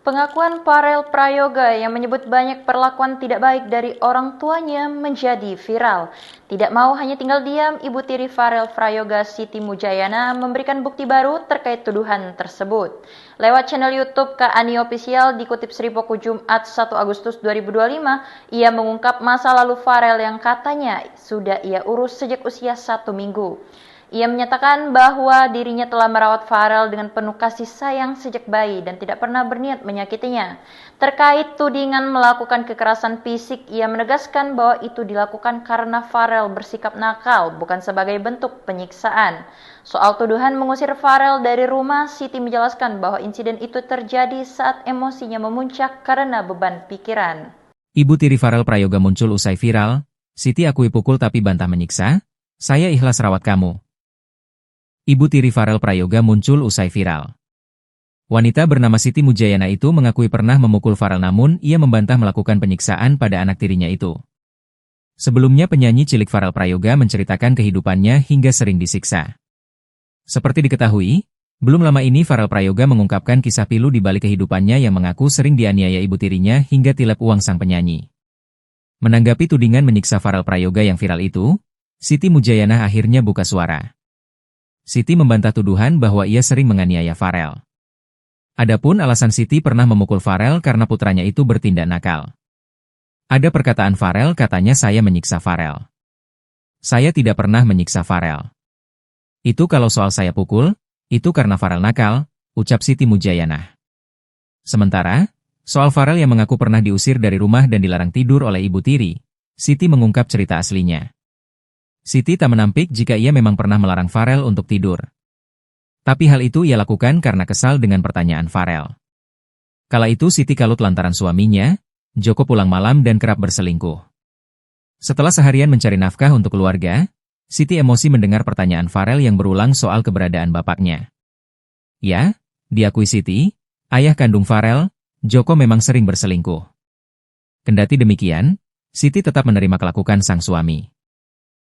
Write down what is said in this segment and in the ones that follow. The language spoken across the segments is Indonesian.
Pengakuan Farel Prayoga yang menyebut banyak perlakuan tidak baik dari orang tuanya menjadi viral. Tidak mau hanya tinggal diam, ibu tiri Farel Prayoga, Siti Mujayana, memberikan bukti baru terkait tuduhan tersebut. Lewat channel YouTube Kak Ani Official dikutip Sripoku Jumat 1 Agustus 2025, ia mengungkap masa lalu Farel yang katanya sudah ia urus sejak usia 1 minggu. Ia menyatakan bahwa dirinya telah merawat Farel dengan penuh kasih sayang sejak bayi dan tidak pernah berniat menyakitinya. Terkait tudingan melakukan kekerasan fisik, ia menegaskan bahwa itu dilakukan karena Farel bersikap nakal, bukan sebagai bentuk penyiksaan. Soal tuduhan mengusir Farel dari rumah, Siti menjelaskan bahwa insiden itu terjadi saat emosinya memuncak karena beban pikiran. Ibu tiri Farel Prayoga muncul usai viral. Siti akui pukul tapi bantah menyiksa. Saya ikhlas rawat kamu. Ibu tiri Farel Prayoga muncul usai viral. Wanita bernama Siti Mujayana itu mengakui pernah memukul Farel, namun ia membantah melakukan penyiksaan pada anak tirinya itu. Sebelumnya penyanyi cilik Farel Prayoga menceritakan kehidupannya hingga sering disiksa. Seperti diketahui, belum lama ini Farel Prayoga mengungkapkan kisah pilu di balik kehidupannya yang mengaku sering dianiaya ibu tirinya hingga tilep uang sang penyanyi. Menanggapi tudingan menyiksa Farel Prayoga yang viral itu, Siti Mujayana akhirnya buka suara. Siti membantah tuduhan bahwa ia sering menganiaya Farel. Adapun alasan Siti pernah memukul Farel karena putranya itu bertindak nakal. Ada perkataan Farel, katanya saya menyiksa Farel. Saya tidak pernah menyiksa Farel. Itu kalau soal saya pukul, itu karena Farel nakal, ucap Siti Mujayana. Sementara, soal Farel yang mengaku pernah diusir dari rumah dan dilarang tidur oleh ibu tiri, Siti mengungkap cerita aslinya. Siti tak menampik jika ia memang pernah melarang Farel untuk tidur. Tapi hal itu ia lakukan karena kesal dengan pertanyaan Farel. Kala itu Siti kalut lantaran suaminya, Joko, pulang malam dan kerap berselingkuh. Setelah seharian mencari nafkah untuk keluarga, Siti emosi mendengar pertanyaan Farel yang berulang soal keberadaan bapaknya. Ya, diakui Siti, ayah kandung Farel, Joko, memang sering berselingkuh. Kendati demikian, Siti tetap menerima kelakuan sang suami.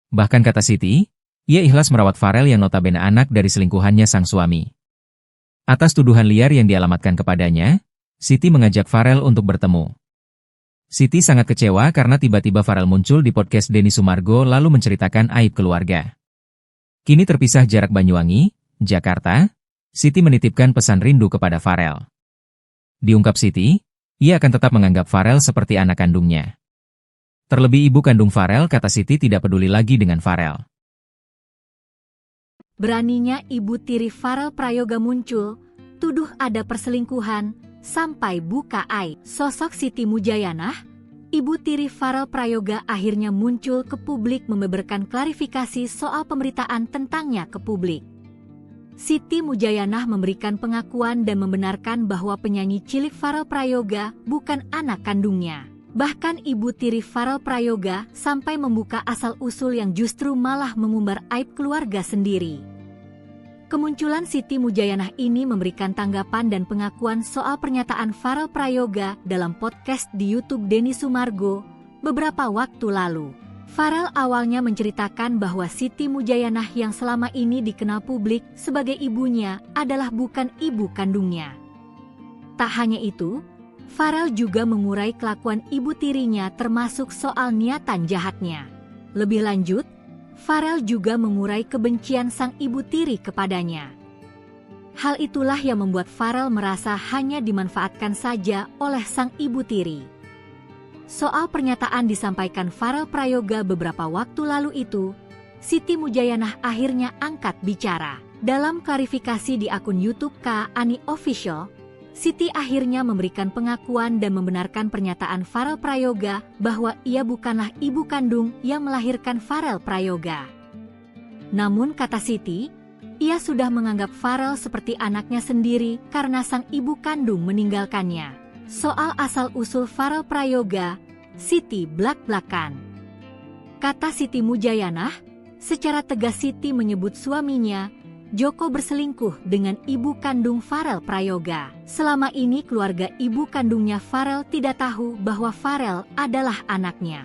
Bahkan kata Siti, ia ikhlas merawat Farel yang notabene anak dari selingkuhannya sang suami. Atas tuduhan liar yang dialamatkan kepadanya, Siti mengajak Farel untuk bertemu. Siti sangat kecewa karena tiba-tiba Farel muncul di podcast Denny Sumargo lalu menceritakan aib keluarga. Kini terpisah jarak Banyuwangi, Jakarta, Siti menitipkan pesan rindu kepada Farel. Diungkap Siti, ia akan tetap menganggap Farel seperti anak kandungnya. Terlebih ibu kandung Farel, kata Siti, tidak peduli lagi dengan Farel. Beraninya ibu tiri Farel Prayoga muncul, tuduh ada perselingkuhan, sampai buka aib. Sosok Siti Mujayana, ibu tiri Farel Prayoga, akhirnya muncul ke publik membeberkan klarifikasi soal pemberitaan tentangnya ke publik. Siti Mujayana memberikan pengakuan dan membenarkan bahwa penyanyi cilik Farel Prayoga bukan anak kandungnya. Bahkan ibu tiri Farel Prayoga sampai membuka asal-usul yang justru malah mengumbar aib keluarga sendiri. Kemunculan Siti Mujayana ini memberikan tanggapan dan pengakuan soal pernyataan Farel Prayoga dalam podcast di YouTube Denny Sumargo beberapa waktu lalu. Farel awalnya menceritakan bahwa Siti Mujayana yang selama ini dikenal publik sebagai ibunya adalah bukan ibu kandungnya. Tak hanya itu, Farel juga mengurai kelakuan ibu tirinya termasuk soal niatan jahatnya. Lebih lanjut, Farel juga mengurai kebencian sang ibu tiri kepadanya. Hal itulah yang membuat Farel merasa hanya dimanfaatkan saja oleh sang ibu tiri. Soal pernyataan disampaikan Farel Prayoga beberapa waktu lalu itu, Siti Mujayana akhirnya angkat bicara. Dalam klarifikasi di akun YouTube Kak Ani Official, Siti akhirnya memberikan pengakuan dan membenarkan pernyataan Farel Prayoga bahwa ia bukanlah ibu kandung yang melahirkan Farel Prayoga. Namun kata Siti, ia sudah menganggap Farel seperti anaknya sendiri karena sang ibu kandung meninggalkannya. Soal asal-usul Farel Prayoga, Siti blak-blakan. Kata Siti Mujayana, secara tegas Siti menyebut suaminya, Joko, berselingkuh dengan ibu kandung Farel Prayoga. Selama ini keluarga ibu kandungnya Farel tidak tahu bahwa Farel adalah anaknya.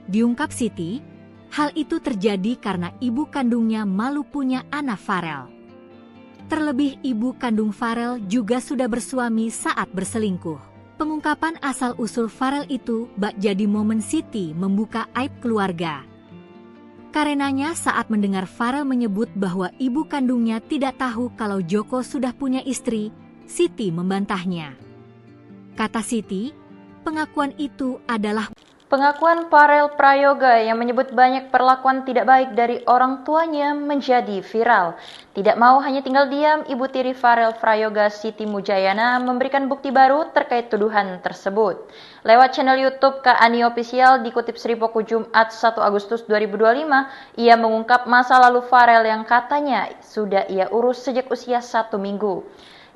Diungkap Siti, hal itu terjadi karena ibu kandungnya malu punya anak Farel. Terlebih ibu kandung Farel juga sudah bersuami saat berselingkuh. Pengungkapan asal-usul Farel itu bak jadi momen Siti membuka aib keluarga. Karenanya saat mendengar Farel menyebut bahwa ibu kandungnya tidak tahu kalau Joko sudah punya istri, Siti membantahnya. Kata Siti, pengakuan itu adalah Pengakuan Farel Prayoga yang menyebut banyak perlakuan tidak baik dari orang tuanya menjadi viral. Tidak mau hanya tinggal diam, ibu tiri Farel Prayoga Siti Mujayana memberikan bukti baru terkait tuduhan tersebut. Lewat channel YouTube Kak Ani Official dikutip Sri Poko Jumat 1 Agustus 2025, ia mengungkap masa lalu Farel yang katanya sudah ia urus sejak usia 1 minggu.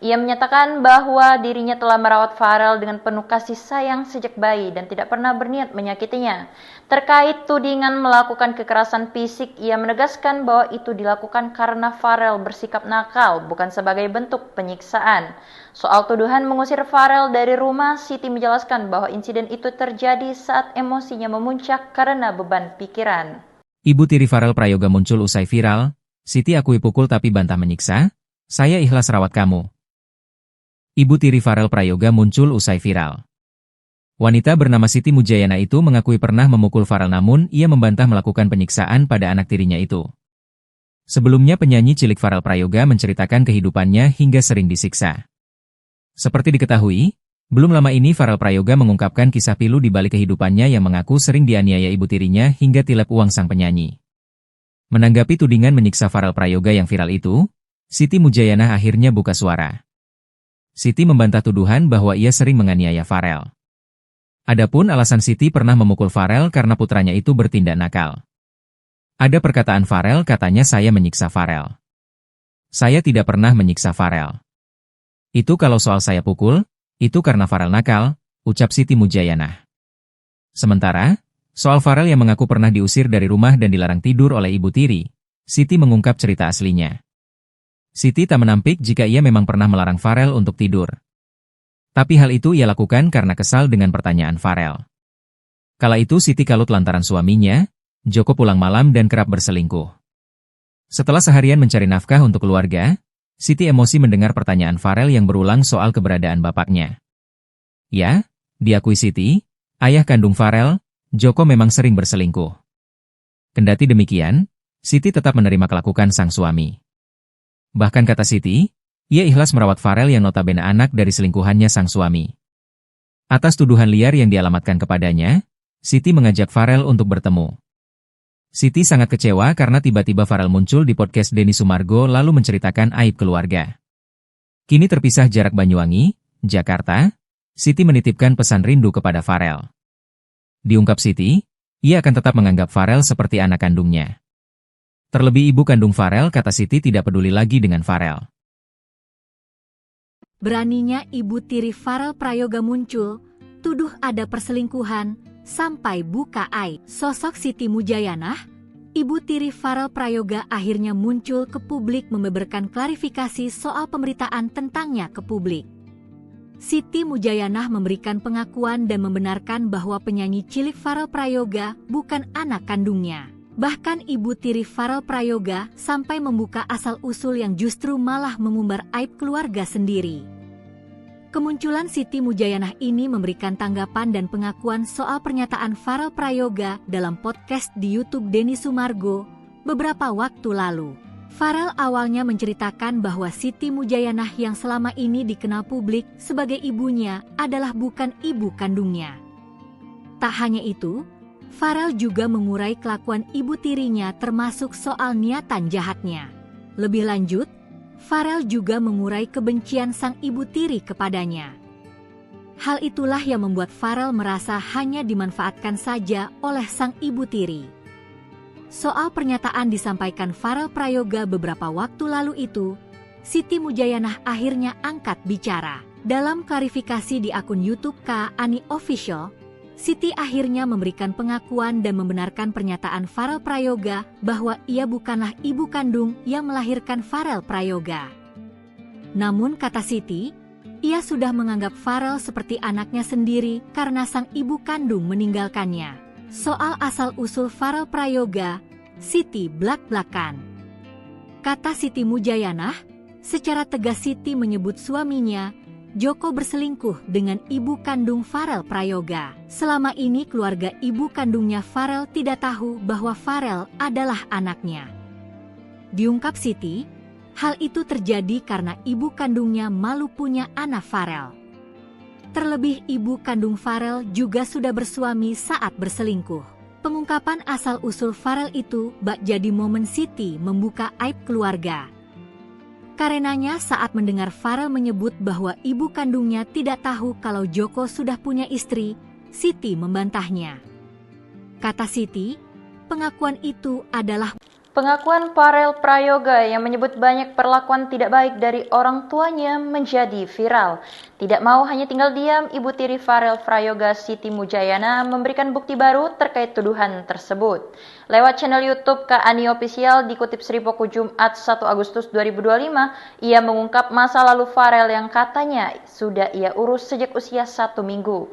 Ia menyatakan bahwa dirinya telah merawat Farel dengan penuh kasih sayang sejak bayi dan tidak pernah berniat menyakitinya. Terkait tudingan melakukan kekerasan fisik, ia menegaskan bahwa itu dilakukan karena Farel bersikap nakal, bukan sebagai bentuk penyiksaan. Soal tuduhan mengusir Farel dari rumah, Siti menjelaskan bahwa insiden itu terjadi saat emosinya memuncak karena beban pikiran. Ibu tiri Farel Prayoga muncul usai viral, Siti akui pukul tapi bantah menyiksa, saya ikhlas rawat kamu. Ibu tiri Farel Prayoga muncul usai viral. Wanita bernama Siti Mujayana itu mengakui pernah memukul Farel namun ia membantah melakukan penyiksaan pada anak tirinya itu. Sebelumnya penyanyi cilik Farel Prayoga menceritakan kehidupannya hingga sering disiksa. Seperti diketahui, belum lama ini Farel Prayoga mengungkapkan kisah pilu di balik kehidupannya yang mengaku sering dianiaya ibu tirinya hingga tilep uang sang penyanyi. Menanggapi tudingan menyiksa Farel Prayoga yang viral itu, Siti Mujayana akhirnya buka suara. Siti membantah tuduhan bahwa ia sering menganiaya Farel. Adapun alasan Siti pernah memukul Farel karena putranya itu bertindak nakal. Ada perkataan Farel katanya saya menyiksa Farel. Saya tidak pernah menyiksa Farel. Itu kalau soal saya pukul, itu karena Farel nakal, ucap Siti Mujayana. Sementara, soal Farel yang mengaku pernah diusir dari rumah dan dilarang tidur oleh ibu tiri, Siti mengungkap cerita aslinya. Siti tak menampik jika ia memang pernah melarang Farel untuk tidur. Tapi hal itu ia lakukan karena kesal dengan pertanyaan Farel. Kala itu Siti kalut lantaran suaminya, Joko pulang malam dan kerap berselingkuh. Setelah seharian mencari nafkah untuk keluarga, Siti emosi mendengar pertanyaan Farel yang berulang soal keberadaan bapaknya. Ya, diakui Siti, ayah kandung Farel, Joko memang sering berselingkuh. Kendati demikian, Siti tetap menerima kelakuan sang suami. Bahkan kata Siti, ia ikhlas merawat Farel yang notabene anak dari selingkuhannya sang suami. Atas tuduhan liar yang dialamatkan kepadanya, Siti mengajak Farel untuk bertemu. Siti sangat kecewa karena tiba-tiba Farel muncul di podcast Denny Sumargo lalu menceritakan aib keluarga. Kini terpisah jarak Banyuwangi, Jakarta, Siti menitipkan pesan rindu kepada Farel. Diungkap Siti, ia akan tetap menganggap Farel seperti anak kandungnya. Terlebih ibu kandung Farel kata Siti tidak peduli lagi dengan Farel. Beraninya ibu tiri Farel Prayoga muncul, tuduh ada perselingkuhan, sampai buka aib. Sosok Siti Mujayana, ibu tiri Farel Prayoga akhirnya muncul ke publik membeberkan klarifikasi soal pemberitaan tentangnya ke publik. Siti Mujayana memberikan pengakuan dan membenarkan bahwa penyanyi cilik Farel Prayoga bukan anak kandungnya. Bahkan ibu tiri Farel Prayoga sampai membuka asal-usul yang justru malah mengumbar aib keluarga sendiri. Kemunculan Siti Mujayana ini memberikan tanggapan dan pengakuan soal pernyataan Farel Prayoga dalam podcast di YouTube Denny Sumargo beberapa waktu lalu. Farel awalnya menceritakan bahwa Siti Mujayana yang selama ini dikenal publik sebagai ibunya adalah bukan ibu kandungnya. Tak hanya itu, Farel juga mengurai kelakuan ibu tirinya termasuk soal niatan jahatnya. Lebih lanjut, Farel juga mengurai kebencian sang ibu tiri kepadanya. Hal itulah yang membuat Farel merasa hanya dimanfaatkan saja oleh sang ibu tiri. Soal pernyataan disampaikan Farel Prayoga beberapa waktu lalu itu, Siti Mujayana akhirnya angkat bicara. Dalam klarifikasi di akun YouTube Kak Ani Official, Siti akhirnya memberikan pengakuan dan membenarkan pernyataan Farel Prayoga bahwa ia bukanlah ibu kandung yang melahirkan Farel Prayoga. Namun kata Siti, ia sudah menganggap Farel seperti anaknya sendiri karena sang ibu kandung meninggalkannya. Soal asal-usul Farel Prayoga, Siti blak-blakan. Kata Siti Mujayana, Secara tegas Siti menyebut suaminya, Joko, berselingkuh dengan ibu kandung Farel Prayoga. Selama ini keluarga ibu kandungnya Farel tidak tahu bahwa Farel adalah anaknya. Diungkap Siti, hal itu terjadi karena ibu kandungnya malu punya anak Farel. Terlebih ibu kandung Farel juga sudah bersuami saat berselingkuh. Pengungkapan asal-usul Farel itu bak jadi momen Siti membuka aib keluarga. Karenanya saat mendengar Farel menyebut bahwa ibu kandungnya tidak tahu kalau Joko sudah punya istri, Siti membantahnya. Kata Siti, pengakuan itu adalah Pengakuan Farel Prayoga yang menyebut banyak perlakuan tidak baik dari orang tuanya menjadi viral. Tidak mau hanya tinggal diam, ibu tiri Farel Prayoga, Siti Mujayana, memberikan bukti baru terkait tuduhan tersebut. Lewat channel YouTube Kak Ani Official dikutip Sripoku Jumat 1 Agustus 2025, ia mengungkap masa lalu Farel yang katanya sudah ia urus sejak usia 1 minggu.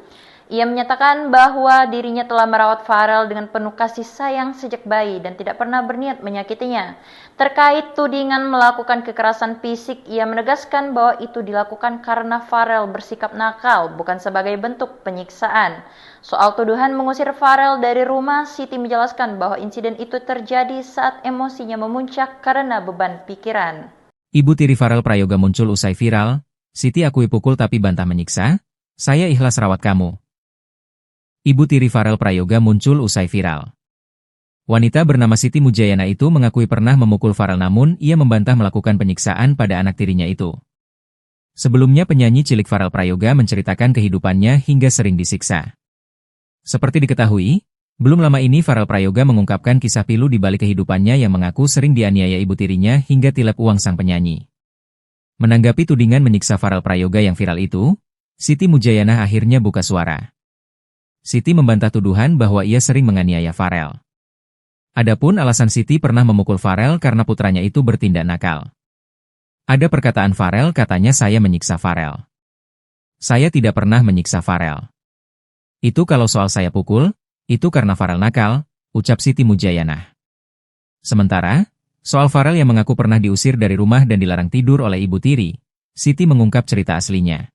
Ia menyatakan bahwa dirinya telah merawat Farel dengan penuh kasih sayang sejak bayi dan tidak pernah berniat menyakitinya. Terkait tudingan melakukan kekerasan fisik, ia menegaskan bahwa itu dilakukan karena Farel bersikap nakal, bukan sebagai bentuk penyiksaan. Soal tuduhan mengusir Farel dari rumah, Siti menjelaskan bahwa insiden itu terjadi saat emosinya memuncak karena beban pikiran. Ibu tiri Farel Prayoga muncul usai viral, Siti akui pukul tapi bantah menyiksa, saya ikhlas rawat kamu. Ibu tiri Farel Prayoga muncul usai viral. Wanita bernama Siti Mujayana itu mengakui pernah memukul Farel, namun ia membantah melakukan penyiksaan pada anak tirinya itu. Sebelumnya penyanyi cilik Farel Prayoga menceritakan kehidupannya hingga sering disiksa. Seperti diketahui, belum lama ini Farel Prayoga mengungkapkan kisah pilu di balik kehidupannya yang mengaku sering dianiaya ibu tirinya hingga tilep uang sang penyanyi. Menanggapi tudingan menyiksa Farel Prayoga yang viral itu, Siti Mujayana akhirnya buka suara. Siti membantah tuduhan bahwa ia sering menganiaya Farel. Adapun alasan Siti pernah memukul Farel karena putranya itu bertindak nakal. Ada perkataan Farel, katanya saya menyiksa Farel. Saya tidak pernah menyiksa Farel. Itu kalau soal saya pukul, itu karena Farel nakal, ucap Siti Mujayana. Sementara, soal Farel yang mengaku pernah diusir dari rumah dan dilarang tidur oleh ibu tiri, Siti mengungkap cerita aslinya.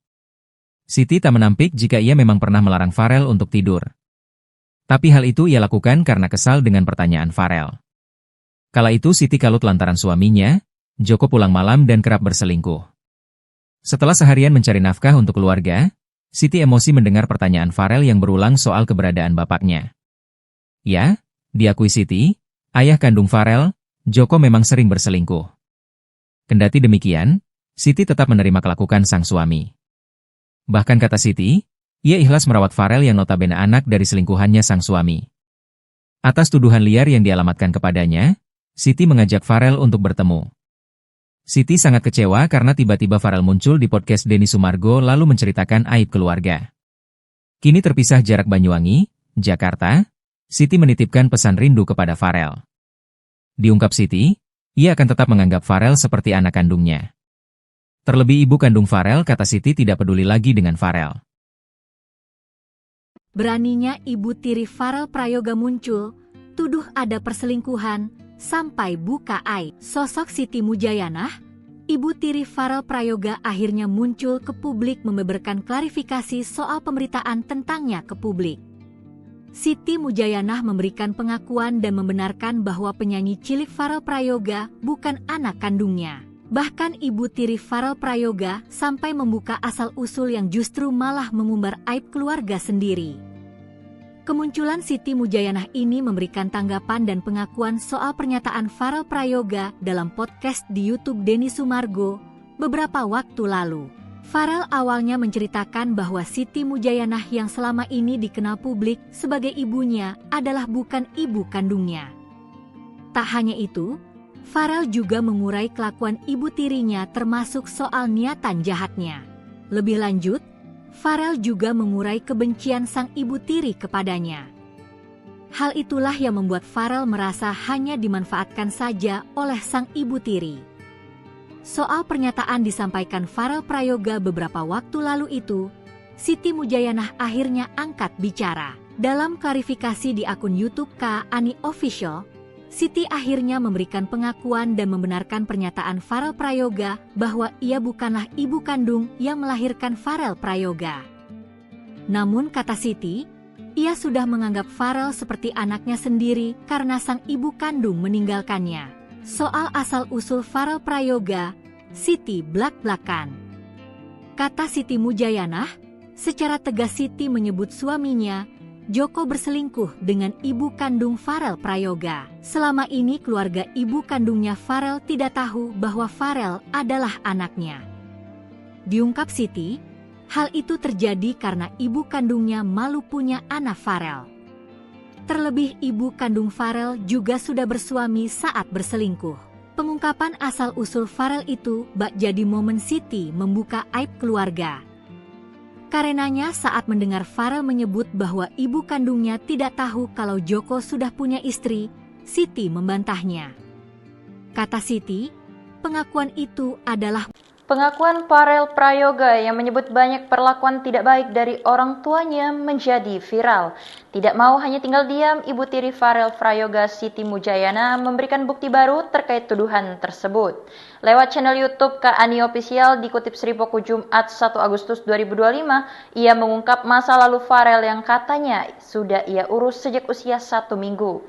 Siti tak menampik jika ia memang pernah melarang Farel untuk tidur. Tapi hal itu ia lakukan karena kesal dengan pertanyaan Farel. Kala itu Siti kalut lantaran suaminya, Joko, pulang malam dan kerap berselingkuh. Setelah seharian mencari nafkah untuk keluarga, Siti emosi mendengar pertanyaan Farel yang berulang soal keberadaan bapaknya. Ya, diakui Siti, ayah kandung Farel, Joko, memang sering berselingkuh. Kendati demikian, Siti tetap menerima kelakuan sang suami. Bahkan kata Siti, ia ikhlas merawat Farel yang notabene anak dari selingkuhannya sang suami. Atas tuduhan liar yang dialamatkan kepadanya, Siti mengajak Farel untuk bertemu. Siti sangat kecewa karena tiba-tiba Farel muncul di podcast Denny Sumargo lalu menceritakan aib keluarga. Kini terpisah jarak Banyuwangi, Jakarta, Siti menitipkan pesan rindu kepada Farel. Diungkap Siti, ia akan tetap menganggap Farel seperti anak kandungnya. Terlebih ibu kandung Farel, kata Siti, tidak peduli lagi dengan Farel. Beraninya ibu tiri Farel Prayoga muncul, tuduh ada perselingkuhan, sampai buka aib. Sosok Siti Mujayana, ibu tiri Farel Prayoga, akhirnya muncul ke publik membeberkan klarifikasi soal pemberitaan tentangnya ke publik. Siti Mujayana memberikan pengakuan dan membenarkan bahwa penyanyi cilik Farel Prayoga bukan anak kandungnya. Bahkan ibu tiri Farel Prayoga sampai membuka asal-usul yang justru malah mengumbar aib keluarga sendiri. Kemunculan Siti Mujayana ini memberikan tanggapan dan pengakuan soal pernyataan Farel Prayoga dalam podcast di YouTube Denny Sumargo beberapa waktu lalu. Farel awalnya menceritakan bahwa Siti Mujayana yang selama ini dikenal publik sebagai ibunya adalah bukan ibu kandungnya. Tak hanya itu, Farel juga mengurai kelakuan ibu tirinya termasuk soal niatan jahatnya. Lebih lanjut, Farel juga mengurai kebencian sang ibu tiri kepadanya. Hal itulah yang membuat Farel merasa hanya dimanfaatkan saja oleh sang ibu tiri. Soal pernyataan disampaikan Farel Prayoga beberapa waktu lalu itu, Siti Mujayana akhirnya angkat bicara. Dalam klarifikasi di akun YouTube Kak Ani Official, Siti akhirnya memberikan pengakuan dan membenarkan pernyataan Farel Prayoga bahwa ia bukanlah ibu kandung yang melahirkan Farel Prayoga. Namun kata Siti, ia sudah menganggap Farel seperti anaknya sendiri karena sang ibu kandung meninggalkannya. Soal asal-usul Farel Prayoga, Siti blak-blakan. Kata Siti Mujayanah, secara tegas Siti menyebut suaminya, Joko, berselingkuh dengan ibu kandung Farel Prayoga. Selama ini keluarga ibu kandungnya Farel tidak tahu bahwa Farel adalah anaknya. Diungkap Siti, hal itu terjadi karena ibu kandungnya malu punya anak Farel. Terlebih ibu kandung Farel juga sudah bersuami saat berselingkuh. Pengungkapan asal-usul Farel itu bak jadi momen Siti membuka aib keluarga. Karenanya saat mendengar Farel menyebut bahwa ibu kandungnya tidak tahu kalau Joko sudah punya istri, Siti membantahnya. Kata Siti, pengakuan itu adalah Pengakuan Farel Prayoga yang menyebut banyak perlakuan tidak baik dari orang tuanya menjadi viral. Tidak mau hanya tinggal diam, ibu tiri Farel Prayoga, Siti Mujayana, memberikan bukti baru terkait tuduhan tersebut. Lewat channel YouTube Kak Ani Official dikutip Sripoku Jumat 1 Agustus 2025, ia mengungkap masa lalu Farel yang katanya sudah ia urus sejak usia 1 minggu.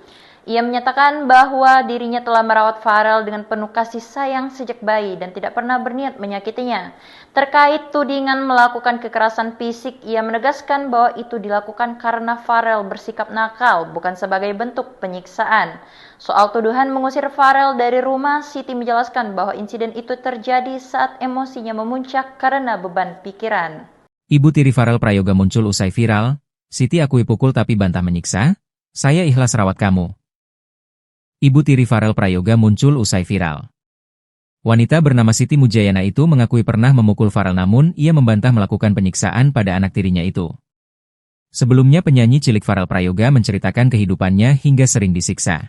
Ia menyatakan bahwa dirinya telah merawat Farel dengan penuh kasih sayang sejak bayi dan tidak pernah berniat menyakitinya. Terkait tudingan melakukan kekerasan fisik, ia menegaskan bahwa itu dilakukan karena Farel bersikap nakal, bukan sebagai bentuk penyiksaan. Soal tuduhan mengusir Farel dari rumah, Siti menjelaskan bahwa insiden itu terjadi saat emosinya memuncak karena beban pikiran. Ibu tiri Farel Prayoga muncul usai viral, Siti akui pukul tapi bantah menyiksa, saya ikhlas rawat kamu. Ibu tiri Farel Prayoga muncul usai viral. Wanita bernama Siti Mujayana itu mengakui pernah memukul Farel, namun ia membantah melakukan penyiksaan pada anak tirinya itu. Sebelumnya penyanyi cilik Farel Prayoga menceritakan kehidupannya hingga sering disiksa.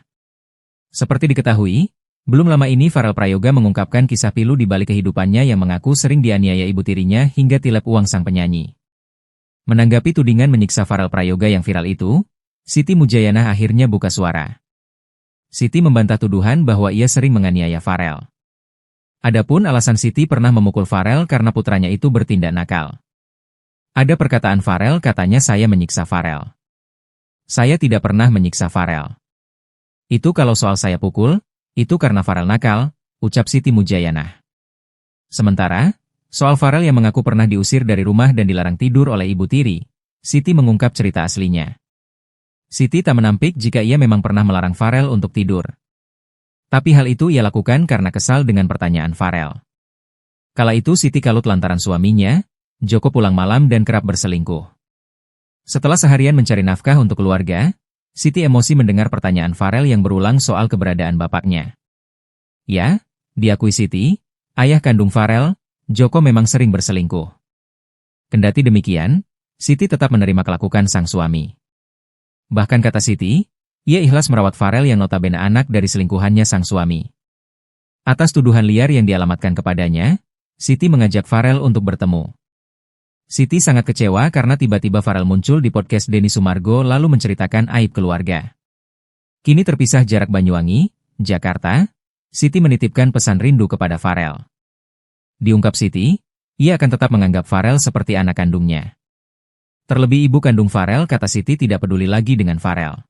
Seperti diketahui, belum lama ini Farel Prayoga mengungkapkan kisah pilu di balik kehidupannya yang mengaku sering dianiaya ibu tirinya hingga tilep uang sang penyanyi. Menanggapi tudingan menyiksa Farel Prayoga yang viral itu, Siti Mujayana akhirnya buka suara. Siti membantah tuduhan bahwa ia sering menganiaya Farel. Adapun alasan Siti pernah memukul Farel karena putranya itu bertindak nakal. Ada perkataan Farel, katanya saya menyiksa Farel. Saya tidak pernah menyiksa Farel. Itu kalau soal saya pukul, itu karena Farel nakal, ucap Siti Mujayana. Sementara, soal Farel yang mengaku pernah diusir dari rumah dan dilarang tidur oleh ibu tiri, Siti mengungkap cerita aslinya. Siti tak menampik jika ia memang pernah melarang Farel untuk tidur. Tapi hal itu ia lakukan karena kesal dengan pertanyaan Farel. Kala itu Siti kalut lantaran suaminya, Joko, pulang malam dan kerap berselingkuh. Setelah seharian mencari nafkah untuk keluarga, Siti emosi mendengar pertanyaan Farel yang berulang soal keberadaan bapaknya. Ya, diakui Siti, ayah kandung Farel, Joko, memang sering berselingkuh. Kendati demikian, Siti tetap menerima kelakuan sang suami. Bahkan kata Siti, ia ikhlas merawat Farel yang notabene anak dari selingkuhannya sang suami. Atas tuduhan liar yang dialamatkan kepadanya, Siti mengajak Farel untuk bertemu. Siti sangat kecewa karena tiba-tiba Farel muncul di podcast Denny Sumargo lalu menceritakan aib keluarga. Kini terpisah jarak Banyuwangi, Jakarta, Siti menitipkan pesan rindu kepada Farel. Diungkap Siti, ia akan tetap menganggap Farel seperti anak kandungnya. Terlebih ibu kandung Farel, kata Siti, tidak peduli lagi dengan Farel.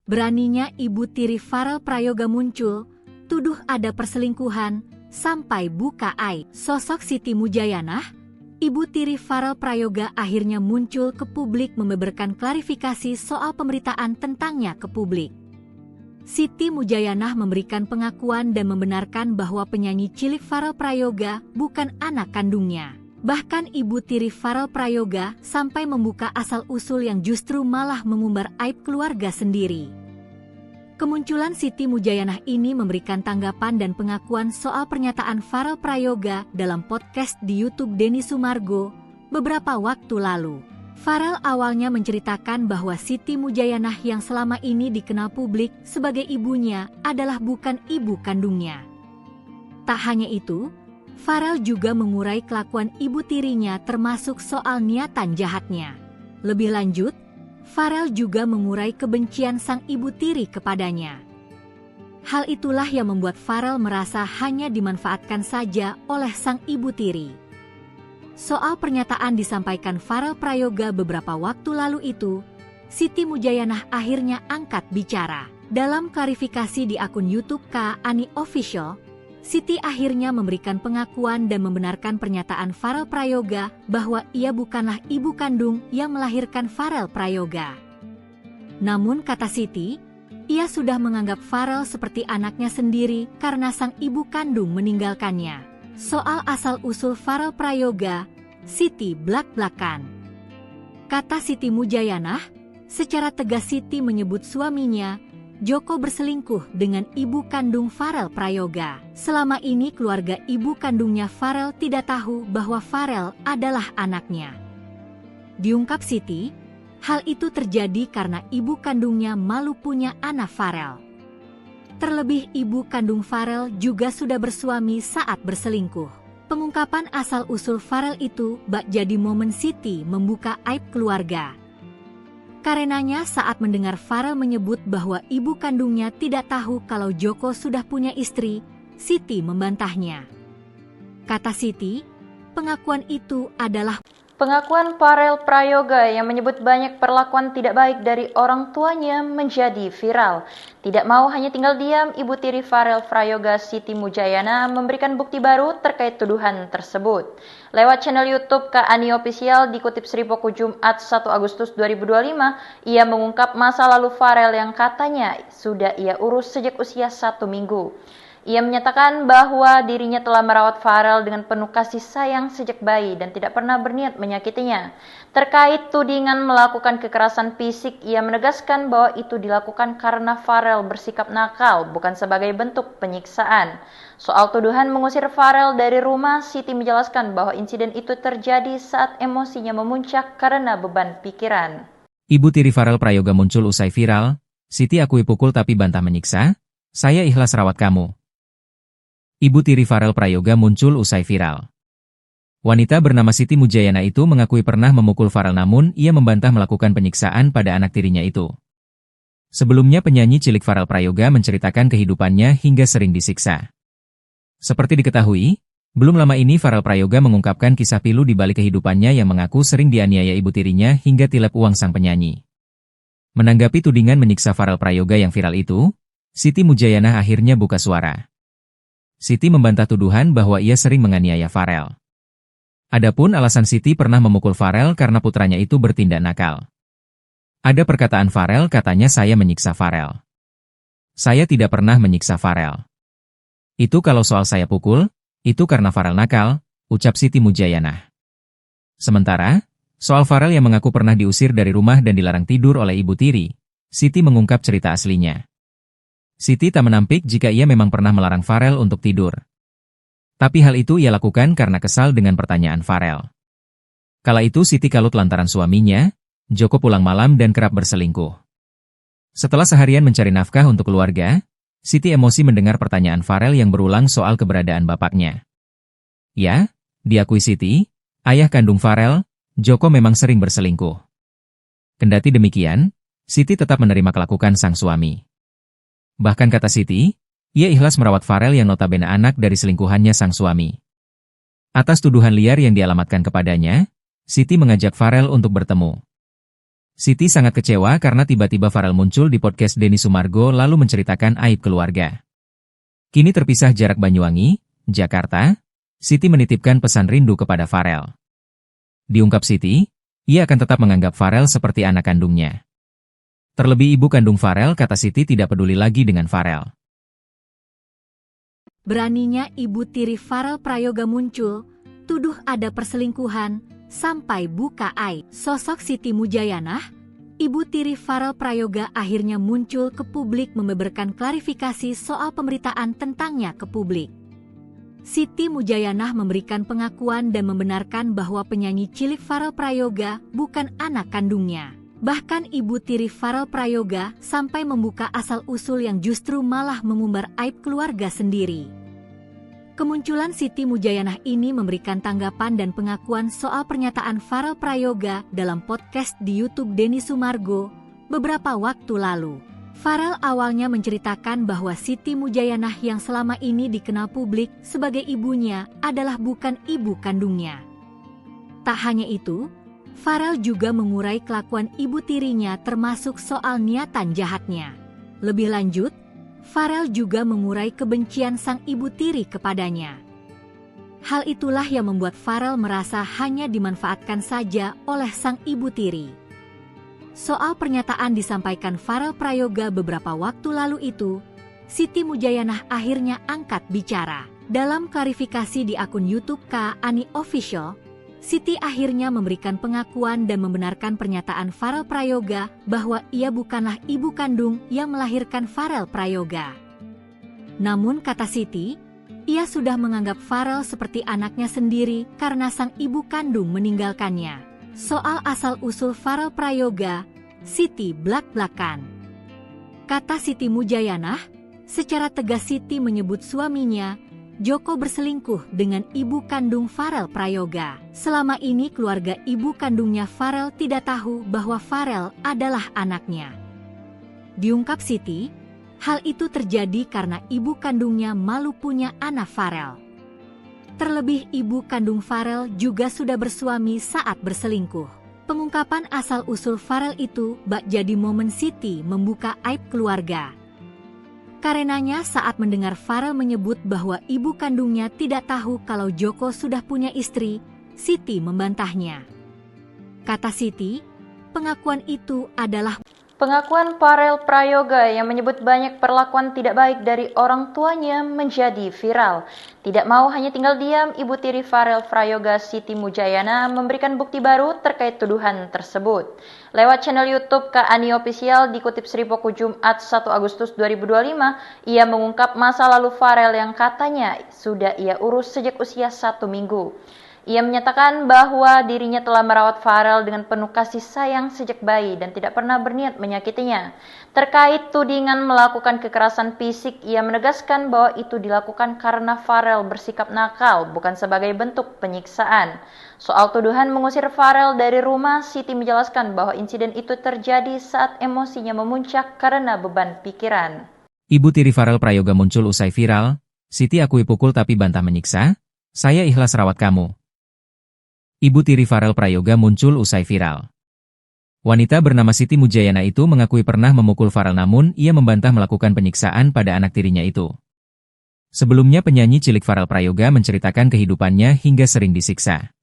Beraninya ibu tiri Farel Prayoga muncul, tuduh ada perselingkuhan, sampai buka aib. Sosok Siti Mujayanah, ibu tiri Farel Prayoga, akhirnya muncul ke publik membeberkan klarifikasi soal pemberitaan tentangnya ke publik. Siti Mujayanah memberikan pengakuan dan membenarkan bahwa penyanyi cilik Farel Prayoga bukan anak kandungnya. Bahkan ibu tiri Farel Prayoga sampai membuka asal-usul yang justru malah mengumbar aib keluarga sendiri. Kemunculan Siti Mujayanah ini memberikan tanggapan dan pengakuan soal pernyataan Farel Prayoga dalam podcast di YouTube Denny Sumargo beberapa waktu lalu. Farel awalnya menceritakan bahwa Siti Mujayanah yang selama ini dikenal publik sebagai ibunya adalah bukan ibu kandungnya. Tak hanya itu, Farel juga mengurai kelakuan ibu tirinya termasuk soal niatan jahatnya. Lebih lanjut, Farel juga mengurai kebencian sang ibu tiri kepadanya. Hal itulah yang membuat Farel merasa hanya dimanfaatkan saja oleh sang ibu tiri. Soal pernyataan disampaikan Farel Prayoga beberapa waktu lalu itu, Siti Mujayanah akhirnya angkat bicara. Dalam klarifikasi di akun YouTube Kak Ani Official, Siti akhirnya memberikan pengakuan dan membenarkan pernyataan Farel Prayoga bahwa ia bukanlah ibu kandung yang melahirkan Farel Prayoga. Namun kata Siti, ia sudah menganggap Farel seperti anaknya sendiri karena sang ibu kandung meninggalkannya. Soal asal-usul Farel Prayoga, Siti blak-blakan. Kata Siti Mujayanah, secara tegas Siti menyebut suaminya, Joko, berselingkuh dengan ibu kandung Farel Prayoga. Selama ini keluarga ibu kandungnya Farel tidak tahu bahwa Farel adalah anaknya. Diungkap Siti, hal itu terjadi karena ibu kandungnya malu punya anak Farel. Terlebih ibu kandung Farel juga sudah bersuami saat berselingkuh. Pengungkapan asal-usul Farel itu bak jadi momen Siti membuka aib keluarga. Karenanya saat mendengar Farel menyebut bahwa ibu kandungnya tidak tahu kalau Joko sudah punya istri, Siti membantahnya. Kata Siti, pengakuan itu adalah Pengakuan Farel Prayoga yang menyebut banyak perlakuan tidak baik dari orang tuanya menjadi viral. Tidak mau hanya tinggal diam, ibu tiri Farel Prayoga Siti Mujayana memberikan bukti baru terkait tuduhan tersebut. Lewat channel YouTube Kak Ani Official dikutip Sri Poko Jumat 1 Agustus 2025, ia mengungkap masa lalu Farel yang katanya sudah ia urus sejak usia 1 minggu. Ia menyatakan bahwa dirinya telah merawat Farel dengan penuh kasih sayang sejak bayi dan tidak pernah berniat menyakitinya. Terkait tudingan melakukan kekerasan fisik, ia menegaskan bahwa itu dilakukan karena Farel bersikap nakal, bukan sebagai bentuk penyiksaan. Soal tuduhan mengusir Farel dari rumah, Siti menjelaskan bahwa insiden itu terjadi saat emosinya memuncak karena beban pikiran. Ibu tiri Farel Prayoga muncul usai viral, Siti akui pukul tapi bantah menyiksa, saya ikhlas rawat kamu. Ibu tiri Farel Prayoga muncul usai viral. Wanita bernama Siti Mujayana itu mengakui pernah memukul Farel namun ia membantah melakukan penyiksaan pada anak tirinya itu. Sebelumnya penyanyi cilik Farel Prayoga menceritakan kehidupannya hingga sering disiksa. Seperti diketahui, belum lama ini Farel Prayoga mengungkapkan kisah pilu di balik kehidupannya yang mengaku sering dianiaya ibu tirinya hingga tilep uang sang penyanyi. Menanggapi tudingan menyiksa Farel Prayoga yang viral itu, Siti Mujayana akhirnya buka suara. Siti membantah tuduhan bahwa ia sering menganiaya Farel. Adapun alasan Siti pernah memukul Farel karena putranya itu bertindak nakal. Ada perkataan Farel katanya saya menyiksa Farel. Saya tidak pernah menyiksa Farel. Itu kalau soal saya pukul, itu karena Farel nakal, ucap Siti Mujayana. Sementara, soal Farel yang mengaku pernah diusir dari rumah dan dilarang tidur oleh ibu tiri, Siti mengungkap cerita aslinya. Siti tak menampik jika ia memang pernah melarang Farel untuk tidur. Tapi hal itu ia lakukan karena kesal dengan pertanyaan Farel. Kala itu Siti kalut lantaran suaminya, Joko, pulang malam dan kerap berselingkuh. Setelah seharian mencari nafkah untuk keluarga, Siti emosi mendengar pertanyaan Farel yang berulang soal keberadaan bapaknya. Ya, diakui Siti, ayah kandung Farel, Joko, memang sering berselingkuh. Kendati demikian, Siti tetap menerima kelakuan sang suami. Bahkan kata Siti, ia ikhlas merawat Farel yang notabene anak dari selingkuhannya sang suami. Atas tuduhan liar yang dialamatkan kepadanya, Siti mengajak Farel untuk bertemu. Siti sangat kecewa karena tiba-tiba Farel muncul di podcast Denny Sumargo lalu menceritakan aib keluarga. Kini terpisah jarak Banyuwangi, Jakarta, Siti menitipkan pesan rindu kepada Farel. Diungkap Siti, ia akan tetap menganggap Farel seperti anak kandungnya. Terlebih ibu kandung Farel, kata Siti, tidak peduli lagi dengan Farel. Beraninya ibu tiri Farel Prayoga muncul, tuduh ada perselingkuhan, sampai buka aib. Sosok Siti Mujayanah, ibu tiri Farel Prayoga akhirnya muncul ke publik membeberkan klarifikasi soal pemberitaan tentangnya ke publik. Siti Mujayanah memberikan pengakuan dan membenarkan bahwa penyanyi cilik Farel Prayoga bukan anak kandungnya. Bahkan ibu tiri Farel Prayoga sampai membuka asal-usul yang justru malah mengumbar aib keluarga sendiri. Kemunculan Siti Mujayanah ini memberikan tanggapan dan pengakuan soal pernyataan Farel Prayoga dalam podcast di YouTube Denny Sumargo beberapa waktu lalu. Farel awalnya menceritakan bahwa Siti Mujayanah yang selama ini dikenal publik sebagai ibunya adalah bukan ibu kandungnya. Tak hanya itu, Farel juga mengurai kelakuan ibu tirinya termasuk soal niatan jahatnya. Lebih lanjut, Farel juga mengurai kebencian sang ibu tiri kepadanya. Hal itulah yang membuat Farel merasa hanya dimanfaatkan saja oleh sang ibu tiri. Soal pernyataan disampaikan Farel Prayoga beberapa waktu lalu itu, Siti Mujayanah akhirnya angkat bicara. Dalam klarifikasi di akun YouTube Kak Ani Official, Siti akhirnya memberikan pengakuan dan membenarkan pernyataan Farel Prayoga bahwa ia bukanlah ibu kandung yang melahirkan Farel Prayoga. Namun kata Siti, ia sudah menganggap Farel seperti anaknya sendiri karena sang ibu kandung meninggalkannya. Soal asal-usul Farel Prayoga, Siti blak-blakan. Kata Siti Mujayanah, secara tegas Siti menyebut suaminya, Joko, berselingkuh dengan ibu kandung Farel Prayoga. Selama ini keluarga ibu kandungnya Farel tidak tahu bahwa Farel adalah anaknya. Diungkap Siti, hal itu terjadi karena ibu kandungnya malu punya anak Farel. Terlebih ibu kandung Farel juga sudah bersuami saat berselingkuh. Pengungkapan asal-usul Farel itu bak jadi momen Siti membuka aib keluarga. Karenanya saat mendengar Farel menyebut bahwa ibu kandungnya tidak tahu kalau Joko sudah punya istri, Siti membantahnya. Kata Siti, pengakuan itu adalah Pengakuan Farel Prayoga yang menyebut banyak perlakuan tidak baik dari orang tuanya menjadi viral. Tidak mau hanya tinggal diam, ibu tiri Farel Prayoga Siti Mujayana memberikan bukti baru terkait tuduhan tersebut. Lewat channel YouTube Kak Ani Official dikutip Sri Poko Jumat 1 Agustus 2025, ia mengungkap masa lalu Farel yang katanya sudah ia urus sejak usia 1 minggu. Ia menyatakan bahwa dirinya telah merawat Farel dengan penuh kasih sayang sejak bayi dan tidak pernah berniat menyakitinya. Terkait tudingan melakukan kekerasan fisik, ia menegaskan bahwa itu dilakukan karena Farel bersikap nakal, bukan sebagai bentuk penyiksaan. Soal tuduhan mengusir Farel dari rumah, Siti menjelaskan bahwa insiden itu terjadi saat emosinya memuncak karena beban pikiran. Ibu tiri Farel Prayoga muncul usai viral, Siti akui pukul tapi bantah menyiksa, saya ikhlas rawat kamu. Ibu tiri Farel Prayoga muncul usai viral. Wanita bernama Siti Mujayana itu mengakui pernah memukul Farel namun ia membantah melakukan penyiksaan pada anak tirinya itu. Sebelumnya penyanyi cilik Farel Prayoga menceritakan kehidupannya hingga sering disiksa.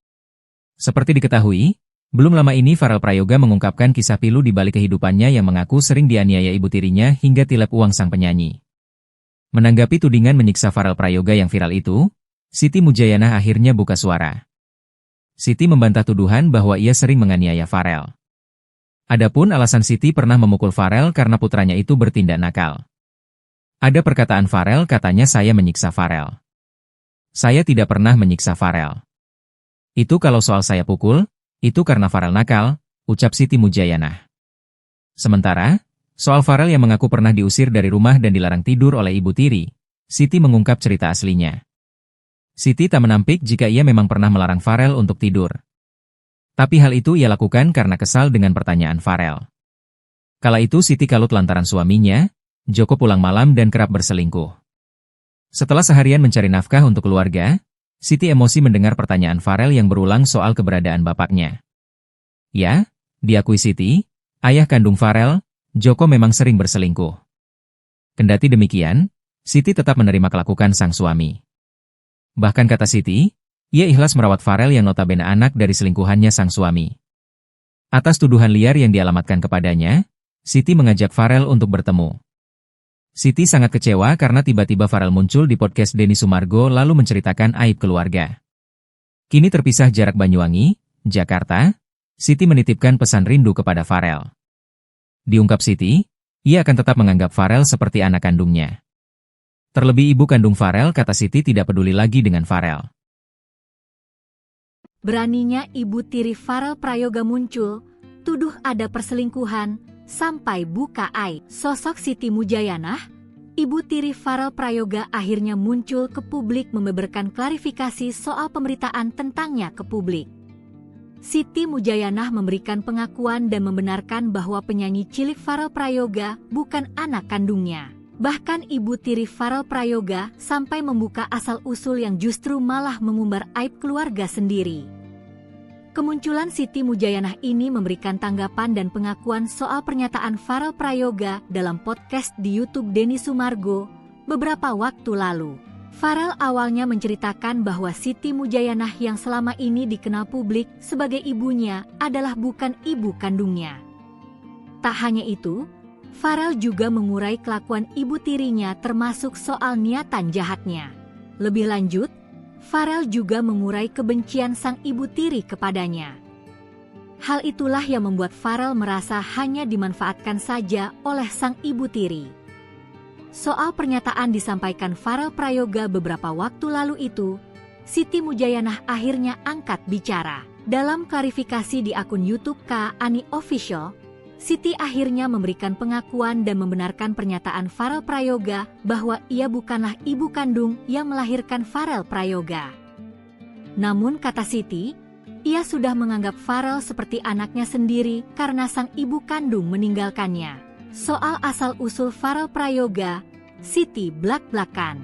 Seperti diketahui, belum lama ini Farel Prayoga mengungkapkan kisah pilu di balik kehidupannya yang mengaku sering dianiaya ibu tirinya hingga tilep uang sang penyanyi. Menanggapi tudingan menyiksa Farel Prayoga yang viral itu, Siti Mujayana akhirnya buka suara. Siti membantah tuduhan bahwa ia sering menganiaya Farel. Adapun alasan Siti pernah memukul Farel karena putranya itu bertindak nakal. Ada perkataan Farel katanya saya menyiksa Farel. Saya tidak pernah menyiksa Farel. Itu kalau soal saya pukul, itu karena Farel nakal, ucap Siti Mujayana. Sementara, soal Farel yang mengaku pernah diusir dari rumah dan dilarang tidur oleh ibu tiri, Siti mengungkap cerita aslinya. Siti tak menampik jika ia memang pernah melarang Farel untuk tidur. Tapi hal itu ia lakukan karena kesal dengan pertanyaan Farel. Kala itu Siti kalut lantaran suaminya, Joko, pulang malam dan kerap berselingkuh. Setelah seharian mencari nafkah untuk keluarga, Siti emosi mendengar pertanyaan Farel yang berulang soal keberadaan bapaknya. Ya, diakui Siti, ayah kandung Farel, Joko, memang sering berselingkuh. Kendati demikian, Siti tetap menerima kelakuan sang suami. Bahkan kata Siti, ia ikhlas merawat Farel yang notabene anak dari selingkuhannya sang suami. Atas tuduhan liar yang dialamatkan kepadanya, Siti mengajak Farel untuk bertemu. Siti sangat kecewa karena tiba-tiba Farel muncul di podcast Denny Sumargo lalu menceritakan aib keluarga. Kini terpisah jarak Banyuwangi, Jakarta, Siti menitipkan pesan rindu kepada Farel. Diungkap Siti, ia akan tetap menganggap Farel seperti anak kandungnya. Terlebih ibu kandung Farel, kata Siti, tidak peduli lagi dengan Farel. Beraninya ibu tiri Farel Prayoga muncul, tuduh ada perselingkuhan, sampai buka aib. Sosok Siti Mujayanah, Ibu tiri Farel Prayoga akhirnya muncul ke publik membeberkan klarifikasi soal pemberitaan tentangnya ke publik. Siti Mujayanah memberikan pengakuan dan membenarkan bahwa penyanyi cilik Farel Prayoga bukan anak kandungnya. Bahkan ibu tiri Farel Prayoga sampai membuka asal-usul yang justru malah mengumbar aib keluarga sendiri. Kemunculan Siti Mujayanah ini memberikan tanggapan dan pengakuan soal pernyataan Farel Prayoga dalam podcast di YouTube Denny Sumargo beberapa waktu lalu. Farel awalnya menceritakan bahwa Siti Mujayanah yang selama ini dikenal publik sebagai ibunya adalah bukan ibu kandungnya. Tak hanya itu, Farel juga mengurai kelakuan ibu tirinya termasuk soal niatan jahatnya. Lebih lanjut, Farel juga mengurai kebencian sang ibu tiri kepadanya. Hal itulah yang membuat Farel merasa hanya dimanfaatkan saja oleh sang ibu tiri. Soal pernyataan disampaikan Farel Prayoga beberapa waktu lalu itu, Siti Mujayanah akhirnya angkat bicara. Dalam klarifikasi di akun YouTube Kak Ani Official, Siti akhirnya memberikan pengakuan dan membenarkan pernyataan Farel Prayoga bahwa ia bukanlah ibu kandung yang melahirkan Farel Prayoga. Namun kata Siti, ia sudah menganggap Farel seperti anaknya sendiri karena sang ibu kandung meninggalkannya. Soal asal-usul Farel Prayoga, Siti blak-blakan.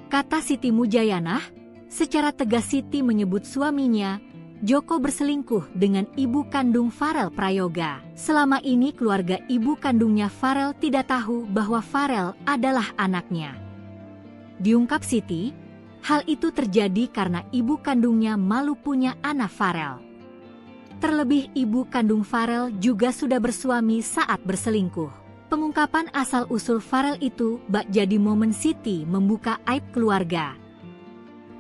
Kata Siti Mujayanah, secara tegas Siti menyebut suaminya, Joko, berselingkuh dengan ibu kandung Farel Prayoga. Selama ini keluarga ibu kandungnya Farel tidak tahu bahwa Farel adalah anaknya. Diungkap Siti, hal itu terjadi karena ibu kandungnya malu punya anak Farel. Terlebih ibu kandung Farel juga sudah bersuami saat berselingkuh. Pengungkapan asal-usul Farel itu bak jadi momen Siti membuka aib keluarga.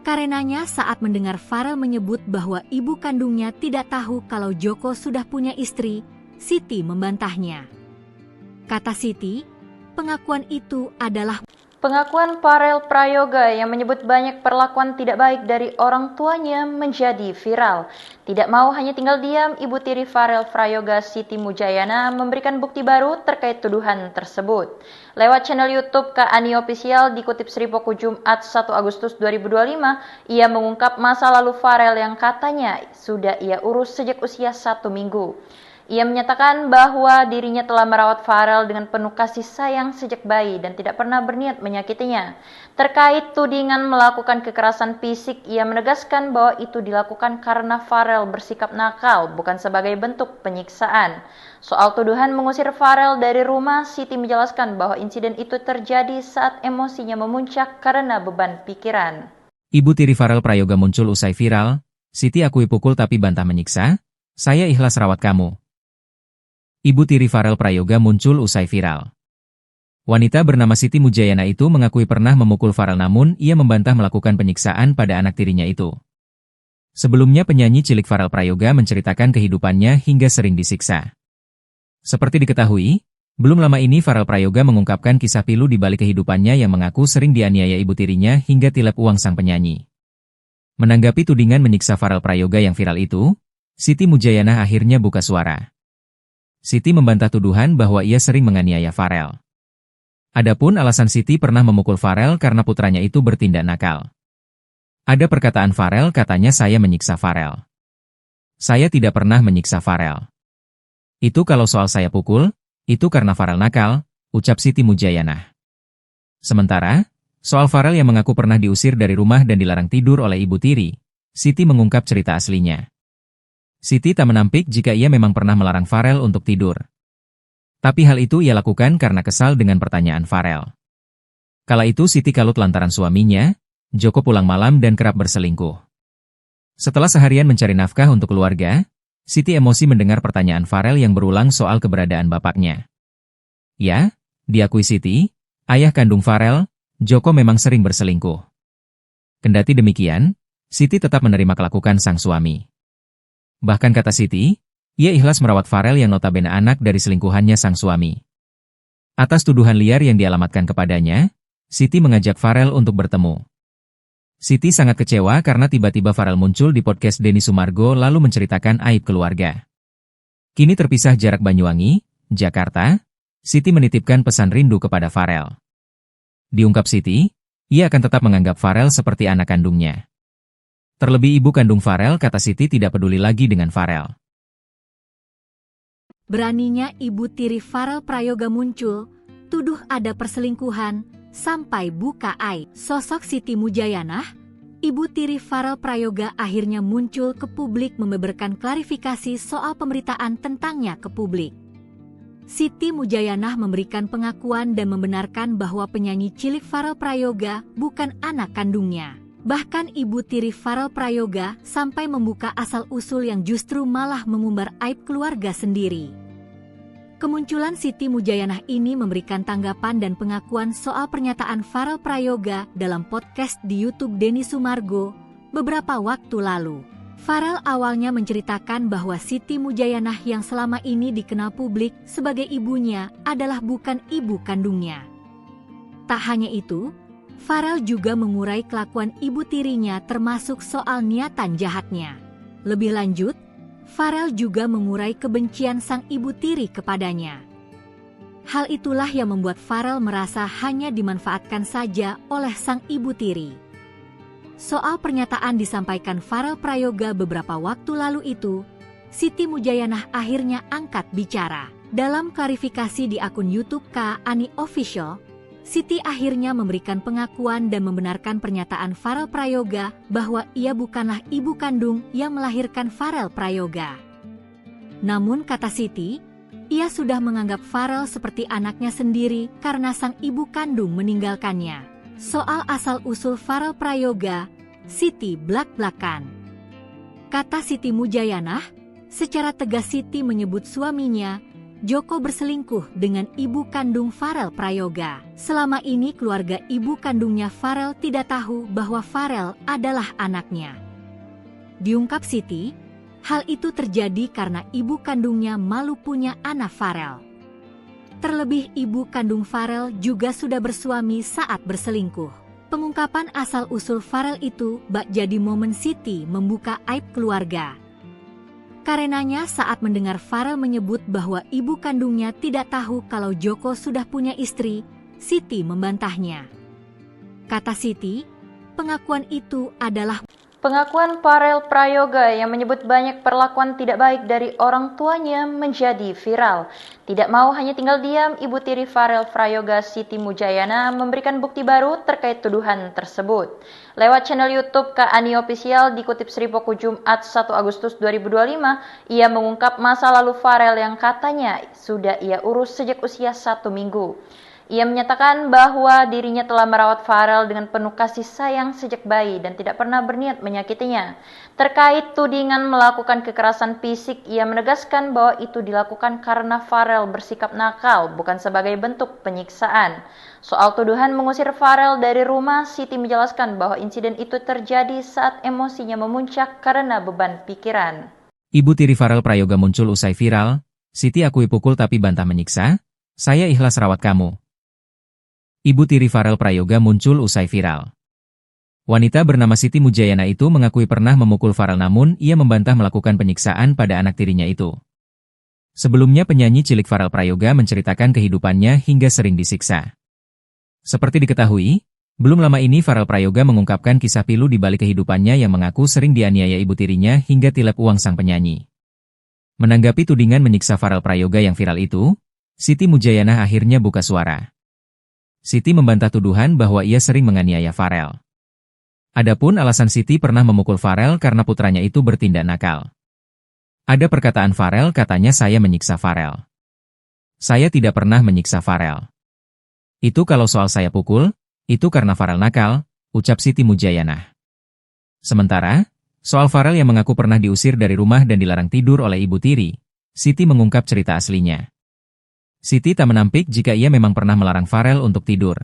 Karenanya saat mendengar Farel menyebut bahwa ibu kandungnya tidak tahu kalau Joko sudah punya istri, Siti membantahnya. Kata Siti, pengakuan itu adalah Pengakuan Farel Prayoga yang menyebut banyak perlakuan tidak baik dari orang tuanya menjadi viral. Tidak mau hanya tinggal diam, ibu tiri Farel Prayoga Siti Mujayana memberikan bukti baru terkait tuduhan tersebut. Lewat channel YouTube Kak Ani Official dikutip Sri Poko Jumat 1 Agustus 2025, ia mengungkap masa lalu Farel yang katanya sudah ia urus sejak usia 1 minggu. Ia menyatakan bahwa dirinya telah merawat Farel dengan penuh kasih sayang sejak bayi dan tidak pernah berniat menyakitinya. Terkait tudingan melakukan kekerasan fisik, ia menegaskan bahwa itu dilakukan karena Farel bersikap nakal, bukan sebagai bentuk penyiksaan. Soal tuduhan mengusir Farel dari rumah, Siti menjelaskan bahwa insiden itu terjadi saat emosinya memuncak karena beban pikiran. Ibu tiri Farel Prayoga muncul usai viral, Siti akui pukul tapi bantah menyiksa, saya ikhlas rawat kamu. Ibu tiri Farel Prayoga muncul usai viral. Wanita bernama Siti Mujayana itu mengakui pernah memukul Farel namun ia membantah melakukan penyiksaan pada anak tirinya itu. Sebelumnya penyanyi cilik Farel Prayoga menceritakan kehidupannya hingga sering disiksa. Seperti diketahui, belum lama ini Farel Prayoga mengungkapkan kisah pilu di balik kehidupannya yang mengaku sering dianiaya ibu tirinya hingga tilep uang sang penyanyi. Menanggapi tudingan menyiksa Farel Prayoga yang viral itu, Siti Mujayana akhirnya buka suara. Siti membantah tuduhan bahwa ia sering menganiaya Farel. Adapun alasan Siti pernah memukul Farel karena putranya itu bertindak nakal. Ada perkataan Farel katanya saya menyiksa Farel. Saya tidak pernah menyiksa Farel. Itu kalau soal saya pukul, itu karena Farel nakal, ucap Siti Mujayana. Sementara, soal Farel yang mengaku pernah diusir dari rumah dan dilarang tidur oleh ibu tiri, Siti mengungkap cerita aslinya. Siti tak menampik jika ia memang pernah melarang Farel untuk tidur. Tapi hal itu ia lakukan karena kesal dengan pertanyaan Farel. Kala itu Siti kalut lantaran suaminya, Joko, pulang malam dan kerap berselingkuh. Setelah seharian mencari nafkah untuk keluarga, Siti emosi mendengar pertanyaan Farel yang berulang soal keberadaan bapaknya. Ya, diakui Siti, ayah kandung Farel, Joko, memang sering berselingkuh. Kendati demikian, Siti tetap menerima kelakuan sang suami. Bahkan kata Siti, ia ikhlas merawat Farel yang notabene anak dari selingkuhannya sang suami. Atas tuduhan liar yang dialamatkan kepadanya, Siti mengajak Farel untuk bertemu. Siti sangat kecewa karena tiba-tiba Farel muncul di podcast Denny Sumargo lalu menceritakan aib keluarga. Kini terpisah jarak Banyuwangi, Jakarta, Siti menitipkan pesan rindu kepada Farel. Diungkap Siti, ia akan tetap menganggap Farel seperti anak kandungnya. Terlebih ibu kandung Farel, kata Siti, tidak peduli lagi dengan Farel. Beraninya ibu tiri Farel Prayoga muncul, tuduh ada perselingkuhan, sampai buka aib. Sosok Siti Mujayanah, ibu tiri Farel Prayoga akhirnya muncul ke publik membeberkan klarifikasi soal pemberitaan tentangnya ke publik. Siti Mujayanah memberikan pengakuan dan membenarkan bahwa penyanyi cilik Farel Prayoga bukan anak kandungnya. Bahkan ibu tiri Farel Prayoga sampai membuka asal-usul yang justru malah mengumbar aib keluarga sendiri. Kemunculan Siti Mujayanah ini memberikan tanggapan dan pengakuan soal pernyataan Farel Prayoga dalam podcast di YouTube Denny Sumargo beberapa waktu lalu. Farel awalnya menceritakan bahwa Siti Mujayanah yang selama ini dikenal publik sebagai ibunya adalah bukan ibu kandungnya. Tak hanya itu, Farel juga mengurai kelakuan ibu tirinya termasuk soal niatan jahatnya. Lebih lanjut, Farel juga mengurai kebencian sang ibu tiri kepadanya. Hal itulah yang membuat Farel merasa hanya dimanfaatkan saja oleh sang ibu tiri. Soal pernyataan disampaikan Farel Prayoga beberapa waktu lalu itu, Siti Mujayanah akhirnya angkat bicara. Dalam klarifikasi di akun YouTube Kak Ani Official, Siti akhirnya memberikan pengakuan dan membenarkan pernyataan Farel Prayoga bahwa ia bukanlah ibu kandung yang melahirkan Farel Prayoga. Namun kata Siti, ia sudah menganggap Farel seperti anaknya sendiri karena sang ibu kandung meninggalkannya. Soal asal-usul Farel Prayoga, Siti blak-blakan. Kata Siti Mujayanah, secara tegas Siti menyebut suaminya, Joko, berselingkuh dengan ibu kandung Farel Prayoga. Selama ini keluarga ibu kandungnya Farel tidak tahu bahwa Farel adalah anaknya. Diungkap Siti, hal itu terjadi karena ibu kandungnya malu punya anak Farel. Terlebih ibu kandung Farel juga sudah bersuami saat berselingkuh. Pengungkapan asal-usul Farel itu bak jadi momen Siti membuka aib keluarga. Karenanya saat mendengar Farel menyebut bahwa ibu kandungnya tidak tahu kalau Joko sudah punya istri, Siti membantahnya. Kata Siti, pengakuan itu adalah Pengakuan Farel Prayoga yang menyebut banyak perlakuan tidak baik dari orang tuanya menjadi viral. Tidak mau hanya tinggal diam, ibu tiri Farel Prayoga, Siti Mujayanah, memberikan bukti baru terkait tuduhan tersebut. Lewat channel YouTube Kak Ani Official dikutip Sripoku Jumat 1 Agustus 2025, ia mengungkap masa lalu Farel yang katanya sudah ia urus sejak usia 1 minggu. Ia menyatakan bahwa dirinya telah merawat Farel dengan penuh kasih sayang sejak bayi dan tidak pernah berniat menyakitinya. Terkait tudingan melakukan kekerasan fisik, ia menegaskan bahwa itu dilakukan karena Farel bersikap nakal, bukan sebagai bentuk penyiksaan. Soal tuduhan mengusir Farel dari rumah, Siti menjelaskan bahwa insiden itu terjadi saat emosinya memuncak karena beban pikiran. Ibu tiri Farel Prayoga muncul usai viral, Siti akui pukul tapi bantah menyiksa, saya ikhlas rawat kamu. Ibu tiri Farel Prayoga muncul usai viral. Wanita bernama Siti Mujayanah itu mengakui pernah memukul Farel, namun ia membantah melakukan penyiksaan pada anak tirinya itu. Sebelumnya penyanyi cilik Farel Prayoga menceritakan kehidupannya hingga sering disiksa. Seperti diketahui, belum lama ini Farel Prayoga mengungkapkan kisah pilu di balik kehidupannya yang mengaku sering dianiaya ibu tirinya hingga tilep uang sang penyanyi. Menanggapi tudingan menyiksa Farel Prayoga yang viral itu, Siti Mujayanah akhirnya buka suara. Siti membantah tuduhan bahwa ia sering menganiaya Farel. Adapun alasan Siti pernah memukul Farel karena putranya itu bertindak nakal. Ada perkataan Farel, katanya saya menyiksa Farel. Saya tidak pernah menyiksa Farel. Itu kalau soal saya pukul, itu karena Farel nakal, ucap Siti Mujayanah. Sementara, soal Farel yang mengaku pernah diusir dari rumah dan dilarang tidur oleh ibu tiri, Siti mengungkap cerita aslinya. Siti tak menampik jika ia memang pernah melarang Farel untuk tidur.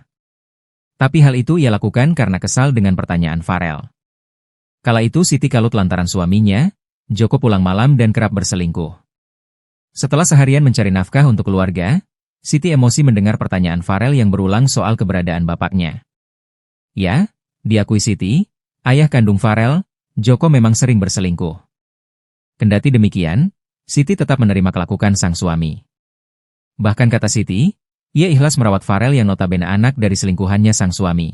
Tapi hal itu ia lakukan karena kesal dengan pertanyaan Farel. Kala itu Siti kalut lantaran suaminya, Joko, pulang malam dan kerap berselingkuh. Setelah seharian mencari nafkah untuk keluarga, Siti emosi mendengar pertanyaan Farel yang berulang soal keberadaan bapaknya. Ya, diakui Siti, ayah kandung Farel, Joko, memang sering berselingkuh. Kendati demikian, Siti tetap menerima kelakuan sang suami. Bahkan kata Siti, Ia ikhlas merawat Farel yang notabene anak dari selingkuhannya sang suami.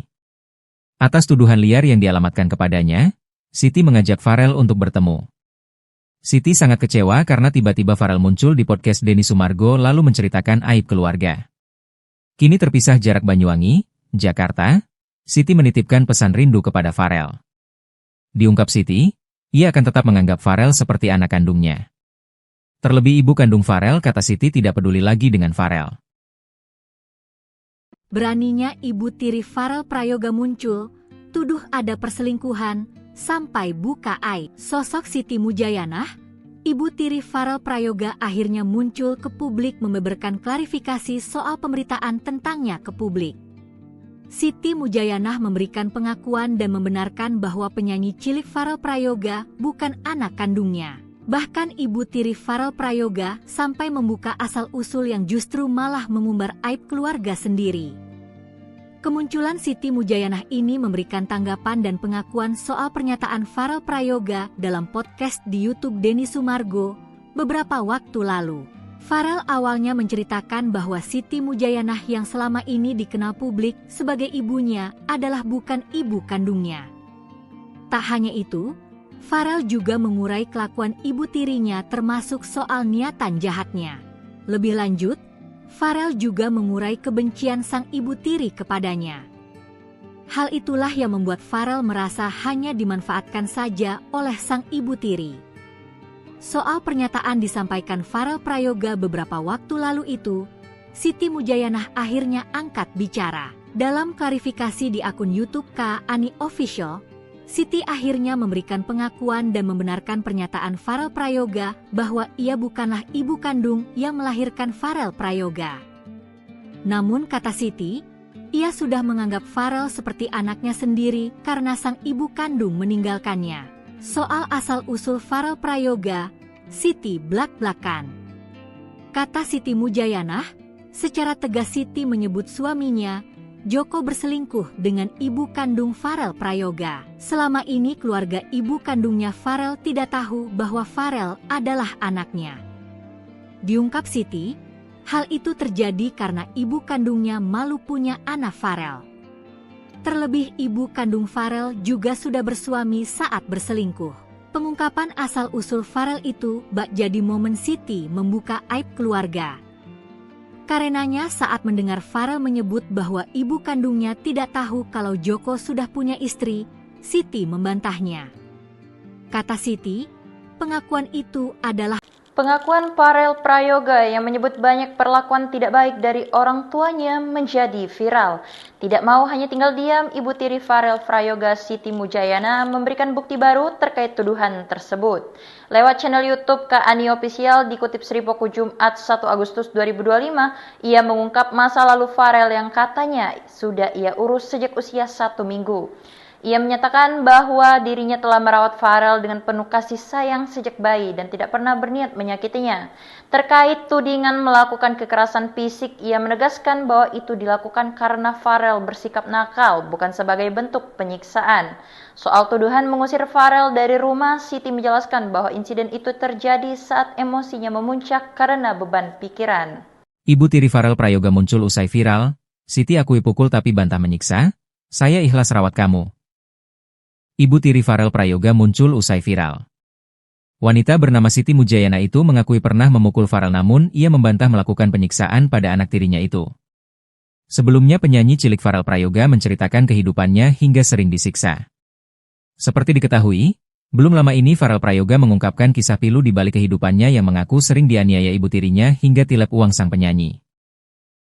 Atas tuduhan liar yang dialamatkan kepadanya, Siti mengajak Farel untuk bertemu. Siti sangat kecewa karena tiba-tiba Farel muncul di podcast Denny Sumargo lalu menceritakan aib keluarga. Kini terpisah jarak Banyuwangi, Jakarta, Siti menitipkan pesan rindu kepada Farel. Diungkap Siti, ia akan tetap menganggap Farel seperti anak kandungnya. Terlebih ibu kandung Farel, kata Siti, tidak peduli lagi dengan Farel. Beraninya ibu tiri Farel Prayoga muncul, tuduh ada perselingkuhan, sampai buka aib. Sosok Siti Mujayanah, ibu tiri Farel Prayoga akhirnya muncul ke publik membeberkan klarifikasi soal pemberitaan tentangnya ke publik. Siti Mujayanah memberikan pengakuan dan membenarkan bahwa penyanyi cilik Farel Prayoga bukan anak kandungnya. Bahkan ibu tiri Farel Prayoga sampai membuka asal-usul yang justru malah mengumbar aib keluarga sendiri. Kemunculan Siti Mujayanah ini memberikan tanggapan dan pengakuan soal pernyataan Farel Prayoga dalam podcast di YouTube Denny Sumargo beberapa waktu lalu. Farel awalnya menceritakan bahwa Siti Mujayanah yang selama ini dikenal publik sebagai ibunya adalah bukan ibu kandungnya. Tak hanya itu, Farel juga mengurai kelakuan ibu tirinya termasuk soal niatan jahatnya. Lebih lanjut, Farel juga mengurai kebencian sang ibu tiri kepadanya. Hal itulah yang membuat Farel merasa hanya dimanfaatkan saja oleh sang ibu tiri. Soal pernyataan disampaikan Farel Prayoga beberapa waktu lalu itu, Siti Mujayanah akhirnya angkat bicara. Dalam klarifikasi di akun YouTube Kak Ani Official, Siti akhirnya memberikan pengakuan dan membenarkan pernyataan Farel Prayoga bahwa ia bukanlah ibu kandung yang melahirkan Farel Prayoga. Namun kata Siti, ia sudah menganggap Farel seperti anaknya sendiri karena sang ibu kandung meninggalkannya. Soal asal-usul Farel Prayoga, Siti blak-blakan. Kata Siti Mujayanah, secara tegas Siti menyebut suaminya, Joko, berselingkuh dengan ibu kandung Farel Prayoga. Selama ini keluarga ibu kandungnya Farel tidak tahu bahwa Farel adalah anaknya. Diungkap Siti, hal itu terjadi karena ibu kandungnya malu punya anak Farel. Terlebih ibu kandung Farel juga sudah bersuami saat berselingkuh. Pengungkapan asal-usul Farel itu bak jadi momen Siti membuka aib keluarga. Karenanya saat mendengar Farel menyebut bahwa ibu kandungnya tidak tahu kalau Joko sudah punya istri, Siti membantahnya. Kata Siti, pengakuan itu adalah Pengakuan Farel Prayoga yang menyebut banyak perlakuan tidak baik dari orang tuanya menjadi viral. Tidak mau hanya tinggal diam, ibu tiri Farel Prayoga Siti Mujayanah memberikan bukti baru terkait tuduhan tersebut. Lewat channel YouTube Kak Ani Official dikutip Sripoku Jumat 1 Agustus 2025, ia mengungkap masa lalu Farel yang katanya sudah ia urus sejak usia 1 minggu. Ia menyatakan bahwa dirinya telah merawat Farel dengan penuh kasih sayang sejak bayi dan tidak pernah berniat menyakitinya. Terkait tudingan melakukan kekerasan fisik, ia menegaskan bahwa itu dilakukan karena Farel bersikap nakal, bukan sebagai bentuk penyiksaan. Soal tuduhan mengusir Farel dari rumah, Siti menjelaskan bahwa insiden itu terjadi saat emosinya memuncak karena beban pikiran. Ibu tiri Farel Prayoga muncul usai viral, Siti akui pukul tapi bantah menyiksa, saya ikhlas rawat kamu. Ibu tiri Farel Prayoga muncul usai viral. Wanita bernama Siti Mujayanah itu mengakui pernah memukul Farel, namun ia membantah melakukan penyiksaan pada anak tirinya itu. Sebelumnya penyanyi cilik Farel Prayoga menceritakan kehidupannya hingga sering disiksa. Seperti diketahui, belum lama ini Farel Prayoga mengungkapkan kisah pilu di balik kehidupannya yang mengaku sering dianiaya ibu tirinya hingga tilep uang sang penyanyi.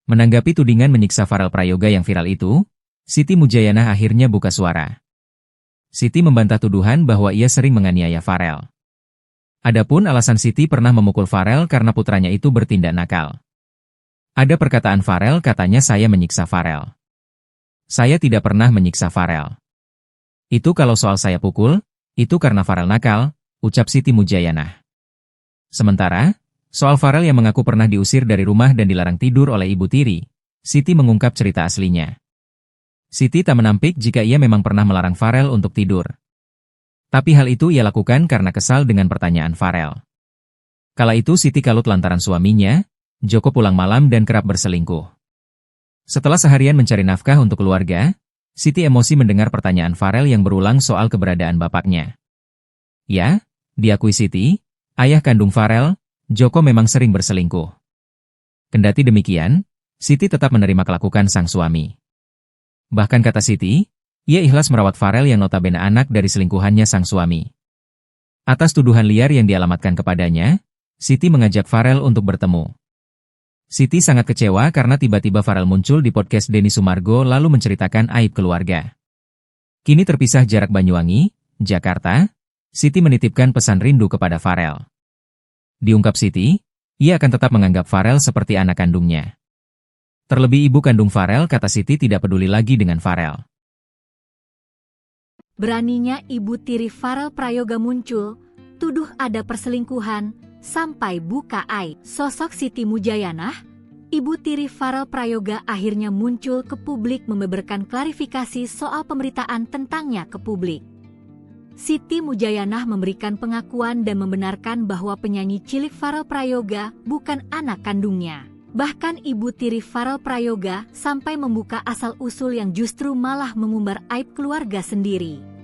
Menanggapi tudingan menyiksa Farel Prayoga yang viral itu, Siti Mujayanah akhirnya buka suara. Siti membantah tuduhan bahwa ia sering menganiaya Farel. Adapun alasan Siti pernah memukul Farel karena putranya itu bertindak nakal. Ada perkataan Farel, katanya saya menyiksa Farel. Saya tidak pernah menyiksa Farel. Itu kalau soal saya pukul, itu karena Farel nakal, ucap Siti Mujayanah. Sementara, soal Farel yang mengaku pernah diusir dari rumah dan dilarang tidur oleh ibu tiri, Siti mengungkap cerita aslinya. Siti tak menampik jika ia memang pernah melarang Farel untuk tidur. Tapi hal itu ia lakukan karena kesal dengan pertanyaan Farel. Kala itu Siti kalut lantaran suaminya, Joko, pulang malam dan kerap berselingkuh. Setelah seharian mencari nafkah untuk keluarga, Siti emosi mendengar pertanyaan Farel yang berulang soal keberadaan bapaknya. Ya, diakui Siti, ayah kandung Farel, Joko memang sering berselingkuh. Kendati demikian, Siti tetap menerima kelakuan sang suami. Bahkan kata Siti, ia ikhlas merawat Farel yang notabene anak dari selingkuhannya sang suami. Atas tuduhan liar yang dialamatkan kepadanya, Siti mengajak Farel untuk bertemu. Siti sangat kecewa karena tiba-tiba Farel muncul di podcast Denny Sumargo lalu menceritakan aib keluarga. Kini terpisah jarak Banyuwangi, Jakarta, Siti menitipkan pesan rindu kepada Farel. Diungkap Siti, ia akan tetap menganggap Farel seperti anak kandungnya. Terlebih ibu kandung Farel, kata Siti, tidak peduli lagi dengan Farel. Beraninya ibu tiri Farel Prayoga muncul, tuduh ada perselingkuhan, sampai buka aib. Sosok Siti Mujayanah, ibu tiri Farel Prayoga akhirnya muncul ke publik membeberkan klarifikasi soal pemberitaan tentangnya ke publik. Siti Mujayanah memberikan pengakuan dan membenarkan bahwa penyanyi cilik Farel Prayoga bukan anak kandungnya. Bahkan ibu tiri Farel Prayoga sampai membuka asal-usul yang justru malah mengumbar aib keluarga sendiri.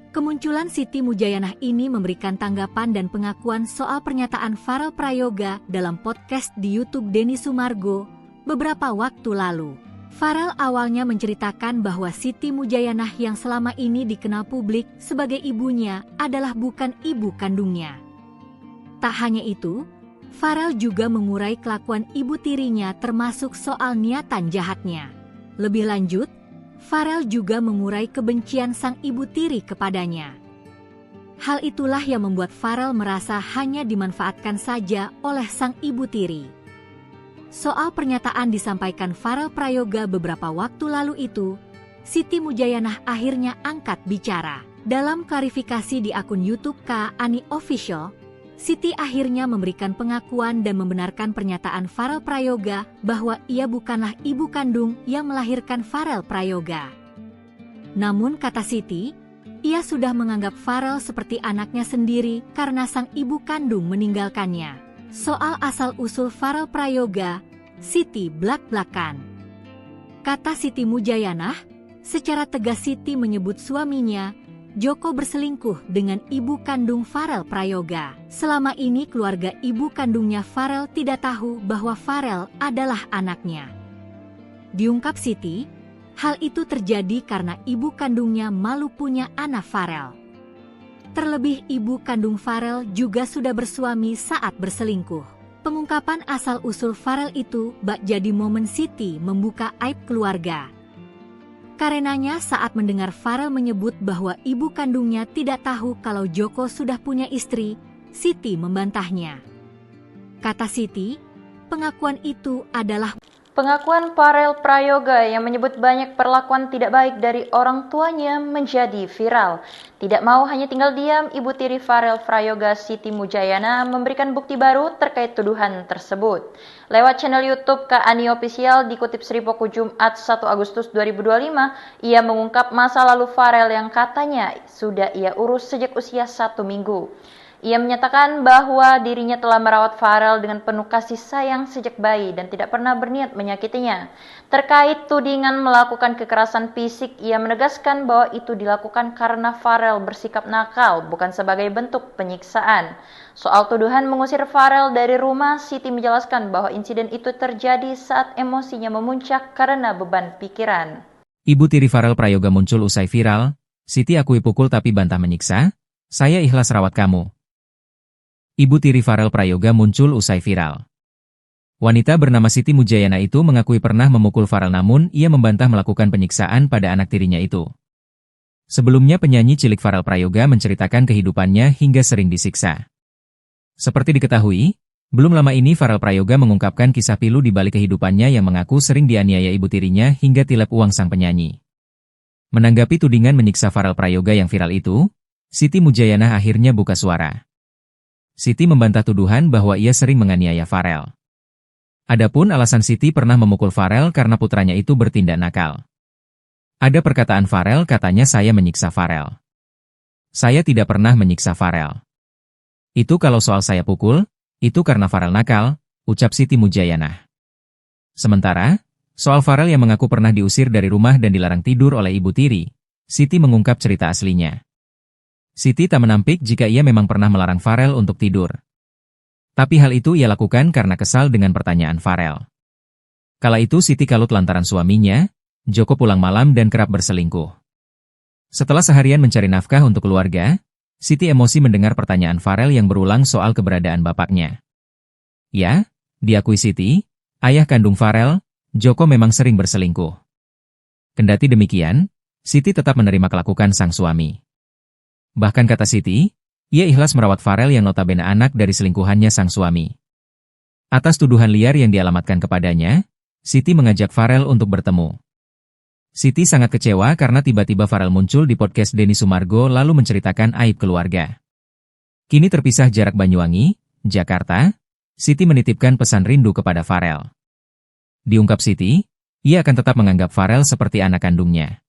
Kemunculan Siti Mujayanah ini memberikan tanggapan dan pengakuan soal pernyataan Farel Prayoga dalam podcast di YouTube Denny Sumargo beberapa waktu lalu. Farel awalnya menceritakan bahwa Siti Mujayanah yang selama ini dikenal publik sebagai ibunya adalah bukan ibu kandungnya. Tak hanya itu, Farel juga mengurai kelakuan ibu tirinya termasuk soal niatan jahatnya. Lebih lanjut, Farel juga mengurai kebencian sang ibu tiri kepadanya. Hal itulah yang membuat Farel merasa hanya dimanfaatkan saja oleh sang ibu tiri. Soal pernyataan disampaikan Farel Prayoga beberapa waktu lalu itu, Siti Mujayanah akhirnya angkat bicara. Dalam klarifikasi di akun YouTube Kak Ani Official, Siti akhirnya memberikan pengakuan dan membenarkan pernyataan Farel Prayoga bahwa ia bukanlah ibu kandung yang melahirkan Farel Prayoga. Namun kata Siti, ia sudah menganggap Farel seperti anaknya sendiri karena sang ibu kandung meninggalkannya. Soal asal-usul Farel Prayoga, Siti blak-blakan. Kata Siti Mujayanah, secara tegas Siti menyebut suaminya, Joko, berselingkuh dengan ibu kandung Farel Prayoga. Selama ini keluarga ibu kandungnya Farel tidak tahu bahwa Farel adalah anaknya. Diungkap Siti, hal itu terjadi karena ibu kandungnya malu punya anak Farel. Terlebih ibu kandung Farel juga sudah bersuami saat berselingkuh. Pengungkapan asal-usul Farel itu bak jadi momen Siti membuka aib keluarga. Karenanya saat mendengar Farel menyebut bahwa ibu kandungnya tidak tahu kalau Joko sudah punya istri, Siti membantahnya. Kata Siti, pengakuan itu adalah Pengakuan Farel Prayoga yang menyebut banyak perlakuan tidak baik dari orang tuanya menjadi viral. Tidak mau hanya tinggal diam, ibu tiri Farel Prayoga Siti Mujayana memberikan bukti baru terkait tuduhan tersebut. Lewat channel YouTube Kak Ani Official dikutip Sripoku Jumat 1 Agustus 2025, ia mengungkap masa lalu Farel yang katanya sudah ia urus sejak usia 1 minggu. Ia menyatakan bahwa dirinya telah merawat Farel dengan penuh kasih sayang sejak bayi dan tidak pernah berniat menyakitinya. Terkait tudingan melakukan kekerasan fisik, ia menegaskan bahwa itu dilakukan karena Farel bersikap nakal, bukan sebagai bentuk penyiksaan. Soal tuduhan mengusir Farel dari rumah, Siti menjelaskan bahwa insiden itu terjadi saat emosinya memuncak karena beban pikiran. Ibu tiri Farel Prayoga muncul usai viral, Siti akui pukul tapi bantah menyiksa, saya ikhlas rawat kamu. Ibu tiri Farel Prayoga muncul usai viral. Wanita bernama Siti Mujayana itu mengakui pernah memukul Farel namun ia membantah melakukan penyiksaan pada anak tirinya itu. Sebelumnya penyanyi cilik Farel Prayoga menceritakan kehidupannya hingga sering disiksa. Seperti diketahui, belum lama ini Farel Prayoga mengungkapkan kisah pilu di balik kehidupannya yang mengaku sering dianiaya ibu tirinya hingga tilep uang sang penyanyi. Menanggapi tudingan menyiksa Farel Prayoga yang viral itu, Siti Mujayana akhirnya buka suara. Siti membantah tuduhan bahwa ia sering menganiaya Farel. Adapun alasan Siti pernah memukul Farel karena putranya itu bertindak nakal. Ada perkataan Farel, katanya saya menyiksa Farel. Saya tidak pernah menyiksa Farel. Itu kalau soal saya pukul, itu karena Farel nakal, ucap Siti Mujayana. Sementara, Soal Farel yang mengaku pernah diusir dari rumah dan dilarang tidur oleh Ibu Tiri, Siti mengungkap cerita aslinya. Siti tak menampik jika ia memang pernah melarang Farel untuk tidur. Tapi hal itu ia lakukan karena kesal dengan pertanyaan Farel. Kala itu Siti kalut lantaran suaminya, Joko pulang malam dan kerap berselingkuh. Setelah seharian mencari nafkah untuk keluarga, Siti emosi mendengar pertanyaan Farel yang berulang soal keberadaan bapaknya. Ya, diakui Siti, ayah kandung Farel, Joko memang sering berselingkuh. Kendati demikian, Siti tetap menerima kelakuan sang suami. Bahkan kata Siti, ia ikhlas merawat Farel yang notabene anak dari selingkuhannya sang suami. Atas tuduhan liar yang dialamatkan kepadanya, Siti mengajak Farel untuk bertemu. Siti sangat kecewa karena tiba-tiba Farel muncul di podcast Denny Sumargo lalu menceritakan aib keluarga. Kini terpisah jarak Banyuwangi, Jakarta, Siti menitipkan pesan rindu kepada Farel. Diungkap Siti, ia akan tetap menganggap Farel seperti anak kandungnya.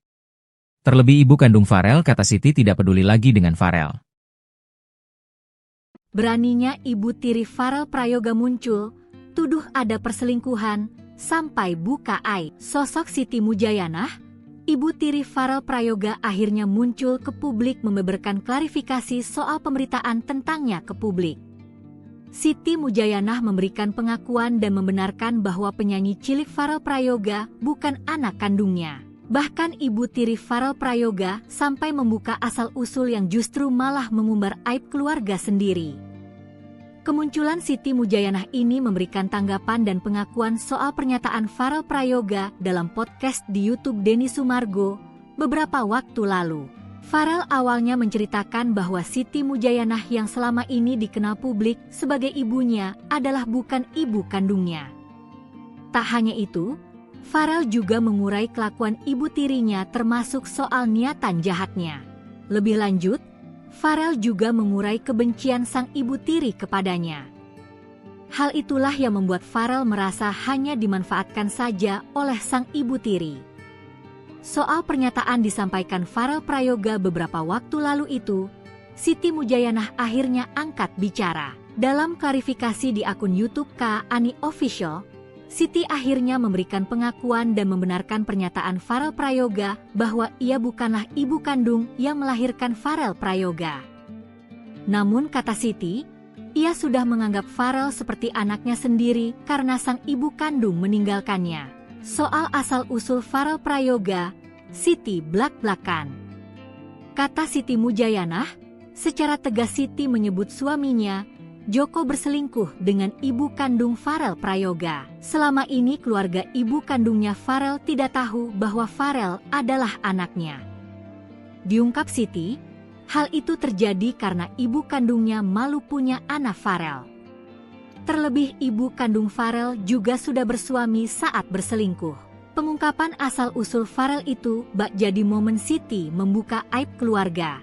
Terlebih ibu kandung Farel, kata Siti, tidak peduli lagi dengan Farel. Beraninya Ibu Tiri Farel Prayoga muncul, tuduh ada perselingkuhan, sampai buka aib. Sosok Siti Mujayanah, Ibu Tiri Farel Prayoga akhirnya muncul ke publik membeberkan klarifikasi soal pemberitaan tentangnya ke publik. Siti Mujayanah memberikan pengakuan dan membenarkan bahwa penyanyi cilik Farel Prayoga bukan anak kandungnya. Bahkan Ibu Tiri Farel Prayoga sampai membuka asal-usul yang justru malah mengumbar aib keluarga sendiri. Kemunculan Siti Mujayanah ini memberikan tanggapan dan pengakuan soal pernyataan Farel Prayoga dalam podcast di YouTube Denny Sumargo beberapa waktu lalu. Farel awalnya menceritakan bahwa Siti Mujayanah yang selama ini dikenal publik sebagai ibunya adalah bukan ibu kandungnya. Tak hanya itu, Farel juga mengurai kelakuan ibu tirinya termasuk soal niatan jahatnya. Lebih lanjut, Farel juga mengurai kebencian sang ibu tiri kepadanya. Hal itulah yang membuat Farel merasa hanya dimanfaatkan saja oleh sang ibu tiri. Soal pernyataan disampaikan Farel Prayoga beberapa waktu lalu itu, Siti Mujayanah akhirnya angkat bicara. Dalam klarifikasi di akun YouTube Kak Ani Official, Siti akhirnya memberikan pengakuan dan membenarkan pernyataan Farel Prayoga bahwa ia bukanlah ibu kandung yang melahirkan Farel Prayoga. Namun kata Siti, ia sudah menganggap Farel seperti anaknya sendiri karena sang ibu kandung meninggalkannya. Soal asal-usul Farel Prayoga, Siti blak-blakan. Kata Siti Mujayanah, secara tegas Siti menyebut suaminya, Joko, berselingkuh dengan ibu kandung Farel Prayoga. Selama ini keluarga ibu kandungnya Farel tidak tahu bahwa Farel adalah anaknya. Diungkap Siti, hal itu terjadi karena ibu kandungnya malu punya anak Farel. Terlebih ibu kandung Farel juga sudah bersuami saat berselingkuh. Pengungkapan asal-usul Farel itu bak jadi momen Siti membuka aib keluarga.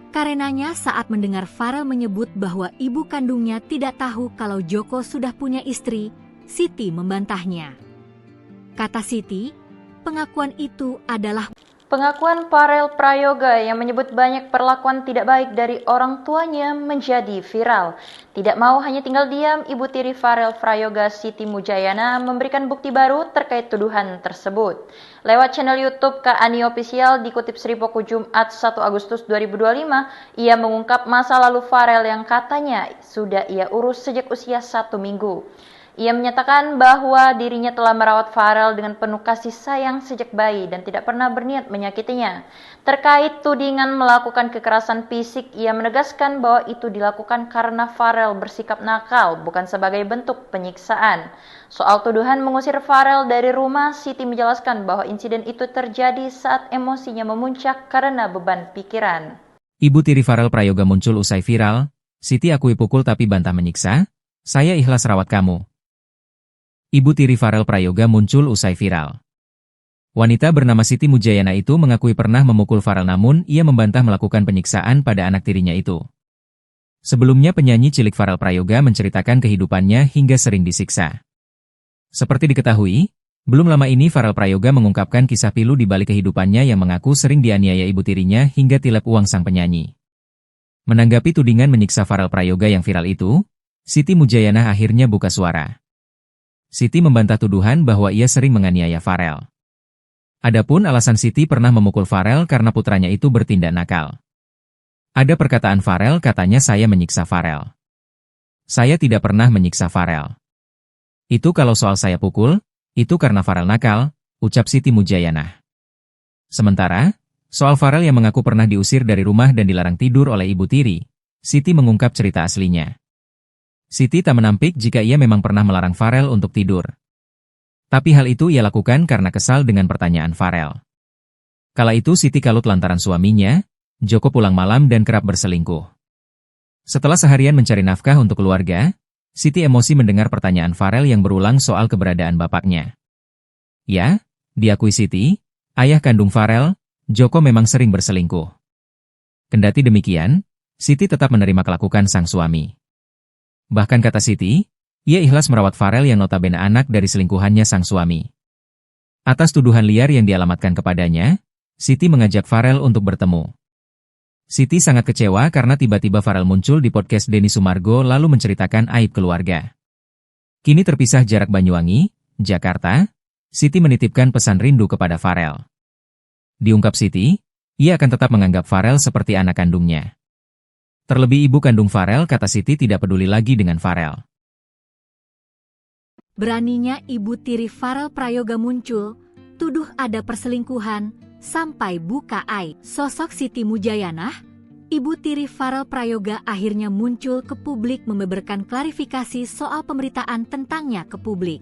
Karenanya saat mendengar Farel menyebut bahwa ibu kandungnya tidak tahu kalau Joko sudah punya istri, Siti membantahnya. Kata Siti, pengakuan itu adalah Pengakuan Farel Prayoga yang menyebut banyak perlakuan tidak baik dari orang tuanya menjadi viral. Tidak mau hanya tinggal diam, Ibu Tiri Farel Prayoga Siti Mujayanah memberikan bukti baru terkait tuduhan tersebut. Lewat channel YouTube Kak Ani Official dikutip Sripoku Jumat 1 Agustus 2025, ia mengungkap masa lalu Farel yang katanya sudah ia urus sejak usia 1 minggu. Ia menyatakan bahwa dirinya telah merawat Farel dengan penuh kasih sayang sejak bayi dan tidak pernah berniat menyakitinya. Terkait tudingan melakukan kekerasan fisik, ia menegaskan bahwa itu dilakukan karena Farel bersikap nakal, bukan sebagai bentuk penyiksaan. Soal tuduhan mengusir Farel dari rumah, Siti menjelaskan bahwa insiden itu terjadi saat emosinya memuncak karena beban pikiran. Ibu Tiri Farel Prayoga muncul usai viral, Siti akui pukul tapi bantah menyiksa, saya ikhlas rawat kamu. Ibu Tiri Farel Prayoga muncul usai viral. Wanita bernama Siti Mujayanah itu mengakui pernah memukul Farel namun ia membantah melakukan penyiksaan pada anak tirinya itu. Sebelumnya penyanyi cilik Farel Prayoga menceritakan kehidupannya hingga sering disiksa. Seperti diketahui, belum lama ini Farel Prayoga mengungkapkan kisah pilu di balik kehidupannya yang mengaku sering dianiaya ibu tirinya hingga tilep uang sang penyanyi. Menanggapi tudingan menyiksa Farel Prayoga yang viral itu, Siti Mujayanah akhirnya buka suara. Siti membantah tuduhan bahwa ia sering menganiaya Farel. Adapun alasan Siti pernah memukul Farel karena putranya itu bertindak nakal. Ada perkataan Farel, katanya saya menyiksa Farel. Saya tidak pernah menyiksa Farel. Itu kalau soal saya pukul, itu karena Farel nakal, ucap Siti Mujayanah. Sementara, soal Farel yang mengaku pernah diusir dari rumah dan dilarang tidur oleh Ibu Tiri, Siti mengungkap cerita aslinya. Siti tak menampik jika ia memang pernah melarang Farel untuk tidur. Tapi hal itu ia lakukan karena kesal dengan pertanyaan Farel. Kala itu Siti kalut lantaran suaminya, Joko pulang malam dan kerap berselingkuh. Setelah seharian mencari nafkah untuk keluarga, Siti emosi mendengar pertanyaan Farel yang berulang soal keberadaan bapaknya. Ya, diakui Siti, ayah kandung Farel, Joko memang sering berselingkuh. Kendati demikian, Siti tetap menerima kelakuan sang suami. Bahkan kata Siti, ia ikhlas merawat Farel yang notabene anak dari selingkuhannya sang suami. Atas tuduhan liar yang dialamatkan kepadanya, Siti mengajak Farel untuk bertemu. Siti sangat kecewa karena tiba-tiba Farel muncul di podcast Denny Sumargo lalu menceritakan aib keluarga. Kini terpisah jarak Banyuwangi, Jakarta, Siti menitipkan pesan rindu kepada Farel. Diungkap Siti, ia akan tetap menganggap Farel seperti anak kandungnya. Terlebih ibu kandung Farel, kata Siti, tidak peduli lagi dengan Farel. Beraninya Ibu Tiri Farel Prayoga muncul, tuduh ada perselingkuhan, sampai buka aib. Sosok Siti Mujayanah, Ibu Tiri Farel Prayoga akhirnya muncul ke publik membeberkan klarifikasi soal pemberitaan tentangnya ke publik.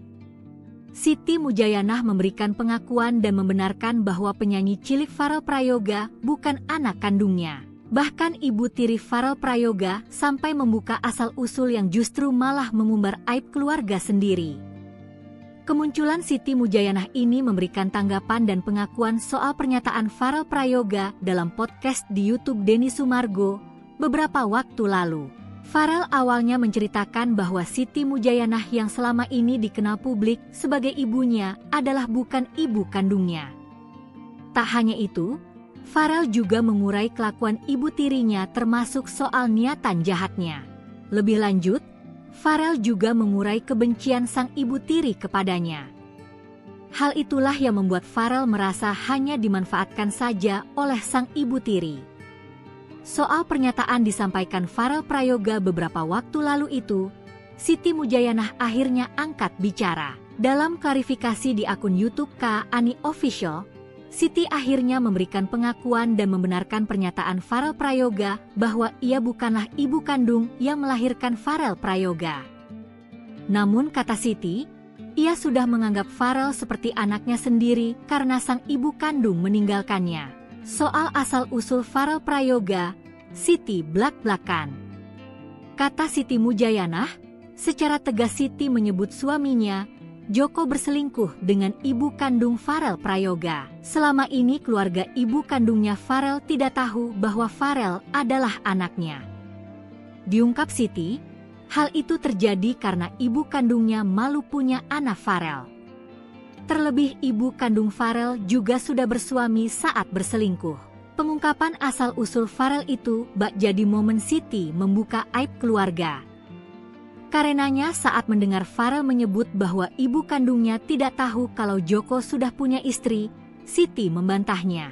Siti Mujayanah memberikan pengakuan dan membenarkan bahwa penyanyi cilik Farel Prayoga bukan anak kandungnya. Bahkan Ibu Tiri Farel Prayoga sampai membuka asal-usul yang justru malah mengumbar aib keluarga sendiri. Kemunculan Siti Mujayanah ini memberikan tanggapan dan pengakuan soal pernyataan Farel Prayoga dalam podcast di YouTube Denny Sumargo beberapa waktu lalu. Farel awalnya menceritakan bahwa Siti Mujayanah yang selama ini dikenal publik sebagai ibunya adalah bukan ibu kandungnya. Tak hanya itu, Farel juga mengurai kelakuan ibu tirinya termasuk soal niatan jahatnya. Lebih lanjut, Farel juga mengurai kebencian sang ibu tiri kepadanya. Hal itulah yang membuat Farel merasa hanya dimanfaatkan saja oleh sang ibu tiri. Soal pernyataan disampaikan Farel Prayoga beberapa waktu lalu itu, Siti Mujayanah akhirnya angkat bicara. Dalam klarifikasi di akun YouTube Kak Ani Official, Siti akhirnya memberikan pengakuan dan membenarkan pernyataan Farel Prayoga bahwa ia bukanlah ibu kandung yang melahirkan Farel Prayoga. Namun kata Siti, ia sudah menganggap Farel seperti anaknya sendiri karena sang ibu kandung meninggalkannya. Soal asal-usul Farel Prayoga, Siti blak-blakan. Kata Siti Mujayanah, secara tegas Siti menyebut suaminya, Joko, berselingkuh dengan ibu kandung Farel Prayoga. Selama ini keluarga ibu kandungnya Farel tidak tahu bahwa Farel adalah anaknya. Diungkap Siti, hal itu terjadi karena ibu kandungnya malu punya anak Farel. Terlebih ibu kandung Farel juga sudah bersuami saat berselingkuh. Pengungkapan asal-usul Farel itu bak jadi momen Siti membuka aib keluarga. Karenanya saat mendengar Farel menyebut bahwa ibu kandungnya tidak tahu kalau Joko sudah punya istri, Siti membantahnya.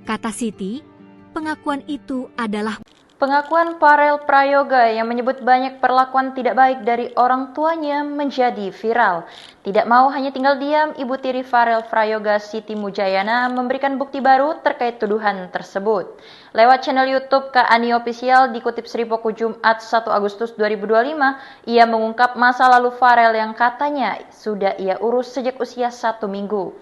Kata Siti, pengakuan itu adalah Pengakuan Farel Prayoga yang menyebut banyak perlakuan tidak baik dari orang tuanya menjadi viral. Tidak mau hanya tinggal diam, Ibu Tiri Farel Prayoga Siti Mujayanah memberikan bukti baru terkait tuduhan tersebut. Lewat channel YouTube Kak Ani Official dikutip Sripoku Jumat 1 Agustus 2025, ia mengungkap masa lalu Farel yang katanya sudah ia urus sejak usia 1 minggu.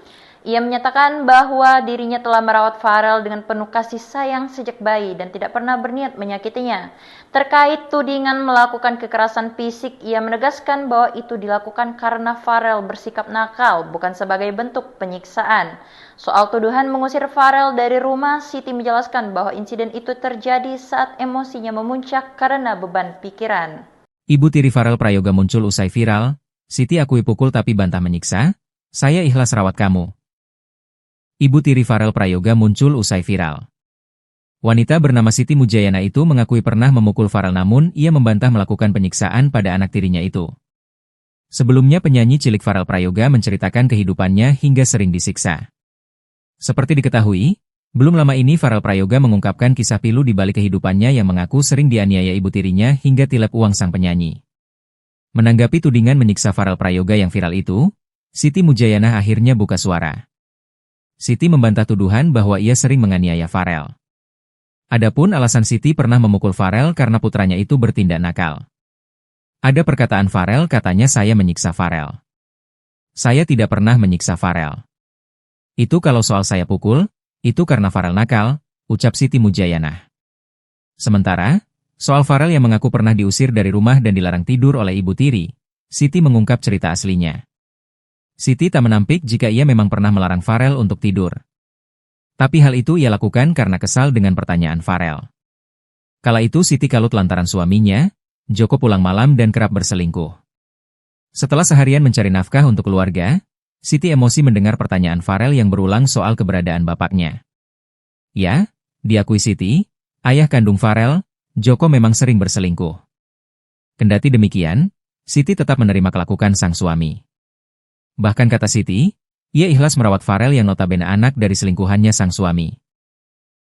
Ia menyatakan bahwa dirinya telah merawat Farel dengan penuh kasih sayang sejak bayi dan tidak pernah berniat menyakitinya. Terkait tudingan melakukan kekerasan fisik, ia menegaskan bahwa itu dilakukan karena Farel bersikap nakal, bukan sebagai bentuk penyiksaan. Soal tuduhan mengusir Farel dari rumah, Siti menjelaskan bahwa insiden itu terjadi saat emosinya memuncak karena beban pikiran. Ibu Tiri Farel Prayoga muncul usai viral, Siti akui pukul tapi bantah menyiksa, saya ikhlas rawat kamu. Ibu Tiri Farel Prayoga muncul usai viral. Wanita bernama Siti Mujayanah itu mengakui pernah memukul Farel namun ia membantah melakukan penyiksaan pada anak tirinya itu. Sebelumnya penyanyi cilik Farel Prayoga menceritakan kehidupannya hingga sering disiksa. Seperti diketahui, belum lama ini Farel Prayoga mengungkapkan kisah pilu di balik kehidupannya yang mengaku sering dianiaya ibu tirinya hingga tilep uang sang penyanyi. Menanggapi tudingan menyiksa Farel Prayoga yang viral itu, Siti Mujayanah akhirnya buka suara. Siti membantah tuduhan bahwa ia sering menganiaya Farel. Adapun alasan Siti pernah memukul Farel karena putranya itu bertindak nakal. Ada perkataan Farel, katanya saya menyiksa Farel. Saya tidak pernah menyiksa Farel. Itu kalau soal saya pukul, itu karena Farel nakal, ucap Siti Mujayanah. Sementara, soal Farel yang mengaku pernah diusir dari rumah dan dilarang tidur oleh ibu tiri, Siti mengungkap cerita aslinya. Siti tak menampik jika ia memang pernah melarang Farel untuk tidur. Tapi hal itu ia lakukan karena kesal dengan pertanyaan Farel. Kala itu Siti kalut lantaran suaminya, Joko, pulang malam dan kerap berselingkuh. Setelah seharian mencari nafkah untuk keluarga, Siti emosi mendengar pertanyaan Farel yang berulang soal keberadaan bapaknya. Ya, diakui Siti, ayah kandung Farel, Joko, memang sering berselingkuh. Kendati demikian, Siti tetap menerima kelakuan sang suami. Bahkan kata Siti, ia ikhlas merawat Farel yang notabene anak dari selingkuhannya sang suami.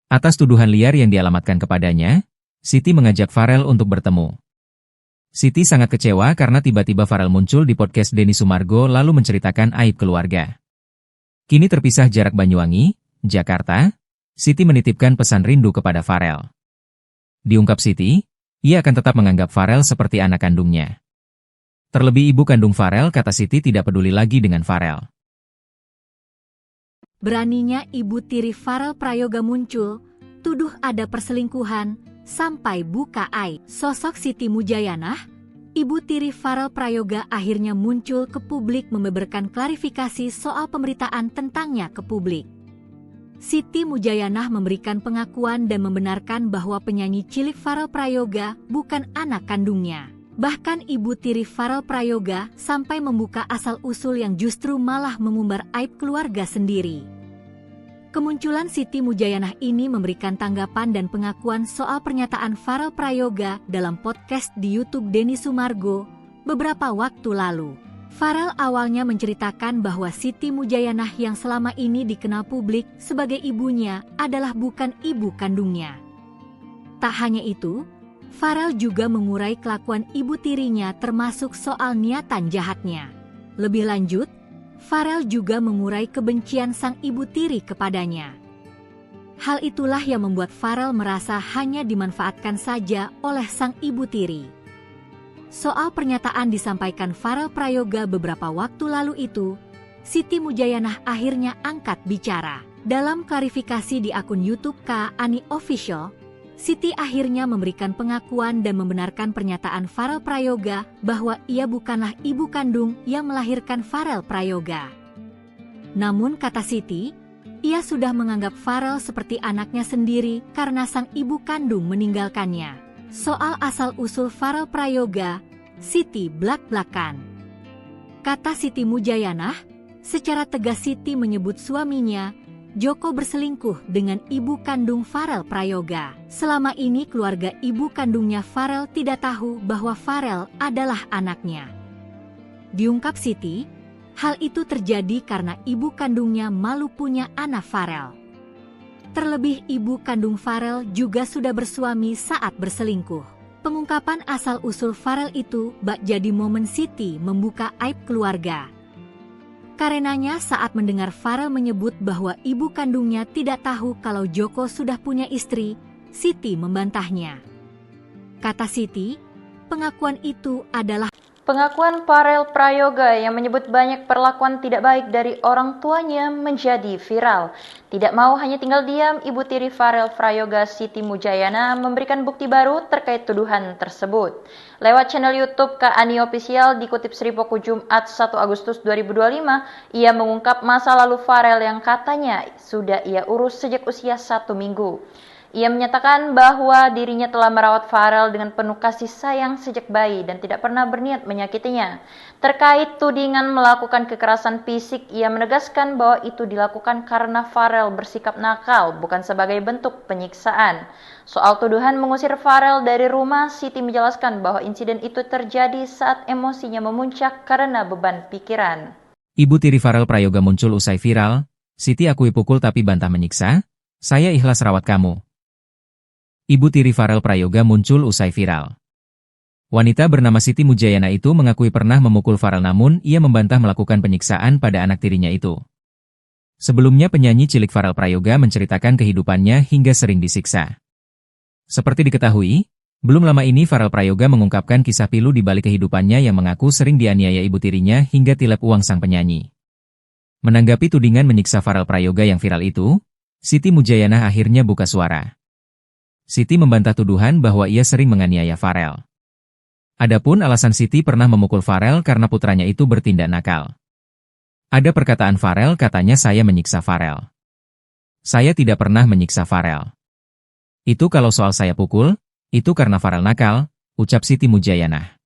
Atas tuduhan liar yang dialamatkan kepadanya, Siti mengajak Farel untuk bertemu. Siti sangat kecewa karena tiba-tiba Farel muncul di podcast Denny Sumargo lalu menceritakan aib keluarga. Kini terpisah jarak Banyuwangi, Jakarta, Siti menitipkan pesan rindu kepada Farel. Diungkap Siti, ia akan tetap menganggap Farel seperti anak kandungnya. Terlebih ibu kandung Farel, kata Siti, tidak peduli lagi dengan Farel. Beraninya ibu tiri Farel Prayoga muncul, tuduh ada perselingkuhan, sampai buka aib. Sosok Siti Mujayanah, ibu tiri Farel Prayoga akhirnya muncul ke publik membeberkan klarifikasi soal pemberitaan tentangnya ke publik. Siti Mujayanah memberikan pengakuan dan membenarkan bahwa penyanyi cilik Farel Prayoga bukan anak kandungnya. Bahkan ibu tiri Farel Prayoga sampai membuka asal-usul yang justru malah mengumbar aib keluarga sendiri. Kemunculan Siti Mujayanah ini memberikan tanggapan dan pengakuan soal pernyataan Farel Prayoga dalam podcast di YouTube Denny Sumargo beberapa waktu lalu. Farel awalnya menceritakan bahwa Siti Mujayanah yang selama ini dikenal publik sebagai ibunya adalah bukan ibu kandungnya. Tak hanya itu, Farel juga mengurai kelakuan ibu tirinya termasuk soal niatan jahatnya. Lebih lanjut, Farel juga mengurai kebencian sang ibu tiri kepadanya. Hal itulah yang membuat Farel merasa hanya dimanfaatkan saja oleh sang ibu tiri. Soal pernyataan disampaikan Farel Prayoga beberapa waktu lalu itu, Siti Mujayanah akhirnya angkat bicara. Dalam klarifikasi di akun YouTube Kak Ani Official, Siti akhirnya memberikan pengakuan dan membenarkan pernyataan Farel Prayoga bahwa ia bukanlah ibu kandung yang melahirkan Farel Prayoga. Namun kata Siti, ia sudah menganggap Farel seperti anaknya sendiri karena sang ibu kandung meninggalkannya. Soal asal-usul Farel Prayoga, Siti blak-blakan. Kata Siti Mujayanah, secara tegas Siti menyebut suaminya, Joko, berselingkuh dengan ibu kandung Farel Prayoga. Selama ini keluarga ibu kandungnya Farel tidak tahu bahwa Farel adalah anaknya. Diungkap Siti, hal itu terjadi karena ibu kandungnya malu punya anak Farel. Terlebih ibu kandung Farel juga sudah bersuami saat berselingkuh. Pengungkapan asal-usul Farel itu bak jadi momen Siti membuka aib keluarga. Karenanya saat mendengar Farel menyebut bahwa ibu kandungnya tidak tahu kalau Joko sudah punya istri, Siti membantahnya. Kata Siti, pengakuan itu adalah Pengakuan Farel Prayoga yang menyebut banyak perlakuan tidak baik dari orang tuanya menjadi viral. Tidak mau hanya tinggal diam, ibu tiri Farel Prayoga Siti Mujayanah memberikan bukti baru terkait tuduhan tersebut. Lewat channel YouTube Kak Ani Official dikutip Sripoku Jumat 1 Agustus 2025, ia mengungkap masa lalu Farel yang katanya sudah ia urus sejak usia 1 minggu. Ia menyatakan bahwa dirinya telah merawat Farel dengan penuh kasih sayang sejak bayi dan tidak pernah berniat menyakitinya. Terkait tudingan melakukan kekerasan fisik, ia menegaskan bahwa itu dilakukan karena Farel bersikap nakal, bukan sebagai bentuk penyiksaan. Soal tuduhan mengusir Farel dari rumah, Siti menjelaskan bahwa insiden itu terjadi saat emosinya memuncak karena beban pikiran. Ibu tiri Farel Prayoga muncul usai viral, Siti akui pukul tapi bantah menyiksa, saya ikhlas rawat kamu. Ibu tiri Farel Prayoga muncul usai viral. Wanita bernama Siti Mujayana itu mengakui pernah memukul Farel namun ia membantah melakukan penyiksaan pada anak tirinya itu. Sebelumnya penyanyi cilik Farel Prayoga menceritakan kehidupannya hingga sering disiksa. Seperti diketahui, belum lama ini Farel Prayoga mengungkapkan kisah pilu di balik kehidupannya yang mengaku sering dianiaya ibu tirinya hingga tilep uang sang penyanyi. Menanggapi tudingan menyiksa Farel Prayoga yang viral itu, Siti Mujayana akhirnya buka suara. Siti membantah tuduhan bahwa ia sering menganiaya Farel. Adapun alasan Siti pernah memukul Farel karena putranya itu bertindak nakal. Ada perkataan Farel katanya saya menyiksa Farel. Saya tidak pernah menyiksa Farel. Itu kalau soal saya pukul, itu karena Farel nakal, ucap Siti Mujayana.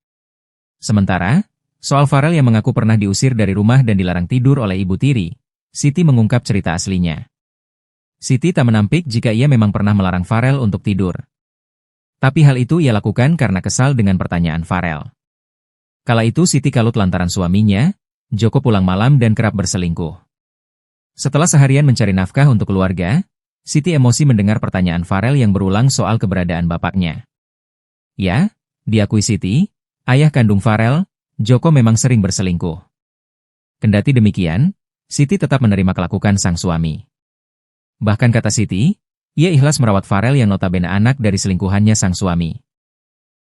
Sementara, soal Farel yang mengaku pernah diusir dari rumah dan dilarang tidur oleh ibu tiri, Siti mengungkap cerita aslinya. Siti tak menampik jika ia memang pernah melarang Farel untuk tidur. Tapi hal itu ia lakukan karena kesal dengan pertanyaan Farel. Kala itu Siti kalut lantaran suaminya, Joko pulang malam dan kerap berselingkuh. Setelah seharian mencari nafkah untuk keluarga, Siti emosi mendengar pertanyaan Farel yang berulang soal keberadaan bapaknya. Ya, diakui Siti, ayah kandung Farel, Joko memang sering berselingkuh. Kendati demikian, Siti tetap menerima kelakuan sang suami. Bahkan kata Siti, ia ikhlas merawat Farel yang notabene anak dari selingkuhannya sang suami.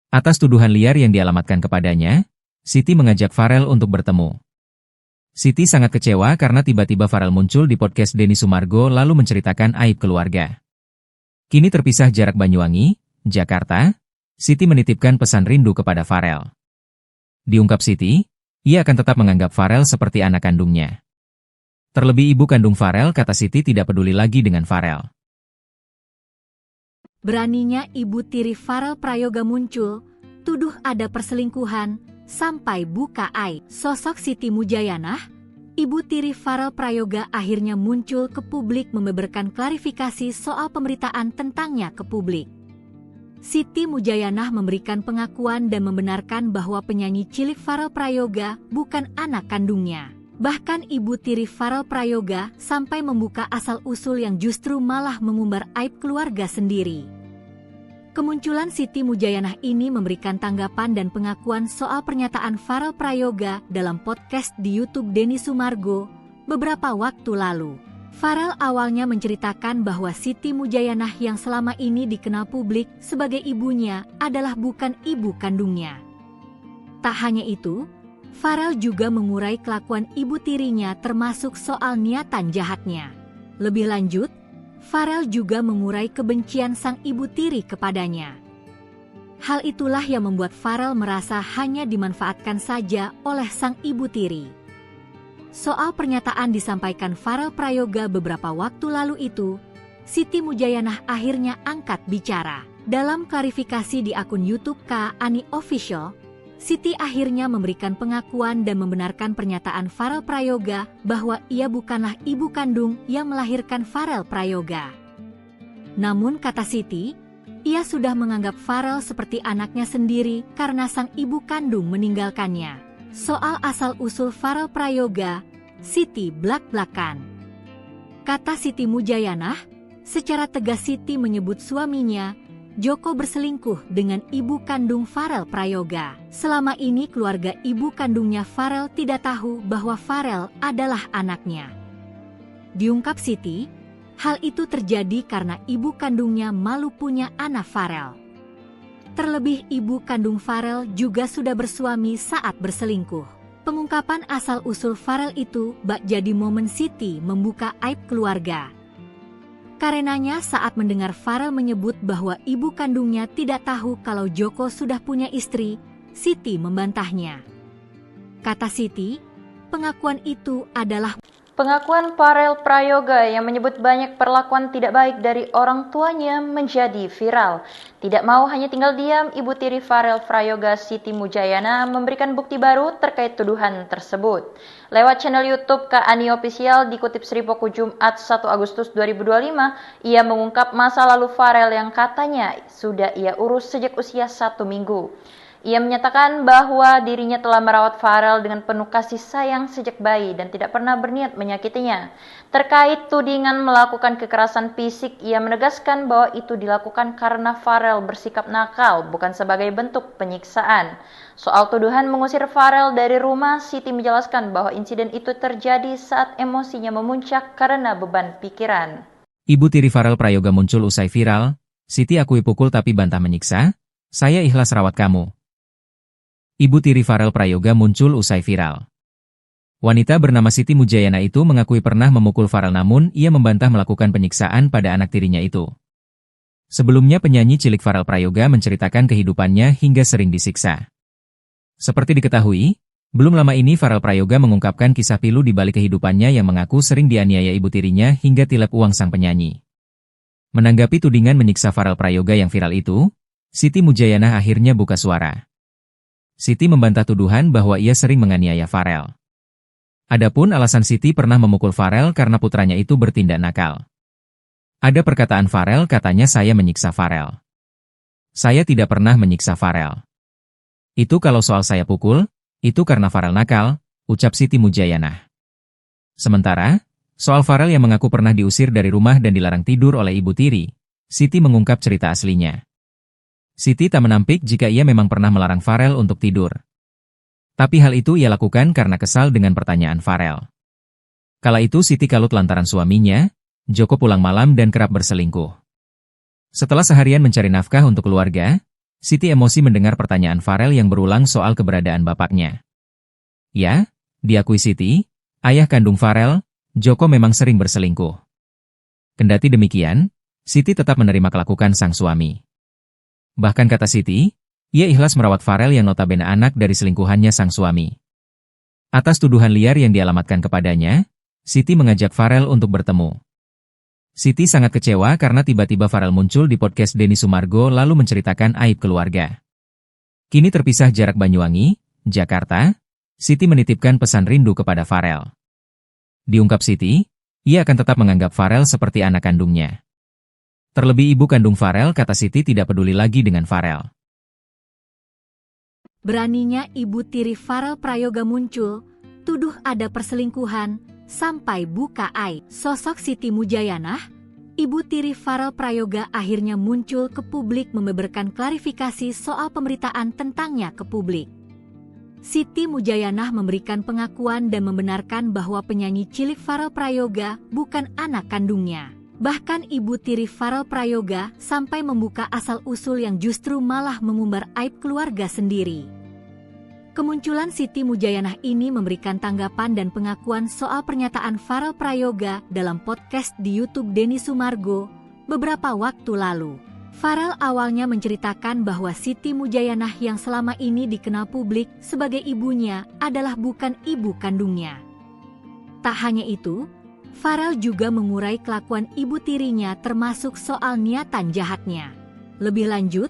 Atas tuduhan liar yang dialamatkan kepadanya, Siti mengajak Farel untuk bertemu. Siti sangat kecewa karena tiba-tiba Farel muncul di podcast Denny Sumargo lalu menceritakan aib keluarga. Kini terpisah jarak Banyuwangi, Jakarta, Siti menitipkan pesan rindu kepada Farel. Diungkap Siti, ia akan tetap menganggap Farel seperti anak kandungnya. Terlebih ibu kandung Farel kata Siti tidak peduli lagi dengan Farel. Beraninya ibu tiri Farel Prayoga muncul, tuduh ada perselingkuhan, sampai buka aib. Sosok Siti Mujayana, ibu tiri Farel Prayoga akhirnya muncul ke publik membeberkan klarifikasi soal pemberitaan tentangnya ke publik. Siti Mujayana memberikan pengakuan dan membenarkan bahwa penyanyi cilik Farel Prayoga bukan anak kandungnya. Bahkan ibu tiri Farel Prayoga sampai membuka asal-usul yang justru malah mengumbar aib keluarga sendiri. Kemunculan Siti Mujayana ini memberikan tanggapan dan pengakuan soal pernyataan Farel Prayoga dalam podcast di YouTube Denny Sumargo beberapa waktu lalu. Farel awalnya menceritakan bahwa Siti Mujayana yang selama ini dikenal publik sebagai ibunya adalah bukan ibu kandungnya. Tak hanya itu, Farel juga mengurai kelakuan ibu tirinya termasuk soal niatan jahatnya. Lebih lanjut, Farel juga mengurai kebencian sang ibu tiri kepadanya. Hal itulah yang membuat Farel merasa hanya dimanfaatkan saja oleh sang ibu tiri. Soal pernyataan disampaikan Farel Prayoga beberapa waktu lalu itu, Siti Mujayana akhirnya angkat bicara. Dalam klarifikasi di akun YouTube Kak Ani Official, Siti akhirnya memberikan pengakuan dan membenarkan pernyataan Farel Prayoga bahwa ia bukanlah ibu kandung yang melahirkan Farel Prayoga. Namun kata Siti, ia sudah menganggap Farel seperti anaknya sendiri karena sang ibu kandung meninggalkannya. Soal asal-usul Farel Prayoga, Siti blak-blakan. Kata Siti Mujayana, secara tegas Siti menyebut suaminya, Joko berselingkuh dengan ibu kandung Farel Prayoga. Selama ini keluarga ibu kandungnya Farel tidak tahu bahwa Farel adalah anaknya. Diungkap Siti, hal itu terjadi karena ibu kandungnya malu punya anak Farel. Terlebih ibu kandung Farel juga sudah bersuami saat berselingkuh. Pengungkapan asal-usul Farel itu bak jadi momen Siti membuka aib keluarga. Karenanya saat mendengar Farel menyebut bahwa ibu kandungnya tidak tahu kalau Joko sudah punya istri, Siti membantahnya. Kata Siti, pengakuan itu adalah Pengakuan Farel Prayoga yang menyebut banyak perlakuan tidak baik dari orang tuanya menjadi viral. Tidak mau hanya tinggal diam, ibu tiri Farel Prayoga Siti Mujayana memberikan bukti baru terkait tuduhan tersebut. Lewat channel YouTube Kak Ani Official dikutip Sripoku Jumat 1 Agustus 2025, ia mengungkap masa lalu Farel yang katanya sudah ia urus sejak usia 1 minggu. Ia menyatakan bahwa dirinya telah merawat Farel dengan penuh kasih sayang sejak bayi dan tidak pernah berniat menyakitinya. Terkait tudingan melakukan kekerasan fisik, ia menegaskan bahwa itu dilakukan karena Farel bersikap nakal, bukan sebagai bentuk penyiksaan. Soal tuduhan mengusir Farel dari rumah, Siti menjelaskan bahwa insiden itu terjadi saat emosinya memuncak karena beban pikiran. Ibu tiri Farel Prayoga muncul usai viral, Siti akui pukul tapi bantah menyiksa, saya ikhlas rawat kamu. Ibu tiri Farel Prayoga muncul usai viral. Wanita bernama Siti Mujayana itu mengakui pernah memukul Farel namun ia membantah melakukan penyiksaan pada anak tirinya itu. Sebelumnya penyanyi cilik Farel Prayoga menceritakan kehidupannya hingga sering disiksa. Seperti diketahui, belum lama ini Farel Prayoga mengungkapkan kisah pilu di balik kehidupannya yang mengaku sering dianiaya ibu tirinya hingga tilep uang sang penyanyi. Menanggapi tudingan menyiksa Farel Prayoga yang viral itu, Siti Mujayana akhirnya buka suara. Siti membantah tuduhan bahwa ia sering menganiaya Farel. Adapun alasan Siti pernah memukul Farel karena putranya itu bertindak nakal. Ada perkataan Farel katanya saya menyiksa Farel. Saya tidak pernah menyiksa Farel. Itu kalau soal saya pukul, itu karena Farel nakal, ucap Siti Mujayana. Sementara, soal Farel yang mengaku pernah diusir dari rumah dan dilarang tidur oleh ibu tiri, Siti mengungkap cerita aslinya. Siti tak menampik jika ia memang pernah melarang Farel untuk tidur. Tapi hal itu ia lakukan karena kesal dengan pertanyaan Farel. Kala itu Siti kalut lantaran suaminya, Joko pulang malam dan kerap berselingkuh. Setelah seharian mencari nafkah untuk keluarga, Siti emosi mendengar pertanyaan Farel yang berulang soal keberadaan bapaknya. Ya, diakui Siti, ayah kandung Farel, Joko memang sering berselingkuh. Kendati demikian, Siti tetap menerima kelakuan sang suami. Bahkan kata Siti, ia ikhlas merawat Farel yang notabene anak dari selingkuhannya sang suami. Atas tuduhan liar yang dialamatkan kepadanya, Siti mengajak Farel untuk bertemu. Siti sangat kecewa karena tiba-tiba Farel muncul di podcast Denny Sumargo lalu menceritakan aib keluarga. Kini terpisah jarak Banyuwangi, Jakarta, Siti menitipkan pesan rindu kepada Farel. Diungkap Siti, ia akan tetap menganggap Farel seperti anak kandungnya. Terlebih ibu kandung Farel kata Siti tidak peduli lagi dengan Farel. Beraninya ibu tiri Farel Prayoga muncul, tuduh ada perselingkuhan, sampai buka aib. Sosok Siti Mujayana, ibu tiri Farel Prayoga akhirnya muncul ke publik membeberkan klarifikasi soal pemberitaan tentangnya ke publik. Siti Mujayana memberikan pengakuan dan membenarkan bahwa penyanyi cilik Farel Prayoga bukan anak kandungnya. Bahkan ibu tiri Farel Prayoga sampai membuka asal-usul yang justru malah mengumbar aib keluarga sendiri. Kemunculan Siti Mujayana ini memberikan tanggapan dan pengakuan soal pernyataan Farel Prayoga dalam podcast di YouTube Denny Sumargo beberapa waktu lalu. Farel awalnya menceritakan bahwa Siti Mujayana yang selama ini dikenal publik sebagai ibunya adalah bukan ibu kandungnya. Tak hanya itu, Farel juga mengurai kelakuan ibu tirinya termasuk soal niatan jahatnya. Lebih lanjut,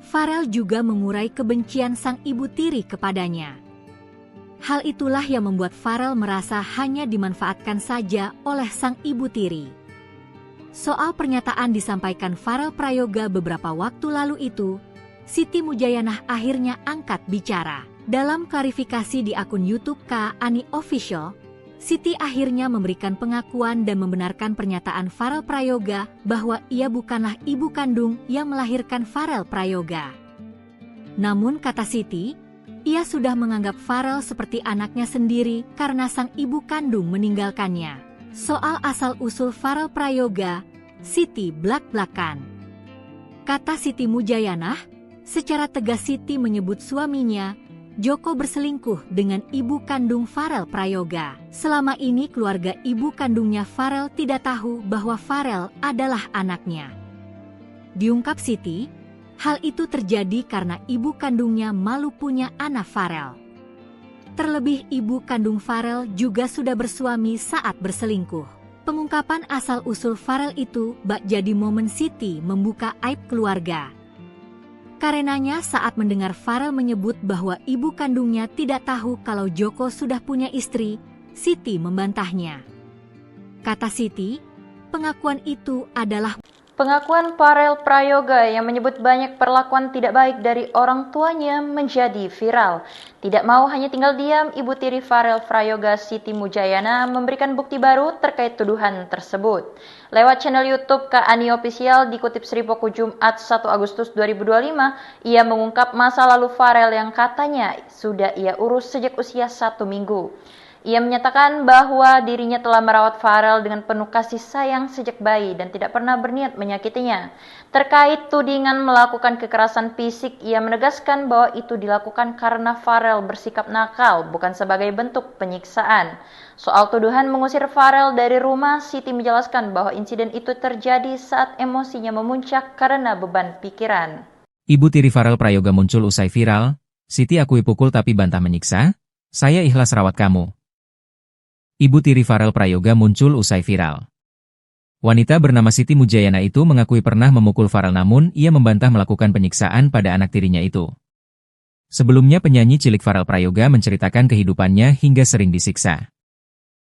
Farel juga mengurai kebencian sang ibu tiri kepadanya. Hal itulah yang membuat Farel merasa hanya dimanfaatkan saja oleh sang ibu tiri. Soal pernyataan disampaikan Farel Prayoga beberapa waktu lalu itu, Siti Mujayana akhirnya angkat bicara. Dalam klarifikasi di akun YouTube Kak Ani Official, Siti akhirnya memberikan pengakuan dan membenarkan pernyataan Farel Prayoga bahwa ia bukanlah ibu kandung yang melahirkan Farel Prayoga. Namun kata Siti, ia sudah menganggap Farel seperti anaknya sendiri karena sang ibu kandung meninggalkannya. Soal asal-usul Farel Prayoga, Siti blak-blakan. Kata Siti Mujayana, secara tegas Siti menyebut suaminya, Joko berselingkuh dengan ibu kandung Farel Prayoga. Selama ini keluarga ibu kandungnya Farel tidak tahu bahwa Farel adalah anaknya. Diungkap Siti, hal itu terjadi karena ibu kandungnya malu punya anak Farel. Terlebih ibu kandung Farel juga sudah bersuami saat berselingkuh. Pengungkapan asal-usul Farel itu bak jadi momen Siti membuka aib keluarga. Karenanya saat mendengar Farel menyebut bahwa ibu kandungnya tidak tahu kalau Joko sudah punya istri, Siti membantahnya. Kata Siti, pengakuan itu adalah Pengakuan Farel Prayoga yang menyebut banyak perlakuan tidak baik dari orang tuanya menjadi viral. Tidak mau hanya tinggal diam, ibu tiri Farel Prayoga Siti Mujayana memberikan bukti baru terkait tuduhan tersebut. Lewat channel YouTube Kak Ani Official dikutip Sripoku Jumat 1 Agustus 2025, ia mengungkap masa lalu Farel yang katanya sudah ia urus sejak usia 1 minggu. Ia menyatakan bahwa dirinya telah merawat Farel dengan penuh kasih sayang sejak bayi dan tidak pernah berniat menyakitinya. Terkait tudingan melakukan kekerasan fisik, ia menegaskan bahwa itu dilakukan karena Farel bersikap nakal, bukan sebagai bentuk penyiksaan. Soal tuduhan mengusir Farel dari rumah, Siti menjelaskan bahwa insiden itu terjadi saat emosinya memuncak karena beban pikiran. Ibu tiri Farel Prayoga muncul usai viral, Siti akui pukul tapi bantah menyiksa, saya ikhlas rawat kamu. Ibu tiri Farel Prayoga muncul usai viral. Wanita bernama Siti Mujayana itu mengakui pernah memukul Farel namun ia membantah melakukan penyiksaan pada anak tirinya itu. Sebelumnya penyanyi cilik Farel Prayoga menceritakan kehidupannya hingga sering disiksa.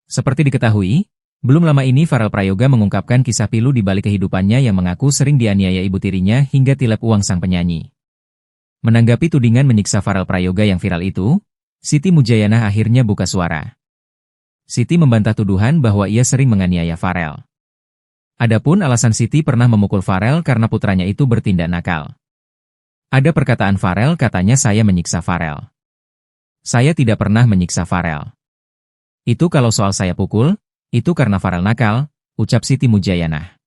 Seperti diketahui, belum lama ini Farel Prayoga mengungkapkan kisah pilu di balik kehidupannya yang mengaku sering dianiaya ibu tirinya hingga tilep uang sang penyanyi. Menanggapi tudingan menyiksa Farel Prayoga yang viral itu, Siti Mujayana akhirnya buka suara. Siti membantah tuduhan bahwa ia sering menganiaya Farel. Adapun alasan Siti pernah memukul Farel karena putranya itu bertindak nakal. Ada perkataan Farel katanya saya menyiksa Farel. Saya tidak pernah menyiksa Farel. Itu kalau soal saya pukul, itu karena Farel nakal, ucap Siti Mujayana.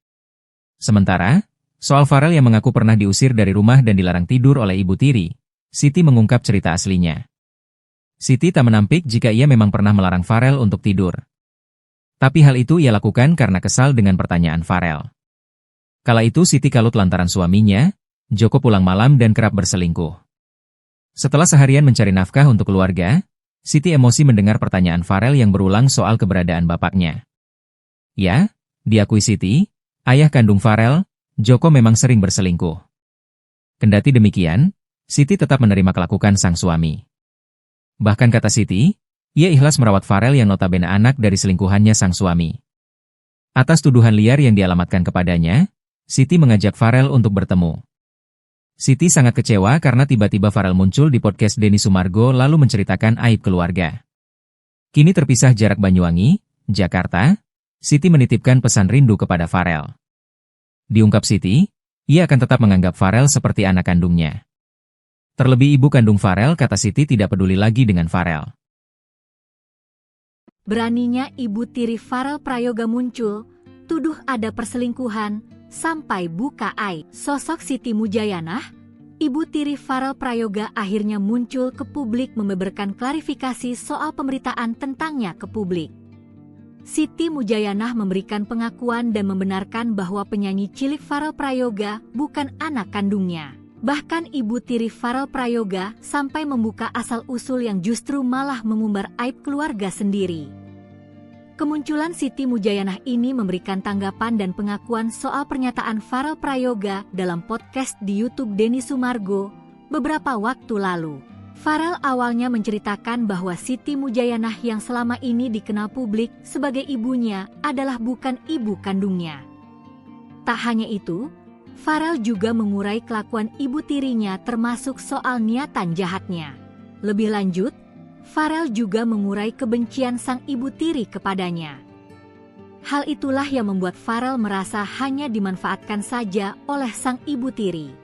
Sementara, soal Farel yang mengaku pernah diusir dari rumah dan dilarang tidur oleh ibu tiri, Siti mengungkap cerita aslinya. Siti tak menampik jika ia memang pernah melarang Farel untuk tidur. Tapi hal itu ia lakukan karena kesal dengan pertanyaan Farel. Kala itu Siti kalut lantaran suaminya, Joko pulang malam dan kerap berselingkuh. Setelah seharian mencari nafkah untuk keluarga, Siti emosi mendengar pertanyaan Farel yang berulang soal keberadaan bapaknya. Ya, diakui Siti, ayah kandung Farel, Joko memang sering berselingkuh. Kendati demikian, Siti tetap menerima kelakuan sang suami. Bahkan kata Siti, ia ikhlas merawat Farel yang notabene anak dari selingkuhannya sang suami. Atas tuduhan liar yang dialamatkan kepadanya, Siti mengajak Farel untuk bertemu. Siti sangat kecewa karena tiba-tiba Farel muncul di podcast Denny Sumargo lalu menceritakan aib keluarga. Kini terpisah jarak Banyuwangi, Jakarta, Siti menitipkan pesan rindu kepada Farel. Diungkap Siti, ia akan tetap menganggap Farel seperti anak kandungnya. Terlebih ibu kandung Farel kata Siti tidak peduli lagi dengan Farel. Beraninya ibu tiri Farel Prayoga muncul, tuduh ada perselingkuhan, sampai buka aib. Sosok Siti Mujayana, ibu tiri Farel Prayoga akhirnya muncul ke publik membeberkan klarifikasi soal pemberitaan tentangnya ke publik. Siti Mujayana memberikan pengakuan dan membenarkan bahwa penyanyi cilik Farel Prayoga bukan anak kandungnya. Bahkan ibu tiri Farel Prayoga sampai membuka asal-usul yang justru malah mengumbar aib keluarga sendiri. Kemunculan Siti Mujayana ini memberikan tanggapan dan pengakuan soal pernyataan Farel Prayoga dalam podcast di YouTube Denny Sumargo beberapa waktu lalu. Farel awalnya menceritakan bahwa Siti Mujayana yang selama ini dikenal publik sebagai ibunya adalah bukan ibu kandungnya. Tak hanya itu, Farel juga mengurai kelakuan ibu tirinya termasuk soal niatan jahatnya. Lebih lanjut, Farel juga mengurai kebencian sang ibu tiri kepadanya. Hal itulah yang membuat Farel merasa hanya dimanfaatkan saja oleh sang ibu tiri.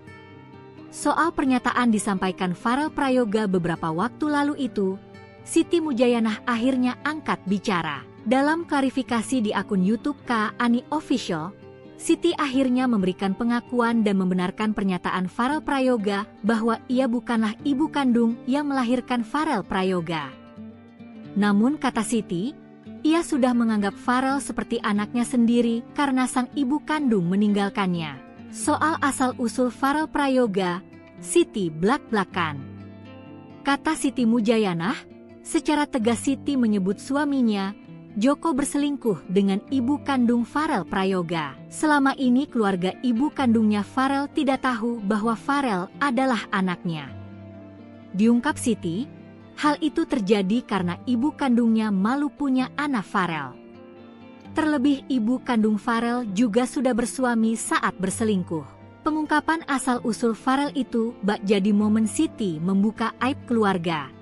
Soal pernyataan disampaikan Farel Prayoga beberapa waktu lalu itu, Siti Mujayana akhirnya angkat bicara. Dalam klarifikasi di akun YouTube Kak Ani Official, Siti akhirnya memberikan pengakuan dan membenarkan pernyataan Farel Prayoga bahwa ia bukanlah ibu kandung yang melahirkan Farel Prayoga. Namun kata Siti, ia sudah menganggap Farel seperti anaknya sendiri karena sang ibu kandung meninggalkannya. Soal asal-usul Farel Prayoga, Siti blak-blakan. Kata Siti Mujayana, Secara tegas Siti menyebut suaminya, Joko, berselingkuh dengan ibu kandung Farel Prayoga. Selama ini keluarga ibu kandungnya Farel tidak tahu bahwa Farel adalah anaknya. Diungkap Siti, hal itu terjadi karena ibu kandungnya malu punya anak Farel. Terlebih ibu kandung Farel juga sudah bersuami saat berselingkuh. Pengungkapan asal-usul Farel itu bak jadi momen Siti membuka aib keluarga.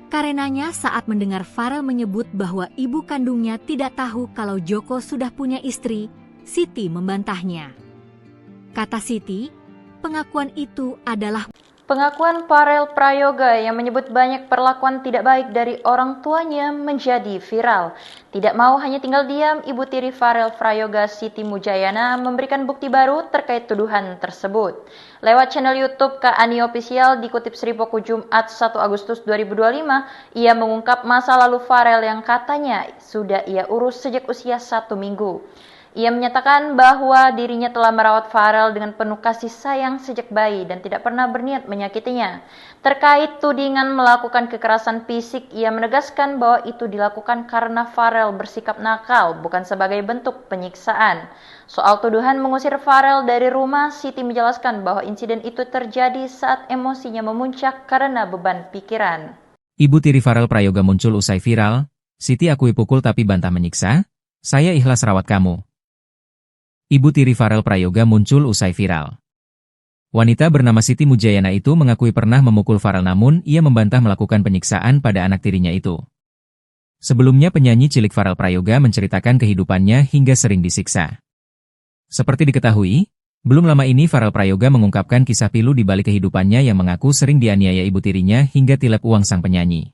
Karenanya saat mendengar Farel menyebut bahwa ibu kandungnya tidak tahu kalau Joko sudah punya istri, Siti membantahnya. Kata Siti, pengakuan itu adalah Pengakuan Farel Prayoga yang menyebut banyak perlakuan tidak baik dari orang tuanya menjadi viral. Tidak mau hanya tinggal diam, ibu tiri Farel Prayoga, Siti Mujayana, memberikan bukti baru terkait tuduhan tersebut. Lewat channel YouTube Kak Ani Official dikutip Sripoku Jumat 1 Agustus 2025, ia mengungkap masa lalu Farel yang katanya sudah ia urus sejak usia 1 minggu. Ia menyatakan bahwa dirinya telah merawat Farel dengan penuh kasih sayang sejak bayi dan tidak pernah berniat menyakitinya. Terkait tudingan melakukan kekerasan fisik, ia menegaskan bahwa itu dilakukan karena Farel bersikap nakal, bukan sebagai bentuk penyiksaan. Soal tuduhan mengusir Farel dari rumah, Siti menjelaskan bahwa insiden itu terjadi saat emosinya memuncak karena beban pikiran. Ibu tiri Farel Prayoga muncul usai viral, Siti akui pukul tapi bantah menyiksa, saya ikhlas rawat kamu. Ibu tiri Farel Prayoga muncul usai viral. Wanita bernama Siti Mujayana itu mengakui pernah memukul Farel, namun ia membantah melakukan penyiksaan pada anak tirinya itu. Sebelumnya penyanyi cilik Farel Prayoga menceritakan kehidupannya hingga sering disiksa. Seperti diketahui, belum lama ini Farel Prayoga mengungkapkan kisah pilu di balik kehidupannya yang mengaku sering dianiaya ibu tirinya hingga tilep uang sang penyanyi.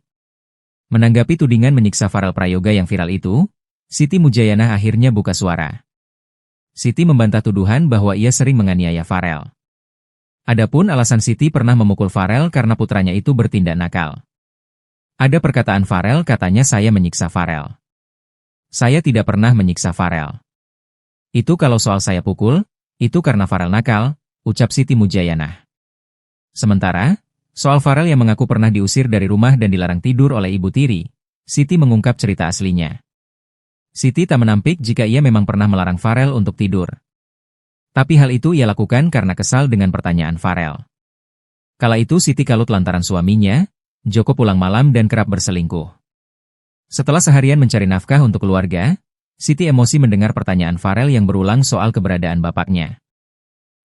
Menanggapi tudingan menyiksa Farel Prayoga yang viral itu, Siti Mujayana akhirnya buka suara. Siti membantah tuduhan bahwa ia sering menganiaya Farel. Adapun alasan Siti pernah memukul Farel karena putranya itu bertindak nakal. Ada perkataan Farel, katanya saya menyiksa Farel. Saya tidak pernah menyiksa Farel. Itu kalau soal saya pukul, itu karena Farel nakal, ucap Siti Mujayana. Sementara, soal Farel yang mengaku pernah diusir dari rumah dan dilarang tidur oleh ibu tiri, Siti mengungkap cerita aslinya. Siti tak menampik jika ia memang pernah melarang Farel untuk tidur. Tapi hal itu ia lakukan karena kesal dengan pertanyaan Farel. Kala itu Siti kalut lantaran suaminya, Joko, pulang malam dan kerap berselingkuh. Setelah seharian mencari nafkah untuk keluarga, Siti emosi mendengar pertanyaan Farel yang berulang soal keberadaan bapaknya.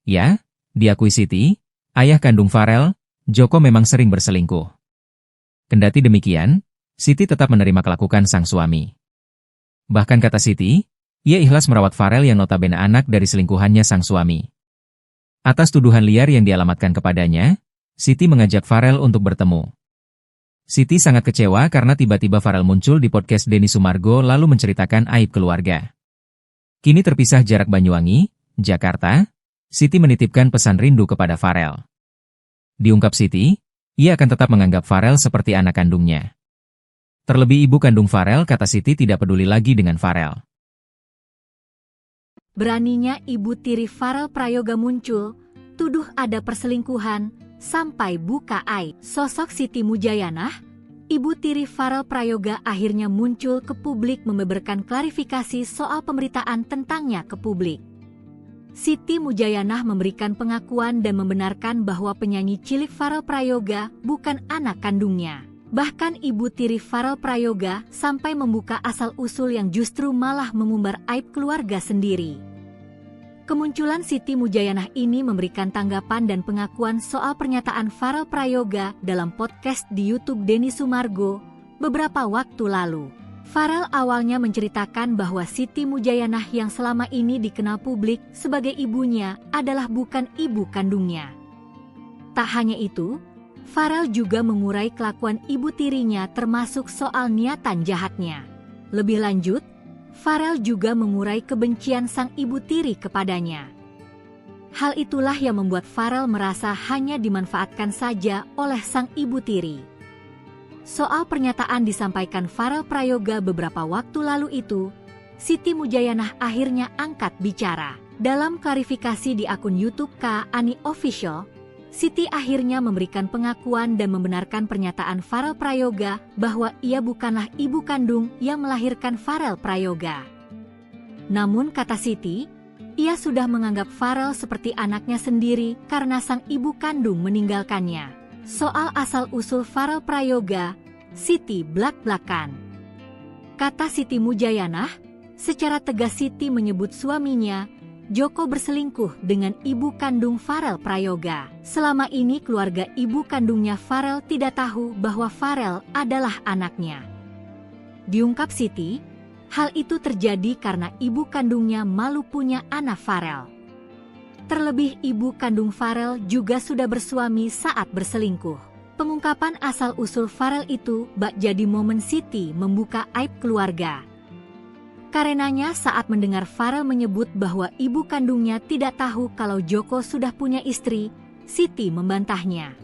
Ya, diakui Siti, ayah kandung Farel, Joko, memang sering berselingkuh. Kendati demikian, Siti tetap menerima kelakuan sang suami. Bahkan kata Siti, ia ikhlas merawat Farel yang notabene anak dari selingkuhannya sang suami. Atas tuduhan liar yang dialamatkan kepadanya, Siti mengajak Farel untuk bertemu. Siti sangat kecewa karena tiba-tiba Farel muncul di podcast Denny Sumargo lalu menceritakan aib keluarga. Kini terpisah jarak Banyuwangi, Jakarta, Siti menitipkan pesan rindu kepada Farel. Diungkap Siti, ia akan tetap menganggap Farel seperti anak kandungnya. Terlebih ibu kandung Farel, kata Siti, tidak peduli lagi dengan Farel. Beraninya ibu tiri Farel Prayoga muncul, tuduh ada perselingkuhan, sampai buka aib. Sosok Siti Mujayana, ibu tiri Farel Prayoga, akhirnya muncul ke publik membeberkan klarifikasi soal pemberitaan tentangnya ke publik. Siti Mujayana memberikan pengakuan dan membenarkan bahwa penyanyi cilik Farel Prayoga bukan anak kandungnya. Bahkan ibu tiri Farel Prayoga sampai membuka asal-usul yang justru malah mengumbar aib keluarga sendiri. Kemunculan Siti Mujayana ini memberikan tanggapan dan pengakuan soal pernyataan Farel Prayoga dalam podcast di YouTube Denny Sumargo beberapa waktu lalu. Farel awalnya menceritakan bahwa Siti Mujayana yang selama ini dikenal publik sebagai ibunya adalah bukan ibu kandungnya. Tak hanya itu, Farel juga mengurai kelakuan ibu tirinya termasuk soal niatan jahatnya. Lebih lanjut, Farel juga mengurai kebencian sang ibu tiri kepadanya. Hal itulah yang membuat Farel merasa hanya dimanfaatkan saja oleh sang ibu tiri. Soal pernyataan disampaikan Farel Prayoga beberapa waktu lalu itu, Siti Mujayana akhirnya angkat bicara. Dalam klarifikasi di akun YouTube Kak Ani Official, Siti akhirnya memberikan pengakuan dan membenarkan pernyataan Farel Prayoga bahwa ia bukanlah ibu kandung yang melahirkan Farel Prayoga. Namun kata Siti, ia sudah menganggap Farel seperti anaknya sendiri karena sang ibu kandung meninggalkannya. Soal asal-usul Farel Prayoga, Siti blak-blakan. Kata Siti Mujayanah, secara tegas Siti menyebut suaminya, Joko, berselingkuh dengan ibu kandung Farel Prayoga. Selama ini keluarga ibu kandungnya Farel tidak tahu bahwa Farel adalah anaknya. Diungkap Siti, hal itu terjadi karena ibu kandungnya malu punya anak Farel. Terlebih ibu kandung Farel juga sudah bersuami saat berselingkuh. Pengungkapan asal-usul Farel itu bak jadi momen Siti membuka aib keluarga. Karenanya saat mendengar Farel menyebut bahwa ibu kandungnya tidak tahu kalau Joko sudah punya istri, Siti membantahnya.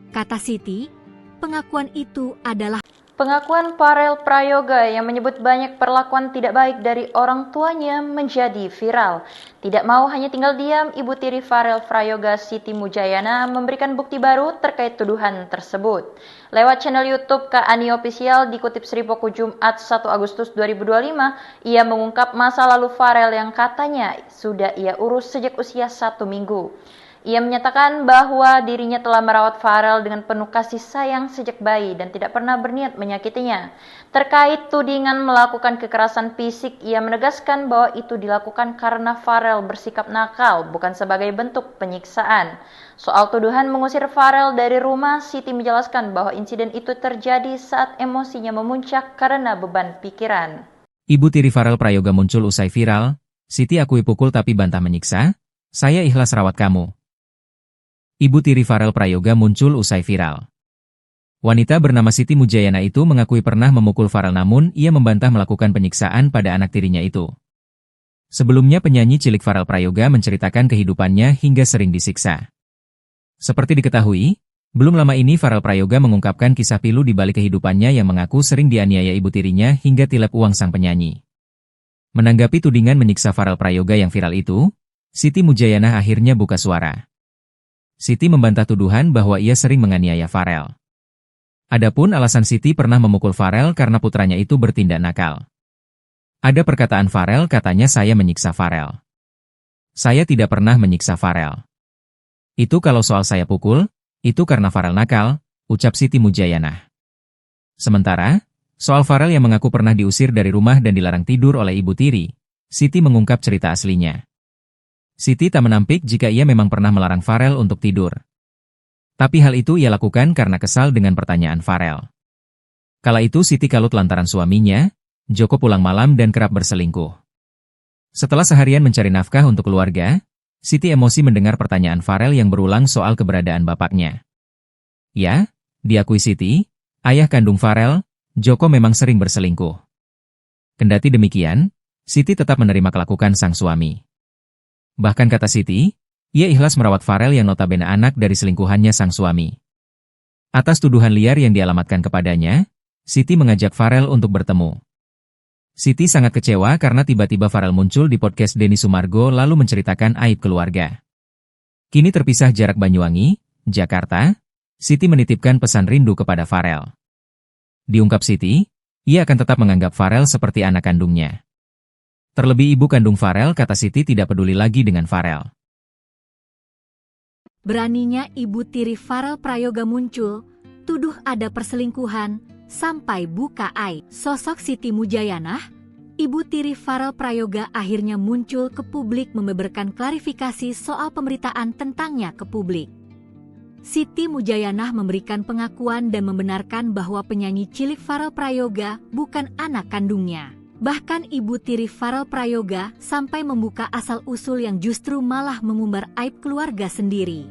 Kata Siti, pengakuan itu adalah pengakuan Farel Prayoga yang menyebut banyak perlakuan tidak baik dari orang tuanya menjadi viral. Tidak mau hanya tinggal diam, ibu tiri Farel Prayoga, Siti Mujayana, memberikan bukti baru terkait tuduhan tersebut. Lewat channel YouTube Kak Ani Official dikutip Sri Poko Jumat 1 Agustus 2025, ia mengungkap masa lalu Farel yang katanya sudah ia urus sejak usia 1 minggu. Ia menyatakan bahwa dirinya telah merawat Farel dengan penuh kasih sayang sejak bayi dan tidak pernah berniat menyakitinya. Terkait tudingan melakukan kekerasan fisik, ia menegaskan bahwa itu dilakukan karena Farel bersikap nakal, bukan sebagai bentuk penyiksaan. Soal tuduhan mengusir Farel dari rumah, Siti menjelaskan bahwa insiden itu terjadi saat emosinya memuncak karena beban pikiran. Ibu tiri Farel Prayoga muncul usai viral, Siti akui pukul tapi bantah menyiksa, saya ikhlas rawat kamu. Ibu tiri Farel Prayoga muncul usai viral. Wanita bernama Siti Mujayana itu mengakui pernah memukul Farel, namun ia membantah melakukan penyiksaan pada anak tirinya itu. Sebelumnya penyanyi cilik Farel Prayoga menceritakan kehidupannya hingga sering disiksa. Seperti diketahui, belum lama ini Farel Prayoga mengungkapkan kisah pilu di balik kehidupannya yang mengaku sering dianiaya ibu tirinya hingga tilep uang sang penyanyi. Menanggapi tudingan menyiksa Farel Prayoga yang viral itu, Siti Mujayana akhirnya buka suara. Siti membantah tuduhan bahwa ia sering menganiaya Farel. Adapun alasan Siti pernah memukul Farel karena putranya itu bertindak nakal. Ada perkataan Farel, katanya saya menyiksa Farel. Saya tidak pernah menyiksa Farel. Itu kalau soal saya pukul, itu karena Farel nakal, ucap Siti Mujayana. Sementara, soal Farel yang mengaku pernah diusir dari rumah dan dilarang tidur oleh ibu tiri, Siti mengungkap cerita aslinya. Siti tak menampik jika ia memang pernah melarang Farel untuk tidur. Tapi hal itu ia lakukan karena kesal dengan pertanyaan Farel. Kala itu Siti kalut lantaran suaminya, Joko, pulang malam dan kerap berselingkuh. Setelah seharian mencari nafkah untuk keluarga, Siti emosi mendengar pertanyaan Farel yang berulang soal keberadaan bapaknya. Ya, diakui Siti, ayah kandung Farel, Joko, memang sering berselingkuh. Kendati demikian, Siti tetap menerima kelakuan sang suami. Bahkan kata Siti, ia ikhlas merawat Farel yang notabene anak dari selingkuhannya sang suami. Atas tuduhan liar yang dialamatkan kepadanya, Siti mengajak Farel untuk bertemu. Siti sangat kecewa karena tiba-tiba Farel muncul di podcast Denny Sumargo lalu menceritakan aib keluarga. Kini terpisah jarak Banyuwangi, Jakarta, Siti menitipkan pesan rindu kepada Farel. Diungkap Siti, ia akan tetap menganggap Farel seperti anak kandungnya. Terlebih ibu kandung Farel, kata Siti, tidak peduli lagi dengan Farel. Beraninya ibu tiri Farel Prayoga muncul, tuduh ada perselingkuhan, sampai buka aib. Sosok Siti Mujayanah, ibu tiri Farel Prayoga, akhirnya muncul ke publik membeberkan klarifikasi soal pemberitaan tentangnya ke publik. Siti Mujayanah memberikan pengakuan dan membenarkan bahwa penyanyi cilik Farel Prayoga bukan anak kandungnya. Bahkan ibu tiri Farel Prayoga sampai membuka asal-usul yang justru malah mengumbar aib keluarga sendiri.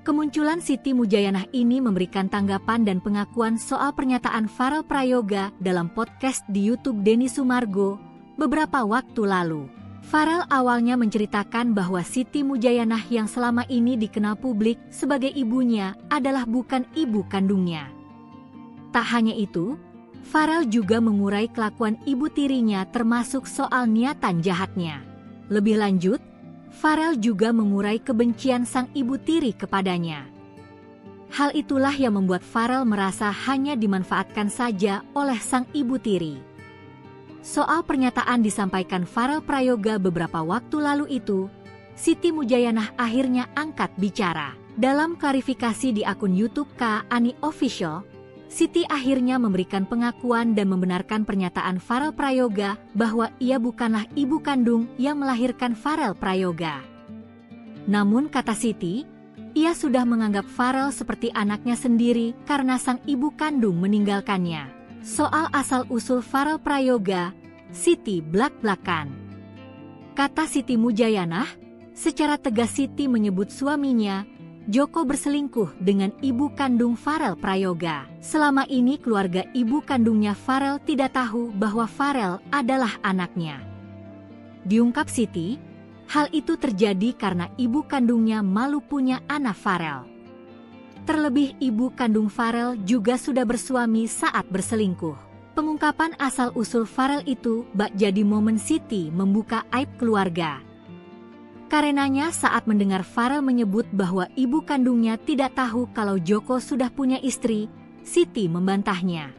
Kemunculan Siti Mujayanah ini memberikan tanggapan dan pengakuan soal pernyataan Farel Prayoga dalam podcast di YouTube Denny Sumargo beberapa waktu lalu. Farel awalnya menceritakan bahwa Siti Mujayanah yang selama ini dikenal publik sebagai ibunya adalah bukan ibu kandungnya. Tak hanya itu, Farel juga mengurai kelakuan ibu tirinya termasuk soal niatan jahatnya. Lebih lanjut, Farel juga mengurai kebencian sang ibu tiri kepadanya. Hal itulah yang membuat Farel merasa hanya dimanfaatkan saja oleh sang ibu tiri. Soal pernyataan disampaikan Farel Prayoga beberapa waktu lalu itu, Siti Mujayanah akhirnya angkat bicara. Dalam klarifikasi di akun YouTube Kak Ani Official, Siti akhirnya memberikan pengakuan dan membenarkan pernyataan Farel Prayoga bahwa ia bukanlah ibu kandung yang melahirkan Farel Prayoga. Namun kata Siti, ia sudah menganggap Farel seperti anaknya sendiri karena sang ibu kandung meninggalkannya. Soal asal-usul Farel Prayoga, Siti blak-blakan. Kata Siti Mujayanah, secara tegas Siti menyebut suaminya, Joko, berselingkuh dengan ibu kandung Farel Prayoga. Selama ini keluarga ibu kandungnya Farel tidak tahu bahwa Farel adalah anaknya. Diungkap Siti, hal itu terjadi karena ibu kandungnya malu punya anak Farel. Terlebih ibu kandung Farel juga sudah bersuami saat berselingkuh. Pengungkapan asal-usul Farel itu bak jadi momen Siti membuka aib keluarga. Karenanya saat mendengar Farel menyebut bahwa ibu kandungnya tidak tahu kalau Joko sudah punya istri, Siti membantahnya.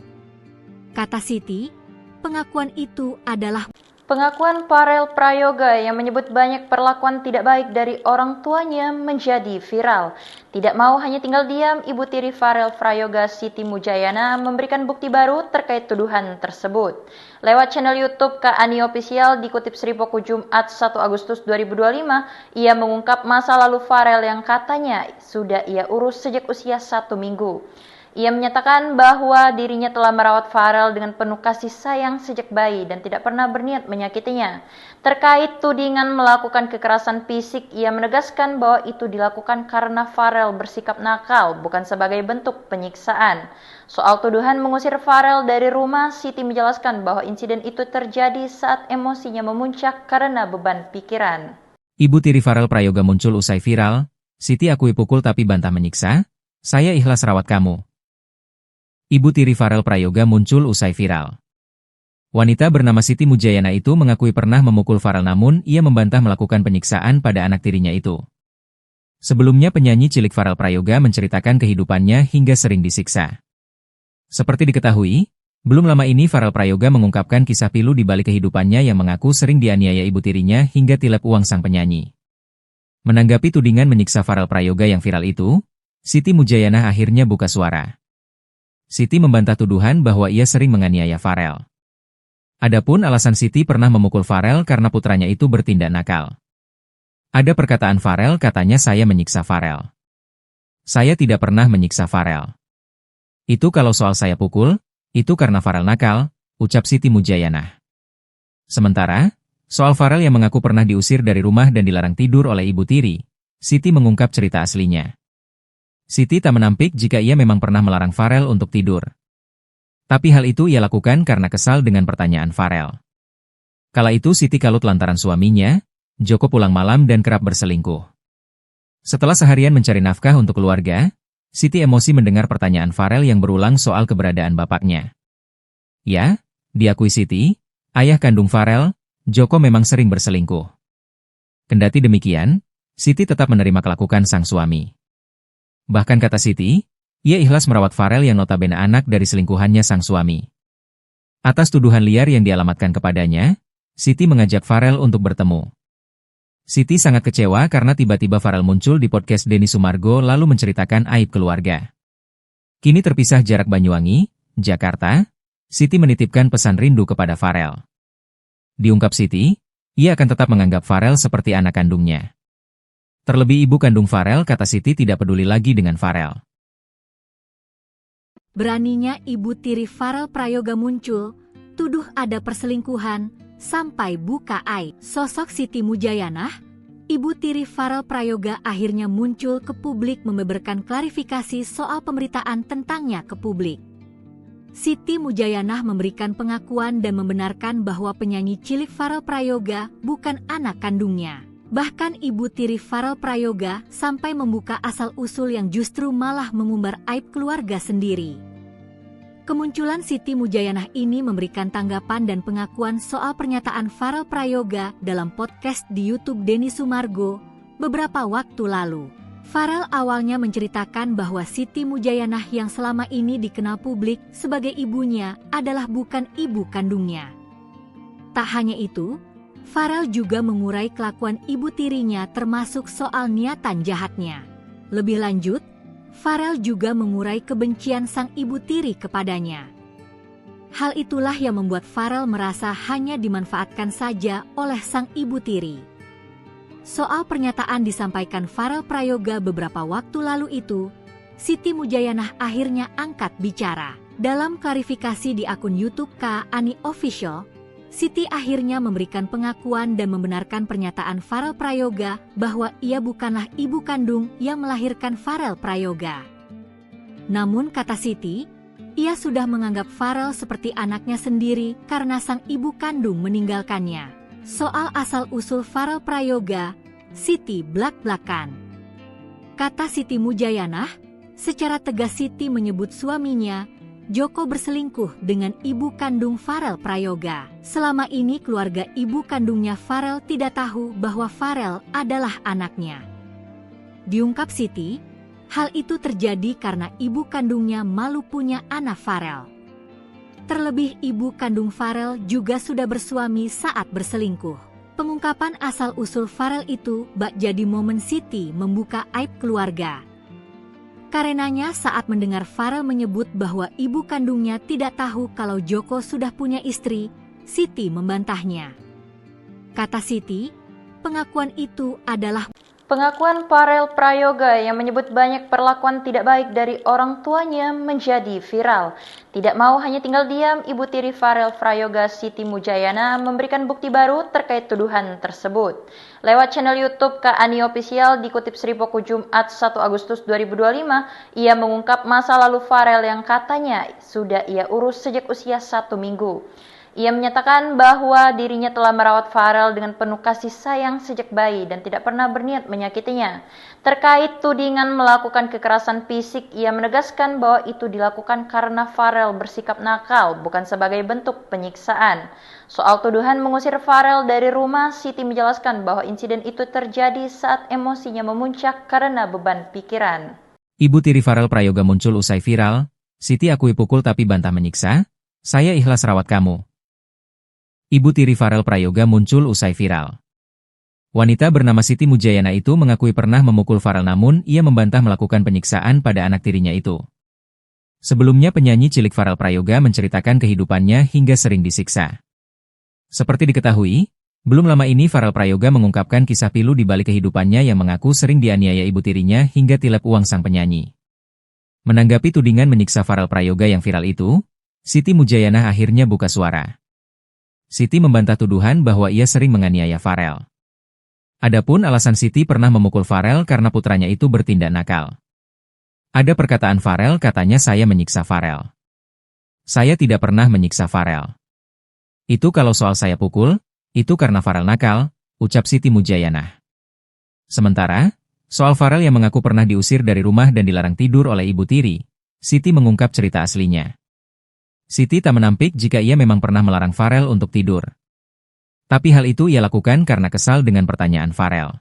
Kata Siti, pengakuan itu adalah Pengakuan Farel Prayoga yang menyebut banyak perlakuan tidak baik dari orang tuanya menjadi viral. Tidak mau hanya tinggal diam, ibu tiri Farel Prayoga Siti Mujayana memberikan bukti baru terkait tuduhan tersebut. Lewat channel YouTube Kak Ani Official dikutip Sri Poko Jumat 1 Agustus 2025, ia mengungkap masa lalu Farel yang katanya sudah ia urus sejak usia 1 minggu. Ia menyatakan bahwa dirinya telah merawat Farel dengan penuh kasih sayang sejak bayi dan tidak pernah berniat menyakitinya. Terkait tudingan melakukan kekerasan fisik, ia menegaskan bahwa itu dilakukan karena Farel bersikap nakal, bukan sebagai bentuk penyiksaan. Soal tuduhan mengusir Farel dari rumah, Siti menjelaskan bahwa insiden itu terjadi saat emosinya memuncak karena beban pikiran. Ibu tiri Farel Prayoga muncul usai viral, Siti akui pukul tapi bantah menyiksa, saya ikhlas rawat kamu. Ibu tiri Farel Prayoga muncul usai viral. Wanita bernama Siti Mujayana itu mengakui pernah memukul Farel namun ia membantah melakukan penyiksaan pada anak tirinya itu. Sebelumnya penyanyi cilik Farel Prayoga menceritakan kehidupannya hingga sering disiksa. Seperti diketahui, belum lama ini Farel Prayoga mengungkapkan kisah pilu di balik kehidupannya yang mengaku sering dianiaya ibu tirinya hingga tilep uang sang penyanyi. Menanggapi tudingan menyiksa Farel Prayoga yang viral itu, Siti Mujayana akhirnya buka suara. Siti membantah tuduhan bahwa ia sering menganiaya Farel. Adapun alasan Siti pernah memukul Farel karena putranya itu bertindak nakal. Ada perkataan Farel katanya saya menyiksa Farel. Saya tidak pernah menyiksa Farel. Itu kalau soal saya pukul, itu karena Farel nakal, ucap Siti Mujayana. Sementara, soal Farel yang mengaku pernah diusir dari rumah dan dilarang tidur oleh ibu tiri, Siti mengungkap cerita aslinya. Siti tak menampik jika ia memang pernah melarang Farel untuk tidur. Tapi hal itu ia lakukan karena kesal dengan pertanyaan Farel. Kala itu Siti kalut lantaran suaminya, Joko, pulang malam dan kerap berselingkuh. Setelah seharian mencari nafkah untuk keluarga, Siti emosi mendengar pertanyaan Farel yang berulang soal keberadaan bapaknya. Ya, diakui Siti, ayah kandung Farel, Joko, memang sering berselingkuh. Kendati demikian, Siti tetap menerima kelakuan sang suami. Bahkan kata Siti, ia ikhlas merawat Farel yang notabene anak dari selingkuhannya sang suami. Atas tuduhan liar yang dialamatkan kepadanya, Siti mengajak Farel untuk bertemu. Siti sangat kecewa karena tiba-tiba Farel muncul di podcast Denny Sumargo lalu menceritakan aib keluarga. Kini terpisah jarak Banyuwangi, Jakarta, Siti menitipkan pesan rindu kepada Farel. Diungkap Siti, ia akan tetap menganggap Farel seperti anak kandungnya. Terlebih ibu kandung Farel, kata Siti, tidak peduli lagi dengan Farel. Beraninya ibu tiri Farel Prayoga muncul, tuduh ada perselingkuhan, sampai buka aib. Sosok Siti Mujayanah, ibu tiri Farel Prayoga akhirnya muncul ke publik membeberkan klarifikasi soal pemberitaan tentangnya ke publik. Siti Mujayanah memberikan pengakuan dan membenarkan bahwa penyanyi cilik Farel Prayoga bukan anak kandungnya. Bahkan ibu tiri Farel Prayoga sampai membuka asal-usul yang justru malah mengumbar aib keluarga sendiri. Kemunculan Siti Mujayanah ini memberikan tanggapan dan pengakuan soal pernyataan Farel Prayoga dalam podcast di YouTube Denny Sumargo beberapa waktu lalu. Farel awalnya menceritakan bahwa Siti Mujayanah yang selama ini dikenal publik sebagai ibunya adalah bukan ibu kandungnya. Tak hanya itu, Farel juga mengurai kelakuan ibu tirinya termasuk soal niatan jahatnya. Lebih lanjut, Farel juga mengurai kebencian sang ibu tiri kepadanya. Hal itulah yang membuat Farel merasa hanya dimanfaatkan saja oleh sang ibu tiri. Soal pernyataan disampaikan Farel Prayoga beberapa waktu lalu itu, Siti Mujayanah akhirnya angkat bicara. Dalam klarifikasi di akun YouTube Kak Ani Official, Siti akhirnya memberikan pengakuan dan membenarkan pernyataan Farel Prayoga bahwa ia bukanlah ibu kandung yang melahirkan Farel Prayoga. Namun kata Siti, ia sudah menganggap Farel seperti anaknya sendiri karena sang ibu kandung meninggalkannya. Soal asal-usul Farel Prayoga, Siti blak-blakan. Kata Siti Mujayanah, secara tegas Siti menyebut suaminya Joko berselingkuh dengan ibu kandung Farel Prayoga. Selama ini keluarga ibu kandungnya Farel tidak tahu bahwa Farel adalah anaknya. Diungkap Siti, hal itu terjadi karena ibu kandungnya malu punya anak Farel. Terlebih ibu kandung Farel juga sudah bersuami saat berselingkuh. Pengungkapan asal-usul Farel itu bak jadi momen Siti membuka aib keluarga. Karenanya saat mendengar Farel menyebut bahwa ibu kandungnya tidak tahu kalau Joko sudah punya istri, Siti membantahnya. Kata Siti, pengakuan itu adalah Pengakuan Farel Prayoga yang menyebut banyak perlakuan tidak baik dari orang tuanya menjadi viral. Tidak mau hanya tinggal diam, ibu tiri Farel Prayoga Siti Mujayana memberikan bukti baru terkait tuduhan tersebut. Lewat channel YouTube Kak Ani Official dikutip Sripoku Jumat 1 Agustus 2025, ia mengungkap masa lalu Farel yang katanya sudah ia urus sejak usia 1 minggu. Ia menyatakan bahwa dirinya telah merawat Farel dengan penuh kasih sayang sejak bayi dan tidak pernah berniat menyakitinya. Terkait tudingan melakukan kekerasan fisik, ia menegaskan bahwa itu dilakukan karena Farel bersikap nakal, bukan sebagai bentuk penyiksaan. Soal tuduhan mengusir Farel dari rumah, Siti menjelaskan bahwa insiden itu terjadi saat emosinya memuncak karena beban pikiran. Ibu tiri Farel Prayoga muncul usai viral, Siti akui pukul tapi bantah menyiksa, saya ikhlas rawat kamu. Ibu tiri Farel Prayoga muncul usai viral. Wanita bernama Siti Mujayana itu mengakui pernah memukul Farel namun ia membantah melakukan penyiksaan pada anak tirinya itu. Sebelumnya penyanyi cilik Farel Prayoga menceritakan kehidupannya hingga sering disiksa. Seperti diketahui, belum lama ini Farel Prayoga mengungkapkan kisah pilu di balik kehidupannya yang mengaku sering dianiaya ibu tirinya hingga tilep uang sang penyanyi. Menanggapi tudingan menyiksa Farel Prayoga yang viral itu, Siti Mujayana akhirnya buka suara. Siti membantah tuduhan bahwa ia sering menganiaya Farel. Adapun alasan Siti pernah memukul Farel karena putranya itu bertindak nakal. Ada perkataan Farel katanya saya menyiksa Farel. Saya tidak pernah menyiksa Farel. Itu kalau soal saya pukul, itu karena Farel nakal, ucap Siti Mujayana. Sementara, soal Farel yang mengaku pernah diusir dari rumah dan dilarang tidur oleh ibu tiri, Siti mengungkap cerita aslinya. Siti tak menampik jika ia memang pernah melarang Farel untuk tidur. Tapi hal itu ia lakukan karena kesal dengan pertanyaan Farel.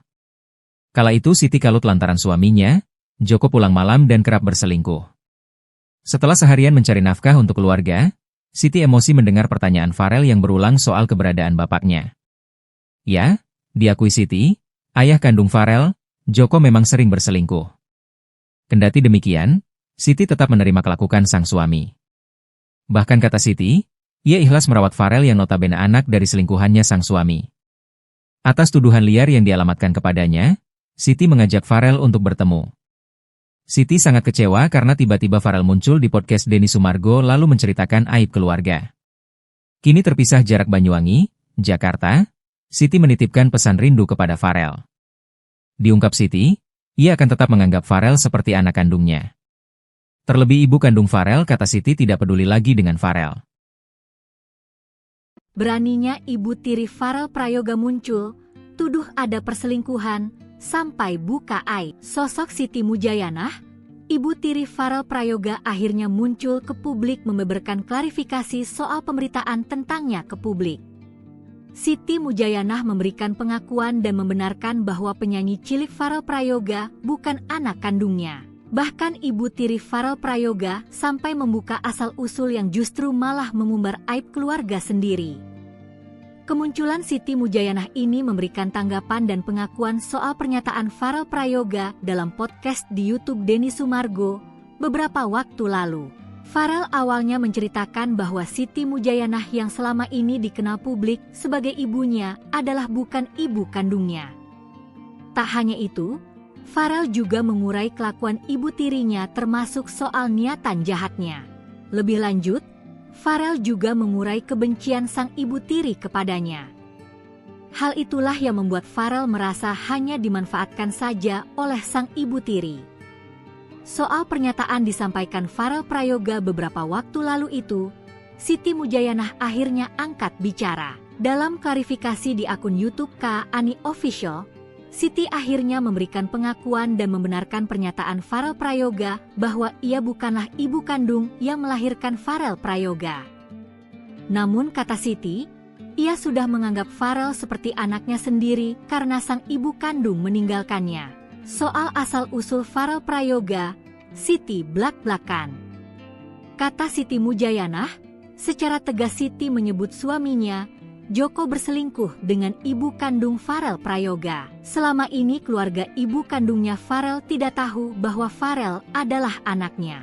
Kala itu Siti kalut lantaran suaminya, Joko pulang malam dan kerap berselingkuh. Setelah seharian mencari nafkah untuk keluarga, Siti emosi mendengar pertanyaan Farel yang berulang soal keberadaan bapaknya. Ya, diakui Siti, ayah kandung Farel, Joko memang sering berselingkuh. Kendati demikian, Siti tetap menerima kelakuan sang suami. Bahkan kata Siti, ia ikhlas merawat Farel yang notabene anak dari selingkuhannya sang suami. Atas tuduhan liar yang dialamatkan kepadanya, Siti mengajak Farel untuk bertemu. Siti sangat kecewa karena tiba-tiba Farel muncul di podcast Denny Sumargo lalu menceritakan aib keluarga. Kini terpisah jarak Banyuwangi, Jakarta, Siti menitipkan pesan rindu kepada Farel. Diungkap Siti, ia akan tetap menganggap Farel seperti anak kandungnya. Terlebih ibu kandung Farel kata Siti tidak peduli lagi dengan Farel. Beraninya ibu tiri Farel Prayoga muncul, tuduh ada perselingkuhan, sampai buka aib. Sosok Siti Mujayanah, Ibu tiri Farel Prayoga akhirnya muncul ke publik membeberkan klarifikasi soal pemberitaan tentangnya ke publik. Siti Mujayanah memberikan pengakuan dan membenarkan bahwa penyanyi cilik Farel Prayoga bukan anak kandungnya. Bahkan ibu tiri Farel Prayoga sampai membuka asal-usul yang justru malah mengumbar aib keluarga sendiri. Kemunculan Siti Mujayanah ini memberikan tanggapan dan pengakuan soal pernyataan Farel Prayoga dalam podcast di YouTube Denny Sumargo beberapa waktu lalu. Farel awalnya menceritakan bahwa Siti Mujayanah yang selama ini dikenal publik sebagai ibunya adalah bukan ibu kandungnya. Tak hanya itu, Farel juga mengurai kelakuan ibu tirinya termasuk soal niatan jahatnya. Lebih lanjut, Farel juga mengurai kebencian sang ibu tiri kepadanya. Hal itulah yang membuat Farel merasa hanya dimanfaatkan saja oleh sang ibu tiri. Soal pernyataan disampaikan Farel Prayoga beberapa waktu lalu itu, Siti Mujayanah akhirnya angkat bicara. Dalam klarifikasi di akun YouTube Kak Ani Official, Siti akhirnya memberikan pengakuan dan membenarkan pernyataan Farel Prayoga bahwa ia bukanlah ibu kandung yang melahirkan Farel Prayoga. Namun kata Siti, ia sudah menganggap Farel seperti anaknya sendiri karena sang ibu kandung meninggalkannya. Soal asal-usul Farel Prayoga, Siti blak-blakan. Kata Siti Mujayanah, secara tegas Siti menyebut suaminya, Joko, berselingkuh dengan ibu kandung Farel Prayoga. Selama ini keluarga ibu kandungnya Farel tidak tahu bahwa Farel adalah anaknya.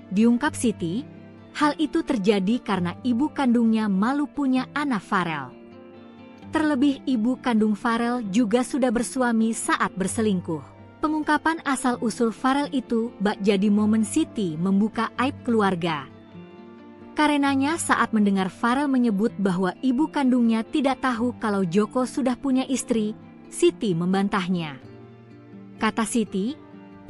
Diungkap Siti, hal itu terjadi karena ibu kandungnya malu punya anak Farel. Terlebih ibu kandung Farel juga sudah bersuami saat berselingkuh. Pengungkapan asal-usul Farel itu bak jadi momen Siti membuka aib keluarga. Karenanya saat mendengar Farel menyebut bahwa ibu kandungnya tidak tahu kalau Joko sudah punya istri, Siti membantahnya. Kata Siti,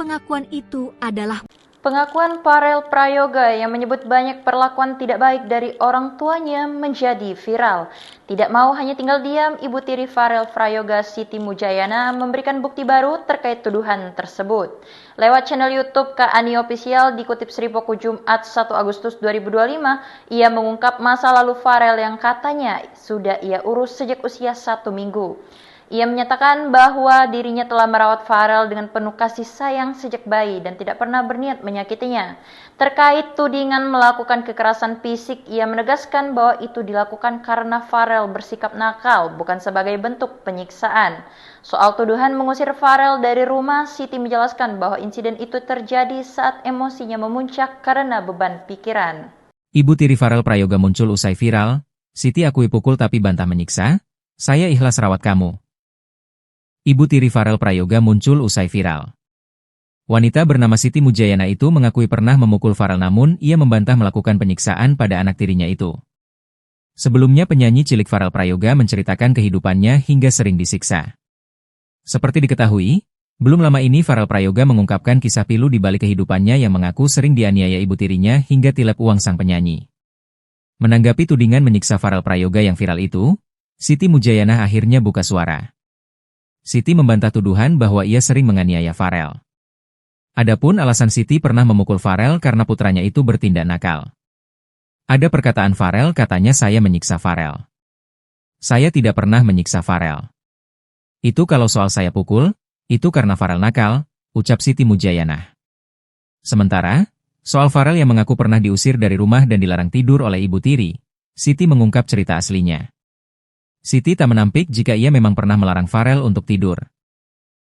pengakuan itu adalah Pengakuan Farel Prayoga yang menyebut banyak perlakuan tidak baik dari orang tuanya menjadi viral. Tidak mau hanya tinggal diam, ibu tiri Farel Prayoga Siti Mujayana memberikan bukti baru terkait tuduhan tersebut. Lewat channel YouTube Kak Ani Official dikutip Sripoku Jumat 1 Agustus 2025, ia mengungkap masa lalu Farel yang katanya sudah ia urus sejak usia 1 minggu. Ia menyatakan bahwa dirinya telah merawat Farel dengan penuh kasih sayang sejak bayi dan tidak pernah berniat menyakitinya. Terkait tudingan melakukan kekerasan fisik, ia menegaskan bahwa itu dilakukan karena Farel bersikap nakal, bukan sebagai bentuk penyiksaan. Soal tuduhan mengusir Farel dari rumah, Siti menjelaskan bahwa insiden itu terjadi saat emosinya memuncak karena beban pikiran. Ibu tiri Farel Prayoga muncul usai viral, Siti akui pukul tapi bantah menyiksa, saya ikhlas rawat kamu. Ibu tiri Farel Prayoga muncul usai viral. Wanita bernama Siti Mujayana itu mengakui pernah memukul Farel namun ia membantah melakukan penyiksaan pada anak tirinya itu. Sebelumnya penyanyi cilik Farel Prayoga menceritakan kehidupannya hingga sering disiksa. Seperti diketahui, belum lama ini Farel Prayoga mengungkapkan kisah pilu di balik kehidupannya yang mengaku sering dianiaya ibu tirinya hingga tilep uang sang penyanyi. Menanggapi tudingan menyiksa Farel Prayoga yang viral itu, Siti Mujayana akhirnya buka suara. Siti membantah tuduhan bahwa ia sering menganiaya Farel. Adapun alasan Siti pernah memukul Farel karena putranya itu bertindak nakal. Ada perkataan Farel katanya saya menyiksa Farel. Saya tidak pernah menyiksa Farel. Itu kalau soal saya pukul, itu karena Farel nakal, ucap Siti Mujayana. Sementara, soal Farel yang mengaku pernah diusir dari rumah dan dilarang tidur oleh ibu tiri, Siti mengungkap cerita aslinya. Siti tak menampik jika ia memang pernah melarang Farel untuk tidur.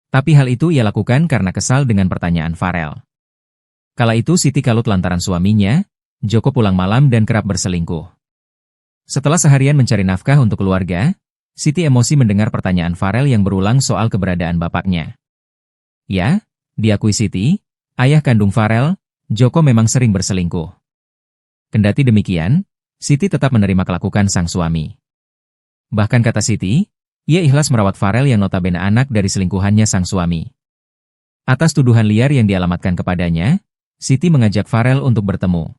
Tapi hal itu ia lakukan karena kesal dengan pertanyaan Farel. Kala itu Siti kalut lantaran suaminya, Joko, pulang malam dan kerap berselingkuh. Setelah seharian mencari nafkah untuk keluarga, Siti emosi mendengar pertanyaan Farel yang berulang soal keberadaan bapaknya. Ya, diakui Siti, ayah kandung Farel, Joko, memang sering berselingkuh. Kendati demikian, Siti tetap menerima kelakuan sang suami. Bahkan kata Siti, ia ikhlas merawat Farel yang notabene anak dari selingkuhannya sang suami. Atas tuduhan liar yang dialamatkan kepadanya, Siti mengajak Farel untuk bertemu.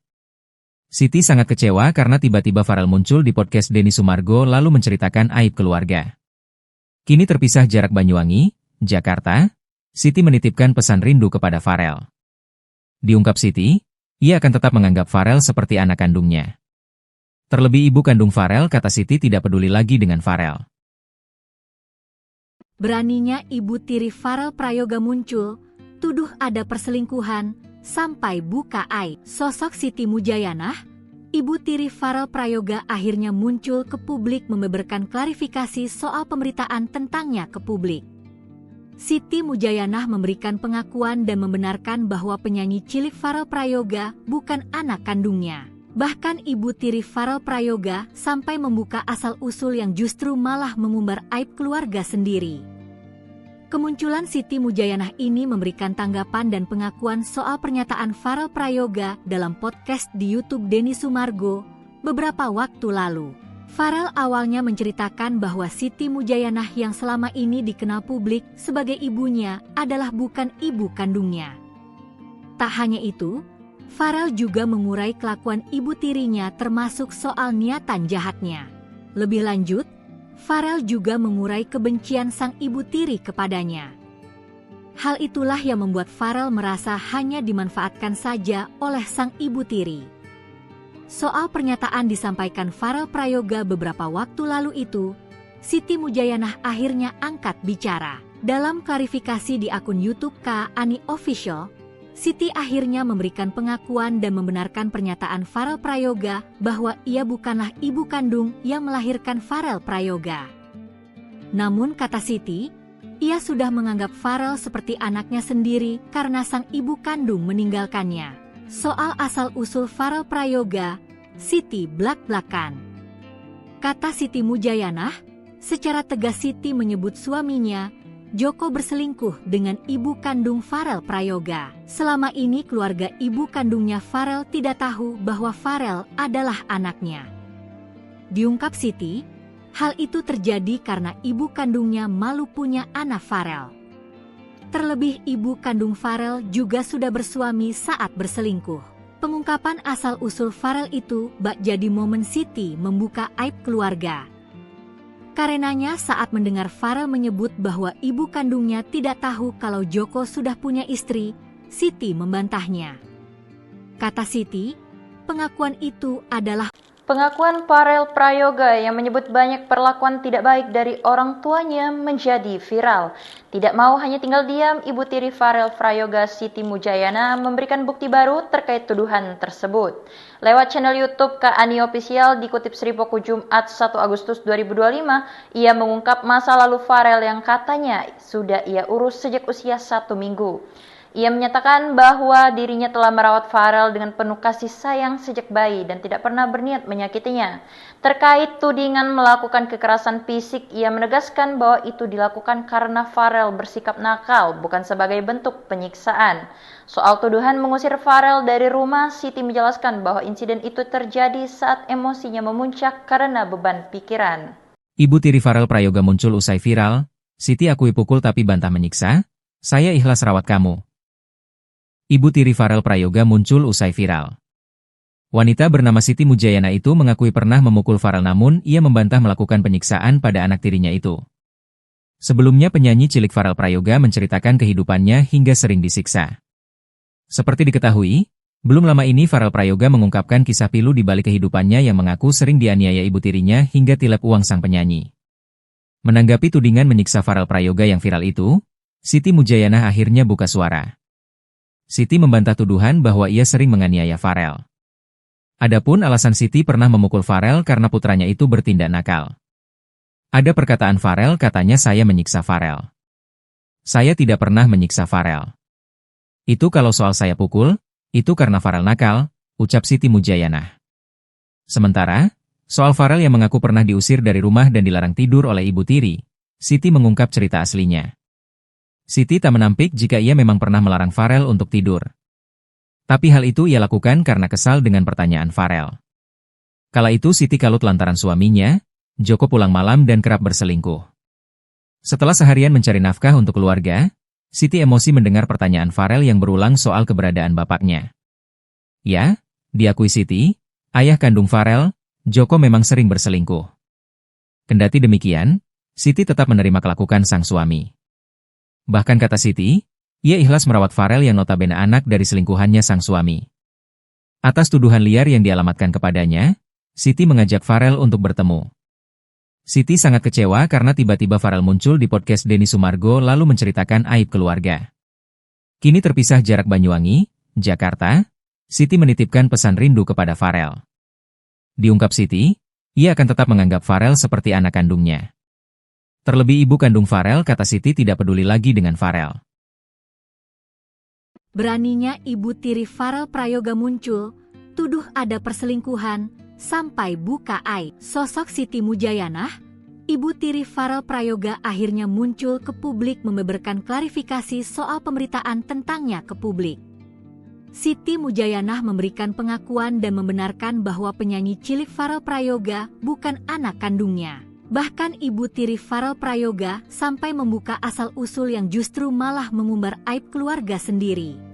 Siti sangat kecewa karena tiba-tiba Farel muncul di podcast Denny Sumargo lalu menceritakan aib keluarga. Kini terpisah jarak Banyuwangi, Jakarta, Siti menitipkan pesan rindu kepada Farel. Diungkap Siti, ia akan tetap menganggap Farel seperti anak kandungnya. Terlebih ibu kandung Farel, kata Siti, tidak peduli lagi dengan Farel. Beraninya ibu tiri Farel Prayoga muncul, tuduh ada perselingkuhan, sampai buka aib. Sosok Siti Mujayanah, ibu tiri Farel Prayoga akhirnya muncul ke publik membeberkan klarifikasi soal pemberitaan tentangnya ke publik. Siti Mujayanah memberikan pengakuan dan membenarkan bahwa penyanyi cilik Farel Prayoga bukan anak kandungnya. Bahkan ibu tiri Farel Prayoga sampai membuka asal-usul yang justru malah mengumbar aib keluarga sendiri. Kemunculan Siti Mujayanah ini memberikan tanggapan dan pengakuan soal pernyataan Farel Prayoga dalam podcast di YouTube Denny Sumargo beberapa waktu lalu. Farel awalnya menceritakan bahwa Siti Mujayanah yang selama ini dikenal publik sebagai ibunya adalah bukan ibu kandungnya. Tak hanya itu, Farel juga mengurai kelakuan ibu tirinya termasuk soal niatan jahatnya. Lebih lanjut, Farel juga mengurai kebencian sang ibu tiri kepadanya. Hal itulah yang membuat Farel merasa hanya dimanfaatkan saja oleh sang ibu tiri. Soal pernyataan disampaikan Farel Prayoga beberapa waktu lalu itu, Siti Mujayanah akhirnya angkat bicara. Dalam klarifikasi di akun YouTube Kak Ani Official, Siti akhirnya memberikan pengakuan dan membenarkan pernyataan Farel Prayoga bahwa ia bukanlah ibu kandung yang melahirkan Farel Prayoga. Namun kata Siti, ia sudah menganggap Farel seperti anaknya sendiri karena sang ibu kandung meninggalkannya. Soal asal-usul Farel Prayoga, Siti blak-blakan. Kata Siti Mujayanah, secara tegas Siti menyebut suaminya, Joko, berselingkuh dengan ibu kandung Farel Prayoga. Selama ini keluarga ibu kandungnya Farel tidak tahu bahwa Farel adalah anaknya. Diungkap Siti, hal itu terjadi karena ibu kandungnya malu punya anak Farel. Terlebih ibu kandung Farel juga sudah bersuami saat berselingkuh. Pengungkapan asal-usul Farel itu bak jadi momen Siti membuka aib keluarga. Karenanya saat mendengar Farel menyebut bahwa ibu kandungnya tidak tahu kalau Joko sudah punya istri, Siti membantahnya. Kata Siti, pengakuan itu adalah pengakuan Farel Prayoga yang menyebut banyak perlakuan tidak baik dari orang tuanya menjadi viral. Tidak mau hanya tinggal diam, ibu tiri Farel Prayoga Siti Mujayanah memberikan bukti baru terkait tuduhan tersebut. Lewat channel YouTube Kak Ani Official dikutip Sripoku Jumat 1 Agustus 2025, ia mengungkap masa lalu Farel yang katanya sudah ia urus sejak usia 1 minggu. Ia menyatakan bahwa dirinya telah merawat Farel dengan penuh kasih sayang sejak bayi dan tidak pernah berniat menyakitinya. Terkait tudingan melakukan kekerasan fisik, ia menegaskan bahwa itu dilakukan karena Farel bersikap nakal, bukan sebagai bentuk penyiksaan. Soal tuduhan mengusir Farel dari rumah, Siti menjelaskan bahwa insiden itu terjadi saat emosinya memuncak karena beban pikiran. Ibu tiri Farel Prayoga muncul usai viral, Siti akui pukul tapi bantah menyiksa, saya ikhlas rawat kamu. Ibu tiri Farel Prayoga muncul usai viral. Wanita bernama Siti Mujayanah itu mengakui pernah memukul Farel, namun ia membantah melakukan penyiksaan pada anak tirinya itu. Sebelumnya penyanyi cilik Farel Prayoga menceritakan kehidupannya hingga sering disiksa. Seperti diketahui, belum lama ini Farel Prayoga mengungkapkan kisah pilu di balik kehidupannya yang mengaku sering dianiaya ibu tirinya hingga tilep uang sang penyanyi. Menanggapi tudingan menyiksa Farel Prayoga yang viral itu, Siti Mujayanah akhirnya buka suara. Siti membantah tuduhan bahwa ia sering menganiaya Farel. Adapun alasan Siti pernah memukul Farel karena putranya itu bertindak nakal. Ada perkataan Farel, katanya saya menyiksa Farel. Saya tidak pernah menyiksa Farel. Itu kalau soal saya pukul, itu karena Farel nakal, ucap Siti Mujayanah. Sementara, soal Farel yang mengaku pernah diusir dari rumah dan dilarang tidur oleh ibu tiri, Siti mengungkap cerita aslinya. Siti tak menampik jika ia memang pernah melarang Farel untuk tidur. Tapi hal itu ia lakukan karena kesal dengan pertanyaan Farel. Kala itu Siti kalut lantaran suaminya, Joko, pulang malam dan kerap berselingkuh. Setelah seharian mencari nafkah untuk keluarga, Siti emosi mendengar pertanyaan Farel yang berulang soal keberadaan bapaknya. Ya, diakui Siti, ayah kandung Farel, Joko, memang sering berselingkuh. Kendati demikian, Siti tetap menerima kelakuan sang suami. Bahkan kata Siti, Ia ikhlas merawat Farel yang notabene anak dari selingkuhannya sang suami. Atas tuduhan liar yang dialamatkan kepadanya, Siti mengajak Farel untuk bertemu. Siti sangat kecewa karena tiba-tiba Farel muncul di podcast Denny Sumargo lalu menceritakan aib keluarga. Kini terpisah jarak Banyuwangi, Jakarta, Siti menitipkan pesan rindu kepada Farel. Diungkap Siti, ia akan tetap menganggap Farel seperti anak kandungnya. Terlebih ibu kandung Farel, kata Siti, tidak peduli lagi dengan Farel. Beraninya ibu tiri Farel Prayoga muncul, tuduh ada perselingkuhan, sampai buka aib. Sosok Siti Mujayanah, ibu tiri Farel Prayoga akhirnya muncul ke publik membeberkan klarifikasi soal pemberitaan tentangnya ke publik. Siti Mujayanah memberikan pengakuan dan membenarkan bahwa penyanyi cilik Farel Prayoga bukan anak kandungnya. Bahkan ibu tiri Farel Prayoga sampai membuka asal-usul yang justru malah mengumbar aib keluarga sendiri.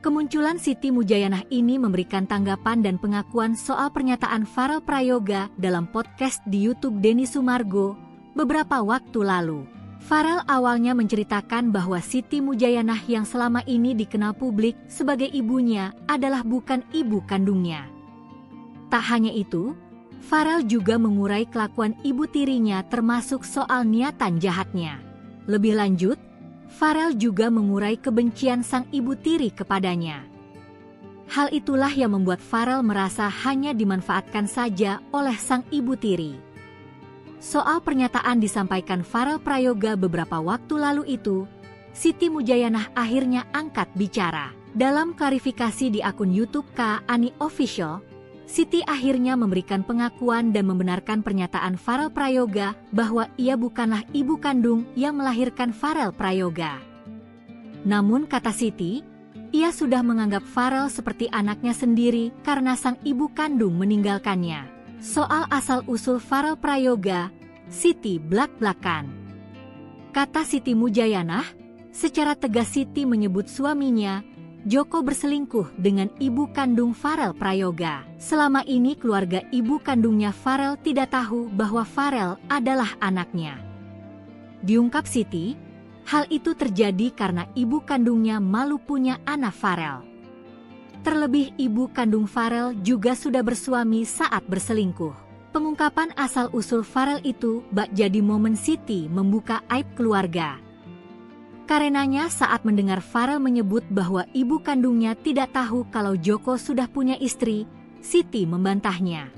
Kemunculan Siti Mujayanah ini memberikan tanggapan dan pengakuan soal pernyataan Farel Prayoga dalam podcast di YouTube Denny Sumargo beberapa waktu lalu. Farel awalnya menceritakan bahwa Siti Mujayanah yang selama ini dikenal publik sebagai ibunya adalah bukan ibu kandungnya. Tak hanya itu, Farel juga mengurai kelakuan ibu tirinya termasuk soal niatan jahatnya. Lebih lanjut, Farel juga mengurai kebencian sang ibu tiri kepadanya. Hal itulah yang membuat Farel merasa hanya dimanfaatkan saja oleh sang ibu tiri. Soal pernyataan disampaikan Farel Prayoga beberapa waktu lalu itu, Siti Mujayanah akhirnya angkat bicara. Dalam klarifikasi di akun YouTube Kak Ani Official, Siti akhirnya memberikan pengakuan dan membenarkan pernyataan Farel Prayoga bahwa ia bukanlah ibu kandung yang melahirkan Farel Prayoga. Namun kata Siti, ia sudah menganggap Farel seperti anaknya sendiri karena sang ibu kandung meninggalkannya. Soal asal-usul Farel Prayoga, Siti blak-blakan. Kata Siti Mujayanah, secara tegas Siti menyebut suaminya, Joko, berselingkuh dengan ibu kandung Farel Prayoga. Selama ini keluarga ibu kandungnya Farel tidak tahu bahwa Farel adalah anaknya. Diungkap Siti, hal itu terjadi karena ibu kandungnya malu punya anak Farel. Terlebih ibu kandung Farel juga sudah bersuami saat berselingkuh. Pengungkapan asal-usul Farel itu bak jadi momen Siti membuka aib keluarga. Karenanya saat mendengar Farel menyebut bahwa ibu kandungnya tidak tahu kalau Joko sudah punya istri, Siti membantahnya.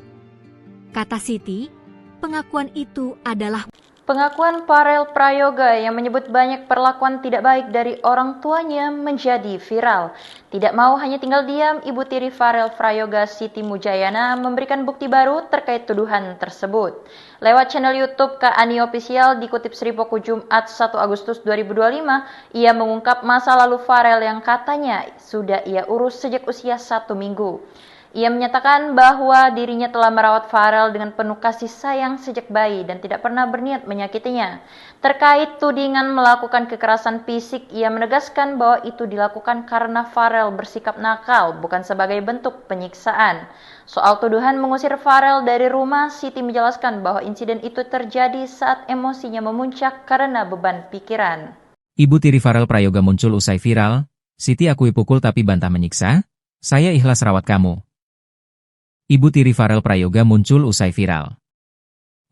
Kata Siti, pengakuan itu adalah Pengakuan Farel Prayoga yang menyebut banyak perlakuan tidak baik dari orang tuanya menjadi viral. Tidak mau hanya tinggal diam, ibu tiri Farel Prayoga Siti Mujayana memberikan bukti baru terkait tuduhan tersebut. Lewat channel YouTube Kak Ani Official dikutip Sripoku Jumat 1 Agustus 2025, ia mengungkap masa lalu Farel yang katanya sudah ia urus sejak usia 1 minggu. Ia menyatakan bahwa dirinya telah merawat Farel dengan penuh kasih sayang sejak bayi dan tidak pernah berniat menyakitinya. Terkait tudingan melakukan kekerasan fisik, ia menegaskan bahwa itu dilakukan karena Farel bersikap nakal, bukan sebagai bentuk penyiksaan. Soal tuduhan mengusir Farel dari rumah, Siti menjelaskan bahwa insiden itu terjadi saat emosinya memuncak karena beban pikiran. Ibu tiri Farel Prayoga muncul usai viral, Siti akui pukul tapi bantah menyiksa, saya ikhlas rawat kamu. Ibu tiri Farel Prayoga muncul usai viral.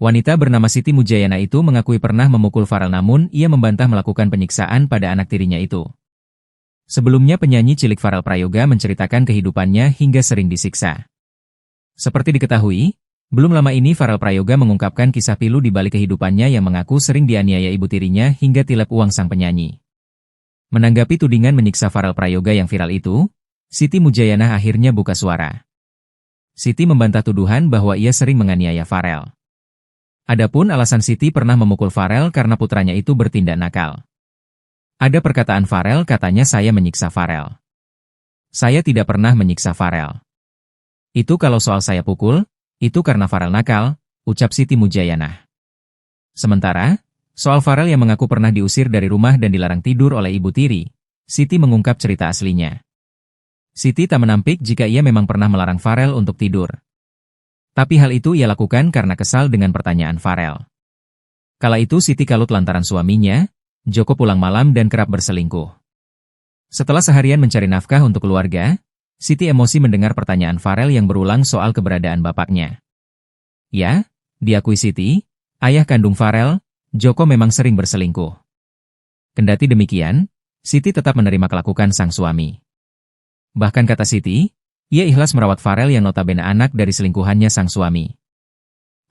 Wanita bernama Siti Mujayana itu mengakui pernah memukul Farel, namun ia membantah melakukan penyiksaan pada anak tirinya itu. Sebelumnya penyanyi cilik Farel Prayoga menceritakan kehidupannya hingga sering disiksa. Seperti diketahui, belum lama ini Farel Prayoga mengungkapkan kisah pilu di balik kehidupannya yang mengaku sering dianiaya ibu tirinya hingga tilep uang sang penyanyi. Menanggapi tudingan menyiksa Farel Prayoga yang viral itu, Siti Mujayana akhirnya buka suara. Siti membantah tuduhan bahwa ia sering menganiaya Farel. Adapun alasan Siti pernah memukul Farel karena putranya itu bertindak nakal. Ada perkataan Farel, katanya saya menyiksa Farel. Saya tidak pernah menyiksa Farel. Itu kalau soal saya pukul, itu karena Farel nakal, ucap Siti Mujayana. Sementara, soal Farel yang mengaku pernah diusir dari rumah dan dilarang tidur oleh ibu tiri, Siti mengungkap cerita aslinya. Siti tak menampik jika ia memang pernah melarang Farel untuk tidur. Tapi hal itu ia lakukan karena kesal dengan pertanyaan Farel. Kala itu Siti kalut lantaran suaminya, Joko, pulang malam dan kerap berselingkuh. Setelah seharian mencari nafkah untuk keluarga, Siti emosi mendengar pertanyaan Farel yang berulang soal keberadaan bapaknya. Ya, diakui Siti, ayah kandung Farel, Joko memang sering berselingkuh. Kendati demikian, Siti tetap menerima kelakuan sang suami. Bahkan kata Siti, ia ikhlas merawat Farel yang notabene anak dari selingkuhannya sang suami.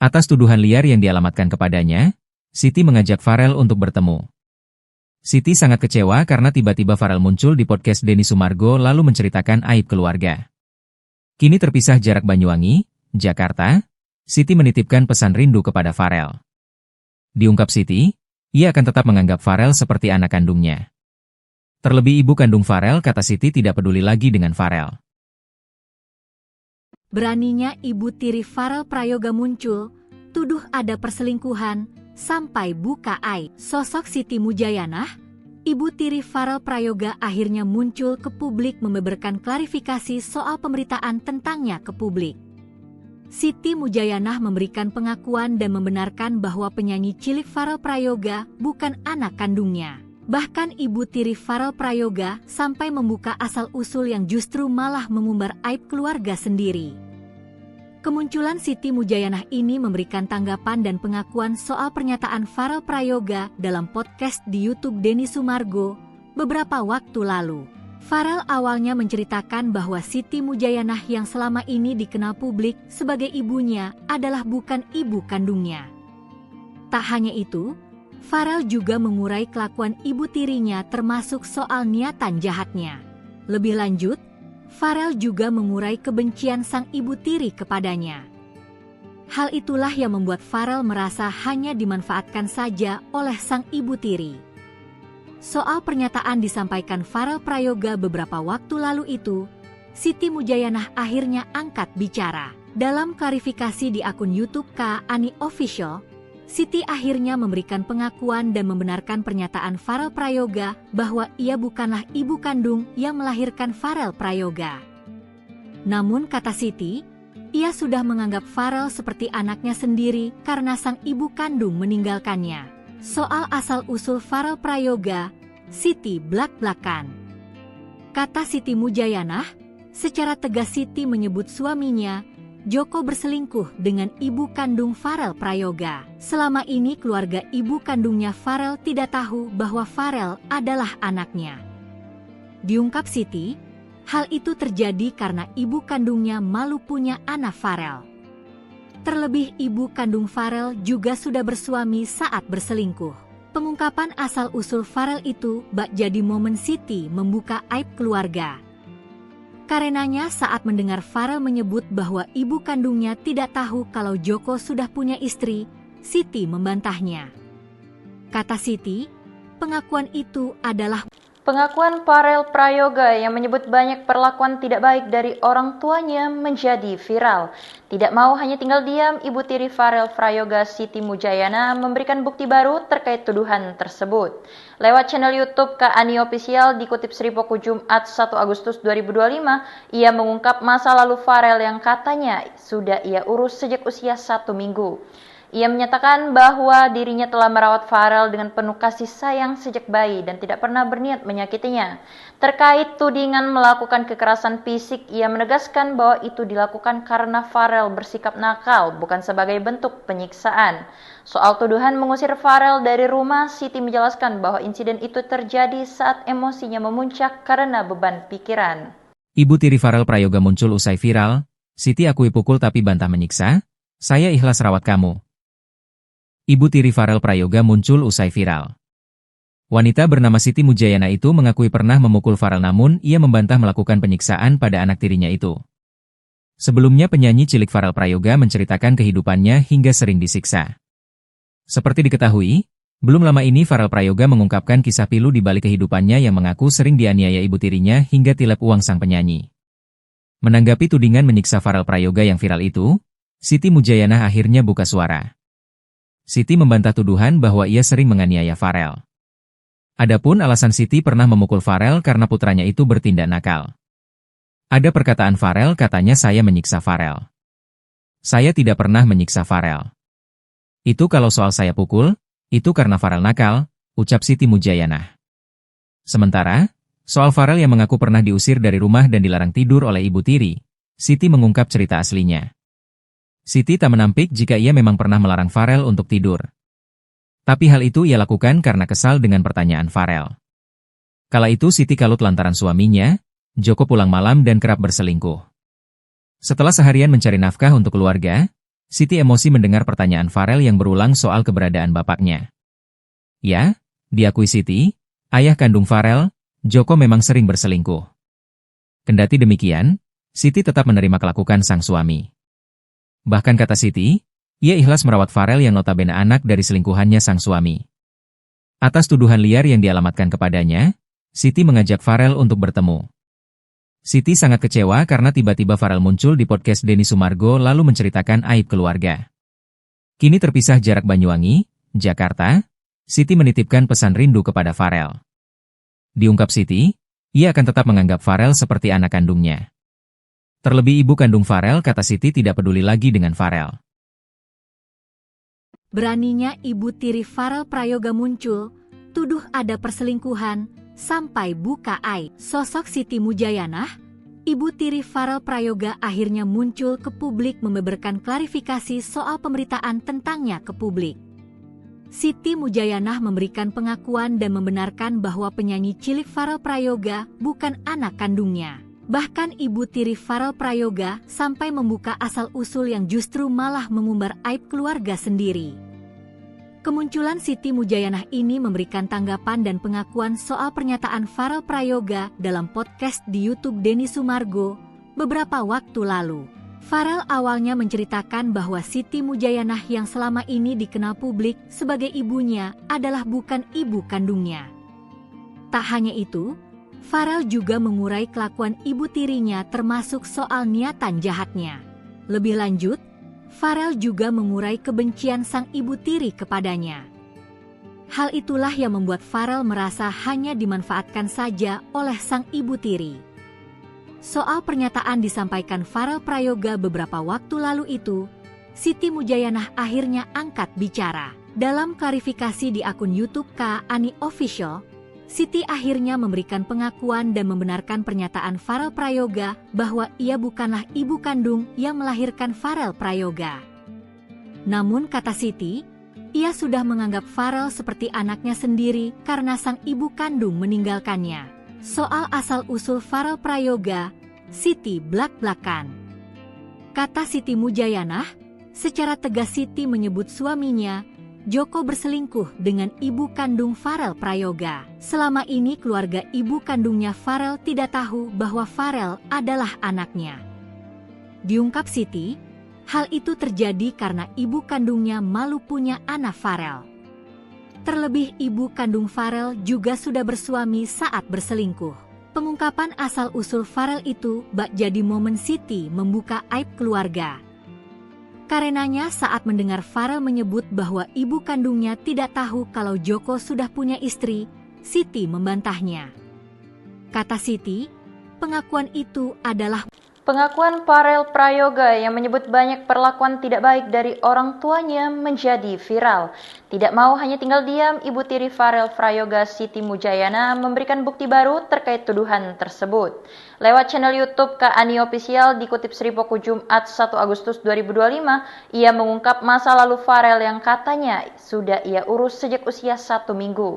Atas tuduhan liar yang dialamatkan kepadanya, Siti mengajak Farel untuk bertemu. Siti sangat kecewa karena tiba-tiba Farel muncul di podcast Denny Sumargo lalu menceritakan aib keluarga. Kini terpisah jarak Banyuwangi, Jakarta, Siti menitipkan pesan rindu kepada Farel. Diungkap Siti, ia akan tetap menganggap Farel seperti anak kandungnya. Terlebih ibu kandung Farel, kata Siti, tidak peduli lagi dengan Farel. Beraninya ibu tiri Farel Prayoga muncul, tuduh ada perselingkuhan, sampai buka aib. Sosok Siti Mujayanah, ibu tiri Farel Prayoga akhirnya muncul ke publik membeberkan klarifikasi soal pemberitaan tentangnya ke publik. Siti Mujayanah memberikan pengakuan dan membenarkan bahwa penyanyi cilik Farel Prayoga bukan anak kandungnya. Bahkan ibu tiri Farel Prayoga sampai membuka asal-usul yang justru malah mengumbar aib keluarga sendiri. Kemunculan Siti Mujayanah ini memberikan tanggapan dan pengakuan soal pernyataan Farel Prayoga dalam podcast di YouTube Denny Sumargo beberapa waktu lalu. Farel awalnya menceritakan bahwa Siti Mujayanah yang selama ini dikenal publik sebagai ibunya adalah bukan ibu kandungnya. Tak hanya itu, Farel juga mengurai kelakuan ibu tirinya termasuk soal niatan jahatnya. Lebih lanjut, Farel juga mengurai kebencian sang ibu tiri kepadanya. Hal itulah yang membuat Farel merasa hanya dimanfaatkan saja oleh sang ibu tiri. Soal pernyataan disampaikan Farel Prayoga beberapa waktu lalu itu, Siti Mujayanah akhirnya angkat bicara. Dalam klarifikasi di akun YouTube Kak Ani Official, Siti akhirnya memberikan pengakuan dan membenarkan pernyataan Farel Prayoga bahwa ia bukanlah ibu kandung yang melahirkan Farel Prayoga. Namun kata Siti, ia sudah menganggap Farel seperti anaknya sendiri karena sang ibu kandung meninggalkannya. Soal asal-usul Farel Prayoga, Siti blak-blakan. Kata Siti Mujayanah, secara tegas Siti menyebut suaminya, Joko, berselingkuh dengan ibu kandung Farel Prayoga. Selama ini keluarga ibu kandungnya Farel tidak tahu bahwa Farel adalah anaknya. Diungkap Siti, hal itu terjadi karena ibu kandungnya malu punya anak Farel. Terlebih ibu kandung Farel juga sudah bersuami saat berselingkuh. Pengungkapan asal-usul Farel itu bak jadi momen Siti membuka aib keluarga. Karenanya saat mendengar Farel menyebut bahwa ibu kandungnya tidak tahu kalau Joko sudah punya istri, Siti membantahnya. Kata Siti, pengakuan itu adalah pengakuan Farel Prayoga yang menyebut banyak perlakuan tidak baik dari orang tuanya menjadi viral. Tidak mau hanya tinggal diam, ibu tiri Farel Prayoga Siti Mujayana memberikan bukti baru terkait tuduhan tersebut. Lewat channel YouTube Kak Ani Official dikutip Sripoku Jumat 1 Agustus 2025, ia mengungkap masa lalu Farel yang katanya sudah ia urus sejak usia 1 minggu. Ia menyatakan bahwa dirinya telah merawat Farel dengan penuh kasih sayang sejak bayi dan tidak pernah berniat menyakitinya. Terkait tudingan melakukan kekerasan fisik, ia menegaskan bahwa itu dilakukan karena Farel bersikap nakal, bukan sebagai bentuk penyiksaan. Soal tuduhan mengusir Farel dari rumah, Siti menjelaskan bahwa insiden itu terjadi saat emosinya memuncak karena beban pikiran. Ibu tiri Farel Prayoga muncul usai viral, Siti akui pukul tapi bantah menyiksa, saya ikhlas rawat kamu. Ibu tiri Farel Prayoga muncul usai viral. Wanita bernama Siti Mujayana itu mengakui pernah memukul Farel namun ia membantah melakukan penyiksaan pada anak tirinya itu. Sebelumnya penyanyi cilik Farel Prayoga menceritakan kehidupannya hingga sering disiksa. Seperti diketahui, belum lama ini Farel Prayoga mengungkapkan kisah pilu di balik kehidupannya yang mengaku sering dianiaya ibu tirinya hingga tilep uang sang penyanyi. Menanggapi tudingan menyiksa Farel Prayoga yang viral itu, Siti Mujayana akhirnya buka suara. Siti membantah tuduhan bahwa ia sering menganiaya Farel. Adapun alasan Siti pernah memukul Farel karena putranya itu bertindak nakal. Ada perkataan Farel katanya saya menyiksa Farel. Saya tidak pernah menyiksa Farel. Itu kalau soal saya pukul, itu karena Farel nakal, ucap Siti Mujayana. Sementara, Soal Farel yang mengaku pernah diusir dari rumah dan dilarang tidur oleh Ibu Tiri, Siti mengungkap cerita aslinya. Siti tak menampik jika ia memang pernah melarang Farel untuk tidur. Tapi hal itu ia lakukan karena kesal dengan pertanyaan Farel. Kala itu Siti kalut lantaran suaminya, Joko pulang malam dan kerap berselingkuh. Setelah seharian mencari nafkah untuk keluarga, Siti emosi mendengar pertanyaan Farel yang berulang soal keberadaan bapaknya. Ya, diakui Siti, ayah kandung Farel, Joko memang sering berselingkuh. Kendati demikian, Siti tetap menerima kelakuan sang suami. Bahkan kata Siti, ia ikhlas merawat Farel yang notabene anak dari selingkuhannya sang suami. Atas tuduhan liar yang dialamatkan kepadanya, Siti mengajak Farel untuk bertemu. Siti sangat kecewa karena tiba-tiba Farel muncul di podcast Denny Sumargo lalu menceritakan aib keluarga. Kini terpisah jarak Banyuwangi, Jakarta, Siti menitipkan pesan rindu kepada Farel. Diungkap Siti, ia akan tetap menganggap Farel seperti anak kandungnya. Terlebih ibu kandung Farel, kata Siti, tidak peduli lagi dengan Farel. Beraninya Ibu Tiri Farel Prayoga muncul, tuduh ada perselingkuhan, sampai buka aib. Sosok Siti Mujayanah, Ibu Tiri Farel Prayoga akhirnya muncul ke publik membeberkan klarifikasi soal pemberitaan tentangnya ke publik. Siti Mujayanah memberikan pengakuan dan membenarkan bahwa penyanyi cilik Farel Prayoga bukan anak kandungnya. Bahkan Ibu Tiri Farel Prayoga sampai membuka asal-usul yang justru malah mengumbar aib keluarga sendiri. Kemunculan Siti Mujayanah ini memberikan tanggapan dan pengakuan soal pernyataan Farel Prayoga dalam podcast di YouTube Denny Sumargo beberapa waktu lalu. Farel awalnya menceritakan bahwa Siti Mujayanah yang selama ini dikenal publik sebagai ibunya adalah bukan ibu kandungnya. Tak hanya itu, Farel juga mengurai kelakuan ibu tirinya termasuk soal niatan jahatnya. Lebih lanjut, Farel juga mengurai kebencian sang ibu tiri kepadanya. Hal itulah yang membuat Farel merasa hanya dimanfaatkan saja oleh sang ibu tiri. Soal pernyataan disampaikan Farel Prayoga beberapa waktu lalu itu, Siti Mujayanah akhirnya angkat bicara. Dalam klarifikasi di akun YouTube Kak Ani Official, Siti akhirnya memberikan pengakuan dan membenarkan pernyataan Farel Prayoga bahwa ia bukanlah ibu kandung yang melahirkan Farel Prayoga. Namun kata Siti, ia sudah menganggap Farel seperti anaknya sendiri karena sang ibu kandung meninggalkannya. Soal asal-usul Farel Prayoga, Siti blak-blakan. Kata Siti Mujayanah, secara tegas Siti menyebut suaminya, Joko, berselingkuh dengan ibu kandung Farel Prayoga. Selama ini keluarga ibu kandungnya Farel tidak tahu bahwa Farel adalah anaknya. Diungkap Siti, hal itu terjadi karena ibu kandungnya malu punya anak Farel. Terlebih ibu kandung Farel juga sudah bersuami saat berselingkuh. Pengungkapan asal-usul Farel itu bak jadi momen Siti membuka aib keluarga. Karenanya saat mendengar Farel menyebut bahwa ibu kandungnya tidak tahu kalau Joko sudah punya istri, Siti membantahnya. Kata Siti, pengakuan itu adalah pengakuan Farel Prayoga yang menyebut banyak perlakuan tidak baik dari orang tuanya menjadi viral. Tidak mau hanya tinggal diam, Ibu Tiri Farel Prayoga Siti Mujayana memberikan bukti baru terkait tuduhan tersebut. Lewat channel YouTube Kak Ani Official dikutip Sripoku Jumat 1 Agustus 2025, ia mengungkap masa lalu Farel yang katanya sudah ia urus sejak usia 1 minggu.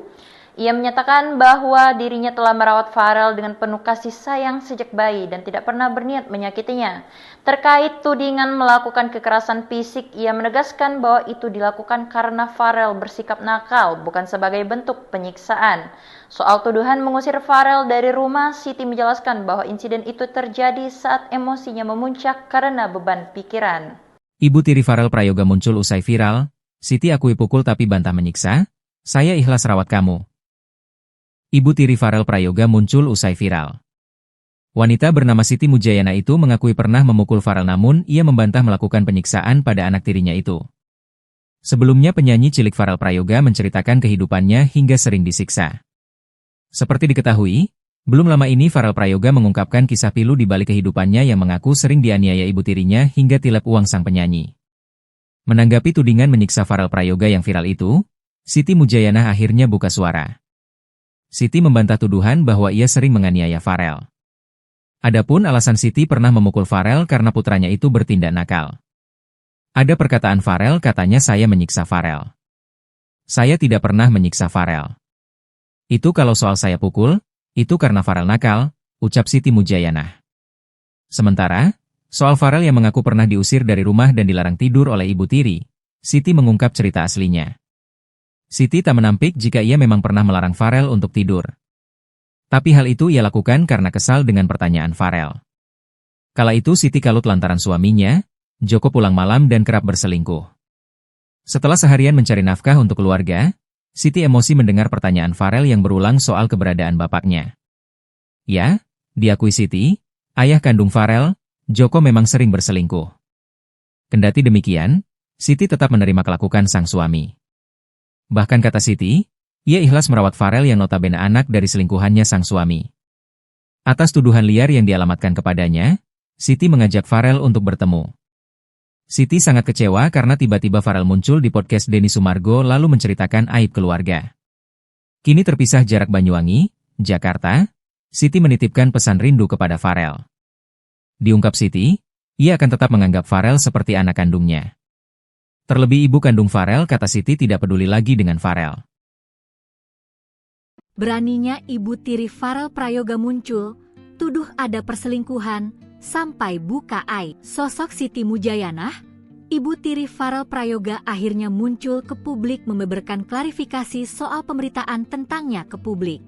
Ia menyatakan bahwa dirinya telah merawat Farel dengan penuh kasih sayang sejak bayi dan tidak pernah berniat menyakitinya. Terkait tudingan melakukan kekerasan fisik, ia menegaskan bahwa itu dilakukan karena Farel bersikap nakal, bukan sebagai bentuk penyiksaan. Soal tuduhan mengusir Farel dari rumah, Siti menjelaskan bahwa insiden itu terjadi saat emosinya memuncak karena beban pikiran. Ibu Tiri Farel Prayoga muncul usai viral, Siti akui pukul tapi bantah menyiksa, saya ikhlas rawat kamu. Ibu Tiri Farel Prayoga muncul usai viral. Wanita bernama Siti Mujayana itu mengakui pernah memukul Farel namun ia membantah melakukan penyiksaan pada anak tirinya itu. Sebelumnya penyanyi cilik Farel Prayoga menceritakan kehidupannya hingga sering disiksa. Seperti diketahui, belum lama ini Farel Prayoga mengungkapkan kisah pilu di balik kehidupannya yang mengaku sering dianiaya ibu tirinya hingga tilep uang sang penyanyi. Menanggapi tudingan menyiksa Farel Prayoga yang viral itu, Siti Mujayana akhirnya buka suara. Siti membantah tuduhan bahwa ia sering menganiaya Farel. Adapun alasan Siti pernah memukul Farel karena putranya itu bertindak nakal. Ada perkataan Farel, katanya saya menyiksa Farel. Saya tidak pernah menyiksa Farel. Itu kalau soal saya pukul, itu karena Farel nakal, ucap Siti Mujayanah. Sementara, soal Farel yang mengaku pernah diusir dari rumah dan dilarang tidur oleh Ibu Tiri, Siti mengungkap cerita aslinya. Siti tak menampik jika ia memang pernah melarang Farel untuk tidur. Tapi hal itu ia lakukan karena kesal dengan pertanyaan Farel. Kala itu Siti kalut lantaran suaminya, Joko, pulang malam dan kerap berselingkuh. Setelah seharian mencari nafkah untuk keluarga, Siti emosi mendengar pertanyaan Farel yang berulang soal keberadaan bapaknya. Ya, diakui Siti, ayah kandung Farel, Joko, memang sering berselingkuh. Kendati demikian, Siti tetap menerima kelakuan sang suami. Bahkan kata Siti, ia ikhlas merawat Farel yang notabene anak dari selingkuhannya sang suami. Atas tuduhan liar yang dialamatkan kepadanya, Siti mengajak Farel untuk bertemu. Siti sangat kecewa karena tiba-tiba Farel muncul di podcast Denny Sumargo lalu menceritakan aib keluarga. Kini terpisah jarak Banyuwangi, Jakarta, Siti menitipkan pesan rindu kepada Farel. Diungkap Siti, ia akan tetap menganggap Farel seperti anak kandungnya. Terlebih ibu kandung Farel, kata Siti, tidak peduli lagi dengan Farel. Beraninya Ibu Tiri Farel Prayoga muncul, tuduh ada perselingkuhan, sampai buka aib. Sosok Siti Mujayanah, Ibu Tiri Farel Prayoga akhirnya muncul ke publik membeberkan klarifikasi soal pemberitaan tentangnya ke publik.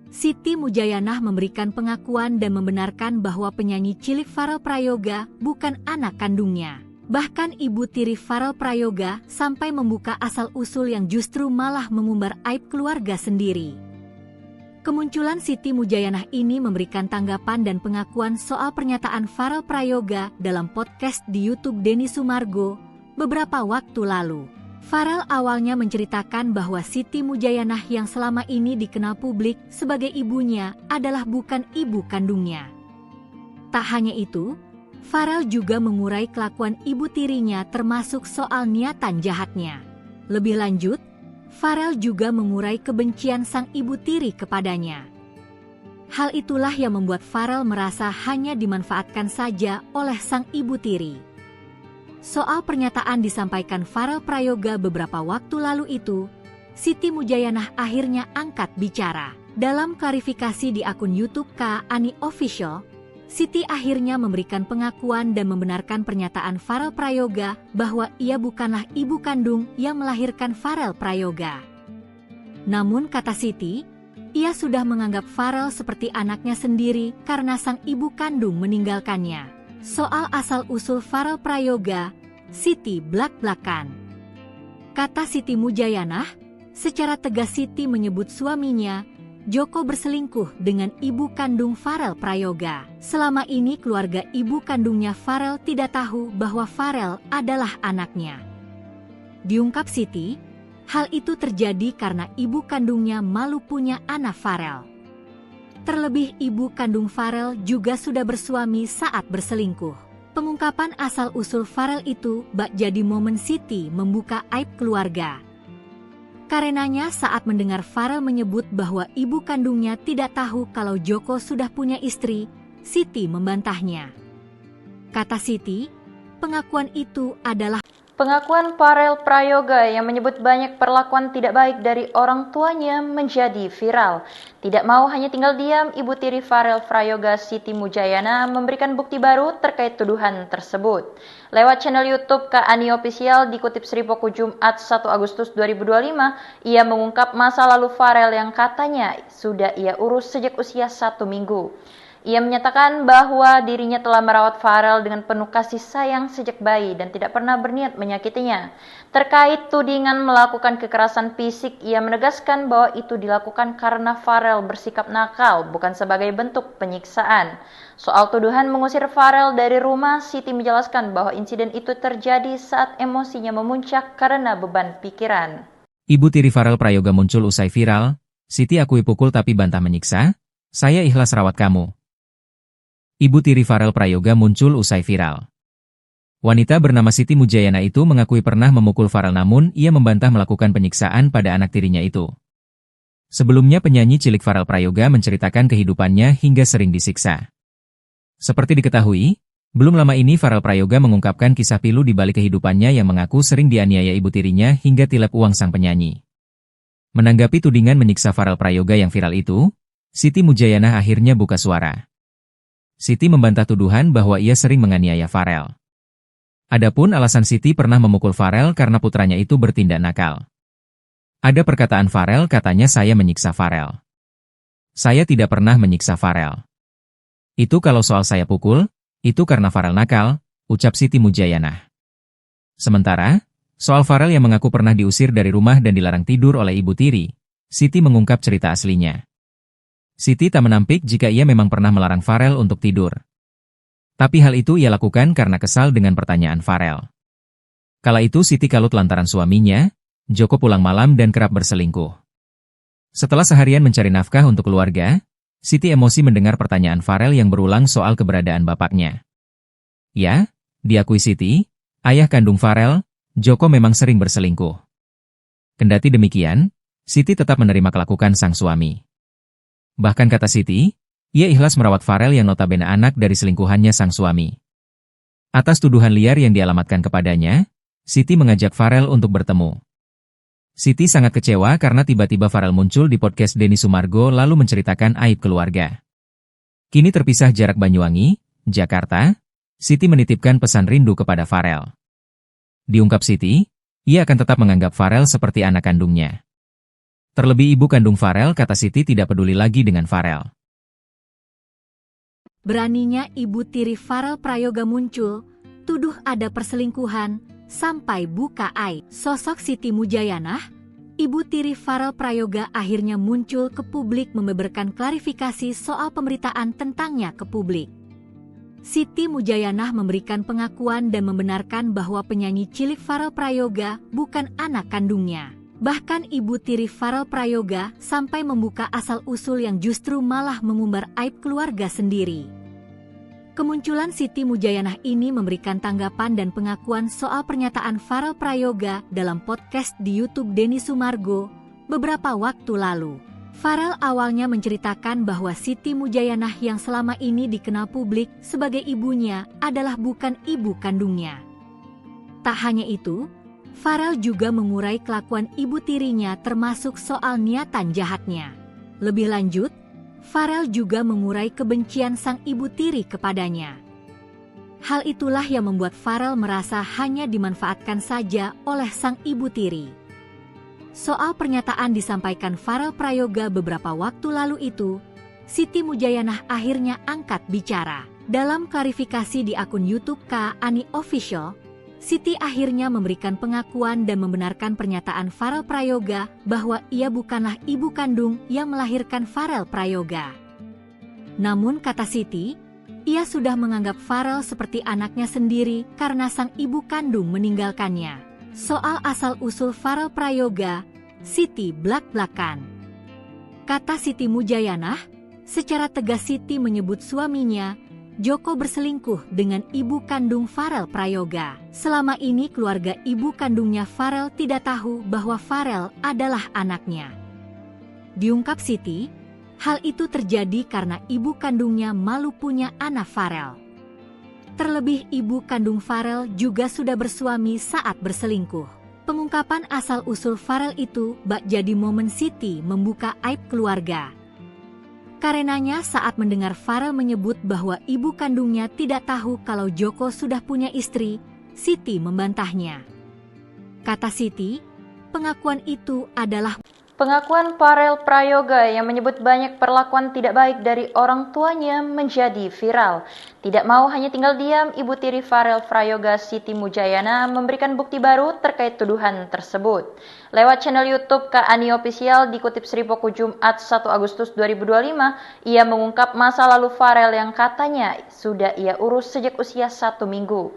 Siti Mujayanah memberikan pengakuan dan membenarkan bahwa penyanyi cilik Farel Prayoga bukan anak kandungnya. Bahkan Ibu Tiri Farel Prayoga sampai membuka asal-usul yang justru malah mengumbar aib keluarga sendiri. Kemunculan Siti Mujayanah ini memberikan tanggapan dan pengakuan soal pernyataan Farel Prayoga dalam podcast di YouTube Denny Sumargo beberapa waktu lalu. Farel awalnya menceritakan bahwa Siti Mujayanah yang selama ini dikenal publik sebagai ibunya adalah bukan ibu kandungnya. Tak hanya itu, Farel juga mengurai kelakuan ibu tirinya termasuk soal niatan jahatnya. Lebih lanjut, Farel juga mengurai kebencian sang ibu tiri kepadanya. Hal itulah yang membuat Farel merasa hanya dimanfaatkan saja oleh sang ibu tiri. Soal pernyataan disampaikan Farel Prayoga beberapa waktu lalu itu, Siti Mujayanah akhirnya angkat bicara. Dalam klarifikasi di akun YouTube Kak Ani Official, Siti akhirnya memberikan pengakuan dan membenarkan pernyataan Farel Prayoga bahwa ia bukanlah ibu kandung yang melahirkan Farel Prayoga. Namun kata Siti, ia sudah menganggap Farel seperti anaknya sendiri karena sang ibu kandung meninggalkannya. Soal asal-usul Farel Prayoga, Siti blak-blakan. Kata Siti Mujayanah, secara tegas Siti menyebut suaminya, Joko, berselingkuh dengan ibu kandung Farel Prayoga. Selama ini keluarga ibu kandungnya Farel tidak tahu bahwa Farel adalah anaknya. Diungkap Siti, hal itu terjadi karena ibu kandungnya malu punya anak Farel. Terlebih ibu kandung Farel juga sudah bersuami saat berselingkuh. Pengungkapan asal-usul Farel itu bak jadi momen Siti membuka aib keluarga. Karenanya saat mendengar Farel menyebut bahwa ibu kandungnya tidak tahu kalau Joko sudah punya istri, Siti membantahnya. Kata Siti, pengakuan itu adalah pengakuan Farel Prayoga yang menyebut banyak perlakuan tidak baik dari orang tuanya menjadi viral. Tidak mau hanya tinggal diam, Ibu Tiri Farel Prayoga Siti Mujayanah memberikan bukti baru terkait tuduhan tersebut. Lewat channel YouTube Kak Ani Official dikutip Sripoku Jumat 1 Agustus 2025, ia mengungkap masa lalu Farel yang katanya sudah ia urus sejak usia 1 minggu. Ia menyatakan bahwa dirinya telah merawat Farel dengan penuh kasih sayang sejak bayi dan tidak pernah berniat menyakitinya. Terkait tudingan melakukan kekerasan fisik, ia menegaskan bahwa itu dilakukan karena Farel bersikap nakal, bukan sebagai bentuk penyiksaan. Soal tuduhan mengusir Farel dari rumah, Siti menjelaskan bahwa insiden itu terjadi saat emosinya memuncak karena beban pikiran. Ibu Tiri Farel Prayoga muncul usai viral, Siti akui pukul tapi bantah menyiksa, saya ikhlas rawat kamu. Ibu Tiri Farel Prayoga muncul usai viral. Wanita bernama Siti Mujayanah itu mengakui pernah memukul Farel namun ia membantah melakukan penyiksaan pada anak tirinya itu. Sebelumnya penyanyi cilik Farel Prayoga menceritakan kehidupannya hingga sering disiksa. Seperti diketahui, belum lama ini Farel Prayoga mengungkapkan kisah pilu di balik kehidupannya yang mengaku sering dianiaya ibu tirinya hingga tilep uang sang penyanyi. Menanggapi tudingan menyiksa Farel Prayoga yang viral itu, Siti Mujayanah akhirnya buka suara. Siti membantah tuduhan bahwa ia sering menganiaya Farel. Adapun alasan Siti pernah memukul Farel karena putranya itu bertindak nakal. Ada perkataan Farel katanya saya menyiksa Farel. Saya tidak pernah menyiksa Farel. Itu kalau soal saya pukul, itu karena Farel nakal, ucap Siti Mujayanah. Sementara, soal Farel yang mengaku pernah diusir dari rumah dan dilarang tidur oleh ibu tiri, Siti mengungkap cerita aslinya. Siti tak menampik jika ia memang pernah melarang Farel untuk tidur. Tapi hal itu ia lakukan karena kesal dengan pertanyaan Farel. Kala itu Siti kalut lantaran suaminya, Joko pulang malam dan kerap berselingkuh. Setelah seharian mencari nafkah untuk keluarga, Siti emosi mendengar pertanyaan Farel yang berulang soal keberadaan bapaknya. Ya, diakui Siti, ayah kandung Farel, Joko memang sering berselingkuh. Kendati demikian, Siti tetap menerima kelakuan sang suami. Bahkan kata Siti, ia ikhlas merawat Farel yang notabene anak dari selingkuhannya sang suami. Atas tuduhan liar yang dialamatkan kepadanya, Siti mengajak Farel untuk bertemu. Siti sangat kecewa karena tiba-tiba Farel muncul di podcast Denny Sumargo lalu menceritakan aib keluarga. Kini terpisah jarak Banyuwangi, Jakarta, Siti menitipkan pesan rindu kepada Farel. Diungkap Siti, ia akan tetap menganggap Farel seperti anak kandungnya. Terlebih ibu kandung Farel kata Siti tidak peduli lagi dengan Farel. Beraninya ibu tiri Farel Prayoga muncul, tuduh ada perselingkuhan, sampai buka aib. Sosok Siti Mujayanah, ibu tiri Farel Prayoga akhirnya muncul ke publik membeberkan klarifikasi soal pemberitaan tentangnya ke publik. Siti Mujayanah memberikan pengakuan dan membenarkan bahwa penyanyi cilik Farel Prayoga bukan anak kandungnya. Bahkan ibu tiri Farel Prayoga sampai membuka asal-usul yang justru malah mengumbar aib keluarga sendiri. Kemunculan Siti Mujayanah ini memberikan tanggapan dan pengakuan soal pernyataan Farel Prayoga dalam podcast di YouTube Denny Sumargo beberapa waktu lalu. Farel awalnya menceritakan bahwa Siti Mujayanah yang selama ini dikenal publik sebagai ibunya adalah bukan ibu kandungnya. Tak hanya itu, Farel juga mengurai kelakuan ibu tirinya termasuk soal niatan jahatnya. Lebih lanjut, Farel juga mengurai kebencian sang ibu tiri kepadanya. Hal itulah yang membuat Farel merasa hanya dimanfaatkan saja oleh sang ibu tiri. Soal pernyataan disampaikan Farel Prayoga beberapa waktu lalu itu, Siti Mujayanah akhirnya angkat bicara. Dalam klarifikasi di akun YouTube Kak Ani Official, Siti akhirnya memberikan pengakuan dan membenarkan pernyataan Farel Prayoga bahwa ia bukanlah ibu kandung yang melahirkan Farel Prayoga. Namun kata Siti, ia sudah menganggap Farel seperti anaknya sendiri karena sang ibu kandung meninggalkannya. Soal asal-usul Farel Prayoga, Siti blak-blakan. Kata Siti Mujayanah, secara tegas Siti menyebut suaminya, Joko berselingkuh dengan ibu kandung Farel Prayoga. Selama ini keluarga ibu kandungnya Farel tidak tahu bahwa Farel adalah anaknya. Diungkap Siti, hal itu terjadi karena ibu kandungnya malu punya anak Farel. Terlebih ibu kandung Farel juga sudah bersuami saat berselingkuh. Pengungkapan asal-usul Farel itu bak jadi momen Siti membuka aib keluarga. Karenanya saat mendengar Farel menyebut bahwa ibu kandungnya tidak tahu kalau Joko sudah punya istri, Siti membantahnya. Kata Siti, pengakuan itu adalah Pengakuan Farel Prayoga yang menyebut banyak perlakuan tidak baik dari orang tuanya menjadi viral. Tidak mau hanya tinggal diam, ibu tiri Farel Prayoga Siti Mujayanah memberikan bukti baru terkait tuduhan tersebut. Lewat channel YouTube Kak Ani Official dikutip Sripoku Jumat 1 Agustus 2025, ia mengungkap masa lalu Farel yang katanya sudah ia urus sejak usia 1 minggu.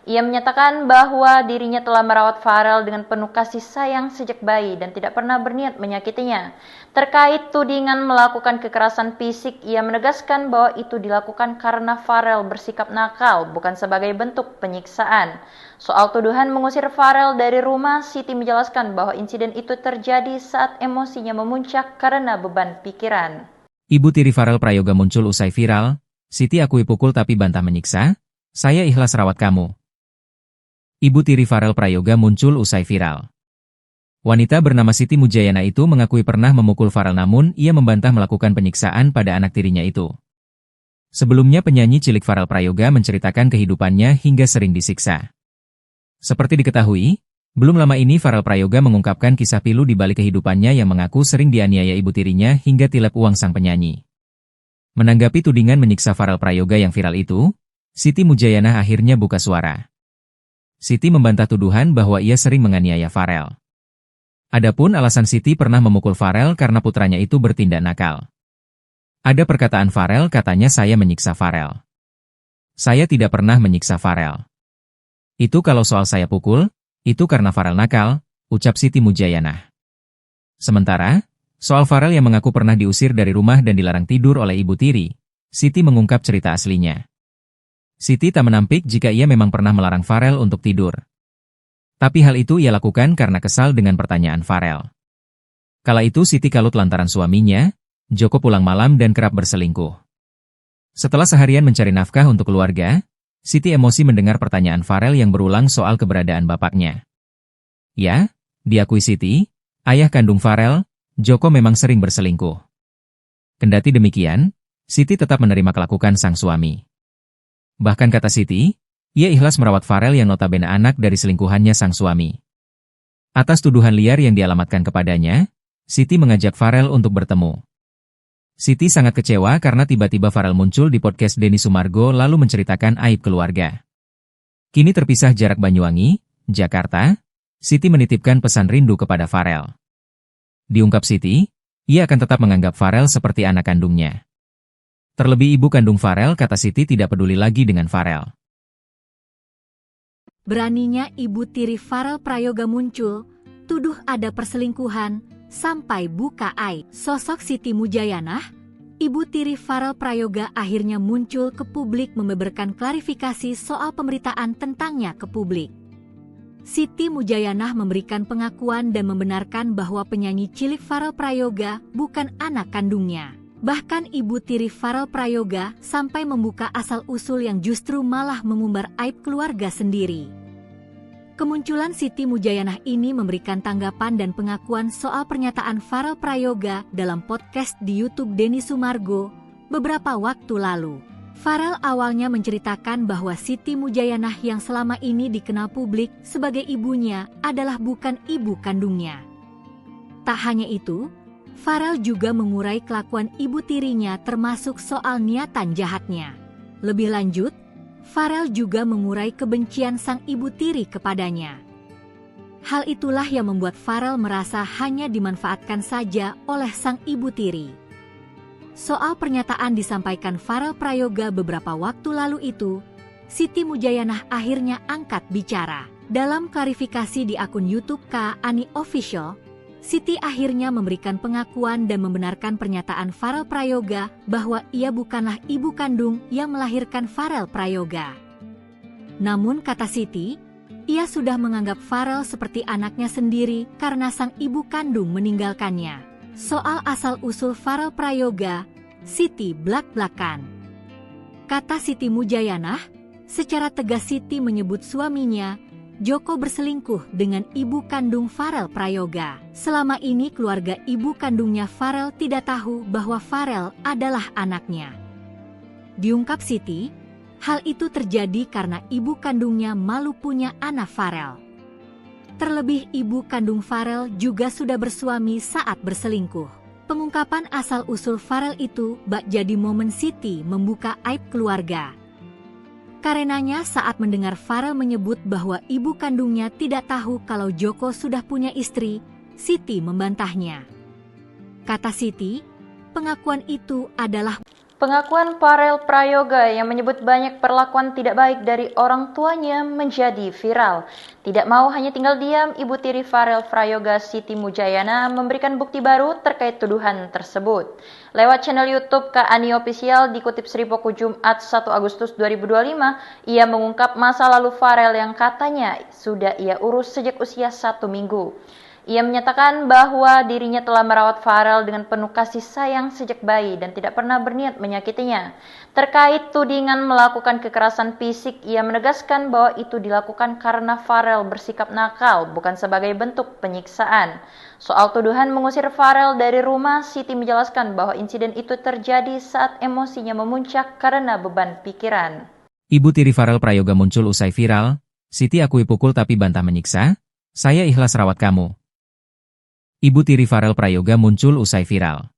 Ia menyatakan bahwa dirinya telah merawat Farel dengan penuh kasih sayang sejak bayi dan tidak pernah berniat menyakitinya. Terkait tudingan melakukan kekerasan fisik, ia menegaskan bahwa itu dilakukan karena Farel bersikap nakal, bukan sebagai bentuk penyiksaan. Soal tuduhan mengusir Farel dari rumah, Siti menjelaskan bahwa insiden itu terjadi saat emosinya memuncak karena beban pikiran. Ibu tiri Farel Prayoga muncul usai viral, Siti akui pukul tapi bantah menyiksa, saya ikhlas rawat kamu. Ibu tiri Farel Prayoga muncul usai viral. Wanita bernama Siti Mujayana itu mengakui pernah memukul Farel namun ia membantah melakukan penyiksaan pada anak tirinya itu. Sebelumnya penyanyi cilik Farel Prayoga menceritakan kehidupannya hingga sering disiksa. Seperti diketahui, belum lama ini Farel Prayoga mengungkapkan kisah pilu di balik kehidupannya yang mengaku sering dianiaya ibu tirinya hingga tilep uang sang penyanyi. Menanggapi tudingan menyiksa Farel Prayoga yang viral itu, Siti Mujayana akhirnya buka suara. Siti membantah tuduhan bahwa ia sering menganiaya Farel. Adapun alasan Siti pernah memukul Farel karena putranya itu bertindak nakal. Ada perkataan Farel katanya saya menyiksa Farel. Saya tidak pernah menyiksa Farel. Itu kalau soal saya pukul, itu karena Farel nakal, ucap Siti Mujayana. Sementara, soal Farel yang mengaku pernah diusir dari rumah dan dilarang tidur oleh ibu tiri, Siti mengungkap cerita aslinya. Siti tak menampik jika ia memang pernah melarang Farel untuk tidur. Tapi hal itu ia lakukan karena kesal dengan pertanyaan Farel. Kala itu Siti kalut lantaran suaminya, Joko pulang malam dan kerap berselingkuh. Setelah seharian mencari nafkah untuk keluarga, Siti emosi mendengar pertanyaan Farel yang berulang soal keberadaan bapaknya. Ya, diakui Siti, ayah kandung Farel, Joko memang sering berselingkuh. Kendati demikian, Siti tetap menerima kelakuan sang suami. Bahkan kata Siti, ia ikhlas merawat Farel yang notabene anak dari selingkuhannya sang suami. Atas tuduhan liar yang dialamatkan kepadanya, Siti mengajak Farel untuk bertemu. Siti sangat kecewa karena tiba-tiba Farel muncul di podcast Denny Sumargo lalu menceritakan aib keluarga. Kini terpisah jarak Banyuwangi, Jakarta, Siti menitipkan pesan rindu kepada Farel. Diungkap Siti, ia akan tetap menganggap Farel seperti anak kandungnya. Terlebih ibu kandung Farel kata Siti tidak peduli lagi dengan Farel. Beraninya ibu tiri Farel Prayoga muncul, tuduh ada perselingkuhan, sampai buka aib. Sosok Siti Mujayana, ibu tiri Farel Prayoga akhirnya muncul ke publik membeberkan klarifikasi soal pemberitaan tentangnya ke publik. Siti Mujayana memberikan pengakuan dan membenarkan bahwa penyanyi cilik Farel Prayoga bukan anak kandungnya. Bahkan ibu tiri Farel Prayoga sampai membuka asal-usul yang justru malah mengumbar aib keluarga sendiri. Kemunculan Siti Mujayana ini memberikan tanggapan dan pengakuan soal pernyataan Farel Prayoga dalam podcast di YouTube Denny Sumargo beberapa waktu lalu. Farel awalnya menceritakan bahwa Siti Mujayana yang selama ini dikenal publik sebagai ibunya adalah bukan ibu kandungnya. Tak hanya itu, Farel juga mengurai kelakuan ibu tirinya termasuk soal niatan jahatnya. Lebih lanjut, Farel juga mengurai kebencian sang ibu tiri kepadanya. Hal itulah yang membuat Farel merasa hanya dimanfaatkan saja oleh sang ibu tiri. Soal pernyataan disampaikan Farel Prayoga beberapa waktu lalu itu, Siti Mujayana akhirnya angkat bicara. Dalam klarifikasi di akun YouTube Kak Ani Official, Siti akhirnya memberikan pengakuan dan membenarkan pernyataan Farel Prayoga bahwa ia bukanlah ibu kandung yang melahirkan Farel Prayoga. Namun kata Siti, ia sudah menganggap Farel seperti anaknya sendiri karena sang ibu kandung meninggalkannya. Soal asal-usul Farel Prayoga, Siti blak-blakan. Kata Siti Mujayana, secara tegas Siti menyebut suaminya, Joko berselingkuh dengan ibu kandung Farel Prayoga. Selama ini keluarga ibu kandungnya Farel tidak tahu bahwa Farel adalah anaknya. Diungkap Siti, hal itu terjadi karena ibu kandungnya malu punya anak Farel. Terlebih ibu kandung Farel juga sudah bersuami saat berselingkuh. Pengungkapan asal-usul Farel itu bak jadi momen Siti membuka aib keluarga. Karenanya saat mendengar Farel menyebut bahwa ibu kandungnya tidak tahu kalau Joko sudah punya istri, Siti membantahnya. Kata Siti, pengakuan itu adalah Pengakuan Farel Prayoga yang menyebut banyak perlakuan tidak baik dari orang tuanya menjadi viral. Tidak mau hanya tinggal diam, Ibu tiri Farel Prayoga Siti Mujayana memberikan bukti baru terkait tuduhan tersebut. Lewat channel YouTube Kak Ani Official dikutip Sri Poko Jumat 1 Agustus 2025, ia mengungkap masa lalu Farel yang katanya sudah ia urus sejak usia 1 minggu. Ia menyatakan bahwa dirinya telah merawat Farel dengan penuh kasih sayang sejak bayi dan tidak pernah berniat menyakitinya. Terkait tudingan melakukan kekerasan fisik, ia menegaskan bahwa itu dilakukan karena Farel bersikap nakal, bukan sebagai bentuk penyiksaan. Soal tuduhan mengusir Farel dari rumah, Siti menjelaskan bahwa insiden itu terjadi saat emosinya memuncak karena beban pikiran. Ibu tiri Farel Prayoga muncul usai viral, Siti akui pukul tapi bantah menyiksa, saya ikhlas rawat kamu. Ibu tiri Farel Prayoga muncul usai viral.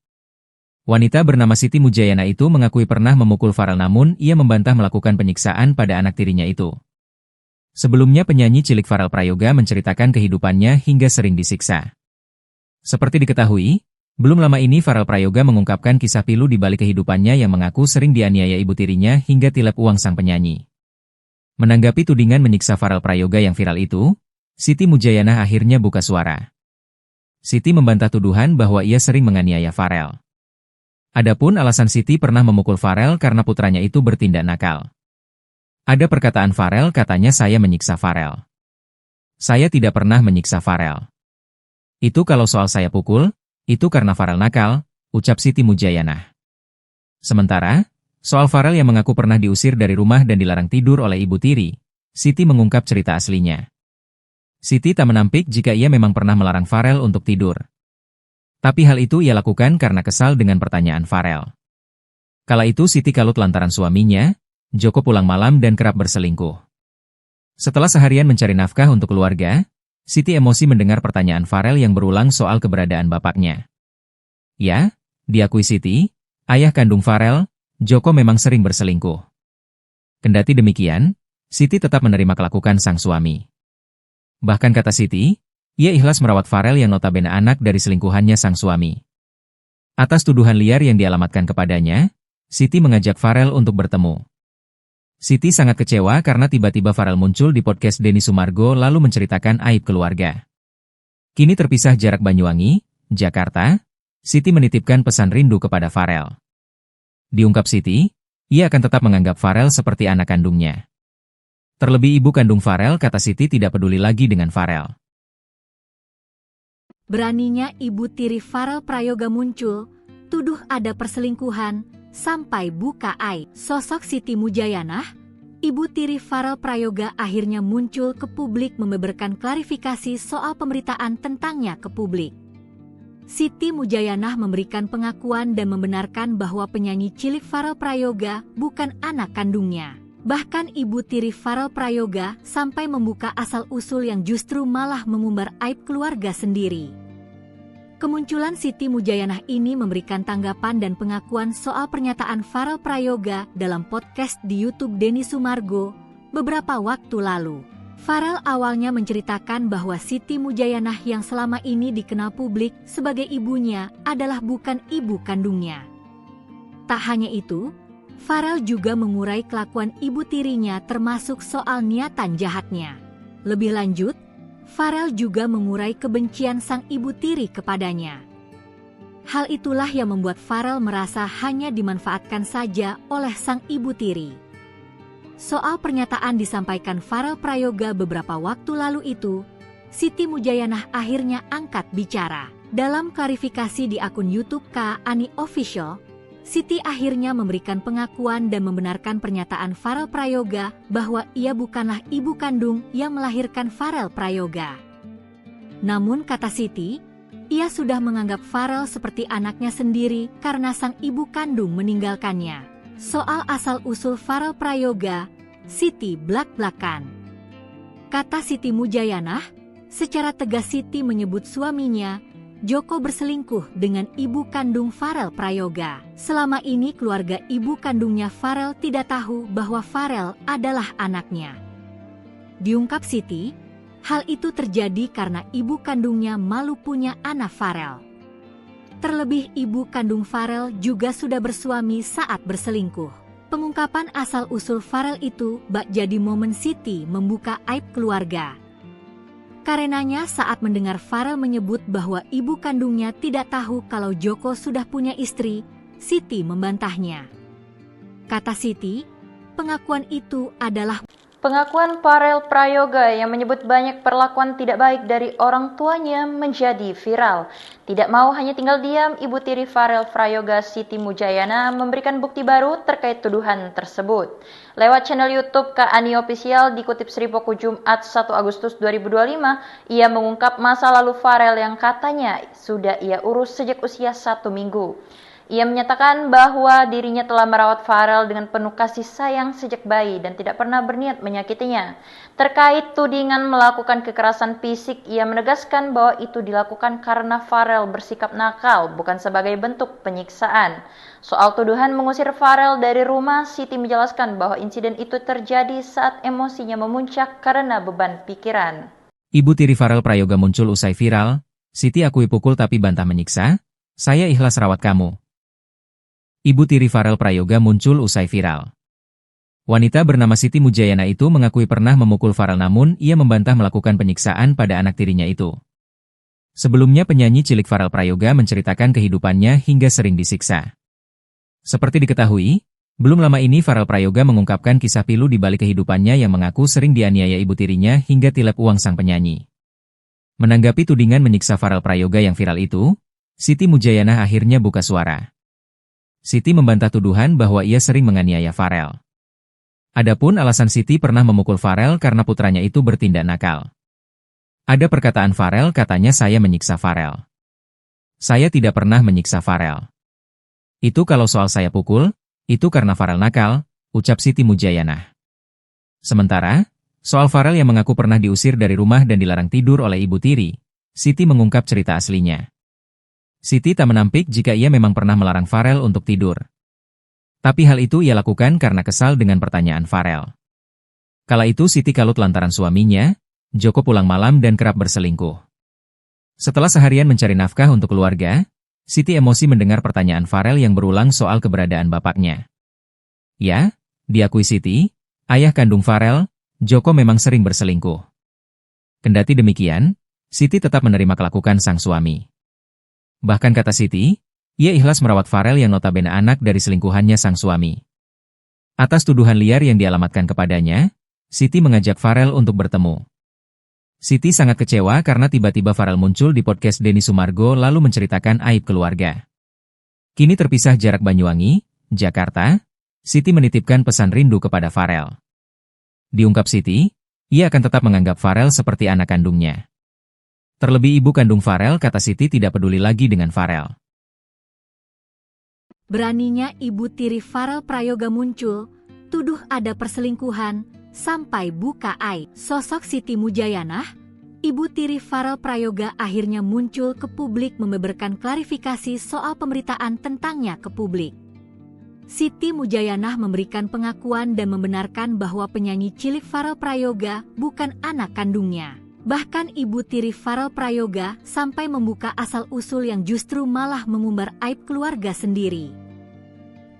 Wanita bernama Siti Mujayana itu mengakui pernah memukul Farel namun ia membantah melakukan penyiksaan pada anak tirinya itu. Sebelumnya penyanyi cilik Farel Prayoga menceritakan kehidupannya hingga sering disiksa. Seperti diketahui, belum lama ini Farel Prayoga mengungkapkan kisah pilu di balik kehidupannya yang mengaku sering dianiaya ibu tirinya hingga tilep uang sang penyanyi. Menanggapi tudingan menyiksa Farel Prayoga yang viral itu, Siti Mujayana akhirnya buka suara. Siti membantah tuduhan bahwa ia sering menganiaya Farel. Adapun alasan Siti pernah memukul Farel karena putranya itu bertindak nakal. Ada perkataan Farel katanya saya menyiksa Farel. Saya tidak pernah menyiksa Farel. Itu kalau soal saya pukul, itu karena Farel nakal, ucap Siti Mujayana. Sementara, soal Farel yang mengaku pernah diusir dari rumah dan dilarang tidur oleh ibu tiri, Siti mengungkap cerita aslinya. Siti tak menampik jika ia memang pernah melarang Farel untuk tidur. Tapi hal itu ia lakukan karena kesal dengan pertanyaan Farel. Kala itu Siti kalut lantaran suaminya, Joko pulang malam dan kerap berselingkuh. Setelah seharian mencari nafkah untuk keluarga, Siti emosi mendengar pertanyaan Farel yang berulang soal keberadaan bapaknya. Ya, diakui Siti, ayah kandung Farel, Joko memang sering berselingkuh. Kendati demikian, Siti tetap menerima kelakuan sang suami. Bahkan kata Siti, ia ikhlas merawat Farel yang notabene anak dari selingkuhannya sang suami. Atas tuduhan liar yang dialamatkan kepadanya, Siti mengajak Farel untuk bertemu. Siti sangat kecewa karena tiba-tiba Farel muncul di podcast Denny Sumargo lalu menceritakan aib keluarga. Kini terpisah jarak Banyuwangi, Jakarta, Siti menitipkan pesan rindu kepada Farel. Diungkap Siti, ia akan tetap menganggap Farel seperti anak kandungnya. Terlebih ibu kandung Farel kata Siti tidak peduli lagi dengan Farel. Beraninya ibu tiri Farel Prayoga muncul, tuduh ada perselingkuhan, sampai buka aib. Sosok Siti Mujayana, ibu tiri Farel Prayoga akhirnya muncul ke publik membeberkan klarifikasi soal pemberitaan tentangnya ke publik. Siti Mujayana memberikan pengakuan dan membenarkan bahwa penyanyi cilik Farel Prayoga bukan anak kandungnya. Bahkan ibu tiri Farel Prayoga sampai membuka asal-usul yang justru malah mengumbar aib keluarga sendiri. Kemunculan Siti Mujayana ini memberikan tanggapan dan pengakuan soal pernyataan Farel Prayoga dalam podcast di YouTube Denny Sumargo beberapa waktu lalu. Farel awalnya menceritakan bahwa Siti Mujayana yang selama ini dikenal publik sebagai ibunya adalah bukan ibu kandungnya. Tak hanya itu, Farel juga mengurai kelakuan ibu tirinya termasuk soal niatan jahatnya. Lebih lanjut, Farel juga mengurai kebencian sang ibu tiri kepadanya. Hal itulah yang membuat Farel merasa hanya dimanfaatkan saja oleh sang ibu tiri. Soal pernyataan disampaikan Farel Prayoga beberapa waktu lalu itu, Siti Mujayana akhirnya angkat bicara. Dalam klarifikasi di akun YouTube Kak Ani Official, Siti akhirnya memberikan pengakuan dan membenarkan pernyataan Farel Prayoga bahwa ia bukanlah ibu kandung yang melahirkan Farel Prayoga. Namun kata Siti, ia sudah menganggap Farel seperti anaknya sendiri karena sang ibu kandung meninggalkannya. Soal asal-usul Farel Prayoga, Siti blak-blakan. Kata Siti Mujayana, secara tegas Siti menyebut suaminya, Joko berselingkuh dengan ibu kandung Farel Prayoga. Selama ini keluarga ibu kandungnya Farel tidak tahu bahwa Farel adalah anaknya. Diungkap Siti, hal itu terjadi karena ibu kandungnya malu punya anak Farel. Terlebih ibu kandung Farel juga sudah bersuami saat berselingkuh. Pengungkapan asal-usul Farel itu bak jadi momen Siti membuka aib keluarga. Karenanya saat mendengar Farel menyebut bahwa ibu kandungnya tidak tahu kalau Joko sudah punya istri, Siti membantahnya. Kata Siti, pengakuan itu adalah Pengakuan Farel Prayoga yang menyebut banyak perlakuan tidak baik dari orang tuanya menjadi viral. Tidak mau hanya tinggal diam, ibu tiri Farel Prayoga Siti Mujayana memberikan bukti baru terkait tuduhan tersebut. Lewat channel YouTube Kak Ani Official dikutip Sripoku Jumat 1 Agustus 2025, ia mengungkap masa lalu Farel yang katanya sudah ia urus sejak usia 1 minggu. Ia menyatakan bahwa dirinya telah merawat Farel dengan penuh kasih sayang sejak bayi dan tidak pernah berniat menyakitinya. Terkait tudingan melakukan kekerasan fisik, ia menegaskan bahwa itu dilakukan karena Farel bersikap nakal, bukan sebagai bentuk penyiksaan. Soal tuduhan mengusir Farel dari rumah, Siti menjelaskan bahwa insiden itu terjadi saat emosinya memuncak karena beban pikiran. Ibu tiri Farel Prayoga muncul usai viral, Siti akui pukul tapi bantah menyiksa, saya ikhlas rawat kamu. Ibu tiri Farel Prayoga muncul usai viral. Wanita bernama Siti Mujayana itu mengakui pernah memukul Farel namun ia membantah melakukan penyiksaan pada anak tirinya itu. Sebelumnya penyanyi cilik Farel Prayoga menceritakan kehidupannya hingga sering disiksa. Seperti diketahui, belum lama ini Farel Prayoga mengungkapkan kisah pilu di balik kehidupannya yang mengaku sering dianiaya ibu tirinya hingga tilep uang sang penyanyi. Menanggapi tudingan menyiksa Farel Prayoga yang viral itu, Siti Mujayana akhirnya buka suara. Siti membantah tuduhan bahwa ia sering menganiaya Farel. Adapun alasan Siti pernah memukul Farel karena putranya itu bertindak nakal. Ada perkataan Farel katanya saya menyiksa Farel. Saya tidak pernah menyiksa Farel. Itu kalau soal saya pukul, itu karena Farel nakal, ucap Siti Mujayana. Sementara, soal Farel yang mengaku pernah diusir dari rumah dan dilarang tidur oleh ibu tiri, Siti mengungkap cerita aslinya. Siti tak menampik jika ia memang pernah melarang Farel untuk tidur. Tapi hal itu ia lakukan karena kesal dengan pertanyaan Farel. Kala itu Siti kalut lantaran suaminya, Joko pulang malam dan kerap berselingkuh. Setelah seharian mencari nafkah untuk keluarga, Siti emosi mendengar pertanyaan Farel yang berulang soal keberadaan bapaknya. Ya, diakui Siti, ayah kandung Farel, Joko memang sering berselingkuh. Kendati demikian, Siti tetap menerima kelakuan sang suami. Bahkan kata Siti, ia ikhlas merawat Farel yang notabene anak dari selingkuhannya sang suami. Atas tuduhan liar yang dialamatkan kepadanya, Siti mengajak Farel untuk bertemu. Siti sangat kecewa karena tiba-tiba Farel muncul di podcast Denny Sumargo lalu menceritakan aib keluarga. Kini terpisah jarak Banyuwangi, Jakarta, Siti menitipkan pesan rindu kepada Farel. Diungkap Siti, ia akan tetap menganggap Farel seperti anak kandungnya. Terlebih ibu kandung Farel kata Siti tidak peduli lagi dengan Farel. Beraninya ibu tiri Farel Prayoga muncul, tuduh ada perselingkuhan, sampai buka aib. Sosok Siti Mujayana, ibu tiri Farel Prayoga akhirnya muncul ke publik membeberkan klarifikasi soal pemberitaan tentangnya ke publik. Siti Mujayana memberikan pengakuan dan membenarkan bahwa penyanyi cilik Farel Prayoga bukan anak kandungnya. Bahkan ibu tiri Farel Prayoga sampai membuka asal-usul yang justru malah mengumbar aib keluarga sendiri.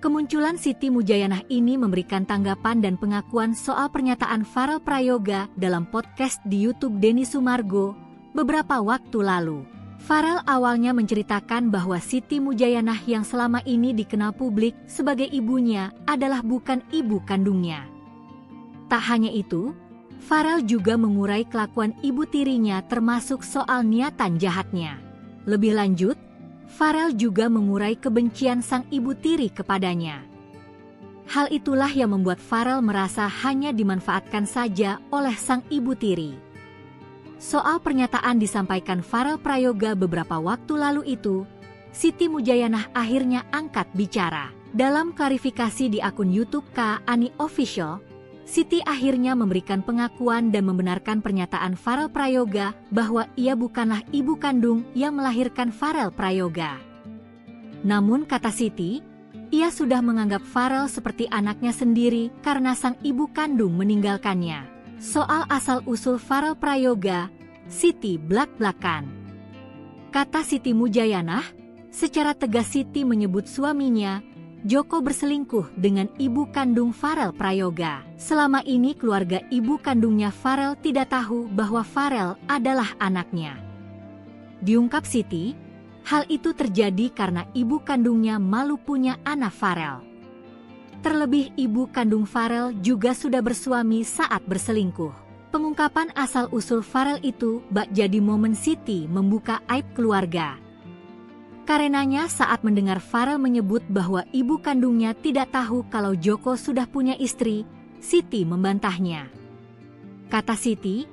Kemunculan Siti Mujayana ini memberikan tanggapan dan pengakuan soal pernyataan Farel Prayoga dalam podcast di YouTube Denny Sumargo beberapa waktu lalu. Farel awalnya menceritakan bahwa Siti Mujayana yang selama ini dikenal publik sebagai ibunya adalah bukan ibu kandungnya. Tak hanya itu, Farel juga mengurai kelakuan ibu tirinya termasuk soal niatan jahatnya. Lebih lanjut, Farel juga mengurai kebencian sang ibu tiri kepadanya. Hal itulah yang membuat Farel merasa hanya dimanfaatkan saja oleh sang ibu tiri. Soal pernyataan disampaikan Farel Prayoga beberapa waktu lalu itu, Siti Mujayana akhirnya angkat bicara. Dalam klarifikasi di akun YouTube Kak Ani Official, Siti akhirnya memberikan pengakuan dan membenarkan pernyataan Farel Prayoga bahwa ia bukanlah ibu kandung yang melahirkan Farel Prayoga. Namun kata Siti, ia sudah menganggap Farel seperti anaknya sendiri karena sang ibu kandung meninggalkannya. Soal asal-usul Farel Prayoga, Siti blak-blakan. Kata Siti Mujayana, secara tegas Siti menyebut suaminya, Joko, berselingkuh dengan ibu kandung Farel Prayoga. Selama ini keluarga ibu kandungnya Farel tidak tahu bahwa Farel adalah anaknya. Diungkap Siti, hal itu terjadi karena ibu kandungnya malu punya anak Farel. Terlebih ibu kandung Farel juga sudah bersuami saat berselingkuh. Pengungkapan asal-usul Farel itu bak jadi momen Siti membuka aib keluarga. Karenanya saat mendengar Farel menyebut bahwa ibu kandungnya tidak tahu kalau Joko sudah punya istri, Siti membantahnya. Kata Siti,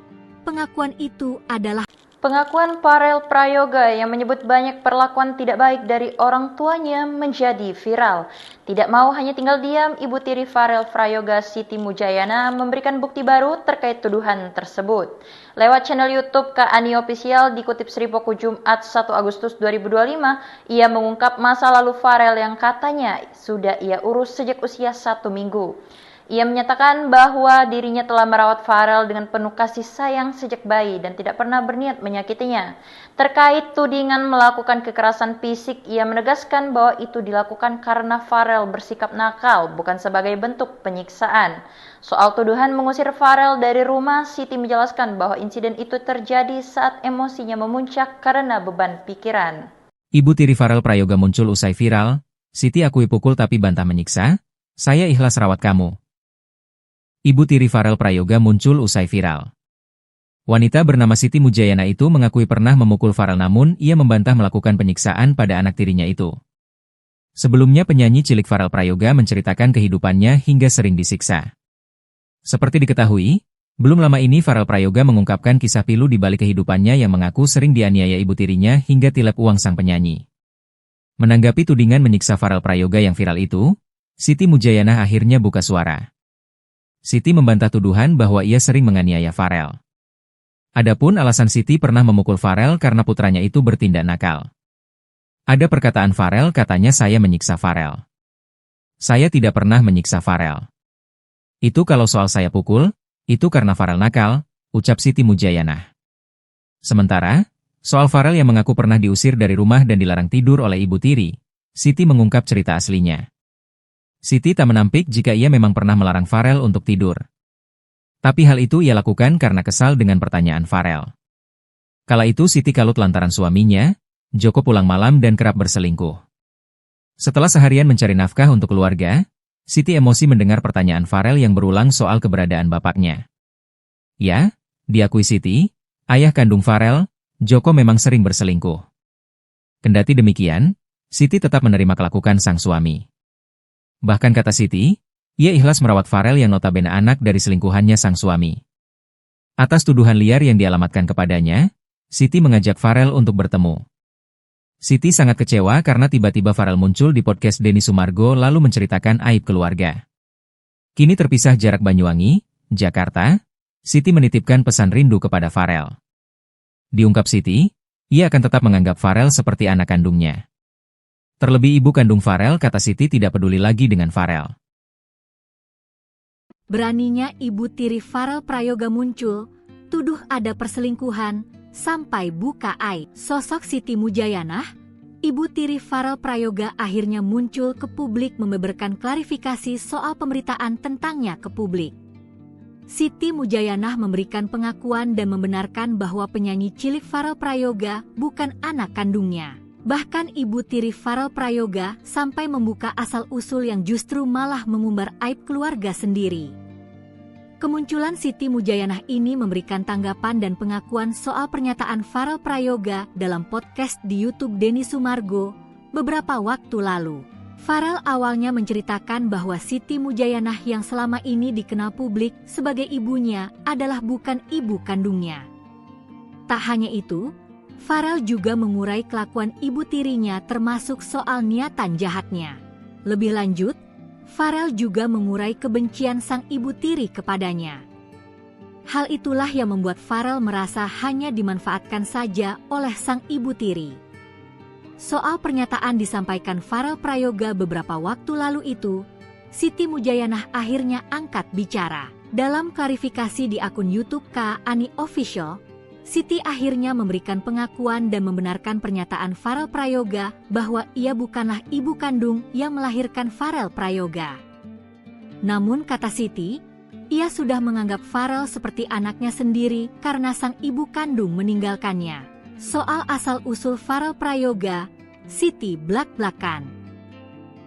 pengakuan itu adalah Pengakuan Farel Prayoga yang menyebut banyak perlakuan tidak baik dari orang tuanya menjadi viral. Tidak mau hanya tinggal diam, ibu tiri Farel Prayoga, Siti Mujayana, memberikan bukti baru terkait tuduhan tersebut. Lewat channel YouTube Kak Ani Official dikutip Sripoku Jumat 1 Agustus 2025, ia mengungkap masa lalu Farel yang katanya sudah ia urus sejak usia 1 minggu. Ia menyatakan bahwa dirinya telah merawat Farel dengan penuh kasih sayang sejak bayi dan tidak pernah berniat menyakitinya. Terkait tudingan melakukan kekerasan fisik, ia menegaskan bahwa itu dilakukan karena Farel bersikap nakal, bukan sebagai bentuk penyiksaan. Soal tuduhan mengusir Farel dari rumah, Siti menjelaskan bahwa insiden itu terjadi saat emosinya memuncak karena beban pikiran. Ibu tiri Farel Prayoga muncul usai viral, Siti akui pukul tapi bantah menyiksa, saya ikhlas rawat kamu. Ibu tiri Farel Prayoga muncul usai viral. Wanita bernama Siti Mujayana itu mengakui pernah memukul Farel, namun ia membantah melakukan penyiksaan pada anak tirinya itu. Sebelumnya penyanyi cilik Farel Prayoga menceritakan kehidupannya hingga sering disiksa. Seperti diketahui, belum lama ini Farel Prayoga mengungkapkan kisah pilu di balik kehidupannya yang mengaku sering dianiaya ibu tirinya hingga tilep uang sang penyanyi. Menanggapi tudingan menyiksa Farel Prayoga yang viral itu, Siti Mujayana akhirnya buka suara. Siti membantah tuduhan bahwa ia sering menganiaya Farel. Adapun alasan Siti pernah memukul Farel karena putranya itu bertindak nakal. Ada perkataan Farel, katanya saya menyiksa Farel. Saya tidak pernah menyiksa Farel. Itu kalau soal saya pukul, itu karena Farel nakal, ucap Siti Mujayana. Sementara, soal Farel yang mengaku pernah diusir dari rumah dan dilarang tidur oleh ibu tiri, Siti mengungkap cerita aslinya. Siti tak menampik jika ia memang pernah melarang Farel untuk tidur. Tapi hal itu ia lakukan karena kesal dengan pertanyaan Farel. Kala itu Siti kalut lantaran suaminya, Joko, pulang malam dan kerap berselingkuh. Setelah seharian mencari nafkah untuk keluarga, Siti emosi mendengar pertanyaan Farel yang berulang soal keberadaan bapaknya. Ya, diakui Siti, ayah kandung Farel, Joko, memang sering berselingkuh. Kendati demikian, Siti tetap menerima kelakuan sang suami. Bahkan kata Siti, ia ikhlas merawat Farel yang notabene anak dari selingkuhannya sang suami. Atas tuduhan liar yang dialamatkan kepadanya, Siti mengajak Farel untuk bertemu. Siti sangat kecewa karena tiba-tiba Farel muncul di podcast Denny Sumargo lalu menceritakan aib keluarga. Kini terpisah jarak Banyuwangi, Jakarta, Siti menitipkan pesan rindu kepada Farel. Diungkap Siti, ia akan tetap menganggap Farel seperti anak kandungnya. Terlebih ibu kandung Farel, kata Siti, tidak peduli lagi dengan Farel. Beraninya ibu tiri Farel Prayoga muncul, tuduh ada perselingkuhan, sampai buka aib. Sosok Siti Mujayana, ibu tiri Farel Prayoga, akhirnya muncul ke publik membeberkan klarifikasi soal pemberitaan tentangnya ke publik. Siti Mujayana memberikan pengakuan dan membenarkan bahwa penyanyi cilik Farel Prayoga bukan anak kandungnya. Bahkan ibu tiri Farel Prayoga sampai membuka asal-usul yang justru malah mengumbar aib keluarga sendiri. Kemunculan Siti Mujayana ini memberikan tanggapan dan pengakuan soal pernyataan Farel Prayoga dalam podcast di YouTube Denny Sumargo beberapa waktu lalu. Farel awalnya menceritakan bahwa Siti Mujayana yang selama ini dikenal publik sebagai ibunya adalah bukan ibu kandungnya. Tak hanya itu, Farel juga mengurai kelakuan ibu tirinya termasuk soal niatan jahatnya. Lebih lanjut, Farel juga mengurai kebencian sang ibu tiri kepadanya. Hal itulah yang membuat Farel merasa hanya dimanfaatkan saja oleh sang ibu tiri. Soal pernyataan disampaikan Farel Prayoga beberapa waktu lalu itu, Siti Mujayana akhirnya angkat bicara. Dalam klarifikasi di akun YouTube Kak Ani Official, Siti akhirnya memberikan pengakuan dan membenarkan pernyataan Farel Prayoga bahwa ia bukanlah ibu kandung yang melahirkan Farel Prayoga. Namun kata Siti, ia sudah menganggap Farel seperti anaknya sendiri karena sang ibu kandung meninggalkannya. Soal asal-usul Farel Prayoga, Siti blak-blakan.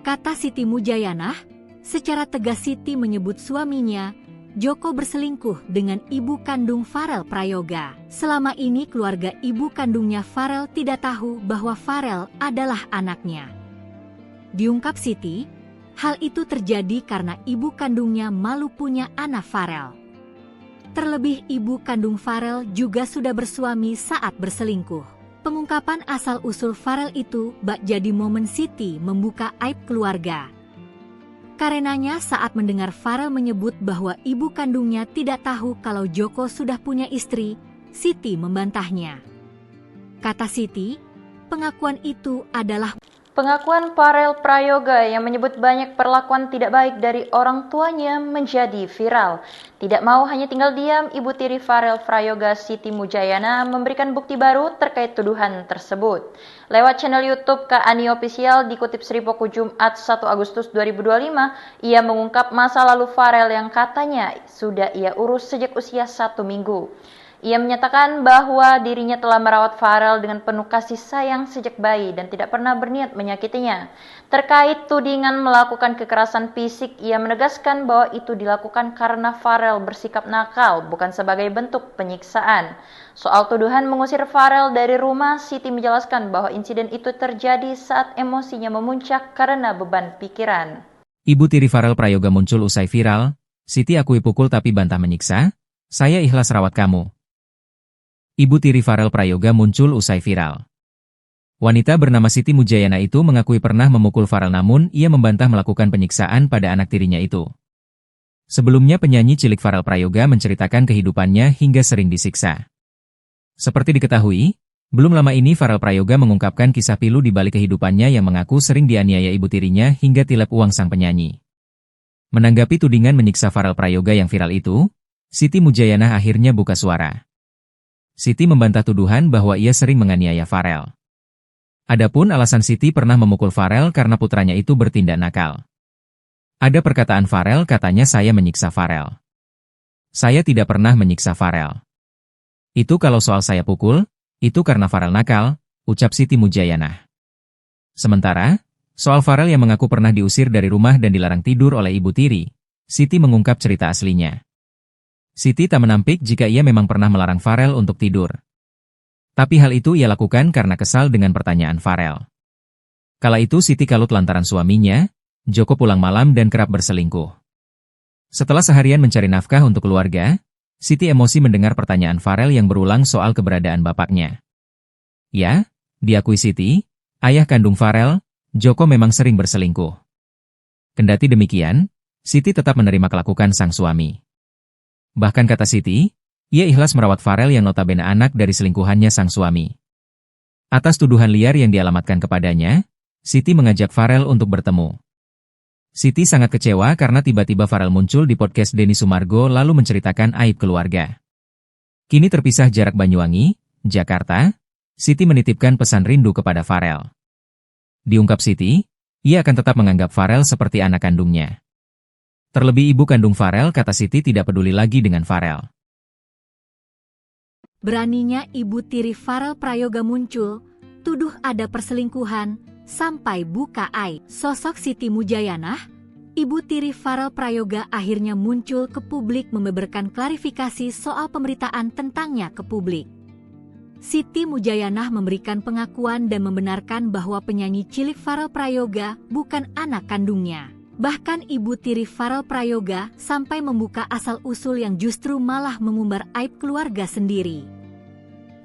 Kata Siti Mujayanah, secara tegas Siti menyebut suaminya, Joko, berselingkuh dengan ibu kandung Farel Prayoga. Selama ini keluarga ibu kandungnya Farel tidak tahu bahwa Farel adalah anaknya. Diungkap Siti, hal itu terjadi karena ibu kandungnya malu punya anak Farel. Terlebih ibu kandung Farel juga sudah bersuami saat berselingkuh. Pengungkapan asal-usul Farel itu bak jadi momen Siti membuka aib keluarga. Karenanya saat mendengar Farel menyebut bahwa ibu kandungnya tidak tahu kalau Joko sudah punya istri, Siti membantahnya. Kata Siti, pengakuan itu adalah Pengakuan Farel Prayoga yang menyebut banyak perlakuan tidak baik dari orang tuanya menjadi viral. Tidak mau hanya tinggal diam, ibu tiri Farel Prayoga, Siti Mujayana, memberikan bukti baru terkait tuduhan tersebut. Lewat channel YouTube Kak Ani Official dikutip Sripoku Jumat 1 Agustus 2025, ia mengungkap masa lalu Farel yang katanya sudah ia urus sejak usia 1 minggu. Ia menyatakan bahwa dirinya telah merawat Farel dengan penuh kasih sayang sejak bayi dan tidak pernah berniat menyakitinya. Terkait tudingan melakukan kekerasan fisik, ia menegaskan bahwa itu dilakukan karena Farel bersikap nakal, bukan sebagai bentuk penyiksaan. Soal tuduhan mengusir Farel dari rumah, Siti menjelaskan bahwa insiden itu terjadi saat emosinya memuncak karena beban pikiran. Ibu tiri Farel Prayoga muncul usai viral, Siti akui pukul tapi bantah menyiksa, saya ikhlas rawat kamu. Ibu tiri Farel Prayoga muncul usai viral. Wanita bernama Siti Mujayana itu mengakui pernah memukul Farel, namun ia membantah melakukan penyiksaan pada anak tirinya itu. Sebelumnya penyanyi cilik Farel Prayoga menceritakan kehidupannya hingga sering disiksa. Seperti diketahui, belum lama ini Farel Prayoga mengungkapkan kisah pilu di balik kehidupannya yang mengaku sering dianiaya ibu tirinya hingga tilep uang sang penyanyi. Menanggapi tudingan menyiksa Farel Prayoga yang viral itu, Siti Mujayana akhirnya buka suara. Siti membantah tuduhan bahwa ia sering menganiaya Farel. Adapun alasan Siti pernah memukul Farel karena putranya itu bertindak nakal. Ada perkataan Farel, katanya saya menyiksa Farel. Saya tidak pernah menyiksa Farel. Itu kalau soal saya pukul, itu karena Farel nakal, ucap Siti Mujayana. Sementara, soal Farel yang mengaku pernah diusir dari rumah dan dilarang tidur oleh ibu tiri, Siti mengungkap cerita aslinya. Siti tak menampik jika ia memang pernah melarang Farel untuk tidur. Tapi hal itu ia lakukan karena kesal dengan pertanyaan Farel. Kala itu Siti kalut lantaran suaminya, Joko, pulang malam dan kerap berselingkuh. Setelah seharian mencari nafkah untuk keluarga, Siti emosi mendengar pertanyaan Farel yang berulang soal keberadaan bapaknya. Ya, diakui Siti, ayah kandung Farel, Joko, memang sering berselingkuh. Kendati demikian, Siti tetap menerima kelakuan sang suami. Bahkan kata Siti, ia ikhlas merawat Farel yang notabene anak dari selingkuhannya sang suami. Atas tuduhan liar yang dialamatkan kepadanya, Siti mengajak Farel untuk bertemu. Siti sangat kecewa karena tiba-tiba Farel muncul di podcast Denny Sumargo lalu menceritakan aib keluarga. Kini terpisah jarak Banyuwangi, Jakarta, Siti menitipkan pesan rindu kepada Farel. Diungkap Siti, ia akan tetap menganggap Farel seperti anak kandungnya. Terlebih ibu kandung Farel, kata Siti, tidak peduli lagi dengan Farel. Beraninya ibu tiri Farel Prayoga muncul, tuduh ada perselingkuhan, sampai buka aib. Sosok Siti Mujayanah, ibu tiri Farel Prayoga, akhirnya muncul ke publik membeberkan klarifikasi soal pemberitaan tentangnya ke publik. Siti Mujayanah memberikan pengakuan dan membenarkan bahwa penyanyi cilik Farel Prayoga bukan anak kandungnya. Bahkan ibu tiri Farel Prayoga sampai membuka asal-usul yang justru malah mengumbar aib keluarga sendiri.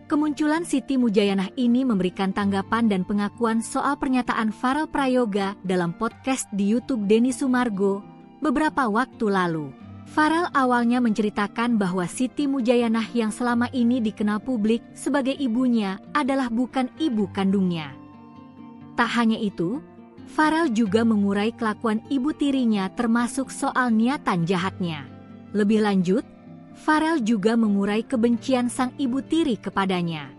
Kemunculan Siti Mujayanah ini memberikan tanggapan dan pengakuan soal pernyataan Farel Prayoga dalam podcast di YouTube Denny Sumargo beberapa waktu lalu. Farel awalnya menceritakan bahwa Siti Mujayanah yang selama ini dikenal publik sebagai ibunya adalah bukan ibu kandungnya. Tak hanya itu, Farel juga mengurai kelakuan ibu tirinya termasuk soal niatan jahatnya. Lebih lanjut, Farel juga mengurai kebencian sang ibu tiri kepadanya.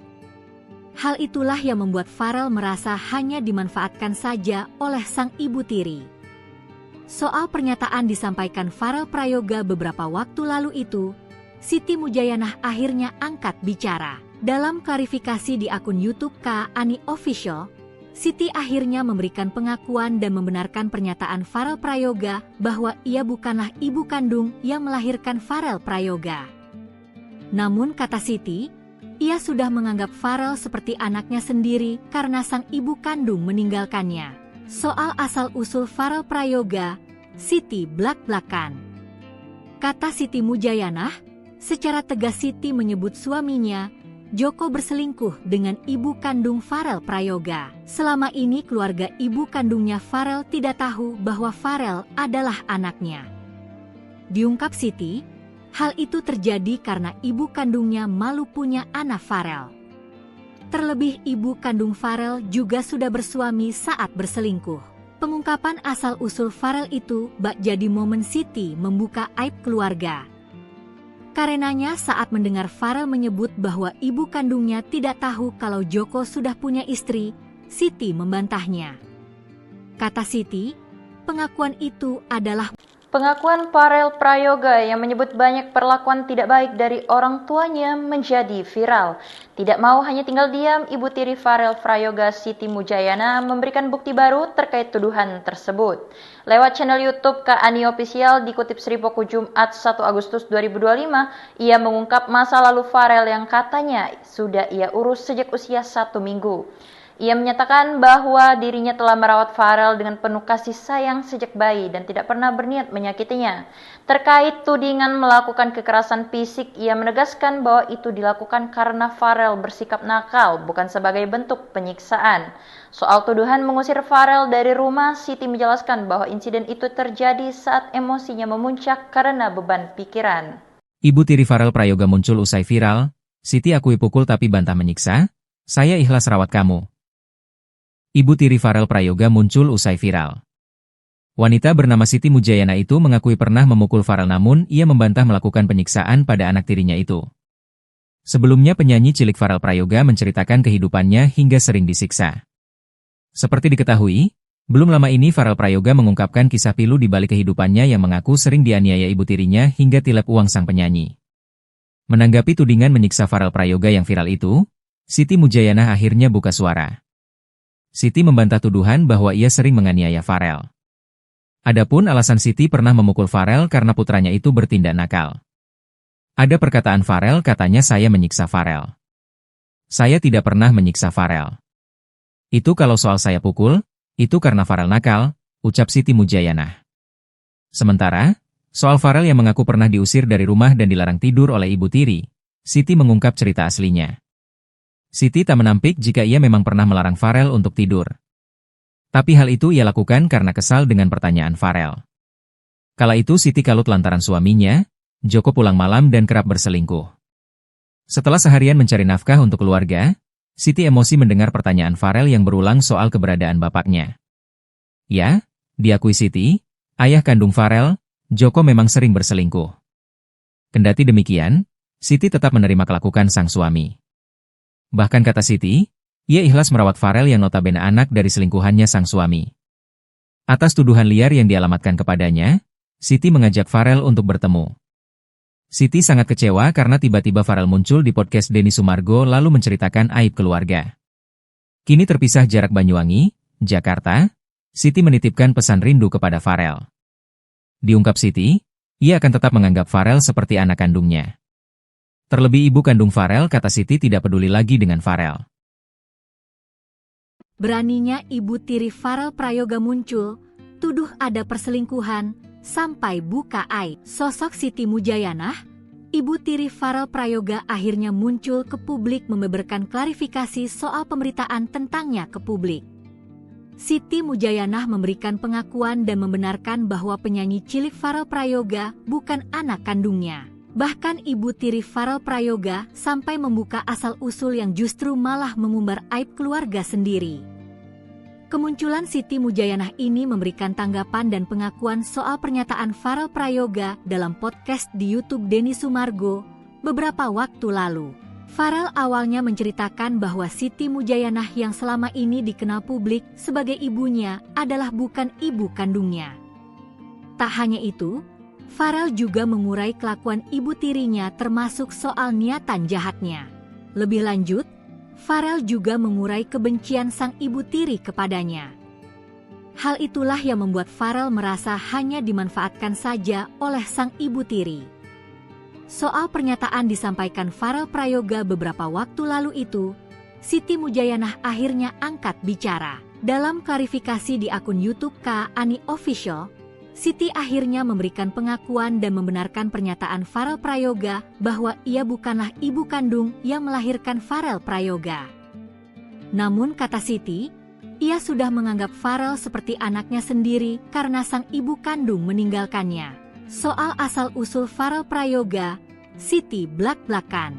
Hal itulah yang membuat Farel merasa hanya dimanfaatkan saja oleh sang ibu tiri. Soal pernyataan disampaikan Farel Prayoga beberapa waktu lalu itu, Siti Mujayanah akhirnya angkat bicara. Dalam klarifikasi di akun YouTube Kak Ani Official, Siti akhirnya memberikan pengakuan dan membenarkan pernyataan Farel Prayoga bahwa ia bukanlah ibu kandung yang melahirkan Farel Prayoga. Namun kata Siti, ia sudah menganggap Farel seperti anaknya sendiri karena sang ibu kandung meninggalkannya. Soal asal-usul Farel Prayoga, Siti blak-blakan. Kata Siti Mujayanah, secara tegas Siti menyebut suaminya, Joko, berselingkuh dengan ibu kandung Farel Prayoga. Selama ini keluarga ibu kandungnya Farel tidak tahu bahwa Farel adalah anaknya. Diungkap Siti, hal itu terjadi karena ibu kandungnya malu punya anak Farel. Terlebih ibu kandung Farel juga sudah bersuami saat berselingkuh. Pengungkapan asal-usul Farel itu bak jadi momen Siti membuka aib keluarga. Karenanya saat mendengar Farel menyebut bahwa ibu kandungnya tidak tahu kalau Joko sudah punya istri, Siti membantahnya. Kata Siti, pengakuan itu adalah Pengakuan Farel Prayoga yang menyebut banyak perlakuan tidak baik dari orang tuanya menjadi viral. Tidak mau hanya tinggal diam, ibu tiri Farel Prayoga Siti Mujayana memberikan bukti baru terkait tuduhan tersebut. Lewat channel YouTube Kak Ani Official dikutip Sripoku Jumat 1 Agustus 2025, ia mengungkap masa lalu Farel yang katanya sudah ia urus sejak usia 1 minggu. Ia menyatakan bahwa dirinya telah merawat Farel dengan penuh kasih sayang sejak bayi dan tidak pernah berniat menyakitinya. Terkait tudingan melakukan kekerasan fisik, ia menegaskan bahwa itu dilakukan karena Farel bersikap nakal, bukan sebagai bentuk penyiksaan. Soal tuduhan mengusir Farel dari rumah, Siti menjelaskan bahwa insiden itu terjadi saat emosinya memuncak karena beban pikiran. Ibu tiri Farel Prayoga muncul usai viral, Siti akui pukul tapi bantah menyiksa, saya ikhlas rawat kamu. Ibu tiri Farel Prayoga muncul usai viral. Wanita bernama Siti Mujayana itu mengakui pernah memukul Farel namun ia membantah melakukan penyiksaan pada anak tirinya itu. Sebelumnya penyanyi cilik Farel Prayoga menceritakan kehidupannya hingga sering disiksa. Seperti diketahui, belum lama ini Farel Prayoga mengungkapkan kisah pilu di balik kehidupannya yang mengaku sering dianiaya ibu tirinya hingga tilep uang sang penyanyi. Menanggapi tudingan menyiksa Farel Prayoga yang viral itu, Siti Mujayana akhirnya buka suara. Siti membantah tuduhan bahwa ia sering menganiaya Farel. Adapun alasan Siti pernah memukul Farel karena putranya itu bertindak nakal. Ada perkataan Farel katanya saya menyiksa Farel. Saya tidak pernah menyiksa Farel. Itu kalau soal saya pukul, itu karena Farel nakal, ucap Siti Mujayana. Sementara, soal Farel yang mengaku pernah diusir dari rumah dan dilarang tidur oleh ibu tiri, Siti mengungkap cerita aslinya. Siti tak menampik jika ia memang pernah melarang Farel untuk tidur. Tapi hal itu ia lakukan karena kesal dengan pertanyaan Farel. Kala itu Siti kalut lantaran suaminya, Joko, pulang malam dan kerap berselingkuh. Setelah seharian mencari nafkah untuk keluarga, Siti emosi mendengar pertanyaan Farel yang berulang soal keberadaan bapaknya. Ya, diakui Siti, ayah kandung Farel, Joko, memang sering berselingkuh. Kendati demikian, Siti tetap menerima kelakuan sang suami. Bahkan kata Siti, ia ikhlas merawat Farel yang notabene anak dari selingkuhannya sang suami. Atas tuduhan liar yang dialamatkan kepadanya, Siti mengajak Farel untuk bertemu. Siti sangat kecewa karena tiba-tiba Farel muncul di podcast Denny Sumargo lalu menceritakan aib keluarga. Kini terpisah jarak Banyuwangi, Jakarta, Siti menitipkan pesan rindu kepada Farel. Diungkap Siti, ia akan tetap menganggap Farel seperti anak kandungnya. Terlebih ibu kandung Farel, kata Siti, tidak peduli lagi dengan Farel. Beraninya ibu tiri Farel Prayoga muncul, tuduh ada perselingkuhan, sampai buka aib. Sosok Siti Mujayanah, ibu tiri Farel Prayoga akhirnya muncul ke publik membeberkan klarifikasi soal pemberitaan tentangnya ke publik. Siti Mujayanah memberikan pengakuan dan membenarkan bahwa penyanyi cilik Farel Prayoga bukan anak kandungnya. Bahkan ibu tiri Farel Prayoga sampai membuka asal-usul yang justru malah mengumbar aib keluarga sendiri. Kemunculan Siti Mujayanah ini memberikan tanggapan dan pengakuan soal pernyataan Farel Prayoga dalam podcast di YouTube Denny Sumargo beberapa waktu lalu. Farel awalnya menceritakan bahwa Siti Mujayanah yang selama ini dikenal publik sebagai ibunya adalah bukan ibu kandungnya. Tak hanya itu, Farel juga mengurai kelakuan ibu tirinya termasuk soal niatan jahatnya. Lebih lanjut, Farel juga mengurai kebencian sang ibu tiri kepadanya. Hal itulah yang membuat Farel merasa hanya dimanfaatkan saja oleh sang ibu tiri. Soal pernyataan disampaikan Farel Prayoga beberapa waktu lalu itu, Siti Mujayanah akhirnya angkat bicara. Dalam klarifikasi di akun YouTube Kak Ani Official, Siti akhirnya memberikan pengakuan dan membenarkan pernyataan Farel Prayoga bahwa ia bukanlah ibu kandung yang melahirkan Farel Prayoga. Namun kata Siti, ia sudah menganggap Farel seperti anaknya sendiri karena sang ibu kandung meninggalkannya. Soal asal-usul Farel Prayoga, Siti blak-blakan.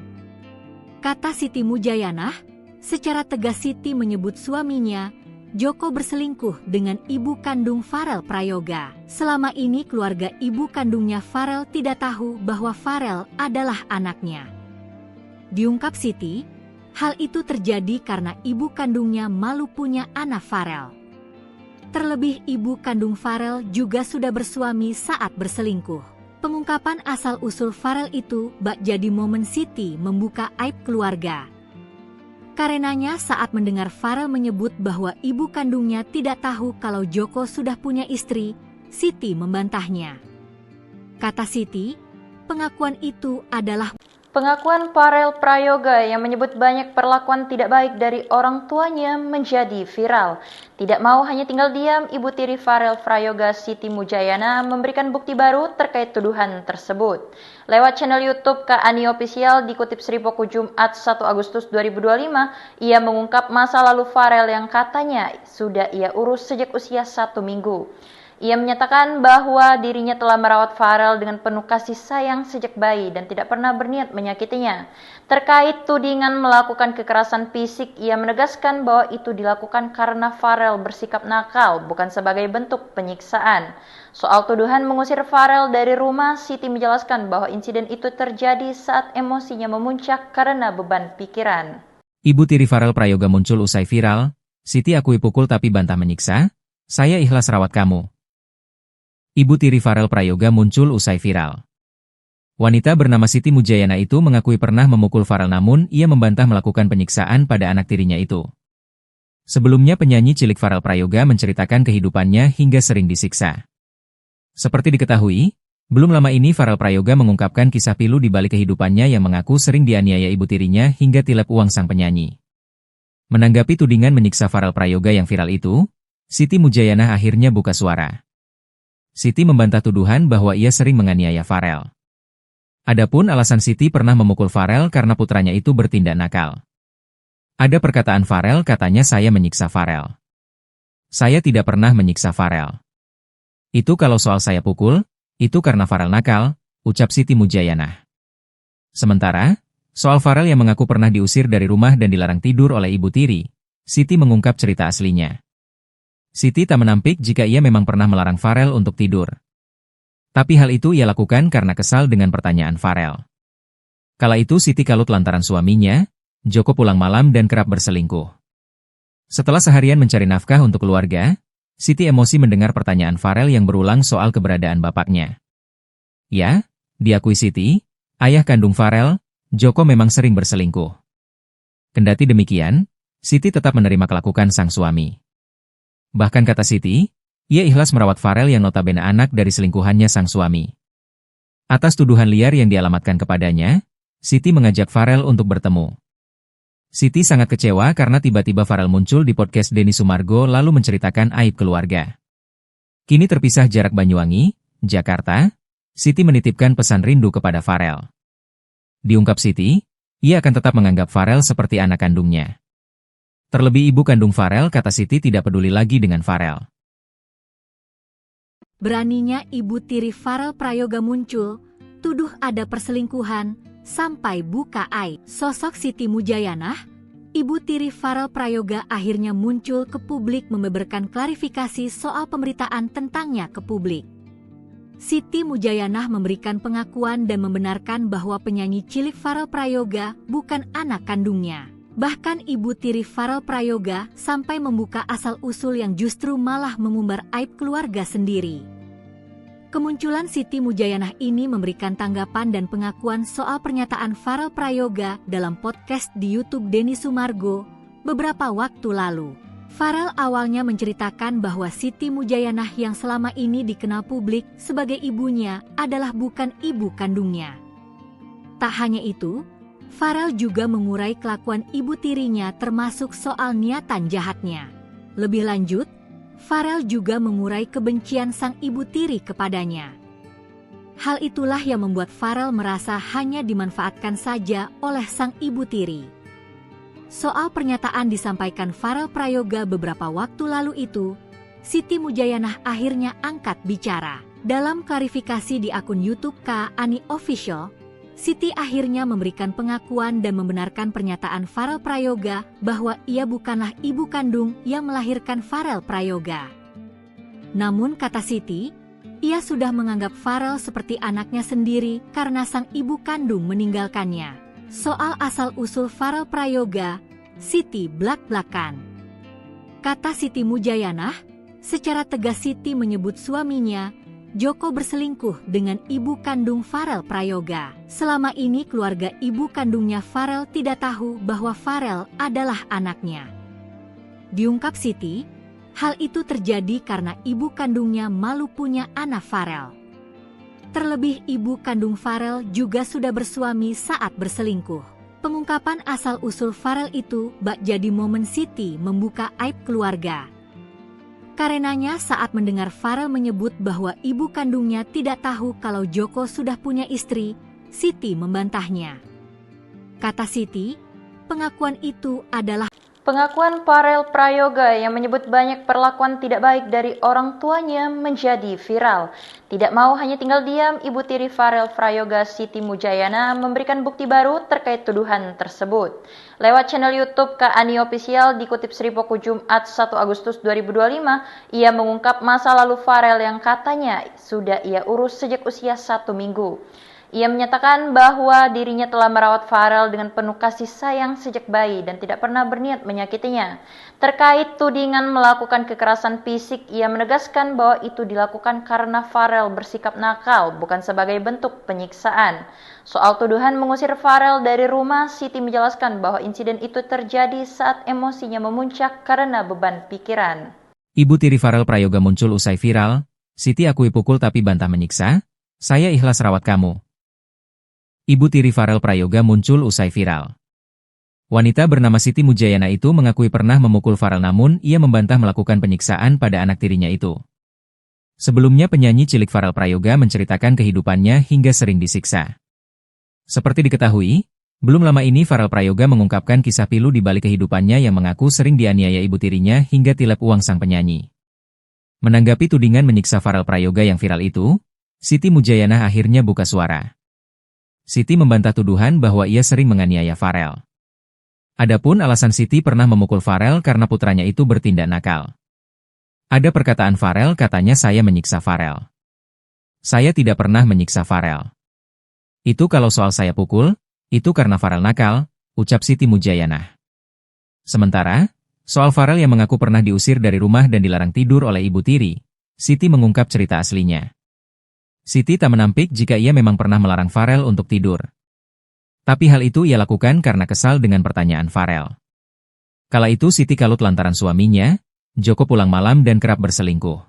Kata Siti Mujayanah, secara tegas Siti menyebut suaminya Joko berselingkuh dengan ibu kandung Farel Prayoga. Selama ini keluarga ibu kandungnya Farel tidak tahu bahwa Farel adalah anaknya. Diungkap Siti, hal itu terjadi karena ibu kandungnya malu punya anak Farel. Terlebih ibu kandung Farel juga sudah bersuami saat berselingkuh. Pengungkapan asal-usul Farel itu bak jadi momen Siti membuka aib keluarga. Karenanya saat mendengar Farel menyebut bahwa ibu kandungnya tidak tahu kalau Joko sudah punya istri, Siti membantahnya. Kata Siti, pengakuan itu adalah Pengakuan Farel Prayoga yang menyebut banyak perlakuan tidak baik dari orang tuanya menjadi viral. Tidak mau hanya tinggal diam, ibu tiri Farel Prayoga Siti Mujayana memberikan bukti baru terkait tuduhan tersebut. Lewat channel YouTube Kak Ani Official dikutip Sripoku Jumat 1 Agustus 2025, ia mengungkap masa lalu Farel yang katanya sudah ia urus sejak usia 1 minggu. Ia menyatakan bahwa dirinya telah merawat Farel dengan penuh kasih sayang sejak bayi dan tidak pernah berniat menyakitinya. Terkait tudingan melakukan kekerasan fisik, ia menegaskan bahwa itu dilakukan karena Farel bersikap nakal, bukan sebagai bentuk penyiksaan. Soal tuduhan mengusir Farel dari rumah, Siti menjelaskan bahwa insiden itu terjadi saat emosinya memuncak karena beban pikiran. Ibu tiri Farel Prayoga muncul usai viral, Siti akui pukul tapi bantah menyiksa, saya ikhlas rawat kamu. Ibu tiri Farel Prayoga muncul usai viral. Wanita bernama Siti Mujayana itu mengakui pernah memukul Farel namun ia membantah melakukan penyiksaan pada anak tirinya itu. Sebelumnya penyanyi cilik Farel Prayoga menceritakan kehidupannya hingga sering disiksa. Seperti diketahui, belum lama ini Farel Prayoga mengungkapkan kisah pilu di balik kehidupannya yang mengaku sering dianiaya ibu tirinya hingga tilep uang sang penyanyi. Menanggapi tudingan menyiksa Farel Prayoga yang viral itu, Siti Mujayana akhirnya buka suara. Siti membantah tuduhan bahwa ia sering menganiaya Farel. Adapun alasan Siti pernah memukul Farel karena putranya itu bertindak nakal. Ada perkataan Farel katanya saya menyiksa Farel. Saya tidak pernah menyiksa Farel. Itu kalau soal saya pukul, itu karena Farel nakal, ucap Siti Mujayana. Sementara, soal Farel yang mengaku pernah diusir dari rumah dan dilarang tidur oleh ibu tiri, Siti mengungkap cerita aslinya. Siti tak menampik jika ia memang pernah melarang Farel untuk tidur. Tapi hal itu ia lakukan karena kesal dengan pertanyaan Farel. Kala itu Siti kalut lantaran suaminya, Joko pulang malam dan kerap berselingkuh. Setelah seharian mencari nafkah untuk keluarga, Siti emosi mendengar pertanyaan Farel yang berulang soal keberadaan bapaknya. Ya, diakui Siti, ayah kandung Farel, Joko memang sering berselingkuh. Kendati demikian, Siti tetap menerima kelakuan sang suami. Bahkan kata Siti, ia ikhlas merawat Farel yang notabene anak dari selingkuhannya sang suami. Atas tuduhan liar yang dialamatkan kepadanya, Siti mengajak Farel untuk bertemu. Siti sangat kecewa karena tiba-tiba Farel muncul di podcast Denny Sumargo lalu menceritakan aib keluarga. Kini terpisah jarak Banyuwangi, Jakarta, Siti menitipkan pesan rindu kepada Farel. Diungkap Siti, ia akan tetap menganggap Farel seperti anak kandungnya. Terlebih ibu kandung Farel kata Siti tidak peduli lagi dengan Farel. Beraninya ibu tiri Farel Prayoga muncul, tuduh ada perselingkuhan, sampai buka aib. Sosok Siti Mujayanah, Ibu tiri Farel Prayoga akhirnya muncul ke publik memberikan klarifikasi soal pemberitaan tentangnya ke publik. Siti Mujayanah memberikan pengakuan dan membenarkan bahwa penyanyi cilik Farel Prayoga bukan anak kandungnya. Bahkan ibu tiri Farel Prayoga sampai membuka asal-usul yang justru malah mengumbar aib keluarga sendiri. Kemunculan Siti Mujayanah ini memberikan tanggapan dan pengakuan soal pernyataan Farel Prayoga dalam podcast di YouTube Denny Sumargo beberapa waktu lalu. Farel awalnya menceritakan bahwa Siti Mujayanah yang selama ini dikenal publik sebagai ibunya adalah bukan ibu kandungnya. Tak hanya itu, Farel juga mengurai kelakuan ibu tirinya termasuk soal niatan jahatnya. Lebih lanjut, Farel juga mengurai kebencian sang ibu tiri kepadanya. Hal itulah yang membuat Farel merasa hanya dimanfaatkan saja oleh sang ibu tiri. Soal pernyataan disampaikan Farel Prayoga beberapa waktu lalu itu, Siti Mujayanah akhirnya angkat bicara. Dalam klarifikasi di akun YouTube Kak Ani Official, Siti akhirnya memberikan pengakuan dan membenarkan pernyataan Farel Prayoga bahwa ia bukanlah ibu kandung yang melahirkan Farel Prayoga. Namun kata Siti, ia sudah menganggap Farel seperti anaknya sendiri karena sang ibu kandung meninggalkannya. Soal asal-usul Farel Prayoga, Siti blak-blakan. Kata Siti Mujayanah, secara tegas Siti menyebut suaminya, Joko, berselingkuh dengan ibu kandung Farel Prayoga. Selama ini keluarga ibu kandungnya Farel tidak tahu bahwa Farel adalah anaknya. Diungkap Siti, hal itu terjadi karena ibu kandungnya malu punya anak Farel. Terlebih ibu kandung Farel juga sudah bersuami saat berselingkuh. Pengungkapan asal-usul Farel itu bak jadi momen Siti membuka aib keluarga. Karenanya saat mendengar Farel menyebut bahwa ibu kandungnya tidak tahu kalau Joko sudah punya istri, Siti membantahnya. Kata Siti, pengakuan itu adalah pengakuan Farel Prayoga yang menyebut banyak perlakuan tidak baik dari orang tuanya menjadi viral. Tidak mau hanya tinggal diam, ibu tiri Farel Prayoga Siti Mujayanah memberikan bukti baru terkait tuduhan tersebut. Lewat channel YouTube Kak Ani Official dikutip Sripoku Jumat 1 Agustus 2025, ia mengungkap masa lalu Farel yang katanya sudah ia urus sejak usia 1 minggu. Ia menyatakan bahwa dirinya telah merawat Farel dengan penuh kasih sayang sejak bayi dan tidak pernah berniat menyakitinya. Terkait tudingan melakukan kekerasan fisik, ia menegaskan bahwa itu dilakukan karena Farel bersikap nakal, bukan sebagai bentuk penyiksaan. Soal tuduhan mengusir Farel dari rumah, Siti menjelaskan bahwa insiden itu terjadi saat emosinya memuncak karena beban pikiran. Ibu tiri Farel Prayoga muncul usai viral, Siti akui pukul tapi bantah menyiksa, saya ikhlas rawat kamu. Ibu tiri Farel Prayoga muncul usai viral. Wanita bernama Siti Mujayanah itu mengakui pernah memukul Farel namun ia membantah melakukan penyiksaan pada anak tirinya itu. Sebelumnya penyanyi cilik Farel Prayoga menceritakan kehidupannya hingga sering disiksa. Seperti diketahui, belum lama ini Farel Prayoga mengungkapkan kisah pilu di balik kehidupannya yang mengaku sering dianiaya ibu tirinya hingga tilep uang sang penyanyi. Menanggapi tudingan menyiksa Farel Prayoga yang viral itu, Siti Mujayanah akhirnya buka suara. Siti membantah tuduhan bahwa ia sering menganiaya Farel. Adapun alasan Siti pernah memukul Farel karena putranya itu bertindak nakal. Ada perkataan Farel katanya saya menyiksa Farel. Saya tidak pernah menyiksa Farel. Itu kalau soal saya pukul, itu karena Farel nakal, ucap Siti Mujayanah. Sementara, soal Farel yang mengaku pernah diusir dari rumah dan dilarang tidur oleh ibu tiri, Siti mengungkap cerita aslinya. Siti tak menampik jika ia memang pernah melarang Farel untuk tidur. Tapi hal itu ia lakukan karena kesal dengan pertanyaan Farel. Kala itu Siti kalut lantaran suaminya, Joko pulang malam dan kerap berselingkuh.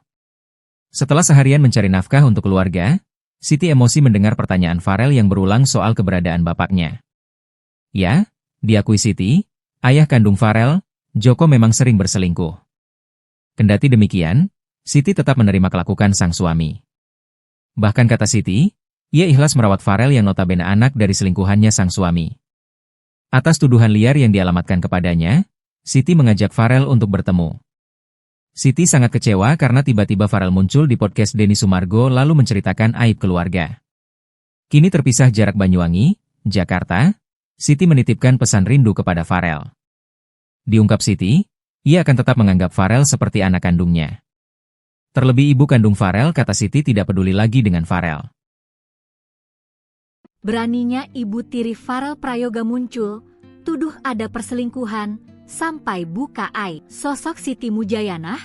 Setelah seharian mencari nafkah untuk keluarga, Siti emosi mendengar pertanyaan Farel yang berulang soal keberadaan bapaknya. Ya, diakui Siti, ayah kandung Farel, Joko memang sering berselingkuh. Kendati demikian, Siti tetap menerima kelakuan sang suami. Bahkan kata Siti, ia ikhlas merawat Farel yang notabene anak dari selingkuhannya sang suami. Atas tuduhan liar yang dialamatkan kepadanya, Siti mengajak Farel untuk bertemu. Siti sangat kecewa karena tiba-tiba Farel muncul di podcast Denny Sumargo lalu menceritakan aib keluarga. Kini terpisah jarak Banyuwangi, Jakarta, Siti menitipkan pesan rindu kepada Farel. Diungkap Siti, ia akan tetap menganggap Farel seperti anak kandungnya. Terlebih ibu kandung Farel, kata Siti, tidak peduli lagi dengan Farel. Beraninya ibu tiri Farel Prayoga muncul, tuduh ada perselingkuhan, sampai buka aib. Sosok Siti Mujayanah,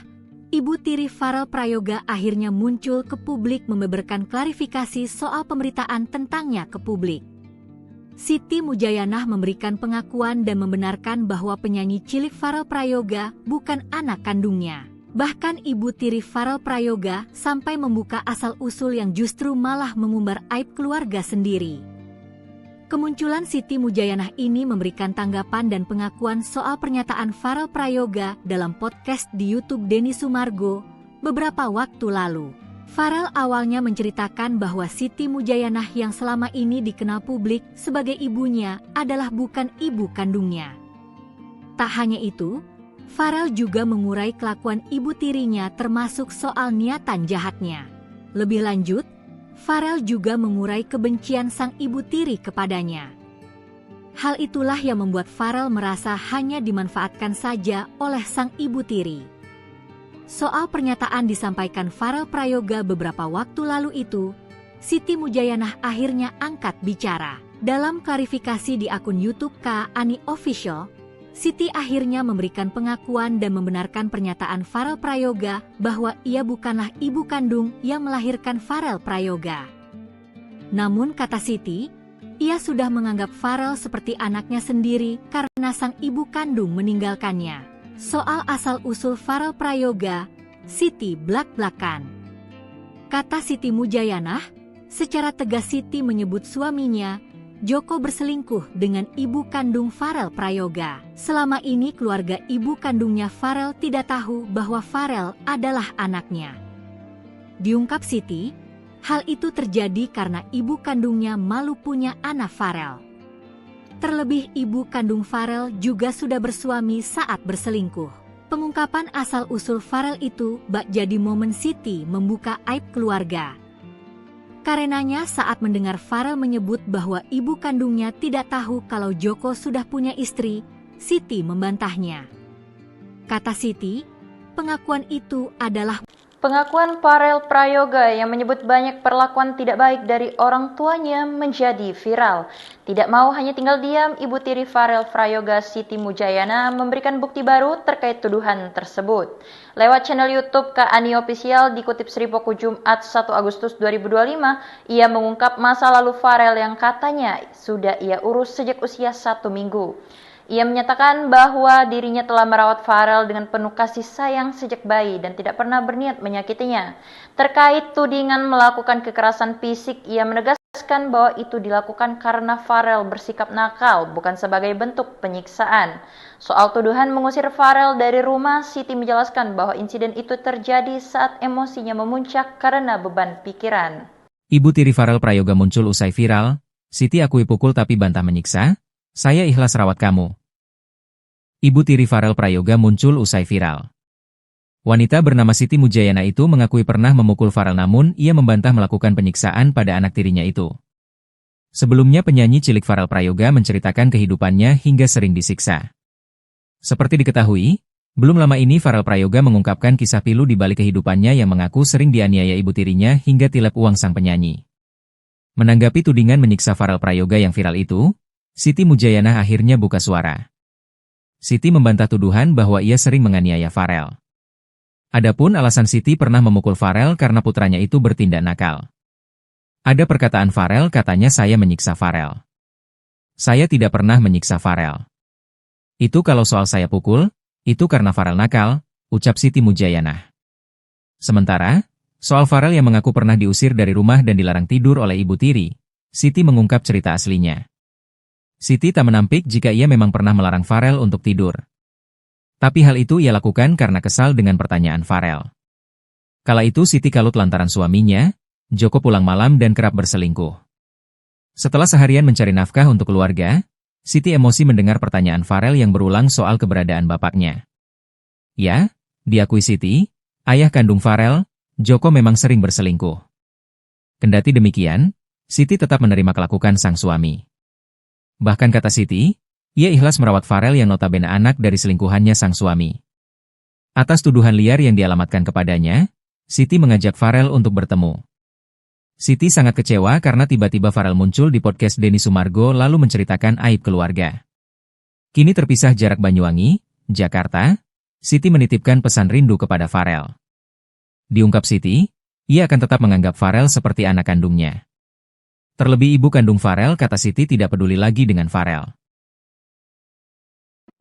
ibu tiri Farel Prayoga akhirnya muncul ke publik membeberkan klarifikasi soal pemberitaan tentangnya ke publik. Siti Mujayanah memberikan pengakuan dan membenarkan bahwa penyanyi cilik Farel Prayoga bukan anak kandungnya. Bahkan ibu tiri Farel Prayoga sampai membuka asal-usul yang justru malah mengumbar aib keluarga sendiri. Kemunculan Siti Mujayanah ini memberikan tanggapan dan pengakuan soal pernyataan Farel Prayoga dalam podcast di YouTube Denny Sumargo beberapa waktu lalu. Farel awalnya menceritakan bahwa Siti Mujayanah yang selama ini dikenal publik sebagai ibunya adalah bukan ibu kandungnya. Tak hanya itu, Farel juga mengurai kelakuan ibu tirinya termasuk soal niatan jahatnya. Lebih lanjut, Farel juga mengurai kebencian sang ibu tiri kepadanya. Hal itulah yang membuat Farel merasa hanya dimanfaatkan saja oleh sang ibu tiri. Soal pernyataan disampaikan Farel Prayoga beberapa waktu lalu itu, Siti Mujayanah akhirnya angkat bicara. Dalam klarifikasi di akun YouTube Kak Ani Official, Siti akhirnya memberikan pengakuan dan membenarkan pernyataan Farel Prayoga bahwa ia bukanlah ibu kandung yang melahirkan Farel Prayoga. Namun kata Siti, ia sudah menganggap Farel seperti anaknya sendiri karena sang ibu kandung meninggalkannya. Soal asal-usul Farel Prayoga, Siti blak-blakan. Kata Siti Mujayanah, secara tegas Siti menyebut suaminya, Joko, berselingkuh dengan ibu kandung Farel Prayoga. Selama ini keluarga ibu kandungnya Farel tidak tahu bahwa Farel adalah anaknya. Diungkap Siti, hal itu terjadi karena ibu kandungnya malu punya anak Farel. Terlebih ibu kandung Farel juga sudah bersuami saat berselingkuh. Pengungkapan asal-usul Farel itu bak jadi momen Siti membuka aib keluarga. Karenanya saat mendengar Farel menyebut bahwa ibu kandungnya tidak tahu kalau Joko sudah punya istri, Siti membantahnya. Kata Siti, pengakuan itu adalah Pengakuan Farel Prayoga yang menyebut banyak perlakuan tidak baik dari orang tuanya menjadi viral. Tidak mau hanya tinggal diam, ibu tiri Farel Prayoga Siti Mujayanah memberikan bukti baru terkait tuduhan tersebut. Lewat channel YouTube Kak Ani Official dikutip Sripoku Jumat 1 Agustus 2025, ia mengungkap masa lalu Farel yang katanya sudah ia urus sejak usia 1 minggu. Ia menyatakan bahwa dirinya telah merawat Farel dengan penuh kasih sayang sejak bayi dan tidak pernah berniat menyakitinya. Terkait tudingan melakukan kekerasan fisik, ia menegaskan bahwa itu dilakukan karena Farel bersikap nakal, bukan sebagai bentuk penyiksaan. Soal tuduhan mengusir Farel dari rumah, Siti menjelaskan bahwa insiden itu terjadi saat emosinya memuncak karena beban pikiran. Ibu tiri Farel Prayoga muncul usai viral, Siti akui pukul tapi bantah menyiksa, saya ikhlas rawat kamu. Ibu tiri Farel Prayoga muncul usai viral. Wanita bernama Siti Mujayanah itu mengakui pernah memukul Farel, namun ia membantah melakukan penyiksaan pada anak tirinya itu. Sebelumnya penyanyi cilik Farel Prayoga menceritakan kehidupannya hingga sering disiksa. Seperti diketahui, belum lama ini Farel Prayoga mengungkapkan kisah pilu di balik kehidupannya yang mengaku sering dianiaya ibu tirinya hingga tilep uang sang penyanyi. Menanggapi tudingan menyiksa Farel Prayoga yang viral itu, Siti Mujayanah akhirnya buka suara. Siti membantah tuduhan bahwa ia sering menganiaya Farel. Adapun alasan Siti pernah memukul Farel karena putranya itu bertindak nakal. Ada perkataan Farel, katanya saya menyiksa Farel. Saya tidak pernah menyiksa Farel. Itu kalau soal saya pukul, itu karena Farel nakal, ucap Siti Mujayanah. Sementara, soal Farel yang mengaku pernah diusir dari rumah dan dilarang tidur oleh ibu tiri, Siti mengungkap cerita aslinya. Siti tak menampik jika ia memang pernah melarang Farel untuk tidur. Tapi hal itu ia lakukan karena kesal dengan pertanyaan Farel. Kala itu Siti kalut lantaran suaminya, Joko, pulang malam dan kerap berselingkuh. Setelah seharian mencari nafkah untuk keluarga, Siti emosi mendengar pertanyaan Farel yang berulang soal keberadaan bapaknya. Ya, diakui Siti, ayah kandung Farel, Joko, memang sering berselingkuh. Kendati demikian, Siti tetap menerima kelakuan sang suami. Bahkan kata Siti, Ia ikhlas merawat Farel yang notabene anak dari selingkuhannya sang suami. Atas tuduhan liar yang dialamatkan kepadanya, Siti mengajak Farel untuk bertemu. Siti sangat kecewa karena tiba-tiba Farel muncul di podcast Denny Sumargo lalu menceritakan aib keluarga. Kini terpisah jarak Banyuwangi, Jakarta, Siti menitipkan pesan rindu kepada Farel. Diungkap Siti, ia akan tetap menganggap Farel seperti anak kandungnya. Terlebih ibu kandung Farel, kata Siti, tidak peduli lagi dengan Farel.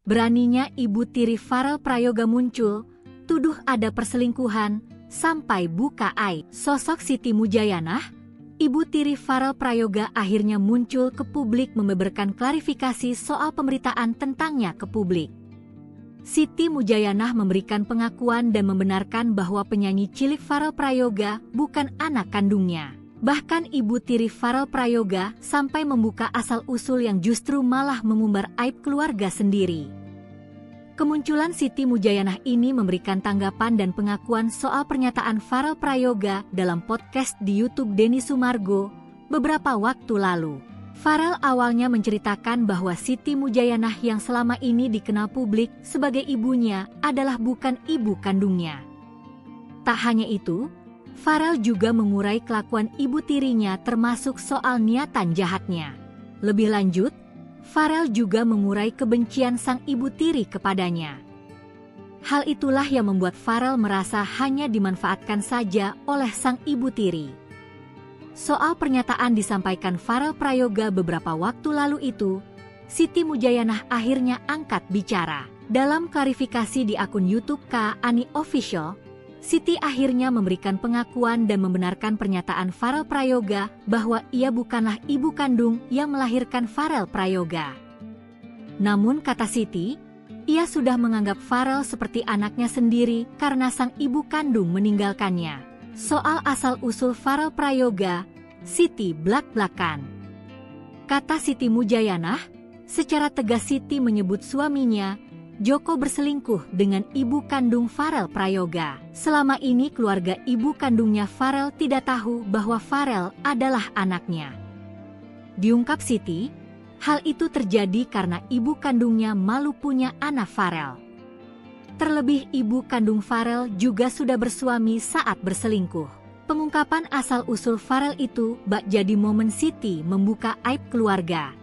Beraninya ibu tiri Farel Prayoga muncul, tuduh ada perselingkuhan, sampai buka aib. Sosok Siti Mujayanah, ibu tiri Farel Prayoga akhirnya muncul ke publik membeberkan klarifikasi soal pemberitaan tentangnya ke publik. Siti Mujayanah memberikan pengakuan dan membenarkan bahwa penyanyi cilik Farel Prayoga bukan anak kandungnya. Bahkan ibu tiri Farel Prayoga sampai membuka asal-usul yang justru malah mengumbar aib keluarga sendiri. Kemunculan Siti Mujayanah ini memberikan tanggapan dan pengakuan soal pernyataan Farel Prayoga dalam podcast di YouTube Denny Sumargo beberapa waktu lalu. Farel awalnya menceritakan bahwa Siti Mujayanah yang selama ini dikenal publik sebagai ibunya adalah bukan ibu kandungnya. Tak hanya itu, Farel juga mengurai kelakuan ibu tirinya termasuk soal niatan jahatnya. Lebih lanjut, Farel juga mengurai kebencian sang ibu tiri kepadanya. Hal itulah yang membuat Farel merasa hanya dimanfaatkan saja oleh sang ibu tiri. Soal pernyataan disampaikan Farel Prayoga beberapa waktu lalu itu, Siti Mujayanah akhirnya angkat bicara. Dalam klarifikasi di akun YouTube Kak Ani Official, Siti akhirnya memberikan pengakuan dan membenarkan pernyataan Farel Prayoga bahwa ia bukanlah ibu kandung yang melahirkan Farel Prayoga. Namun kata Siti, ia sudah menganggap Farel seperti anaknya sendiri karena sang ibu kandung meninggalkannya. Soal asal-usul Farel Prayoga, Siti blak-blakan. Kata Siti Mujayanah, secara tegas Siti menyebut suaminya, Joko, berselingkuh dengan ibu kandung Farel Prayoga. Selama ini keluarga ibu kandungnya Farel tidak tahu bahwa Farel adalah anaknya. Diungkap Siti, hal itu terjadi karena ibu kandungnya malu punya anak Farel. Terlebih ibu kandung Farel juga sudah bersuami saat berselingkuh. Pengungkapan asal-usul Farel itu bak jadi momen Siti membuka aib keluarga.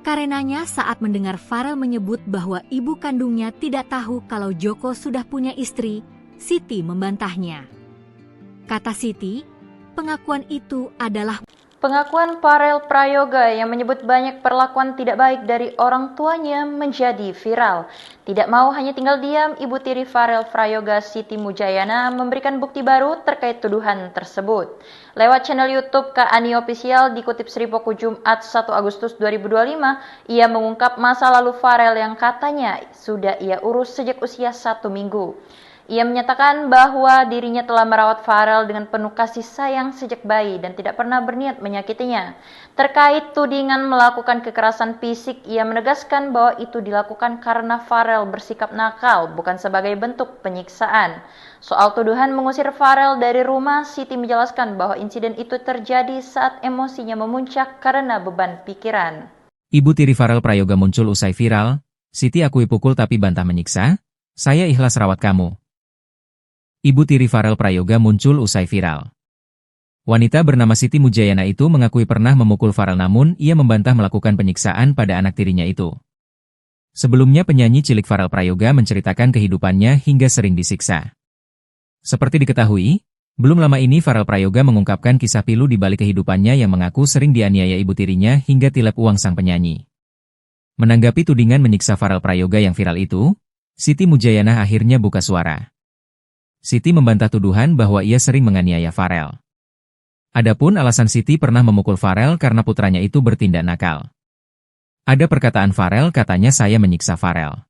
Karenanya saat mendengar Farel menyebut bahwa ibu kandungnya tidak tahu kalau Joko sudah punya istri, Siti membantahnya. Kata Siti, pengakuan itu adalah Pengakuan Farel Prayoga yang menyebut banyak perlakuan tidak baik dari orang tuanya menjadi viral. Tidak mau hanya tinggal diam, ibu tiri Farel Prayoga Siti Mujayanah memberikan bukti baru terkait tuduhan tersebut. Lewat channel YouTube Kak Ani Official dikutip Sripoku Jumat 1 Agustus 2025, ia mengungkap masa lalu Farel yang katanya sudah ia urus sejak usia 1 minggu. Ia menyatakan bahwa dirinya telah merawat Farel dengan penuh kasih sayang sejak bayi dan tidak pernah berniat menyakitinya. Terkait tudingan melakukan kekerasan fisik, ia menegaskan bahwa itu dilakukan karena Farel bersikap nakal, bukan sebagai bentuk penyiksaan. Soal tuduhan mengusir Farel dari rumah, Siti menjelaskan bahwa insiden itu terjadi saat emosinya memuncak karena beban pikiran. Ibu tiri Farel Prayoga muncul usai viral, Siti akui pukul tapi bantah menyiksa, saya ikhlas rawat kamu. Ibu tiri Farel Prayoga muncul usai viral. Wanita bernama Siti Mujayanah itu mengakui pernah memukul Farel namun ia membantah melakukan penyiksaan pada anak tirinya itu. Sebelumnya penyanyi cilik Farel Prayoga menceritakan kehidupannya hingga sering disiksa. Seperti diketahui, belum lama ini Farel Prayoga mengungkapkan kisah pilu di balik kehidupannya yang mengaku sering dianiaya ibu tirinya hingga tilep uang sang penyanyi. Menanggapi tudingan menyiksa Farel Prayoga yang viral itu, Siti Mujayanah akhirnya buka suara. Siti membantah tuduhan bahwa ia sering menganiaya Farel. Adapun alasan Siti pernah memukul Farel karena putranya itu bertindak nakal. Ada perkataan Farel, katanya saya menyiksa Farel.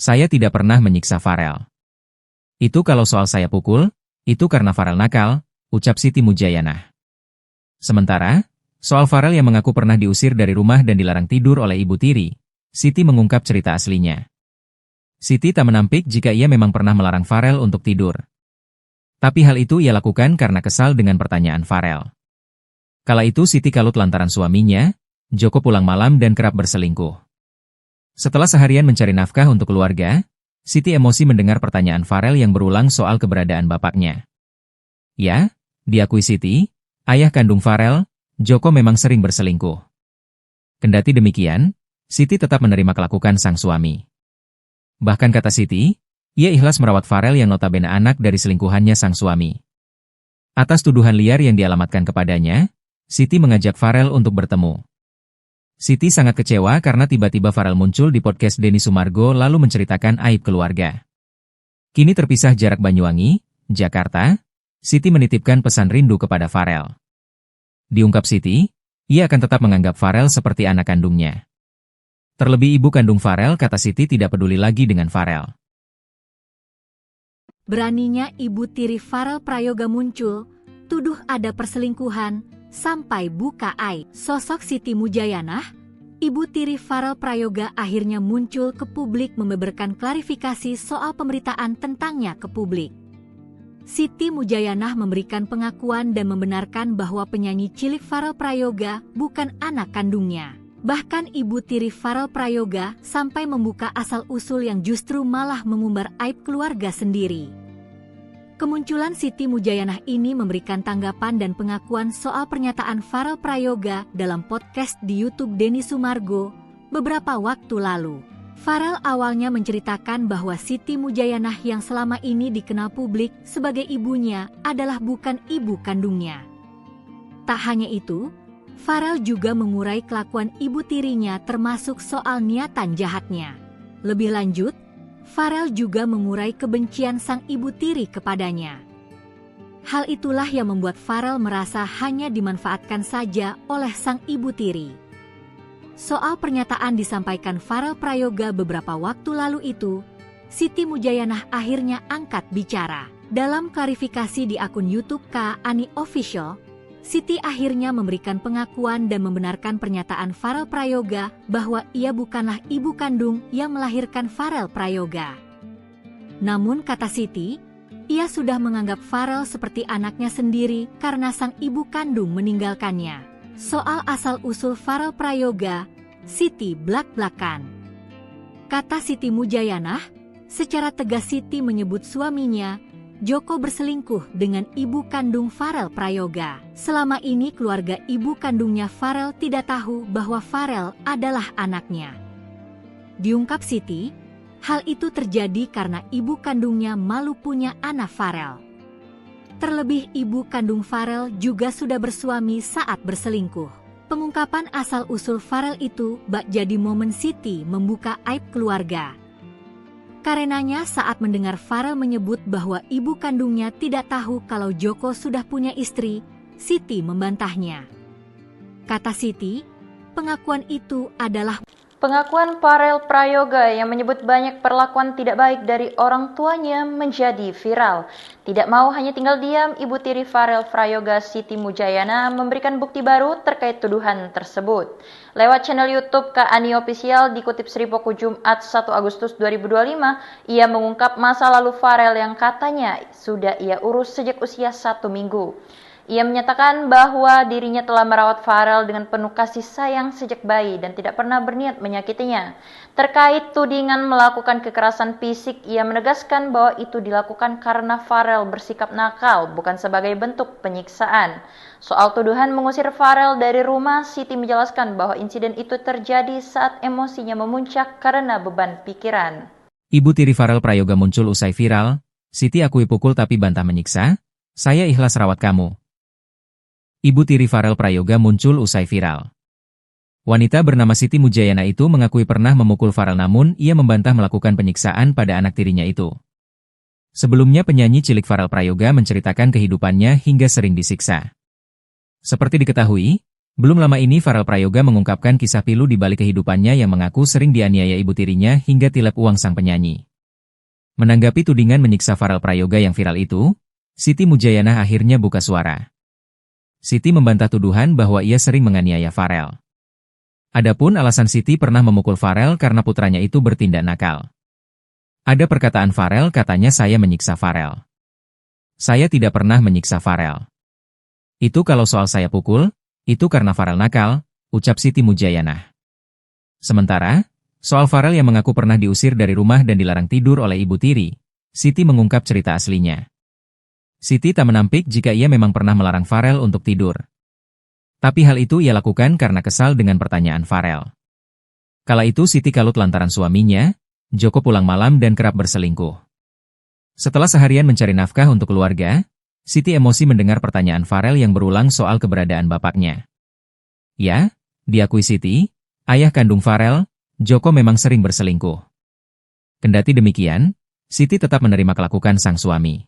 Saya tidak pernah menyiksa Farel. Itu kalau soal saya pukul, itu karena Farel nakal, ucap Siti Mujayanah. Sementara, soal Farel yang mengaku pernah diusir dari rumah dan dilarang tidur oleh ibu tiri, Siti mengungkap cerita aslinya. Siti tak menampik jika ia memang pernah melarang Farel untuk tidur. Tapi hal itu ia lakukan karena kesal dengan pertanyaan Farel. Kala itu Siti kalut lantaran suaminya, Joko, pulang malam dan kerap berselingkuh. Setelah seharian mencari nafkah untuk keluarga, Siti emosi mendengar pertanyaan Farel yang berulang soal keberadaan bapaknya. Ya, diakui Siti, ayah kandung Farel, Joko memang sering berselingkuh. Kendati demikian, Siti tetap menerima kelakuan sang suami. Bahkan kata Siti, ia ikhlas merawat Farel yang notabene anak dari selingkuhannya sang suami. Atas tuduhan liar yang dialamatkan kepadanya, Siti mengajak Farel untuk bertemu. Siti sangat kecewa karena tiba-tiba Farel muncul di podcast Denny Sumargo lalu menceritakan aib keluarga. Kini terpisah jarak Banyuwangi, Jakarta, Siti menitipkan pesan rindu kepada Farel. Diungkap Siti, ia akan tetap menganggap Farel seperti anak kandungnya. Terlebih ibu kandung Farel, kata Siti, tidak peduli lagi dengan Farel. Beraninya ibu tiri Farel Prayoga muncul, tuduh ada perselingkuhan, sampai buka aib. Sosok Siti Mujayanah, ibu tiri Farel Prayoga akhirnya muncul ke publik membeberkan klarifikasi soal pemberitaan tentangnya ke publik. Siti Mujayanah memberikan pengakuan dan membenarkan bahwa penyanyi cilik Farel Prayoga bukan anak kandungnya. Bahkan ibu tiri Farel Prayoga sampai membuka asal-usul yang justru malah mengumbar aib keluarga sendiri. Kemunculan Siti Mujayanah ini memberikan tanggapan dan pengakuan soal pernyataan Farel Prayoga dalam podcast di YouTube Denny Sumargo beberapa waktu lalu. Farel awalnya menceritakan bahwa Siti Mujayanah yang selama ini dikenal publik sebagai ibunya adalah bukan ibu kandungnya. Tak hanya itu, Farel juga mengurai kelakuan ibu tirinya termasuk soal niatan jahatnya. Lebih lanjut, Farel juga mengurai kebencian sang ibu tiri kepadanya. Hal itulah yang membuat Farel merasa hanya dimanfaatkan saja oleh sang ibu tiri. Soal pernyataan disampaikan Farel Prayoga beberapa waktu lalu itu, Siti Mujayanah akhirnya angkat bicara. Dalam klarifikasi di akun YouTube Kak Ani Official, Siti akhirnya memberikan pengakuan dan membenarkan pernyataan Farel Prayoga bahwa ia bukanlah ibu kandung yang melahirkan Farel Prayoga. Namun kata Siti, ia sudah menganggap Farel seperti anaknya sendiri karena sang ibu kandung meninggalkannya. Soal asal-usul Farel Prayoga, Siti blak-blakan. Kata Siti Mujayanah, secara tegas Siti menyebut suaminya, Joko, berselingkuh dengan ibu kandung Farel Prayoga. Selama ini keluarga ibu kandungnya Farel tidak tahu bahwa Farel adalah anaknya. Diungkap Siti, hal itu terjadi karena ibu kandungnya malu punya anak Farel. Terlebih ibu kandung Farel juga sudah bersuami saat berselingkuh. Pengungkapan asal-usul Farel itu bak jadi momen Siti membuka aib keluarga. Karenanya saat mendengar Farel menyebut bahwa ibu kandungnya tidak tahu kalau Joko sudah punya istri, Siti membantahnya. Kata Siti, pengakuan itu adalah Pengakuan Farel Prayoga yang menyebut banyak perlakuan tidak baik dari orang tuanya menjadi viral. Tidak mau hanya tinggal diam, ibu tiri Farel Prayoga Siti Mujayana memberikan bukti baru terkait tuduhan tersebut. Lewat channel YouTube Kak Ani Official dikutip Sripoku Jumat 1 Agustus 2025, ia mengungkap masa lalu Farel yang katanya sudah ia urus sejak usia 1 minggu. Ia menyatakan bahwa dirinya telah merawat Farel dengan penuh kasih sayang sejak bayi dan tidak pernah berniat menyakitinya. Terkait tudingan melakukan kekerasan fisik, ia menegaskan bahwa itu dilakukan karena Farel bersikap nakal, bukan sebagai bentuk penyiksaan. Soal tuduhan mengusir Farel dari rumah, Siti menjelaskan bahwa insiden itu terjadi saat emosinya memuncak karena beban pikiran. Ibu tiri Farel Prayoga muncul usai viral, Siti akui pukul tapi bantah menyiksa, saya ikhlas rawat kamu. Ibu tiri Farel Prayoga muncul usai viral. Wanita bernama Siti Mujayana itu mengakui pernah memukul Farel namun ia membantah melakukan penyiksaan pada anak tirinya itu. Sebelumnya penyanyi cilik Farel Prayoga menceritakan kehidupannya hingga sering disiksa. Seperti diketahui, belum lama ini Farel Prayoga mengungkapkan kisah pilu di balik kehidupannya yang mengaku sering dianiaya ibu tirinya hingga tilep uang sang penyanyi. Menanggapi tudingan menyiksa Farel Prayoga yang viral itu, Siti Mujayana akhirnya buka suara. Siti membantah tuduhan bahwa ia sering menganiaya Farel. Adapun alasan Siti pernah memukul Farel karena putranya itu bertindak nakal. Ada perkataan Farel, katanya saya menyiksa Farel. Saya tidak pernah menyiksa Farel. Itu kalau soal saya pukul, itu karena Farel nakal, ucap Siti Mujayana. Sementara, Soal Farel yang mengaku pernah diusir dari rumah dan dilarang tidur oleh Ibu Tiri, Siti mengungkap cerita aslinya. Siti tak menampik jika ia memang pernah melarang Farel untuk tidur. Tapi hal itu ia lakukan karena kesal dengan pertanyaan Farel. Kala itu Siti kalut lantaran suaminya, Joko pulang malam dan kerap berselingkuh. Setelah seharian mencari nafkah untuk keluarga, Siti emosi mendengar pertanyaan Farel yang berulang soal keberadaan bapaknya. Ya, diakui Siti, ayah kandung Farel, Joko memang sering berselingkuh. Kendati demikian, Siti tetap menerima kelakuan sang suami.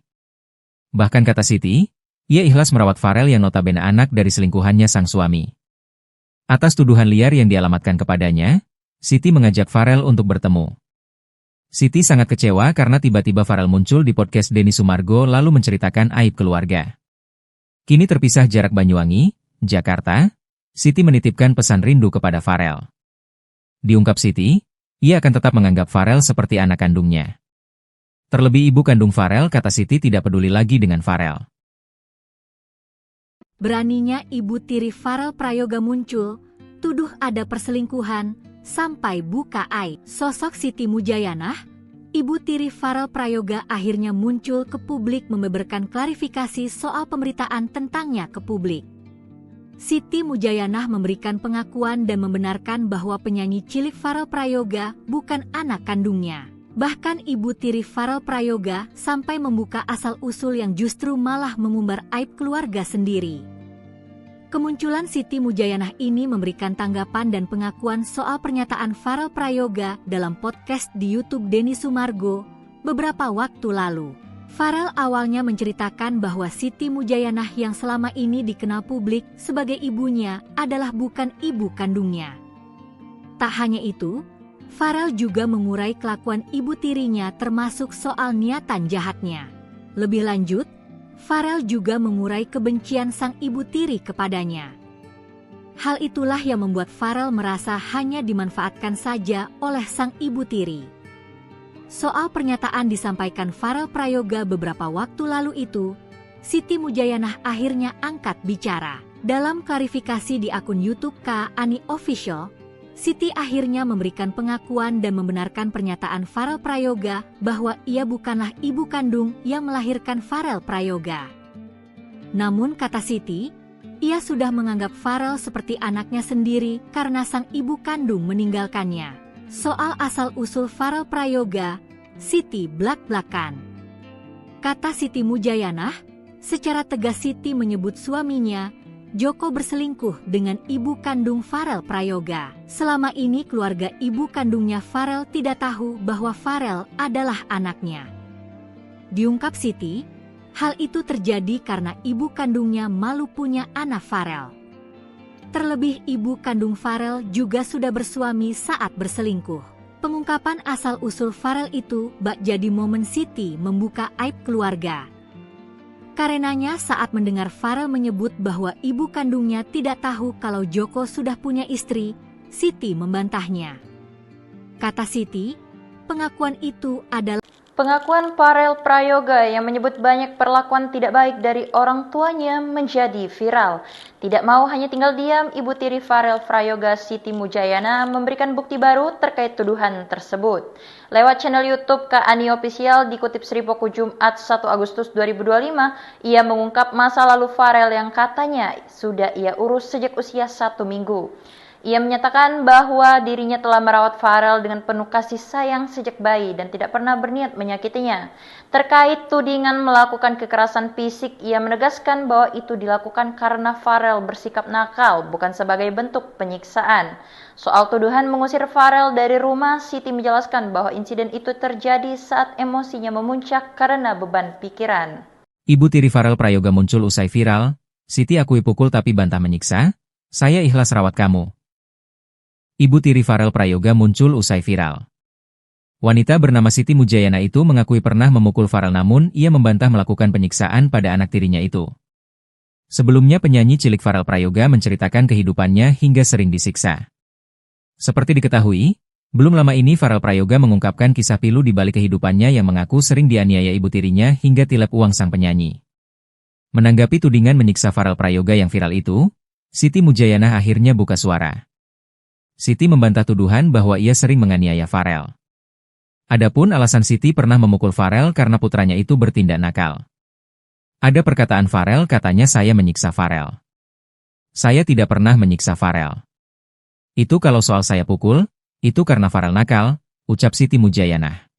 Bahkan kata Siti, ia ikhlas merawat Farel yang notabene anak dari selingkuhannya sang suami. Atas tuduhan liar yang dialamatkan kepadanya, Siti mengajak Farel untuk bertemu. Siti sangat kecewa karena tiba-tiba Farel muncul di podcast Denny Sumargo lalu menceritakan aib keluarga. Kini terpisah jarak Banyuwangi, Jakarta, Siti menitipkan pesan rindu kepada Farel. Diungkap Siti, ia akan tetap menganggap Farel seperti anak kandungnya. Terlebih ibu kandung Farel, kata Siti, tidak peduli lagi dengan Farel. Beraninya Ibu Tiri Farel Prayoga muncul, tuduh ada perselingkuhan, sampai buka aib. Sosok Siti Mujayanah, Ibu Tiri Farel Prayoga akhirnya muncul ke publik membeberkan klarifikasi soal pemberitaan tentangnya ke publik. Siti Mujayanah memberikan pengakuan dan membenarkan bahwa penyanyi cilik Farel Prayoga bukan anak kandungnya. Bahkan Ibu Tiri Farel Prayoga sampai membuka asal-usul yang justru malah mengumbar aib keluarga sendiri. Kemunculan Siti Mujayanah ini memberikan tanggapan dan pengakuan soal pernyataan Farel Prayoga dalam podcast di YouTube Denny Sumargo beberapa waktu lalu. Farel awalnya menceritakan bahwa Siti Mujayanah yang selama ini dikenal publik sebagai ibunya adalah bukan ibu kandungnya. Tak hanya itu, Farel juga mengurai kelakuan ibu tirinya termasuk soal niatan jahatnya. Lebih lanjut, Farel juga mengurai kebencian sang ibu tiri kepadanya. Hal itulah yang membuat Farel merasa hanya dimanfaatkan saja oleh sang ibu tiri. Soal pernyataan disampaikan Farel Prayoga beberapa waktu lalu itu, Siti Mujayanah akhirnya angkat bicara. Dalam klarifikasi di akun YouTube Kak Ani Official, Siti akhirnya memberikan pengakuan dan membenarkan pernyataan Farel Prayoga bahwa ia bukanlah ibu kandung yang melahirkan Farel Prayoga. Namun kata Siti, ia sudah menganggap Farel seperti anaknya sendiri karena sang ibu kandung meninggalkannya. Soal asal-usul Farel Prayoga, Siti blak-blakan. Kata Siti Mujayanah, secara tegas Siti menyebut suaminya, Joko, berselingkuh dengan ibu kandung Farel Prayoga. Selama ini keluarga ibu kandungnya Farel tidak tahu bahwa Farel adalah anaknya. Diungkap Siti, hal itu terjadi karena ibu kandungnya malu punya anak Farel. Terlebih ibu kandung Farel juga sudah bersuami saat berselingkuh. Pengungkapan asal-usul Farel itu bak jadi momen Siti membuka aib keluarga. Karenanya saat mendengar Farel menyebut bahwa ibu kandungnya tidak tahu kalau Joko sudah punya istri, Siti membantahnya. Kata Siti, pengakuan itu adalah Pengakuan Farel Prayoga yang menyebut banyak perlakuan tidak baik dari orang tuanya menjadi viral. Tidak mau hanya tinggal diam, Ibu Tiri Farel Prayoga Siti Mujayana memberikan bukti baru terkait tuduhan tersebut. Lewat channel YouTube Kak Ani Official dikutip Sripoku Jumat 1 Agustus 2025, ia mengungkap masa lalu Farel yang katanya sudah ia urus sejak usia 1 minggu. Ia menyatakan bahwa dirinya telah merawat Farel dengan penuh kasih sayang sejak bayi dan tidak pernah berniat menyakitinya. Terkait tudingan melakukan kekerasan fisik, ia menegaskan bahwa itu dilakukan karena Farel bersikap nakal, bukan sebagai bentuk penyiksaan. Soal tuduhan mengusir Farel dari rumah, Siti menjelaskan bahwa insiden itu terjadi saat emosinya memuncak karena beban pikiran. Ibu Tiri Farel Prayoga muncul usai viral, Siti akui pukul tapi bantah menyiksa, saya ikhlas rawat kamu. Ibu Tiri Farel Prayoga muncul usai viral. Wanita bernama Siti Mujayana itu mengakui pernah memukul Farel namun ia membantah melakukan penyiksaan pada anak tirinya itu. Sebelumnya penyanyi cilik Farel Prayoga menceritakan kehidupannya hingga sering disiksa. Seperti diketahui, belum lama ini Farel Prayoga mengungkapkan kisah pilu di balik kehidupannya yang mengaku sering dianiaya ibu tirinya hingga tilep uang sang penyanyi. Menanggapi tudingan menyiksa Farel Prayoga yang viral itu, Siti Mujayana akhirnya buka suara. Siti membantah tuduhan bahwa ia sering menganiaya Farel. Adapun alasan Siti pernah memukul Farel karena putranya itu bertindak nakal. Ada perkataan Farel katanya saya menyiksa Farel. Saya tidak pernah menyiksa Farel. Itu kalau soal saya pukul, itu karena Farel nakal, ucap Siti Mujayanah.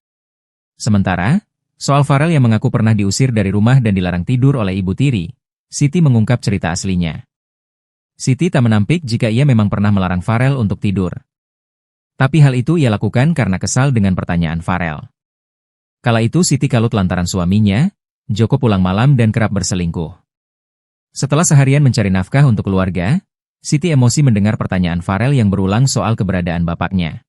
Sementara, soal Farel yang mengaku pernah diusir dari rumah dan dilarang tidur oleh Ibu Tiri, Siti mengungkap cerita aslinya. Siti tak menampik jika ia memang pernah melarang Farel untuk tidur. Tapi hal itu ia lakukan karena kesal dengan pertanyaan Farel. Kala itu Siti kalut lantaran suaminya, Joko pulang malam dan kerap berselingkuh. Setelah seharian mencari nafkah untuk keluarga, Siti emosi mendengar pertanyaan Farel yang berulang soal keberadaan bapaknya.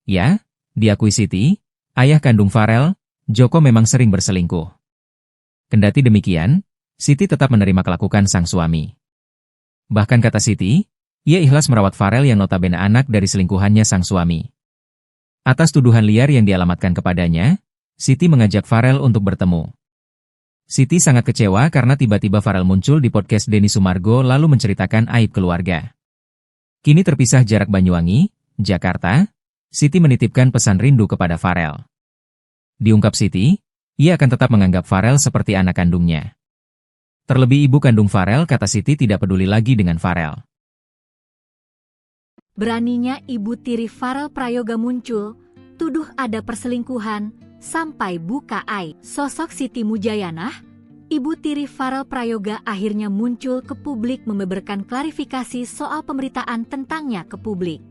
Ya, diakui Siti, ayah kandung Farel, Joko memang sering berselingkuh. Kendati demikian, Siti tetap menerima kelakuan sang suami. Bahkan kata Siti, ia ikhlas merawat Farel yang notabene anak dari selingkuhannya sang suami. Atas tuduhan liar yang dialamatkan kepadanya, Siti mengajak Farel untuk bertemu. Siti sangat kecewa karena tiba-tiba Farel muncul di podcast Denny Sumargo lalu menceritakan aib keluarga. Kini terpisah jarak Banyuwangi, Jakarta, Siti menitipkan pesan rindu kepada Farel. Diungkap Siti, ia akan tetap menganggap Farel seperti anak kandungnya. Terlebih ibu kandung Farel kata Siti tidak peduli lagi dengan Farel. Beraninya Ibu Tiri Farel Prayoga muncul, tuduh ada perselingkuhan, sampai buka aib. Sosok Siti Mujayanah, Ibu Tiri Farel Prayoga akhirnya muncul ke publik membeberkan klarifikasi soal pemberitaan tentangnya ke publik.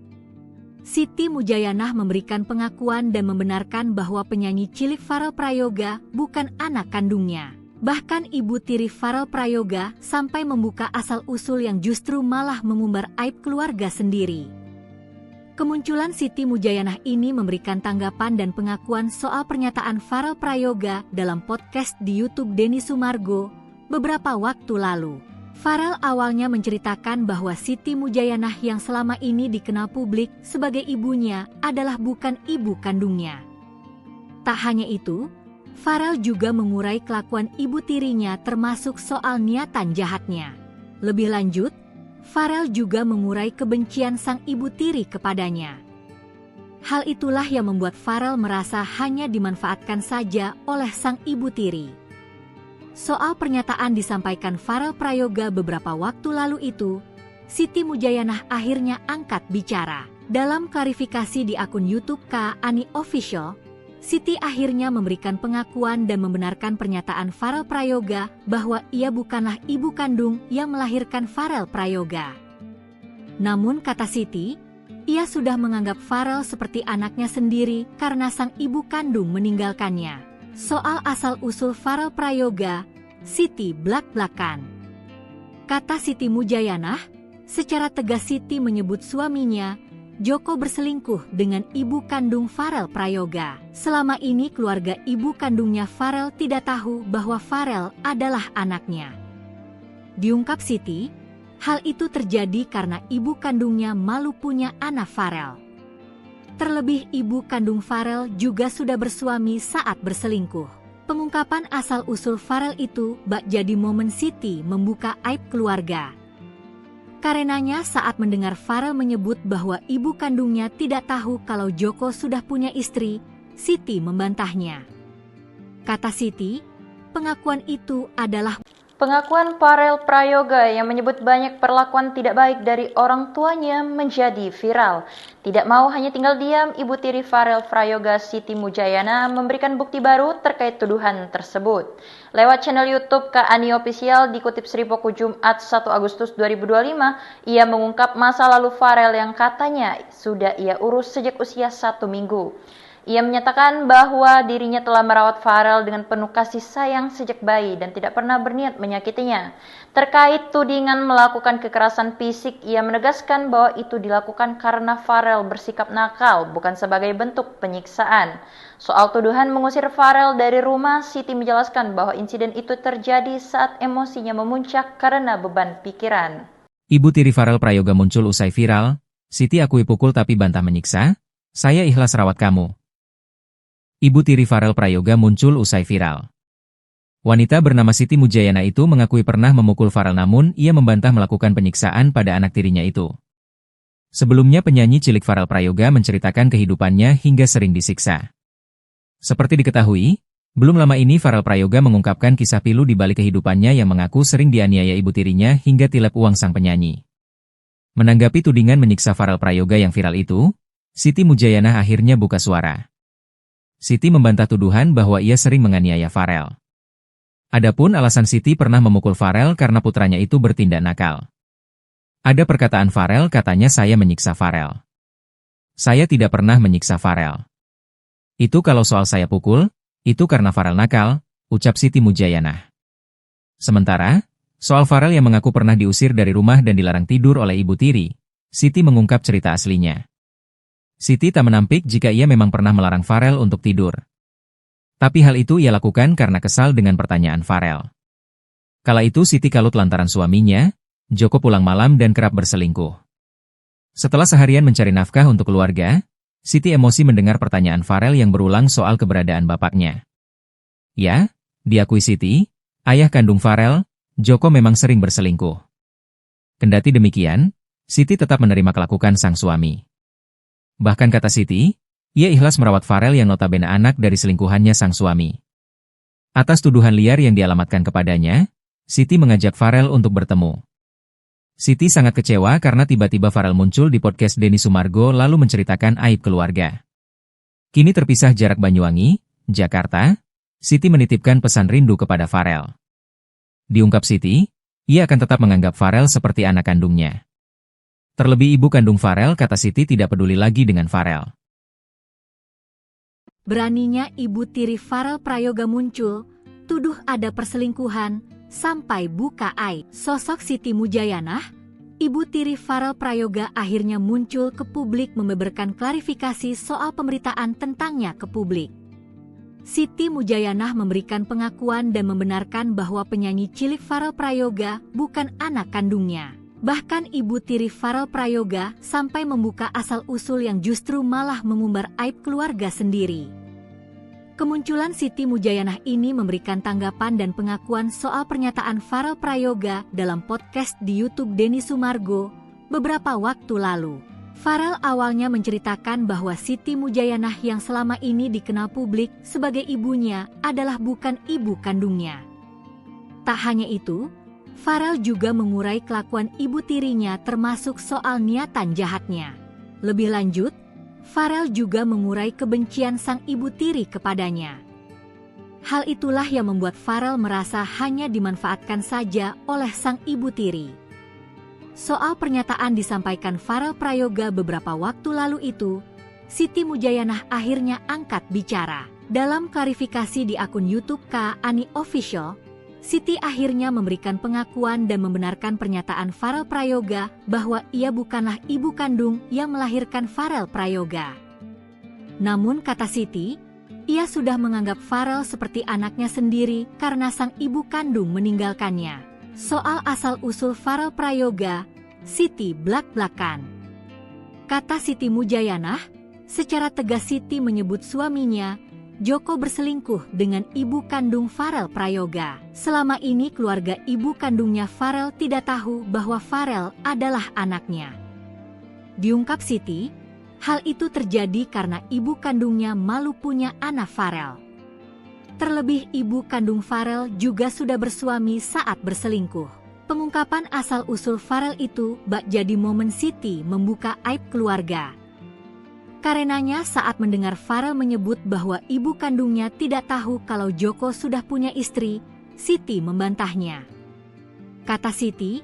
Siti Mujayanah memberikan pengakuan dan membenarkan bahwa penyanyi cilik Farel Prayoga bukan anak kandungnya. Bahkan Ibu Tiri Farel Prayoga sampai membuka asal-usul yang justru malah mengumbar aib keluarga sendiri. Kemunculan Siti Mujayanah ini memberikan tanggapan dan pengakuan soal pernyataan Farel Prayoga dalam podcast di YouTube Denny Sumargo beberapa waktu lalu. Farel awalnya menceritakan bahwa Siti Mujayanah yang selama ini dikenal publik sebagai ibunya adalah bukan ibu kandungnya. Tak hanya itu, Farel juga mengurai kelakuan ibu tirinya termasuk soal niatan jahatnya. Lebih lanjut, Farel juga mengurai kebencian sang ibu tiri kepadanya. Hal itulah yang membuat Farel merasa hanya dimanfaatkan saja oleh sang ibu tiri. Soal pernyataan disampaikan Farel Prayoga beberapa waktu lalu itu, Siti Mujayanah akhirnya angkat bicara. Dalam klarifikasi di akun YouTube Kak Ani Official, Siti akhirnya memberikan pengakuan dan membenarkan pernyataan Farel Prayoga bahwa ia bukanlah ibu kandung yang melahirkan Farel Prayoga. Namun kata Siti, ia sudah menganggap Farel seperti anaknya sendiri karena sang ibu kandung meninggalkannya. Soal asal-usul Farel Prayoga, Siti blak-blakan. Kata Siti Mujayanah, secara tegas Siti menyebut suaminya, Joko berselingkuh dengan ibu kandung Farel Prayoga. Selama ini keluarga ibu kandungnya Farel tidak tahu bahwa Farel adalah anaknya. Diungkap Siti, hal itu terjadi karena ibu kandungnya malu punya anak Farel. Terlebih ibu kandung Farel juga sudah bersuami saat berselingkuh. Pengungkapan asal-usul Farel itu bak jadi momen Siti membuka aib keluarga. Karenanya saat mendengar Farel menyebut bahwa ibu kandungnya tidak tahu kalau Joko sudah punya istri, Siti membantahnya. Kata Siti, pengakuan itu adalah pengakuan Farel Prayoga yang menyebut banyak perlakuan tidak baik dari orang tuanya menjadi viral. Tidak mau hanya tinggal diam, Ibu Tiri Farel Prayoga Siti Mujayanah memberikan bukti baru terkait tuduhan tersebut. Lewat channel YouTube Kak Ani Official dikutip Sri Poko Jumat 1 Agustus 2025, ia mengungkap masa lalu Farel yang katanya sudah ia urus sejak usia 1 minggu. Ia menyatakan bahwa dirinya telah merawat Farel dengan penuh kasih sayang sejak bayi dan tidak pernah berniat menyakitinya. Terkait tudingan melakukan kekerasan fisik, ia menegaskan bahwa itu dilakukan karena Farel bersikap nakal, bukan sebagai bentuk penyiksaan. Soal tuduhan mengusir Farel dari rumah, Siti menjelaskan bahwa insiden itu terjadi saat emosinya memuncak karena beban pikiran. Ibu Tiri Farel Prayoga muncul usai viral, Siti akui pukul tapi bantah menyiksa, saya ikhlas rawat kamu. Ibu Tiri Farel Prayoga muncul usai viral. Wanita bernama Siti Mujayanah itu mengakui pernah memukul Farel namun ia membantah melakukan penyiksaan pada anak tirinya itu. Sebelumnya penyanyi cilik Farel Prayoga menceritakan kehidupannya hingga sering disiksa. Seperti diketahui, belum lama ini Farel Prayoga mengungkapkan kisah pilu di balik kehidupannya yang mengaku sering dianiaya ibu tirinya hingga tilep uang sang penyanyi. Menanggapi tudingan menyiksa Farel Prayoga yang viral itu, Siti Mujayanah akhirnya buka suara. Siti membantah tuduhan bahwa ia sering menganiaya Farel. Adapun alasan Siti pernah memukul Farel karena putranya itu bertindak nakal. Ada perkataan Farel, katanya saya menyiksa Farel. Saya tidak pernah menyiksa Farel. Itu kalau soal saya pukul, itu karena Farel nakal, ucap Siti Mujayanah. Sementara, soal Farel yang mengaku pernah diusir dari rumah dan dilarang tidur oleh ibu tiri, Siti mengungkap cerita aslinya. Siti tak menampik jika ia memang pernah melarang Farel untuk tidur. Tapi hal itu ia lakukan karena kesal dengan pertanyaan Farel. Kala itu Siti kalut lantaran suaminya, Joko pulang malam dan kerap berselingkuh. Setelah seharian mencari nafkah untuk keluarga, Siti emosi mendengar pertanyaan Farel yang berulang soal keberadaan bapaknya. Ya, diakui Siti, ayah kandung Farel, Joko memang sering berselingkuh. Kendati demikian, Siti tetap menerima kelakuan sang suami. Bahkan kata Siti, ia ikhlas merawat Farel yang notabene anak dari selingkuhannya sang suami. Atas tuduhan liar yang dialamatkan kepadanya, Siti mengajak Farel untuk bertemu. Siti sangat kecewa karena tiba-tiba Farel muncul di podcast Denny Sumargo lalu menceritakan aib keluarga. Kini terpisah jarak Banyuwangi, Jakarta, Siti menitipkan pesan rindu kepada Farel. Diungkap Siti, ia akan tetap menganggap Farel seperti anak kandungnya. Terlebih ibu kandung Farel, kata Siti, tidak peduli lagi dengan Farel. Beraninya ibu tiri Farel Prayoga muncul, tuduh ada perselingkuhan, sampai buka aib. Sosok Siti Mujayanah, ibu tiri Farel Prayoga akhirnya muncul ke publik membeberkan klarifikasi soal pemberitaan tentangnya ke publik. Siti Mujayanah memberikan pengakuan dan membenarkan bahwa penyanyi cilik Farel Prayoga bukan anak kandungnya. Bahkan ibu tiri Farel Prayoga sampai membuka asal-usul yang justru malah mengumbar aib keluarga sendiri. Kemunculan Siti Mujayanah ini memberikan tanggapan dan pengakuan soal pernyataan Farel Prayoga dalam podcast di YouTube Denny Sumargo beberapa waktu lalu. Farel awalnya menceritakan bahwa Siti Mujayanah yang selama ini dikenal publik sebagai ibunya adalah bukan ibu kandungnya. Tak hanya itu, Farel juga mengurai kelakuan ibu tirinya termasuk soal niatan jahatnya. Lebih lanjut, Farel juga mengurai kebencian sang ibu tiri kepadanya. Hal itulah yang membuat Farel merasa hanya dimanfaatkan saja oleh sang ibu tiri. Soal pernyataan disampaikan Farel Prayoga beberapa waktu lalu itu, Siti Mujayanah akhirnya angkat bicara. Dalam klarifikasi di akun YouTube Kak Ani Official, Siti akhirnya memberikan pengakuan dan membenarkan pernyataan Farel Prayoga bahwa ia bukanlah ibu kandung yang melahirkan Farel Prayoga. Namun kata Siti, ia sudah menganggap Farel seperti anaknya sendiri karena sang ibu kandung meninggalkannya. Soal asal-usul Farel Prayoga, Siti blak-blakan. Kata Siti Mujayanah, secara tegas Siti menyebut suaminya, Joko, berselingkuh dengan ibu kandung Farel Prayoga. Selama ini keluarga ibu kandungnya Farel tidak tahu bahwa Farel adalah anaknya. Diungkap Siti, hal itu terjadi karena ibu kandungnya malu punya anak Farel. Terlebih ibu kandung Farel juga sudah bersuami saat berselingkuh. Pengungkapan asal-usul Farel itu bak jadi momen Siti membuka aib keluarga. Karenanya saat mendengar Farel menyebut bahwa ibu kandungnya tidak tahu kalau Joko sudah punya istri, Siti membantahnya. Kata Siti,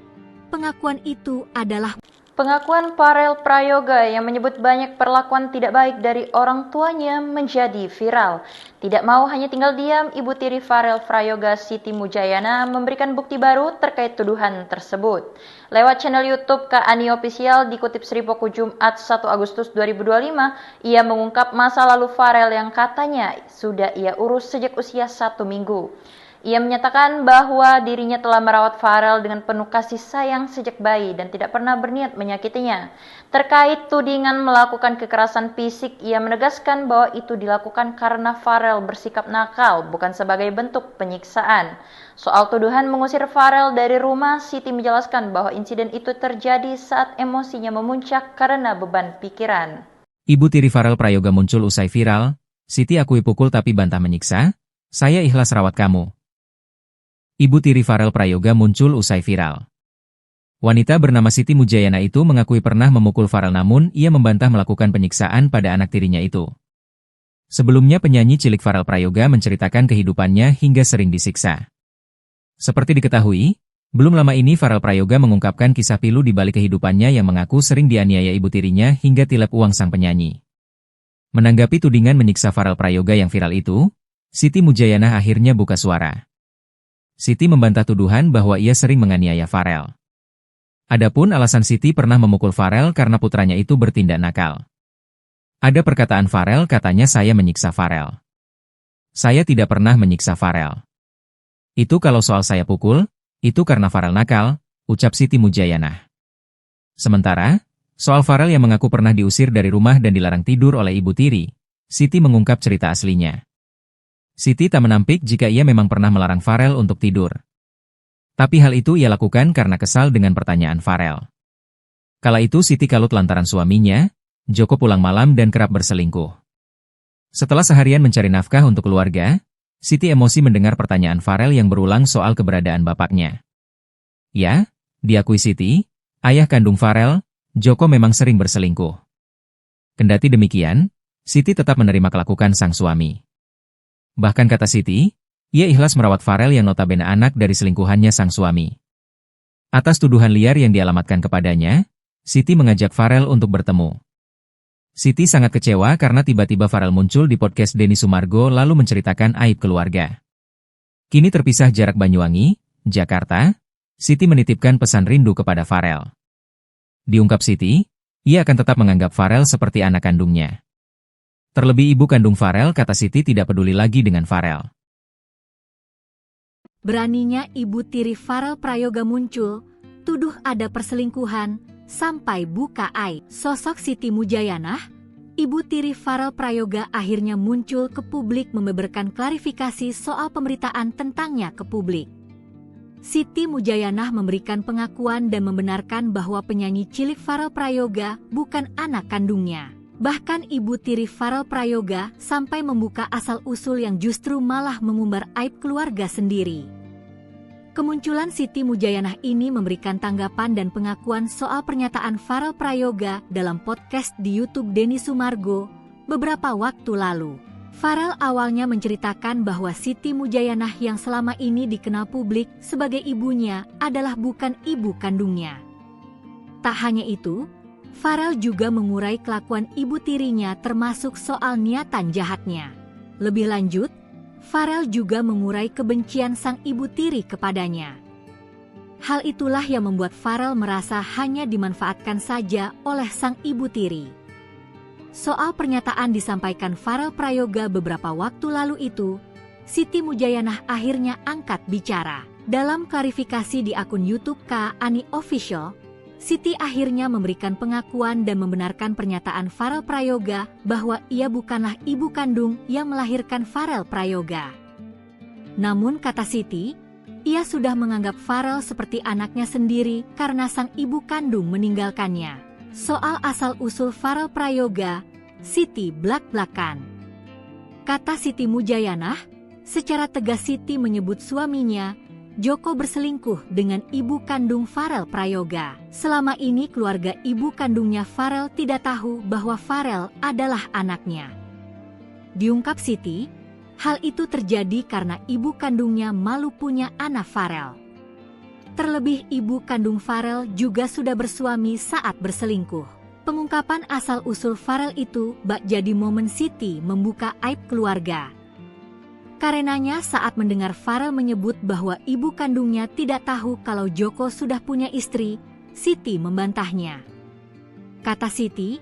pengakuan itu adalah Pengakuan Farel Prayoga yang menyebut banyak perlakuan tidak baik dari orang tuanya menjadi viral. Tidak mau hanya tinggal diam, ibu tiri Farel Prayoga, Siti Mujayanah, memberikan bukti baru terkait tuduhan tersebut. Lewat channel YouTube Kak Ani Official dikutip Sripoku Jumat 1 Agustus 2025, ia mengungkap masa lalu Farel yang katanya sudah ia urus sejak usia 1 minggu. Ia menyatakan bahwa dirinya telah merawat Farel dengan penuh kasih sayang sejak bayi dan tidak pernah berniat menyakitinya. Terkait tudingan melakukan kekerasan fisik, ia menegaskan bahwa itu dilakukan karena Farel bersikap nakal, bukan sebagai bentuk penyiksaan. Soal tuduhan mengusir Farel dari rumah, Siti menjelaskan bahwa insiden itu terjadi saat emosinya memuncak karena beban pikiran. Ibu tiri Farel Prayoga muncul usai viral, Siti akui pukul tapi bantah menyiksa, saya ikhlas rawat kamu. Ibu tiri Farel Prayoga muncul usai viral. Wanita bernama Siti Mujayana itu mengakui pernah memukul Farel namun ia membantah melakukan penyiksaan pada anak tirinya itu. Sebelumnya penyanyi cilik Farel Prayoga menceritakan kehidupannya hingga sering disiksa. Seperti diketahui, belum lama ini Farel Prayoga mengungkapkan kisah pilu di balik kehidupannya yang mengaku sering dianiaya ibu tirinya hingga tilep uang sang penyanyi. Menanggapi tudingan menyiksa Farel Prayoga yang viral itu, Siti Mujayana akhirnya buka suara. Siti membantah tuduhan bahwa ia sering menganiaya Farel. Adapun alasan Siti pernah memukul Farel karena putranya itu bertindak nakal. Ada perkataan Farel katanya saya menyiksa Farel. Saya tidak pernah menyiksa Farel. Itu kalau soal saya pukul, itu karena Farel nakal, ucap Siti Mujayana. Sementara, soal Farel yang mengaku pernah diusir dari rumah dan dilarang tidur oleh ibu tiri, Siti mengungkap cerita aslinya. Siti tak menampik jika ia memang pernah melarang Farel untuk tidur. Tapi hal itu ia lakukan karena kesal dengan pertanyaan Farel. Kala itu Siti kalut lantaran suaminya, Joko pulang malam dan kerap berselingkuh. Setelah seharian mencari nafkah untuk keluarga, Siti emosi mendengar pertanyaan Farel yang berulang soal keberadaan bapaknya. Ya, diakui Siti, ayah kandung Farel, Joko memang sering berselingkuh. Kendati demikian, Siti tetap menerima kelakuan sang suami. Bahkan kata Siti, ia ikhlas merawat Farel yang notabene anak dari selingkuhannya sang suami. Atas tuduhan liar yang dialamatkan kepadanya, Siti mengajak Farel untuk bertemu. Siti sangat kecewa karena tiba-tiba Farel muncul di podcast Denny Sumargo lalu menceritakan aib keluarga. Kini terpisah jarak Banyuwangi, Jakarta, Siti menitipkan pesan rindu kepada Farel. Diungkap Siti, ia akan tetap menganggap Farel seperti anak kandungnya. Terlebih ibu kandung Farel kata Siti tidak peduli lagi dengan Farel. Beraninya ibu tiri Farel Prayoga muncul, tuduh ada perselingkuhan, sampai buka aib. Sosok Siti Mujayana, ibu tiri Farel Prayoga akhirnya muncul ke publik membeberkan klarifikasi soal pemberitaan tentangnya ke publik. Siti Mujayana memberikan pengakuan dan membenarkan bahwa penyanyi cilik Farel Prayoga bukan anak kandungnya. Bahkan ibu tiri Farel Prayoga sampai membuka asal-usul yang justru malah mengumbar aib keluarga sendiri. Kemunculan Siti Mujayana ini memberikan tanggapan dan pengakuan soal pernyataan Farel Prayoga dalam podcast di YouTube Denny Sumargo beberapa waktu lalu. Farel awalnya menceritakan bahwa Siti Mujayana yang selama ini dikenal publik sebagai ibunya adalah bukan ibu kandungnya. Tak hanya itu, Farel juga mengurai kelakuan ibu tirinya termasuk soal niatan jahatnya. Lebih lanjut, Farel juga mengurai kebencian sang ibu tiri kepadanya. Hal itulah yang membuat Farel merasa hanya dimanfaatkan saja oleh sang ibu tiri. Soal pernyataan disampaikan Farel Prayoga beberapa waktu lalu itu, Siti Mujayana akhirnya angkat bicara. Dalam klarifikasi di akun YouTube K.Ani Official, Siti akhirnya memberikan pengakuan dan membenarkan pernyataan Farel Prayoga bahwa ia bukanlah ibu kandung yang melahirkan Farel Prayoga. Namun kata Siti, ia sudah menganggap Farel seperti anaknya sendiri karena sang ibu kandung meninggalkannya. Soal asal-usul Farel Prayoga, Siti blak-blakan. Kata Siti Mujayana, secara tegas Siti menyebut suaminya, Joko berselingkuh dengan ibu kandung Farel Prayoga. Selama ini keluarga ibu kandungnya Farel tidak tahu bahwa Farel adalah anaknya. Diungkap Siti, hal itu terjadi karena ibu kandungnya malu punya anak Farel. Terlebih ibu kandung Farel juga sudah bersuami saat berselingkuh. Pengungkapan asal-usul Farel itu bak jadi momen Siti membuka aib keluarga. Karenanya saat mendengar Farel menyebut bahwa ibu kandungnya tidak tahu kalau Joko sudah punya istri, Siti membantahnya. Kata Siti,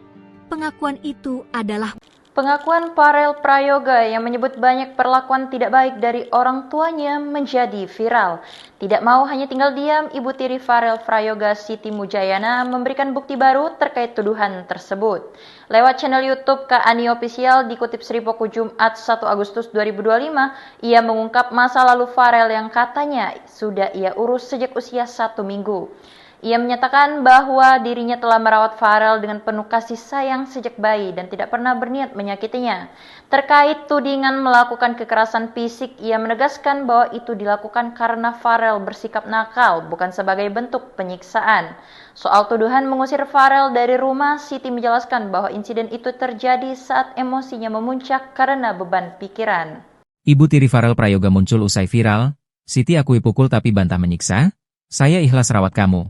pengakuan itu adalah Pengakuan Farel Prayoga yang menyebut banyak perlakuan tidak baik dari orang tuanya menjadi viral. Tidak mau hanya tinggal diam, Ibu tiri Farel Prayoga Siti Mujayana memberikan bukti baru terkait tuduhan tersebut. Lewat channel YouTube Kak Ani Official dikutip Sri Poko Jumat 1 Agustus 2025, ia mengungkap masa lalu Farel yang katanya sudah ia urus sejak usia 1 minggu. Ia menyatakan bahwa dirinya telah merawat Farel dengan penuh kasih sayang sejak bayi dan tidak pernah berniat menyakitinya. Terkait tudingan melakukan kekerasan fisik, ia menegaskan bahwa itu dilakukan karena Farel bersikap nakal, bukan sebagai bentuk penyiksaan. Soal tuduhan mengusir Farel dari rumah, Siti menjelaskan bahwa insiden itu terjadi saat emosinya memuncak karena beban pikiran. Ibu tiri Farel Prayoga muncul usai viral, Siti akui pukul tapi bantah menyiksa, saya ikhlas rawat kamu.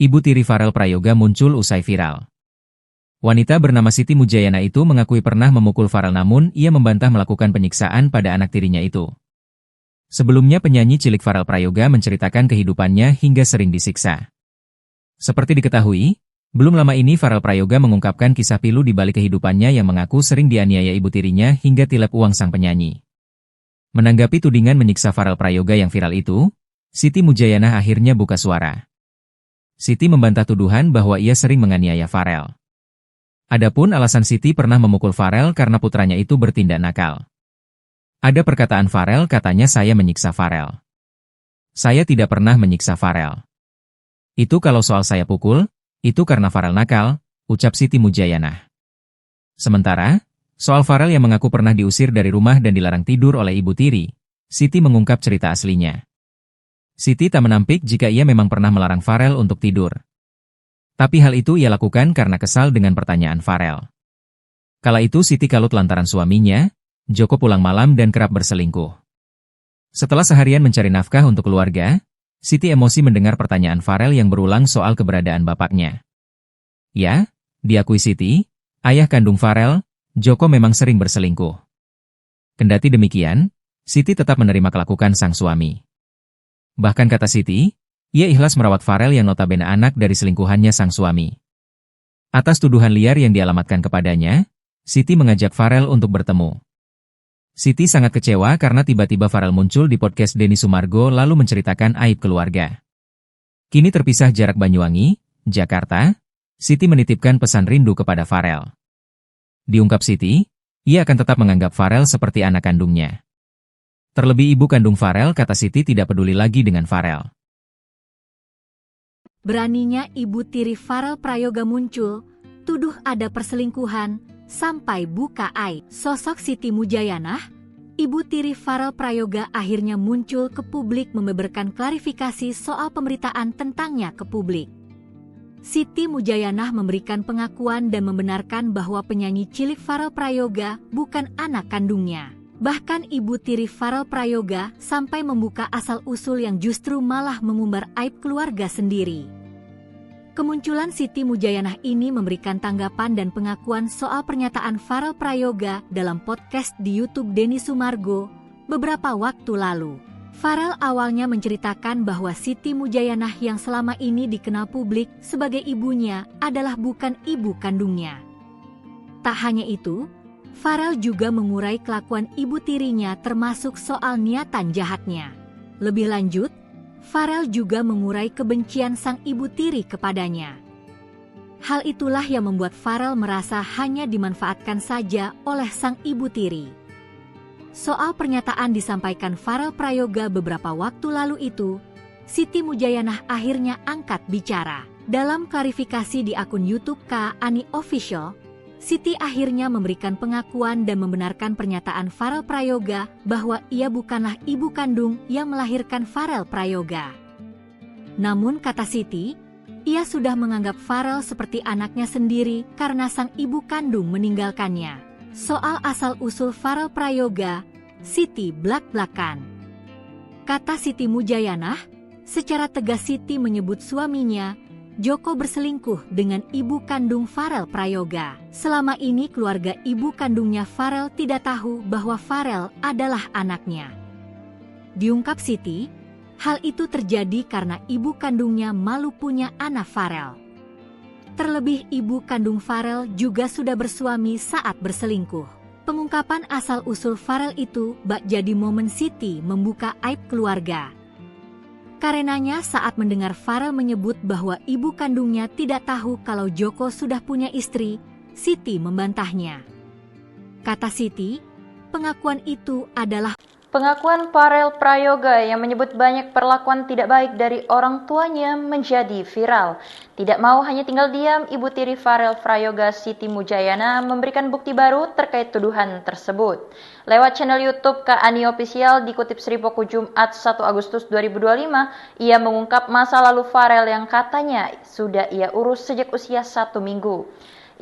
Ibu tiri Farel Prayoga muncul usai viral. Wanita bernama Siti Mujayana itu mengakui pernah memukul Farel namun ia membantah melakukan penyiksaan pada anak tirinya itu. Sebelumnya penyanyi cilik Farel Prayoga menceritakan kehidupannya hingga sering disiksa. Seperti diketahui, belum lama ini Farel Prayoga mengungkapkan kisah pilu di balik kehidupannya yang mengaku sering dianiaya ibu tirinya hingga tilep uang sang penyanyi. Menanggapi tudingan menyiksa Farel Prayoga yang viral itu, Siti Mujayana akhirnya buka suara. Siti membantah tuduhan bahwa ia sering menganiaya Farel. Adapun alasan Siti pernah memukul Farel karena putranya itu bertindak nakal. Ada perkataan Farel katanya saya menyiksa Farel. Saya tidak pernah menyiksa Farel. Itu kalau soal saya pukul, itu karena Farel nakal, ucap Siti Mujayana. Sementara, soal Farel yang mengaku pernah diusir dari rumah dan dilarang tidur oleh ibu tiri, Siti mengungkap cerita aslinya. Siti tak menampik jika ia memang pernah melarang Farel untuk tidur. Tapi hal itu ia lakukan karena kesal dengan pertanyaan Farel. Kala itu Siti kalut lantaran suaminya, Joko pulang malam dan kerap berselingkuh. Setelah seharian mencari nafkah untuk keluarga, Siti emosi mendengar pertanyaan Farel yang berulang soal keberadaan bapaknya. Ya, diakui Siti, ayah kandung Farel, Joko memang sering berselingkuh. Kendati demikian, Siti tetap menerima kelakuan sang suami. Bahkan kata Siti, ia ikhlas merawat Farel yang notabene anak dari selingkuhannya sang suami. Atas tuduhan liar yang dialamatkan kepadanya, Siti mengajak Farel untuk bertemu. Siti sangat kecewa karena tiba-tiba Farel muncul di podcast Denny Sumargo lalu menceritakan aib keluarga. Kini terpisah jarak Banyuwangi, Jakarta, Siti menitipkan pesan rindu kepada Farel. Diungkap Siti, ia akan tetap menganggap Farel seperti anak kandungnya. Terlebih ibu kandung Farel kata Siti tidak peduli lagi dengan Farel. Beraninya ibu tiri Farel Prayoga muncul, tuduh ada perselingkuhan, sampai buka aib. Sosok Siti Mujayana, ibu tiri Farel Prayoga akhirnya muncul ke publik membeberkan klarifikasi soal pemberitaan tentangnya ke publik. Siti Mujayana memberikan pengakuan dan membenarkan bahwa penyanyi cilik Farel Prayoga bukan anak kandungnya. Bahkan ibu tiri Farel Prayoga sampai membuka asal-usul yang justru malah mengumbar aib keluarga sendiri. Kemunculan Siti Mujayana ini memberikan tanggapan dan pengakuan soal pernyataan Farel Prayoga dalam podcast di YouTube Denny Sumargo beberapa waktu lalu. Farel awalnya menceritakan bahwa Siti Mujayana yang selama ini dikenal publik sebagai ibunya adalah bukan ibu kandungnya. Tak hanya itu, Farel juga mengurai kelakuan ibu tirinya termasuk soal niatan jahatnya. Lebih lanjut, Farel juga mengurai kebencian sang ibu tiri kepadanya. Hal itulah yang membuat Farel merasa hanya dimanfaatkan saja oleh sang ibu tiri. Soal pernyataan disampaikan Farel Prayoga beberapa waktu lalu itu, Siti Mujayana akhirnya angkat bicara. Dalam klarifikasi di akun YouTube Kak Ani Official, Siti akhirnya memberikan pengakuan dan membenarkan pernyataan Farel Prayoga bahwa ia bukanlah ibu kandung yang melahirkan Farel Prayoga. Namun kata Siti, ia sudah menganggap Farel seperti anaknya sendiri karena sang ibu kandung meninggalkannya. Soal asal-usul Farel Prayoga, Siti blak-blakan. Kata Siti Mujayana, secara tegas Siti menyebut suaminya, Joko berselingkuh dengan ibu kandung Farel Prayoga. Selama ini keluarga ibu kandungnya Farel tidak tahu bahwa Farel adalah anaknya. Diungkap Siti, hal itu terjadi karena ibu kandungnya malu punya anak Farel. Terlebih ibu kandung Farel juga sudah bersuami saat berselingkuh. Pengungkapan asal-usul Farel itu bak jadi momen Siti membuka aib keluarga. Karenanya saat mendengar Farel menyebut bahwa ibu kandungnya tidak tahu kalau Joko sudah punya istri, Siti membantahnya. Kata Siti, pengakuan itu adalah Pengakuan Farel Prayoga yang menyebut banyak perlakuan tidak baik dari orang tuanya menjadi viral. Tidak mau hanya tinggal diam, ibu tiri Farel Prayoga Siti Mujayana memberikan bukti baru terkait tuduhan tersebut. Lewat channel YouTube Kak Ani Official dikutip Sripoku Jumat 1 Agustus 2025, ia mengungkap masa lalu Farel yang katanya sudah ia urus sejak usia 1 minggu.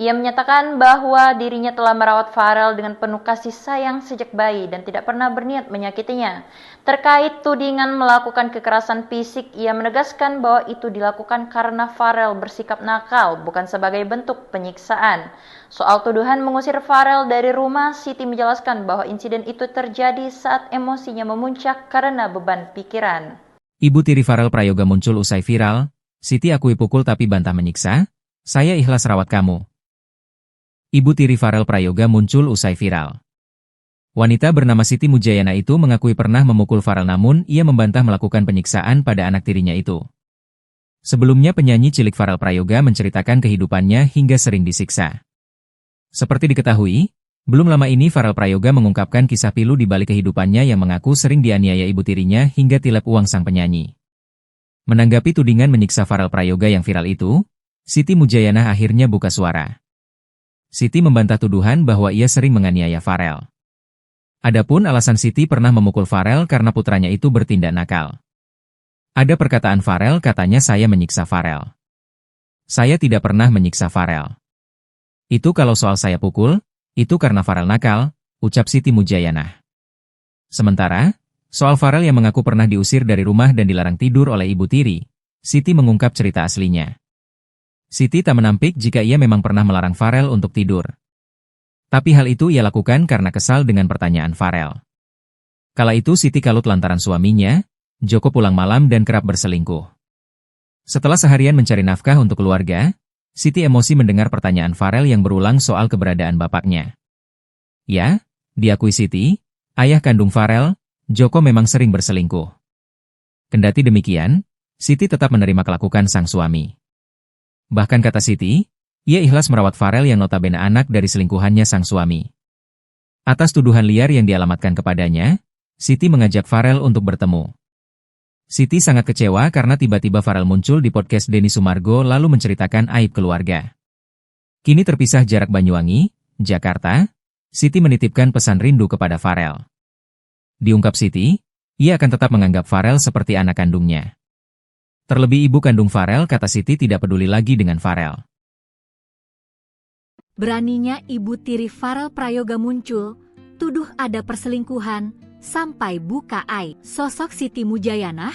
Ia menyatakan bahwa dirinya telah merawat Farel dengan penuh kasih sayang sejak bayi dan tidak pernah berniat menyakitinya. Terkait tudingan melakukan kekerasan fisik, ia menegaskan bahwa itu dilakukan karena Farel bersikap nakal, bukan sebagai bentuk penyiksaan. Soal tuduhan mengusir Farel dari rumah, Siti menjelaskan bahwa insiden itu terjadi saat emosinya memuncak karena beban pikiran. Ibu tiri Farel Prayoga muncul usai viral, Siti akui pukul tapi bantah menyiksa, saya ikhlas rawat kamu. Ibu tiri Farel Prayoga muncul usai viral. Wanita bernama Siti Mujayana itu mengakui pernah memukul Farel namun ia membantah melakukan penyiksaan pada anak tirinya itu. Sebelumnya penyanyi cilik Farel Prayoga menceritakan kehidupannya hingga sering disiksa. Seperti diketahui, belum lama ini Farel Prayoga mengungkapkan kisah pilu di balik kehidupannya yang mengaku sering dianiaya ibu tirinya hingga tilep uang sang penyanyi. Menanggapi tudingan menyiksa Farel Prayoga yang viral itu, Siti Mujayana akhirnya buka suara. Siti membantah tuduhan bahwa ia sering menganiaya Farel. Adapun alasan Siti pernah memukul Farel karena putranya itu bertindak nakal. Ada perkataan Farel katanya saya menyiksa Farel. Saya tidak pernah menyiksa Farel. Itu kalau soal saya pukul, itu karena Farel nakal, ucap Siti Mujayana. Sementara, soal Farel yang mengaku pernah diusir dari rumah dan dilarang tidur oleh ibu tiri, Siti mengungkap cerita aslinya. Siti tak menampik jika ia memang pernah melarang Farel untuk tidur. Tapi hal itu ia lakukan karena kesal dengan pertanyaan Farel. Kala itu Siti kalut lantaran suaminya, Joko pulang malam dan kerap berselingkuh. Setelah seharian mencari nafkah untuk keluarga, Siti emosi mendengar pertanyaan Farel yang berulang soal keberadaan bapaknya. Ya, diakui Siti, ayah kandung Farel, Joko memang sering berselingkuh. Kendati demikian, Siti tetap menerima kelakuan sang suami. Bahkan kata Siti, ia ikhlas merawat Farel yang notabene anak dari selingkuhannya sang suami. Atas tuduhan liar yang dialamatkan kepadanya, Siti mengajak Farel untuk bertemu. Siti sangat kecewa karena tiba-tiba Farel muncul di podcast Denny Sumargo lalu menceritakan aib keluarga. Kini terpisah jarak Banyuwangi, Jakarta, Siti menitipkan pesan rindu kepada Farel. Diungkap Siti, ia akan tetap menganggap Farel seperti anak kandungnya. Terlebih ibu kandung Farel kata Siti tidak peduli lagi dengan Farel. Beraninya ibu tiri Farel Prayoga muncul, tuduh ada perselingkuhan, sampai buka aib. Sosok Siti Mujayana,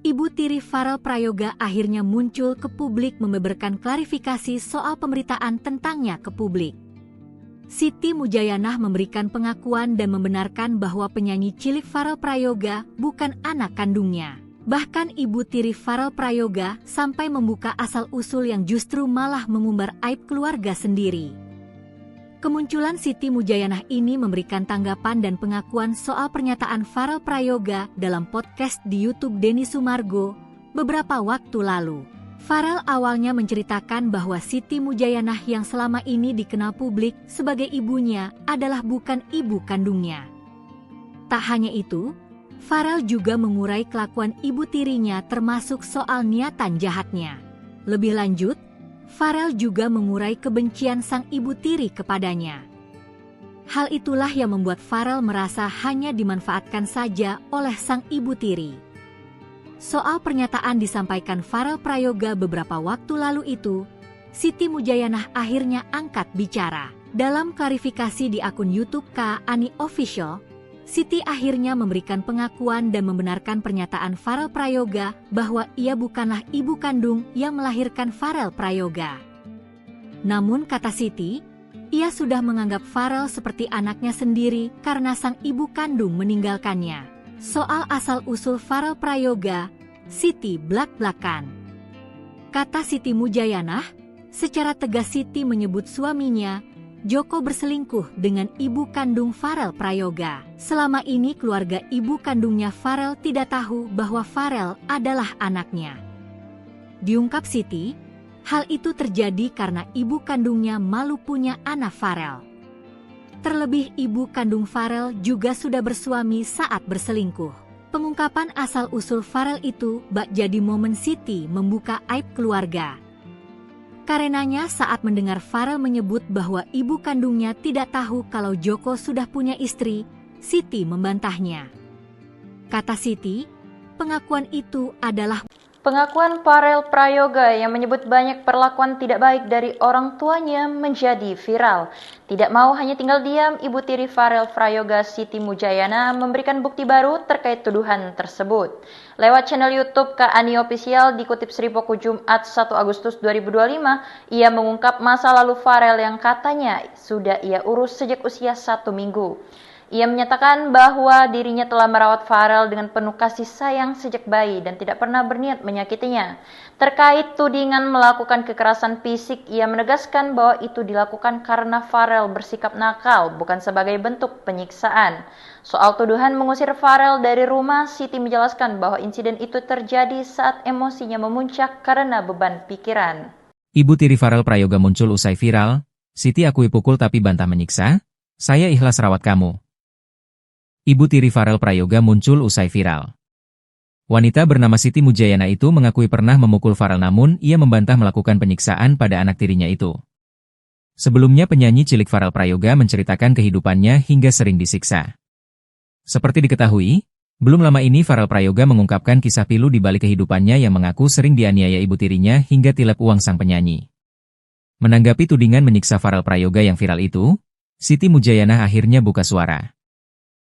ibu tiri Farel Prayoga akhirnya muncul ke publik membeberkan klarifikasi soal pemberitaan tentangnya ke publik. Siti Mujayana memberikan pengakuan dan membenarkan bahwa penyanyi cilik Farel Prayoga bukan anak kandungnya. Bahkan ibu tiri Farel Prayoga sampai membuka asal-usul yang justru malah mengumbar aib keluarga sendiri. Kemunculan Siti Mujayana ini memberikan tanggapan dan pengakuan soal pernyataan Farel Prayoga dalam podcast di YouTube Denny Sumargo beberapa waktu lalu. Farel awalnya menceritakan bahwa Siti Mujayana yang selama ini dikenal publik sebagai ibunya adalah bukan ibu kandungnya. Tak hanya itu, Farel juga mengurai kelakuan ibu tirinya termasuk soal niatan jahatnya. Lebih lanjut, Farel juga mengurai kebencian sang ibu tiri kepadanya. Hal itulah yang membuat Farel merasa hanya dimanfaatkan saja oleh sang ibu tiri. Soal pernyataan disampaikan Farel Prayoga beberapa waktu lalu itu, Siti Mujayana akhirnya angkat bicara. Dalam klarifikasi di akun YouTube Kak Ani Official, Siti akhirnya memberikan pengakuan dan membenarkan pernyataan Farel Prayoga bahwa ia bukanlah ibu kandung yang melahirkan Farel Prayoga. Namun kata Siti, ia sudah menganggap Farel seperti anaknya sendiri karena sang ibu kandung meninggalkannya. Soal asal-usul Farel Prayoga, Siti blak-blakan. Kata Siti Mujayana, Secara tegas Siti menyebut suaminya, Joko, berselingkuh dengan ibu kandung Farel Prayoga. Selama ini keluarga ibu kandungnya Farel tidak tahu bahwa Farel adalah anaknya. Diungkap Siti, hal itu terjadi karena ibu kandungnya malu punya anak Farel. Terlebih ibu kandung Farel juga sudah bersuami saat berselingkuh. Pengungkapan asal-usul Farel itu bak jadi momen Siti membuka aib keluarga. Karenanya saat mendengar Farel menyebut bahwa ibu kandungnya tidak tahu kalau Joko sudah punya istri, Siti membantahnya. Kata Siti, pengakuan itu adalah Pengakuan Farel Prayoga yang menyebut banyak perlakuan tidak baik dari orang tuanya menjadi viral. Tidak mau hanya tinggal diam, ibu tiri Farel Prayoga Siti Mujayana memberikan bukti baru terkait tuduhan tersebut. Lewat channel YouTube Kak Ani Official dikutip Sripoku Jumat 1 Agustus 2025, ia mengungkap masa lalu Farel yang katanya sudah ia urus sejak usia 1 minggu. Ia menyatakan bahwa dirinya telah merawat Farel dengan penuh kasih sayang sejak bayi dan tidak pernah berniat menyakitinya. Terkait tudingan melakukan kekerasan fisik, ia menegaskan bahwa itu dilakukan karena Farel bersikap nakal, bukan sebagai bentuk penyiksaan. Soal tuduhan mengusir Farel dari rumah, Siti menjelaskan bahwa insiden itu terjadi saat emosinya memuncak karena beban pikiran. Ibu tiri Farel Prayoga muncul usai viral, Siti akui pukul tapi bantah menyiksa, saya ikhlas rawat kamu. Ibu tiri Farel Prayoga muncul usai viral. Wanita bernama Siti Mujayana itu mengakui pernah memukul Farel, namun ia membantah melakukan penyiksaan pada anak tirinya itu. Sebelumnya penyanyi cilik Farel Prayoga menceritakan kehidupannya hingga sering disiksa. Seperti diketahui, belum lama ini Farel Prayoga mengungkapkan kisah pilu di balik kehidupannya yang mengaku sering dianiaya ibu tirinya hingga tilep uang sang penyanyi. Menanggapi tudingan menyiksa Farel Prayoga yang viral itu, Siti Mujayana akhirnya buka suara.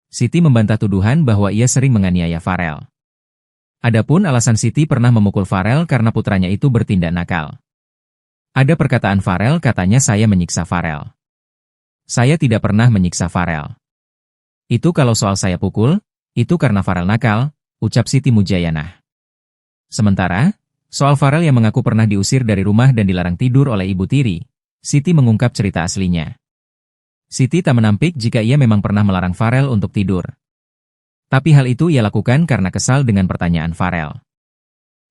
Siti membantah tuduhan bahwa ia sering menganiaya Farel. Adapun alasan Siti pernah memukul Farel karena putranya itu bertindak nakal. Ada perkataan Farel, katanya saya menyiksa Farel. Saya tidak pernah menyiksa Farel. Itu kalau soal saya pukul, itu karena Farel nakal, ucap Siti Mujayana. Sementara, soal Farel yang mengaku pernah diusir dari rumah dan dilarang tidur oleh ibu tiri, Siti mengungkap cerita aslinya. Siti tak menampik jika ia memang pernah melarang Farel untuk tidur. Tapi hal itu ia lakukan karena kesal dengan pertanyaan Farel.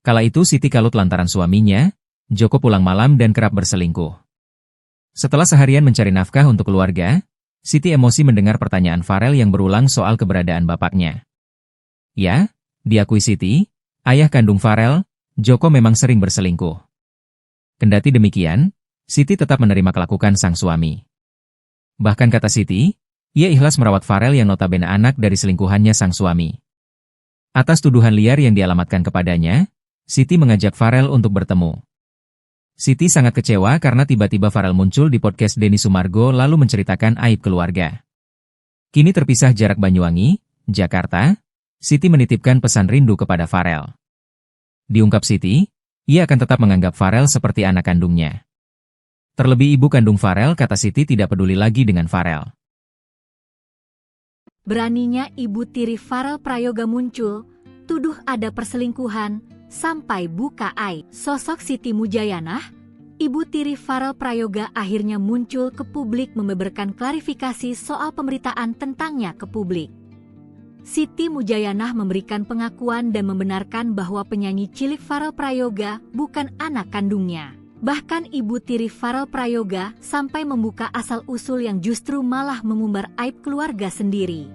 Kala itu Siti kalut lantaran suaminya, Joko, pulang malam dan kerap berselingkuh. Setelah seharian mencari nafkah untuk keluarga, Siti emosi mendengar pertanyaan Farel yang berulang soal keberadaan bapaknya. Ya, diakui Siti, ayah kandung Farel, Joko, memang sering berselingkuh. Kendati demikian, Siti tetap menerima kelakuan sang suami. Bahkan kata Siti, ia ikhlas merawat Farel yang notabene anak dari selingkuhannya sang suami. Atas tuduhan liar yang dialamatkan kepadanya, Siti mengajak Farel untuk bertemu. Siti sangat kecewa karena tiba-tiba Farel muncul di podcast Denny Sumargo lalu menceritakan aib keluarga. Kini terpisah jarak Banyuwangi, Jakarta, Siti menitipkan pesan rindu kepada Farel. Diungkap Siti, ia akan tetap menganggap Farel seperti anak kandungnya. Terlebih ibu kandung Farel, kata Siti, tidak peduli lagi dengan Farel. Beraninya ibu tiri Farel Prayoga muncul, tuduh ada perselingkuhan, sampai buka aib. Sosok Siti Mujayana, ibu tiri Farel Prayoga akhirnya muncul ke publik membeberkan klarifikasi soal pemberitaan tentangnya ke publik. Siti Mujayana memberikan pengakuan dan membenarkan bahwa penyanyi cilik Farel Prayoga bukan anak kandungnya. Bahkan ibu tiri Farel Prayoga sampai membuka asal-usul yang justru malah mengumbar aib keluarga sendiri.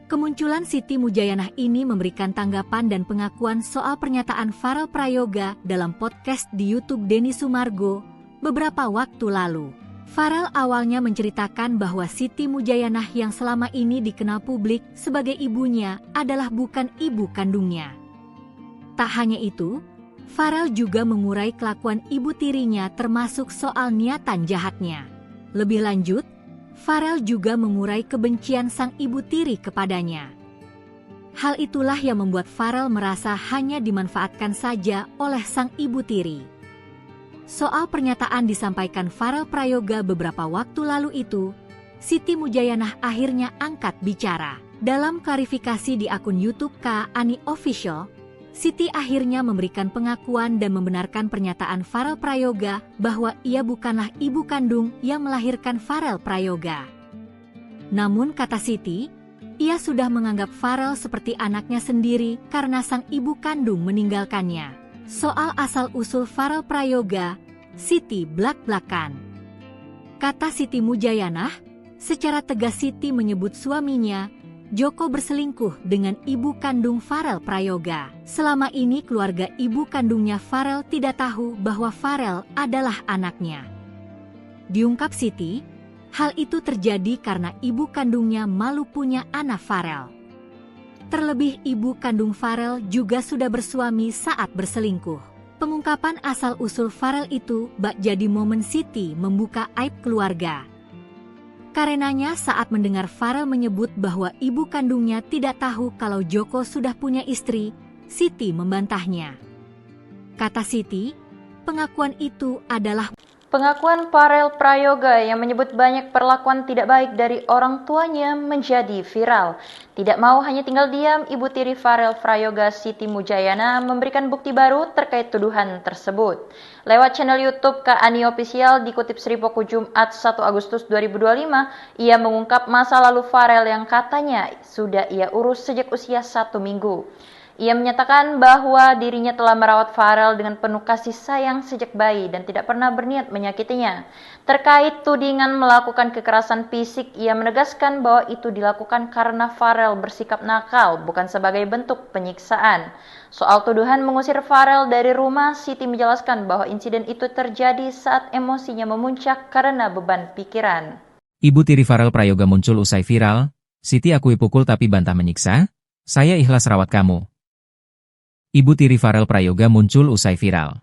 Kemunculan Siti Mujayana ini memberikan tanggapan dan pengakuan soal pernyataan Farel Prayoga dalam podcast di YouTube Denny Sumargo beberapa waktu lalu. Farel awalnya menceritakan bahwa Siti Mujayana yang selama ini dikenal publik sebagai ibunya adalah bukan ibu kandungnya. Tak hanya itu, Farel juga mengurai kelakuan ibu tirinya termasuk soal niatan jahatnya. Lebih lanjut, Farel juga mengurai kebencian sang ibu tiri kepadanya. Hal itulah yang membuat Farel merasa hanya dimanfaatkan saja oleh sang ibu tiri. Soal pernyataan disampaikan Farel Prayoga beberapa waktu lalu itu, Siti Mujayana akhirnya angkat bicara. Dalam klarifikasi di akun YouTube Kak Ani Official, Siti akhirnya memberikan pengakuan dan membenarkan pernyataan Farel Prayoga bahwa ia bukanlah ibu kandung yang melahirkan Farel Prayoga. Namun kata Siti, ia sudah menganggap Farel seperti anaknya sendiri karena sang ibu kandung meninggalkannya. Soal asal-usul Farel Prayoga, Siti blak-blakan. Kata Siti Mujayanah, secara tegas Siti menyebut suaminya, Joko, berselingkuh dengan ibu kandung Farel Prayoga. Selama ini keluarga ibu kandungnya Farel tidak tahu bahwa Farel adalah anaknya. Diungkap Siti, hal itu terjadi karena ibu kandungnya malu punya anak Farel. Terlebih ibu kandung Farel juga sudah bersuami saat berselingkuh. Pengungkapan asal-usul Farel itu bak jadi momen Siti membuka aib keluarga. Karenanya saat mendengar Farel menyebut bahwa ibu kandungnya tidak tahu kalau Joko sudah punya istri, Siti membantahnya. Kata Siti, pengakuan itu adalah Pengakuan Farel Prayoga yang menyebut banyak perlakuan tidak baik dari orang tuanya menjadi viral. Tidak mau hanya tinggal diam, ibu tiri Farel Prayoga, Siti Mujayana, memberikan bukti baru terkait tuduhan tersebut. Lewat channel YouTube Kak Ani Official dikutip Sripoku Jumat 1 Agustus 2025, ia mengungkap masa lalu Farel yang katanya sudah ia urus sejak usia 1 minggu. Ia menyatakan bahwa dirinya telah merawat Farel dengan penuh kasih sayang sejak bayi dan tidak pernah berniat menyakitinya. Terkait tudingan melakukan kekerasan fisik, ia menegaskan bahwa itu dilakukan karena Farel bersikap nakal, bukan sebagai bentuk penyiksaan. Soal tuduhan mengusir Farel dari rumah, Siti menjelaskan bahwa insiden itu terjadi saat emosinya memuncak karena beban pikiran. Ibu tiri Farel Prayoga muncul usai viral, Siti akui pukul tapi bantah menyiksa, saya ikhlas rawat kamu. Ibu tiri Farel Prayoga muncul usai viral.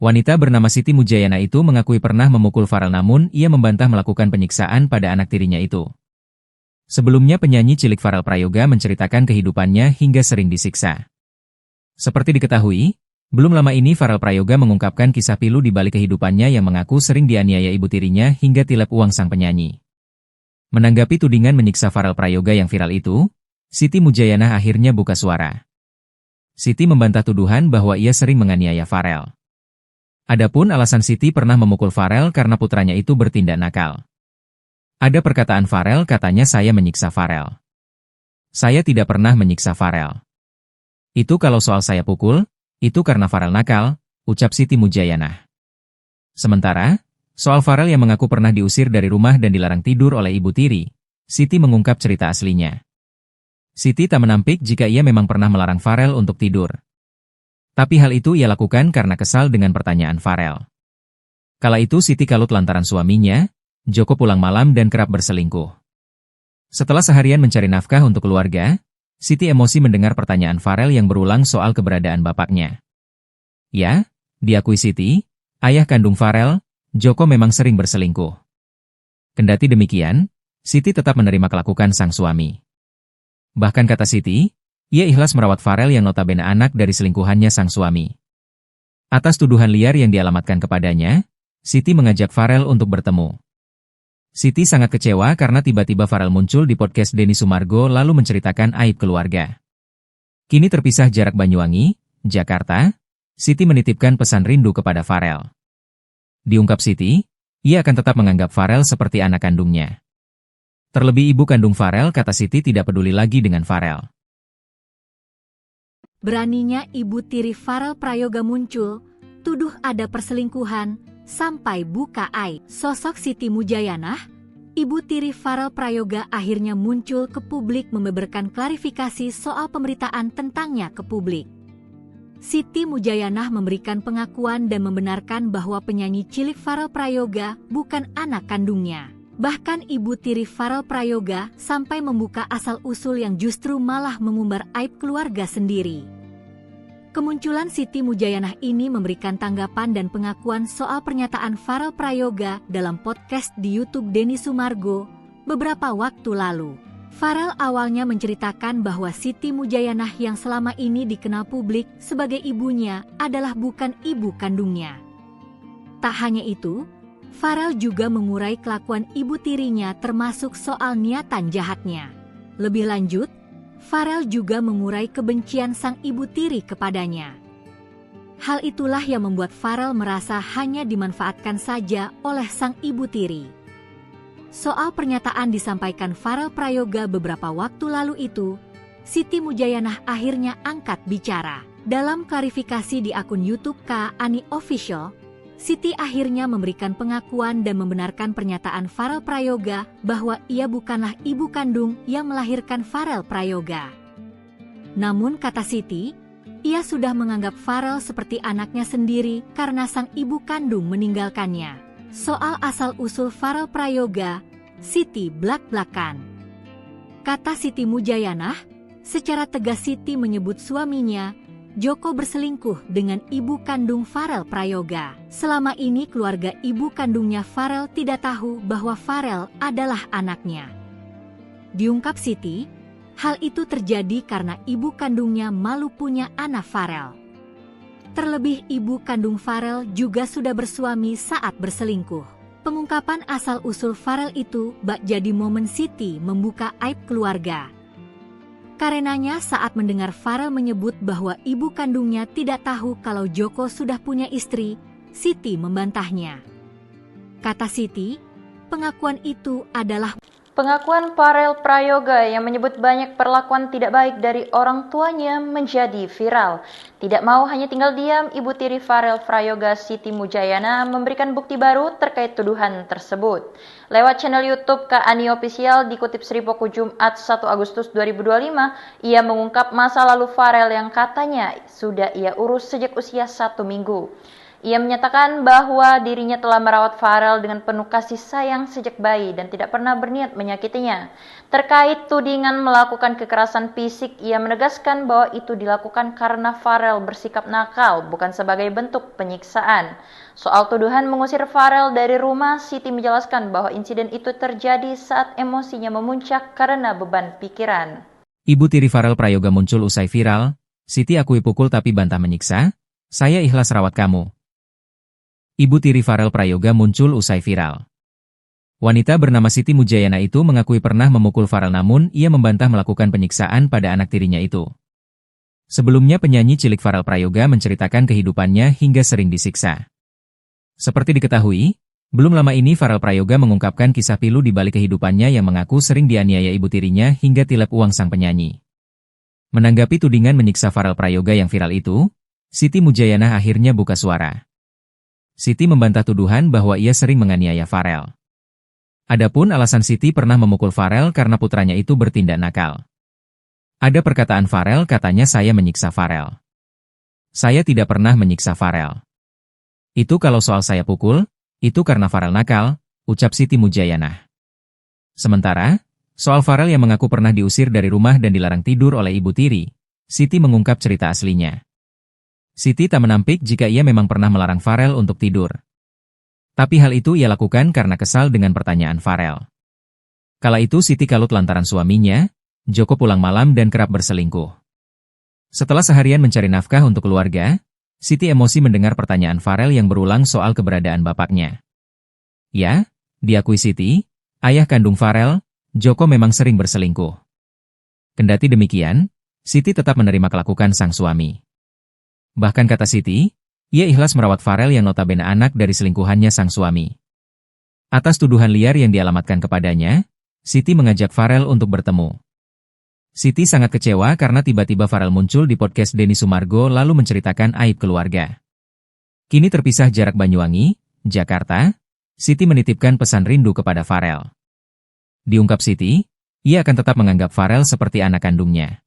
Wanita bernama Siti Mujayana itu mengakui pernah memukul Farel, namun ia membantah melakukan penyiksaan pada anak tirinya itu. Sebelumnya penyanyi cilik Farel Prayoga menceritakan kehidupannya hingga sering disiksa. Seperti diketahui, belum lama ini Farel Prayoga mengungkapkan kisah pilu di balik kehidupannya yang mengaku sering dianiaya ibu tirinya hingga tilep uang sang penyanyi. Menanggapi tudingan menyiksa Farel Prayoga yang viral itu, Siti Mujayana akhirnya buka suara. Siti membantah tuduhan bahwa ia sering menganiaya Farel. Adapun alasan Siti pernah memukul Farel karena putranya itu bertindak nakal. Ada perkataan Farel, katanya saya menyiksa Farel. Saya tidak pernah menyiksa Farel. Itu kalau soal saya pukul, itu karena Farel nakal, ucap Siti Mujayana. Sementara, soal Farel yang mengaku pernah diusir dari rumah dan dilarang tidur oleh ibu tiri, Siti mengungkap cerita aslinya. Siti tak menampik jika ia memang pernah melarang Farel untuk tidur. Tapi hal itu ia lakukan karena kesal dengan pertanyaan Farel. Kala itu Siti kalut lantaran suaminya, Joko, pulang malam dan kerap berselingkuh. Setelah seharian mencari nafkah untuk keluarga, Siti emosi mendengar pertanyaan Farel yang berulang soal keberadaan bapaknya. Ya, diakui Siti, ayah kandung Farel, Joko, memang sering berselingkuh. Kendati demikian, Siti tetap menerima kelakuan sang suami. Bahkan kata Siti, ia ikhlas merawat Farel yang notabene anak dari selingkuhannya sang suami. Atas tuduhan liar yang dialamatkan kepadanya, Siti mengajak Farel untuk bertemu. Siti sangat kecewa karena tiba-tiba Farel muncul di podcast Denny Sumargo lalu menceritakan aib keluarga. Kini terpisah jarak Banyuwangi, Jakarta, Siti menitipkan pesan rindu kepada Farel. Diungkap Siti, ia akan tetap menganggap Farel seperti anak kandungnya. Terlebih ibu kandung Farel, kata Siti, tidak peduli lagi dengan Farel. Beraninya ibu tiri Farel Prayoga muncul, tuduh ada perselingkuhan, sampai buka aib. Sosok Siti Mujayanah, ibu tiri Farel Prayoga, akhirnya muncul ke publik membeberkan klarifikasi soal pemberitaan tentangnya ke publik. Siti Mujayanah memberikan pengakuan dan membenarkan bahwa penyanyi cilik Farel Prayoga bukan anak kandungnya. Bahkan ibu tiri Farel Prayoga sampai membuka asal-usul yang justru malah mengumbar aib keluarga sendiri. Kemunculan Siti Mujayanah ini memberikan tanggapan dan pengakuan soal pernyataan Farel Prayoga dalam podcast di YouTube Denny Sumargo beberapa waktu lalu. Farel awalnya menceritakan bahwa Siti Mujayanah yang selama ini dikenal publik sebagai ibunya adalah bukan ibu kandungnya. Tak hanya itu, Farel juga mengurai kelakuan ibu tirinya termasuk soal niatan jahatnya. Lebih lanjut, Farel juga mengurai kebencian sang ibu tiri kepadanya. Hal itulah yang membuat Farel merasa hanya dimanfaatkan saja oleh sang ibu tiri. Soal pernyataan disampaikan Farel Prayoga beberapa waktu lalu itu, Siti Mujayanah akhirnya angkat bicara. Dalam klarifikasi di akun YouTube Kak Ani Official, Siti akhirnya memberikan pengakuan dan membenarkan pernyataan Farel Prayoga bahwa ia bukanlah ibu kandung yang melahirkan Farel Prayoga. Namun kata Siti, ia sudah menganggap Farel seperti anaknya sendiri karena sang ibu kandung meninggalkannya. Soal asal-usul Farel Prayoga, Siti blak-blakan. Kata Siti Mujayanah, secara tegas Siti menyebut suaminya, Joko, berselingkuh dengan ibu kandung Farel Prayoga. Selama ini keluarga ibu kandungnya Farel tidak tahu bahwa Farel adalah anaknya. Diungkap Siti, hal itu terjadi karena ibu kandungnya malu punya anak Farel. Terlebih ibu kandung Farel juga sudah bersuami saat berselingkuh. Pengungkapan asal-usul Farel itu bak jadi momen Siti membuka aib keluarga. Karenanya saat mendengar Farel menyebut bahwa ibu kandungnya tidak tahu kalau Joko sudah punya istri, Siti membantahnya. Kata Siti, pengakuan itu adalah Pengakuan Farel Prayoga yang menyebut banyak perlakuan tidak baik dari orang tuanya menjadi viral. Tidak mau hanya tinggal diam, ibu tiri Farel Prayoga Siti Mujayana memberikan bukti baru terkait tuduhan tersebut. Lewat channel YouTube Kak Ani Official dikutip Sripoku Jumat 1 Agustus 2025, ia mengungkap masa lalu Farel yang katanya sudah ia urus sejak usia 1 minggu. Ia menyatakan bahwa dirinya telah merawat Farel dengan penuh kasih sayang sejak bayi dan tidak pernah berniat menyakitinya. Terkait tudingan melakukan kekerasan fisik, ia menegaskan bahwa itu dilakukan karena Farel bersikap nakal, bukan sebagai bentuk penyiksaan. Soal tuduhan mengusir Farel dari rumah, Siti menjelaskan bahwa insiden itu terjadi saat emosinya memuncak karena beban pikiran. Ibu tiri Farel Prayoga muncul usai viral, Siti akui pukul tapi bantah menyiksa, saya ikhlas rawat kamu. Ibu tiri Farel Prayoga muncul usai viral. Wanita bernama Siti Mujayana itu mengakui pernah memukul Farel namun ia membantah melakukan penyiksaan pada anak tirinya itu. Sebelumnya penyanyi cilik Farel Prayoga menceritakan kehidupannya hingga sering disiksa. Seperti diketahui, belum lama ini Farel Prayoga mengungkapkan kisah pilu di balik kehidupannya yang mengaku sering dianiaya ibu tirinya hingga tilep uang sang penyanyi. Menanggapi tudingan menyiksa Farel Prayoga yang viral itu, Siti Mujayana akhirnya buka suara. Siti membantah tuduhan bahwa ia sering menganiaya Farel. Adapun alasan Siti pernah memukul Farel karena putranya itu bertindak nakal. Ada perkataan Farel katanya saya menyiksa Farel. Saya tidak pernah menyiksa Farel. Itu kalau soal saya pukul, itu karena Farel nakal, ucap Siti Mujayana. Sementara, soal Farel yang mengaku pernah diusir dari rumah dan dilarang tidur oleh ibu tiri, Siti mengungkap cerita aslinya. Siti tak menampik jika ia memang pernah melarang Farel untuk tidur. Tapi hal itu ia lakukan karena kesal dengan pertanyaan Farel. Kala itu Siti kalut lantaran suaminya, Joko, pulang malam dan kerap berselingkuh. Setelah seharian mencari nafkah untuk keluarga, Siti emosi mendengar pertanyaan Farel yang berulang soal keberadaan bapaknya. Ya, diakui Siti, ayah kandung Farel, Joko, memang sering berselingkuh. Kendati demikian, Siti tetap menerima kelakuan sang suami. Bahkan kata Siti, ia ikhlas merawat Farel yang notabene anak dari selingkuhannya sang suami. Atas tuduhan liar yang dialamatkan kepadanya, Siti mengajak Farel untuk bertemu. Siti sangat kecewa karena tiba-tiba Farel muncul di podcast Denny Sumargo lalu menceritakan aib keluarga. Kini terpisah jarak Banyuwangi, Jakarta, Siti menitipkan pesan rindu kepada Farel. Diungkap Siti, ia akan tetap menganggap Farel seperti anak kandungnya.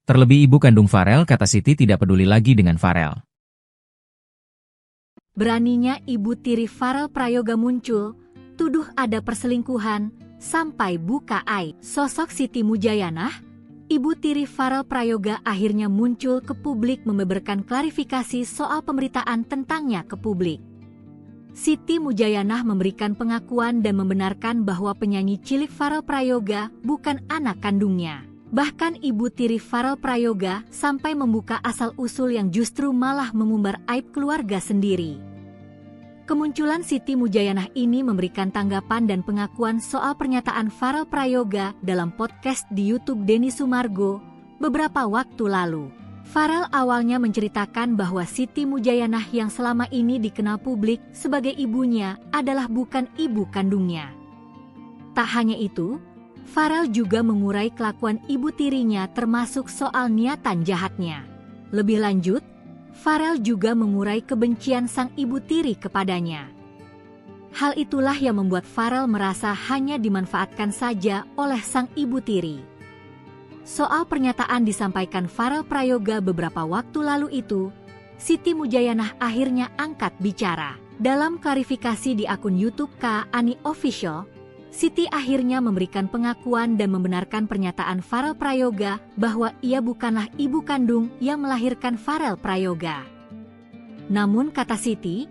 Terlebih ibu kandung Farel, kata Siti, tidak peduli lagi dengan Farel. Beraninya ibu tiri Farel Prayoga muncul, tuduh ada perselingkuhan, sampai buka aib. Sosok Siti Mujayanah, ibu tiri Farel Prayoga akhirnya muncul ke publik membeberkan klarifikasi soal pemberitaan tentangnya ke publik. Siti Mujayanah memberikan pengakuan dan membenarkan bahwa penyanyi cilik Farel Prayoga bukan anak kandungnya. Bahkan ibu tiri Farel Prayoga sampai membuka asal-usul yang justru malah mengumbar aib keluarga sendiri. Kemunculan Siti Mujayanah ini memberikan tanggapan dan pengakuan soal pernyataan Farel Prayoga dalam podcast di YouTube Denny Sumargo beberapa waktu lalu. Farel awalnya menceritakan bahwa Siti Mujayanah yang selama ini dikenal publik sebagai ibunya adalah bukan ibu kandungnya. Tak hanya itu, Farel juga mengurai kelakuan ibu tirinya termasuk soal niatan jahatnya. Lebih lanjut, Farel juga mengurai kebencian sang ibu tiri kepadanya. Hal itulah yang membuat Farel merasa hanya dimanfaatkan saja oleh sang ibu tiri. Soal pernyataan disampaikan Farel Prayoga beberapa waktu lalu itu, Siti Mujayanah akhirnya angkat bicara. Dalam klarifikasi di akun YouTube Kak Ani Official, Siti akhirnya memberikan pengakuan dan membenarkan pernyataan Farel Prayoga bahwa ia bukanlah ibu kandung yang melahirkan Farel Prayoga. Namun kata Siti,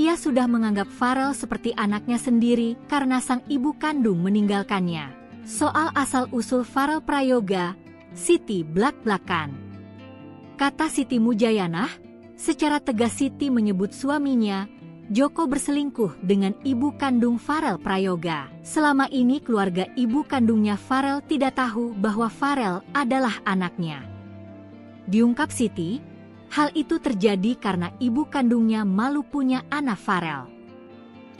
ia sudah menganggap Farel seperti anaknya sendiri karena sang ibu kandung meninggalkannya. Soal asal-usul Farel Prayoga, Siti blak-blakan. Kata Siti Mujayanah, secara tegas Siti menyebut suaminya Joko berselingkuh dengan ibu kandung Farel Prayoga. Selama ini keluarga ibu kandungnya Farel tidak tahu bahwa Farel adalah anaknya. Diungkap Siti, hal itu terjadi karena ibu kandungnya malu punya anak Farel.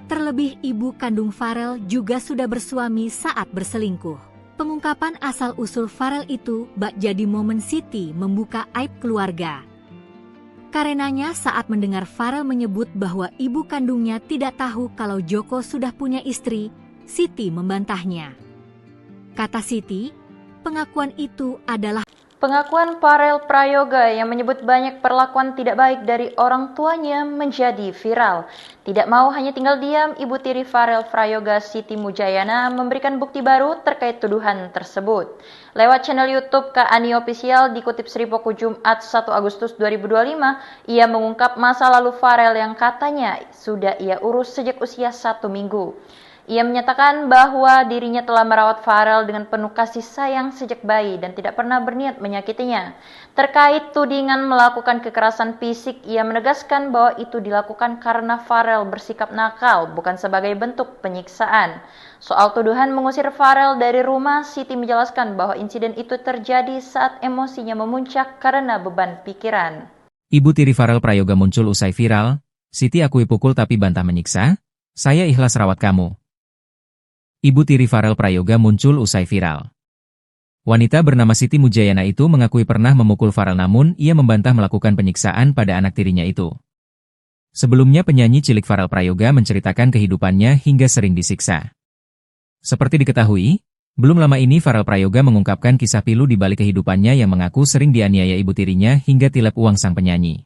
Terlebih ibu kandung Farel juga sudah bersuami saat berselingkuh. Pengungkapan asal-usul Farel itu bak jadi momen Siti membuka aib keluarga. Karenanya saat mendengar Farel menyebut bahwa ibu kandungnya tidak tahu kalau Joko sudah punya istri, Siti membantahnya. Kata Siti, pengakuan itu adalah Pengakuan Farel Prayoga yang menyebut banyak perlakuan tidak baik dari orang tuanya menjadi viral. Tidak mau hanya tinggal diam, ibu tiri Farel Prayoga Siti Mujayana memberikan bukti baru terkait tuduhan tersebut. Lewat channel YouTube Kak Ani Official dikutip Sripoku Jumat 1 Agustus 2025, ia mengungkap masa lalu Farel yang katanya sudah ia urus sejak usia 1 minggu. Ia menyatakan bahwa dirinya telah merawat Farel dengan penuh kasih sayang sejak bayi dan tidak pernah berniat menyakitinya. Terkait tudingan melakukan kekerasan fisik, ia menegaskan bahwa itu dilakukan karena Farel bersikap nakal, bukan sebagai bentuk penyiksaan. Soal tuduhan mengusir Farel dari rumah, Siti menjelaskan bahwa insiden itu terjadi saat emosinya memuncak karena beban pikiran. Ibu tiri Farel Prayoga muncul usai viral, Siti akui pukul tapi bantah menyiksa, saya ikhlas rawat kamu. Ibu tiri Farel Prayoga muncul usai viral. Wanita bernama Siti Mujayana itu mengakui pernah memukul Farel namun ia membantah melakukan penyiksaan pada anak tirinya itu. Sebelumnya penyanyi cilik Farel Prayoga menceritakan kehidupannya hingga sering disiksa. Seperti diketahui, belum lama ini Farel Prayoga mengungkapkan kisah pilu di balik kehidupannya yang mengaku sering dianiaya ibu tirinya hingga tilap uang sang penyanyi.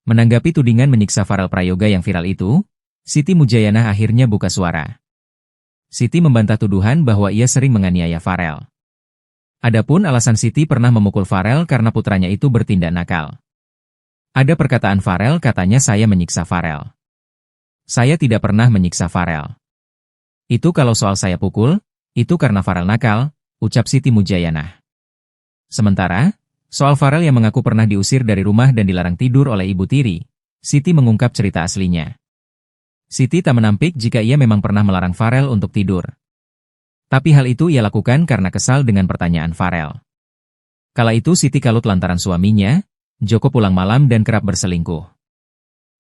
Menanggapi tudingan menyiksa Farel Prayoga yang viral itu, Siti Mujayana akhirnya buka suara. Siti membantah tuduhan bahwa ia sering menganiaya Farel. Adapun alasan Siti pernah memukul Farel karena putranya itu bertindak nakal. Ada perkataan Farel katanya saya menyiksa Farel. Saya tidak pernah menyiksa Farel. Itu kalau soal saya pukul, itu karena Farel nakal, ucap Siti Mujayana. Sementara, soal Farel yang mengaku pernah diusir dari rumah dan dilarang tidur oleh ibu tiri, Siti mengungkap cerita aslinya. Siti tak menampik jika ia memang pernah melarang Farel untuk tidur. Tapi hal itu ia lakukan karena kesal dengan pertanyaan Farel. Kala itu Siti kalut lantaran suaminya, Joko pulang malam dan kerap berselingkuh.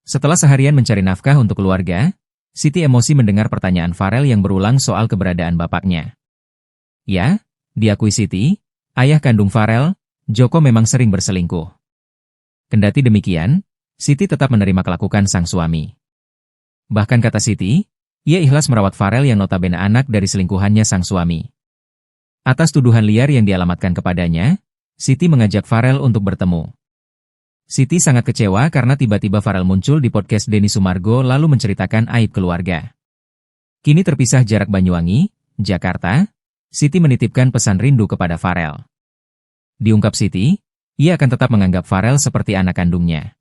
Setelah seharian mencari nafkah untuk keluarga, Siti emosi mendengar pertanyaan Farel yang berulang soal keberadaan bapaknya. Ya, diakui Siti, ayah kandung Farel, Joko memang sering berselingkuh. Kendati demikian, Siti tetap menerima kelakuan sang suami. Bahkan kata Siti, ia ikhlas merawat Farel yang notabene anak dari selingkuhannya sang suami. Atas tuduhan liar yang dialamatkan kepadanya, Siti mengajak Farel untuk bertemu. Siti sangat kecewa karena tiba-tiba Farel muncul di podcast Denny Sumargo lalu menceritakan aib keluarga. Kini terpisah jarak Banyuwangi, Jakarta, Siti menitipkan pesan rindu kepada Farel. Diungkap Siti, ia akan tetap menganggap Farel seperti anak kandungnya.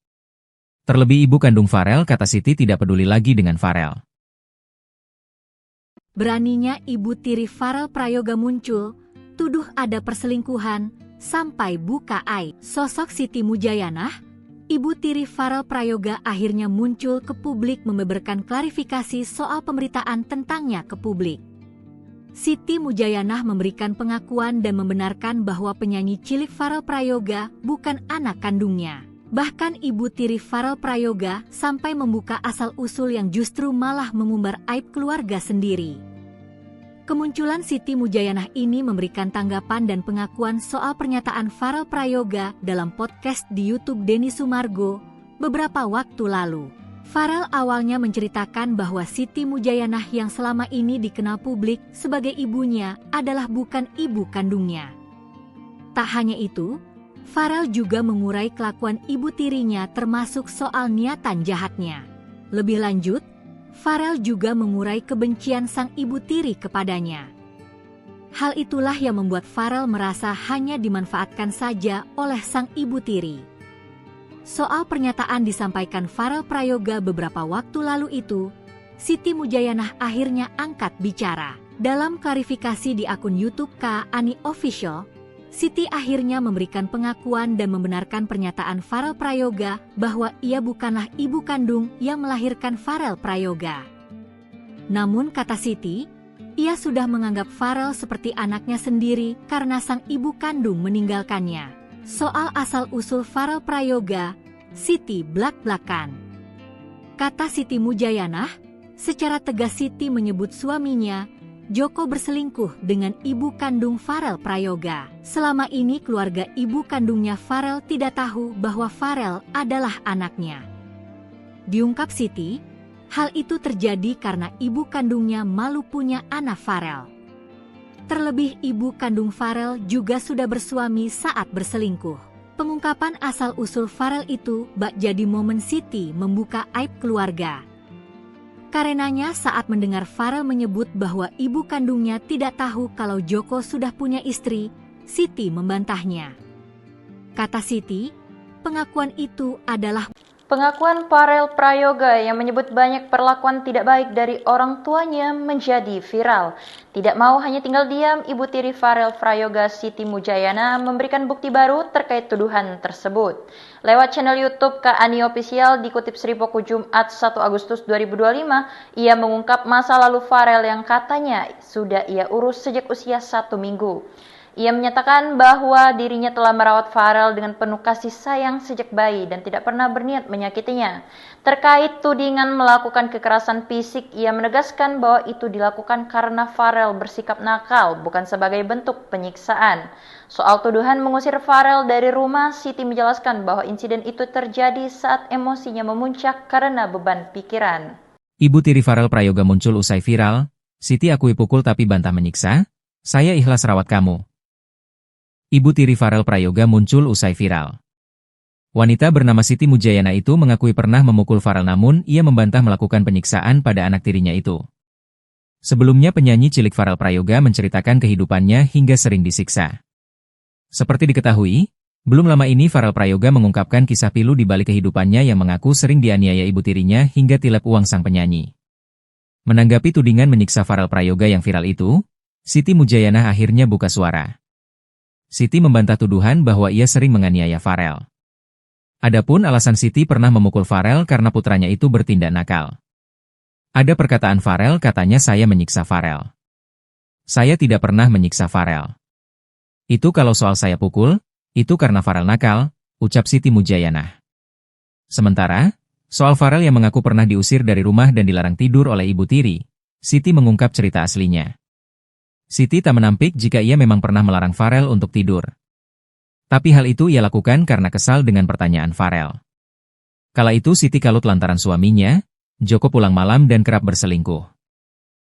Terlebih ibu kandung Farel kata Siti tidak peduli lagi dengan Farel. Beraninya ibu tiri Farel Prayoga muncul, tuduh ada perselingkuhan, sampai buka aib. Sosok Siti Mujayanah, Ibu tiri Farel Prayoga akhirnya muncul ke publik membeberkan klarifikasi soal pemberitaan tentangnya ke publik. Siti Mujayanah memberikan pengakuan dan membenarkan bahwa penyanyi cilik Farel Prayoga bukan anak kandungnya. Bahkan ibu tiri Farel Prayoga sampai membuka asal-usul yang justru malah mengumbar aib keluarga sendiri. Kemunculan Siti Mujayanah ini memberikan tanggapan dan pengakuan soal pernyataan Farel Prayoga dalam podcast di YouTube Denny Sumargo beberapa waktu lalu. Farel awalnya menceritakan bahwa Siti Mujayanah yang selama ini dikenal publik sebagai ibunya adalah bukan ibu kandungnya. Tak hanya itu, Farel juga mengurai kelakuan ibu tirinya termasuk soal niatan jahatnya. Lebih lanjut, Farel juga mengurai kebencian sang ibu tiri kepadanya. Hal itulah yang membuat Farel merasa hanya dimanfaatkan saja oleh sang ibu tiri. Soal pernyataan disampaikan Farel Prayoga beberapa waktu lalu itu, Siti Mujayanah akhirnya angkat bicara. Dalam klarifikasi di akun YouTube Kak Ani Official, Siti akhirnya memberikan pengakuan dan membenarkan pernyataan Farel Prayoga bahwa ia bukanlah ibu kandung yang melahirkan Farel Prayoga. Namun kata Siti, ia sudah menganggap Farel seperti anaknya sendiri karena sang ibu kandung meninggalkannya. Soal asal-usul Farel Prayoga, Siti blak-blakan. Kata Siti Mujayanah, secara tegas Siti menyebut suaminya, Joko, berselingkuh dengan ibu kandung Farel Prayoga. Selama ini keluarga ibu kandungnya Farel tidak tahu bahwa Farel adalah anaknya. Diungkap Siti, hal itu terjadi karena ibu kandungnya malu punya anak Farel. Terlebih ibu kandung Farel juga sudah bersuami saat berselingkuh. Pengungkapan asal-usul Farel itu bak jadi momen Siti membuka aib keluarga. Karenanya saat mendengar Farel menyebut bahwa ibu kandungnya tidak tahu kalau Joko sudah punya istri, Siti membantahnya. Kata Siti, pengakuan itu adalah pengakuan Farel Prayoga yang menyebut banyak perlakuan tidak baik dari orang tuanya menjadi viral. Tidak mau hanya tinggal diam, ibu tiri Farel Prayoga Siti Mujayana memberikan bukti baru terkait tuduhan tersebut. Lewat channel YouTube Kak Ani Official dikutip Sri Poko Jumat 1 Agustus 2025, ia mengungkap masa lalu Farel yang katanya sudah ia urus sejak usia 1 minggu. Ia menyatakan bahwa dirinya telah merawat Farel dengan penuh kasih sayang sejak bayi dan tidak pernah berniat menyakitinya. Terkait tudingan melakukan kekerasan fisik, ia menegaskan bahwa itu dilakukan karena Farel bersikap nakal, bukan sebagai bentuk penyiksaan. Soal tuduhan mengusir Farel dari rumah, Siti menjelaskan bahwa insiden itu terjadi saat emosinya memuncak karena beban pikiran. Ibu tiri Farel Prayoga muncul usai viral, Siti akui pukul tapi bantah menyiksa, saya ikhlas rawat kamu. Ibu tiri Farel Prayoga muncul usai viral. Wanita bernama Siti Mujayana itu mengakui pernah memukul Farel namun ia membantah melakukan penyiksaan pada anak tirinya itu. Sebelumnya penyanyi cilik Farel Prayoga menceritakan kehidupannya hingga sering disiksa. Seperti diketahui, belum lama ini Farel Prayoga mengungkapkan kisah pilu di balik kehidupannya yang mengaku sering dianiaya ibu tirinya hingga tilep uang sang penyanyi. Menanggapi tudingan menyiksa Farel Prayoga yang viral itu, Siti Mujayana akhirnya buka suara. Siti membantah tuduhan bahwa ia sering menganiaya Farel. Adapun alasan Siti pernah memukul Farel karena putranya itu bertindak nakal. Ada perkataan Farel katanya saya menyiksa Farel. Saya tidak pernah menyiksa Farel. Itu kalau soal saya pukul, itu karena Farel nakal, ucap Siti Mujayanah. Sementara, soal Farel yang mengaku pernah diusir dari rumah dan dilarang tidur oleh ibu tiri, Siti mengungkap cerita aslinya. Siti tak menampik jika ia memang pernah melarang Farel untuk tidur. Tapi hal itu ia lakukan karena kesal dengan pertanyaan Farel. Kala itu Siti kalut lantaran suaminya, Joko, pulang malam dan kerap berselingkuh.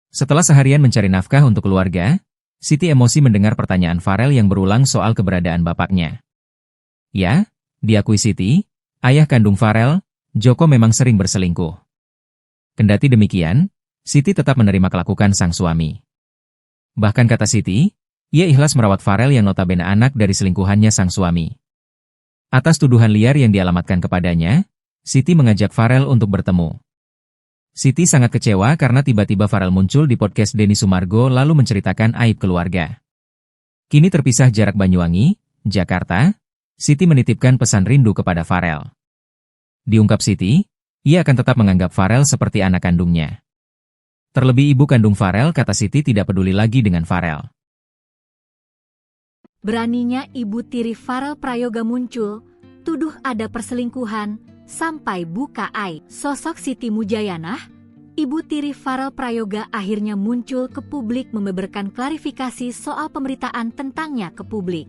Setelah seharian mencari nafkah untuk keluarga, Siti emosi mendengar pertanyaan Farel yang berulang soal keberadaan bapaknya. Ya, diakui Siti, ayah kandung Farel, Joko, memang sering berselingkuh. Kendati demikian, Siti tetap menerima kelakuan sang suami. Bahkan kata Siti, ia ikhlas merawat Farel yang notabene anak dari selingkuhannya sang suami. Atas tuduhan liar yang dialamatkan kepadanya, Siti mengajak Farel untuk bertemu. Siti sangat kecewa karena tiba-tiba Farel muncul di podcast Denny Sumargo lalu menceritakan aib keluarga. Kini terpisah jarak Banyuwangi, Jakarta, Siti menitipkan pesan rindu kepada Farel. Diungkap Siti, ia akan tetap menganggap Farel seperti anak kandungnya. Terlebih ibu kandung Farel, kata Siti, tidak peduli lagi dengan Farel. Beraninya ibu tiri Farel Prayoga muncul, tuduh ada perselingkuhan, sampai buka aib. Sosok Siti Mujayanah, ibu tiri Farel Prayoga akhirnya muncul ke publik membeberkan klarifikasi soal pemberitaan tentangnya ke publik.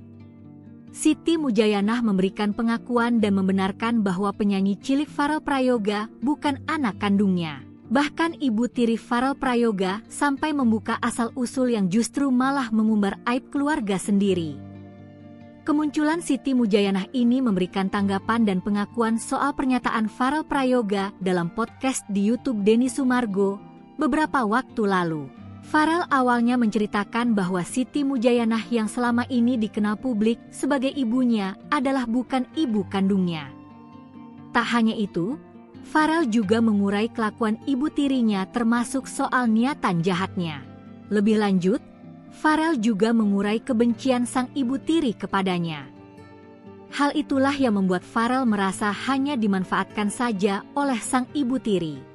Siti Mujayanah memberikan pengakuan dan membenarkan bahwa penyanyi cilik Farel Prayoga bukan anak kandungnya. Bahkan ibu tiri Farel Prayoga sampai membuka asal-usul yang justru malah mengumbar aib keluarga sendiri. Kemunculan Siti Mujayanah ini memberikan tanggapan dan pengakuan soal pernyataan Farel Prayoga dalam podcast di YouTube Denny Sumargo beberapa waktu lalu. Farel awalnya menceritakan bahwa Siti Mujayanah yang selama ini dikenal publik sebagai ibunya adalah bukan ibu kandungnya. Tak hanya itu, Farel juga mengurai kelakuan ibu tirinya termasuk soal niatan jahatnya. Lebih lanjut, Farel juga mengurai kebencian sang ibu tiri kepadanya. Hal itulah yang membuat Farel merasa hanya dimanfaatkan saja oleh sang ibu tiri.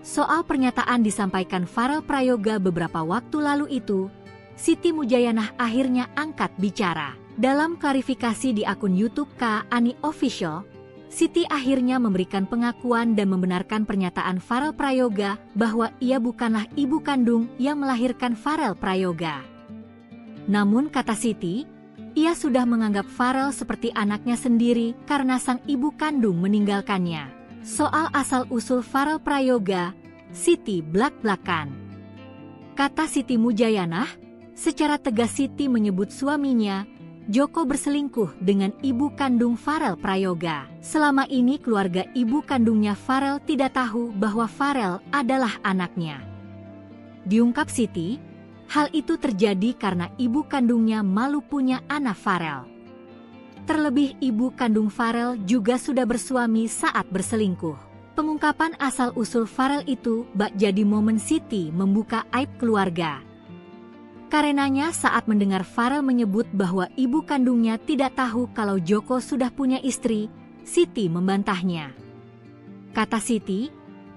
Soal pernyataan disampaikan Farel Prayoga beberapa waktu lalu itu, Siti Mujayanah akhirnya angkat bicara. Dalam klarifikasi di akun YouTube Kak Ani Official, Siti akhirnya memberikan pengakuan dan membenarkan pernyataan Farel Prayoga bahwa ia bukanlah ibu kandung yang melahirkan Farel Prayoga. Namun kata Siti, ia sudah menganggap Farel seperti anaknya sendiri karena sang ibu kandung meninggalkannya. Soal asal-usul Farel Prayoga, Siti blak-blakan. Kata Siti Mujayanah, secara tegas Siti menyebut suaminya, Joko, berselingkuh dengan ibu kandung Farel Prayoga. Selama ini keluarga ibu kandungnya Farel tidak tahu bahwa Farel adalah anaknya. Diungkap Siti, hal itu terjadi karena ibu kandungnya malu punya anak Farel. Terlebih ibu kandung Farel juga sudah bersuami saat berselingkuh. Pengungkapan asal-usul Farel itu bak jadi momen Siti membuka aib keluarga. Karenanya saat mendengar Farel menyebut bahwa ibu kandungnya tidak tahu kalau Joko sudah punya istri, Siti membantahnya. Kata Siti,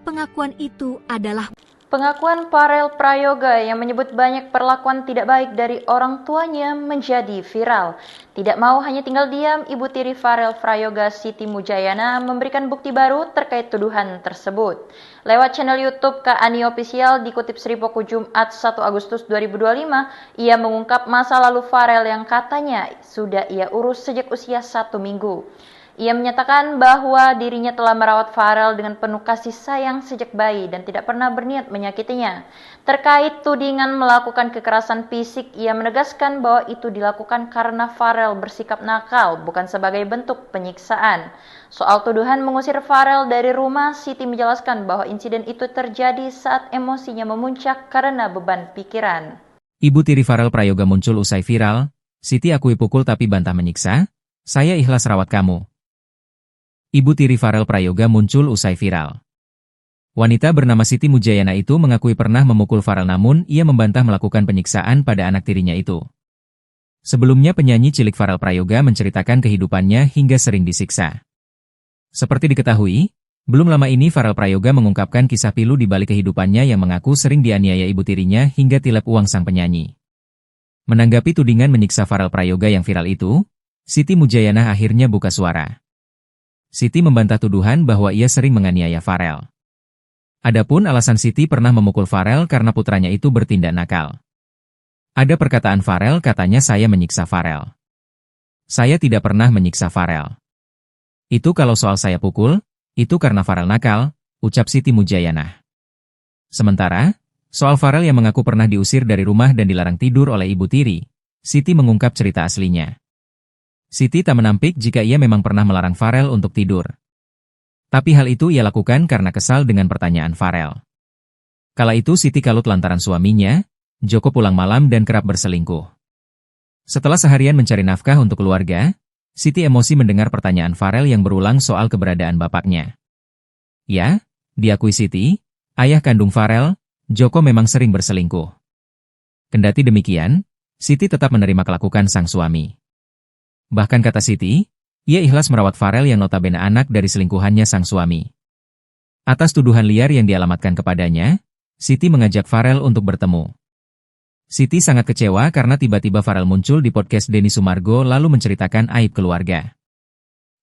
pengakuan itu adalah pengakuan Farel Prayoga yang menyebut banyak perlakuan tidak baik dari orang tuanya menjadi viral. Tidak mau hanya tinggal diam, ibu tiri Farel Prayoga, Siti Mujayanah, memberikan bukti baru terkait tuduhan tersebut. Lewat channel YouTube Kak Ani Official dikutip Sri Poko Jumat 1 Agustus 2025, ia mengungkap masa lalu Farel yang katanya sudah ia urus sejak usia 1 minggu. Ia menyatakan bahwa dirinya telah merawat Farel dengan penuh kasih sayang sejak bayi dan tidak pernah berniat menyakitinya. Terkait tudingan melakukan kekerasan fisik, ia menegaskan bahwa itu dilakukan karena Farel bersikap nakal, bukan sebagai bentuk penyiksaan. Soal tuduhan mengusir Farel dari rumah, Siti menjelaskan bahwa insiden itu terjadi saat emosinya memuncak karena beban pikiran. Ibu tiri Farel Prayoga muncul usai viral, Siti akui pukul tapi bantah menyiksa, saya ikhlas rawat kamu. Ibu tiri Farel Prayoga muncul usai viral. Wanita bernama Siti Mujayanah itu mengakui pernah memukul Farel, namun ia membantah melakukan penyiksaan pada anak tirinya itu. Sebelumnya penyanyi cilik Farel Prayoga menceritakan kehidupannya hingga sering disiksa. Seperti diketahui, belum lama ini Farel Prayoga mengungkapkan kisah pilu di balik kehidupannya yang mengaku sering dianiaya ibu tirinya hingga tilep uang sang penyanyi. Menanggapi tudingan menyiksa Farel Prayoga yang viral itu, Siti Mujayanah akhirnya buka suara. Siti membantah tuduhan bahwa ia sering menganiaya Farel. Adapun alasan Siti pernah memukul Farel karena putranya itu bertindak nakal. Ada perkataan Farel, katanya saya menyiksa Farel. Saya tidak pernah menyiksa Farel. Itu kalau soal saya pukul, itu karena Farel nakal, ucap Siti Mujayanah. Sementara, soal Farel yang mengaku pernah diusir dari rumah dan dilarang tidur oleh ibu tiri, Siti mengungkap cerita aslinya. Siti tak menampik jika ia memang pernah melarang Farel untuk tidur. Tapi hal itu ia lakukan karena kesal dengan pertanyaan Farel. Kala itu Siti kalut lantaran suaminya, Joko, pulang malam dan kerap berselingkuh. Setelah seharian mencari nafkah untuk keluarga, Siti emosi mendengar pertanyaan Farel yang berulang soal keberadaan bapaknya. Ya, diakui Siti, ayah kandung Farel, Joko, memang sering berselingkuh. Kendati demikian, Siti tetap menerima kelakuan sang suami. Bahkan kata Siti, Ia ikhlas merawat Farel yang notabene anak dari selingkuhannya sang suami. Atas tuduhan liar yang dialamatkan kepadanya, Siti mengajak Farel untuk bertemu. Siti sangat kecewa karena tiba-tiba Farel muncul di podcast Denny Sumargo lalu menceritakan aib keluarga.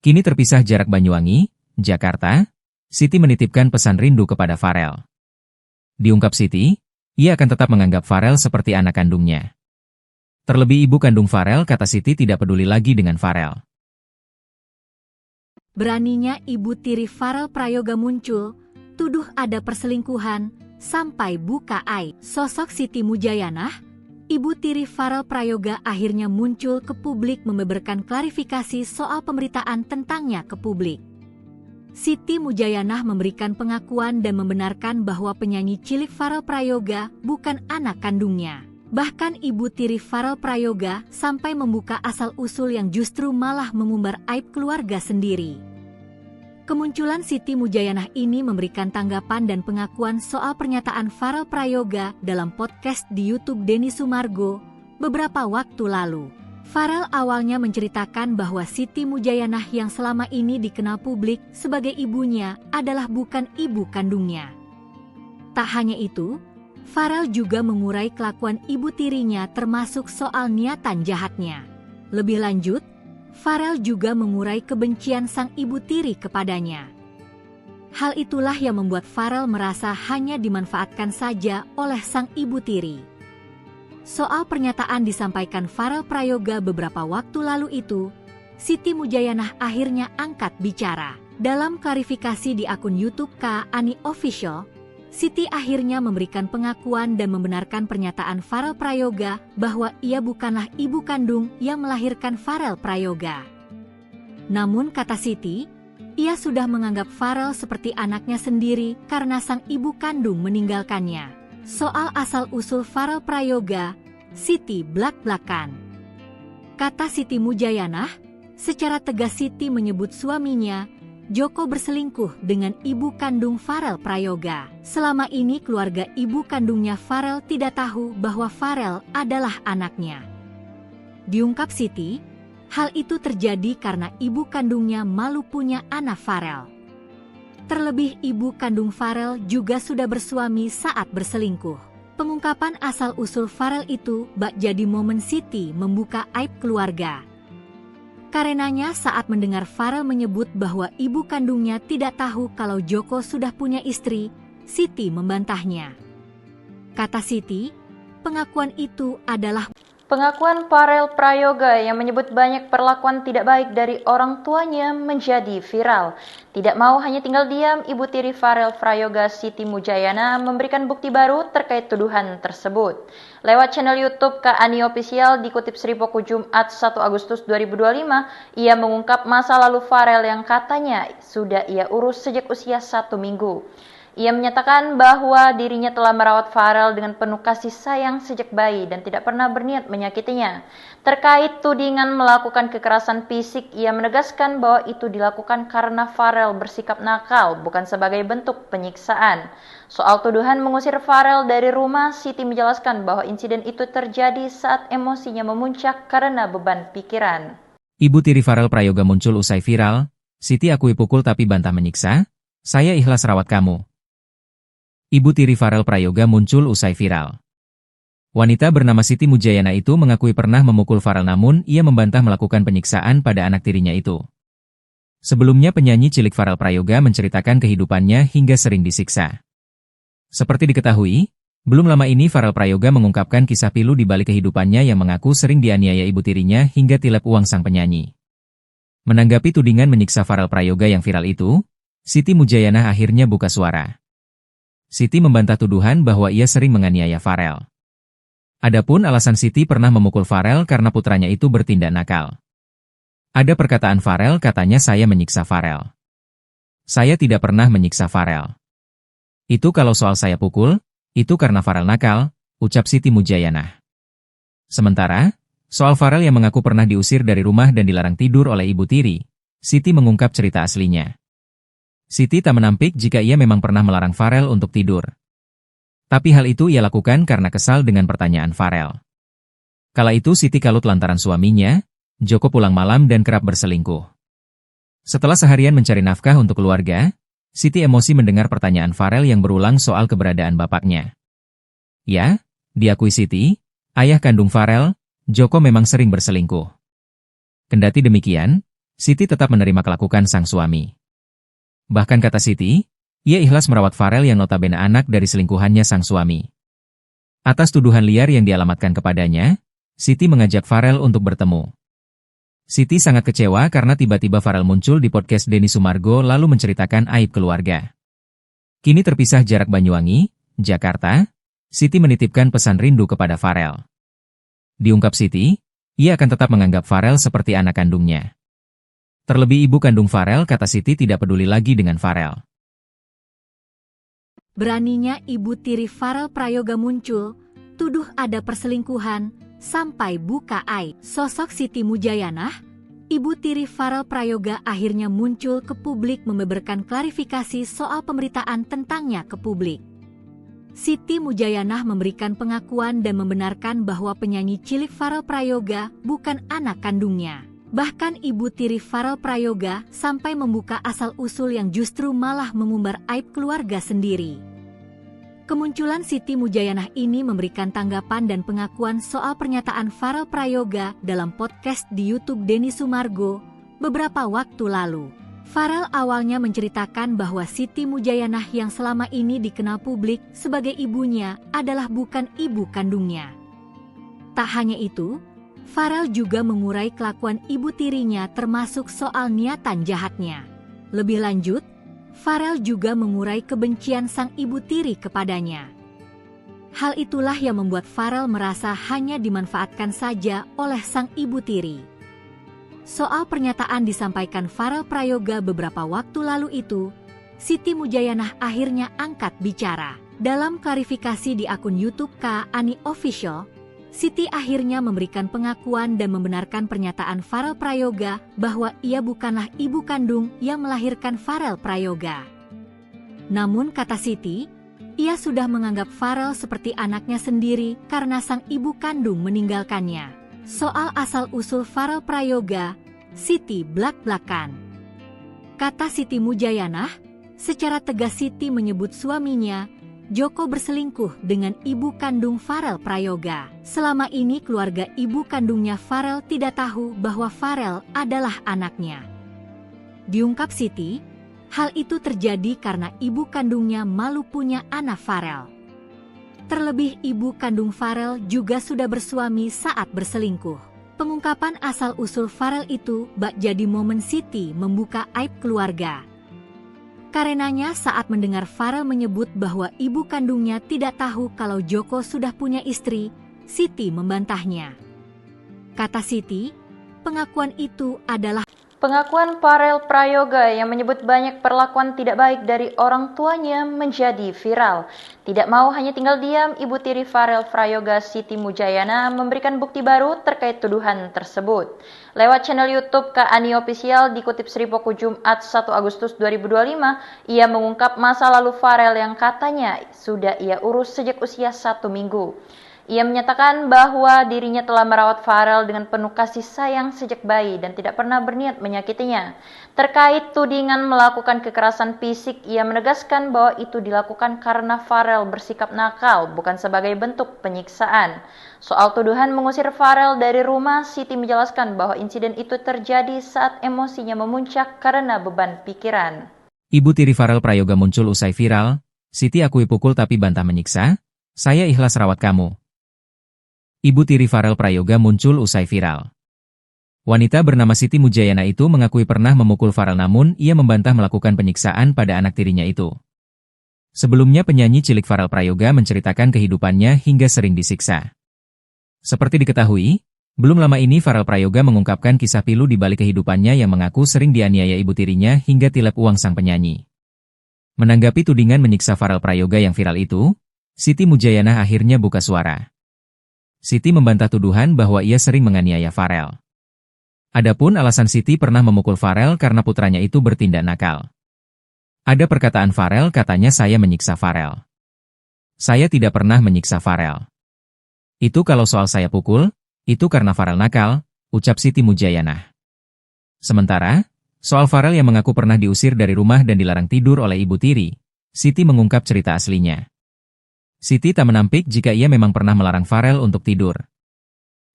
Kini terpisah jarak Banyuwangi, Jakarta, Siti menitipkan pesan rindu kepada Farel. Diungkap Siti, ia akan tetap menganggap Farel seperti anak kandungnya. Terlebih ibu kandung Farel, kata Siti, tidak peduli lagi dengan Farel. Beraninya ibu tiri Farel Prayoga muncul, tuduh ada perselingkuhan, sampai buka aib. Sosok Siti Mujayanah, ibu tiri Farel Prayoga akhirnya muncul ke publik membeberkan klarifikasi soal pemberitaan tentangnya ke publik. Siti Mujayanah memberikan pengakuan dan membenarkan bahwa penyanyi cilik Farel Prayoga bukan anak kandungnya. Bahkan ibu tiri Farel Prayoga sampai membuka asal-usul yang justru malah mengumbar aib keluarga sendiri. Kemunculan Siti Mujayanah ini memberikan tanggapan dan pengakuan soal pernyataan Farel Prayoga dalam podcast di YouTube Denny Sumargo beberapa waktu lalu. Farel awalnya menceritakan bahwa Siti Mujayanah yang selama ini dikenal publik sebagai ibunya adalah bukan ibu kandungnya. Tak hanya itu, Farel juga mengurai kelakuan ibu tirinya termasuk soal niatan jahatnya. Lebih lanjut, Farel juga mengurai kebencian sang ibu tiri kepadanya. Hal itulah yang membuat Farel merasa hanya dimanfaatkan saja oleh sang ibu tiri. Soal pernyataan disampaikan Farel Prayoga beberapa waktu lalu itu, Siti Mujayanah akhirnya angkat bicara. Dalam klarifikasi di akun YouTube K.Ani Official, Siti akhirnya memberikan pengakuan dan membenarkan pernyataan Farel Prayoga bahwa ia bukanlah ibu kandung yang melahirkan Farel Prayoga. Namun kata Siti, ia sudah menganggap Farel seperti anaknya sendiri karena sang ibu kandung meninggalkannya. Soal asal-usul Farel Prayoga, Siti blak-blakan. Kata Siti Mujayanah, secara tegas Siti menyebut suaminya, Joko, berselingkuh dengan ibu kandung Farel Prayoga. Selama ini keluarga ibu kandungnya Farel tidak tahu bahwa Farel adalah anaknya. Diungkap Siti, hal itu terjadi karena ibu kandungnya malu punya anak Farel. Terlebih ibu kandung Farel juga sudah bersuami saat berselingkuh. Pengungkapan asal-usul Farel itu bak jadi momen Siti membuka aib keluarga. Karenanya saat mendengar Farel menyebut bahwa ibu kandungnya tidak tahu kalau Joko sudah punya istri, Siti membantahnya. Kata Siti, pengakuan itu adalah Pengakuan Farel Prayoga yang menyebut banyak perlakuan tidak baik dari orang tuanya menjadi viral. Tidak mau hanya tinggal diam, ibu tiri Farel Prayoga, Siti Mujayana, memberikan bukti baru terkait tuduhan tersebut. Lewat channel YouTube K.Ani Official dikutip Sripoku Jumat 1 Agustus 2025, ia mengungkap masa lalu Farel yang katanya sudah ia urus sejak usia 1 minggu. Ia menyatakan bahwa dirinya telah merawat Farel dengan penuh kasih sayang sejak bayi dan tidak pernah berniat menyakitinya. Terkait tudingan melakukan kekerasan fisik, ia menegaskan bahwa itu dilakukan karena Farel bersikap nakal, bukan sebagai bentuk penyiksaan. Soal tuduhan mengusir Farel dari rumah, Siti menjelaskan bahwa insiden itu terjadi saat emosinya memuncak karena beban pikiran. Ibu tiri Farel Prayoga muncul usai viral, Siti akui pukul tapi bantah menyiksa, saya ikhlas rawat kamu. Ibu tiri Farel Prayoga muncul usai viral. Wanita bernama Siti Mujayana itu mengakui pernah memukul Farel, namun ia membantah melakukan penyiksaan pada anak tirinya itu. Sebelumnya penyanyi cilik Farel Prayoga menceritakan kehidupannya hingga sering disiksa. Seperti diketahui, belum lama ini Farel Prayoga mengungkapkan kisah pilu di balik kehidupannya yang mengaku sering dianiaya ibu tirinya hingga tilep uang sang penyanyi. Menanggapi tudingan menyiksa Farel Prayoga yang viral itu, Siti Mujayana akhirnya buka suara. Siti membantah tuduhan bahwa ia sering menganiaya Farel. Adapun alasan Siti pernah memukul Farel karena putranya itu bertindak nakal. Ada perkataan Farel, katanya saya menyiksa Farel. Saya tidak pernah menyiksa Farel. Itu kalau soal saya pukul, itu karena Farel nakal, ucap Siti Mujayana. Sementara, soal Farel yang mengaku pernah diusir dari rumah dan dilarang tidur oleh ibu tiri, Siti mengungkap cerita aslinya. Siti tak menampik jika ia memang pernah melarang Farel untuk tidur. Tapi hal itu ia lakukan karena kesal dengan pertanyaan Farel. Kala itu Siti kalut lantaran suaminya, Joko, pulang malam dan kerap berselingkuh. Setelah seharian mencari nafkah untuk keluarga, Siti emosi mendengar pertanyaan Farel yang berulang soal keberadaan bapaknya. Ya, diakui Siti, ayah kandung Farel, Joko memang sering berselingkuh. Kendati demikian, Siti tetap menerima kelakuan sang suami. Bahkan kata Siti, ia ikhlas merawat Farel yang notabene anak dari selingkuhannya sang suami. Atas tuduhan liar yang dialamatkan kepadanya, Siti mengajak Farel untuk bertemu. Siti sangat kecewa karena tiba-tiba Farel muncul di podcast Denny Sumargo lalu menceritakan aib keluarga. Kini terpisah jarak Banyuwangi, Jakarta, Siti menitipkan pesan rindu kepada Farel. Diungkap Siti, ia akan tetap menganggap Farel seperti anak kandungnya. Terlebih ibu kandung Farel kata Siti tidak peduli lagi dengan Farel. Beraninya ibu tiri Farel Prayoga muncul, tuduh ada perselingkuhan, sampai buka aib. Sosok Siti Mujayanah, ibu tiri Farel Prayoga akhirnya muncul ke publik membeberkan klarifikasi soal pemberitaan tentangnya ke publik. Siti Mujayanah memberikan pengakuan dan membenarkan bahwa penyanyi cilik Farel Prayoga bukan anak kandungnya. Bahkan ibu tiri Farel Prayoga sampai membuka asal-usul yang justru malah mengumbar aib keluarga sendiri. Kemunculan Siti Mujayanah ini memberikan tanggapan dan pengakuan soal pernyataan Farel Prayoga dalam podcast di YouTube Denny Sumargo beberapa waktu lalu. Farel awalnya menceritakan bahwa Siti Mujayanah yang selama ini dikenal publik sebagai ibunya adalah bukan ibu kandungnya. Tak hanya itu, Farel juga mengurai kelakuan ibu tirinya termasuk soal niatan jahatnya. Lebih lanjut, Farel juga mengurai kebencian sang ibu tiri kepadanya. Hal itulah yang membuat Farel merasa hanya dimanfaatkan saja oleh sang ibu tiri. Soal pernyataan disampaikan Farel Prayoga beberapa waktu lalu itu, Siti Mujayanah akhirnya angkat bicara. Dalam klarifikasi di akun YouTube Kak Ani Official, Siti akhirnya memberikan pengakuan dan membenarkan pernyataan Farel Prayoga bahwa ia bukanlah ibu kandung yang melahirkan Farel Prayoga. Namun kata Siti, ia sudah menganggap Farel seperti anaknya sendiri karena sang ibu kandung meninggalkannya. Soal asal-usul Farel Prayoga, Siti blak-blakan. Kata Siti Mujayanah, secara tegas Siti menyebut suaminya, Joko berselingkuh dengan ibu kandung Farel Prayoga. Selama ini keluarga ibu kandungnya Farel tidak tahu bahwa Farel adalah anaknya. Diungkap Siti, hal itu terjadi karena ibu kandungnya malu punya anak Farel. Terlebih ibu kandung Farel juga sudah bersuami saat berselingkuh. Pengungkapan asal-usul Farel itu bak jadi momen Siti membuka aib keluarga. Karenanya saat mendengar Farel menyebut bahwa ibu kandungnya tidak tahu kalau Joko sudah punya istri, Siti membantahnya. Kata Siti, pengakuan itu adalah Pengakuan Farel Prayoga yang menyebut banyak perlakuan tidak baik dari orang tuanya menjadi viral. Tidak mau hanya tinggal diam, ibu tiri Farel Prayoga Siti Mujayana memberikan bukti baru terkait tuduhan tersebut. Lewat channel YouTube Kak Ani Official dikutip Sripoku Jumat 1 Agustus 2025, ia mengungkap masa lalu Farel yang katanya sudah ia urus sejak usia 1 minggu. Ia menyatakan bahwa dirinya telah merawat Farel dengan penuh kasih sayang sejak bayi dan tidak pernah berniat menyakitinya. Terkait tudingan melakukan kekerasan fisik, ia menegaskan bahwa itu dilakukan karena Farel bersikap nakal, bukan sebagai bentuk penyiksaan. Soal tuduhan mengusir Farel dari rumah, Siti menjelaskan bahwa insiden itu terjadi saat emosinya memuncak karena beban pikiran. Ibu tiri Farel Prayoga muncul usai viral, Siti akui pukul tapi bantah menyiksa, saya ikhlas rawat kamu. Ibu tiri Farel Prayoga muncul usai viral. Wanita bernama Siti Mujayana itu mengakui pernah memukul Farel namun ia membantah melakukan penyiksaan pada anak tirinya itu. Sebelumnya penyanyi cilik Farel Prayoga menceritakan kehidupannya hingga sering disiksa. Seperti diketahui, belum lama ini Farel Prayoga mengungkapkan kisah pilu di balik kehidupannya yang mengaku sering dianiaya ibu tirinya hingga tilep uang sang penyanyi. Menanggapi tudingan menyiksa Farel Prayoga yang viral itu, Siti Mujayana akhirnya buka suara. Siti membantah tuduhan bahwa ia sering menganiaya Farel. Adapun alasan Siti pernah memukul Farel karena putranya itu bertindak nakal. Ada perkataan Farel katanya saya menyiksa Farel. Saya tidak pernah menyiksa Farel. Itu kalau soal saya pukul, itu karena Farel nakal, ucap Siti Mujayana. Sementara, Soal Farel yang mengaku pernah diusir dari rumah dan dilarang tidur oleh Ibu Tiri, Siti mengungkap cerita aslinya. Siti tak menampik jika ia memang pernah melarang Farel untuk tidur.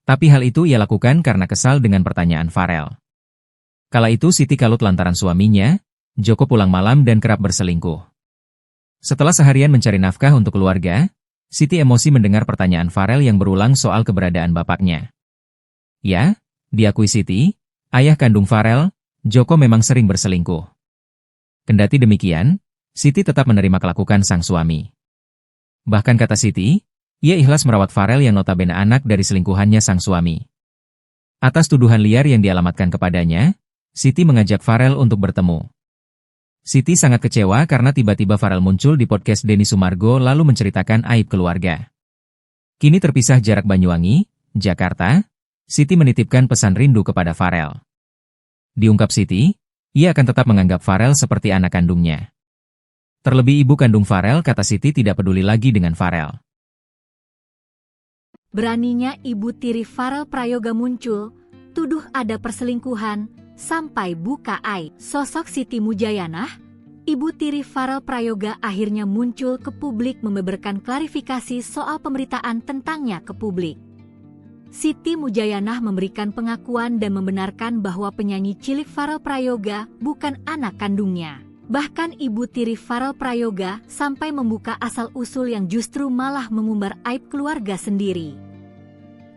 Tapi hal itu ia lakukan karena kesal dengan pertanyaan Farel. Kala itu Siti kalut lantaran suaminya, Joko pulang malam dan kerap berselingkuh. Setelah seharian mencari nafkah untuk keluarga, Siti emosi mendengar pertanyaan Farel yang berulang soal keberadaan bapaknya. Ya, diakui Siti, ayah kandung Farel, Joko memang sering berselingkuh. Kendati demikian, Siti tetap menerima kelakuan sang suami. Bahkan kata Siti, ia ikhlas merawat Farel yang notabene anak dari selingkuhannya sang suami. Atas tuduhan liar yang dialamatkan kepadanya, Siti mengajak Farel untuk bertemu. Siti sangat kecewa karena tiba-tiba Farel muncul di podcast Denny Sumargo lalu menceritakan aib keluarga. Kini terpisah jarak Banyuwangi, Jakarta, Siti menitipkan pesan rindu kepada Farel. Diungkap Siti, ia akan tetap menganggap Farel seperti anak kandungnya. Terlebih ibu kandung Farel, kata Siti, tidak peduli lagi dengan Farel. Beraninya Ibu Tiri Farel Prayoga muncul, tuduh ada perselingkuhan, sampai buka aib. Sosok Siti Mujayanah, Ibu Tiri Farel Prayoga akhirnya muncul ke publik membeberkan klarifikasi soal pemberitaan tentangnya ke publik. Siti Mujayanah memberikan pengakuan dan membenarkan bahwa penyanyi cilik Farel Prayoga bukan anak kandungnya. Bahkan Ibu Tiri Farel Prayoga sampai membuka asal-usul yang justru malah mengumbar aib keluarga sendiri.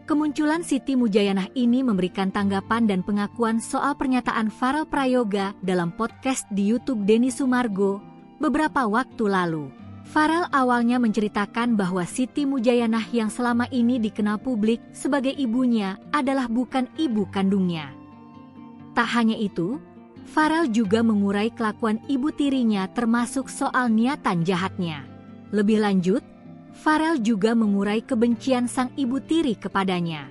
Kemunculan Siti Mujayanah ini memberikan tanggapan dan pengakuan soal pernyataan Farel Prayoga dalam podcast di YouTube Denny Sumargo beberapa waktu lalu. Farel awalnya menceritakan bahwa Siti Mujayanah yang selama ini dikenal publik sebagai ibunya adalah bukan ibu kandungnya. Tak hanya itu, Farel juga mengurai kelakuan ibu tirinya termasuk soal niatan jahatnya. Lebih lanjut, Farel juga mengurai kebencian sang ibu tiri kepadanya.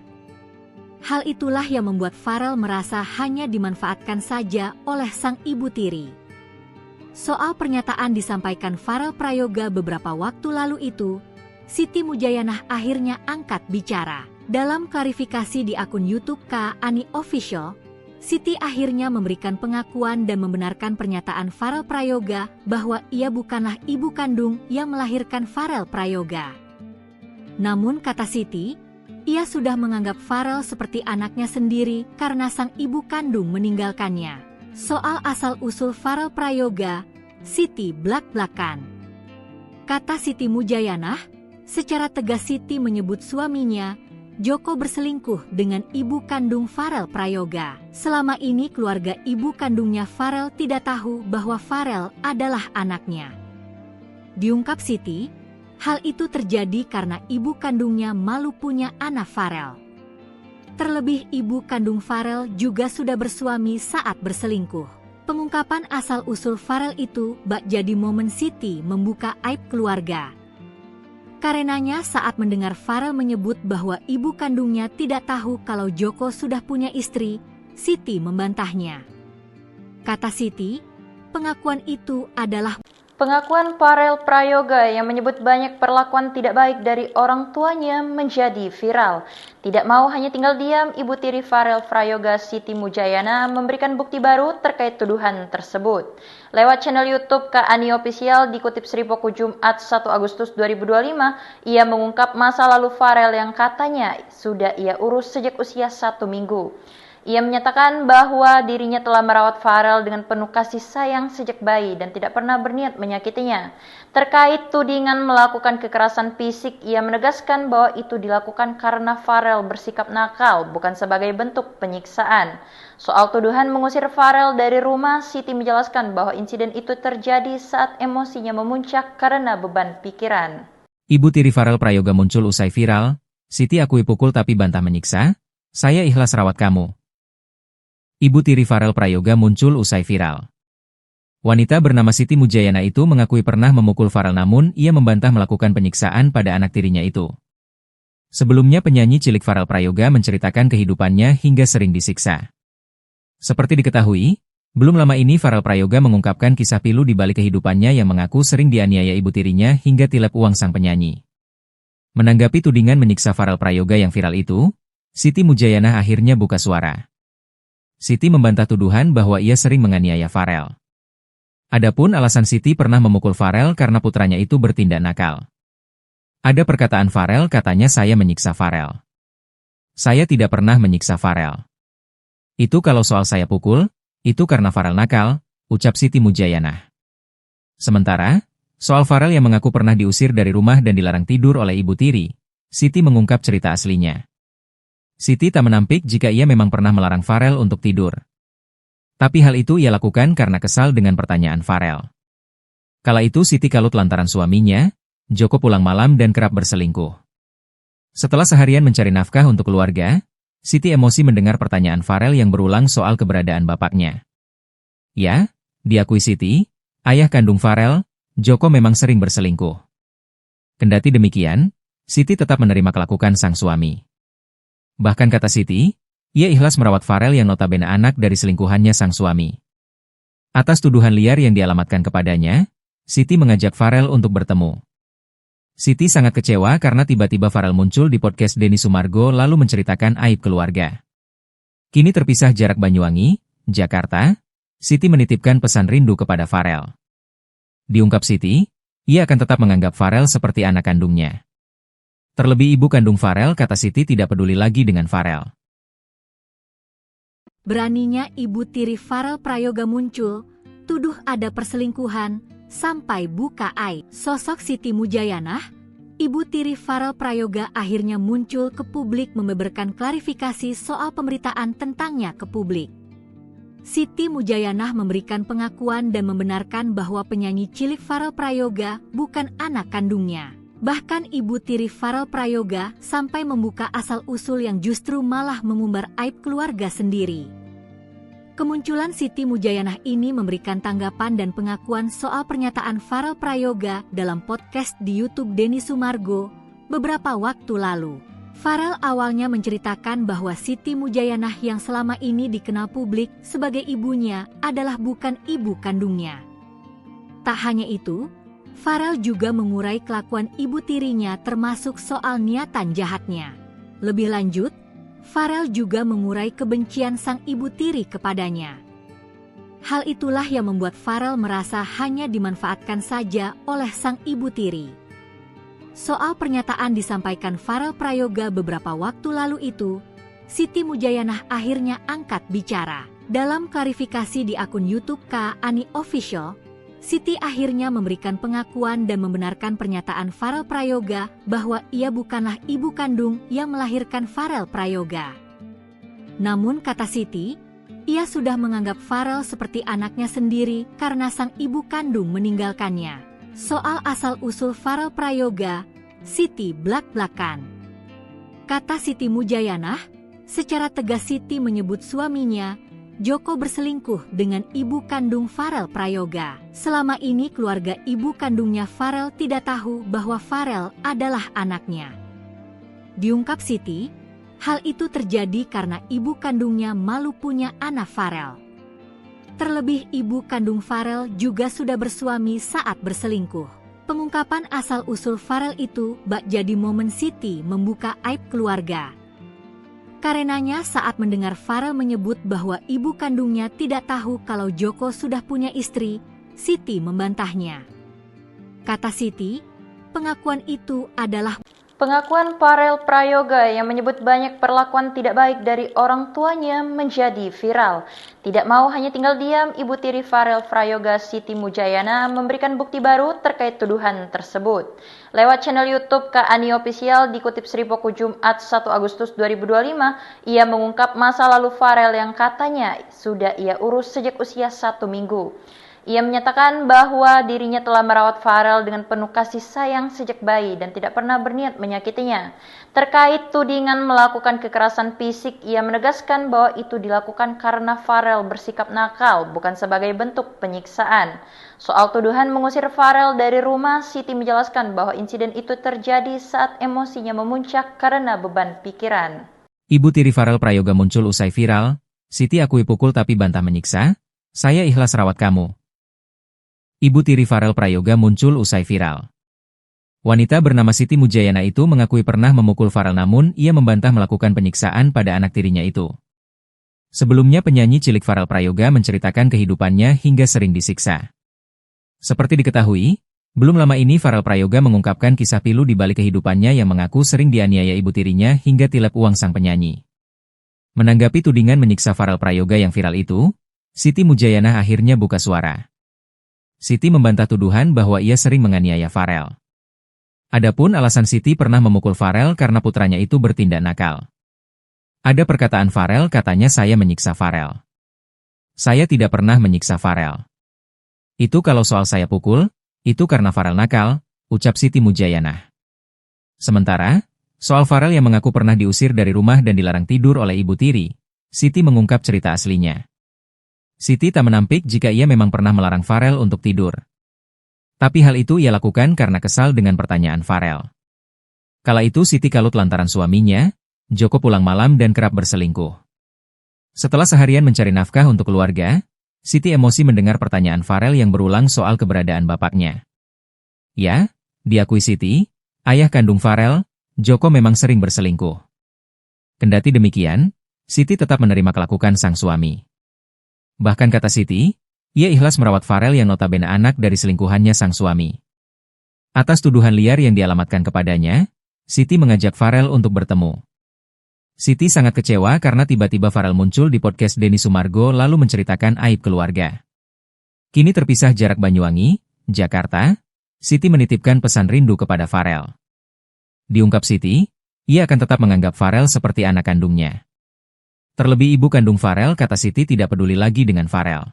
Hal itulah yang membuat Farel merasa hanya dimanfaatkan saja oleh sang ibu tiri. Soal pernyataan disampaikan Farel Prayoga beberapa waktu lalu itu, Siti Mujayanah akhirnya angkat bicara. Dalam klarifikasi di akun YouTube Kak Ani Official, Siti akhirnya memberikan pengakuan dan membenarkan pernyataan Farel Prayoga bahwa ia bukanlah ibu kandung yang melahirkan Farel Prayoga. Namun kata Siti, ia sudah menganggap Farel seperti anaknya sendiri karena sang ibu kandung meninggalkannya. Soal asal-usul Farel Prayoga, Siti blak-blakan. Kata Siti Mujayanah, secara tegas Siti menyebut suaminya, Joko, berselingkuh dengan ibu kandung Farel Prayoga. Selama ini keluarga ibu kandungnya Farel tidak tahu bahwa Farel adalah anaknya. Diungkap Siti, hal itu terjadi karena ibu kandungnya malu punya anak Farel. Terlebih ibu kandung Farel juga sudah bersuami saat berselingkuh. Pengungkapan asal-usul Farel itu bak jadi momen Siti membuka aib keluarga. Karenanya saat mendengar Farel menyebut bahwa ibu kandungnya tidak tahu kalau Joko sudah punya istri, Siti membantahnya. Kata Siti, pengakuan itu adalah Pengakuan Farel Prayoga yang menyebut banyak perlakuan tidak baik dari orang tuanya menjadi viral. Tidak mau hanya tinggal diam, Ibu Tiri Farel Prayoga Siti Mujayanah memberikan bukti baru terkait tuduhan tersebut. Lewat channel YouTube Kak Ani Official dikutip Sripoku Jumat 1 Agustus 2025, ia mengungkap masa lalu Farel yang katanya sudah ia urus sejak usia 1 minggu. Ia menyatakan bahwa dirinya telah merawat Farel dengan penuh kasih sayang sejak bayi dan tidak pernah berniat menyakitinya. Terkait tudingan melakukan kekerasan fisik, ia menegaskan bahwa itu dilakukan karena Farel bersikap nakal, bukan sebagai bentuk penyiksaan. Soal tuduhan mengusir Farel dari rumah, Siti menjelaskan bahwa insiden itu terjadi saat emosinya memuncak karena beban pikiran. Ibu Tiri Farel Prayoga muncul usai viral, Siti akui pukul tapi bantah menyiksa, saya ikhlas rawat kamu. Ibu Tiri Farel Prayoga muncul usai viral. Wanita bernama Siti Mujayanah itu mengakui pernah memukul Farel namun ia membantah melakukan penyiksaan pada anak tirinya itu. Sebelumnya penyanyi cilik Farel Prayoga menceritakan kehidupannya hingga sering disiksa. Seperti diketahui, belum lama ini Farel Prayoga mengungkapkan kisah pilu di balik kehidupannya yang mengaku sering dianiaya ibu tirinya hingga tilep uang sang penyanyi. Menanggapi tudingan menyiksa Farel Prayoga yang viral itu, Siti Mujayanah akhirnya buka suara. Siti membantah tuduhan bahwa ia sering menganiaya Farel. Adapun alasan Siti pernah memukul Farel karena putranya itu bertindak nakal. Ada perkataan Farel, katanya saya menyiksa Farel. Saya tidak pernah menyiksa Farel. Itu kalau soal saya pukul, itu karena Farel nakal, ucap Siti Mujayanah. Sementara, soal Farel yang mengaku pernah diusir dari rumah dan dilarang tidur oleh Ibu Tiri, Siti mengungkap cerita aslinya. Siti tak menampik jika ia memang pernah melarang Farel untuk tidur. Tapi hal itu ia lakukan karena kesal dengan pertanyaan Farel. Kala itu Siti kalut lantaran suaminya, Joko pulang malam dan kerap berselingkuh. Setelah seharian mencari nafkah untuk keluarga, Siti emosi mendengar pertanyaan Farel yang berulang soal keberadaan bapaknya. Ya, diakui Siti, ayah kandung Farel, Joko memang sering berselingkuh. Kendati demikian, Siti tetap menerima kelakuan sang suami. Bahkan kata Siti, ia ikhlas merawat Farel yang notabene anak dari selingkuhannya sang suami. Atas tuduhan liar yang dialamatkan kepadanya, Siti mengajak Farel untuk bertemu. Siti sangat kecewa karena tiba-tiba Farel muncul di podcast Denny Sumargo lalu menceritakan aib keluarga. Kini terpisah jarak Banyuwangi, Jakarta, Siti menitipkan pesan rindu kepada Farel. Diungkap Siti, ia akan tetap menganggap Farel seperti anak kandungnya. Terlebih ibu kandung Farel, kata Siti, tidak peduli lagi dengan Farel. Beraninya Ibu Tiri Farel Prayoga muncul, tuduh ada perselingkuhan, sampai buka aib. Sosok Siti Mujayanah, Ibu Tiri Farel Prayoga akhirnya muncul ke publik membeberkan klarifikasi soal pemberitaan tentangnya ke publik. Siti Mujayanah memberikan pengakuan dan membenarkan bahwa penyanyi cilik Farel Prayoga bukan anak kandungnya. Bahkan Ibu Tiri Farel Prayoga sampai membuka asal-usul yang justru malah mengumbar aib keluarga sendiri. Kemunculan Siti Mujayanah ini memberikan tanggapan dan pengakuan soal pernyataan Farel Prayoga dalam podcast di YouTube Denny Sumargo beberapa waktu lalu. Farel awalnya menceritakan bahwa Siti Mujayanah yang selama ini dikenal publik sebagai ibunya adalah bukan ibu kandungnya. Tak hanya itu, Farel juga mengurai kelakuan ibu tirinya termasuk soal niatan jahatnya. Lebih lanjut, Farel juga mengurai kebencian sang ibu tiri kepadanya. Hal itulah yang membuat Farel merasa hanya dimanfaatkan saja oleh sang ibu tiri. Soal pernyataan disampaikan Farel Prayoga beberapa waktu lalu itu, Siti Mujayanah akhirnya angkat bicara. Dalam klarifikasi di akun YouTube Kak Ani Official, Siti akhirnya memberikan pengakuan dan membenarkan pernyataan Farel Prayoga bahwa ia bukanlah ibu kandung yang melahirkan Farel Prayoga. Namun kata Siti, ia sudah menganggap Farel seperti anaknya sendiri karena sang ibu kandung meninggalkannya. Soal asal-usul Farel Prayoga, Siti blak-blakan. Kata Siti Mujayanah, secara tegas Siti menyebut suaminya, Joko, berselingkuh dengan ibu kandung Farel Prayoga. Selama ini keluarga ibu kandungnya Farel tidak tahu bahwa Farel adalah anaknya. Diungkap Siti, hal itu terjadi karena ibu kandungnya malu punya anak Farel. Terlebih ibu kandung Farel juga sudah bersuami saat berselingkuh. Pengungkapan asal-usul Farel itu bak jadi momen Siti membuka aib keluarga. Karenanya saat mendengar Farel menyebut bahwa ibu kandungnya tidak tahu kalau Joko sudah punya istri, Siti membantahnya. Kata Siti, pengakuan itu adalah Pengakuan Farel Prayoga yang menyebut banyak perlakuan tidak baik dari orang tuanya menjadi viral. Tidak mau hanya tinggal diam, Ibu Tiri Farel Prayoga Siti Mujayanah memberikan bukti baru terkait tuduhan tersebut. Lewat channel YouTube Kak Ani Official dikutip Sripoku Jumat 1 Agustus 2025, ia mengungkap masa lalu Farel yang katanya sudah ia urus sejak usia 1 minggu. Ia menyatakan bahwa dirinya telah merawat Farel dengan penuh kasih sayang sejak bayi dan tidak pernah berniat menyakitinya. Terkait tudingan melakukan kekerasan fisik, ia menegaskan bahwa itu dilakukan karena Farel bersikap nakal, bukan sebagai bentuk penyiksaan. Soal tuduhan mengusir Farel dari rumah, Siti menjelaskan bahwa insiden itu terjadi saat emosinya memuncak karena beban pikiran. Ibu Tiri Farel Prayoga muncul usai viral, Siti akui pukul tapi bantah menyiksa, saya ikhlas rawat kamu. Ibu Tiri Farel Prayoga muncul usai viral. Wanita bernama Siti Mujayanah itu mengakui pernah memukul Farel namun ia membantah melakukan penyiksaan pada anak tirinya itu. Sebelumnya penyanyi cilik Farel Prayoga menceritakan kehidupannya hingga sering disiksa. Seperti diketahui, belum lama ini Farel Prayoga mengungkapkan kisah pilu di balik kehidupannya yang mengaku sering dianiaya ibu tirinya hingga tilep uang sang penyanyi. Menanggapi tudingan menyiksa Farel Prayoga yang viral itu, Siti Mujayanah akhirnya buka suara. Siti membantah tuduhan bahwa ia sering menganiaya Farel. Adapun alasan Siti pernah memukul Farel karena putranya itu bertindak nakal. Ada perkataan Farel, katanya saya menyiksa Farel. Saya tidak pernah menyiksa Farel. Itu kalau soal saya pukul, itu karena Farel nakal, ucap Siti Mujayanah. Sementara, soal Farel yang mengaku pernah diusir dari rumah dan dilarang tidur oleh ibu tiri, Siti mengungkap cerita aslinya. Siti tak menampik jika ia memang pernah melarang Farel untuk tidur. Tapi hal itu ia lakukan karena kesal dengan pertanyaan Farel. Kala itu Siti kalut lantaran suaminya, Joko pulang malam dan kerap berselingkuh. Setelah seharian mencari nafkah untuk keluarga, Siti emosi mendengar pertanyaan Farel yang berulang soal keberadaan bapaknya. Ya, diakui Siti, ayah kandung Farel, Joko memang sering berselingkuh. Kendati demikian, Siti tetap menerima kelakuan sang suami. Bahkan kata Siti, ia ikhlas merawat Farel yang notabene anak dari selingkuhannya sang suami. Atas tuduhan liar yang dialamatkan kepadanya, Siti mengajak Farel untuk bertemu. Siti sangat kecewa karena tiba-tiba Farel muncul di podcast Denny Sumargo lalu menceritakan aib keluarga. Kini terpisah jarak Banyuwangi, Jakarta, Siti menitipkan pesan rindu kepada Farel. Diungkap Siti, ia akan tetap menganggap Farel seperti anak kandungnya. Terlebih ibu kandung Farel, kata Siti, tidak peduli lagi dengan Farel.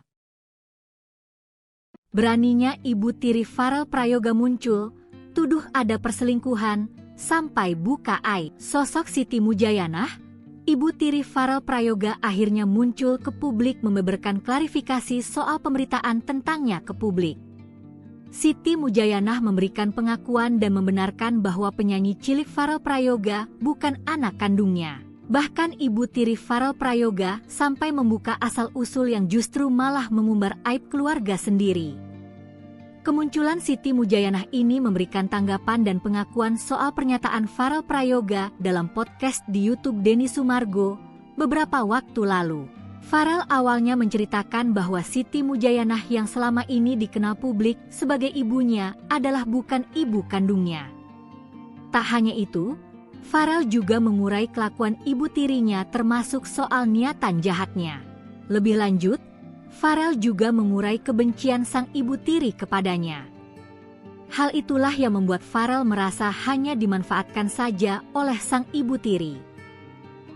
Beraninya ibu tiri Farel Prayoga muncul, tuduh ada perselingkuhan, sampai buka aib. Sosok Siti Mujayanah, ibu tiri Farel Prayoga akhirnya muncul ke publik membeberkan klarifikasi soal pemberitaan tentangnya ke publik. Siti Mujayanah memberikan pengakuan dan membenarkan bahwa penyanyi cilik Farel Prayoga bukan anak kandungnya. Bahkan ibu tiri Farel Prayoga sampai membuka asal-usul yang justru malah mengumbar aib keluarga sendiri. Kemunculan Siti Mujayanah ini memberikan tanggapan dan pengakuan soal pernyataan Farel Prayoga dalam podcast di YouTube Denny Sumargo beberapa waktu lalu. Farel awalnya menceritakan bahwa Siti Mujayanah yang selama ini dikenal publik sebagai ibunya adalah bukan ibu kandungnya. Tak hanya itu, Farel juga mengurai kelakuan ibu tirinya termasuk soal niatan jahatnya. Lebih lanjut, Farel juga mengurai kebencian sang ibu tiri kepadanya. Hal itulah yang membuat Farel merasa hanya dimanfaatkan saja oleh sang ibu tiri.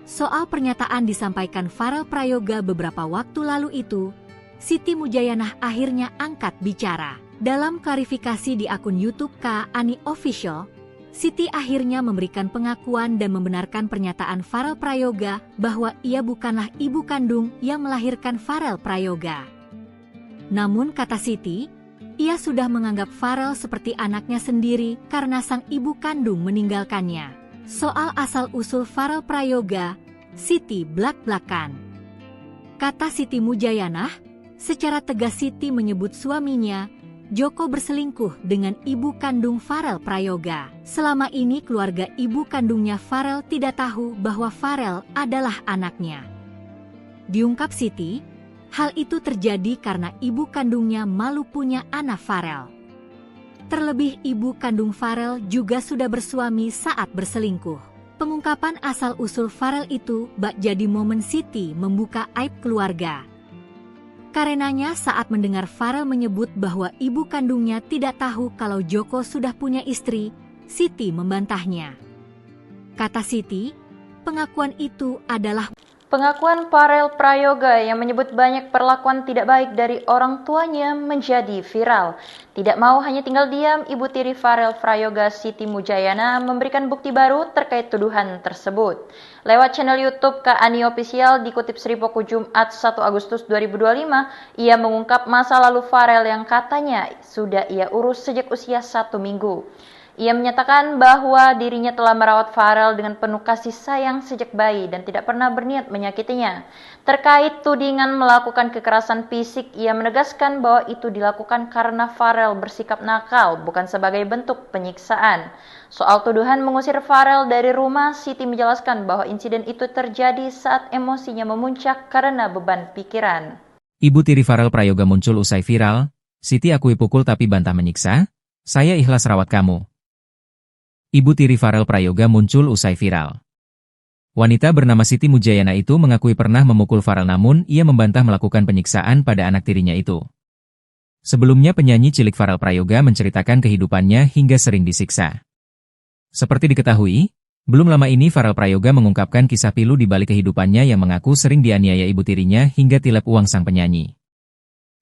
Soal pernyataan disampaikan Farel Prayoga beberapa waktu lalu itu, Siti Mujayanah akhirnya angkat bicara. Dalam klarifikasi di akun YouTube Kak Ani Official, Siti akhirnya memberikan pengakuan dan membenarkan pernyataan Farel Prayoga bahwa ia bukanlah ibu kandung yang melahirkan Farel Prayoga. Namun kata Siti, ia sudah menganggap Farel seperti anaknya sendiri karena sang ibu kandung meninggalkannya. Soal asal-usul Farel Prayoga, Siti blak-blakan. Kata Siti Mujayanah, secara tegas Siti menyebut suaminya, Joko, berselingkuh dengan ibu kandung Farel Prayoga. Selama ini keluarga ibu kandungnya Farel tidak tahu bahwa Farel adalah anaknya. Diungkap Siti, hal itu terjadi karena ibu kandungnya malu punya anak Farel. Terlebih ibu kandung Farel juga sudah bersuami saat berselingkuh. Pengungkapan asal-usul Farel itu bak jadi momen Siti membuka aib keluarga. Karenanya saat mendengar Farel menyebut bahwa ibu kandungnya tidak tahu kalau Joko sudah punya istri, Siti membantahnya. Kata Siti, pengakuan itu adalah Pengakuan Farel Prayoga yang menyebut banyak perlakuan tidak baik dari orang tuanya menjadi viral. Tidak mau hanya tinggal diam, ibu tiri Farel Prayoga Siti Mujayanah memberikan bukti baru terkait tuduhan tersebut. Lewat channel YouTube Kak Ani Official dikutip Sripoku Jumat 1 Agustus 2025, ia mengungkap masa lalu Farel yang katanya sudah ia urus sejak usia 1 minggu. Ia menyatakan bahwa dirinya telah merawat Farel dengan penuh kasih sayang sejak bayi dan tidak pernah berniat menyakitinya. Terkait tudingan melakukan kekerasan fisik, ia menegaskan bahwa itu dilakukan karena Farel bersikap nakal, bukan sebagai bentuk penyiksaan. Soal tuduhan mengusir Farel dari rumah, Siti menjelaskan bahwa insiden itu terjadi saat emosinya memuncak karena beban pikiran. Ibu tiri Farel Prayoga muncul usai viral, Siti akui pukul tapi bantah menyiksa, saya ikhlas rawat kamu. Ibu tiri Farel Prayoga muncul usai viral. Wanita bernama Siti Mujayana itu mengakui pernah memukul Farel namun ia membantah melakukan penyiksaan pada anak tirinya itu. Sebelumnya penyanyi cilik Farel Prayoga menceritakan kehidupannya hingga sering disiksa. Seperti diketahui, belum lama ini Farel Prayoga mengungkapkan kisah pilu di balik kehidupannya yang mengaku sering dianiaya ibu tirinya hingga tilep uang sang penyanyi.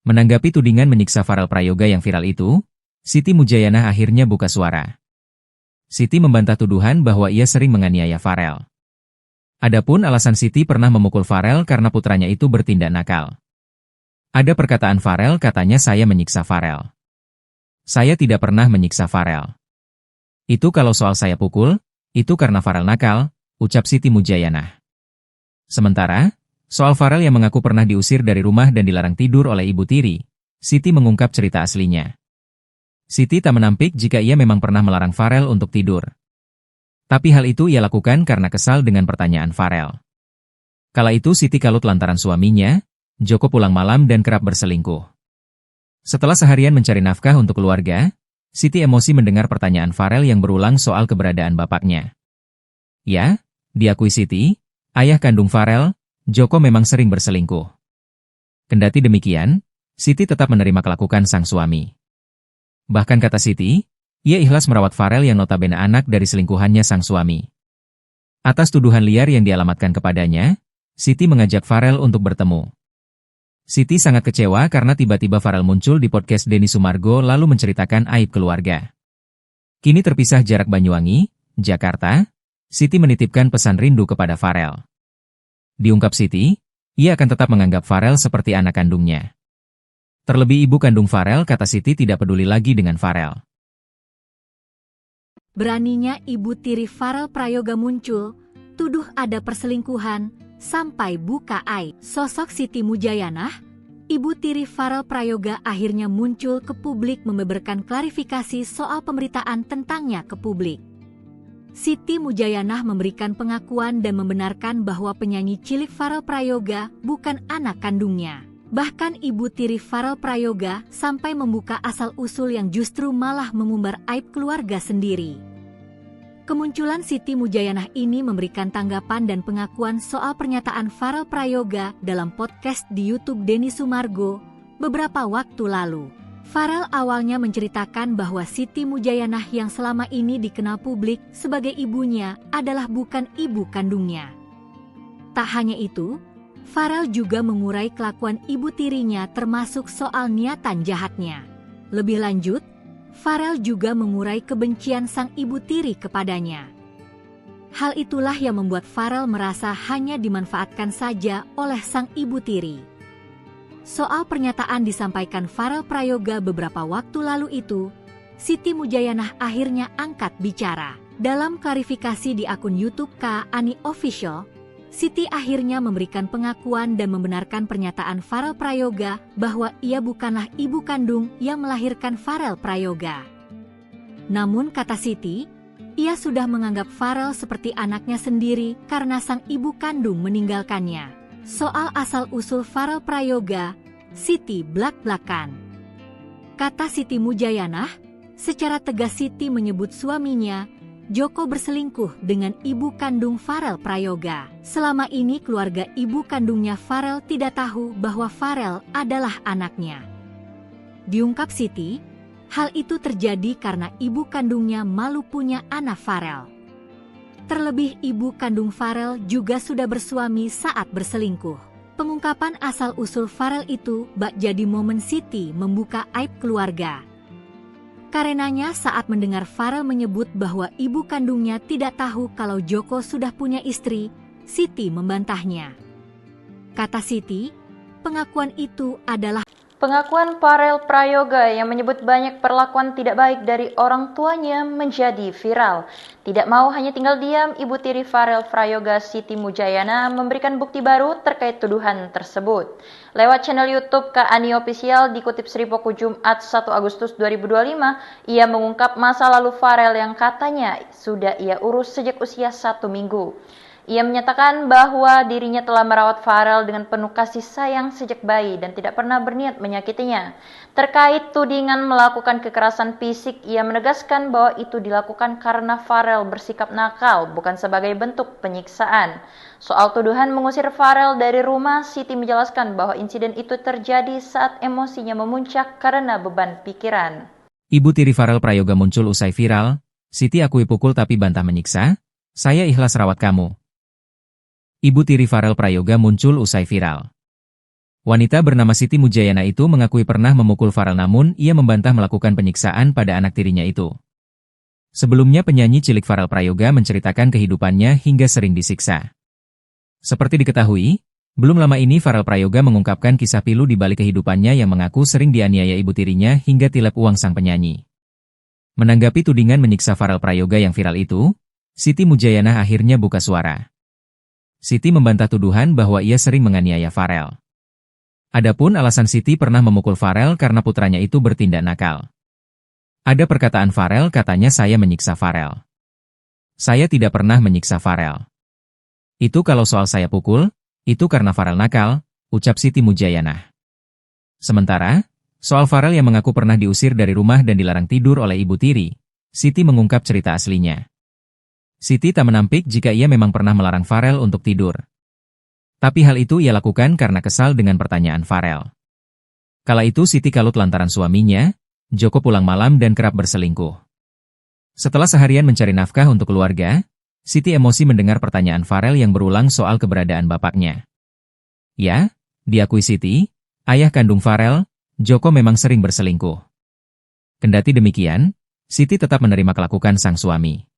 Menanggapi tudingan menyiksa Farel Prayoga yang viral itu, Siti Mujayana akhirnya buka suara. Siti membantah tuduhan bahwa ia sering menganiaya Farel. Adapun alasan Siti pernah memukul Farel karena putranya itu bertindak nakal. Ada perkataan Farel katanya saya menyiksa Farel. Saya tidak pernah menyiksa Farel. Itu kalau soal saya pukul, itu karena Farel nakal, ucap Siti Mujayana. Sementara, soal Farel yang mengaku pernah diusir dari rumah dan dilarang tidur oleh ibu tiri, Siti mengungkap cerita aslinya. Siti tak menampik jika ia memang pernah melarang Farel untuk tidur. Tapi hal itu ia lakukan karena kesal dengan pertanyaan Farel. Kala itu Siti kalut lantaran suaminya, Joko pulang malam dan kerap berselingkuh. Setelah seharian mencari nafkah untuk keluarga, Siti emosi mendengar pertanyaan Farel yang berulang soal keberadaan bapaknya. Ya, diakui Siti, ayah kandung Farel, Joko memang sering berselingkuh. Kendati demikian, Siti tetap menerima kelakuan sang suami. Bahkan kata Siti, ia ikhlas merawat Farel yang notabene anak dari selingkuhannya sang suami. Atas tuduhan liar yang dialamatkan kepadanya, Siti mengajak Farel untuk bertemu. Siti sangat kecewa karena tiba-tiba Farel muncul di podcast Denny Sumargo lalu menceritakan aib keluarga. Kini terpisah jarak Banyuwangi, Jakarta, Siti menitipkan pesan rindu kepada Farel. Diungkap Siti, ia akan tetap menganggap Farel seperti anak kandungnya. Terlebih ibu kandung Farel, kata Siti, tidak peduli lagi dengan Farel. Beraninya ibu tiri Farel Prayoga muncul, tuduh ada perselingkuhan, sampai buka aib. Sosok Siti Mujayana, ibu tiri Farel Prayoga akhirnya muncul ke publik membeberkan klarifikasi soal pemberitaan tentangnya ke publik. Siti Mujayana memberikan pengakuan dan membenarkan bahwa penyanyi cilik Farel Prayoga bukan anak kandungnya. Bahkan ibu tiri Farel Prayoga sampai membuka asal-usul yang justru malah mengumbar aib keluarga sendiri. Kemunculan Siti Mujayana ini memberikan tanggapan dan pengakuan soal pernyataan Farel Prayoga dalam podcast di YouTube Denny Sumargo beberapa waktu lalu. Farel awalnya menceritakan bahwa Siti Mujayana yang selama ini dikenal publik sebagai ibunya adalah bukan ibu kandungnya. Tak hanya itu, Farel juga mengurai kelakuan ibu tirinya termasuk soal niatan jahatnya. Lebih lanjut, Farel juga mengurai kebencian sang ibu tiri kepadanya. Hal itulah yang membuat Farel merasa hanya dimanfaatkan saja oleh sang ibu tiri. Soal pernyataan disampaikan Farel Prayoga beberapa waktu lalu itu, Siti Mujayana akhirnya angkat bicara. Dalam klarifikasi di akun YouTube Kak Ani Official, Siti akhirnya memberikan pengakuan dan membenarkan pernyataan Farel Prayoga bahwa ia bukanlah ibu kandung yang melahirkan Farel Prayoga. Namun kata Siti, ia sudah menganggap Farel seperti anaknya sendiri karena sang ibu kandung meninggalkannya. Soal asal-usul Farel Prayoga, Siti blak-blakan. Kata Siti Mujayana, secara tegas Siti menyebut suaminya, Joko, berselingkuh dengan ibu kandung Farel Prayoga. Selama ini keluarga ibu kandungnya Farel tidak tahu bahwa Farel adalah anaknya. Diungkap Siti, hal itu terjadi karena ibu kandungnya malu punya anak Farel. Terlebih ibu kandung Farel juga sudah bersuami saat berselingkuh. Pengungkapan asal-usul Farel itu bak jadi momen Siti membuka aib keluarga. Karenanya saat mendengar Farel menyebut bahwa ibu kandungnya tidak tahu kalau Joko sudah punya istri, Siti membantahnya. Kata Siti, pengakuan itu adalah Pengakuan Farel Prayoga yang menyebut banyak perlakuan tidak baik dari orang tuanya menjadi viral. Tidak mau hanya tinggal diam, ibu tiri Farel Prayoga Siti Mujayana memberikan bukti baru terkait tuduhan tersebut. Lewat channel YouTube Kak Ani Official dikutip Sripoku Jumat 1 Agustus 2025, ia mengungkap masa lalu Farel yang katanya sudah ia urus sejak usia 1 minggu. Ia menyatakan bahwa dirinya telah merawat Farel dengan penuh kasih sayang sejak bayi dan tidak pernah berniat menyakitinya. Terkait tudingan melakukan kekerasan fisik, ia menegaskan bahwa itu dilakukan karena Farel bersikap nakal, bukan sebagai bentuk penyiksaan. Soal tuduhan mengusir Farel dari rumah, Siti menjelaskan bahwa insiden itu terjadi saat emosinya memuncak karena beban pikiran. Ibu tiri Farel Prayoga muncul usai viral, Siti akui pukul tapi bantah menyiksa, saya ikhlas rawat kamu. Ibu tiri Farel Prayoga muncul usai viral. Wanita bernama Siti Mujayana itu mengakui pernah memukul Farel namun ia membantah melakukan penyiksaan pada anak tirinya itu. Sebelumnya penyanyi cilik Farel Prayoga menceritakan kehidupannya hingga sering disiksa. Seperti diketahui, belum lama ini Farel Prayoga mengungkapkan kisah pilu di balik kehidupannya yang mengaku sering dianiaya ibu tirinya hingga tilep uang sang penyanyi. Menanggapi tudingan menyiksa Farel Prayoga yang viral itu, Siti Mujayana akhirnya buka suara. Siti membantah tuduhan bahwa ia sering menganiaya Farel. Adapun alasan Siti pernah memukul Farel karena putranya itu bertindak nakal. Ada perkataan Farel katanya saya menyiksa Farel. Saya tidak pernah menyiksa Farel. Itu kalau soal saya pukul, itu karena Farel nakal, ucap Siti Mujayana. Sementara, soal Farel yang mengaku pernah diusir dari rumah dan dilarang tidur oleh ibu tiri, Siti mengungkap cerita aslinya. Siti tak menampik jika ia memang pernah melarang Farel untuk tidur. Tapi hal itu ia lakukan karena kesal dengan pertanyaan Farel. Kala itu Siti kalut lantaran suaminya, Joko pulang malam dan kerap berselingkuh. Setelah seharian mencari nafkah untuk keluarga, Siti emosi mendengar pertanyaan Farel yang berulang soal keberadaan bapaknya. Ya, diakui Siti, ayah kandung Farel, Joko memang sering berselingkuh. Kendati demikian, Siti tetap menerima kelakuan sang suami.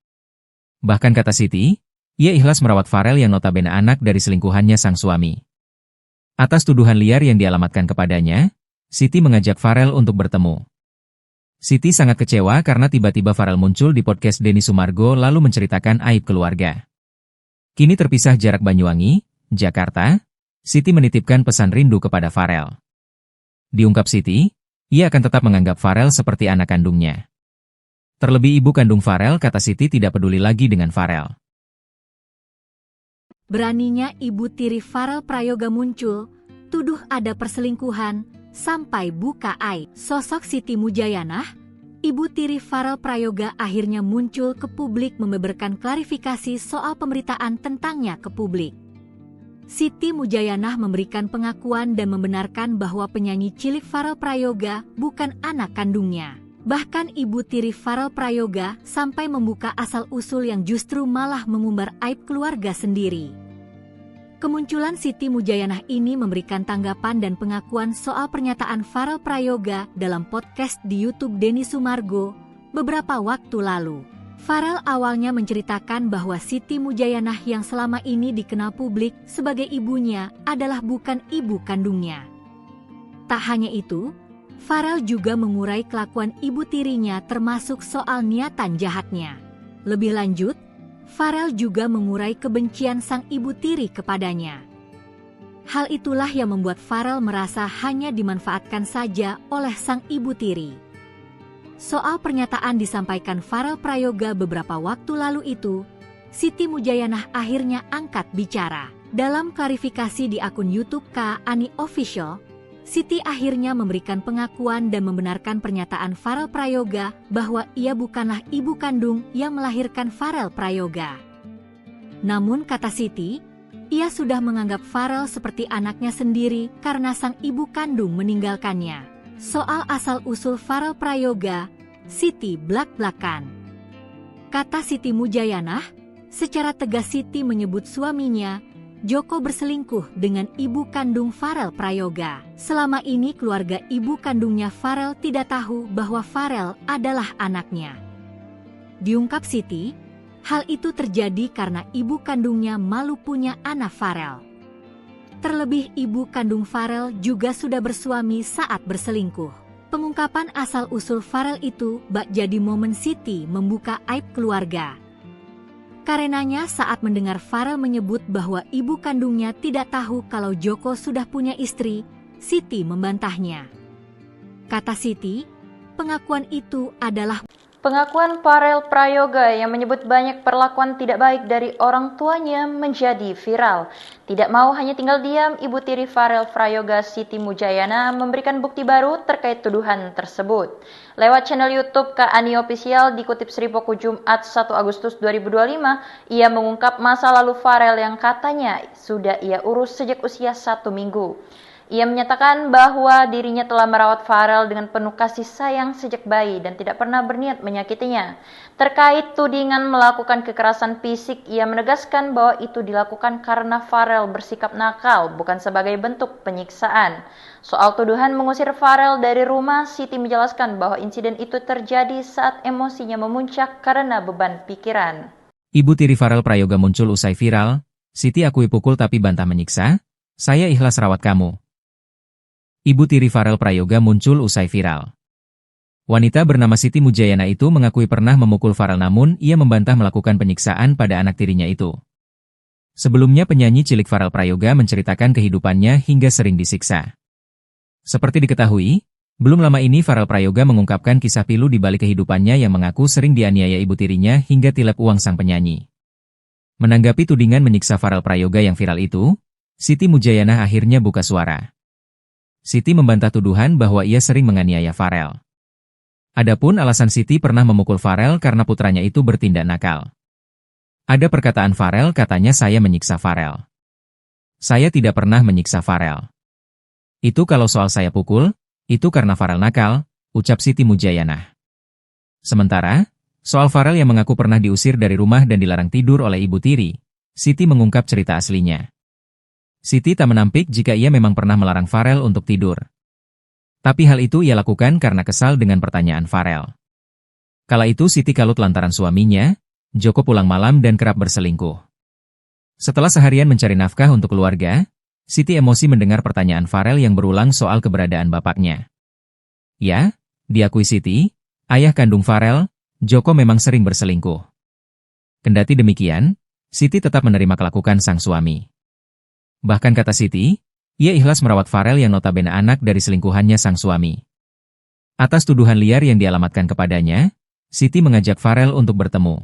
Bahkan kata Siti, ia ikhlas merawat Farel yang notabene anak dari selingkuhannya sang suami. Atas tuduhan liar yang dialamatkan kepadanya, Siti mengajak Farel untuk bertemu. Siti sangat kecewa karena tiba-tiba Farel muncul di podcast Denny Sumargo lalu menceritakan aib keluarga. Kini terpisah jarak Banyuwangi, Jakarta, Siti menitipkan pesan rindu kepada Farel. Diungkap Siti, ia akan tetap menganggap Farel seperti anak kandungnya. Terlebih ibu kandung Farel kata Siti tidak peduli lagi dengan Farel. Beraninya ibu tiri Farel Prayoga muncul, tuduh ada perselingkuhan, sampai buka aib. Sosok Siti Mujayana, ibu tiri Farel Prayoga akhirnya muncul ke publik membeberkan klarifikasi soal pemberitaan tentangnya ke publik. Siti Mujayana memberikan pengakuan dan membenarkan bahwa penyanyi cilik Farel Prayoga bukan anak kandungnya. Bahkan ibu tiri Farel Prayoga sampai membuka asal-usul yang justru malah mengumbar aib keluarga sendiri. Kemunculan Siti Mujayana ini memberikan tanggapan dan pengakuan soal pernyataan Farel Prayoga dalam podcast di YouTube Denny Sumargo beberapa waktu lalu. Farel awalnya menceritakan bahwa Siti Mujayana yang selama ini dikenal publik sebagai ibunya adalah bukan ibu kandungnya. Tak hanya itu, Farel juga mengurai kelakuan ibu tirinya termasuk soal niatan jahatnya. Lebih lanjut, Farel juga mengurai kebencian sang ibu tiri kepadanya. Hal itulah yang membuat Farel merasa hanya dimanfaatkan saja oleh sang ibu tiri. Soal pernyataan disampaikan Farel Prayoga beberapa waktu lalu itu, Siti Mujayana akhirnya angkat bicara. Dalam klarifikasi di akun YouTube Kak Ani Official, Siti akhirnya memberikan pengakuan dan membenarkan pernyataan Farel Prayoga bahwa ia bukanlah ibu kandung yang melahirkan Farel Prayoga. Namun kata Siti, ia sudah menganggap Farel seperti anaknya sendiri karena sang ibu kandung meninggalkannya. Soal asal-usul Farel Prayoga, Siti blak-blakan. Kata Siti Mujayana, secara tegas Siti menyebut suaminya, Joko berselingkuh dengan ibu kandung Farel Prayoga. Selama ini keluarga ibu kandungnya Farel tidak tahu bahwa Farel adalah anaknya. Diungkap Siti, hal itu terjadi karena ibu kandungnya malu punya anak Farel. Terlebih ibu kandung Farel juga sudah bersuami saat berselingkuh. Pengungkapan asal-usul Farel itu bak jadi momen Siti membuka aib keluarga. Karenanya saat mendengar Farel menyebut bahwa ibu kandungnya tidak tahu kalau Joko sudah punya istri, Siti membantahnya. Kata Siti, pengakuan itu adalah Pengakuan Farel Prayoga yang menyebut banyak perlakuan tidak baik dari orang tuanya menjadi viral. Tidak mau hanya tinggal diam, ibu tiri Farel Prayoga Siti Mujayana memberikan bukti baru terkait tuduhan tersebut. Lewat channel YouTube Kak Ani Official dikutip Sripoku Jumat 1 Agustus 2025, ia mengungkap masa lalu Farel yang katanya sudah ia urus sejak usia 1 minggu. Ia menyatakan bahwa dirinya telah merawat Farel dengan penuh kasih sayang sejak bayi dan tidak pernah berniat menyakitinya. Terkait tudingan melakukan kekerasan fisik, ia menegaskan bahwa itu dilakukan karena Farel bersikap nakal, bukan sebagai bentuk penyiksaan. Soal tuduhan mengusir Farel dari rumah, Siti menjelaskan bahwa insiden itu terjadi saat emosinya memuncak karena beban pikiran. Ibu tiri Farel Prayoga muncul usai viral, Siti akui pukul tapi bantah menyiksa, saya ikhlas rawat kamu. Ibu tiri Farel Prayoga muncul usai viral. Wanita bernama Siti Mujayana itu mengakui pernah memukul Farel namun ia membantah melakukan penyiksaan pada anak tirinya itu. Sebelumnya penyanyi cilik Farel Prayoga menceritakan kehidupannya hingga sering disiksa. Seperti diketahui, belum lama ini Farel Prayoga mengungkapkan kisah pilu di balik kehidupannya yang mengaku sering dianiaya ibu tirinya hingga tilep uang sang penyanyi. Menanggapi tudingan menyiksa Farel Prayoga yang viral itu, Siti Mujayana akhirnya buka suara. Siti membantah tuduhan bahwa ia sering menganiaya Farel. Adapun alasan Siti pernah memukul Farel karena putranya itu bertindak nakal. Ada perkataan Farel katanya saya menyiksa Farel. Saya tidak pernah menyiksa Farel. Itu kalau soal saya pukul, itu karena Farel nakal, ucap Siti Mujayana. Sementara, soal Farel yang mengaku pernah diusir dari rumah dan dilarang tidur oleh ibu tiri, Siti mengungkap cerita aslinya. Siti tak menampik jika ia memang pernah melarang Farel untuk tidur. Tapi hal itu ia lakukan karena kesal dengan pertanyaan Farel. Kala itu Siti kalut lantaran suaminya, Joko pulang malam dan kerap berselingkuh. Setelah seharian mencari nafkah untuk keluarga, Siti emosi mendengar pertanyaan Farel yang berulang soal keberadaan bapaknya. Ya, diakui Siti, ayah kandung Farel, Joko memang sering berselingkuh. Kendati demikian, Siti tetap menerima kelakuan sang suami. Bahkan kata Siti, ia ikhlas merawat Farel yang notabene anak dari selingkuhannya sang suami. Atas tuduhan liar yang dialamatkan kepadanya, Siti mengajak Farel untuk bertemu.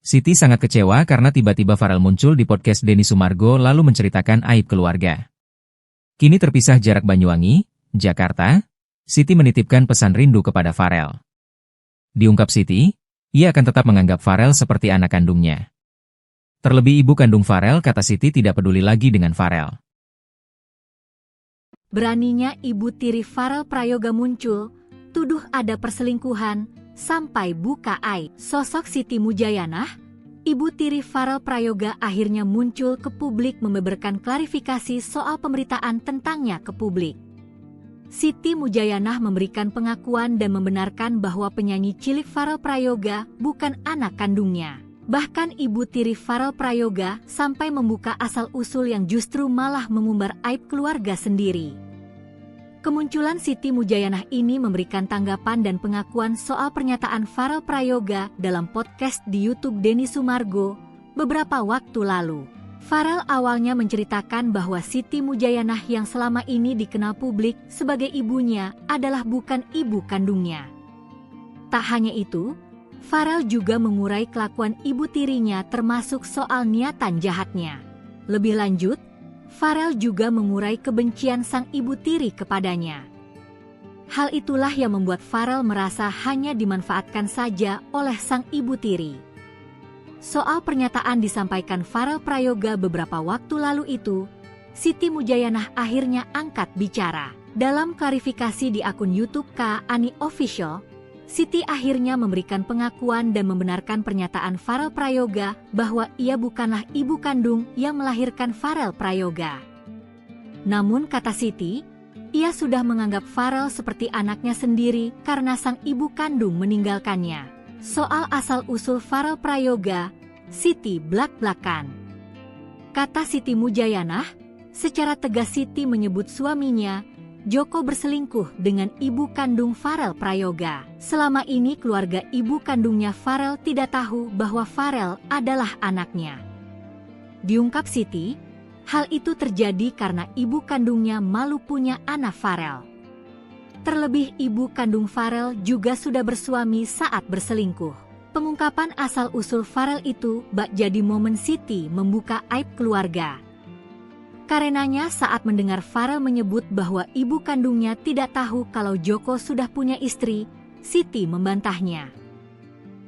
Siti sangat kecewa karena tiba-tiba Farel muncul di podcast Denny Sumargo lalu menceritakan aib keluarga. Kini terpisah jarak Banyuwangi, Jakarta, Siti menitipkan pesan rindu kepada Farel. Diungkap Siti, ia akan tetap menganggap Farel seperti anak kandungnya. Terlebih ibu kandung Farel kata Siti tidak peduli lagi dengan Farel. Beraninya ibu tiri Farel Prayoga muncul, tuduh ada perselingkuhan, sampai buka aib. Sosok Siti Mujayana, ibu tiri Farel Prayoga akhirnya muncul ke publik membeberkan klarifikasi soal pemberitaan tentangnya ke publik. Siti Mujayana memberikan pengakuan dan membenarkan bahwa penyanyi cilik Farel Prayoga bukan anak kandungnya. Bahkan ibu tiri Farel Prayoga sampai membuka asal-usul yang justru malah mengumbar aib keluarga sendiri. Kemunculan Siti Mujayana ini memberikan tanggapan dan pengakuan soal pernyataan Farel Prayoga dalam podcast di YouTube Denny Sumargo beberapa waktu lalu. Farel awalnya menceritakan bahwa Siti Mujayana yang selama ini dikenal publik sebagai ibunya adalah bukan ibu kandungnya. Tak hanya itu, Farel juga mengurai kelakuan ibu tirinya termasuk soal niatan jahatnya. Lebih lanjut, Farel juga mengurai kebencian sang ibu tiri kepadanya. Hal itulah yang membuat Farel merasa hanya dimanfaatkan saja oleh sang ibu tiri. Soal pernyataan disampaikan Farel Prayoga beberapa waktu lalu itu, Siti Mujayana akhirnya angkat bicara. Dalam klarifikasi di akun YouTube Kak Ani Official, Siti akhirnya memberikan pengakuan dan membenarkan pernyataan Farel Prayoga bahwa ia bukanlah ibu kandung yang melahirkan Farel Prayoga. Namun kata Siti, ia sudah menganggap Farel seperti anaknya sendiri karena sang ibu kandung meninggalkannya. Soal asal-usul Farel Prayoga, Siti blak-blakan. Kata Siti Mujayana, Secara tegas Siti menyebut suaminya, Joko, berselingkuh dengan ibu kandung Farel Prayoga. Selama ini keluarga ibu kandungnya Farel tidak tahu bahwa Farel adalah anaknya. Diungkap Siti, hal itu terjadi karena ibu kandungnya malu punya anak Farel. Terlebih ibu kandung Farel juga sudah bersuami saat berselingkuh. Pengungkapan asal-usul Farel itu bak jadi momen Siti membuka aib keluarga. Karenanya saat mendengar Farel menyebut bahwa ibu kandungnya tidak tahu kalau Joko sudah punya istri, Siti membantahnya.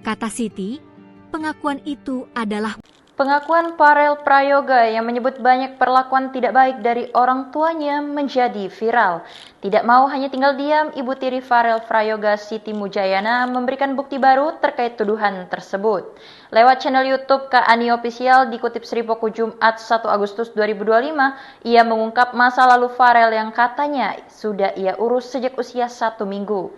Kata Siti, pengakuan itu adalah Pengakuan Farel Prayoga yang menyebut banyak perlakuan tidak baik dari orang tuanya menjadi viral. Tidak mau hanya tinggal diam, ibu tiri Farel Prayoga, Siti Mujayana, memberikan bukti baru terkait tuduhan tersebut. Lewat channel YouTube Kak Ani Official dikutip Sripoku Jumat 1 Agustus 2025, ia mengungkap masa lalu Farel yang katanya sudah ia urus sejak usia 1 minggu.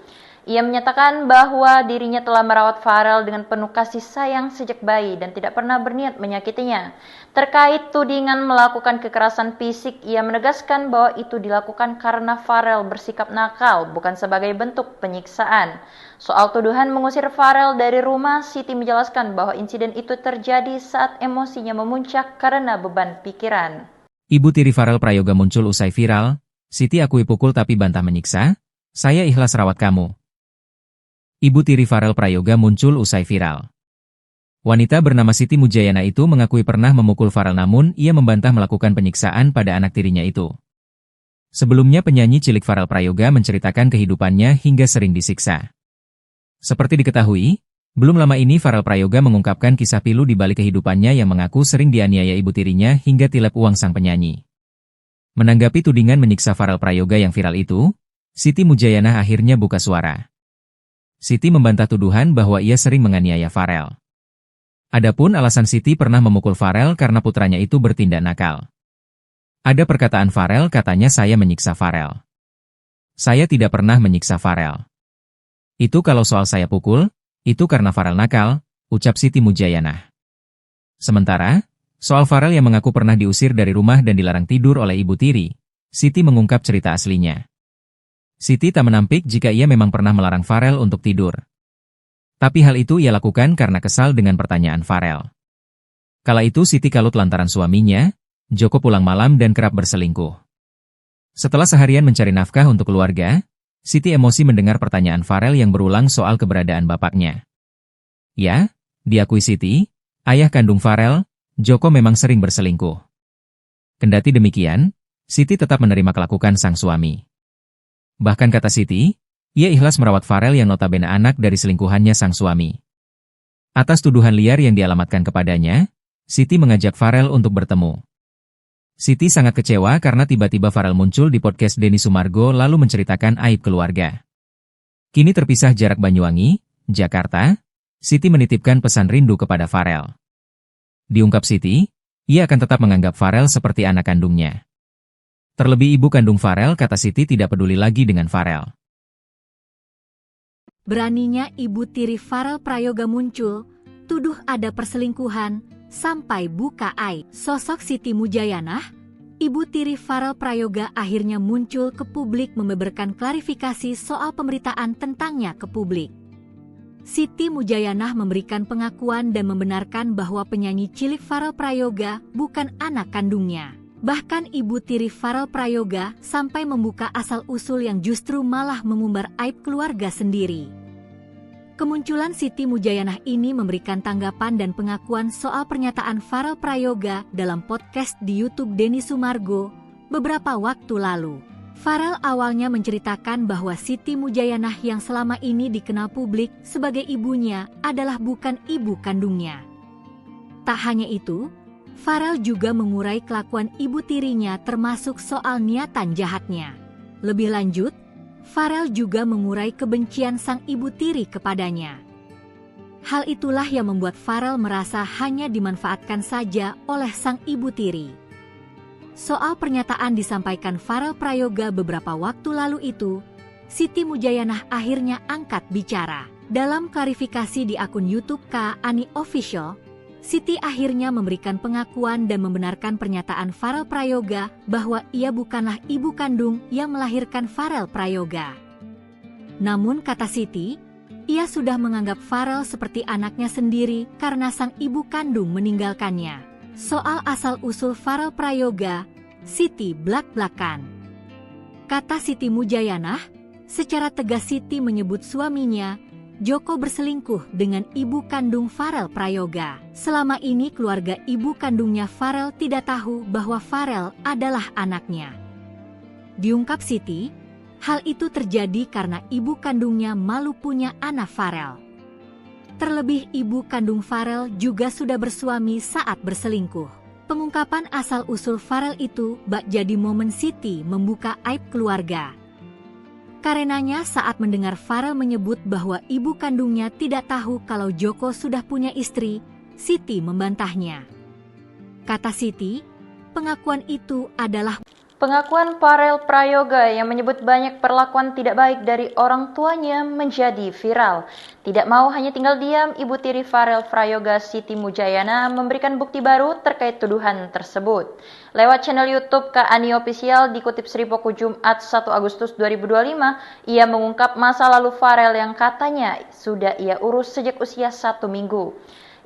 Ia menyatakan bahwa dirinya telah merawat Farel dengan penuh kasih sayang sejak bayi dan tidak pernah berniat menyakitinya. Terkait tudingan melakukan kekerasan fisik, ia menegaskan bahwa itu dilakukan karena Farel bersikap nakal, bukan sebagai bentuk penyiksaan. Soal tuduhan mengusir Farel dari rumah, Siti menjelaskan bahwa insiden itu terjadi saat emosinya memuncak karena beban pikiran. Ibu tiri Farel Prayoga muncul usai viral, Siti akui pukul tapi bantah menyiksa, saya ikhlas rawat kamu. Ibu tiri Farel Prayoga muncul usai viral. Wanita bernama Siti Mujayana itu mengakui pernah memukul Farel, namun ia membantah melakukan penyiksaan pada anak tirinya itu. Sebelumnya penyanyi cilik Farel Prayoga menceritakan kehidupannya hingga sering disiksa. Seperti diketahui, belum lama ini Farel Prayoga mengungkapkan kisah pilu di balik kehidupannya yang mengaku sering dianiaya ibu tirinya hingga tilep uang sang penyanyi. Menanggapi tudingan menyiksa Farel Prayoga yang viral itu, Siti Mujayana akhirnya buka suara. Siti membantah tuduhan bahwa ia sering menganiaya Farel. Adapun alasan Siti pernah memukul Farel karena putranya itu bertindak nakal. Ada perkataan Farel, katanya saya menyiksa Farel. Saya tidak pernah menyiksa Farel. Itu kalau soal saya pukul, itu karena Farel nakal, ucap Siti Mujayana. Sementara, soal Farel yang mengaku pernah diusir dari rumah dan dilarang tidur oleh ibu tiri, Siti mengungkap cerita aslinya. Siti tak menampik jika ia memang pernah melarang Farel untuk tidur. Tapi hal itu ia lakukan karena kesal dengan pertanyaan Farel. Kala itu Siti kalut lantaran suaminya, Joko, pulang malam dan kerap berselingkuh. Setelah seharian mencari nafkah untuk keluarga, Siti emosi mendengar pertanyaan Farel yang berulang soal keberadaan bapaknya. Ya, diakui Siti, ayah kandung Farel, Joko, memang sering berselingkuh. Kendati demikian, Siti tetap menerima kelakuan sang suami. Bahkan kata Siti, ia ikhlas merawat Farel yang notabene anak dari selingkuhannya sang suami. Atas tuduhan liar yang dialamatkan kepadanya, Siti mengajak Farel untuk bertemu. Siti sangat kecewa karena tiba-tiba Farel muncul di podcast Denny Sumargo lalu menceritakan aib keluarga. Kini terpisah jarak Banyuwangi, Jakarta, Siti menitipkan pesan rindu kepada Farel. Diungkap Siti, ia akan tetap menganggap Farel seperti anak kandungnya. Terlebih ibu kandung Farel, kata Siti, tidak peduli lagi dengan Farel. Beraninya ibu tiri Farel Prayoga muncul, tuduh ada perselingkuhan, sampai buka aib. Sosok Siti Mujayana, ibu tiri Farel Prayoga, akhirnya muncul ke publik membeberkan klarifikasi soal pemberitaan tentangnya ke publik. Siti Mujayana memberikan pengakuan dan membenarkan bahwa penyanyi cilik Farel Prayoga bukan anak kandungnya. Bahkan ibu tiri Farel Prayoga sampai membuka asal-usul yang justru malah mengumbar aib keluarga sendiri. Kemunculan Siti Mujayana ini memberikan tanggapan dan pengakuan soal pernyataan Farel Prayoga dalam podcast di YouTube Denny Sumargo beberapa waktu lalu. Farel awalnya menceritakan bahwa Siti Mujayana yang selama ini dikenal publik sebagai ibunya adalah bukan ibu kandungnya. Tak hanya itu, Farel juga mengurai kelakuan ibu tirinya termasuk soal niatan jahatnya. Lebih lanjut, Farel juga mengurai kebencian sang ibu tiri kepadanya. Hal itulah yang membuat Farel merasa hanya dimanfaatkan saja oleh sang ibu tiri. Soal pernyataan disampaikan Farel Prayoga beberapa waktu lalu itu, Siti Mujayana akhirnya angkat bicara. Dalam klarifikasi di akun YouTube Kak Ani Official, Siti akhirnya memberikan pengakuan dan membenarkan pernyataan Farel Prayoga bahwa ia bukanlah ibu kandung yang melahirkan Farel Prayoga. Namun kata Siti, ia sudah menganggap Farel seperti anaknya sendiri karena sang ibu kandung meninggalkannya. Soal asal-usul Farel Prayoga, Siti blak-blakan. Kata Siti Mujayanah, secara tegas Siti menyebut suaminya, Joko, berselingkuh dengan ibu kandung Farel Prayoga. Selama ini keluarga ibu kandungnya Farel tidak tahu bahwa Farel adalah anaknya. Diungkap Siti, hal itu terjadi karena ibu kandungnya malu punya anak Farel. Terlebih ibu kandung Farel juga sudah bersuami saat berselingkuh. Pengungkapan asal-usul Farel itu bak jadi momen Siti membuka aib keluarga. Karenanya saat mendengar Farel menyebut bahwa ibu kandungnya tidak tahu kalau Joko sudah punya istri, Siti membantahnya. Kata Siti, pengakuan itu adalah Pengakuan Farel Prayoga yang menyebut banyak perlakuan tidak baik dari orang tuanya menjadi viral. Tidak mau hanya tinggal diam, ibu tiri Farel Prayoga, Siti Mujayana, memberikan bukti baru terkait tuduhan tersebut. Lewat channel YouTube Kak Ani Official dikutip Sripoku Jumat 1 Agustus 2025, ia mengungkap masa lalu Farel yang katanya sudah ia urus sejak usia 1 minggu.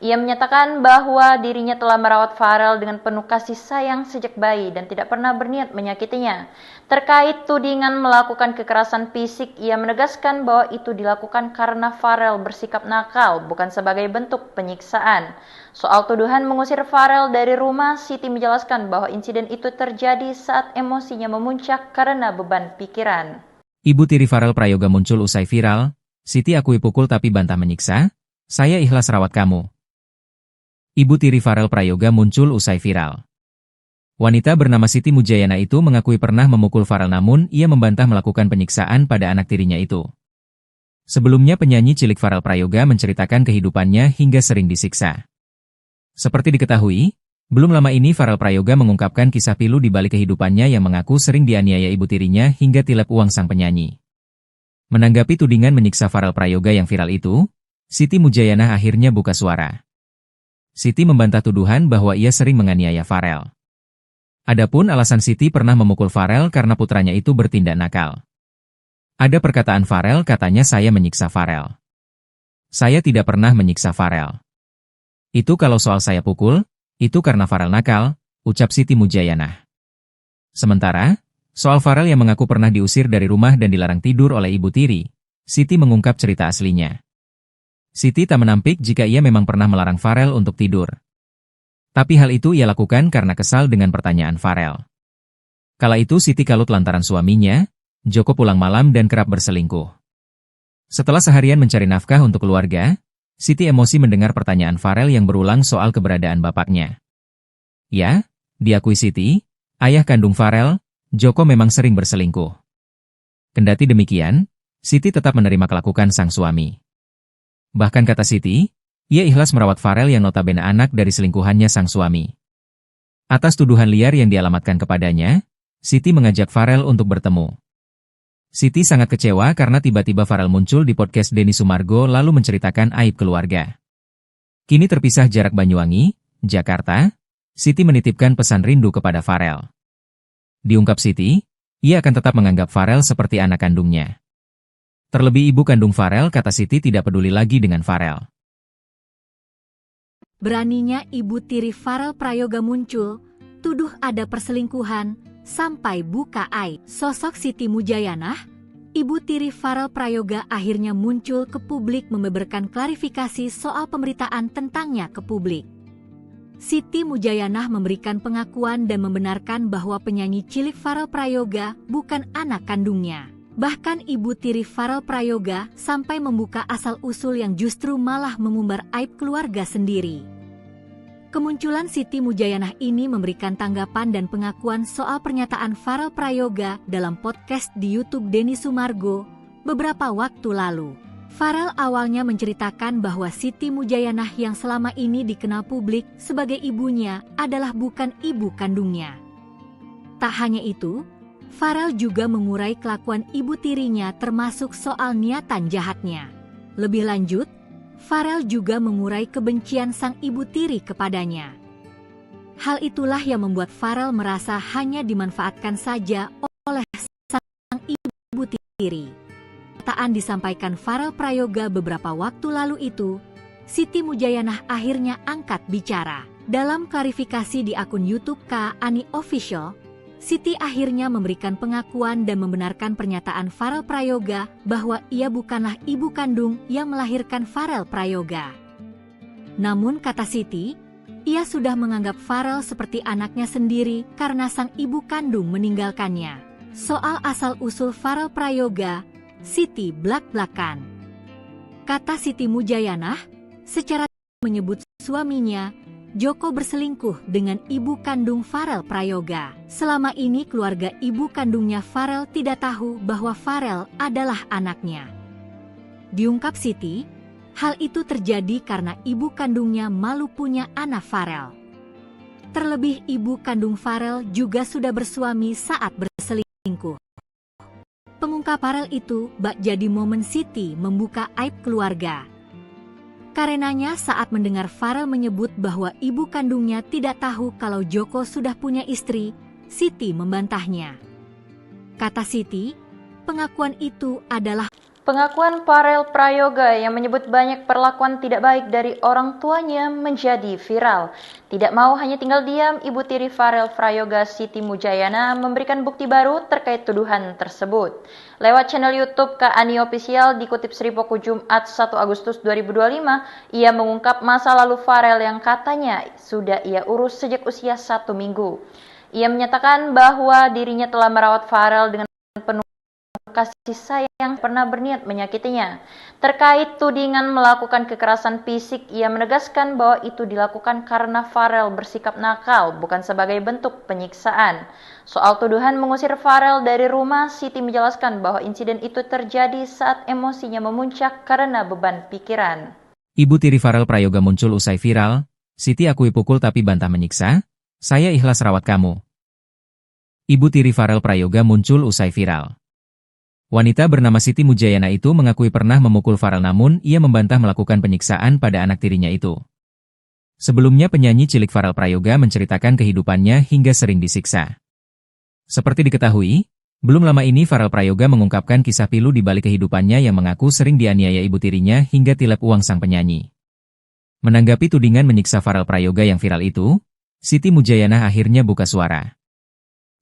Ia menyatakan bahwa dirinya telah merawat Farel dengan penuh kasih sayang sejak bayi dan tidak pernah berniat menyakitinya. Terkait tudingan melakukan kekerasan fisik, ia menegaskan bahwa itu dilakukan karena Farel bersikap nakal, bukan sebagai bentuk penyiksaan. Soal tuduhan mengusir Farel dari rumah, Siti menjelaskan bahwa insiden itu terjadi saat emosinya memuncak karena beban pikiran. Ibu tiri Farel Prayoga muncul usai viral, Siti akui pukul tapi bantah menyiksa, saya ikhlas rawat kamu. Ibu tiri Farel Prayoga muncul usai viral. Wanita bernama Siti Mujayana itu mengakui pernah memukul Farel, namun ia membantah melakukan penyiksaan pada anak tirinya itu. Sebelumnya penyanyi cilik Farel Prayoga menceritakan kehidupannya hingga sering disiksa. Seperti diketahui, belum lama ini Farel Prayoga mengungkapkan kisah pilu di balik kehidupannya yang mengaku sering dianiaya ibu tirinya hingga tilep uang sang penyanyi. Menanggapi tudingan menyiksa Farel Prayoga yang viral itu, Siti Mujayana akhirnya buka suara. Siti membantah tuduhan bahwa ia sering menganiaya Farel. Adapun alasan Siti pernah memukul Farel karena putranya itu bertindak nakal. Ada perkataan Farel, katanya saya menyiksa Farel. Saya tidak pernah menyiksa Farel. Itu kalau soal saya pukul, itu karena Farel nakal, ucap Siti Mujayana. Sementara, soal Farel yang mengaku pernah diusir dari rumah dan dilarang tidur oleh ibu tiri, Siti mengungkap cerita aslinya. Siti tak menampik jika ia memang pernah melarang Farel untuk tidur. Tapi hal itu ia lakukan karena kesal dengan pertanyaan Farel. Kala itu Siti kalut lantaran suaminya, Joko, pulang malam dan kerap berselingkuh. Setelah seharian mencari nafkah untuk keluarga, Siti emosi mendengar pertanyaan Farel yang berulang soal keberadaan bapaknya. Ya, diakui Siti, ayah kandung Farel, Joko, memang sering berselingkuh. Kendati demikian, Siti tetap menerima kelakuan sang suami. Bahkan kata Siti, ia ikhlas merawat Farel yang notabene anak dari selingkuhannya sang suami. Atas tuduhan liar yang dialamatkan kepadanya, Siti mengajak Farel untuk bertemu. Siti sangat kecewa karena tiba-tiba Farel muncul di podcast Denny Sumargo lalu menceritakan aib keluarga. Kini terpisah jarak Banyuwangi, Jakarta, Siti menitipkan pesan rindu kepada Farel. Diungkap Siti, ia akan tetap menganggap Farel seperti anak kandungnya. Terlebih ibu kandung Farel, kata Siti, tidak peduli lagi dengan Farel. Beraninya ibu tiri Farel Prayoga muncul, tuduh ada perselingkuhan, sampai buka aib. Sosok Siti Mujayanah, ibu tiri Farel Prayoga, akhirnya muncul ke publik membeberkan klarifikasi soal pemberitaan tentangnya ke publik. Siti Mujayanah memberikan pengakuan dan membenarkan bahwa penyanyi cilik Farel Prayoga bukan anak kandungnya. Bahkan ibu tiri Farel Prayoga sampai membuka asal-usul yang justru malah mengumbar aib keluarga sendiri. Kemunculan Siti Mujayanah ini memberikan tanggapan dan pengakuan soal pernyataan Farel Prayoga dalam podcast di YouTube Denny Sumargo beberapa waktu lalu. Farel awalnya menceritakan bahwa Siti Mujayanah yang selama ini dikenal publik sebagai ibunya adalah bukan ibu kandungnya. Tak hanya itu, Farel juga mengurai kelakuan ibu tirinya termasuk soal niatan jahatnya. Lebih lanjut, Farel juga mengurai kebencian sang ibu tiri kepadanya. Hal itulah yang membuat Farel merasa hanya dimanfaatkan saja oleh sang ibu tiri. Pernyataan disampaikan Farel Prayoga beberapa waktu lalu itu, Siti Mujayanah akhirnya angkat bicara. Dalam klarifikasi di akun YouTube Kak Ani Official, Siti akhirnya memberikan pengakuan dan membenarkan pernyataan Farel Prayoga bahwa ia bukanlah ibu kandung yang melahirkan Farel Prayoga. Namun kata Siti, ia sudah menganggap Farel seperti anaknya sendiri karena sang ibu kandung meninggalkannya. Soal asal-usul Farel Prayoga, Siti blak-blakan. Kata Siti Mujayanah, secara menyebut suaminya, Joko berselingkuh dengan ibu kandung Farel Prayoga. Selama ini keluarga ibu kandungnya Farel tidak tahu bahwa Farel adalah anaknya. Diungkap Siti, hal itu terjadi karena ibu kandungnya malu punya anak Farel. Terlebih ibu kandung Farel juga sudah bersuami saat berselingkuh. Pengungkap Farel itu bak jadi momen Siti membuka aib keluarga. Karenanya saat mendengar Farel menyebut bahwa ibu kandungnya tidak tahu kalau Joko sudah punya istri, Siti membantahnya. Kata Siti, pengakuan itu adalah Pengakuan Farel Prayoga yang menyebut banyak perlakuan tidak baik dari orang tuanya menjadi viral. Tidak mau hanya tinggal diam, ibu tiri Farel Prayoga Siti Mujayana memberikan bukti baru terkait tuduhan tersebut. Lewat channel YouTube Kak Ani Official dikutip Sripoku Jumat 1 Agustus 2025, ia mengungkap masa lalu Farel yang katanya sudah ia urus sejak usia 1 minggu. Ia menyatakan bahwa dirinya telah merawat Farel dengan penuh kasih sayang, pernah berniat menyakitinya. Terkait tudingan melakukan kekerasan fisik, ia menegaskan bahwa itu dilakukan karena Farel bersikap nakal, bukan sebagai bentuk penyiksaan. Soal tuduhan mengusir Farel dari rumah, Siti menjelaskan bahwa insiden itu terjadi saat emosinya memuncak karena beban pikiran. Ibu tiri Farel Prayoga muncul usai viral, Siti akui pukul tapi bantah menyiksa, saya ikhlas rawat kamu. Ibu tiri Farel Prayoga muncul usai viral. Wanita bernama Siti Mujayana itu mengakui pernah memukul Farel namun ia membantah melakukan penyiksaan pada anak tirinya itu. Sebelumnya penyanyi cilik Farel Prayoga menceritakan kehidupannya hingga sering disiksa. Seperti diketahui, belum lama ini Farel Prayoga mengungkapkan kisah pilu di balik kehidupannya yang mengaku sering dianiaya ibu tirinya hingga tilep uang sang penyanyi. Menanggapi tudingan menyiksa Farel Prayoga yang viral itu, Siti Mujayana akhirnya buka suara.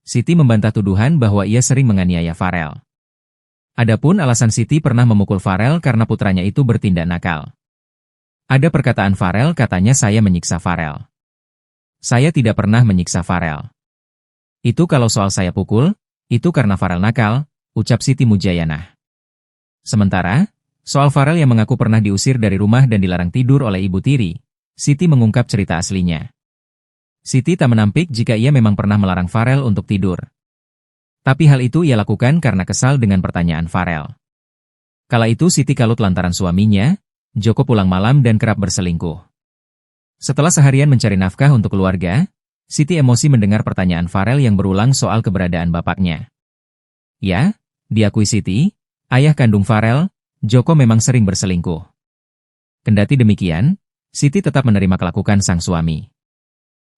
Siti membantah tuduhan bahwa ia sering menganiaya Farel. Adapun alasan Siti pernah memukul Farel karena putranya itu bertindak nakal. Ada perkataan Farel katanya saya menyiksa Farel. Saya tidak pernah menyiksa Farel. Itu kalau soal saya pukul, itu karena Farel nakal, ucap Siti Mujayana. Sementara, soal Farel yang mengaku pernah diusir dari rumah dan dilarang tidur oleh ibu tiri, Siti mengungkap cerita aslinya. Siti tak menampik jika ia memang pernah melarang Farel untuk tidur. Tapi hal itu ia lakukan karena kesal dengan pertanyaan Farel. Kala itu Siti kalut lantaran suaminya, Joko pulang malam dan kerap berselingkuh. Setelah seharian mencari nafkah untuk keluarga, Siti emosi mendengar pertanyaan Farel yang berulang soal keberadaan bapaknya. Ya, diakui Siti, ayah kandung Farel, Joko memang sering berselingkuh. Kendati demikian, Siti tetap menerima kelakuan sang suami.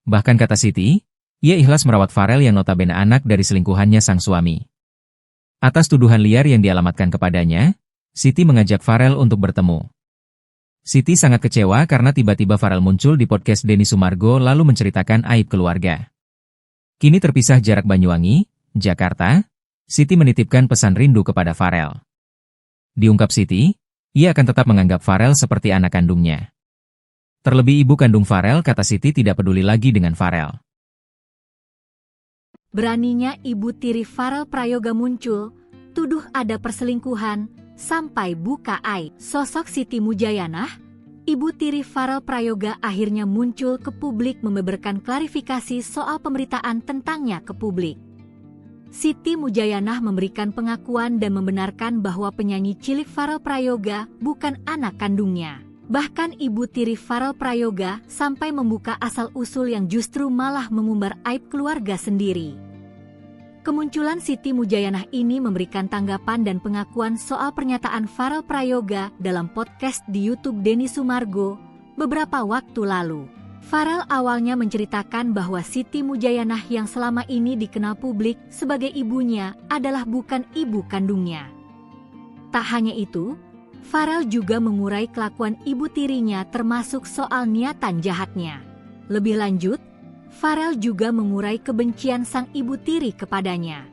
Bahkan kata Siti, ia ikhlas merawat Farel yang notabene anak dari selingkuhannya sang suami. Atas tuduhan liar yang dialamatkan kepadanya, Siti mengajak Farel untuk bertemu. Siti sangat kecewa karena tiba-tiba Farel muncul di podcast Denny Sumargo lalu menceritakan aib keluarga. Kini terpisah jarak Banyuwangi, Jakarta, Siti menitipkan pesan rindu kepada Farel. Diungkap Siti, ia akan tetap menganggap Farel seperti anak kandungnya. Terlebih ibu kandung Farel kata Siti tidak peduli lagi dengan Farel. Beraninya ibu tiri Farel Prayoga muncul, tuduh ada perselingkuhan, sampai buka aib. Sosok Siti Mujayanah, ibu tiri Farel Prayoga akhirnya muncul ke publik membeberkan klarifikasi soal pemberitaan tentangnya ke publik. Siti Mujayanah memberikan pengakuan dan membenarkan bahwa penyanyi cilik Farel Prayoga bukan anak kandungnya. Bahkan ibu tiri Farel Prayoga sampai membuka asal-usul yang justru malah mengumbar aib keluarga sendiri. Kemunculan Siti Mujayanah ini memberikan tanggapan dan pengakuan soal pernyataan Farel Prayoga dalam podcast di YouTube Denny Sumargo beberapa waktu lalu. Farel awalnya menceritakan bahwa Siti Mujayanah yang selama ini dikenal publik sebagai ibunya adalah bukan ibu kandungnya. Tak hanya itu, Farel juga mengurai kelakuan ibu tirinya termasuk soal niatan jahatnya. Lebih lanjut, Farel juga mengurai kebencian sang ibu tiri kepadanya.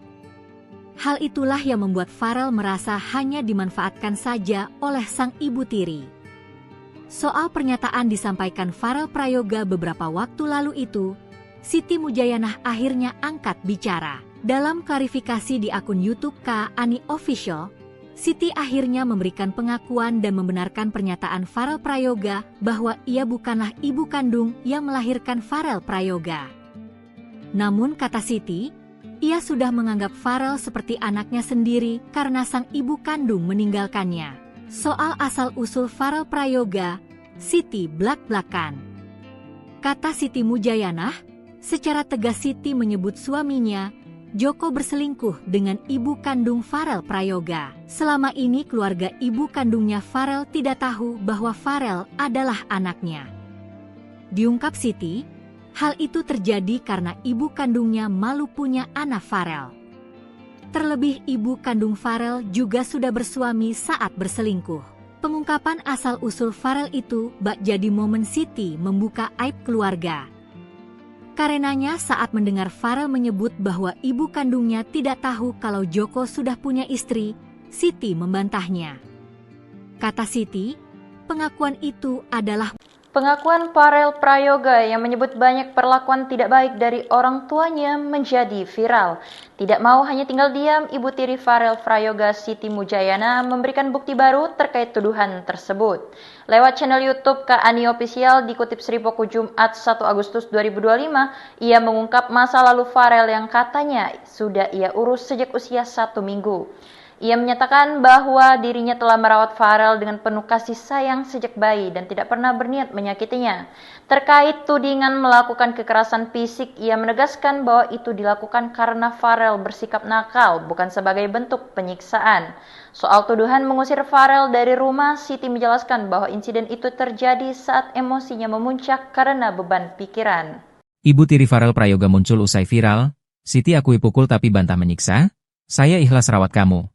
Hal itulah yang membuat Farel merasa hanya dimanfaatkan saja oleh sang ibu tiri. Soal pernyataan disampaikan Farel Prayoga beberapa waktu lalu itu, Siti Mujayanah akhirnya angkat bicara. Dalam klarifikasi di akun YouTube Kak Ani Official, Siti akhirnya memberikan pengakuan dan membenarkan pernyataan Farel Prayoga bahwa ia bukanlah ibu kandung yang melahirkan Farel Prayoga. Namun kata Siti, ia sudah menganggap Farel seperti anaknya sendiri karena sang ibu kandung meninggalkannya. Soal asal-usul Farel Prayoga, Siti blak-blakan. Kata Siti Mujayanah, secara tegas Siti menyebut suaminya, Joko, berselingkuh dengan ibu kandung Farel Prayoga. Selama ini keluarga ibu kandungnya Farel tidak tahu bahwa Farel adalah anaknya. Diungkap Siti, hal itu terjadi karena ibu kandungnya malu punya anak Farel. Terlebih ibu kandung Farel juga sudah bersuami saat berselingkuh. Pengungkapan asal-usul Farel itu bak jadi momen Siti membuka aib keluarga. Karenanya saat mendengar Farel menyebut bahwa ibu kandungnya tidak tahu kalau Joko sudah punya istri, Siti membantahnya. Kata Siti, pengakuan itu adalah Pengakuan Farel Prayoga yang menyebut banyak perlakuan tidak baik dari orang tuanya menjadi viral. Tidak mau hanya tinggal diam, ibu tiri Farel Prayoga Siti Mujayana memberikan bukti baru terkait tuduhan tersebut. Lewat channel YouTube Kak Ani Official dikutip Sripoku Jumat 1 Agustus 2025, ia mengungkap masa lalu Farel yang katanya sudah ia urus sejak usia 1 minggu. Ia menyatakan bahwa dirinya telah merawat Farel dengan penuh kasih sayang sejak bayi dan tidak pernah berniat menyakitinya. Terkait tudingan melakukan kekerasan fisik, ia menegaskan bahwa itu dilakukan karena Farel bersikap nakal, bukan sebagai bentuk penyiksaan. Soal tuduhan mengusir Farel dari rumah, Siti menjelaskan bahwa insiden itu terjadi saat emosinya memuncak karena beban pikiran. Ibu tiri Farel Prayoga muncul usai viral, Siti akui pukul tapi bantah menyiksa, saya ikhlas rawat kamu.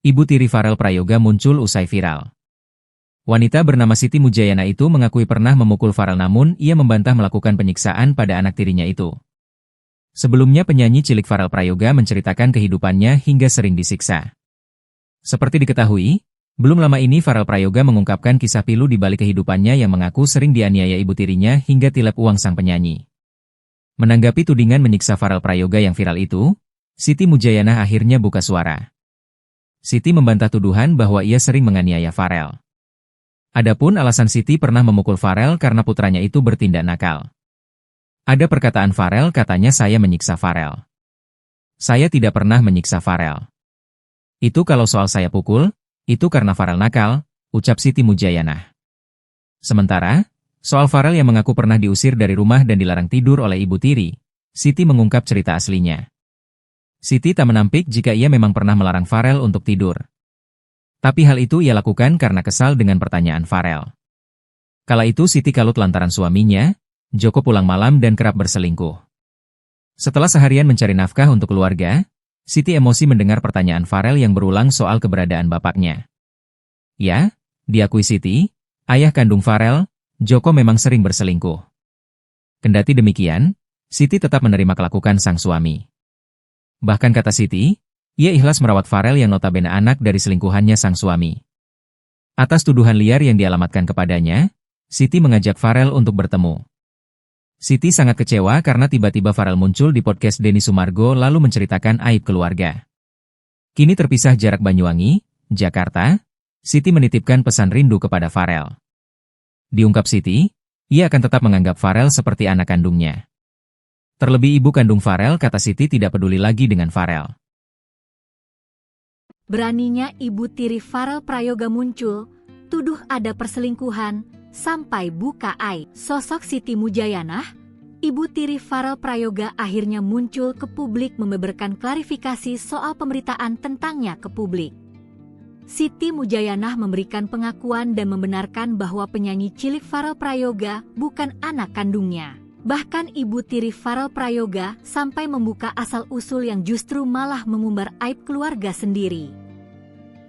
Ibu tiri Farel Prayoga muncul usai viral. Wanita bernama Siti Mujayana itu mengakui pernah memukul Farel namun ia membantah melakukan penyiksaan pada anak tirinya itu. Sebelumnya penyanyi cilik Farel Prayoga menceritakan kehidupannya hingga sering disiksa. Seperti diketahui, belum lama ini Farel Prayoga mengungkapkan kisah pilu di balik kehidupannya yang mengaku sering dianiaya ibu tirinya hingga tilep uang sang penyanyi. Menanggapi tudingan menyiksa Farel Prayoga yang viral itu, Siti Mujayana akhirnya buka suara. Siti membantah tuduhan bahwa ia sering menganiaya Farel. Adapun alasan Siti pernah memukul Farel karena putranya itu bertindak nakal. Ada perkataan Farel katanya saya menyiksa Farel. Saya tidak pernah menyiksa Farel. Itu kalau soal saya pukul, itu karena Farel nakal, ucap Siti Mujayana. Sementara, soal Farel yang mengaku pernah diusir dari rumah dan dilarang tidur oleh ibu tiri, Siti mengungkap cerita aslinya. Siti tak menampik jika ia memang pernah melarang Farel untuk tidur. Tapi hal itu ia lakukan karena kesal dengan pertanyaan Farel. Kala itu Siti kalut lantaran suaminya, Joko, pulang malam dan kerap berselingkuh. Setelah seharian mencari nafkah untuk keluarga, Siti emosi mendengar pertanyaan Farel yang berulang soal keberadaan bapaknya. Ya, diakui Siti, ayah kandung Farel, Joko, memang sering berselingkuh. Kendati demikian, Siti tetap menerima kelakuan sang suami. Bahkan kata Siti, ia ikhlas merawat Farel yang notabene anak dari selingkuhannya sang suami. Atas tuduhan liar yang dialamatkan kepadanya, Siti mengajak Farel untuk bertemu. Siti sangat kecewa karena tiba-tiba Farel muncul di podcast Denny Sumargo lalu menceritakan aib keluarga. Kini terpisah jarak Banyuwangi, Jakarta, Siti menitipkan pesan rindu kepada Farel. Diungkap Siti, ia akan tetap menganggap Farel seperti anak kandungnya. Terlebih ibu kandung Farel, kata Siti, tidak peduli lagi dengan Farel. Beraninya ibu tiri Farel Prayoga muncul, tuduh ada perselingkuhan, sampai buka aib. Sosok Siti Mujayanah, Ibu tiri Farel Prayoga akhirnya muncul ke publik membeberkan klarifikasi soal pemberitaan tentangnya ke publik. Siti Mujayanah memberikan pengakuan dan membenarkan bahwa penyanyi cilik Farel Prayoga bukan anak kandungnya. Bahkan ibu tiri Farel Prayoga sampai membuka asal-usul yang justru malah mengumbar aib keluarga sendiri.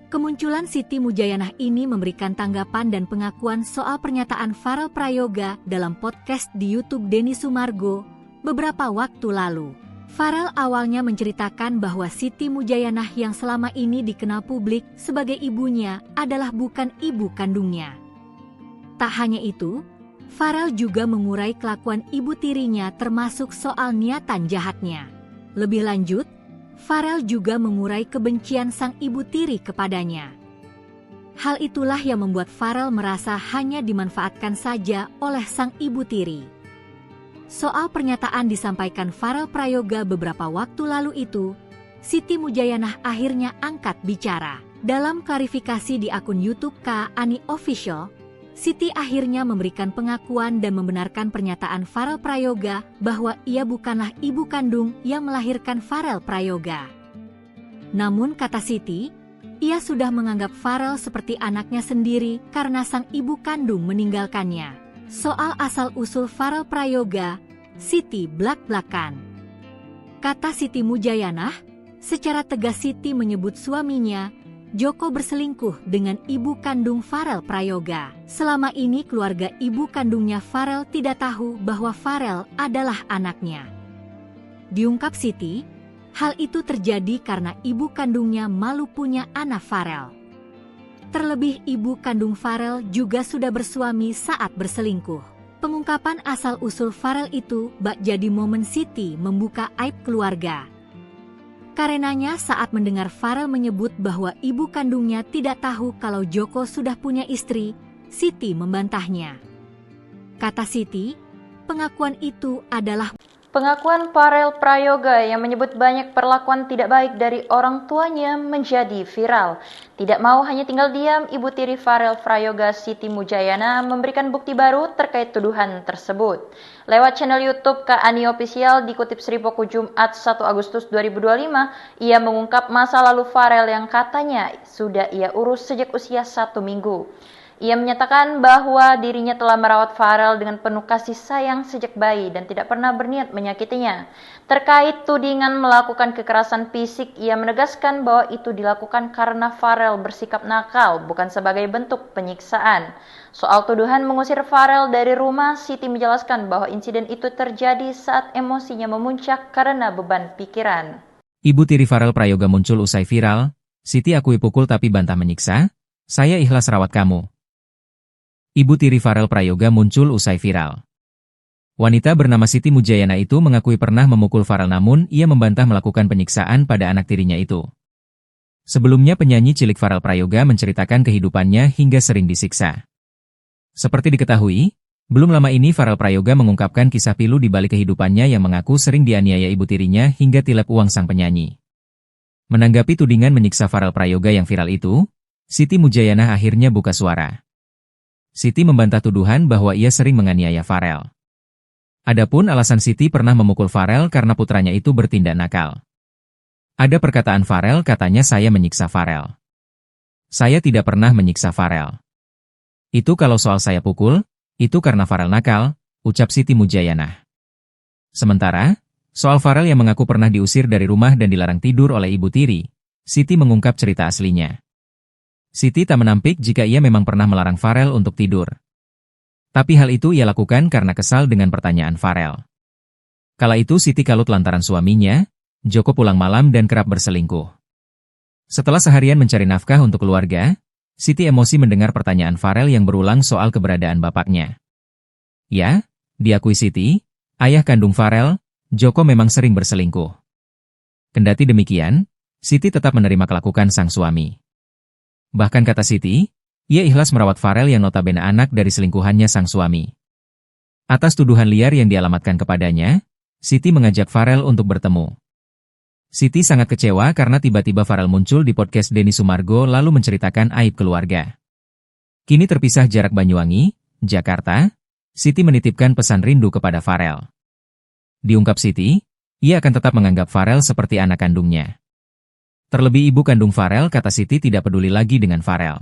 Kemunculan Siti Mujayanah ini memberikan tanggapan dan pengakuan soal pernyataan Farel Prayoga dalam podcast di YouTube Denny Sumargo beberapa waktu lalu. Farel awalnya menceritakan bahwa Siti Mujayanah yang selama ini dikenal publik sebagai ibunya adalah bukan ibu kandungnya. Tak hanya itu, Farel juga mengurai kelakuan ibu tirinya termasuk soal niatan jahatnya. Lebih lanjut, Farel juga mengurai kebencian sang ibu tiri kepadanya. Hal itulah yang membuat Farel merasa hanya dimanfaatkan saja oleh sang ibu tiri. Soal pernyataan disampaikan Farel Prayoga beberapa waktu lalu itu, Siti Mujayanah akhirnya angkat bicara. Dalam klarifikasi di akun YouTube Kak Ani Official, Siti akhirnya memberikan pengakuan dan membenarkan pernyataan Farel Prayoga bahwa ia bukanlah ibu kandung yang melahirkan Farel Prayoga. Namun kata Siti, ia sudah menganggap Farel seperti anaknya sendiri karena sang ibu kandung meninggalkannya. Soal asal-usul Farel Prayoga, Siti blak-blakan. Kata Siti Mujayanah, secara tegas Siti menyebut suaminya, Joko, berselingkuh dengan ibu kandung Farel Prayoga. Selama ini keluarga ibu kandungnya Farel tidak tahu bahwa Farel adalah anaknya. Diungkap Siti, hal itu terjadi karena ibu kandungnya malu punya anak Farel. Terlebih ibu kandung Farel juga sudah bersuami saat berselingkuh. Pengungkapan asal-usul Farel itu bak jadi momen Siti membuka aib keluarga. Karenanya saat mendengar Farel menyebut bahwa ibu kandungnya tidak tahu kalau Joko sudah punya istri, Siti membantahnya. Kata Siti, pengakuan itu adalah Pengakuan Farel Prayoga yang menyebut banyak perlakuan tidak baik dari orang tuanya menjadi viral. Tidak mau hanya tinggal diam, ibu tiri Farel Prayoga Siti Mujayana memberikan bukti baru terkait tuduhan tersebut. Lewat channel YouTube Kak Ani Official dikutip Sripoku Jumat 1 Agustus 2025, ia mengungkap masa lalu Farel yang katanya sudah ia urus sejak usia 1 minggu. Ia menyatakan bahwa dirinya telah merawat Farel dengan penuh kasih sayang sejak bayi dan tidak pernah berniat menyakitinya. Terkait tudingan melakukan kekerasan fisik, ia menegaskan bahwa itu dilakukan karena Farel bersikap nakal, bukan sebagai bentuk penyiksaan. Soal tuduhan mengusir Farel dari rumah, Siti menjelaskan bahwa insiden itu terjadi saat emosinya memuncak karena beban pikiran. Ibu tiri Farel Prayoga muncul usai viral, Siti akui pukul tapi bantah menyiksa, saya ikhlas rawat kamu. Ibu tiri Farel Prayoga muncul usai viral. Wanita bernama Siti Mujayana itu mengakui pernah memukul Farel namun ia membantah melakukan penyiksaan pada anak tirinya itu. Sebelumnya penyanyi cilik Farel Prayoga menceritakan kehidupannya hingga sering disiksa. Seperti diketahui, belum lama ini Farel Prayoga mengungkapkan kisah pilu di balik kehidupannya yang mengaku sering dianiaya ibu tirinya hingga tilep uang sang penyanyi. Menanggapi tudingan menyiksa Farel Prayoga yang viral itu, Siti Mujayana akhirnya buka suara. Siti membantah tuduhan bahwa ia sering menganiaya Farel. Adapun alasan Siti pernah memukul Farel karena putranya itu bertindak nakal. Ada perkataan Farel katanya saya menyiksa Farel. Saya tidak pernah menyiksa Farel. Itu kalau soal saya pukul, itu karena Farel nakal, ucap Siti Mujayanah. Sementara, soal Farel yang mengaku pernah diusir dari rumah dan dilarang tidur oleh ibu tiri, Siti mengungkap cerita aslinya. Siti tak menampik jika ia memang pernah melarang Farel untuk tidur. Tapi hal itu ia lakukan karena kesal dengan pertanyaan Farel. Kala itu Siti kalut lantaran suaminya, Joko, pulang malam dan kerap berselingkuh. Setelah seharian mencari nafkah untuk keluarga, Siti emosi mendengar pertanyaan Farel yang berulang soal keberadaan bapaknya. Ya, diakui Siti, ayah kandung Farel, Joko, memang sering berselingkuh. Kendati demikian, Siti tetap menerima kelakuan sang suami. Bahkan kata Siti, ia ikhlas merawat Farel yang notabene anak dari selingkuhannya sang suami. Atas tuduhan liar yang dialamatkan kepadanya, Siti mengajak Farel untuk bertemu. Siti sangat kecewa karena tiba-tiba Farel muncul di podcast Denny Sumargo lalu menceritakan aib keluarga. Kini terpisah jarak Banyuwangi, Jakarta, Siti menitipkan pesan rindu kepada Farel. Diungkap Siti, ia akan tetap menganggap Farel seperti anak kandungnya. Terlebih ibu kandung Farel, kata Siti, tidak peduli lagi dengan Farel.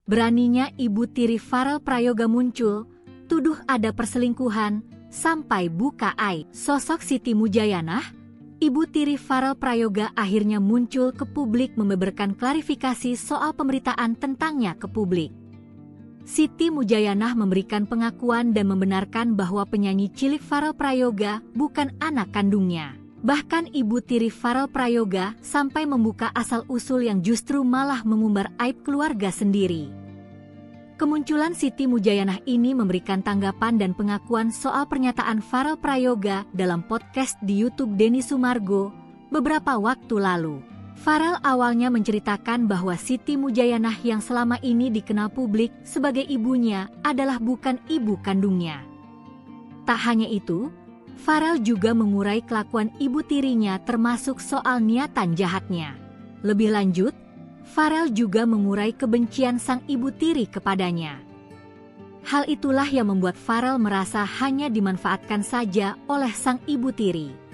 Beraninya ibu tiri Farel Prayoga muncul, tuduh ada perselingkuhan, sampai buka aib. Sosok Siti Mujayanah, ibu tiri Farel Prayoga akhirnya muncul ke publik membeberkan klarifikasi soal pemberitaan tentangnya ke publik. Siti Mujayanah memberikan pengakuan dan membenarkan bahwa penyanyi cilik Farel Prayoga bukan anak kandungnya. Bahkan ibu tiri Farel Prayoga sampai membuka asal-usul yang justru malah mengumbar aib keluarga sendiri. Kemunculan Siti Mujayanah ini memberikan tanggapan dan pengakuan soal pernyataan Farel Prayoga dalam podcast di YouTube Denny Sumargo beberapa waktu lalu. Farel awalnya menceritakan bahwa Siti Mujayanah yang selama ini dikenal publik sebagai ibunya adalah bukan ibu kandungnya. Tak hanya itu, Farel juga mengurai kelakuan ibu tirinya termasuk soal niatan jahatnya. Lebih lanjut, Farel juga mengurai kebencian sang ibu tiri kepadanya. Hal itulah yang membuat Farel merasa hanya dimanfaatkan saja oleh sang ibu tiri.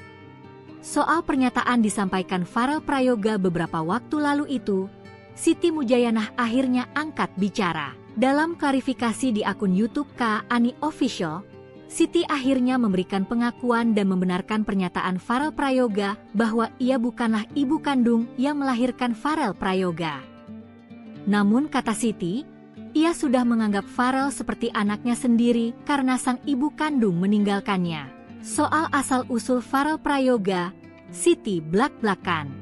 Soal pernyataan disampaikan Farel Prayoga beberapa waktu lalu itu, Siti Mujayanah akhirnya angkat bicara. Dalam klarifikasi di akun YouTube Kak Ani Official, Siti akhirnya memberikan pengakuan dan membenarkan pernyataan Farel Prayoga bahwa ia bukanlah ibu kandung yang melahirkan Farel Prayoga. Namun kata Siti, ia sudah menganggap Farel seperti anaknya sendiri karena sang ibu kandung meninggalkannya. Soal asal-usul Farel Prayoga, Siti blak-blakan.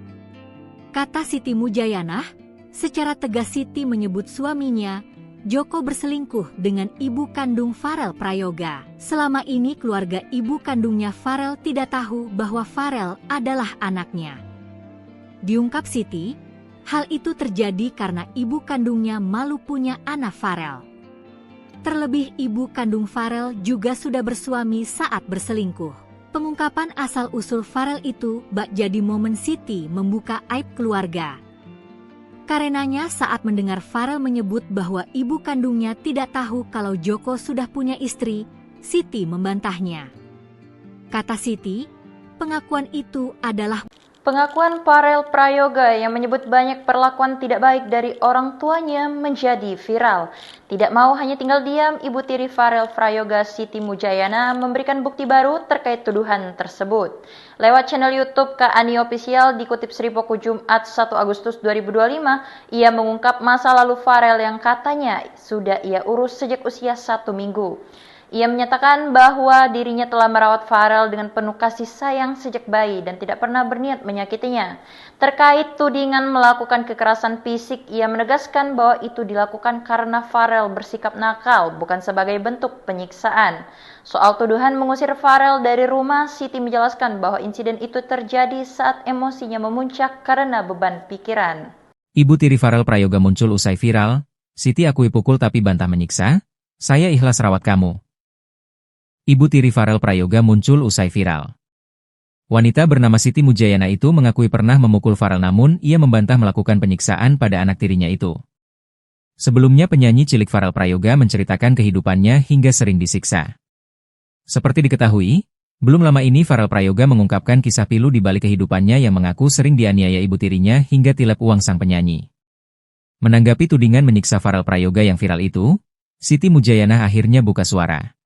Kata Siti Mujayanah, secara tegas Siti menyebut suaminya, Joko, berselingkuh dengan ibu kandung Farel Prayoga. Selama ini keluarga ibu kandungnya Farel tidak tahu bahwa Farel adalah anaknya. Diungkap Siti, hal itu terjadi karena ibu kandungnya malu punya anak Farel. Terlebih ibu kandung Farel juga sudah bersuami saat berselingkuh. Pengungkapan asal-usul Farel itu bak jadi momen Siti membuka aib keluarga. Karenanya saat mendengar Farel menyebut bahwa ibu kandungnya tidak tahu kalau Joko sudah punya istri, Siti membantahnya. Kata Siti, pengakuan itu adalah Pengakuan Farel Prayoga yang menyebut banyak perlakuan tidak baik dari orang tuanya menjadi viral. Tidak mau hanya tinggal diam, ibu tiri Farel Prayoga, Siti Mujayanah, memberikan bukti baru terkait tuduhan tersebut. Lewat channel YouTube Kak Ani Official dikutip Sripoku Jumat 1 Agustus 2025, ia mengungkap masa lalu Farel yang katanya sudah ia urus sejak usia 1 minggu. Ia menyatakan bahwa dirinya telah merawat Farel dengan penuh kasih sayang sejak bayi dan tidak pernah berniat menyakitinya. Terkait tudingan melakukan kekerasan fisik, ia menegaskan bahwa itu dilakukan karena Farel bersikap nakal, bukan sebagai bentuk penyiksaan. Soal tuduhan mengusir Farel dari rumah, Siti menjelaskan bahwa insiden itu terjadi saat emosinya memuncak karena beban pikiran. Ibu tiri Farel Prayoga muncul usai viral, Siti akui pukul tapi bantah menyiksa, saya ikhlas rawat kamu. Ibu tiri Farel Prayoga muncul usai viral. Wanita bernama Siti Mujayanah itu mengakui pernah memukul Farel, namun ia membantah melakukan penyiksaan pada anak tirinya itu. Sebelumnya penyanyi cilik Farel Prayoga menceritakan kehidupannya hingga sering disiksa. Seperti diketahui, belum lama ini Farel Prayoga mengungkapkan kisah pilu di balik kehidupannya yang mengaku sering dianiaya ibu tirinya hingga tilep uang sang penyanyi. Menanggapi tudingan menyiksa Farel Prayoga yang viral itu, Siti Mujayanah akhirnya buka suara.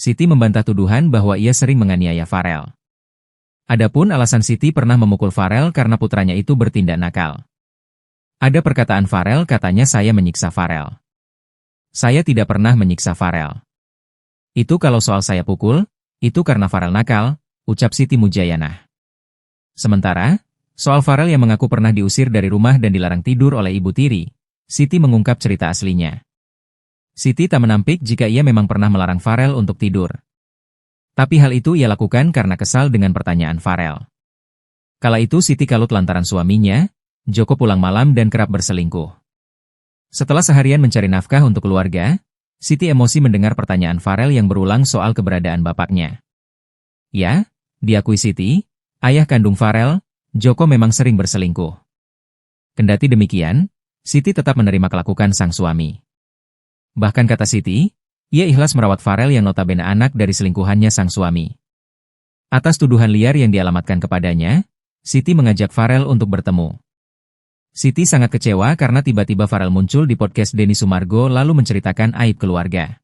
Siti membantah tuduhan bahwa ia sering menganiaya Farel. Adapun alasan Siti pernah memukul Farel karena putranya itu bertindak nakal. Ada perkataan Farel, katanya saya menyiksa Farel. Saya tidak pernah menyiksa Farel. Itu kalau soal saya pukul, itu karena Farel nakal, ucap Siti Mujayanah. Sementara, soal Farel yang mengaku pernah diusir dari rumah dan dilarang tidur oleh ibu tiri, Siti mengungkap cerita aslinya. Siti tak menampik jika ia memang pernah melarang Farel untuk tidur. Tapi hal itu ia lakukan karena kesal dengan pertanyaan Farel. Kala itu Siti kalut lantaran suaminya, Joko, pulang malam dan kerap berselingkuh. Setelah seharian mencari nafkah untuk keluarga, Siti emosi mendengar pertanyaan Farel yang berulang soal keberadaan bapaknya. Ya, diakui Siti, ayah kandung Farel, Joko, memang sering berselingkuh. Kendati demikian, Siti tetap menerima kelakuan sang suami. Bahkan kata Siti, Ia ikhlas merawat Farel yang notabene anak dari selingkuhannya sang suami. Atas tuduhan liar yang dialamatkan kepadanya, Siti mengajak Farel untuk bertemu. Siti sangat kecewa karena tiba-tiba Farel muncul di podcast Denny Sumargo lalu menceritakan aib keluarga.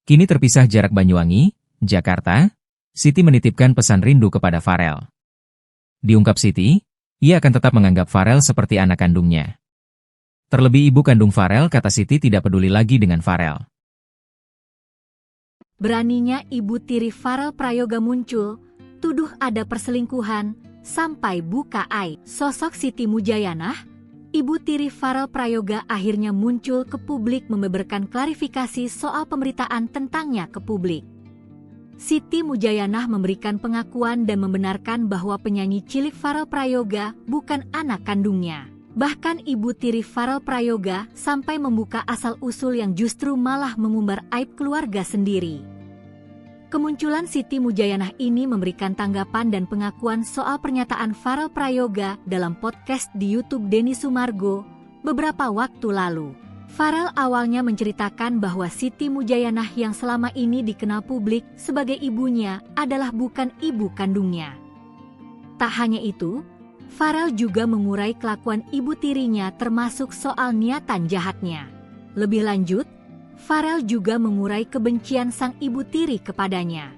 Kini terpisah jarak Banyuwangi, Jakarta, Siti menitipkan pesan rindu kepada Farel. Diungkap Siti, ia akan tetap menganggap Farel seperti anak kandungnya. Terlebih ibu kandung Farel, kata Siti, tidak peduli lagi dengan Farel. Beraninya ibu tiri Farel Prayoga muncul, tuduh ada perselingkuhan, sampai buka aib. Sosok Siti Mujayanah, ibu tiri Farel Prayoga akhirnya muncul ke publik membeberkan klarifikasi soal pemberitaan tentangnya ke publik. Siti Mujayanah memberikan pengakuan dan membenarkan bahwa penyanyi cilik Farel Prayoga bukan anak kandungnya. Bahkan ibu tiri Farel Prayoga sampai membuka asal-usul yang justru malah mengumbar aib keluarga sendiri. Kemunculan Siti Mujayanah ini memberikan tanggapan dan pengakuan soal pernyataan Farel Prayoga dalam podcast di YouTube Denny Sumargo beberapa waktu lalu. Farel awalnya menceritakan bahwa Siti Mujayanah yang selama ini dikenal publik sebagai ibunya adalah bukan ibu kandungnya. Tak hanya itu, Farel juga mengurai kelakuan ibu tirinya termasuk soal niatan jahatnya. Lebih lanjut, Farel juga mengurai kebencian sang ibu tiri kepadanya.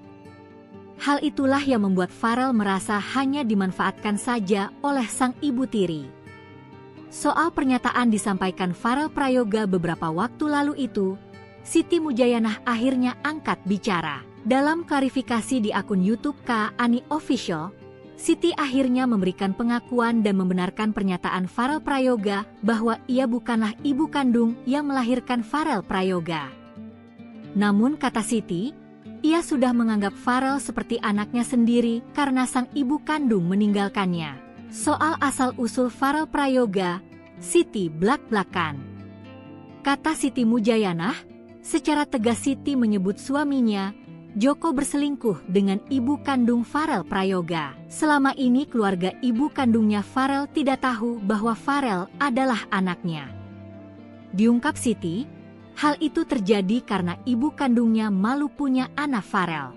Hal itulah yang membuat Farel merasa hanya dimanfaatkan saja oleh sang ibu tiri. Soal pernyataan disampaikan Farel Prayoga beberapa waktu lalu itu, Siti Mujayanah akhirnya angkat bicara. Dalam klarifikasi di akun YouTube Kak Ani Official, Siti akhirnya memberikan pengakuan dan membenarkan pernyataan Farel Prayoga bahwa ia bukanlah ibu kandung yang melahirkan Farel Prayoga. Namun kata Siti, ia sudah menganggap Farel seperti anaknya sendiri karena sang ibu kandung meninggalkannya. Soal asal-usul Farel Prayoga, Siti blak-blakan. Kata Siti Mujayanah, secara tegas Siti menyebut suaminya, Joko, berselingkuh dengan ibu kandung Farel Prayoga. Selama ini keluarga ibu kandungnya Farel tidak tahu bahwa Farel adalah anaknya. Diungkap Siti, hal itu terjadi karena ibu kandungnya malu punya anak Farel.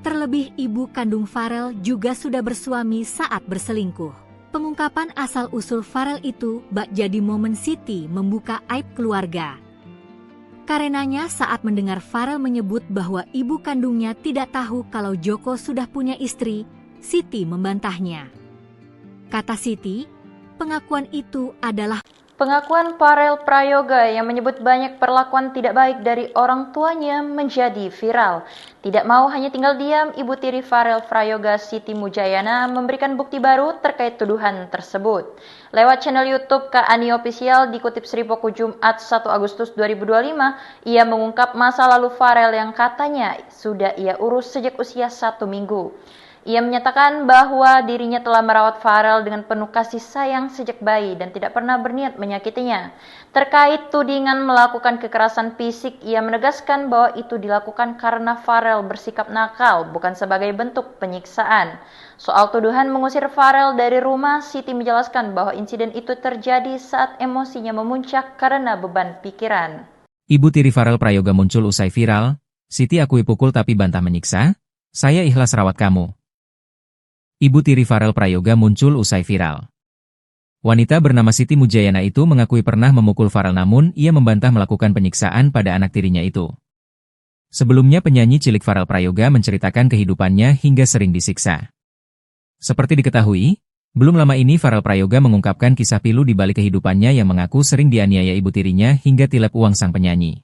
Terlebih ibu kandung Farel juga sudah bersuami saat berselingkuh. Pengungkapan asal-usul Farel itu bak jadi momen Siti membuka aib keluarga. Karenanya saat mendengar Farel menyebut bahwa ibu kandungnya tidak tahu kalau Joko sudah punya istri, Siti membantahnya. Kata Siti, pengakuan itu adalah pengakuan Farel Prayoga yang menyebut banyak perlakuan tidak baik dari orang tuanya menjadi viral. Tidak mau hanya tinggal diam, ibu tiri Farel Prayoga Siti Mujayanah memberikan bukti baru terkait tuduhan tersebut. Lewat channel YouTube Kak Ani Official dikutip Sripoku Jumat 1 Agustus 2025, ia mengungkap masa lalu Farel yang katanya sudah ia urus sejak usia 1 minggu. Ia menyatakan bahwa dirinya telah merawat Farel dengan penuh kasih sayang sejak bayi dan tidak pernah berniat menyakitinya. Terkait tudingan melakukan kekerasan fisik, ia menegaskan bahwa itu dilakukan karena Farel bersikap nakal, bukan sebagai bentuk penyiksaan. Soal tuduhan mengusir Farel dari rumah, Siti menjelaskan bahwa insiden itu terjadi saat emosinya memuncak karena beban pikiran. Ibu tiri Farel Prayoga muncul usai viral, Siti akui pukul tapi bantah menyiksa, saya ikhlas rawat kamu. Ibu tiri Farel Prayoga muncul usai viral. Wanita bernama Siti Mujayanah itu mengakui pernah memukul Farel, namun ia membantah melakukan penyiksaan pada anak tirinya itu. Sebelumnya penyanyi cilik Farel Prayoga menceritakan kehidupannya hingga sering disiksa. Seperti diketahui, belum lama ini Farel Prayoga mengungkapkan kisah pilu di balik kehidupannya yang mengaku sering dianiaya ibu tirinya hingga tilep uang sang penyanyi.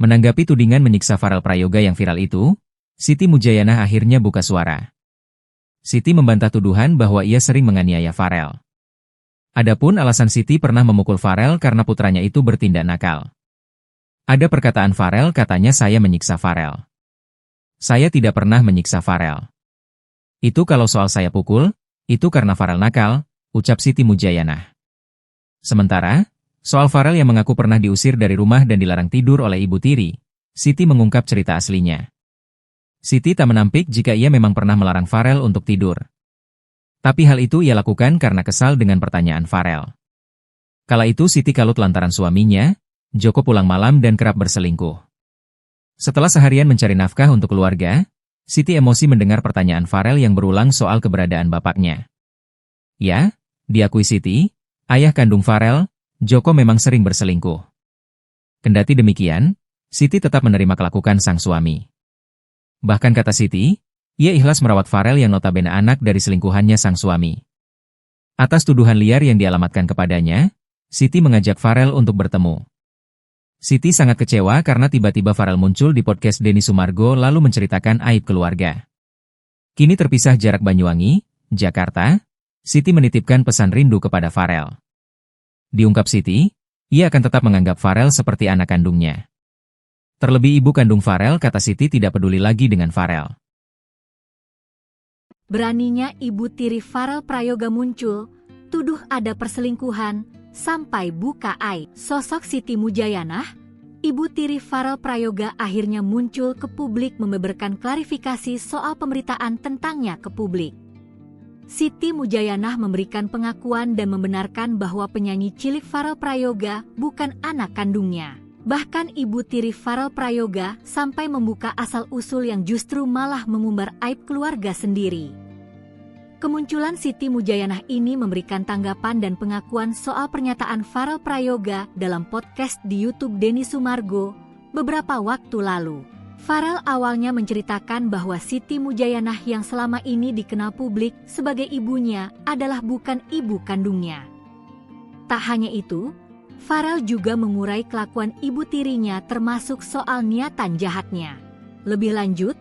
Menanggapi tudingan menyiksa Farel Prayoga yang viral itu, Siti Mujayanah akhirnya buka suara. Siti membantah tuduhan bahwa ia sering menganiaya Farel. Adapun alasan Siti pernah memukul Farel karena putranya itu bertindak nakal. Ada perkataan Farel, katanya saya menyiksa Farel. Saya tidak pernah menyiksa Farel. Itu kalau soal saya pukul, itu karena Farel nakal, ucap Siti Mujayanah. Sementara, soal Farel yang mengaku pernah diusir dari rumah dan dilarang tidur oleh ibu tiri, Siti mengungkap cerita aslinya. Siti tak menampik jika ia memang pernah melarang Farel untuk tidur. Tapi hal itu ia lakukan karena kesal dengan pertanyaan Farel. Kala itu Siti kalut lantaran suaminya, Joko, pulang malam dan kerap berselingkuh. Setelah seharian mencari nafkah untuk keluarga, Siti emosi mendengar pertanyaan Farel yang berulang soal keberadaan bapaknya. Ya, diakui Siti, ayah kandung Farel, Joko memang sering berselingkuh. Kendati demikian, Siti tetap menerima kelakuan sang suami. Bahkan kata Siti, ia ikhlas merawat Farel yang notabene anak dari selingkuhannya sang suami. Atas tuduhan liar yang dialamatkan kepadanya, Siti mengajak Farel untuk bertemu. Siti sangat kecewa karena tiba-tiba Farel muncul di podcast Denny Sumargo lalu menceritakan aib keluarga. Kini terpisah jarak Banyuwangi, Jakarta, Siti menitipkan pesan rindu kepada Farel. Diungkap Siti, ia akan tetap menganggap Farel seperti anak kandungnya. Terlebih ibu kandung Farel, kata Siti, tidak peduli lagi dengan Farel. Beraninya ibu tiri Farel Prayoga muncul, tuduh ada perselingkuhan, sampai buka aib. Sosok Siti Mujayanah, ibu tiri Farel Prayoga akhirnya muncul ke publik membeberkan klarifikasi soal pemberitaan tentangnya ke publik. Siti Mujayanah memberikan pengakuan dan membenarkan bahwa penyanyi cilik Farel Prayoga bukan anak kandungnya. Bahkan ibu tiri Farel Prayoga sampai membuka asal-usul yang justru malah mengumbar aib keluarga sendiri. Kemunculan Siti Mujayanah ini memberikan tanggapan dan pengakuan soal pernyataan Farel Prayoga dalam podcast di YouTube Denny Sumargo beberapa waktu lalu. Farel awalnya menceritakan bahwa Siti Mujayanah yang selama ini dikenal publik sebagai ibunya adalah bukan ibu kandungnya. Tak hanya itu, Farel juga mengurai kelakuan ibu tirinya termasuk soal niatan jahatnya. Lebih lanjut,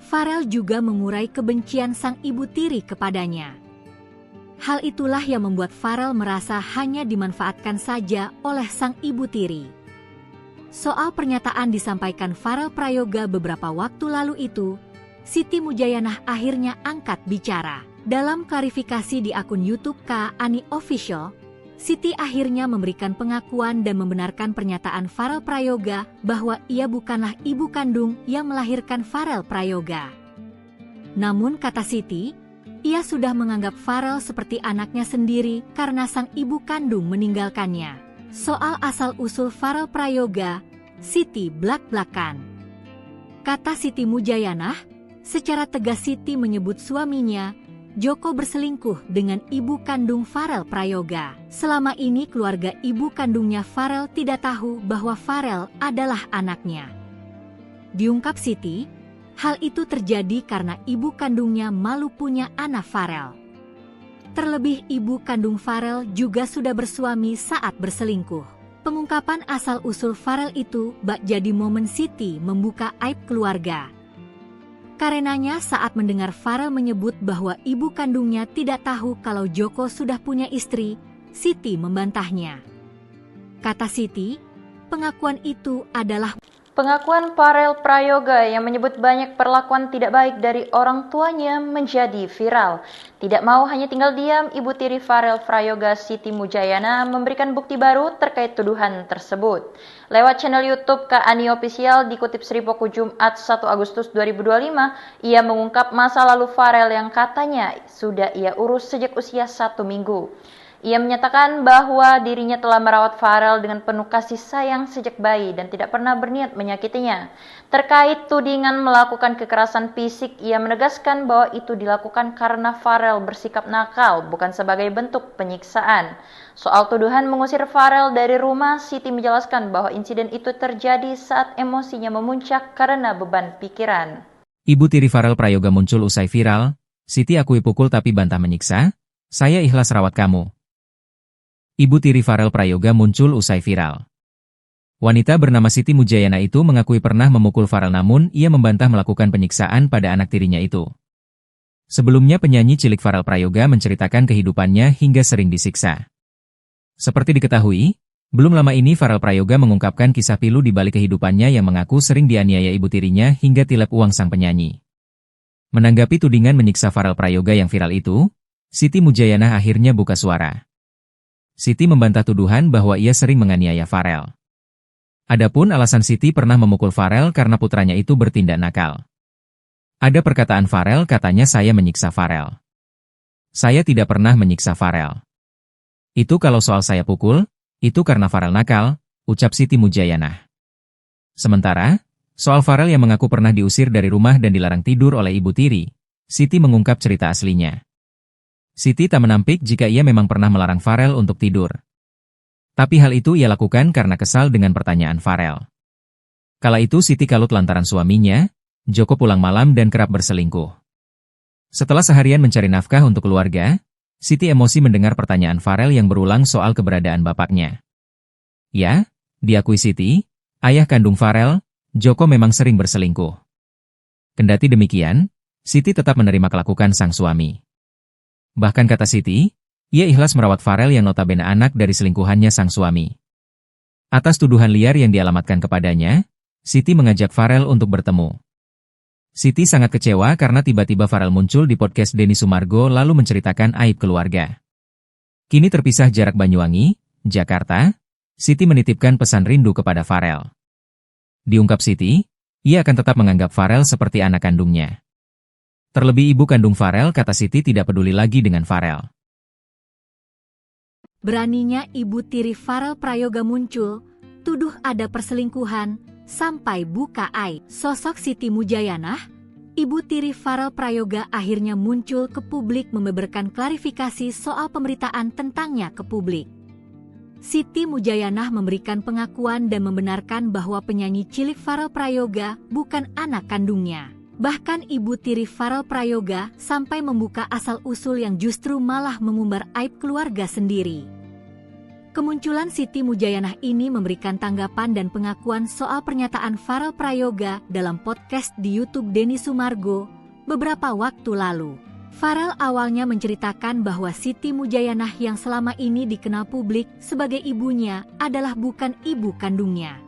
Farel juga mengurai kebencian sang ibu tiri kepadanya. Hal itulah yang membuat Farel merasa hanya dimanfaatkan saja oleh sang ibu tiri. Soal pernyataan disampaikan Farel Prayoga beberapa waktu lalu itu, Siti Mujayanah akhirnya angkat bicara. Dalam klarifikasi di akun YouTube Kak Ani Official, Siti akhirnya memberikan pengakuan dan membenarkan pernyataan Farel Prayoga bahwa ia bukanlah ibu kandung yang melahirkan Farel Prayoga. Namun kata Siti, ia sudah menganggap Farel seperti anaknya sendiri karena sang ibu kandung meninggalkannya. Soal asal-usul Farel Prayoga, Siti blak-blakan. Kata Siti Mujayanah, secara tegas Siti menyebut suaminya, Joko, berselingkuh dengan ibu kandung Farel Prayoga. Selama ini keluarga ibu kandungnya Farel tidak tahu bahwa Farel adalah anaknya. Diungkap Siti, hal itu terjadi karena ibu kandungnya malu punya anak Farel. Terlebih ibu kandung Farel juga sudah bersuami saat berselingkuh. Pengungkapan asal-usul Farel itu bak jadi momen Siti membuka aib keluarga. Karenanya saat mendengar Farel menyebut bahwa ibu kandungnya tidak tahu kalau Joko sudah punya istri, Siti membantahnya. Kata Siti, pengakuan itu adalah Pengakuan Farel Prayoga yang menyebut banyak perlakuan tidak baik dari orang tuanya menjadi viral. Tidak mau hanya tinggal diam, ibu tiri Farel Prayoga Siti Mujayana memberikan bukti baru terkait tuduhan tersebut. Lewat channel YouTube Kak Ani Official dikutip Sripoku Jumat 1 Agustus 2025, ia mengungkap masa lalu Farel yang katanya sudah ia urus sejak usia 1 minggu. Ia menyatakan bahwa dirinya telah merawat Farel dengan penuh kasih sayang sejak bayi dan tidak pernah berniat menyakitinya. Terkait tudingan melakukan kekerasan fisik, ia menegaskan bahwa itu dilakukan karena Farel bersikap nakal, bukan sebagai bentuk penyiksaan. Soal tuduhan mengusir Farel dari rumah, Siti menjelaskan bahwa insiden itu terjadi saat emosinya memuncak karena beban pikiran. Ibu tiri Farel Prayoga muncul usai viral, Siti akui pukul tapi bantah menyiksa, saya ikhlas rawat kamu. Ibu tiri Farel Prayoga muncul usai viral. Wanita bernama Siti Mujayana itu mengakui pernah memukul Farel namun ia membantah melakukan penyiksaan pada anak tirinya itu. Sebelumnya penyanyi cilik Farel Prayoga menceritakan kehidupannya hingga sering disiksa. Seperti diketahui, belum lama ini Farel Prayoga mengungkapkan kisah pilu di balik kehidupannya yang mengaku sering dianiaya ibu tirinya hingga tilep uang sang penyanyi. Menanggapi tudingan menyiksa Farel Prayoga yang viral itu, Siti Mujayana akhirnya buka suara. Siti membantah tuduhan bahwa ia sering menganiaya Farel. Adapun alasan Siti pernah memukul Farel karena putranya itu bertindak nakal. Ada perkataan Farel katanya saya menyiksa Farel. Saya tidak pernah menyiksa Farel. Itu kalau soal saya pukul, itu karena Farel nakal, ucap Siti Mujayana. Sementara, Soal Farel yang mengaku pernah diusir dari rumah dan dilarang tidur oleh Ibu Tiri, Siti mengungkap cerita aslinya. Siti tak menampik jika ia memang pernah melarang Farel untuk tidur. Tapi hal itu ia lakukan karena kesal dengan pertanyaan Farel. Kala itu Siti kalut lantaran suaminya, Joko pulang malam dan kerap berselingkuh. Setelah seharian mencari nafkah untuk keluarga, Siti emosi mendengar pertanyaan Farel yang berulang soal keberadaan bapaknya. Ya, diakui Siti, ayah kandung Farel, Joko memang sering berselingkuh. Kendati demikian, Siti tetap menerima kelakuan sang suami. Bahkan kata Siti, ia ikhlas merawat Farel yang notabene anak dari selingkuhannya sang suami. Atas tuduhan liar yang dialamatkan kepadanya, Siti mengajak Farel untuk bertemu. Siti sangat kecewa karena tiba-tiba Farel muncul di podcast Denny Sumargo lalu menceritakan aib keluarga. Kini terpisah jarak Banyuwangi, Jakarta, Siti menitipkan pesan rindu kepada Farel. Diungkap Siti, ia akan tetap menganggap Farel seperti anak kandungnya. Terlebih ibu kandung Farel, kata Siti, tidak peduli lagi dengan Farel. Beraninya Ibu Tiri Farel Prayoga muncul, tuduh ada perselingkuhan, sampai buka aib. Sosok Siti Mujayanah, Ibu Tiri Farel Prayoga akhirnya muncul ke publik membeberkan klarifikasi soal pemberitaan tentangnya ke publik. Siti Mujayanah memberikan pengakuan dan membenarkan bahwa penyanyi cilik Farel Prayoga bukan anak kandungnya. Bahkan Ibu Tiri Farel Prayoga sampai membuka asal-usul yang justru malah mengumbar aib keluarga sendiri. Kemunculan Siti Mujayanah ini memberikan tanggapan dan pengakuan soal pernyataan Farel Prayoga dalam podcast di YouTube Denny Sumargo beberapa waktu lalu. Farel awalnya menceritakan bahwa Siti Mujayanah yang selama ini dikenal publik sebagai ibunya adalah bukan ibu kandungnya.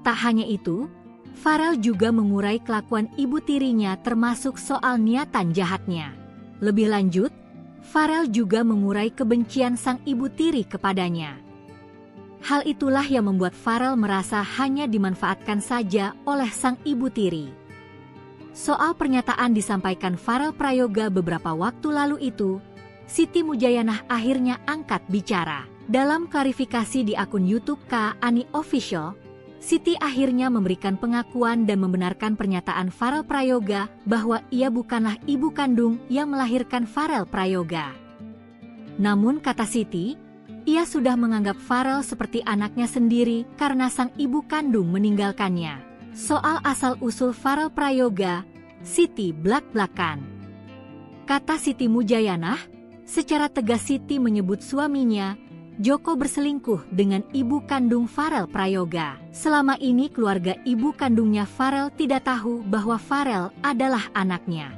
Tak hanya itu, Farel juga mengurai kelakuan ibu tirinya termasuk soal niatan jahatnya. Lebih lanjut, Farel juga mengurai kebencian sang ibu tiri kepadanya. Hal itulah yang membuat Farel merasa hanya dimanfaatkan saja oleh sang ibu tiri. Soal pernyataan disampaikan Farel Prayoga beberapa waktu lalu itu, Siti Mujayanah akhirnya angkat bicara. Dalam klarifikasi di akun YouTube Kak Ani Official, Siti akhirnya memberikan pengakuan dan membenarkan pernyataan Farel Prayoga bahwa ia bukanlah ibu kandung yang melahirkan Farel Prayoga. Namun kata Siti, ia sudah menganggap Farel seperti anaknya sendiri karena sang ibu kandung meninggalkannya. Soal asal-usul Farel Prayoga, Siti blak-blakan. Kata Siti Mujayanah, secara tegas Siti menyebut suaminya, Joko, berselingkuh dengan ibu kandung Farel Prayoga. Selama ini keluarga ibu kandungnya Farel tidak tahu bahwa Farel adalah anaknya.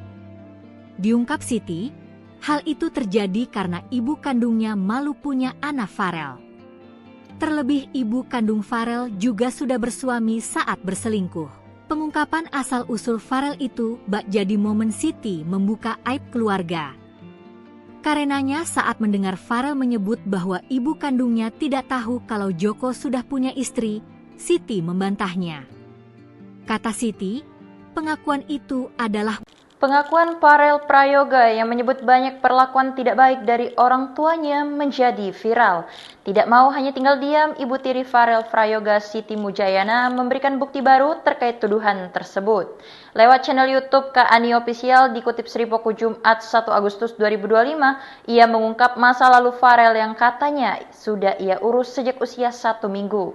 Diungkap Siti, hal itu terjadi karena ibu kandungnya malu punya anak Farel. Terlebih ibu kandung Farel juga sudah bersuami saat berselingkuh. Pengungkapan asal-usul Farel itu bak jadi momen Siti membuka aib keluarga. Karenanya saat mendengar Farel menyebut bahwa ibu kandungnya tidak tahu kalau Joko sudah punya istri, Siti membantahnya. Kata Siti, pengakuan itu adalah pengakuan Farel Prayoga yang menyebut banyak perlakuan tidak baik dari orang tuanya menjadi viral. Tidak mau hanya tinggal diam, Ibu Tiri Farel Prayoga Siti Mujayana memberikan bukti baru terkait tuduhan tersebut. Lewat channel YouTube Kak Ani Official dikutip Sripoku Jumat 1 Agustus 2025, ia mengungkap masa lalu Farel yang katanya sudah ia urus sejak usia 1 minggu.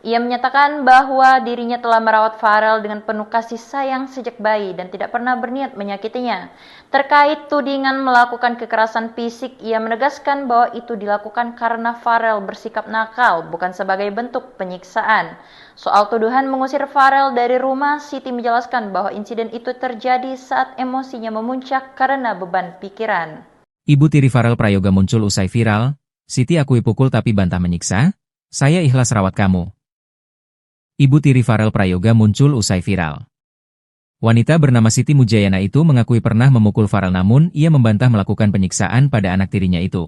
Ia menyatakan bahwa dirinya telah merawat Farel dengan penuh kasih sayang sejak bayi dan tidak pernah berniat menyakitinya. Terkait tudingan melakukan kekerasan fisik, ia menegaskan bahwa itu dilakukan karena Farel bersikap nakal, bukan sebagai bentuk penyiksaan. Soal tuduhan mengusir Farel dari rumah, Siti menjelaskan bahwa insiden itu terjadi saat emosinya memuncak karena beban pikiran. Ibu Tiri Farel Prayoga muncul usai viral, Siti akui pukul tapi bantah menyiksa, saya ikhlas rawat kamu. Ibu Tiri Farel Prayoga muncul usai viral. Wanita bernama Siti Mujayana itu mengakui pernah memukul Farel namun ia membantah melakukan penyiksaan pada anak tirinya itu.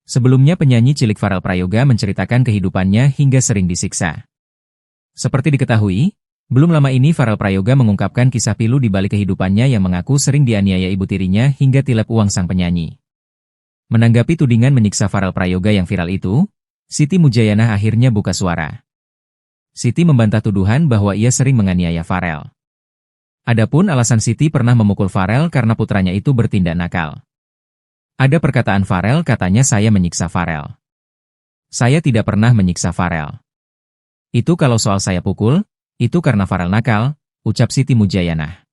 Sebelumnya penyanyi cilik Farel Prayoga menceritakan kehidupannya hingga sering disiksa. Seperti diketahui, belum lama ini Farel Prayoga mengungkapkan kisah pilu di balik kehidupannya yang mengaku sering dianiaya ibu tirinya hingga tilep uang sang penyanyi. Menanggapi tudingan menyiksa Farel Prayoga yang viral itu, Siti Mujayana akhirnya buka suara. Siti membantah tuduhan bahwa ia sering menganiaya Farel. Adapun alasan Siti pernah memukul Farel karena putranya itu bertindak nakal. Ada perkataan Farel, katanya, saya menyiksa Farel. Saya tidak pernah menyiksa Farel. Itu kalau soal saya pukul, itu karena Farel nakal, ucap Siti Mujayana.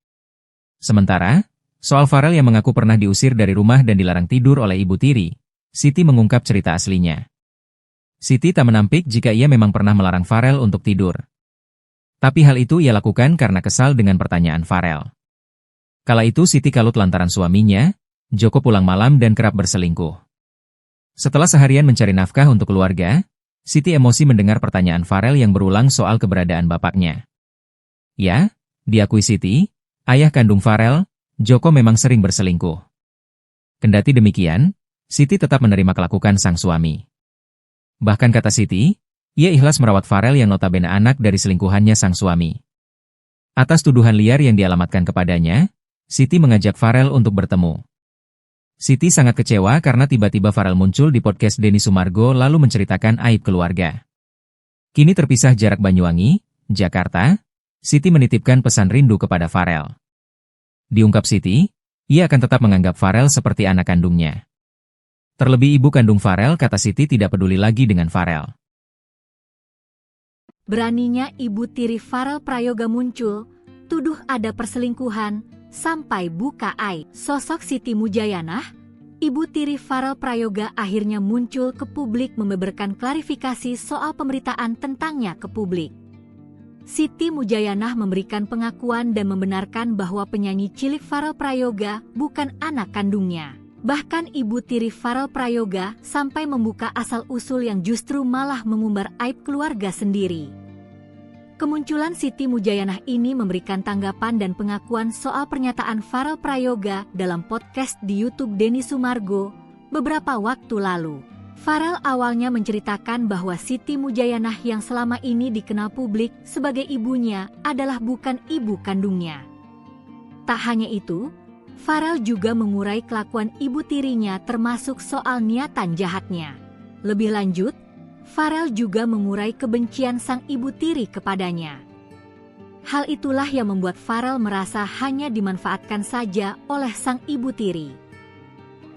Sementara, soal Farel yang mengaku pernah diusir dari rumah dan dilarang tidur oleh Ibu Tiri, Siti mengungkap cerita aslinya. Siti tak menampik jika ia memang pernah melarang Farel untuk tidur. Tapi hal itu ia lakukan karena kesal dengan pertanyaan Farel. Kala itu Siti kalut lantaran suaminya, Joko, pulang malam dan kerap berselingkuh. Setelah seharian mencari nafkah untuk keluarga, Siti emosi mendengar pertanyaan Farel yang berulang soal keberadaan bapaknya. Ya, diakui Siti, ayah kandung Farel, Joko, memang sering berselingkuh. Kendati demikian, Siti tetap menerima kelakuan sang suami. Bahkan kata Siti, ia ikhlas merawat Farel yang notabene anak dari selingkuhannya sang suami. Atas tuduhan liar yang dialamatkan kepadanya, Siti mengajak Farel untuk bertemu. Siti sangat kecewa karena tiba-tiba Farel muncul di podcast Denny Sumargo lalu menceritakan aib keluarga. Kini terpisah jarak Banyuwangi, Jakarta, Siti menitipkan pesan rindu kepada Farel. Diungkap Siti, ia akan tetap menganggap Farel seperti anak kandungnya. Terlebih ibu kandung Farel, kata Siti, tidak peduli lagi dengan Farel. Beraninya Ibu Tiri Farel Prayoga muncul, tuduh ada perselingkuhan, sampai buka aib. Sosok Siti Mujayana, Ibu Tiri Farel Prayoga akhirnya muncul ke publik membeberkan klarifikasi soal pemberitaan tentangnya ke publik. Siti Mujayana memberikan pengakuan dan membenarkan bahwa penyanyi cilik Farel Prayoga bukan anak kandungnya. Bahkan Ibu Tiri Farel Prayoga sampai membuka asal-usul yang justru malah mengumbar aib keluarga sendiri. Kemunculan Siti Mujayana ini memberikan tanggapan dan pengakuan soal pernyataan Farel Prayoga dalam podcast di YouTube Denny Sumargo beberapa waktu lalu. Farel awalnya menceritakan bahwa Siti Mujayana yang selama ini dikenal publik sebagai ibunya adalah bukan ibu kandungnya. Tak hanya itu, Farel juga mengurai kelakuan ibu tirinya termasuk soal niatan jahatnya. Lebih lanjut, Farel juga mengurai kebencian sang ibu tiri kepadanya. Hal itulah yang membuat Farel merasa hanya dimanfaatkan saja oleh sang ibu tiri.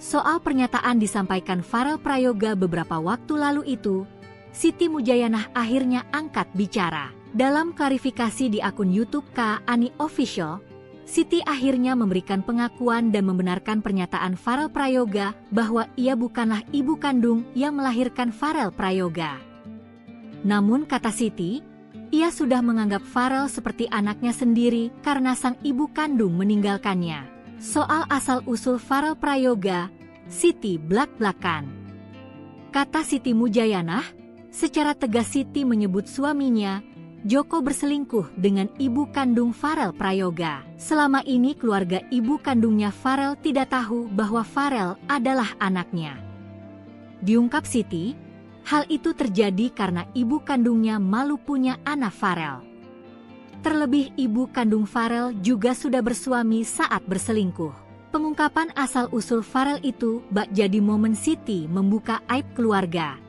Soal pernyataan disampaikan Farel Prayoga beberapa waktu lalu itu, Siti Mujayana akhirnya angkat bicara. Dalam klarifikasi di akun YouTube Kak Ani Official, Siti akhirnya memberikan pengakuan dan membenarkan pernyataan Farel Prayoga bahwa ia bukanlah ibu kandung yang melahirkan Farel Prayoga. Namun kata Siti, ia sudah menganggap Farel seperti anaknya sendiri karena sang ibu kandung meninggalkannya. Soal asal-usul Farel Prayoga, Siti blak-blakan. Kata Siti Mujayana, secara tegas Siti menyebut suaminya, Joko, berselingkuh dengan ibu kandung Farel Prayoga. Selama ini keluarga ibu kandungnya Farel tidak tahu bahwa Farel adalah anaknya. Diungkap Siti, hal itu terjadi karena ibu kandungnya malu punya anak Farel. Terlebih ibu kandung Farel juga sudah bersuami saat berselingkuh. Pengungkapan asal-usul Farel itu bak jadi momen Siti membuka aib keluarga.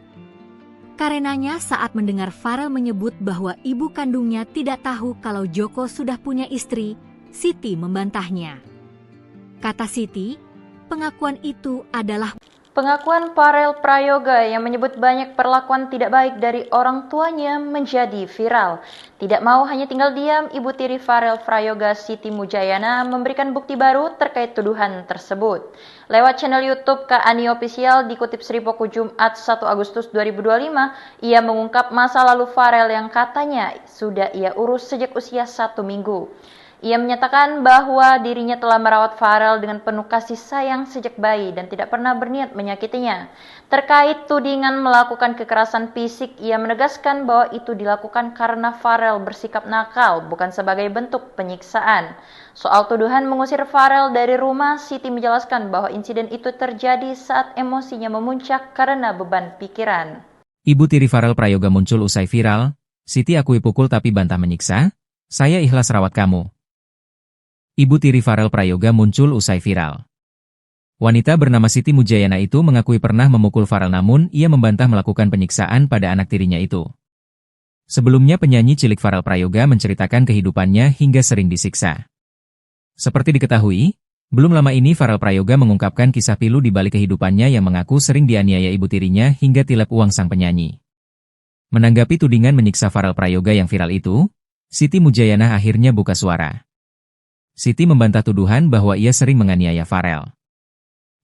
Karenanya saat mendengar Farel menyebut bahwa ibu kandungnya tidak tahu kalau Joko sudah punya istri, Siti membantahnya. Kata Siti, pengakuan itu adalah pengakuan Farel Prayoga yang menyebut banyak perlakuan tidak baik dari orang tuanya menjadi viral. Tidak mau hanya tinggal diam, Ibu Tiri Farel Prayoga Siti Mujayana memberikan bukti baru terkait tuduhan tersebut. Lewat channel YouTube Kak Ani Official dikutip Sripoku Jumat 1 Agustus 2025, ia mengungkap masa lalu Farel yang katanya sudah ia urus sejak usia 1 minggu. Ia menyatakan bahwa dirinya telah merawat Farel dengan penuh kasih sayang sejak bayi dan tidak pernah berniat menyakitinya. Terkait tudingan melakukan kekerasan fisik, ia menegaskan bahwa itu dilakukan karena Farel bersikap nakal, bukan sebagai bentuk penyiksaan. Soal tuduhan mengusir Farel dari rumah, Siti menjelaskan bahwa insiden itu terjadi saat emosinya memuncak karena beban pikiran. Ibu Tiri Farel Prayoga muncul usai viral, Siti akui pukul tapi bantah menyiksa, saya ikhlas rawat kamu. Ibu Tiri Farel Prayoga muncul usai viral. Wanita bernama Siti Mujayana itu mengakui pernah memukul Farel namun ia membantah melakukan penyiksaan pada anak tirinya itu. Sebelumnya penyanyi cilik Farel Prayoga menceritakan kehidupannya hingga sering disiksa. Seperti diketahui, belum lama ini Farel Prayoga mengungkapkan kisah pilu di balik kehidupannya yang mengaku sering dianiaya ibu tirinya hingga tilep uang sang penyanyi. Menanggapi tudingan menyiksa Farel Prayoga yang viral itu, Siti Mujayanah akhirnya buka suara. Siti membantah tuduhan bahwa ia sering menganiaya Farel.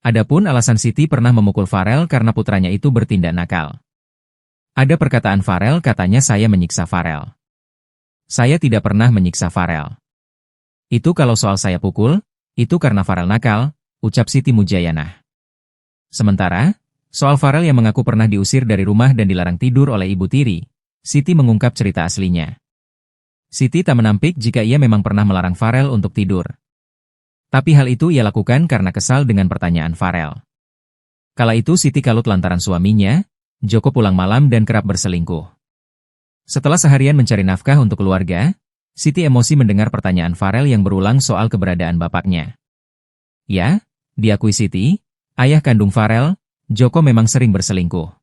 Adapun alasan Siti pernah memukul Farel karena putranya itu bertindak nakal. Ada perkataan Farel, katanya saya menyiksa Farel. Saya tidak pernah menyiksa Farel. Itu kalau soal saya pukul, itu karena Farel nakal, ucap Siti Mujayanah. Sementara, soal Farel yang mengaku pernah diusir dari rumah dan dilarang tidur oleh ibu tiri, Siti mengungkap cerita aslinya. Siti tak menampik jika ia memang pernah melarang Farel untuk tidur. Tapi hal itu ia lakukan karena kesal dengan pertanyaan Farel. Kala itu Siti kalut lantaran suaminya, Joko pulang malam dan kerap berselingkuh. Setelah seharian mencari nafkah untuk keluarga, Siti emosi mendengar pertanyaan Farel yang berulang soal keberadaan bapaknya. Ya, diakui Siti, ayah kandung Farel, Joko memang sering berselingkuh.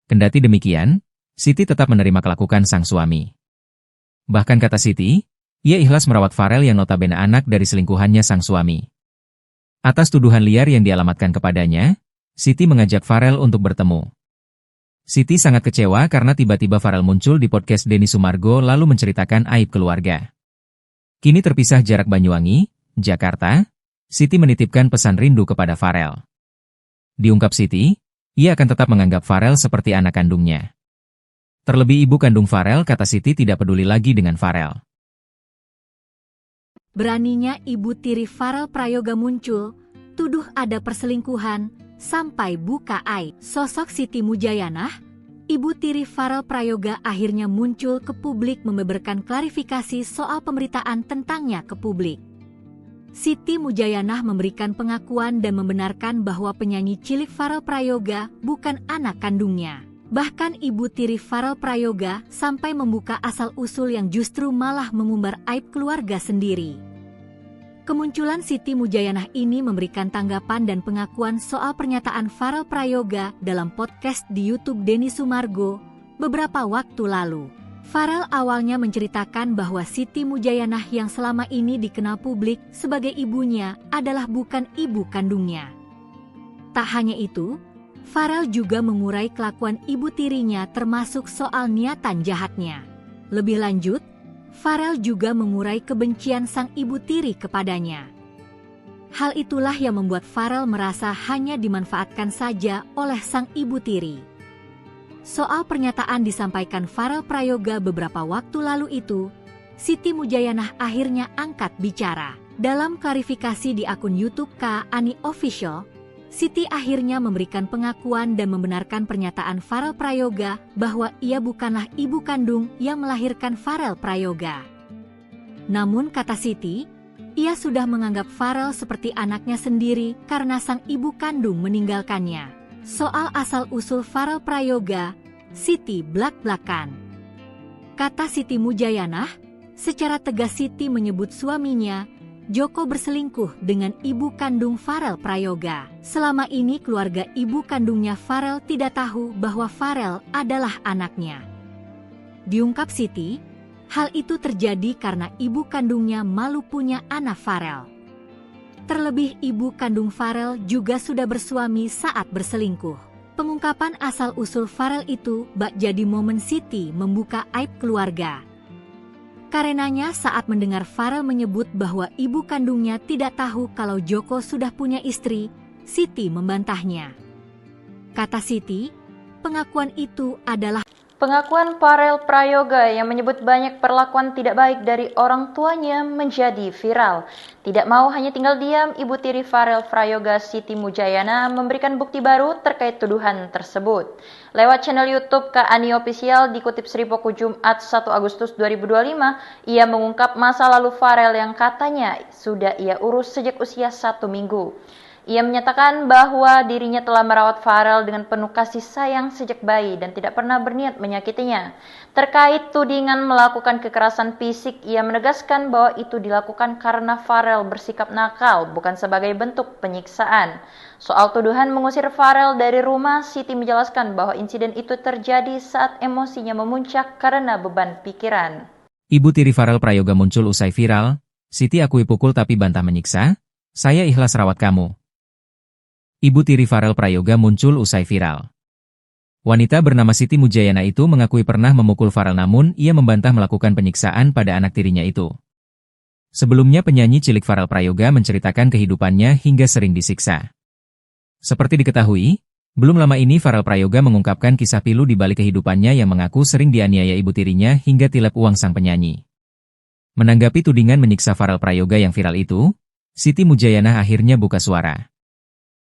Kendati demikian, Siti tetap menerima kelakuan sang suami. Bahkan kata Siti, ia ikhlas merawat Farel yang notabene anak dari selingkuhannya sang suami. Atas tuduhan liar yang dialamatkan kepadanya, Siti mengajak Farel untuk bertemu. Siti sangat kecewa karena tiba-tiba Farel muncul di podcast Denny Sumargo lalu menceritakan aib keluarga. Kini terpisah jarak Banyuwangi, Jakarta, Siti menitipkan pesan rindu kepada Farel. Diungkap Siti, ia akan tetap menganggap Farel seperti anak kandungnya. Terlebih ibu kandung Farel, kata Siti, tidak peduli lagi dengan Farel. Beraninya ibu tiri Farel Prayoga muncul, tuduh ada perselingkuhan, sampai buka aib. Sosok Siti Mujayanah, ibu tiri Farel Prayoga akhirnya muncul ke publik membeberkan klarifikasi soal pemberitaan tentangnya ke publik. Siti Mujayanah memberikan pengakuan dan membenarkan bahwa penyanyi cilik Farel Prayoga bukan anak kandungnya. Bahkan ibu tiri Farel Prayoga sampai membuka asal-usul yang justru malah mengumbar aib keluarga sendiri. Kemunculan Siti Mujayanah ini memberikan tanggapan dan pengakuan soal pernyataan Farel Prayoga dalam podcast di YouTube Denny Sumargo beberapa waktu lalu. Farel awalnya menceritakan bahwa Siti Mujayanah yang selama ini dikenal publik sebagai ibunya adalah bukan ibu kandungnya. Tak hanya itu, Farel juga mengurai kelakuan ibu tirinya termasuk soal niatan jahatnya. Lebih lanjut, Farel juga mengurai kebencian sang ibu tiri kepadanya. Hal itulah yang membuat Farel merasa hanya dimanfaatkan saja oleh sang ibu tiri. Soal pernyataan disampaikan Farel Prayoga beberapa waktu lalu itu, Siti Mujayanah akhirnya angkat bicara. Dalam klarifikasi di akun YouTube Kak Ani Official, Siti akhirnya memberikan pengakuan dan membenarkan pernyataan Farel Prayoga bahwa ia bukanlah ibu kandung yang melahirkan Farel Prayoga. Namun kata Siti, ia sudah menganggap Farel seperti anaknya sendiri karena sang ibu kandung meninggalkannya. Soal asal-usul Farel Prayoga, Siti blak-blakan. Kata Siti Mujayanah, secara tegas Siti menyebut suaminya, Joko, berselingkuh dengan ibu kandung Farel Prayoga. Selama ini keluarga ibu kandungnya Farel tidak tahu bahwa Farel adalah anaknya. Diungkap Siti, hal itu terjadi karena ibu kandungnya malu punya anak Farel. Terlebih ibu kandung Farel juga sudah bersuami saat berselingkuh. Pengungkapan asal-usul Farel itu bak jadi momen Siti membuka aib keluarga. Karenanya saat mendengar Farel menyebut bahwa ibu kandungnya tidak tahu kalau Joko sudah punya istri, Siti membantahnya. Kata Siti, pengakuan itu adalah pengakuan Farel Prayoga yang menyebut banyak perlakuan tidak baik dari orang tuanya menjadi viral. Tidak mau hanya tinggal diam, ibu tiri Farel Prayoga Siti Mujayanah memberikan bukti baru terkait tuduhan tersebut. Lewat channel YouTube Kak Ani Official dikutip Sri Poko Jumat 1 Agustus 2025, ia mengungkap masa lalu Farel yang katanya sudah ia urus sejak usia 1 minggu. Ia menyatakan bahwa dirinya telah merawat Farel dengan penuh kasih sayang sejak bayi dan tidak pernah berniat menyakitinya. Terkait tudingan melakukan kekerasan fisik, ia menegaskan bahwa itu dilakukan karena Farel bersikap nakal, bukan sebagai bentuk penyiksaan. Soal tuduhan mengusir Farel dari rumah, Siti menjelaskan bahwa insiden itu terjadi saat emosinya memuncak karena beban pikiran. Ibu tiri Farel Prayoga muncul usai viral, Siti akui pukul tapi bantah menyiksa, saya ikhlas rawat kamu. Ibu tiri Farel Prayoga muncul usai viral. Wanita bernama Siti Mujayana itu mengakui pernah memukul Farel namun ia membantah melakukan penyiksaan pada anak tirinya itu. Sebelumnya penyanyi cilik Farel Prayoga menceritakan kehidupannya hingga sering disiksa. Seperti diketahui, belum lama ini Farel Prayoga mengungkapkan kisah pilu di balik kehidupannya yang mengaku sering dianiaya ibu tirinya hingga tilep uang sang penyanyi. Menanggapi tudingan menyiksa Farel Prayoga yang viral itu, Siti Mujayana akhirnya buka suara.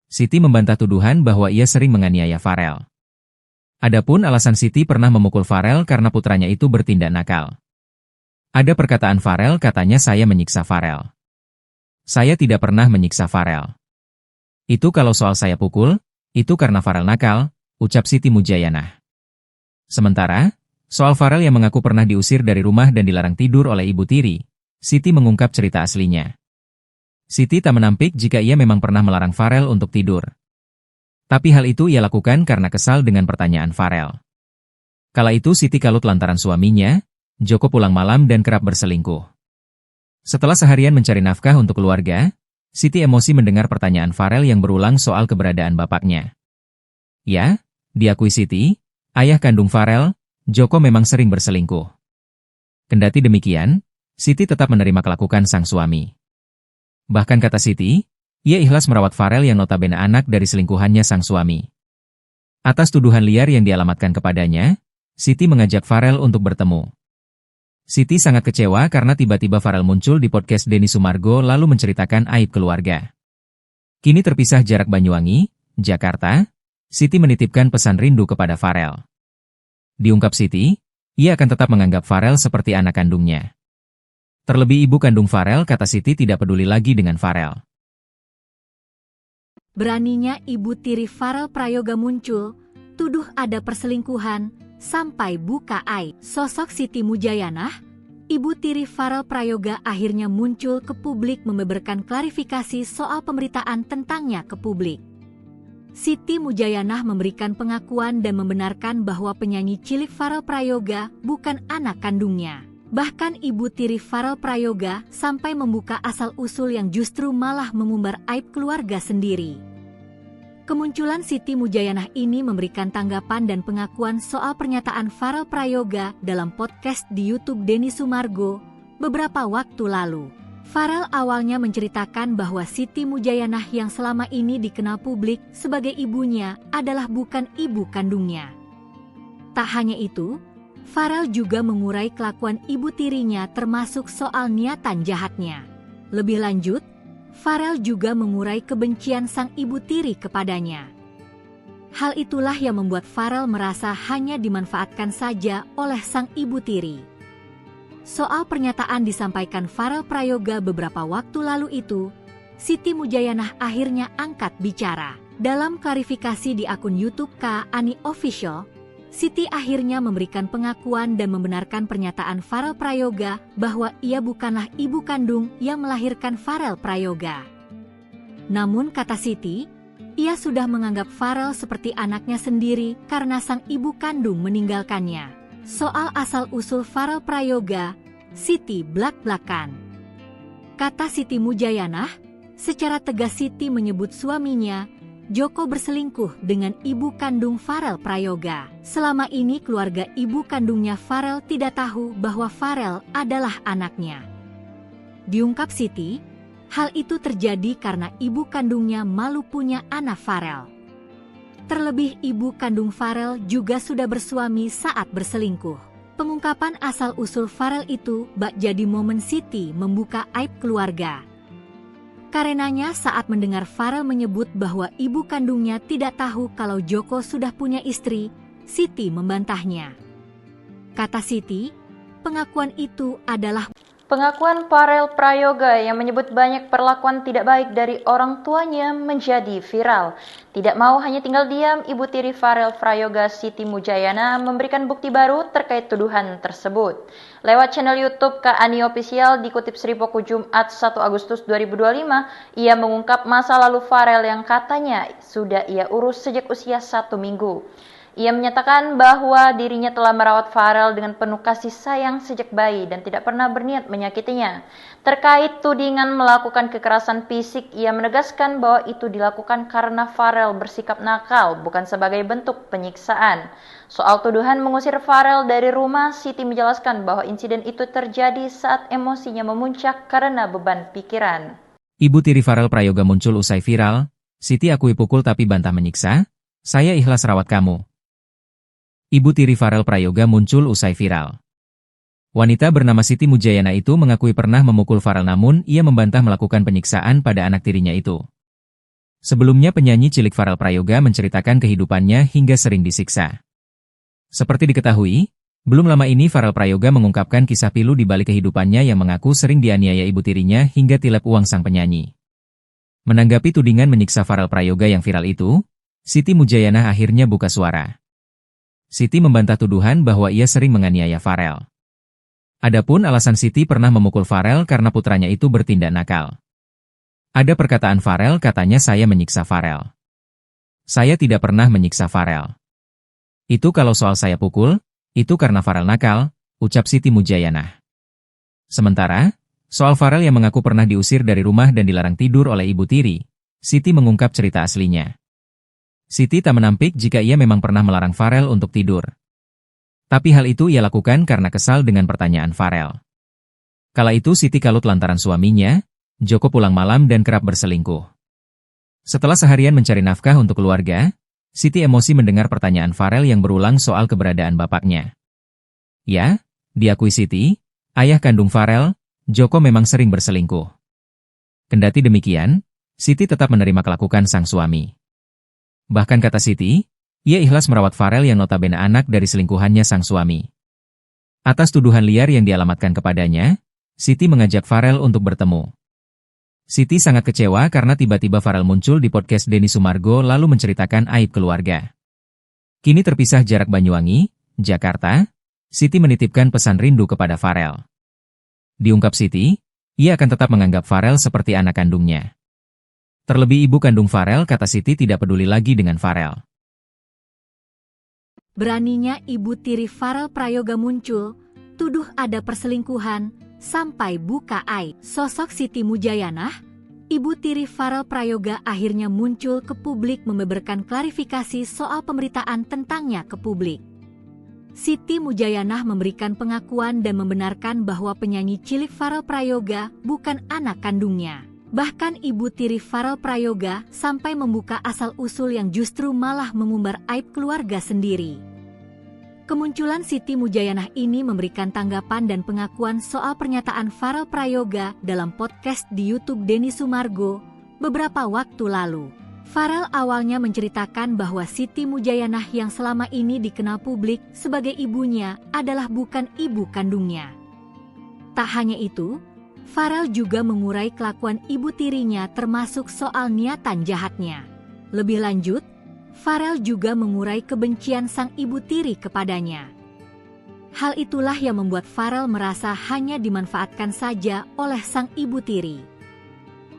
Siti membantah tuduhan bahwa ia sering menganiaya Farel. Adapun alasan Siti pernah memukul Farel karena putranya itu bertindak nakal. Ada perkataan Farel katanya saya menyiksa Farel. Saya tidak pernah menyiksa Farel. Itu kalau soal saya pukul, itu karena Farel nakal, ucap Siti Mujayana. Sementara, soal Farel yang mengaku pernah diusir dari rumah dan dilarang tidur oleh ibu tiri, Siti mengungkap cerita aslinya. Siti tak menampik jika ia memang pernah melarang Farel untuk tidur. Tapi hal itu ia lakukan karena kesal dengan pertanyaan Farel. Kala itu Siti kalut lantaran suaminya, Joko pulang malam dan kerap berselingkuh. Setelah seharian mencari nafkah untuk keluarga, Siti emosi mendengar pertanyaan Farel yang berulang soal keberadaan bapaknya. Ya, diakui Siti, ayah kandung Farel, Joko memang sering berselingkuh. Kendati demikian, Siti tetap menerima kelakuan sang suami. Bahkan kata Siti, ia ikhlas merawat Farel yang notabene anak dari selingkuhannya sang suami. Atas tuduhan liar yang dialamatkan kepadanya, Siti mengajak Farel untuk bertemu. Siti sangat kecewa karena tiba-tiba Farel muncul di podcast Denny Sumargo lalu menceritakan aib keluarga. Kini terpisah jarak Banyuwangi, Jakarta, Siti menitipkan pesan rindu kepada Farel. Diungkap Siti, ia akan tetap menganggap Farel seperti anak kandungnya. Terlebih ibu kandung Farel kata Siti tidak peduli lagi dengan Farel. Beraninya ibu tiri Farel Prayoga muncul, tuduh ada perselingkuhan, sampai buka aib. Sosok Siti Mujayana, ibu tiri Farel Prayoga akhirnya muncul ke publik membeberkan klarifikasi soal pemberitaan tentangnya ke publik. Siti Mujayana memberikan pengakuan dan membenarkan bahwa penyanyi cilik Farel Prayoga bukan anak kandungnya. Bahkan ibu tiri Farel Prayoga sampai membuka asal-usul yang justru malah mengumbar aib keluarga sendiri. Kemunculan Siti Mujayana ini memberikan tanggapan dan pengakuan soal pernyataan Farel Prayoga dalam podcast di YouTube Denny Sumargo beberapa waktu lalu. Farel awalnya menceritakan bahwa Siti Mujayana yang selama ini dikenal publik sebagai ibunya adalah bukan ibu kandungnya. Tak hanya itu, Farel juga mengurai kelakuan ibu tirinya termasuk soal niatan jahatnya. Lebih lanjut, Farel juga mengurai kebencian sang ibu tiri kepadanya. Hal itulah yang membuat Farel merasa hanya dimanfaatkan saja oleh sang ibu tiri. Soal pernyataan disampaikan Farel Prayoga beberapa waktu lalu itu, Siti Mujayana akhirnya angkat bicara. Dalam klarifikasi di akun YouTube Kak Ani Official, Siti akhirnya memberikan pengakuan dan membenarkan pernyataan Farel Prayoga bahwa ia bukanlah ibu kandung yang melahirkan Farel Prayoga. Namun kata Siti, ia sudah menganggap Farel seperti anaknya sendiri karena sang ibu kandung meninggalkannya. Soal asal-usul Farel Prayoga, Siti blak-blakan. Kata Siti Mujayana, secara tegas Siti menyebut suaminya, Joko berselingkuh dengan ibu kandung Farel Prayoga. Selama ini keluarga ibu kandungnya Farel tidak tahu bahwa Farel adalah anaknya. Diungkap Siti, hal itu terjadi karena ibu kandungnya malu punya anak Farel. Terlebih ibu kandung Farel juga sudah bersuami saat berselingkuh. Pengungkapan asal-usul Farel itu bak jadi momen Siti membuka aib keluarga. Karenanya saat mendengar Farel menyebut bahwa ibu kandungnya tidak tahu kalau Joko sudah punya istri, Siti membantahnya. Kata Siti, pengakuan itu adalah Pengakuan Farel Prayoga yang menyebut banyak perlakuan tidak baik dari orang tuanya menjadi viral. Tidak mau hanya tinggal diam, Ibu tiri Farel Prayoga Siti Mujayana memberikan bukti baru terkait tuduhan tersebut. Lewat channel YouTube Kak Ani Official dikutip Sripoku Jumat 1 Agustus 2025, ia mengungkap masa lalu Farel yang katanya sudah ia urus sejak usia 1 minggu. Ia menyatakan bahwa dirinya telah merawat Farel dengan penuh kasih sayang sejak bayi dan tidak pernah berniat menyakitinya. Terkait tudingan melakukan kekerasan fisik, ia menegaskan bahwa itu dilakukan karena Farel bersikap nakal, bukan sebagai bentuk penyiksaan. Soal tuduhan mengusir Farel dari rumah, Siti menjelaskan bahwa insiden itu terjadi saat emosinya memuncak karena beban pikiran. Ibu tiri Farel Prayoga muncul usai viral, Siti akui pukul tapi bantah menyiksa, saya ikhlas rawat kamu. Ibu tiri Farel Prayoga muncul usai viral. Wanita bernama Siti Mujayana itu mengakui pernah memukul Farel namun ia membantah melakukan penyiksaan pada anak tirinya itu. Sebelumnya penyanyi cilik Farel Prayoga menceritakan kehidupannya hingga sering disiksa. Seperti diketahui, belum lama ini Farel Prayoga mengungkapkan kisah pilu di balik kehidupannya yang mengaku sering dianiaya ibu tirinya hingga tilep uang sang penyanyi. Menanggapi tudingan menyiksa Farel Prayoga yang viral itu, Siti Mujayana akhirnya buka suara. Siti membantah tuduhan bahwa ia sering menganiaya Farel. Adapun alasan Siti pernah memukul Farel karena putranya itu bertindak nakal. Ada perkataan Farel katanya saya menyiksa Farel. Saya tidak pernah menyiksa Farel. Itu kalau soal saya pukul, itu karena Farel nakal, ucap Siti Mujayana. Sementara, soal Farel yang mengaku pernah diusir dari rumah dan dilarang tidur oleh ibu tiri, Siti mengungkap cerita aslinya. Siti tak menampik jika ia memang pernah melarang Farel untuk tidur. Tapi hal itu ia lakukan karena kesal dengan pertanyaan Farel. Kala itu Siti kalut lantaran suaminya, Joko pulang malam dan kerap berselingkuh. Setelah seharian mencari nafkah untuk keluarga, Siti emosi mendengar pertanyaan Farel yang berulang soal keberadaan bapaknya. Ya, diakui Siti, ayah kandung Farel, Joko memang sering berselingkuh. Kendati demikian, Siti tetap menerima kelakuan sang suami. Bahkan kata Siti, ia ikhlas merawat Farel yang notabene anak dari selingkuhannya sang suami. Atas tuduhan liar yang dialamatkan kepadanya, Siti mengajak Farel untuk bertemu. Siti sangat kecewa karena tiba-tiba Farel muncul di podcast Denny Sumargo lalu menceritakan aib keluarga. Kini terpisah jarak Banyuwangi, Jakarta, Siti menitipkan pesan rindu kepada Farel. Diungkap Siti, ia akan tetap menganggap Farel seperti anak kandungnya. Terlebih ibu kandung Farel kata Siti tidak peduli lagi dengan Farel. Beraninya ibu tiri Farel Prayoga muncul, tuduh ada perselingkuhan, sampai buka aib. Sosok Siti Mujayana, ibu tiri Farel Prayoga akhirnya muncul ke publik membeberkan klarifikasi soal pemberitaan tentangnya ke publik. Siti Mujayana memberikan pengakuan dan membenarkan bahwa penyanyi cilik Farel Prayoga bukan anak kandungnya. Bahkan ibu tiri Farel Prayoga sampai membuka asal-usul yang justru malah mengumbar aib keluarga sendiri. Kemunculan Siti Mujayana ini memberikan tanggapan dan pengakuan soal pernyataan Farel Prayoga dalam podcast di YouTube Denny Sumargo beberapa waktu lalu. Farel awalnya menceritakan bahwa Siti Mujayana yang selama ini dikenal publik sebagai ibunya adalah bukan ibu kandungnya. Tak hanya itu, Farel juga mengurai kelakuan ibu tirinya termasuk soal niatan jahatnya. Lebih lanjut, Farel juga mengurai kebencian sang ibu tiri kepadanya. Hal itulah yang membuat Farel merasa hanya dimanfaatkan saja oleh sang ibu tiri.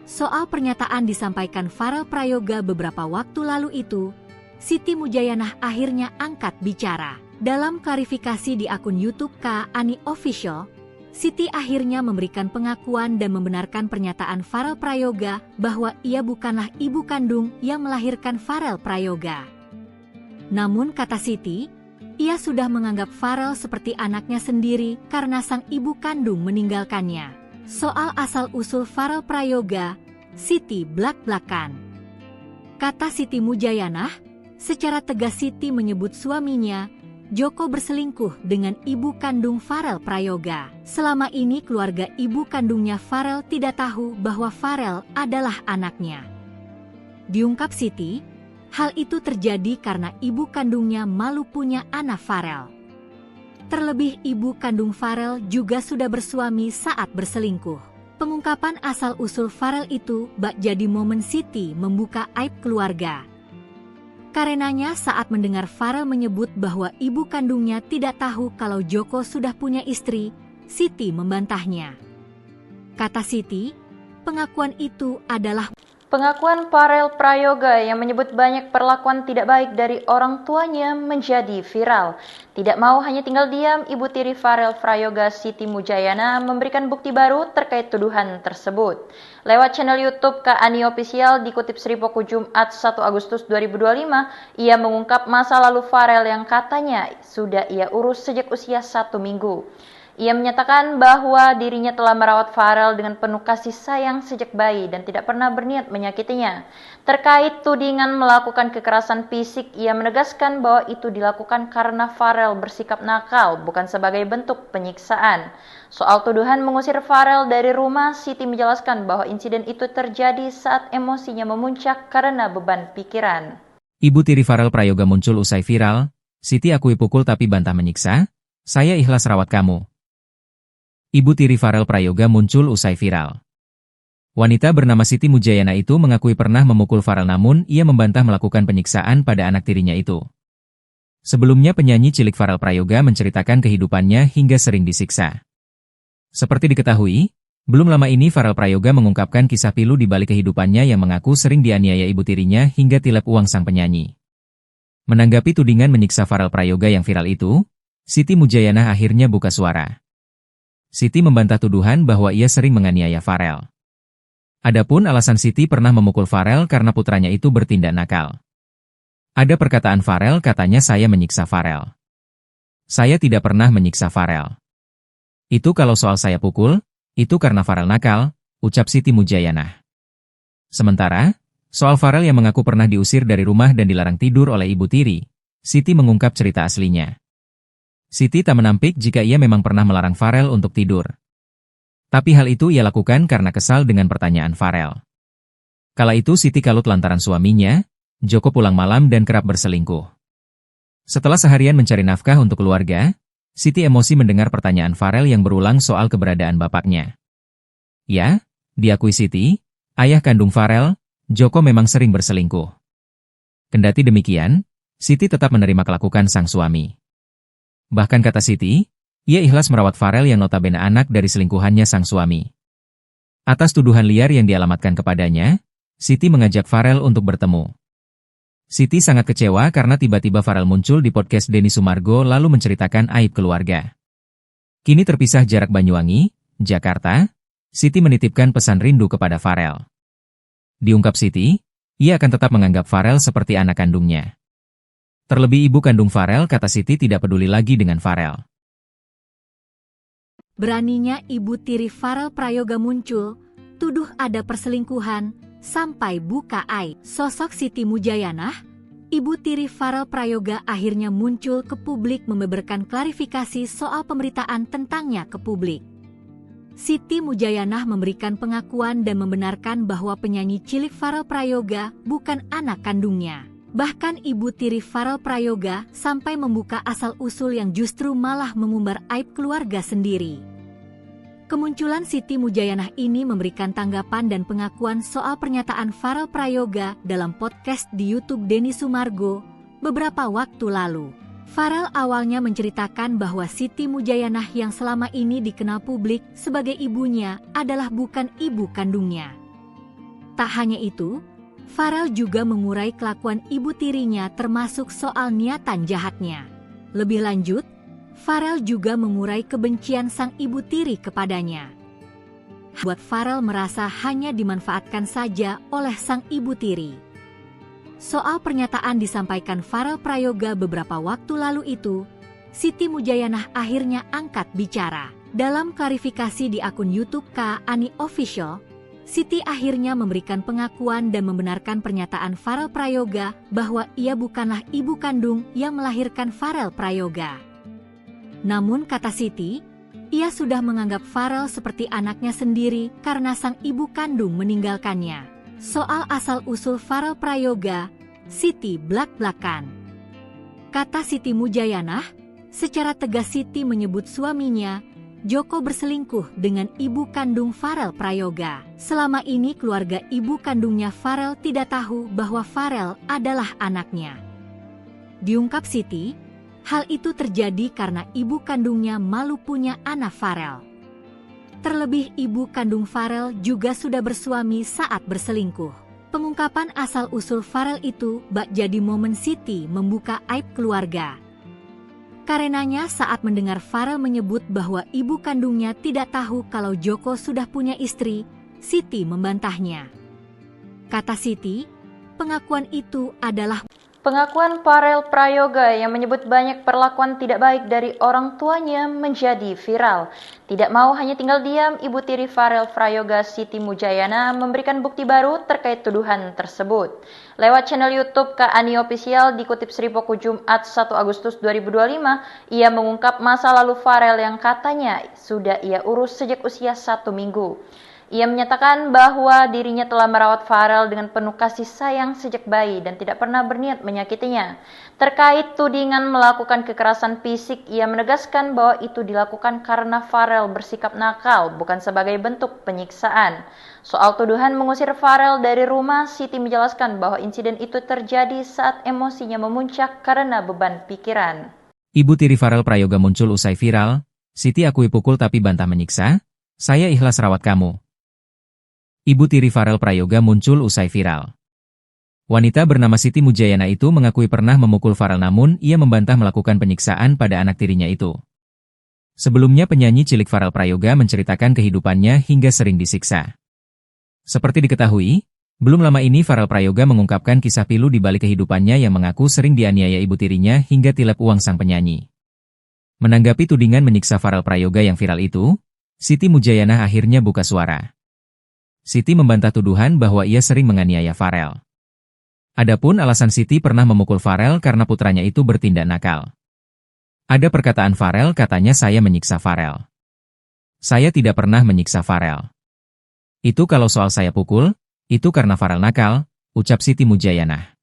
Soal pernyataan disampaikan Farel Prayoga beberapa waktu lalu itu, Siti Mujayana akhirnya angkat bicara. Dalam klarifikasi di akun YouTube Kak Ani Official, Siti akhirnya memberikan pengakuan dan membenarkan pernyataan Farel Prayoga bahwa ia bukanlah ibu kandung yang melahirkan Farel Prayoga. Namun kata Siti, ia sudah menganggap Farel seperti anaknya sendiri karena sang ibu kandung meninggalkannya. Soal asal-usul Farel Prayoga, Siti blak-blakan. Kata Siti Mujayana, secara tegas Siti menyebut suaminya, Joko berselingkuh dengan ibu kandung Farel Prayoga. Selama ini keluarga ibu kandungnya Farel tidak tahu bahwa Farel adalah anaknya. Diungkap Siti, hal itu terjadi karena ibu kandungnya malu punya anak Farel. Terlebih ibu kandung Farel juga sudah bersuami saat berselingkuh. Pengungkapan asal-usul Farel itu bak jadi momen Siti membuka aib keluarga. Karenanya saat mendengar Farel menyebut bahwa ibu kandungnya tidak tahu kalau Joko sudah punya istri, Siti membantahnya. Kata Siti, pengakuan itu adalah Pengakuan Farel Prayoga yang menyebut banyak perlakuan tidak baik dari orang tuanya menjadi viral. Tidak mau hanya tinggal diam, ibu tiri Farel Prayoga Siti Mujayana memberikan bukti baru terkait tuduhan tersebut. Lewat channel YouTube Kak Ani Official dikutip Sripoku Jumat 1 Agustus 2025, ia mengungkap masa lalu Farel yang katanya sudah ia urus sejak usia 1 minggu. Ia menyatakan bahwa dirinya telah merawat Farel dengan penuh kasih sayang sejak bayi dan tidak pernah berniat menyakitinya. Terkait tudingan melakukan kekerasan fisik, ia menegaskan bahwa itu dilakukan karena Farel bersikap nakal, bukan sebagai bentuk penyiksaan. Soal tuduhan mengusir Farel dari rumah, Siti menjelaskan bahwa insiden itu terjadi saat emosinya memuncak karena beban pikiran. Ibu tiri Farel Prayoga muncul usai viral, Siti akui pukul tapi bantah menyiksa, saya ikhlas rawat kamu. Ibu tiri Farel Prayoga muncul usai viral. Wanita bernama Siti Mujayana itu mengakui pernah memukul Farel namun ia membantah melakukan penyiksaan pada anak tirinya itu. Sebelumnya penyanyi cilik Farel Prayoga menceritakan kehidupannya hingga sering disiksa. Seperti diketahui, belum lama ini Farel Prayoga mengungkapkan kisah pilu di balik kehidupannya yang mengaku sering dianiaya ibu tirinya hingga tilep uang sang penyanyi. Menanggapi tudingan menyiksa Farel Prayoga yang viral itu, Siti Mujayana akhirnya buka suara. Siti membantah tuduhan bahwa ia sering menganiaya Farel. Adapun alasan Siti pernah memukul Farel karena putranya itu bertindak nakal. Ada perkataan Farel katanya saya menyiksa Farel. Saya tidak pernah menyiksa Farel. Itu kalau soal saya pukul, itu karena Farel nakal, ucap Siti Mujayana. Sementara, soal Farel yang mengaku pernah diusir dari rumah dan dilarang tidur oleh ibu tiri, Siti mengungkap cerita aslinya. Siti tak menampik jika ia memang pernah melarang Farel untuk tidur. Tapi hal itu ia lakukan karena kesal dengan pertanyaan Farel. Kala itu Siti kalut lantaran suaminya, Joko pulang malam dan kerap berselingkuh. Setelah seharian mencari nafkah untuk keluarga, Siti emosi mendengar pertanyaan Farel yang berulang soal keberadaan bapaknya. Ya, diakui Siti, ayah kandung Farel, Joko memang sering berselingkuh. Kendati demikian, Siti tetap menerima kelakuan sang suami. Bahkan kata Siti, ia ikhlas merawat Farel yang notabene anak dari selingkuhannya sang suami. Atas tuduhan liar yang dialamatkan kepadanya, Siti mengajak Farel untuk bertemu. Siti sangat kecewa karena tiba-tiba Farel muncul di podcast Denny Sumargo lalu menceritakan aib keluarga. Kini terpisah jarak Banyuwangi, Jakarta, Siti menitipkan pesan rindu kepada Farel. Diungkap Siti, ia akan tetap menganggap Farel seperti anak kandungnya. Terlebih ibu kandung Farel kata Siti tidak peduli lagi dengan Farel. Beraninya ibu tiri Farel Prayoga muncul, tuduh ada perselingkuhan, sampai buka aib. Sosok Siti Mujayana, ibu tiri Farel Prayoga akhirnya muncul ke publik membeberkan klarifikasi soal pemberitaan tentangnya ke publik. Siti Mujayana memberikan pengakuan dan membenarkan bahwa penyanyi cilik Farel Prayoga bukan anak kandungnya. Bahkan ibu tiri Farel Prayoga sampai membuka asal-usul yang justru malah mengumbar aib keluarga sendiri. Kemunculan Siti Mujayana ini memberikan tanggapan dan pengakuan soal pernyataan Farel Prayoga dalam podcast di YouTube Denny Sumargo beberapa waktu lalu. Farel awalnya menceritakan bahwa Siti Mujayana yang selama ini dikenal publik sebagai ibunya adalah bukan ibu kandungnya. Tak hanya itu, Farel juga mengurai kelakuan ibu tirinya termasuk soal niatan jahatnya. Lebih lanjut, Farel juga mengurai kebencian sang ibu tiri kepadanya. Buat Farel merasa hanya dimanfaatkan saja oleh sang ibu tiri. Soal pernyataan disampaikan Farel Prayoga beberapa waktu lalu itu, Siti Mujayana akhirnya angkat bicara. Dalam klarifikasi di akun YouTube Kak Ani Official, Siti akhirnya memberikan pengakuan dan membenarkan pernyataan Farel Prayoga bahwa ia bukanlah ibu kandung yang melahirkan Farel Prayoga. Namun kata Siti, ia sudah menganggap Farel seperti anaknya sendiri karena sang ibu kandung meninggalkannya. Soal asal-usul Farel Prayoga, Siti blak-blakan. Kata Siti Mujayana, Secara tegas Siti menyebut suaminya, Joko, berselingkuh dengan ibu kandung Farel Prayoga. Selama ini keluarga ibu kandungnya Farel tidak tahu bahwa Farel adalah anaknya. Diungkap Siti, hal itu terjadi karena ibu kandungnya malu punya anak Farel. Terlebih ibu kandung Farel juga sudah bersuami saat berselingkuh. Pengungkapan asal-usul Farel itu bak jadi momen Siti membuka aib keluarga. Karenanya saat mendengar Farel menyebut bahwa ibu kandungnya tidak tahu kalau Joko sudah punya istri, Siti membantahnya. Kata Siti, pengakuan itu adalah Pengakuan Farel Prayoga yang menyebut banyak perlakuan tidak baik dari orang tuanya menjadi viral. Tidak mau hanya tinggal diam, ibu tiri Farel Prayoga, Siti Mujayana, memberikan bukti baru terkait tuduhan tersebut. Lewat channel YouTube Kak Ani Official dikutip Sripoku Jumat 1 Agustus 2025, ia mengungkap masa lalu Farel yang katanya sudah ia urus sejak usia 1 minggu. Ia menyatakan bahwa dirinya telah merawat Farel dengan penuh kasih sayang sejak bayi dan tidak pernah berniat menyakitinya. Terkait tudingan melakukan kekerasan fisik, ia menegaskan bahwa itu dilakukan karena Farel bersikap nakal, bukan sebagai bentuk penyiksaan. Soal tuduhan mengusir Farel dari rumah, Siti menjelaskan bahwa insiden itu terjadi saat emosinya memuncak karena beban pikiran. Ibu tiri Farel Prayoga muncul usai viral, Siti akui pukul tapi bantah menyiksa, saya ikhlas rawat kamu. Ibu tiri Farel Prayoga muncul usai viral. Wanita bernama Siti Mujayana itu mengakui pernah memukul Farel namun ia membantah melakukan penyiksaan pada anak tirinya itu. Sebelumnya penyanyi cilik Farel Prayoga menceritakan kehidupannya hingga sering disiksa. Seperti diketahui, belum lama ini Farel Prayoga mengungkapkan kisah pilu di balik kehidupannya yang mengaku sering dianiaya ibu tirinya hingga tilep uang sang penyanyi. Menanggapi tudingan menyiksa Farel Prayoga yang viral itu, Siti Mujayana akhirnya buka suara. Siti membantah tuduhan bahwa ia sering menganiaya Farel. Adapun alasan Siti pernah memukul Farel karena putranya itu bertindak nakal. Ada perkataan Farel katanya saya menyiksa Farel. Saya tidak pernah menyiksa Farel. Itu kalau soal saya pukul, itu karena Farel nakal, ucap Siti Mujayana.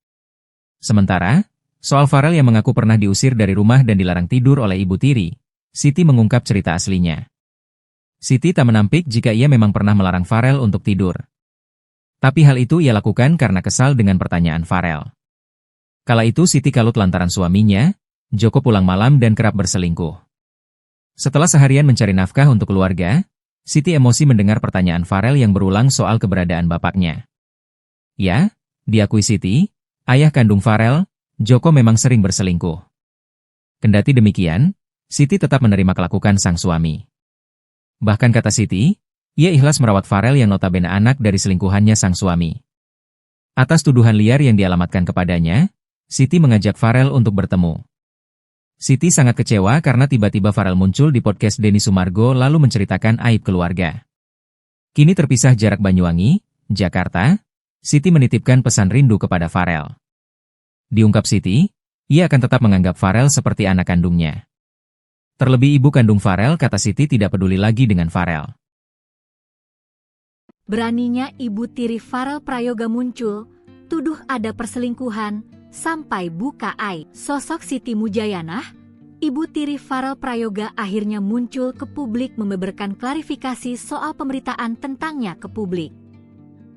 Sementara, soal Farel yang mengaku pernah diusir dari rumah dan dilarang tidur oleh ibu tiri, Siti mengungkap cerita aslinya. Siti tak menampik jika ia memang pernah melarang Farel untuk tidur. Tapi hal itu ia lakukan karena kesal dengan pertanyaan Farel. Kala itu Siti kalut lantaran suaminya, Joko, pulang malam dan kerap berselingkuh. Setelah seharian mencari nafkah untuk keluarga, Siti emosi mendengar pertanyaan Farel yang berulang soal keberadaan bapaknya. Ya, diakui Siti, ayah kandung Farel, Joko, memang sering berselingkuh. Kendati demikian, Siti tetap menerima kelakuan sang suami. Bahkan kata Siti, ia ikhlas merawat Farel yang notabene anak dari selingkuhannya sang suami. Atas tuduhan liar yang dialamatkan kepadanya, Siti mengajak Farel untuk bertemu. Siti sangat kecewa karena tiba-tiba Farel muncul di podcast Denny Sumargo lalu menceritakan aib keluarga. Kini terpisah jarak Banyuwangi, Jakarta, Siti menitipkan pesan rindu kepada Farel. Diungkap Siti, ia akan tetap menganggap Farel seperti anak kandungnya. Terlebih ibu kandung Farel, kata Siti, tidak peduli lagi dengan Farel. Beraninya ibu tiri Farel Prayoga muncul, tuduh ada perselingkuhan, sampai buka aib. Sosok Siti Mujayana, ibu tiri Farel Prayoga akhirnya muncul ke publik membeberkan klarifikasi soal pemberitaan tentangnya ke publik.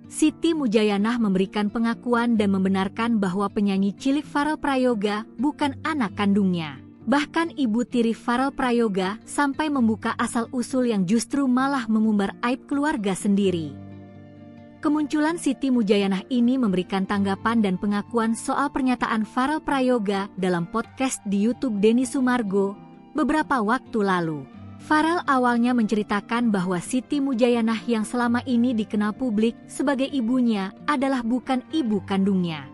Siti Mujayana memberikan pengakuan dan membenarkan bahwa penyanyi cilik Farel Prayoga bukan anak kandungnya. Bahkan ibu tiri Farel Prayoga sampai membuka asal-usul yang justru malah mengumbar aib keluarga sendiri. Kemunculan Siti Mujayana ini memberikan tanggapan dan pengakuan soal pernyataan Farel Prayoga dalam podcast di YouTube Denny Sumargo beberapa waktu lalu. Farel awalnya menceritakan bahwa Siti Mujayana yang selama ini dikenal publik sebagai ibunya adalah bukan ibu kandungnya.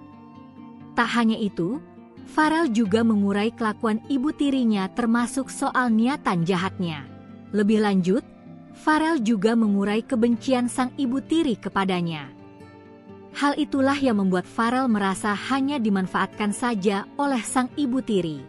Tak hanya itu, Farel juga mengurai kelakuan ibu tirinya termasuk soal niatan jahatnya. Lebih lanjut, Farel juga mengurai kebencian sang ibu tiri kepadanya. Hal itulah yang membuat Farel merasa hanya dimanfaatkan saja oleh sang ibu tiri.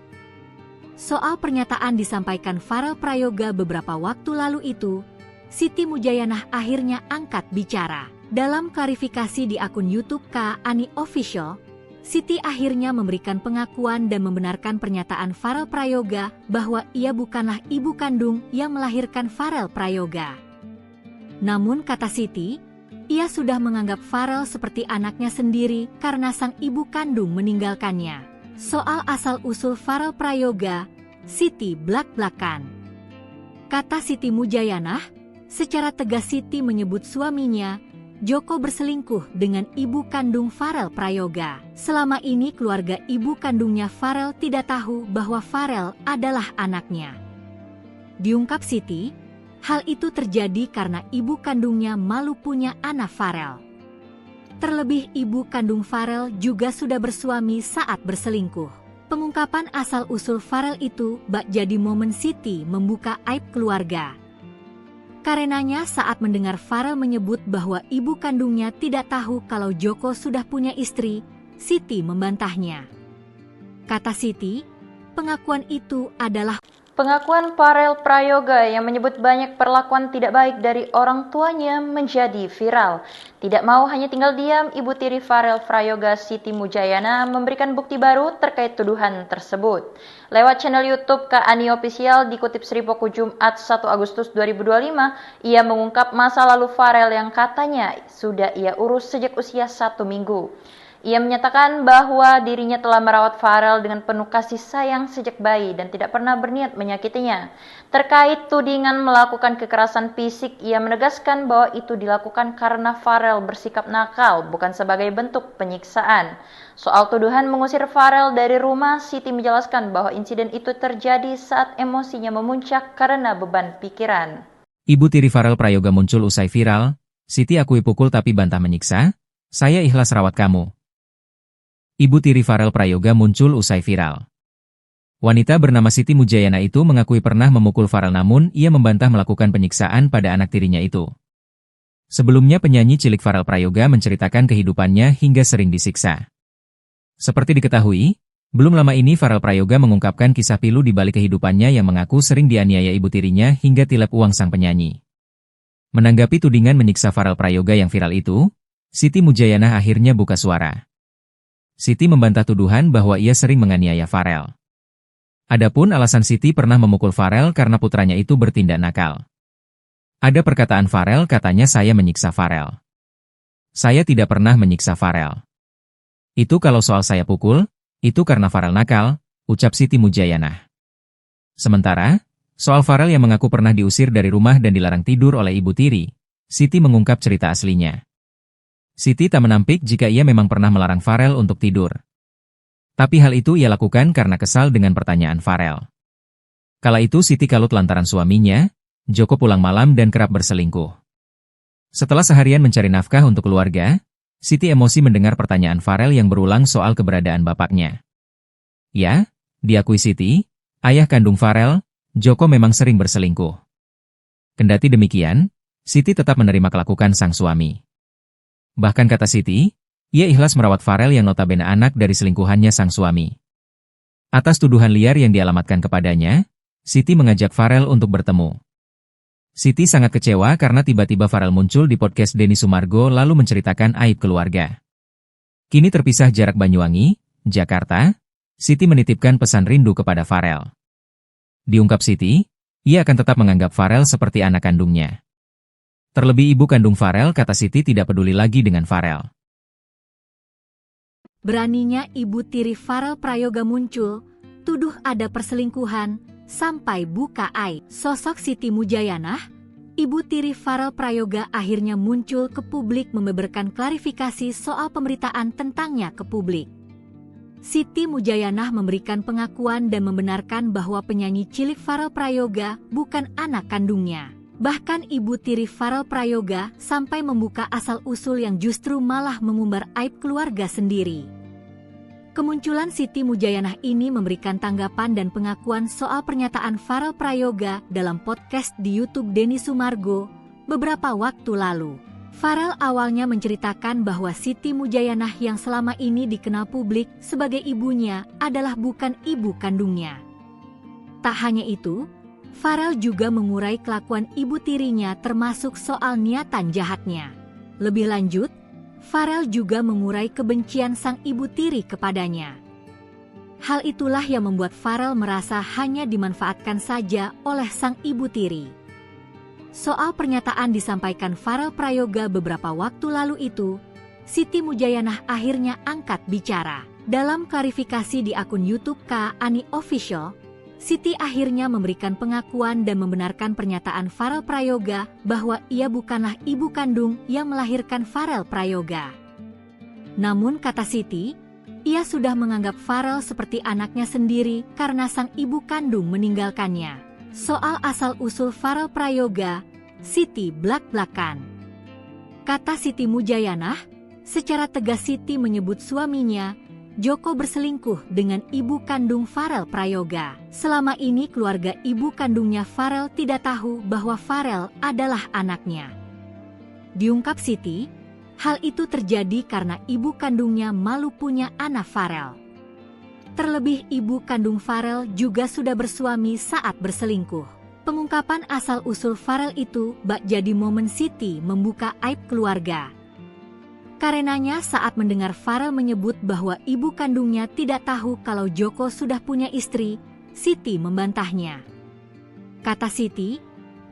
Soal pernyataan disampaikan Farel Prayoga beberapa waktu lalu itu, Siti Mujayana akhirnya angkat bicara. Dalam klarifikasi di akun YouTube Kak Ani Official, Siti akhirnya memberikan pengakuan dan membenarkan pernyataan Farel Prayoga bahwa ia bukanlah ibu kandung yang melahirkan Farel Prayoga. Namun kata Siti, ia sudah menganggap Farel seperti anaknya sendiri karena sang ibu kandung meninggalkannya. Soal asal-usul Farel Prayoga, Siti blak-blakan. Kata Siti Mujayanah, secara tegas Siti menyebut suaminya, Joko, berselingkuh dengan ibu kandung Farel Prayoga. Selama ini keluarga ibu kandungnya Farel tidak tahu bahwa Farel adalah anaknya. Diungkap Siti, hal itu terjadi karena ibu kandungnya malu punya anak Farel. Terlebih ibu kandung Farel juga sudah bersuami saat berselingkuh. Pengungkapan asal-usul Farel itu bak jadi momen Siti membuka aib keluarga. Karenanya saat mendengar Farel menyebut bahwa ibu kandungnya tidak tahu kalau Joko sudah punya istri, Siti membantahnya. Kata Siti, pengakuan itu adalah Pengakuan Farel Prayoga yang menyebut banyak perlakuan tidak baik dari orang tuanya menjadi viral. Tidak mau hanya tinggal diam, ibu tiri Farel Prayoga, Siti Mujayana, memberikan bukti baru terkait tuduhan tersebut. Lewat channel YouTube Kak Ani Official dikutip Sripoku Jumat 1 Agustus 2025, ia mengungkap masa lalu Farel yang katanya sudah ia urus sejak usia 1 minggu. Ia menyatakan bahwa dirinya telah merawat Farel dengan penuh kasih sayang sejak bayi dan tidak pernah berniat menyakitinya. Terkait tudingan melakukan kekerasan fisik, ia menegaskan bahwa itu dilakukan karena Farel bersikap nakal, bukan sebagai bentuk penyiksaan. Soal tuduhan mengusir Farel dari rumah, Siti menjelaskan bahwa insiden itu terjadi saat emosinya memuncak karena beban pikiran. Ibu tiri Farel Prayoga muncul usai viral, Siti akui pukul tapi bantah menyiksa, saya ikhlas rawat kamu. Ibu tiri Farel Prayoga muncul usai viral. Wanita bernama Siti Mujayana itu mengakui pernah memukul Farel, namun ia membantah melakukan penyiksaan pada anak tirinya itu. Sebelumnya penyanyi cilik Farel Prayoga menceritakan kehidupannya hingga sering disiksa. Seperti diketahui, belum lama ini Farel Prayoga mengungkapkan kisah pilu di balik kehidupannya yang mengaku sering dianiaya ibu tirinya hingga tilap uang sang penyanyi. Menanggapi tudingan menyiksa Farel Prayoga yang viral itu, Siti Mujayana akhirnya buka suara. Siti membantah tuduhan bahwa ia sering menganiaya Farel. Adapun alasan Siti pernah memukul Farel karena putranya itu bertindak nakal. Ada perkataan Farel, katanya saya menyiksa Farel. Saya tidak pernah menyiksa Farel. Itu kalau soal saya pukul, itu karena Farel nakal, ucap Siti Mujayana. Sementara, soal Farel yang mengaku pernah diusir dari rumah dan dilarang tidur oleh ibu tiri, Siti mengungkap cerita aslinya. Siti tak menampik jika ia memang pernah melarang Farel untuk tidur. Tapi hal itu ia lakukan karena kesal dengan pertanyaan Farel. Kala itu Siti kalut lantaran suaminya, Joko, pulang malam dan kerap berselingkuh. Setelah seharian mencari nafkah untuk keluarga, Siti emosi mendengar pertanyaan Farel yang berulang soal keberadaan bapaknya. Ya, diakui Siti, ayah kandung Farel, Joko, memang sering berselingkuh. Kendati demikian, Siti tetap menerima kelakuan sang suami. Bahkan kata Siti, ia ikhlas merawat Farel yang notabene anak dari selingkuhannya sang suami. Atas tuduhan liar yang dialamatkan kepadanya, Siti mengajak Farel untuk bertemu. Siti sangat kecewa karena tiba-tiba Farel muncul di podcast Denny Sumargo lalu menceritakan aib keluarga. Kini terpisah jarak Banyuwangi, Jakarta, Siti menitipkan pesan rindu kepada Farel. Diungkap Siti, ia akan tetap menganggap Farel seperti anak kandungnya. Terlebih ibu kandung Farel, kata Siti, tidak peduli lagi dengan Farel. Beraninya ibu tiri Farel Prayoga muncul, tuduh ada perselingkuhan, sampai buka aib. Sosok Siti Mujayanah, ibu tiri Farel Prayoga, akhirnya muncul ke publik membeberkan klarifikasi soal pemberitaan tentangnya ke publik. Siti Mujayanah memberikan pengakuan dan membenarkan bahwa penyanyi cilik Farel Prayoga bukan anak kandungnya. Bahkan ibu tiri Farel Prayoga sampai membuka asal-usul yang justru malah mengumbar aib keluarga sendiri. Kemunculan Siti Mujayanah ini memberikan tanggapan dan pengakuan soal pernyataan Farel Prayoga dalam podcast di YouTube Denny Sumargo beberapa waktu lalu. Farel awalnya menceritakan bahwa Siti Mujayanah yang selama ini dikenal publik sebagai ibunya adalah bukan ibu kandungnya. Tak hanya itu, Farel juga mengurai kelakuan ibu tirinya termasuk soal niatan jahatnya. Lebih lanjut, Farel juga mengurai kebencian sang ibu tiri kepadanya. Hal itulah yang membuat Farel merasa hanya dimanfaatkan saja oleh sang ibu tiri. Soal pernyataan disampaikan Farel Prayoga beberapa waktu lalu itu, Siti Mujayanah akhirnya angkat bicara. Dalam klarifikasi di akun YouTube Kak Ani Official, Siti akhirnya memberikan pengakuan dan membenarkan pernyataan Farel Prayoga bahwa ia bukanlah ibu kandung yang melahirkan Farel Prayoga. Namun kata Siti, ia sudah menganggap Farel seperti anaknya sendiri karena sang ibu kandung meninggalkannya. Soal asal-usul Farel Prayoga, Siti blak-blakan. Kata Siti Mujayanah, secara tegas Siti menyebut suaminya, Joko, berselingkuh dengan ibu kandung Farel Prayoga. Selama ini keluarga ibu kandungnya Farel tidak tahu bahwa Farel adalah anaknya. Diungkap Siti, hal itu terjadi karena ibu kandungnya malu punya anak Farel. Terlebih ibu kandung Farel juga sudah bersuami saat berselingkuh. Pengungkapan asal-usul Farel itu bak jadi momen Siti membuka aib keluarga. Karenanya saat mendengar Farel menyebut bahwa ibu kandungnya tidak tahu kalau Joko sudah punya istri, Siti membantahnya. Kata Siti,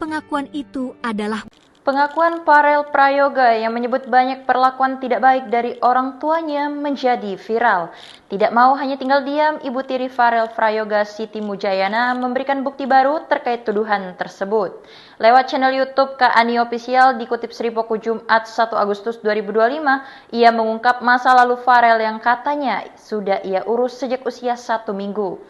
pengakuan itu adalah Pengakuan Farel Prayoga yang menyebut banyak perlakuan tidak baik dari orang tuanya menjadi viral. Tidak mau hanya tinggal diam, ibu tiri Farel Prayoga Siti Mujayana memberikan bukti baru terkait tuduhan tersebut. Lewat channel YouTube Kak Ani Official dikutip Sri Poko Jumat 1 Agustus 2025, ia mengungkap masa lalu Farel yang katanya sudah ia urus sejak usia 1 minggu.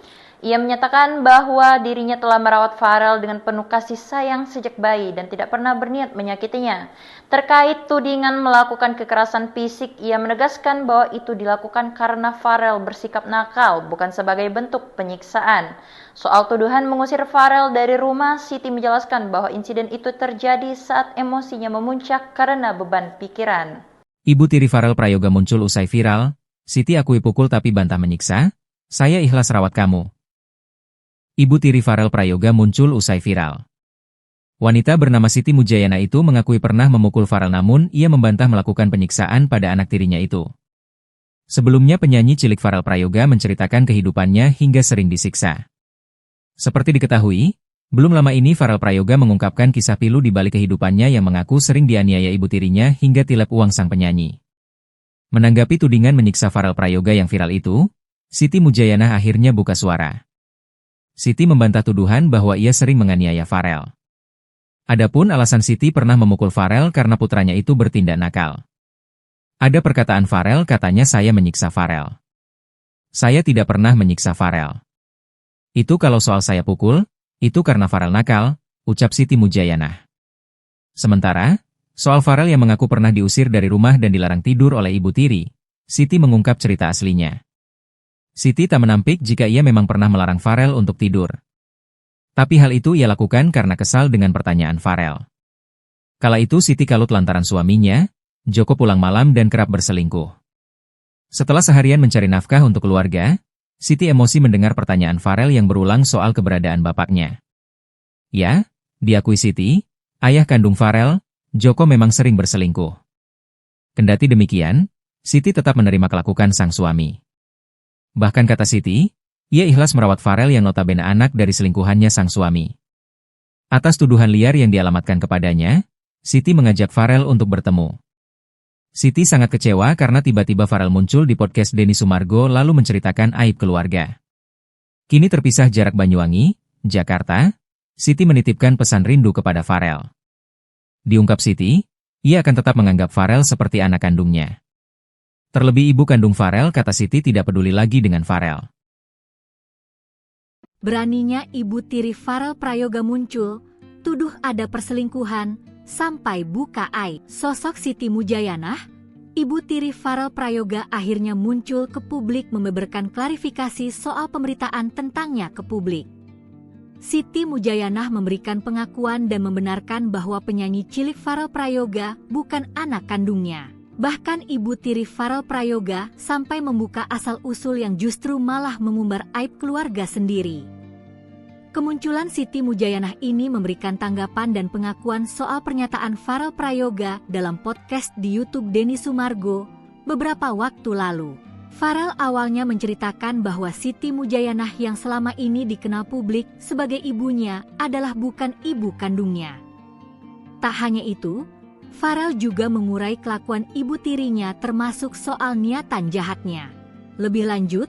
Ia menyatakan bahwa dirinya telah merawat Farel dengan penuh kasih sayang sejak bayi dan tidak pernah berniat menyakitinya. Terkait tudingan melakukan kekerasan fisik, ia menegaskan bahwa itu dilakukan karena Farel bersikap nakal, bukan sebagai bentuk penyiksaan. Soal tuduhan mengusir Farel dari rumah, Siti menjelaskan bahwa insiden itu terjadi saat emosinya memuncak karena beban pikiran. Ibu tiri Farel Prayoga muncul usai viral, Siti akui pukul tapi bantah menyiksa, saya ikhlas rawat kamu. Ibu tiri Farel Prayoga muncul usai viral. Wanita bernama Siti Mujayana itu mengakui pernah memukul Farel, namun ia membantah melakukan penyiksaan pada anak tirinya itu. Sebelumnya penyanyi cilik Farel Prayoga menceritakan kehidupannya hingga sering disiksa. Seperti diketahui, belum lama ini Farel Prayoga mengungkapkan kisah pilu di balik kehidupannya yang mengaku sering dianiaya ibu tirinya hingga tilep uang sang penyanyi. Menanggapi tudingan menyiksa Farel Prayoga yang viral itu, Siti Mujayana akhirnya buka suara. Siti membantah tuduhan bahwa ia sering menganiaya Farel. Adapun alasan Siti pernah memukul Farel karena putranya itu bertindak nakal. Ada perkataan Farel, katanya saya menyiksa Farel. Saya tidak pernah menyiksa Farel. Itu kalau soal saya pukul, itu karena Farel nakal, ucap Siti Mujayana. Sementara, soal Farel yang mengaku pernah diusir dari rumah dan dilarang tidur oleh ibu tiri, Siti mengungkap cerita aslinya. Siti tak menampik jika ia memang pernah melarang Farel untuk tidur. Tapi hal itu ia lakukan karena kesal dengan pertanyaan Farel. Kala itu Siti kalut lantaran suaminya, Joko, pulang malam dan kerap berselingkuh. Setelah seharian mencari nafkah untuk keluarga, Siti emosi mendengar pertanyaan Farel yang berulang soal keberadaan bapaknya. Ya, diakui Siti, ayah kandung Farel, Joko, memang sering berselingkuh. Kendati demikian, Siti tetap menerima kelakuan sang suami. Bahkan kata Siti, ia ikhlas merawat Farel yang notabene anak dari selingkuhannya sang suami. Atas tuduhan liar yang dialamatkan kepadanya, Siti mengajak Farel untuk bertemu. Siti sangat kecewa karena tiba-tiba Farel muncul di podcast Denny Sumargo lalu menceritakan aib keluarga. Kini terpisah jarak Banyuwangi, Jakarta, Siti menitipkan pesan rindu kepada Farel. Diungkap Siti, ia akan tetap menganggap Farel seperti anak kandungnya. Terlebih ibu kandung Farel, kata Siti, tidak peduli lagi dengan Farel. Beraninya ibu tiri Farel Prayoga muncul, tuduh ada perselingkuhan, sampai buka aib. Sosok Siti Mujayanah, ibu tiri Farel Prayoga akhirnya muncul ke publik membeberkan klarifikasi soal pemberitaan tentangnya ke publik. Siti Mujayanah memberikan pengakuan dan membenarkan bahwa penyanyi cilik Farel Prayoga bukan anak kandungnya. Bahkan ibu tiri Farel Prayoga sampai membuka asal-usul yang justru malah mengumbar aib keluarga sendiri. Kemunculan Siti Mujayanah ini memberikan tanggapan dan pengakuan soal pernyataan Farel Prayoga dalam podcast di YouTube Denny Sumargo beberapa waktu lalu. Farel awalnya menceritakan bahwa Siti Mujayanah yang selama ini dikenal publik sebagai ibunya adalah bukan ibu kandungnya. Tak hanya itu, Farel juga mengurai kelakuan ibu tirinya termasuk soal niatan jahatnya. Lebih lanjut,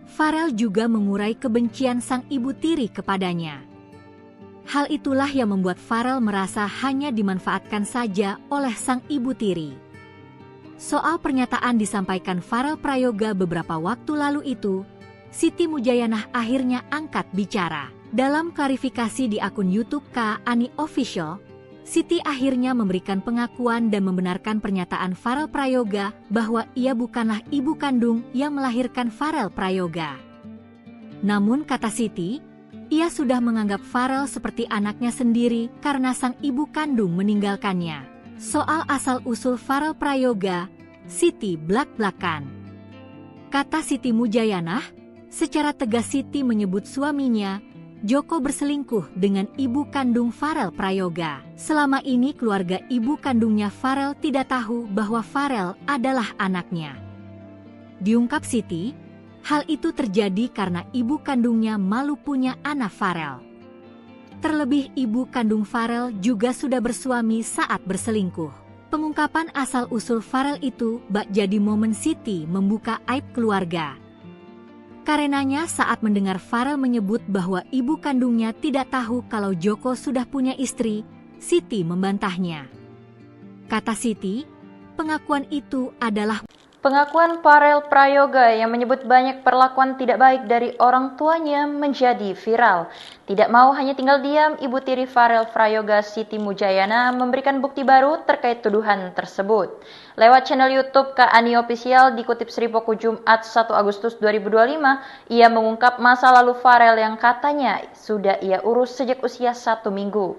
Farel juga mengurai kebencian sang ibu tiri kepadanya. Hal itulah yang membuat Farel merasa hanya dimanfaatkan saja oleh sang ibu tiri. Soal pernyataan disampaikan Farel Prayoga beberapa waktu lalu itu, Siti Mujayanah akhirnya angkat bicara. Dalam klarifikasi di akun YouTube Kak Ani Official, Siti akhirnya memberikan pengakuan dan membenarkan pernyataan Farel Prayoga bahwa ia bukanlah ibu kandung yang melahirkan Farel Prayoga. Namun kata Siti, ia sudah menganggap Farel seperti anaknya sendiri karena sang ibu kandung meninggalkannya. Soal asal-usul Farel Prayoga, Siti blak-blakan. Kata Siti Mujayanah, secara tegas Siti menyebut suaminya, Joko, berselingkuh dengan ibu kandung Farel Prayoga. Selama ini keluarga ibu kandungnya Farel tidak tahu bahwa Farel adalah anaknya. Diungkap Siti, hal itu terjadi karena ibu kandungnya malu punya anak Farel. Terlebih ibu kandung Farel juga sudah bersuami saat berselingkuh. Pengungkapan asal-usul Farel itu bak jadi momen Siti membuka aib keluarga. Karenanya saat mendengar Farel menyebut bahwa ibu kandungnya tidak tahu kalau Joko sudah punya istri, Siti membantahnya. Kata Siti, pengakuan itu adalah Pengakuan Farel Prayoga yang menyebut banyak perlakuan tidak baik dari orang tuanya menjadi viral. Tidak mau hanya tinggal diam, ibu tiri Farel Prayoga Siti Mujayana memberikan bukti baru terkait tuduhan tersebut. Lewat channel YouTube Kak Ani Official dikutip Sripoku Jumat 1 Agustus 2025, ia mengungkap masa lalu Farel yang katanya sudah ia urus sejak usia 1 minggu.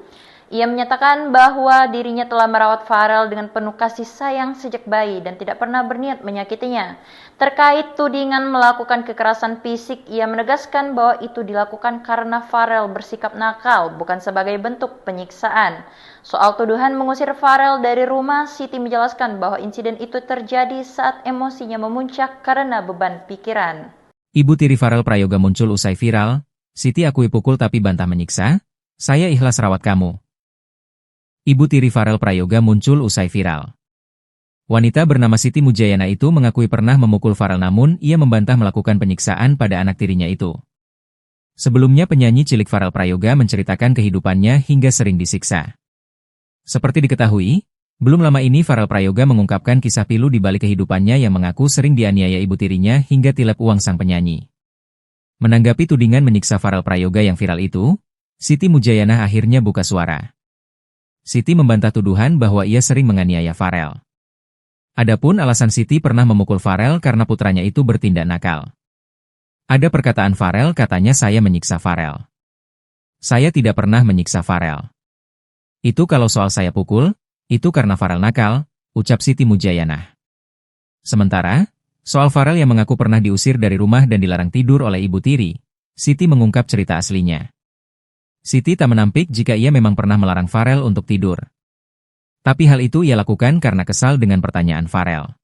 Ia menyatakan bahwa dirinya telah merawat Farel dengan penuh kasih sayang sejak bayi dan tidak pernah berniat menyakitinya. Terkait tudingan melakukan kekerasan fisik, ia menegaskan bahwa itu dilakukan karena Farel bersikap nakal, bukan sebagai bentuk penyiksaan. Soal tuduhan mengusir Farel dari rumah, Siti menjelaskan bahwa insiden itu terjadi saat emosinya memuncak karena beban pikiran. Ibu tiri Farel Prayoga muncul usai viral, Siti akui pukul tapi bantah menyiksa, saya ikhlas rawat kamu. Ibu tiri Farel Prayoga muncul usai viral. Wanita bernama Siti Mujayana itu mengakui pernah memukul Farel namun ia membantah melakukan penyiksaan pada anak tirinya itu. Sebelumnya penyanyi cilik Farel Prayoga menceritakan kehidupannya hingga sering disiksa. Seperti diketahui, belum lama ini Farel Prayoga mengungkapkan kisah pilu di balik kehidupannya yang mengaku sering dianiaya ibu tirinya hingga tilep uang sang penyanyi. Menanggapi tudingan menyiksa Farel Prayoga yang viral itu, Siti Mujayana akhirnya buka suara. Siti membantah tuduhan bahwa ia sering menganiaya Farel. Adapun alasan Siti pernah memukul Farel karena putranya itu bertindak nakal. Ada perkataan Farel katanya saya menyiksa Farel. Saya tidak pernah menyiksa Farel. Itu kalau soal saya pukul, itu karena Farel nakal, ucap Siti Mujayana. Sementara, soal Farel yang mengaku pernah diusir dari rumah dan dilarang tidur oleh ibu tiri, Siti mengungkap cerita aslinya. Siti tak menampik jika ia memang pernah melarang Farel untuk tidur. Tapi hal itu ia lakukan karena kesal dengan pertanyaan Farel.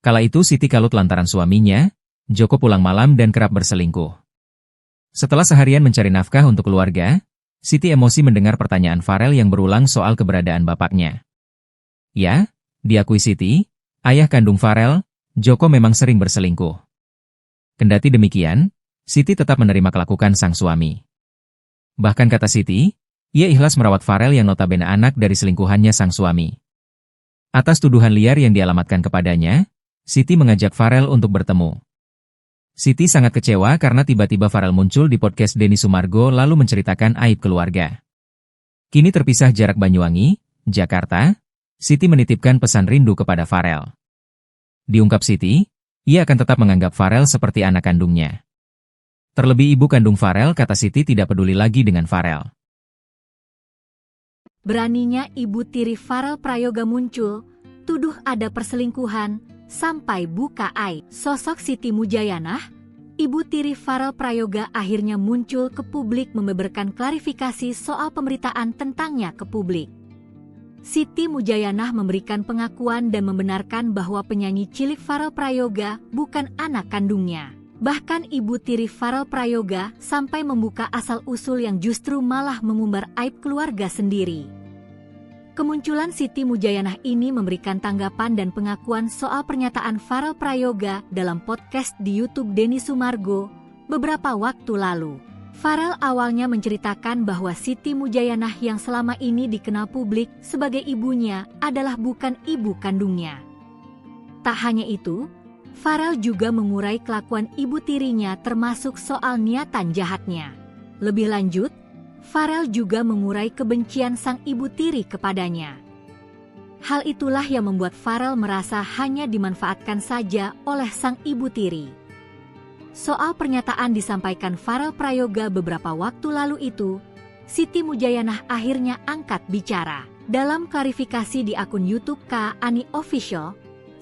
Kala itu Siti kalut lantaran suaminya, Joko, pulang malam dan kerap berselingkuh. Setelah seharian mencari nafkah untuk keluarga, Siti emosi mendengar pertanyaan Farel yang berulang soal keberadaan bapaknya. Ya, diakui Siti, ayah kandung Farel, Joko, memang sering berselingkuh. Kendati demikian, Siti tetap menerima kelakuan sang suami. Bahkan kata Siti, ia ikhlas merawat Farel yang notabene anak dari selingkuhannya sang suami. Atas tuduhan liar yang dialamatkan kepadanya, Siti mengajak Farel untuk bertemu. Siti sangat kecewa karena tiba-tiba Farel muncul di podcast Denny Sumargo lalu menceritakan aib keluarga. Kini terpisah jarak Banyuwangi, Jakarta, Siti menitipkan pesan rindu kepada Farel. Diungkap Siti, ia akan tetap menganggap Farel seperti anak kandungnya. Terlebih ibu kandung Farel, kata Siti, tidak peduli lagi dengan Farel. Beraninya ibu tiri Farel Prayoga muncul, tuduh ada perselingkuhan, sampai buka aib. Sosok Siti Mujayanah, Ibu tiri Farel Prayoga akhirnya muncul ke publik membeberkan klarifikasi soal pemberitaan tentangnya ke publik. Siti Mujayanah memberikan pengakuan dan membenarkan bahwa penyanyi cilik Farel Prayoga bukan anak kandungnya. Bahkan ibu tiri Farel Prayoga sampai membuka asal-usul yang justru malah mengumbar aib keluarga sendiri. Kemunculan Siti Mujayanah ini memberikan tanggapan dan pengakuan soal pernyataan Farel Prayoga dalam podcast di YouTube Denny Sumargo beberapa waktu lalu. Farel awalnya menceritakan bahwa Siti Mujayanah yang selama ini dikenal publik sebagai ibunya adalah bukan ibu kandungnya. Tak hanya itu, Farel juga mengurai kelakuan ibu tirinya termasuk soal niatan jahatnya. Lebih lanjut, Farel juga mengurai kebencian sang ibu tiri kepadanya. Hal itulah yang membuat Farel merasa hanya dimanfaatkan saja oleh sang ibu tiri. Soal pernyataan disampaikan Farel Prayoga beberapa waktu lalu itu, Siti Mujayanah akhirnya angkat bicara. Dalam klarifikasi di akun YouTube Kak Ani Official,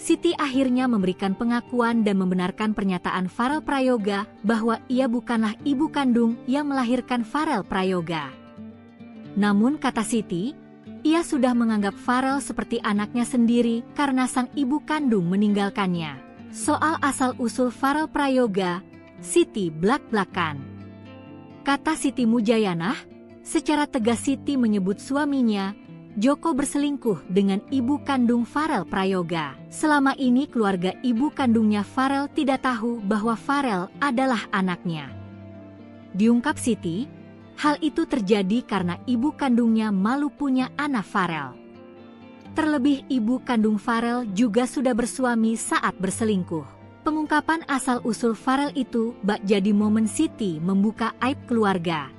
Siti akhirnya memberikan pengakuan dan membenarkan pernyataan Farel Prayoga bahwa ia bukanlah ibu kandung yang melahirkan Farel Prayoga. Namun kata Siti, ia sudah menganggap Farel seperti anaknya sendiri karena sang ibu kandung meninggalkannya. Soal asal-usul Farel Prayoga, Siti blak-blakan. Kata Siti Mujayanah, secara tegas Siti menyebut suaminya, Joko, berselingkuh dengan ibu kandung Farel Prayoga. Selama ini keluarga ibu kandungnya Farel tidak tahu bahwa Farel adalah anaknya. Diungkap Siti, hal itu terjadi karena ibu kandungnya malu punya anak Farel. Terlebih ibu kandung Farel juga sudah bersuami saat berselingkuh. Pengungkapan asal-usul Farel itu bak jadi momen Siti membuka aib keluarga.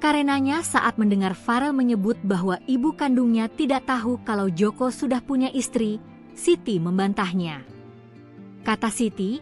Karenanya saat mendengar Farel menyebut bahwa ibu kandungnya tidak tahu kalau Joko sudah punya istri, Siti membantahnya. Kata Siti,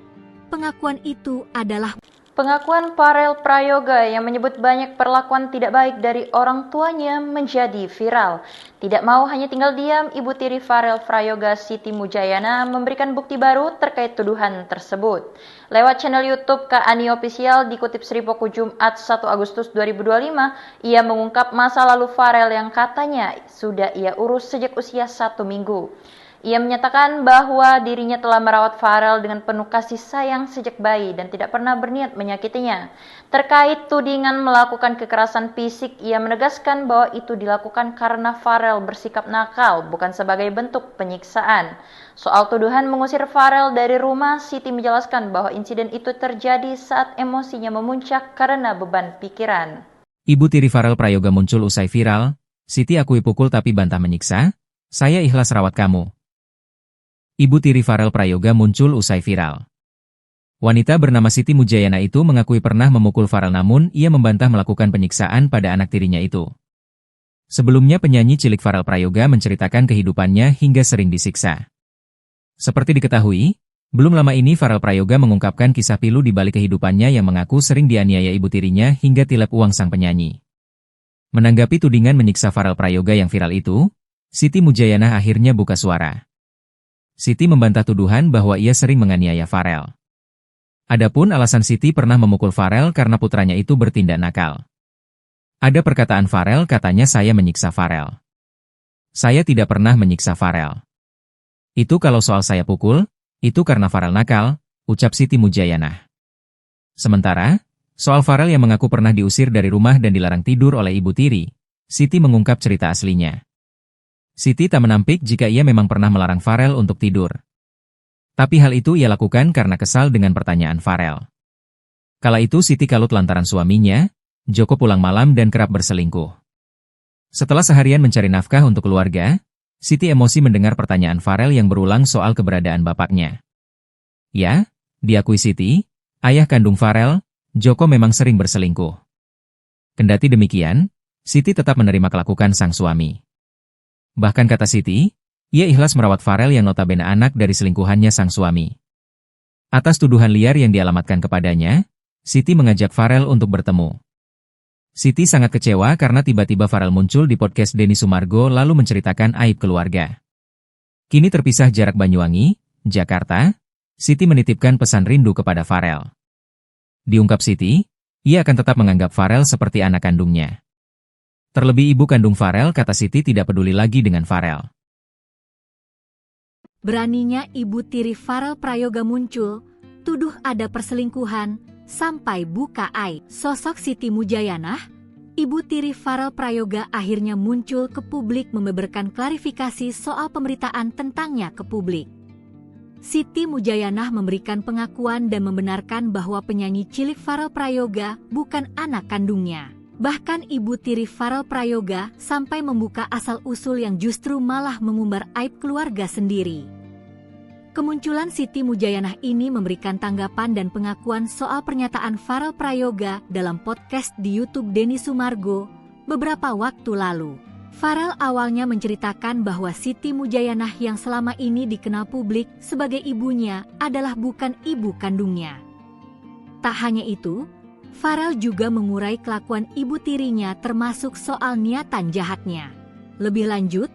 pengakuan itu adalah Pengakuan Farel Prayoga yang menyebut banyak perlakuan tidak baik dari orang tuanya menjadi viral. Tidak mau hanya tinggal diam, ibu tiri Farel Prayoga Siti Mujayana memberikan bukti baru terkait tuduhan tersebut. Lewat channel YouTube Kak Ani Official dikutip Sripoku Jumat 1 Agustus 2025, ia mengungkap masa lalu Farel yang katanya sudah ia urus sejak usia 1 minggu. Ia menyatakan bahwa dirinya telah merawat Farel dengan penuh kasih sayang sejak bayi dan tidak pernah berniat menyakitinya. Terkait tudingan melakukan kekerasan fisik, ia menegaskan bahwa itu dilakukan karena Farel bersikap nakal, bukan sebagai bentuk penyiksaan. Soal tuduhan mengusir Farel dari rumah, Siti menjelaskan bahwa insiden itu terjadi saat emosinya memuncak karena beban pikiran. Ibu tiri Farel Prayoga muncul usai viral, Siti akui pukul tapi bantah menyiksa, saya ikhlas rawat kamu. Ibu tiri Farel Prayoga muncul usai viral. Wanita bernama Siti Mujayana itu mengakui pernah memukul Farel namun ia membantah melakukan penyiksaan pada anak tirinya itu. Sebelumnya penyanyi cilik Farel Prayoga menceritakan kehidupannya hingga sering disiksa. Seperti diketahui, belum lama ini Farel Prayoga mengungkapkan kisah pilu di balik kehidupannya yang mengaku sering dianiaya ibu tirinya hingga tilep uang sang penyanyi. Menanggapi tudingan menyiksa Farel Prayoga yang viral itu, Siti Mujayana akhirnya buka suara. Siti membantah tuduhan bahwa ia sering menganiaya Farel. Adapun alasan Siti pernah memukul Farel karena putranya itu bertindak nakal. Ada perkataan Farel katanya saya menyiksa Farel. Saya tidak pernah menyiksa Farel. Itu kalau soal saya pukul, itu karena Farel nakal, ucap Siti Mujayana. Sementara, soal Farel yang mengaku pernah diusir dari rumah dan dilarang tidur oleh ibu tiri, Siti mengungkap cerita aslinya. Siti tak menampik jika ia memang pernah melarang Farel untuk tidur. Tapi hal itu ia lakukan karena kesal dengan pertanyaan Farel. Kala itu Siti kalut lantaran suaminya, Joko, pulang malam dan kerap berselingkuh. Setelah seharian mencari nafkah untuk keluarga, Siti emosi mendengar pertanyaan Farel yang berulang soal keberadaan bapaknya. Ya, diakui Siti, ayah kandung Farel, Joko, memang sering berselingkuh. Kendati demikian, Siti tetap menerima kelakuan sang suami. Bahkan kata Siti, ia ikhlas merawat Farel yang notabene anak dari selingkuhannya sang suami. Atas tuduhan liar yang dialamatkan kepadanya, Siti mengajak Farel untuk bertemu. Siti sangat kecewa karena tiba-tiba Farel muncul di podcast Denny Sumargo lalu menceritakan aib keluarga. Kini terpisah jarak Banyuwangi, Jakarta, Siti menitipkan pesan rindu kepada Farel. Diungkap Siti, ia akan tetap menganggap Farel seperti anak kandungnya. Terlebih ibu kandung Farel, kata Siti, tidak peduli lagi dengan Farel. Beraninya ibu tiri Farel Prayoga muncul, tuduh ada perselingkuhan, sampai buka aib. Sosok Siti Mujayanah, ibu tiri Farel Prayoga akhirnya muncul ke publik membeberkan klarifikasi soal pemberitaan tentangnya ke publik. Siti Mujayanah memberikan pengakuan dan membenarkan bahwa penyanyi cilik Farel Prayoga bukan anak kandungnya. Bahkan ibu tiri Farel Prayoga sampai membuka asal-usul yang justru malah mengumbar aib keluarga sendiri. Kemunculan Siti Mujayanah ini memberikan tanggapan dan pengakuan soal pernyataan Farel Prayoga dalam podcast di YouTube Denny Sumargo beberapa waktu lalu. Farel awalnya menceritakan bahwa Siti Mujayanah yang selama ini dikenal publik sebagai ibunya adalah bukan ibu kandungnya. Tak hanya itu, Farel juga mengurai kelakuan ibu tirinya termasuk soal niatan jahatnya. Lebih lanjut,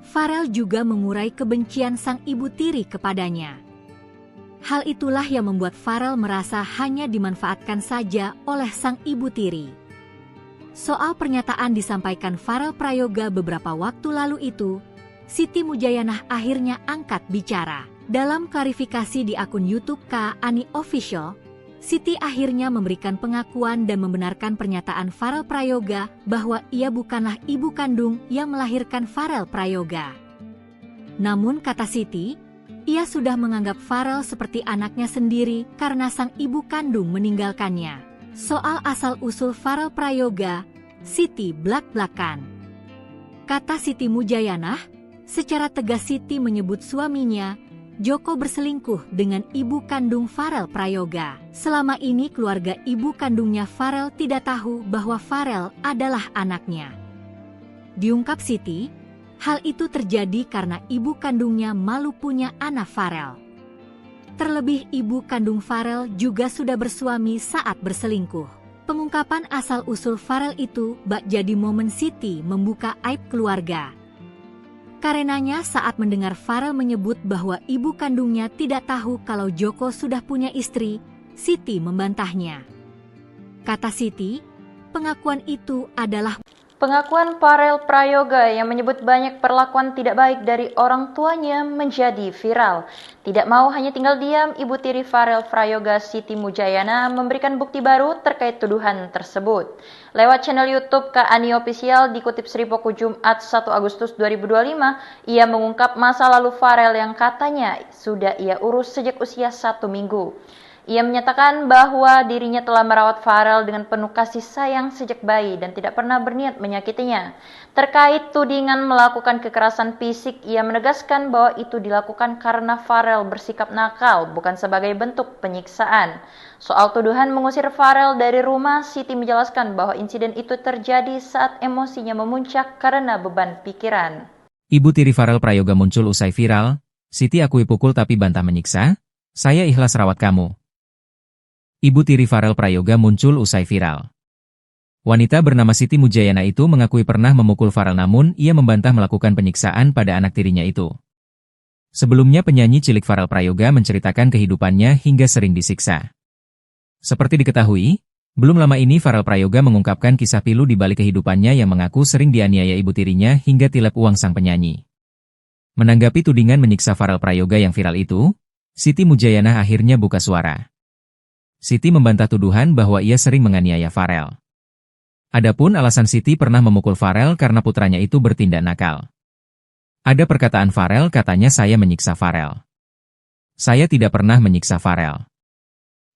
Farel juga mengurai kebencian sang ibu tiri kepadanya. Hal itulah yang membuat Farel merasa hanya dimanfaatkan saja oleh sang ibu tiri. Soal pernyataan disampaikan Farel Prayoga beberapa waktu lalu itu, Siti Mujayanah akhirnya angkat bicara. Dalam klarifikasi di akun YouTube Kak Ani Official, Siti akhirnya memberikan pengakuan dan membenarkan pernyataan Farel Prayoga bahwa ia bukanlah ibu kandung yang melahirkan Farel Prayoga. Namun kata Siti, ia sudah menganggap Farel seperti anaknya sendiri karena sang ibu kandung meninggalkannya. Soal asal-usul Farel Prayoga, Siti blak-blakan. Kata Siti Mujayanah, secara tegas Siti menyebut suaminya, Joko, berselingkuh dengan ibu kandung Farel Prayoga. Selama ini keluarga ibu kandungnya Farel tidak tahu bahwa Farel adalah anaknya. Diungkap Siti, hal itu terjadi karena ibu kandungnya malu punya anak Farel. Terlebih ibu kandung Farel juga sudah bersuami saat berselingkuh. Pengungkapan asal-usul Farel itu bak jadi momen Siti membuka aib keluarga. Karenanya saat mendengar Farel menyebut bahwa ibu kandungnya tidak tahu kalau Joko sudah punya istri, Siti membantahnya. Kata Siti, pengakuan itu adalah Pengakuan Farel Prayoga yang menyebut banyak perlakuan tidak baik dari orang tuanya menjadi viral. Tidak mau hanya tinggal diam, ibu tiri Farel Prayoga Siti Mujayana memberikan bukti baru terkait tuduhan tersebut. Lewat channel YouTube Kak Ani Official dikutip Sripoku Jumat 1 Agustus 2025, ia mengungkap masa lalu Farel yang katanya sudah ia urus sejak usia 1 minggu. Ia menyatakan bahwa dirinya telah merawat Farel dengan penuh kasih sayang sejak bayi dan tidak pernah berniat menyakitinya. Terkait tudingan melakukan kekerasan fisik, ia menegaskan bahwa itu dilakukan karena Farel bersikap nakal, bukan sebagai bentuk penyiksaan. Soal tuduhan mengusir Farel dari rumah, Siti menjelaskan bahwa insiden itu terjadi saat emosinya memuncak karena beban pikiran. Ibu tiri Farel Prayoga muncul usai viral, Siti akui pukul tapi bantah menyiksa, saya ikhlas rawat kamu. Ibu tiri Farel Prayoga muncul usai viral. Wanita bernama Siti Mujayana itu mengakui pernah memukul Farel, namun ia membantah melakukan penyiksaan pada anak tirinya itu. Sebelumnya penyanyi cilik Farel Prayoga menceritakan kehidupannya hingga sering disiksa. Seperti diketahui, belum lama ini Farel Prayoga mengungkapkan kisah pilu di balik kehidupannya yang mengaku sering dianiaya ibu tirinya hingga tilep uang sang penyanyi. Menanggapi tudingan menyiksa Farel Prayoga yang viral itu, Siti Mujayana akhirnya buka suara. Siti membantah tuduhan bahwa ia sering menganiaya Farel. Adapun alasan Siti pernah memukul Farel karena putranya itu bertindak nakal. Ada perkataan Farel, katanya saya menyiksa Farel. Saya tidak pernah menyiksa Farel.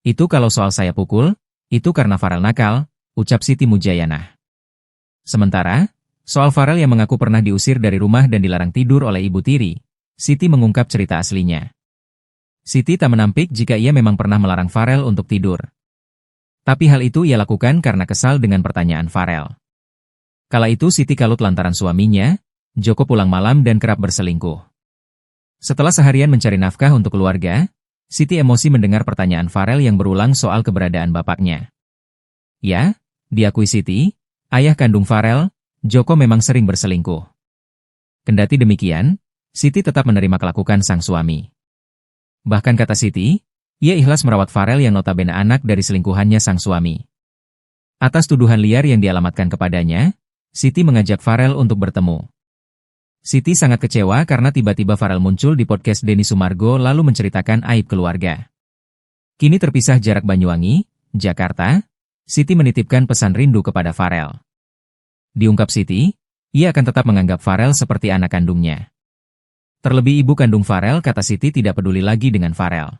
Itu kalau soal saya pukul, itu karena Farel nakal, ucap Siti Mujayana. Sementara, soal Farel yang mengaku pernah diusir dari rumah dan dilarang tidur oleh ibu tiri, Siti mengungkap cerita aslinya. Siti tak menampik jika ia memang pernah melarang Farel untuk tidur. Tapi hal itu ia lakukan karena kesal dengan pertanyaan Farel. Kala itu Siti kalut lantaran suaminya, Joko, pulang malam dan kerap berselingkuh. Setelah seharian mencari nafkah untuk keluarga, Siti emosi mendengar pertanyaan Farel yang berulang soal keberadaan bapaknya. Ya, diakui Siti, ayah kandung Farel, Joko, memang sering berselingkuh. Kendati demikian, Siti tetap menerima kelakuan sang suami. Bahkan kata Siti, Ia ikhlas merawat Farel yang notabene anak dari selingkuhannya sang suami. Atas tuduhan liar yang dialamatkan kepadanya, Siti mengajak Farel untuk bertemu. Siti sangat kecewa karena tiba-tiba Farel muncul di podcast Denny Sumargo lalu menceritakan aib keluarga. Kini terpisah jarak Banyuwangi, Jakarta, Siti menitipkan pesan rindu kepada Farel. Diungkap Siti, ia akan tetap menganggap Farel seperti anak kandungnya. Terlebih ibu kandung Farel, kata Siti, tidak peduli lagi dengan Farel.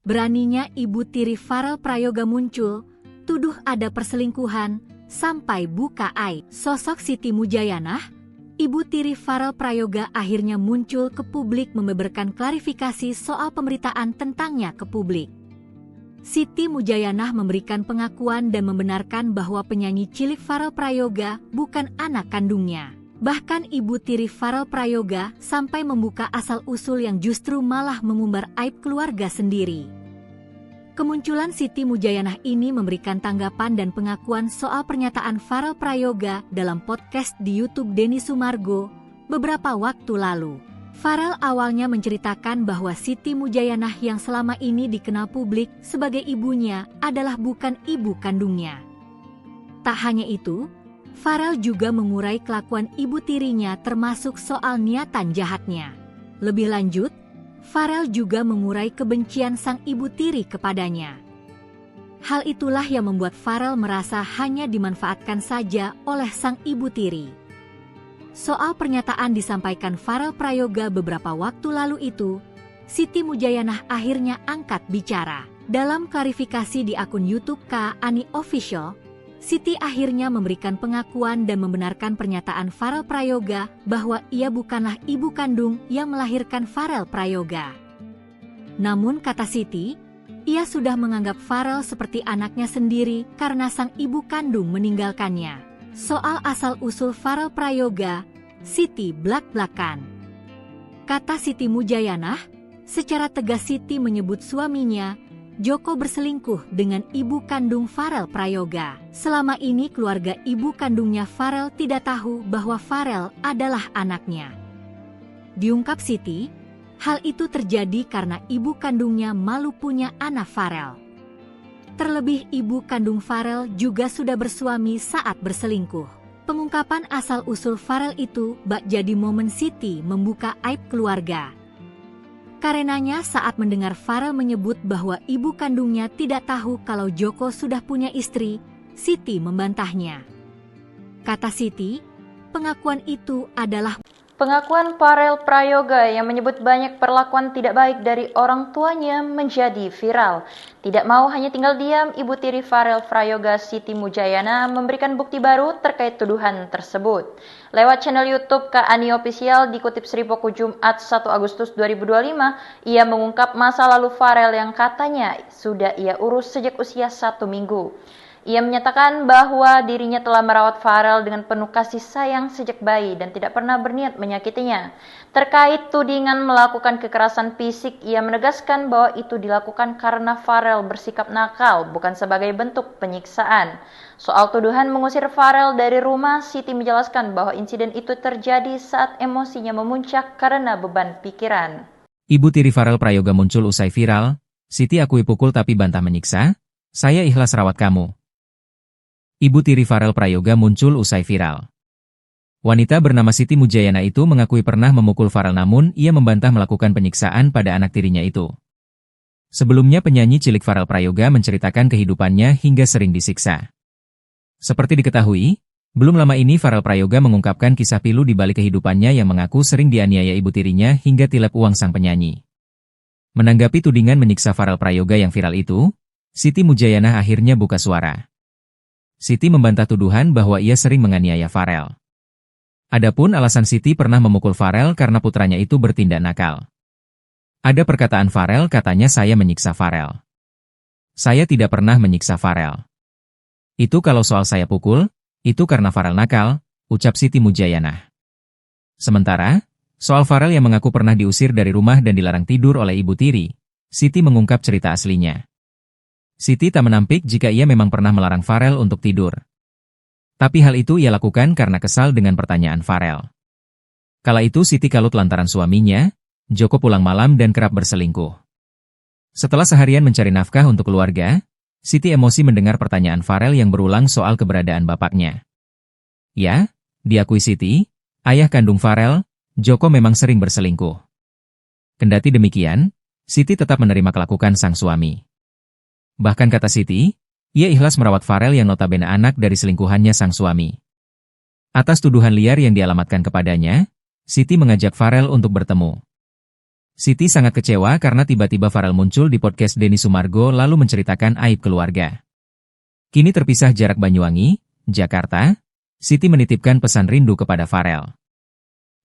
Beraninya ibu tiri Farel Prayoga muncul, tuduh ada perselingkuhan, sampai buka aib. Sosok Siti Mujayanah, ibu tiri Farel Prayoga akhirnya muncul ke publik membeberkan klarifikasi soal pemberitaan tentangnya ke publik. Siti Mujayanah memberikan pengakuan dan membenarkan bahwa penyanyi cilik Farel Prayoga bukan anak kandungnya. Bahkan ibu tiri Farel Prayoga sampai membuka asal-usul yang justru malah mengumbar aib keluarga sendiri. Kemunculan Siti Mujayanah ini memberikan tanggapan dan pengakuan soal pernyataan Farel Prayoga dalam podcast di YouTube Denny Sumargo beberapa waktu lalu. Farel awalnya menceritakan bahwa Siti Mujayanah yang selama ini dikenal publik sebagai ibunya adalah bukan ibu kandungnya. Tak hanya itu, Farel juga mengurai kelakuan ibu tirinya termasuk soal niatan jahatnya. Lebih lanjut, Farel juga mengurai kebencian sang ibu tiri kepadanya. Hal itulah yang membuat Farel merasa hanya dimanfaatkan saja oleh sang ibu tiri. Soal pernyataan disampaikan Farel Prayoga beberapa waktu lalu itu, Siti Mujayanah akhirnya angkat bicara. Dalam klarifikasi di akun YouTube Kak Ani Official, Siti akhirnya memberikan pengakuan dan membenarkan pernyataan Farel Prayoga bahwa ia bukanlah ibu kandung yang melahirkan Farel Prayoga. Namun kata Siti, ia sudah menganggap Farel seperti anaknya sendiri karena sang ibu kandung meninggalkannya. Soal asal-usul Farel Prayoga, Siti blak-blakan. Kata Siti Mujayanah, secara tegas Siti menyebut suaminya Joko berselingkuh dengan ibu kandung Farel Prayoga. Selama ini keluarga ibu kandungnya Farel tidak tahu bahwa Farel adalah anaknya. Diungkap Siti, hal itu terjadi karena ibu kandungnya malu punya anak Farel. Terlebih ibu kandung Farel juga sudah bersuami saat berselingkuh. Pengungkapan asal-usul Farel itu bak jadi momen Siti membuka aib keluarga. Karenanya saat mendengar Farel menyebut bahwa ibu kandungnya tidak tahu kalau Joko sudah punya istri, Siti membantahnya. Kata Siti, pengakuan itu adalah Pengakuan Farel Prayoga yang menyebut banyak perlakuan tidak baik dari orang tuanya menjadi viral. Tidak mau hanya tinggal diam, ibu tiri Farel Prayoga Siti Mujayana memberikan bukti baru terkait tuduhan tersebut. Lewat channel YouTube Kak Ani Official dikutip Sripoku Jumat 1 Agustus 2025, ia mengungkap masa lalu Farel yang katanya sudah ia urus sejak usia 1 minggu. Ia menyatakan bahwa dirinya telah merawat Farel dengan penuh kasih sayang sejak bayi dan tidak pernah berniat menyakitinya. Terkait tudingan melakukan kekerasan fisik, ia menegaskan bahwa itu dilakukan karena Farel bersikap nakal, bukan sebagai bentuk penyiksaan. Soal tuduhan mengusir Farel dari rumah, Siti menjelaskan bahwa insiden itu terjadi saat emosinya memuncak karena beban pikiran. Ibu tiri Farel Prayoga muncul usai viral, Siti akui pukul tapi bantah menyiksa, saya ikhlas rawat kamu. Ibu tiri Farel Prayoga muncul usai viral. Wanita bernama Siti Mujayana itu mengakui pernah memukul Farel namun ia membantah melakukan penyiksaan pada anak tirinya itu. Sebelumnya penyanyi cilik Farel Prayoga menceritakan kehidupannya hingga sering disiksa. Seperti diketahui, belum lama ini Farel Prayoga mengungkapkan kisah pilu di balik kehidupannya yang mengaku sering dianiaya ibu tirinya hingga tilep uang sang penyanyi. Menanggapi tudingan menyiksa Farel Prayoga yang viral itu, Siti Mujayana akhirnya buka suara. Siti membantah tuduhan bahwa ia sering menganiaya Farel. Adapun alasan Siti pernah memukul Farel karena putranya itu bertindak nakal. Ada perkataan Farel katanya saya menyiksa Farel. Saya tidak pernah menyiksa Farel. Itu kalau soal saya pukul, itu karena Farel nakal, ucap Siti Mujayana. Sementara, soal Farel yang mengaku pernah diusir dari rumah dan dilarang tidur oleh ibu tiri, Siti mengungkap cerita aslinya. Siti tak menampik jika ia memang pernah melarang Farel untuk tidur. Tapi hal itu ia lakukan karena kesal dengan pertanyaan Farel. Kala itu Siti kalut lantaran suaminya, Joko pulang malam dan kerap berselingkuh. Setelah seharian mencari nafkah untuk keluarga, Siti emosi mendengar pertanyaan Farel yang berulang soal keberadaan bapaknya. Ya, diakui Siti, ayah kandung Farel, Joko memang sering berselingkuh. Kendati demikian, Siti tetap menerima kelakuan sang suami. Bahkan kata Siti, ia ikhlas merawat Farel yang notabene anak dari selingkuhannya sang suami. Atas tuduhan liar yang dialamatkan kepadanya, Siti mengajak Farel untuk bertemu. Siti sangat kecewa karena tiba-tiba Farel muncul di podcast Denny Sumargo lalu menceritakan aib keluarga. Kini terpisah jarak Banyuwangi, Jakarta, Siti menitipkan pesan rindu kepada Farel.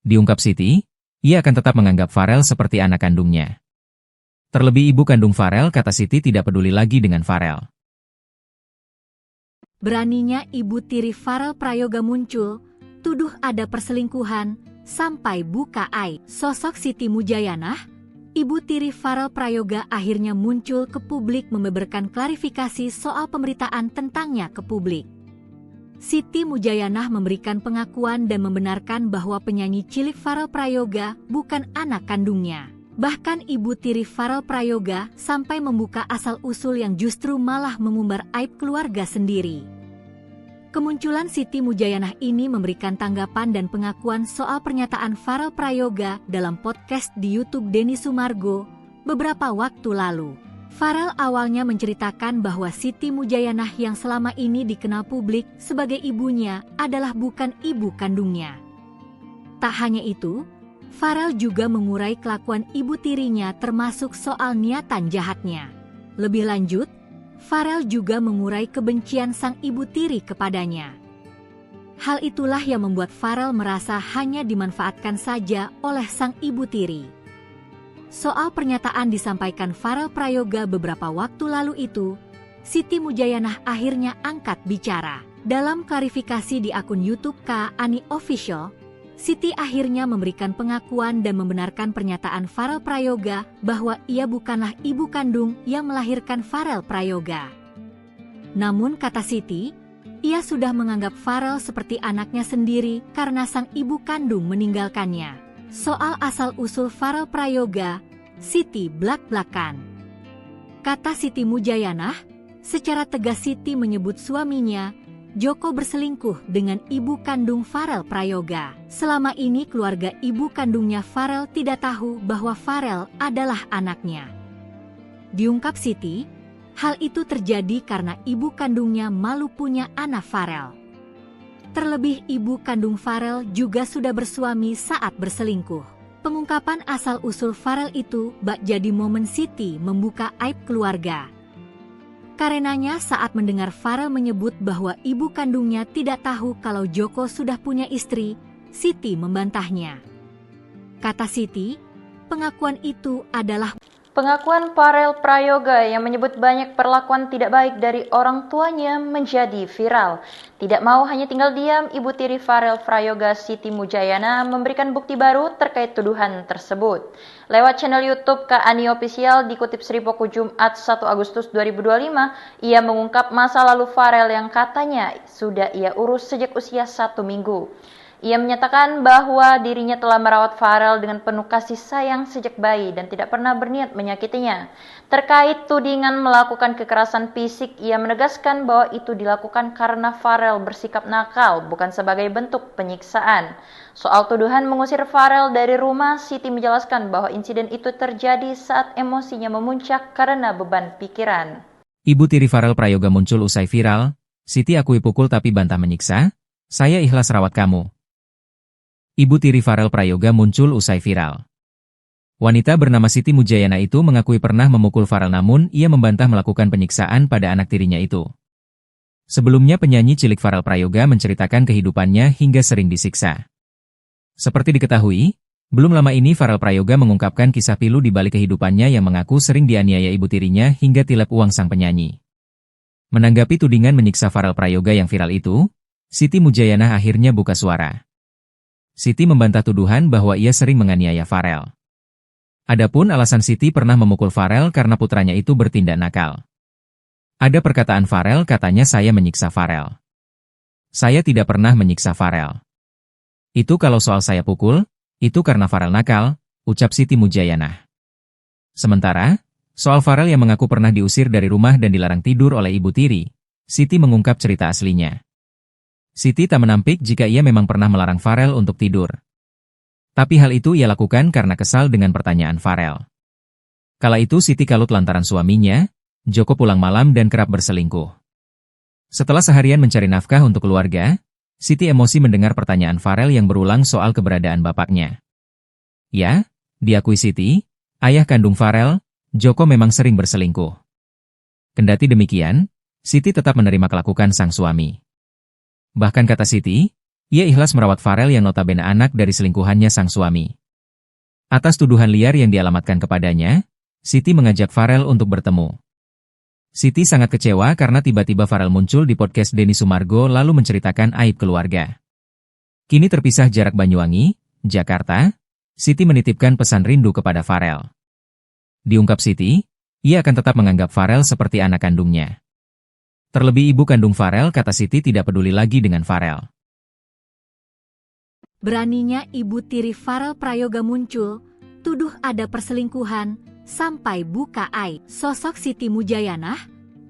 Diungkap Siti, ia akan tetap menganggap Farel seperti anak kandungnya. Terlebih ibu kandung Farel, kata Siti, tidak peduli lagi dengan Farel. Beraninya ibu tiri Farel Prayoga muncul, tuduh ada perselingkuhan, sampai buka aib. Sosok Siti Mujayanah, ibu tiri Farel Prayoga akhirnya muncul ke publik membeberkan klarifikasi soal pemberitaan tentangnya ke publik. Siti Mujayanah memberikan pengakuan dan membenarkan bahwa penyanyi cilik Farel Prayoga bukan anak kandungnya. Bahkan ibu tiri Farel Prayoga sampai membuka asal-usul yang justru malah mengumbar aib keluarga sendiri. Kemunculan Siti Mujayanah ini memberikan tanggapan dan pengakuan soal pernyataan Farel Prayoga dalam podcast di YouTube Denny Sumargo beberapa waktu lalu. Farel awalnya menceritakan bahwa Siti Mujayanah yang selama ini dikenal publik sebagai ibunya adalah bukan ibu kandungnya. Tak hanya itu, Farel juga mengurai kelakuan ibu tirinya termasuk soal niatan jahatnya. Lebih lanjut, Farel juga mengurai kebencian sang ibu tiri kepadanya. Hal itulah yang membuat Farel merasa hanya dimanfaatkan saja oleh sang ibu tiri. Soal pernyataan disampaikan Farel Prayoga beberapa waktu lalu itu, Siti Mujayanah akhirnya angkat bicara. Dalam klarifikasi di akun YouTube Kak Ani Official, Siti akhirnya memberikan pengakuan dan membenarkan pernyataan Farel Prayoga bahwa ia bukanlah ibu kandung yang melahirkan Farel Prayoga. Namun kata Siti, ia sudah menganggap Farel seperti anaknya sendiri karena sang ibu kandung meninggalkannya. Soal asal-usul Farel Prayoga, Siti blak-blakan. Kata Siti Mujayanah, secara tegas Siti menyebut suaminya, Joko, berselingkuh dengan ibu kandung Farel Prayoga. Selama ini keluarga ibu kandungnya Farel tidak tahu bahwa Farel adalah anaknya. Diungkap Siti, hal itu terjadi karena ibu kandungnya malu punya anak Farel. Terlebih ibu kandung Farel juga sudah bersuami saat berselingkuh. Pengungkapan asal-usul Farel itu bak jadi momen Siti membuka aib keluarga. Karenanya saat mendengar Farel menyebut bahwa ibu kandungnya tidak tahu kalau Joko sudah punya istri, Siti membantahnya. Kata Siti, pengakuan itu adalah Pengakuan Farel Prayoga yang menyebut banyak perlakuan tidak baik dari orang tuanya menjadi viral. Tidak mau hanya tinggal diam, ibu tiri Farel Prayoga Siti Mujayana memberikan bukti baru terkait tuduhan tersebut. Lewat channel YouTube Kak Ani Official dikutip Sripoku Jumat 1 Agustus 2025, ia mengungkap masa lalu Farel yang katanya sudah ia urus sejak usia 1 minggu. Ia menyatakan bahwa dirinya telah merawat Farel dengan penuh kasih sayang sejak bayi dan tidak pernah berniat menyakitinya. Terkait tudingan melakukan kekerasan fisik, ia menegaskan bahwa itu dilakukan karena Farel bersikap nakal, bukan sebagai bentuk penyiksaan. Soal tuduhan mengusir Farel dari rumah, Siti menjelaskan bahwa insiden itu terjadi saat emosinya memuncak karena beban pikiran. Ibu tiri Farel Prayoga muncul usai viral, Siti akui pukul tapi bantah menyiksa, saya ikhlas rawat kamu. Ibu tiri Farel Prayoga muncul usai viral. Wanita bernama Siti Mujayana itu mengakui pernah memukul Farel namun ia membantah melakukan penyiksaan pada anak tirinya itu. Sebelumnya penyanyi cilik Farel Prayoga menceritakan kehidupannya hingga sering disiksa. Seperti diketahui, belum lama ini Farel Prayoga mengungkapkan kisah pilu di balik kehidupannya yang mengaku sering dianiaya ibu tirinya hingga tilep uang sang penyanyi. Menanggapi tudingan menyiksa Farel Prayoga yang viral itu, Siti Mujayana akhirnya buka suara. Siti membantah tuduhan bahwa ia sering menganiaya Farel. Adapun alasan Siti pernah memukul Farel karena putranya itu bertindak nakal. Ada perkataan Farel, katanya saya menyiksa Farel. Saya tidak pernah menyiksa Farel. Itu kalau soal saya pukul, itu karena Farel nakal, ucap Siti Mujayana. Sementara, Soal Farel yang mengaku pernah diusir dari rumah dan dilarang tidur oleh Ibu Tiri, Siti mengungkap cerita aslinya. Siti tak menampik jika ia memang pernah melarang Farel untuk tidur. Tapi hal itu ia lakukan karena kesal dengan pertanyaan Farel. Kala itu Siti kalut lantaran suaminya, Joko pulang malam dan kerap berselingkuh. Setelah seharian mencari nafkah untuk keluarga, Siti emosi mendengar pertanyaan Farel yang berulang soal keberadaan bapaknya. Ya, diakui Siti, ayah kandung Farel, Joko memang sering berselingkuh. Kendati demikian, Siti tetap menerima kelakuan sang suami. Bahkan kata Siti, ia ikhlas merawat Farel yang notabene anak dari selingkuhannya sang suami. Atas tuduhan liar yang dialamatkan kepadanya, Siti mengajak Farel untuk bertemu. Siti sangat kecewa karena tiba-tiba Farel muncul di podcast Denny Sumargo lalu menceritakan aib keluarga. Kini terpisah jarak Banyuwangi, Jakarta, Siti menitipkan pesan rindu kepada Farel. Diungkap Siti, ia akan tetap menganggap Farel seperti anak kandungnya. Terlebih ibu kandung Farel, kata Siti, tidak peduli lagi dengan Farel. Beraninya Ibu Tiri Farel Prayoga muncul, tuduh ada perselingkuhan, sampai buka aib. Sosok Siti Mujayanah,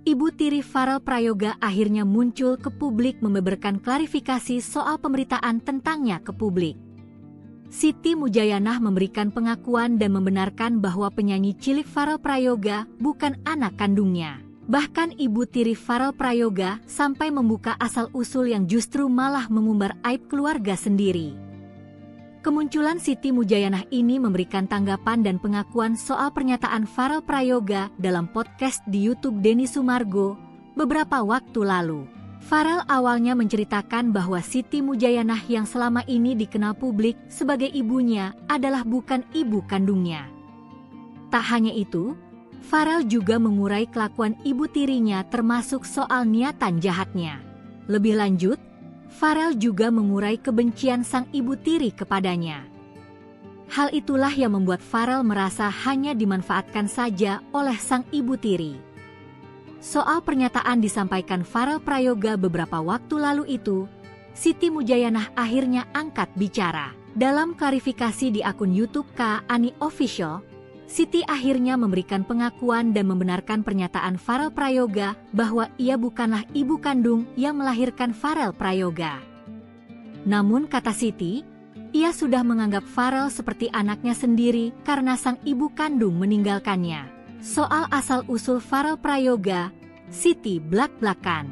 Ibu Tiri Farel Prayoga akhirnya muncul ke publik membeberkan klarifikasi soal pemberitaan tentangnya ke publik. Siti Mujayanah memberikan pengakuan dan membenarkan bahwa penyanyi cilik Farel Prayoga bukan anak kandungnya. Bahkan Ibu Tiri Farel Prayoga sampai membuka asal-usul yang justru malah mengumbar aib keluarga sendiri. Kemunculan Siti Mujayanah ini memberikan tanggapan dan pengakuan soal pernyataan Farel Prayoga dalam podcast di YouTube Denny Sumargo beberapa waktu lalu. Farel awalnya menceritakan bahwa Siti Mujayanah yang selama ini dikenal publik sebagai ibunya adalah bukan ibu kandungnya. Tak hanya itu, Farel juga mengurai kelakuan ibu tirinya termasuk soal niatan jahatnya. Lebih lanjut, Farel juga mengurai kebencian sang ibu tiri kepadanya. Hal itulah yang membuat Farel merasa hanya dimanfaatkan saja oleh sang ibu tiri. Soal pernyataan disampaikan Farel Prayoga beberapa waktu lalu itu, Siti Mujayanah akhirnya angkat bicara. Dalam klarifikasi di akun YouTube Kak Ani Official, Siti akhirnya memberikan pengakuan dan membenarkan pernyataan Farel Prayoga bahwa ia bukanlah ibu kandung yang melahirkan Farel Prayoga. Namun kata Siti, ia sudah menganggap Farel seperti anaknya sendiri karena sang ibu kandung meninggalkannya. Soal asal-usul Farel Prayoga, Siti blak-blakan.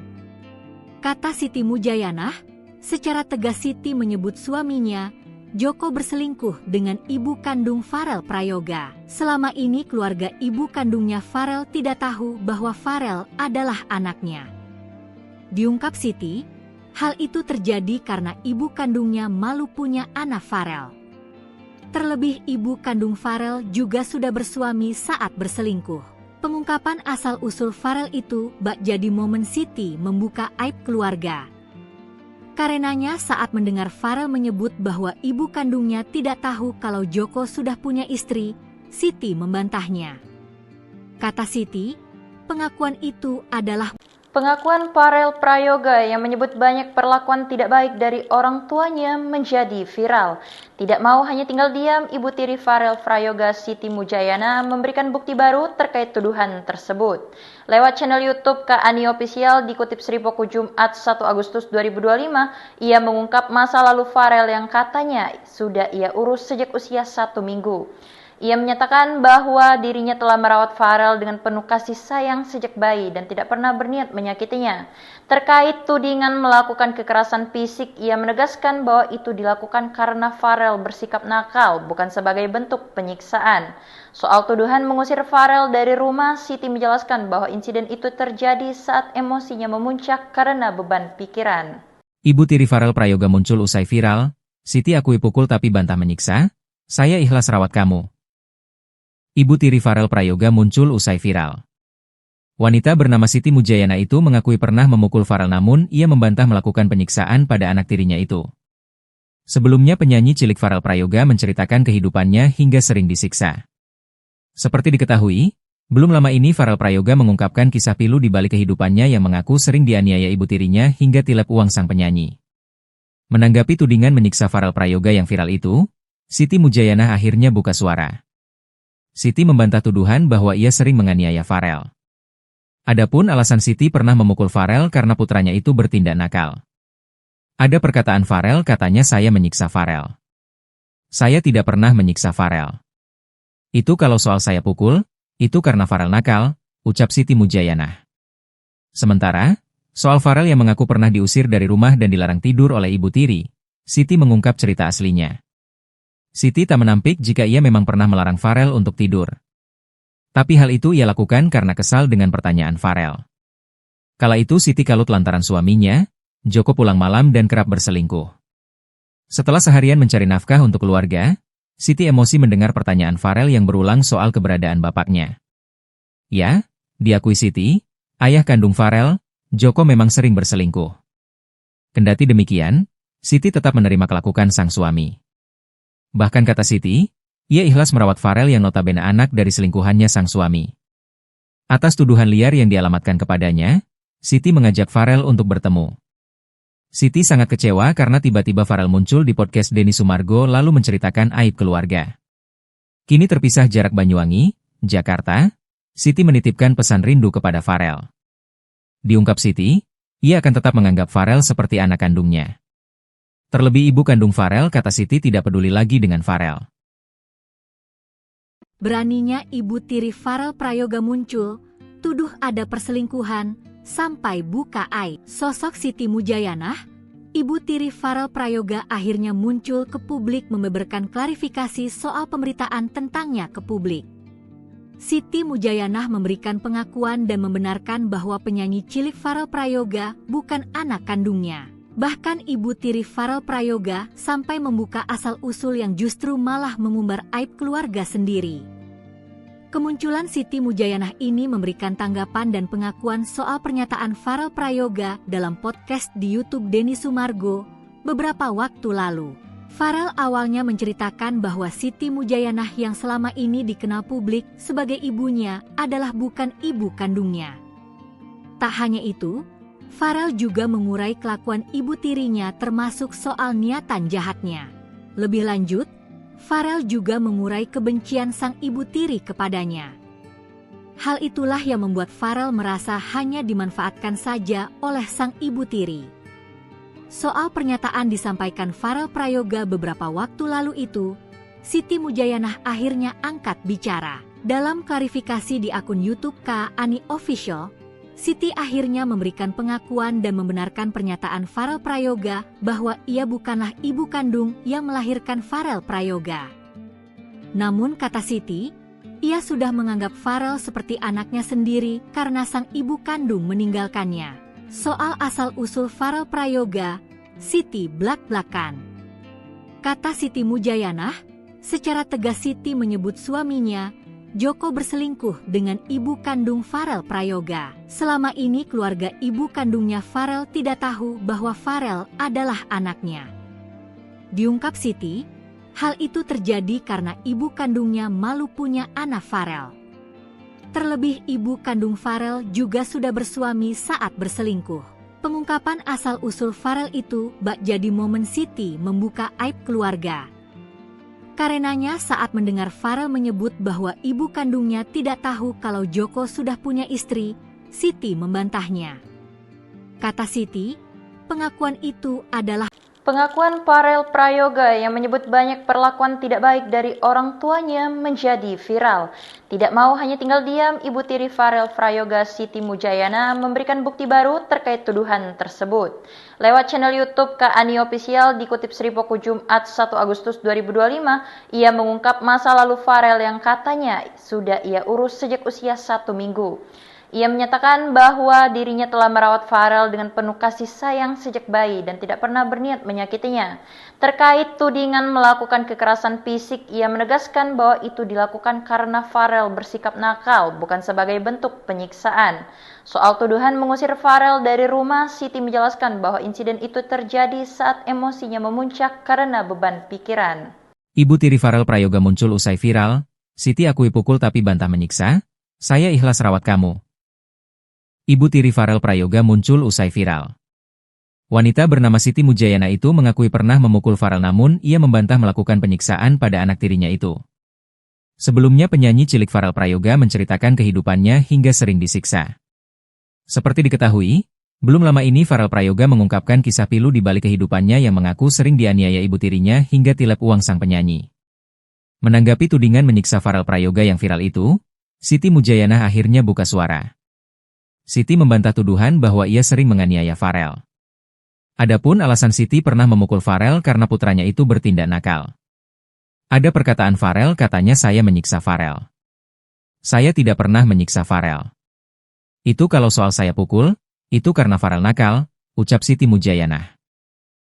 Kata Siti Mujayanah, secara tegas Siti menyebut suaminya, Joko, berselingkuh dengan ibu kandung Farel Prayoga. Selama ini keluarga ibu kandungnya Farel tidak tahu bahwa Farel adalah anaknya. Diungkap Siti, hal itu terjadi karena ibu kandungnya malu punya anak Farel. Terlebih ibu kandung Farel juga sudah bersuami saat berselingkuh. Pengungkapan asal-usul Farel itu bak jadi momen Siti membuka aib keluarga. Karenanya saat mendengar Farel menyebut bahwa ibu kandungnya tidak tahu kalau Joko sudah punya istri, Siti membantahnya. Kata Siti, pengakuan itu adalah Pengakuan Farel Prayoga yang menyebut banyak perlakuan tidak baik dari orang tuanya menjadi viral. Tidak mau hanya tinggal diam, Ibu Tiri Farel Prayoga Siti Mujayanah memberikan bukti baru terkait tuduhan tersebut. Lewat channel YouTube Kak Ani Official dikutip Sripoku Jumat 1 Agustus 2025, ia mengungkap masa lalu Farel yang katanya sudah ia urus sejak usia 1 minggu. Ia menyatakan bahwa dirinya telah merawat Farel dengan penuh kasih sayang sejak bayi dan tidak pernah berniat menyakitinya. Terkait tudingan melakukan kekerasan fisik, ia menegaskan bahwa itu dilakukan karena Farel bersikap nakal, bukan sebagai bentuk penyiksaan. Soal tuduhan mengusir Farel dari rumah, Siti menjelaskan bahwa insiden itu terjadi saat emosinya memuncak karena beban pikiran. Ibu Tiri Farel Prayoga muncul usai viral, Siti akui pukul tapi bantah menyiksa, saya ikhlas rawat kamu. Ibu Tiri Farel Prayoga muncul usai viral. Wanita bernama Siti Mujayanah itu mengakui pernah memukul Farel namun ia membantah melakukan penyiksaan pada anak tirinya itu. Sebelumnya penyanyi cilik Farel Prayoga menceritakan kehidupannya hingga sering disiksa. Seperti diketahui, belum lama ini Farel Prayoga mengungkapkan kisah pilu di balik kehidupannya yang mengaku sering dianiaya ibu tirinya hingga tilep uang sang penyanyi. Menanggapi tudingan menyiksa Farel Prayoga yang viral itu, Siti Mujayanah akhirnya buka suara. Siti membantah tuduhan bahwa ia sering menganiaya Farel. Adapun alasan Siti pernah memukul Farel karena putranya itu bertindak nakal. Ada perkataan Farel, katanya, saya menyiksa Farel. Saya tidak pernah menyiksa Farel. Itu kalau soal saya pukul, itu karena Farel nakal, ucap Siti Mujayanah. Sementara, soal Farel yang mengaku pernah diusir dari rumah dan dilarang tidur oleh Ibu Tiri, Siti mengungkap cerita aslinya. Siti tak menampik jika ia memang pernah melarang Farel untuk tidur. Tapi hal itu ia lakukan karena kesal dengan pertanyaan Farel. Kala itu Siti kalut lantaran suaminya, Joko, pulang malam dan kerap berselingkuh. Setelah seharian mencari nafkah untuk keluarga, Siti emosi mendengar pertanyaan Farel yang berulang soal keberadaan bapaknya. Ya, diakui Siti, ayah kandung Farel, Joko, memang sering berselingkuh. Kendati demikian, Siti tetap menerima kelakuan sang suami. Bahkan kata Siti, ia ikhlas merawat Farel yang notabene anak dari selingkuhannya sang suami. Atas tuduhan liar yang dialamatkan kepadanya, Siti mengajak Farel untuk bertemu. Siti sangat kecewa karena tiba-tiba Farel muncul di podcast Denny Sumargo lalu menceritakan aib keluarga. Kini terpisah jarak Banyuwangi, Jakarta, Siti menitipkan pesan rindu kepada Farel. Diungkap Siti, ia akan tetap menganggap Farel seperti anak kandungnya. Terlebih ibu kandung Farel, kata Siti, tidak peduli lagi dengan Farel. Beraninya Ibu Tiri Farel Prayoga muncul, tuduh ada perselingkuhan, sampai buka aib. Sosok Siti Mujayanah, Ibu Tiri Farel Prayoga akhirnya muncul ke publik membeberkan klarifikasi soal pemberitaan tentangnya ke publik. Siti Mujayanah memberikan pengakuan dan membenarkan bahwa penyanyi cilik Farel Prayoga bukan anak kandungnya. Bahkan Ibu Tiri Farel Prayoga sampai membuka asal-usul yang justru malah mengumbar aib keluarga sendiri. Kemunculan Siti Mujayanah ini memberikan tanggapan dan pengakuan soal pernyataan Farel Prayoga dalam podcast di YouTube Denny Sumargo beberapa waktu lalu. Farel awalnya menceritakan bahwa Siti Mujayanah yang selama ini dikenal publik sebagai ibunya adalah bukan ibu kandungnya. Tak hanya itu, Farel juga mengurai kelakuan ibu tirinya termasuk soal niatan jahatnya. Lebih lanjut, Farel juga mengurai kebencian sang ibu tiri kepadanya. Hal itulah yang membuat Farel merasa hanya dimanfaatkan saja oleh sang ibu tiri. Soal pernyataan disampaikan Farel Prayoga beberapa waktu lalu itu, Siti Mujayanah akhirnya angkat bicara. Dalam klarifikasi di akun YouTube Kak Ani Official, Siti akhirnya memberikan pengakuan dan membenarkan pernyataan Farel Prayoga bahwa ia bukanlah ibu kandung yang melahirkan Farel Prayoga. Namun kata Siti, ia sudah menganggap Farel seperti anaknya sendiri karena sang ibu kandung meninggalkannya. Soal asal-usul Farel Prayoga, Siti blak-blakan. Kata Siti Mujayanah, secara tegas Siti menyebut suaminya, Joko, berselingkuh dengan ibu kandung Farel Prayoga. Selama ini keluarga ibu kandungnya Farel tidak tahu bahwa Farel adalah anaknya. Diungkap Siti, hal itu terjadi karena ibu kandungnya malu punya anak Farel. Terlebih ibu kandung Farel juga sudah bersuami saat berselingkuh. Pengungkapan asal-usul Farel itu bak jadi momen Siti membuka aib keluarga. Karenanya saat mendengar Farel menyebut bahwa ibu kandungnya tidak tahu kalau Joko sudah punya istri, Siti membantahnya. Kata Siti, pengakuan itu adalah pengakuan Farel Prayoga yang menyebut banyak perlakuan tidak baik dari orang tuanya menjadi viral. Tidak mau hanya tinggal diam, Ibu Tiri Farel Prayoga Siti Mujayanah memberikan bukti baru terkait tuduhan tersebut. Lewat channel YouTube Kak Ani Official dikutip Sripoku Jumat 1 Agustus 2025, ia mengungkap masa lalu Farel yang katanya sudah ia urus sejak usia 1 minggu. Ia menyatakan bahwa dirinya telah merawat Farel dengan penuh kasih sayang sejak bayi dan tidak pernah berniat menyakitinya. Terkait tudingan melakukan kekerasan fisik, ia menegaskan bahwa itu dilakukan karena Farel bersikap nakal, bukan sebagai bentuk penyiksaan. Soal tuduhan mengusir Farel dari rumah, Siti menjelaskan bahwa insiden itu terjadi saat emosinya memuncak karena beban pikiran. Ibu Tiri Farel Prayoga muncul usai viral, Siti akui pukul tapi bantah menyiksa, saya ikhlas rawat kamu. Ibu Tiri Farel Prayoga muncul usai viral. Wanita bernama Siti Mujayanah itu mengakui pernah memukul Farel namun ia membantah melakukan penyiksaan pada anak tirinya itu. Sebelumnya penyanyi cilik Farel Prayoga menceritakan kehidupannya hingga sering disiksa. Seperti diketahui, belum lama ini Farel Prayoga mengungkapkan kisah pilu di balik kehidupannya yang mengaku sering dianiaya ibu tirinya hingga tilep uang sang penyanyi. Menanggapi tudingan menyiksa Farel Prayoga yang viral itu, Siti Mujayanah akhirnya buka suara. Siti membantah tuduhan bahwa ia sering menganiaya Farel. Adapun alasan Siti pernah memukul Farel karena putranya itu bertindak nakal. Ada perkataan Farel katanya saya menyiksa Farel. Saya tidak pernah menyiksa Farel. Itu kalau soal saya pukul, itu karena Farel nakal, ucap Siti Mujayanah.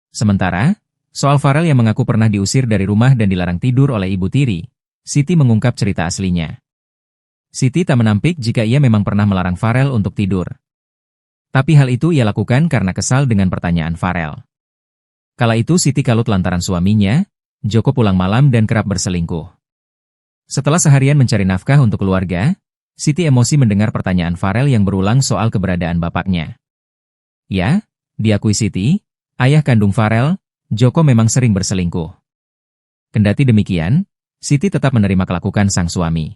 Sementara, soal Farel yang mengaku pernah diusir dari rumah dan dilarang tidur oleh ibu tiri, Siti mengungkap cerita aslinya. Siti tak menampik jika ia memang pernah melarang Farel untuk tidur. Tapi hal itu ia lakukan karena kesal dengan pertanyaan Farel. Kala itu Siti kalut lantaran suaminya, Joko pulang malam dan kerap berselingkuh. Setelah seharian mencari nafkah untuk keluarga, Siti emosi mendengar pertanyaan Farel yang berulang soal keberadaan bapaknya. Ya, diakui Siti, ayah kandung Farel, Joko memang sering berselingkuh. Kendati demikian, Siti tetap menerima kelakuan sang suami.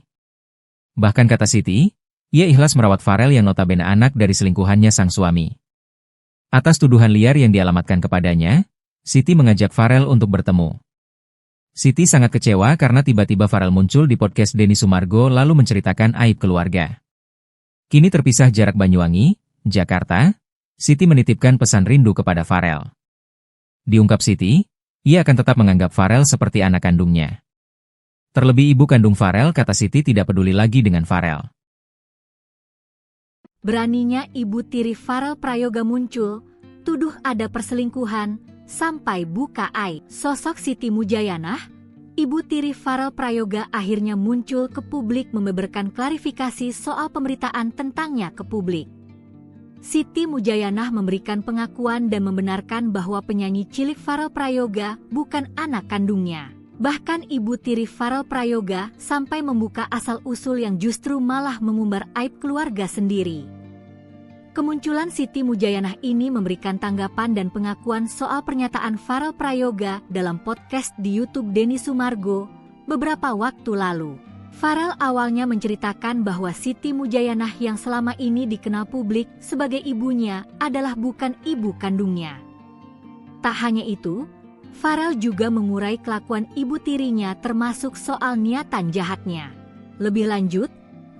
Bahkan kata Siti, ia ikhlas merawat Farel yang notabene anak dari selingkuhannya sang suami. Atas tuduhan liar yang dialamatkan kepadanya, Siti mengajak Farel untuk bertemu. Siti sangat kecewa karena tiba-tiba Farel muncul di podcast Denny Sumargo lalu menceritakan aib keluarga. Kini terpisah jarak Banyuwangi, Jakarta, Siti menitipkan pesan rindu kepada Farel. Diungkap Siti, ia akan tetap menganggap Farel seperti anak kandungnya. Terlebih ibu kandung Farel kata Siti tidak peduli lagi dengan Farel. Beraninya ibu tiri Farel Prayoga muncul, tuduh ada perselingkuhan, sampai buka aib. Sosok Siti Mujayanah, ibu tiri Farel Prayoga akhirnya muncul ke publik membeberkan klarifikasi soal pemberitaan tentangnya ke publik. Siti Mujayanah memberikan pengakuan dan membenarkan bahwa penyanyi cilik Farel Prayoga bukan anak kandungnya. Bahkan ibu tiri Farel Prayoga sampai membuka asal-usul yang justru malah mengumbar aib keluarga sendiri. Kemunculan Siti Mujayanah ini memberikan tanggapan dan pengakuan soal pernyataan Farel Prayoga dalam podcast di YouTube Denny Sumargo beberapa waktu lalu. Farel awalnya menceritakan bahwa Siti Mujayanah yang selama ini dikenal publik sebagai ibunya adalah bukan ibu kandungnya. Tak hanya itu, Farel juga mengurai kelakuan ibu tirinya termasuk soal niatan jahatnya. Lebih lanjut,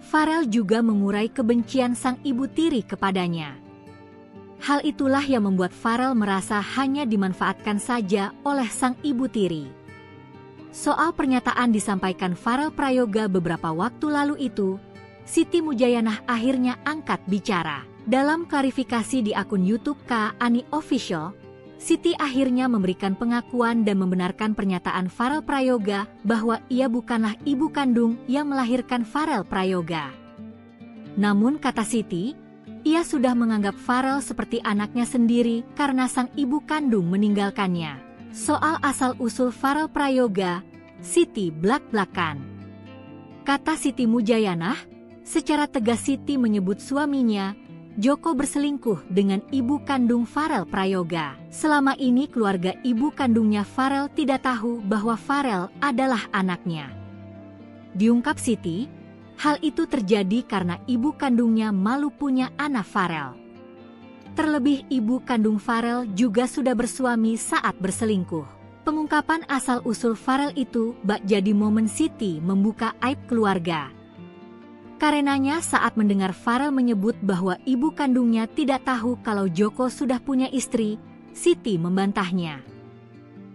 Farel juga mengurai kebencian sang ibu tiri kepadanya. Hal itulah yang membuat Farel merasa hanya dimanfaatkan saja oleh sang ibu tiri. Soal pernyataan disampaikan Farel Prayoga beberapa waktu lalu itu, Siti Mujayanah akhirnya angkat bicara. Dalam klarifikasi di akun YouTube Kak Ani Official, Siti akhirnya memberikan pengakuan dan membenarkan pernyataan Farel Prayoga bahwa ia bukanlah ibu kandung yang melahirkan Farel Prayoga. Namun kata Siti, ia sudah menganggap Farel seperti anaknya sendiri karena sang ibu kandung meninggalkannya. Soal asal-usul Farel Prayoga, Siti blak-blakan. Kata Siti Mujayanah, secara tegas Siti menyebut suaminya, Joko berselingkuh dengan ibu kandung Farel Prayoga. Selama ini keluarga ibu kandungnya Farel tidak tahu bahwa Farel adalah anaknya. Diungkap Siti, hal itu terjadi karena ibu kandungnya malu punya anak Farel. Terlebih ibu kandung Farel juga sudah bersuami saat berselingkuh. Pengungkapan asal-usul Farel itu bak jadi momen Siti membuka aib keluarga. Karenanya saat mendengar Farel menyebut bahwa ibu kandungnya tidak tahu kalau Joko sudah punya istri, Siti membantahnya.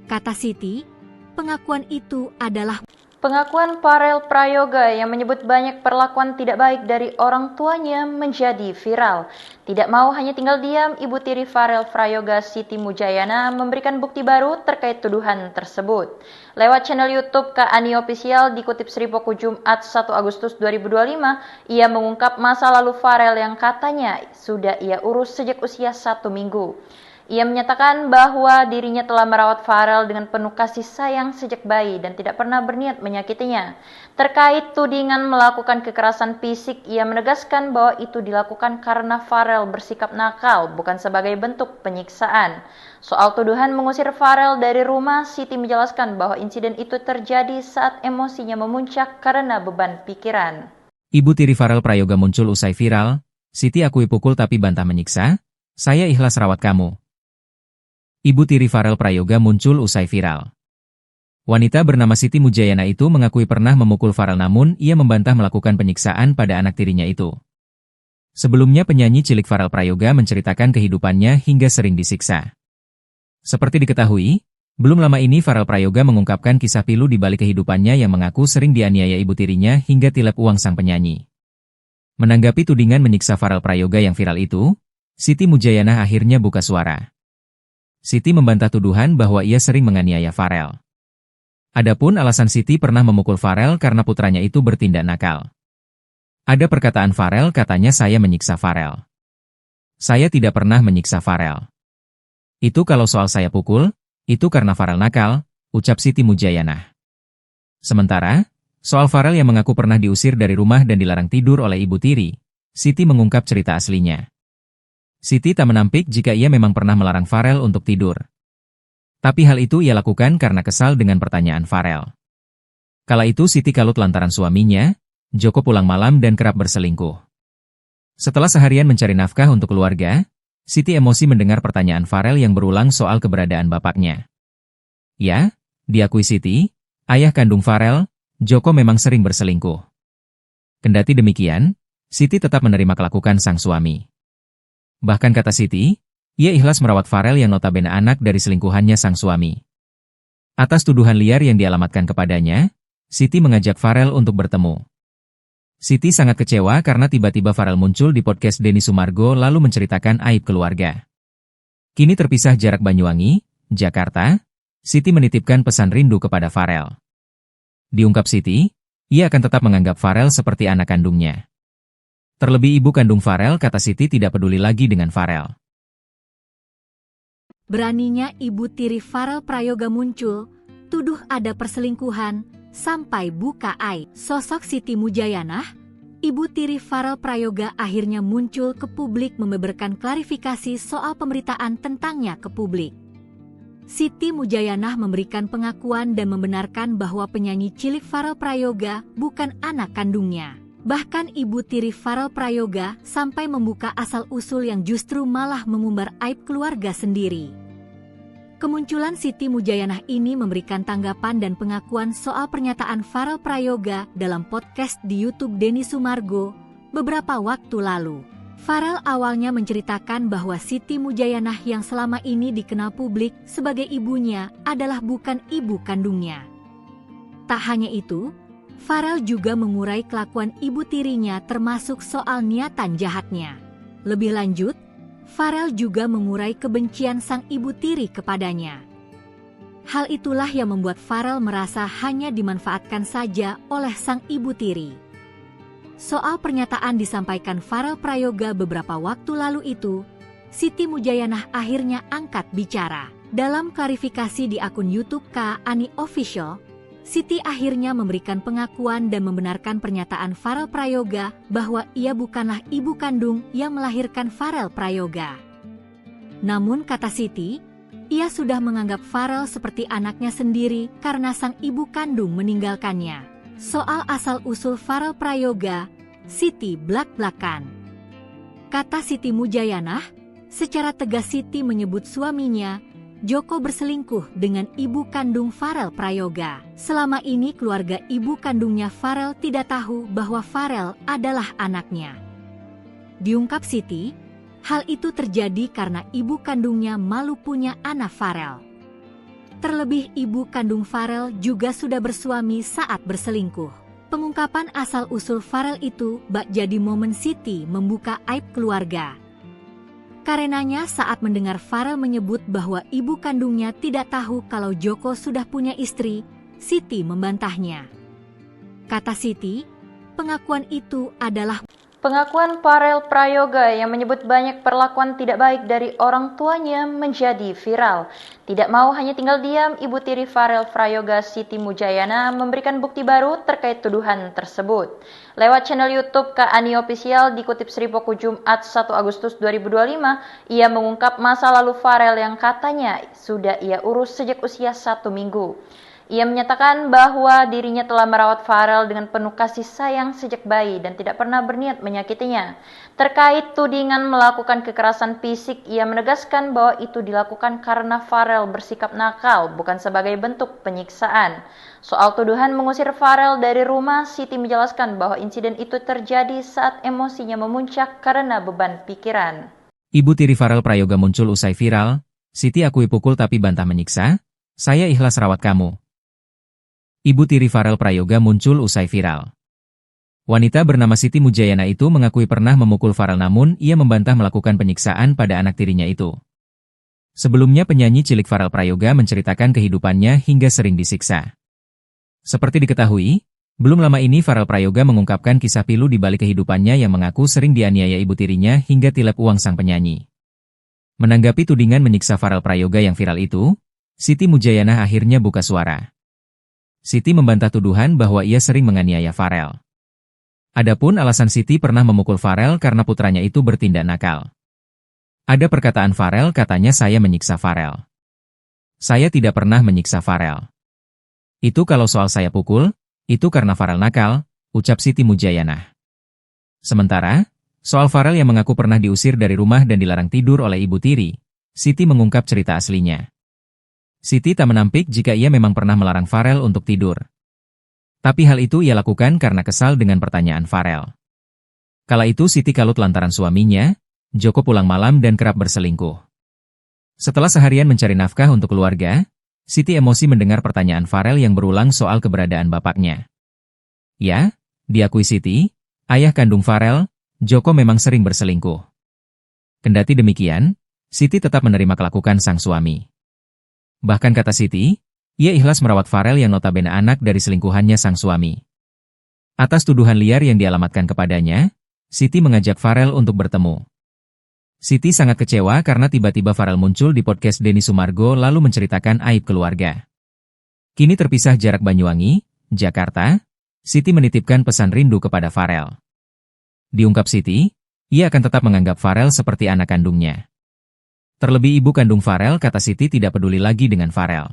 Kata Siti, pengakuan itu adalah Pengakuan Farel Prayoga yang menyebut banyak perlakuan tidak baik dari orang tuanya menjadi viral. Tidak mau hanya tinggal diam, ibu tiri Farel Prayoga Siti Mujayanah memberikan bukti baru terkait tuduhan tersebut. Lewat channel YouTube Kak Ani Official dikutip Sripoku Jumat 1 Agustus 2025, ia mengungkap masa lalu Farel yang katanya sudah ia urus sejak usia 1 minggu. Ia menyatakan bahwa dirinya telah merawat Farel dengan penuh kasih sayang sejak bayi dan tidak pernah berniat menyakitinya. Terkait tudingan melakukan kekerasan fisik, ia menegaskan bahwa itu dilakukan karena Farel bersikap nakal, bukan sebagai bentuk penyiksaan. Soal tuduhan mengusir Farel dari rumah, Siti menjelaskan bahwa insiden itu terjadi saat emosinya memuncak karena beban pikiran. Ibu tiri Farel Prayoga muncul usai viral, Siti akui pukul tapi bantah menyiksa, saya ikhlas rawat kamu. Ibu tiri Farel Prayoga muncul usai viral. Wanita bernama Siti Mujayana itu mengakui pernah memukul Farel namun ia membantah melakukan penyiksaan pada anak tirinya itu. Sebelumnya penyanyi cilik Farel Prayoga menceritakan kehidupannya hingga sering disiksa. Seperti diketahui, belum lama ini Farel Prayoga mengungkapkan kisah pilu di balik kehidupannya yang mengaku sering dianiaya ibu tirinya hingga tilep uang sang penyanyi. Menanggapi tudingan menyiksa Farel Prayoga yang viral itu, Siti Mujayana akhirnya buka suara. Siti membantah tuduhan bahwa ia sering menganiaya Farel. Adapun alasan Siti pernah memukul Farel karena putranya itu bertindak nakal. Ada perkataan Farel katanya saya menyiksa Farel. Saya tidak pernah menyiksa Farel. Itu kalau soal saya pukul, itu karena Farel nakal, ucap Siti Mujayana. Sementara, soal Farel yang mengaku pernah diusir dari rumah dan dilarang tidur oleh ibu tiri, Siti mengungkap cerita aslinya. Siti tak menampik jika ia memang pernah melarang Farel untuk tidur. Tapi hal itu ia lakukan karena kesal dengan pertanyaan Farel. Kala itu Siti kalut lantaran suaminya, Joko pulang malam dan kerap berselingkuh. Setelah seharian mencari nafkah untuk keluarga, Siti emosi mendengar pertanyaan Farel yang berulang soal keberadaan bapaknya. Ya, diakui Siti, ayah kandung Farel, Joko memang sering berselingkuh. Kendati demikian, Siti tetap menerima kelakuan sang suami. Bahkan kata Siti, ia ikhlas merawat Farel yang notabene anak dari selingkuhannya sang suami. Atas tuduhan liar yang dialamatkan kepadanya, Siti mengajak Farel untuk bertemu. Siti sangat kecewa karena tiba-tiba Farel muncul di podcast Denny Sumargo lalu menceritakan aib keluarga. Kini terpisah jarak Banyuwangi, Jakarta, Siti menitipkan pesan rindu kepada Farel. Diungkap Siti, ia akan tetap menganggap Farel seperti anak kandungnya. Terlebih ibu kandung Farel kata Siti tidak peduli lagi dengan Farel. Beraninya ibu tiri Farel Prayoga muncul, tuduh ada perselingkuhan, sampai buka aib. Sosok Siti Mujayana, ibu tiri Farel Prayoga akhirnya muncul ke publik membeberkan klarifikasi soal pemberitaan tentangnya ke publik. Siti Mujayana memberikan pengakuan dan membenarkan bahwa penyanyi cilik Farel Prayoga bukan anak kandungnya. Bahkan ibu tiri Farel Prayoga sampai membuka asal-usul yang justru malah mengumbar aib keluarga sendiri. Kemunculan Siti Mujayana ini memberikan tanggapan dan pengakuan soal pernyataan Farel Prayoga dalam podcast di YouTube Denny Sumargo beberapa waktu lalu. Farel awalnya menceritakan bahwa Siti Mujayana yang selama ini dikenal publik sebagai ibunya adalah bukan ibu kandungnya. Tak hanya itu, Farel juga mengurai kelakuan ibu tirinya termasuk soal niatan jahatnya. Lebih lanjut, Farel juga mengurai kebencian sang ibu tiri kepadanya. Hal itulah yang membuat Farel merasa hanya dimanfaatkan saja oleh sang ibu tiri. Soal pernyataan disampaikan Farel Prayoga beberapa waktu lalu itu, Siti Mujayana akhirnya angkat bicara. Dalam klarifikasi di akun YouTube Kak Ani Official, Siti akhirnya memberikan pengakuan dan membenarkan pernyataan Farel Prayoga bahwa ia bukanlah ibu kandung yang melahirkan Farel Prayoga. Namun kata Siti, ia sudah menganggap Farel seperti anaknya sendiri karena sang ibu kandung meninggalkannya. Soal asal-usul Farel Prayoga, Siti blak-blakan. Kata Siti Mujayana, secara tegas Siti menyebut suaminya, Joko berselingkuh dengan ibu kandung Farel Prayoga. Selama ini keluarga ibu kandungnya Farel tidak tahu bahwa Farel adalah anaknya. Diungkap Siti, hal itu terjadi karena ibu kandungnya malu punya anak Farel. Terlebih ibu kandung Farel juga sudah bersuami saat berselingkuh. Pengungkapan asal-usul Farel itu bak jadi momen Siti membuka aib keluarga. Karenanya saat mendengar Farel menyebut bahwa ibu kandungnya tidak tahu kalau Joko sudah punya istri, Siti membantahnya. Kata Siti, pengakuan itu adalah Pengakuan Farel Prayoga yang menyebut banyak perlakuan tidak baik dari orang tuanya menjadi viral. Tidak mau hanya tinggal diam, ibu tiri Farel Prayoga Siti Mujayana memberikan bukti baru terkait tuduhan tersebut. Lewat channel YouTube Kak Ani Official dikutip Sripoku Jumat 1 Agustus 2025, ia mengungkap masa lalu Farel yang katanya sudah ia urus sejak usia 1 minggu. Ia menyatakan bahwa dirinya telah merawat Farel dengan penuh kasih sayang sejak bayi dan tidak pernah berniat menyakitinya. Terkait tudingan melakukan kekerasan fisik, ia menegaskan bahwa itu dilakukan karena Farel bersikap nakal, bukan sebagai bentuk penyiksaan. Soal tuduhan mengusir Farel dari rumah, Siti menjelaskan bahwa insiden itu terjadi saat emosinya memuncak karena beban pikiran. Ibu tiri Farel Prayoga muncul usai viral, Siti akui pukul tapi bantah menyiksa, saya ikhlas rawat kamu. Ibu tiri Farel Prayoga muncul usai viral. Wanita bernama Siti Mujayana itu mengakui pernah memukul Farel namun ia membantah melakukan penyiksaan pada anak tirinya itu. Sebelumnya penyanyi cilik Farel Prayoga menceritakan kehidupannya hingga sering disiksa. Seperti diketahui, belum lama ini Farel Prayoga mengungkapkan kisah pilu di balik kehidupannya yang mengaku sering dianiaya ibu tirinya hingga tilep uang sang penyanyi. Menanggapi tudingan menyiksa Farel Prayoga yang viral itu, Siti Mujayana akhirnya buka suara. Siti membantah tuduhan bahwa ia sering menganiaya Farel. Adapun alasan Siti pernah memukul Farel karena putranya itu bertindak nakal. Ada perkataan Farel katanya saya menyiksa Farel. Saya tidak pernah menyiksa Farel. Itu kalau soal saya pukul, itu karena Farel nakal, ucap Siti Mujayana. Sementara, soal Farel yang mengaku pernah diusir dari rumah dan dilarang tidur oleh ibu tiri, Siti mengungkap cerita aslinya. Siti tak menampik jika ia memang pernah melarang Farel untuk tidur. Tapi hal itu ia lakukan karena kesal dengan pertanyaan Farel. Kala itu Siti kalut lantaran suaminya, Joko pulang malam dan kerap berselingkuh. Setelah seharian mencari nafkah untuk keluarga, Siti emosi mendengar pertanyaan Farel yang berulang soal keberadaan bapaknya. Ya, diakui Siti, ayah kandung Farel, Joko memang sering berselingkuh. Kendati demikian, Siti tetap menerima kelakuan sang suami. Bahkan kata Siti, ia ikhlas merawat Farel yang notabene anak dari selingkuhannya sang suami. Atas tuduhan liar yang dialamatkan kepadanya, Siti mengajak Farel untuk bertemu. Siti sangat kecewa karena tiba-tiba Farel muncul di podcast Denny Sumargo lalu menceritakan aib keluarga. Kini terpisah jarak Banyuwangi, Jakarta, Siti menitipkan pesan rindu kepada Farel. Diungkap Siti, ia akan tetap menganggap Farel seperti anak kandungnya. Terlebih ibu kandung Farel kata Siti tidak peduli lagi dengan Farel.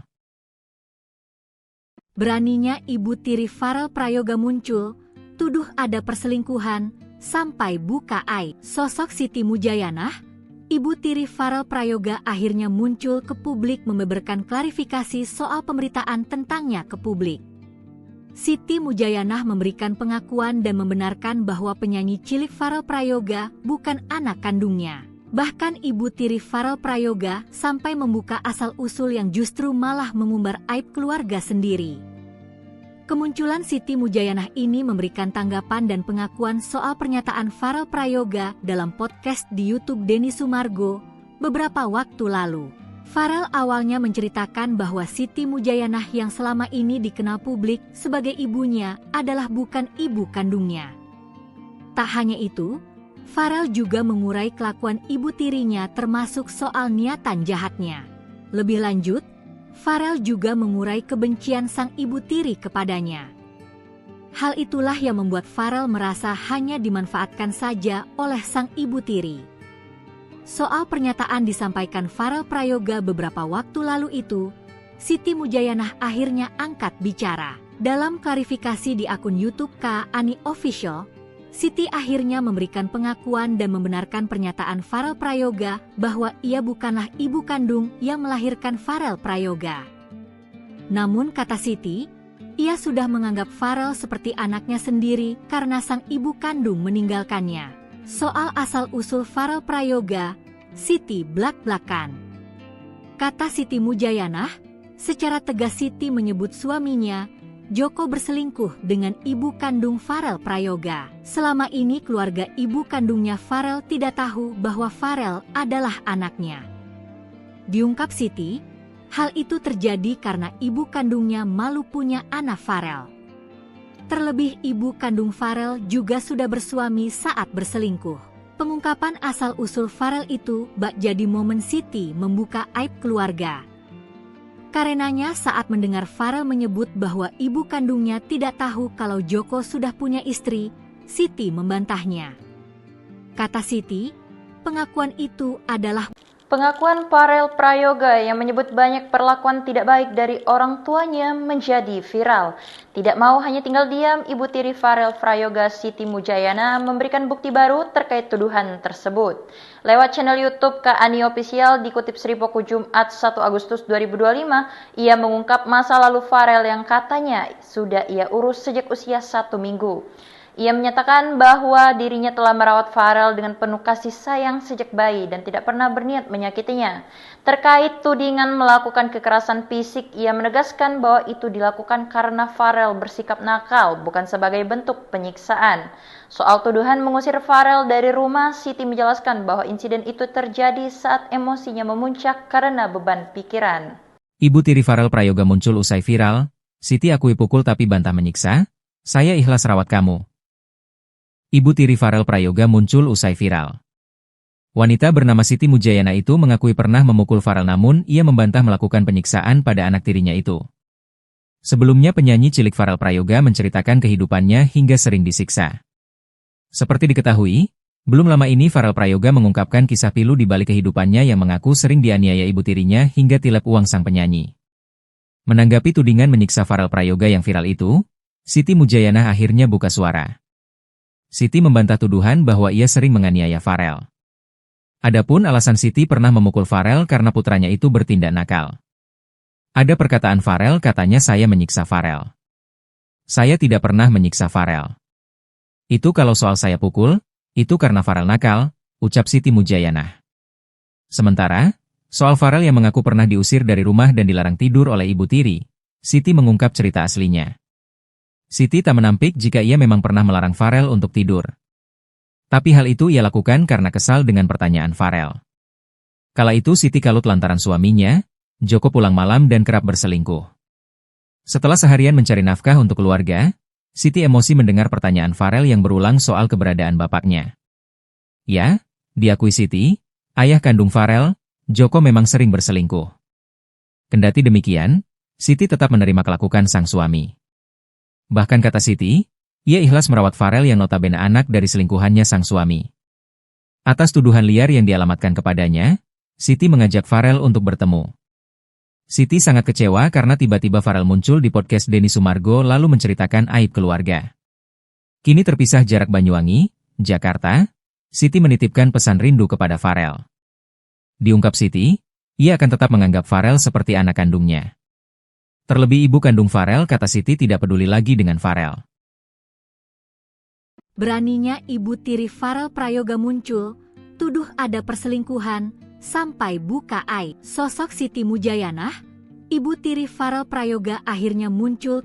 Beraninya ibu tiri Farel Prayoga muncul, tuduh ada perselingkuhan, sampai buka aib. Sosok Siti Mujayana, ibu tiri Farel Prayoga akhirnya muncul ke publik membeberkan klarifikasi soal pemberitaan tentangnya ke publik. Siti Mujayana memberikan pengakuan dan membenarkan bahwa penyanyi cilik Farel Prayoga bukan anak kandungnya. Bahkan ibu tiri Farel Prayoga sampai membuka asal-usul yang justru malah mengumbar aib keluarga sendiri. Kemunculan Siti Mujayana ini memberikan tanggapan dan pengakuan soal pernyataan Farel Prayoga dalam podcast di YouTube Denny Sumargo beberapa waktu lalu. Farel awalnya menceritakan bahwa Siti Mujayana yang selama ini dikenal publik sebagai ibunya adalah bukan ibu kandungnya. Tak hanya itu, Farel juga mengurai kelakuan ibu tirinya termasuk soal niatan jahatnya. Lebih lanjut, Farel juga mengurai kebencian sang ibu tiri kepadanya. Hal itulah yang membuat Farel merasa hanya dimanfaatkan saja oleh sang ibu tiri. Soal pernyataan disampaikan Farel Prayoga beberapa waktu lalu itu, Siti Mujayana akhirnya angkat bicara. Dalam klarifikasi di akun YouTube Kak Ani Official, Siti akhirnya memberikan pengakuan dan membenarkan pernyataan Farel Prayoga bahwa ia bukanlah ibu kandung yang melahirkan Farel Prayoga. Namun kata Siti, ia sudah menganggap Farel seperti anaknya sendiri karena sang ibu kandung meninggalkannya. Soal asal-usul Farel Prayoga, Siti blak-blakan. Kata Siti Mujayana, secara tegas Siti menyebut suaminya, Joko berselingkuh dengan ibu kandung Farel Prayoga. Selama ini keluarga ibu kandungnya Farel tidak tahu bahwa Farel adalah anaknya. Diungkap Siti, hal itu terjadi karena ibu kandungnya malu punya anak Farel. Terlebih ibu kandung Farel juga sudah bersuami saat berselingkuh. Pengungkapan asal-usul Farel itu bak jadi momen Siti membuka aib keluarga. Karenanya saat mendengar Farel menyebut bahwa ibu kandungnya tidak tahu kalau Joko sudah punya istri, Siti membantahnya. Kata Siti, pengakuan itu adalah Pengakuan Farel Prayoga yang menyebut banyak perlakuan tidak baik dari orang tuanya menjadi viral. Tidak mau hanya tinggal diam, ibu tiri Farel Prayoga Siti Mujayana memberikan bukti baru terkait tuduhan tersebut. Lewat channel YouTube Kak Ani Official dikutip Sripoku Jumat 1 Agustus 2025, ia mengungkap masa lalu Farel yang katanya sudah ia urus sejak usia 1 minggu. Ia menyatakan bahwa dirinya telah merawat Farel dengan penuh kasih sayang sejak bayi dan tidak pernah berniat menyakitinya. Terkait tudingan melakukan kekerasan fisik, ia menegaskan bahwa itu dilakukan karena Farel bersikap nakal, bukan sebagai bentuk penyiksaan. Soal tuduhan mengusir Farel dari rumah, Siti menjelaskan bahwa insiden itu terjadi saat emosinya memuncak karena beban pikiran. Ibu tiri Farel Prayoga muncul usai viral, Siti akui pukul tapi bantah menyiksa, saya ikhlas rawat kamu. Ibu tiri Farel Prayoga muncul usai viral. Wanita bernama Siti Mujayana itu mengakui pernah memukul Farel namun ia membantah melakukan penyiksaan pada anak tirinya itu. Sebelumnya penyanyi cilik Farel Prayoga menceritakan kehidupannya hingga sering disiksa. Seperti diketahui, belum lama ini Farel Prayoga mengungkapkan kisah pilu di balik kehidupannya yang mengaku sering dianiaya ibu tirinya hingga tilep uang sang penyanyi. Menanggapi tudingan menyiksa Farel Prayoga yang viral itu, Siti Mujayana akhirnya buka suara. Siti membantah tuduhan bahwa ia sering menganiaya Farel. Adapun alasan Siti pernah memukul Farel karena putranya itu bertindak nakal. Ada perkataan Farel katanya saya menyiksa Farel. Saya tidak pernah menyiksa Farel. Itu kalau soal saya pukul, itu karena Farel nakal, ucap Siti Mujayana. Sementara, soal Farel yang mengaku pernah diusir dari rumah dan dilarang tidur oleh ibu tiri, Siti mengungkap cerita aslinya. Siti tak menampik jika ia memang pernah melarang Farel untuk tidur. Tapi hal itu ia lakukan karena kesal dengan pertanyaan Farel. Kala itu Siti kalut lantaran suaminya, Joko pulang malam dan kerap berselingkuh. Setelah seharian mencari nafkah untuk keluarga, Siti emosi mendengar pertanyaan Farel yang berulang soal keberadaan bapaknya. Ya, diakui Siti, ayah kandung Farel, Joko memang sering berselingkuh. Kendati demikian, Siti tetap menerima kelakuan sang suami. Bahkan kata Siti, ia ikhlas merawat Farel yang notabene anak dari selingkuhannya sang suami. Atas tuduhan liar yang dialamatkan kepadanya, Siti mengajak Farel untuk bertemu. Siti sangat kecewa karena tiba-tiba Farel muncul di podcast Denny Sumargo lalu menceritakan aib keluarga. Kini terpisah jarak Banyuwangi, Jakarta, Siti menitipkan pesan rindu kepada Farel. Diungkap Siti, ia akan tetap menganggap Farel seperti anak kandungnya. Terlebih ibu kandung Farel kata Siti tidak peduli lagi dengan Farel. beraninya ibu tiri Farel Prayoga muncul, tuduh ada perselingkuhan, sampai buka aib. Sosok Siti Mujayana, ibu tiri Farel Prayoga akhirnya muncul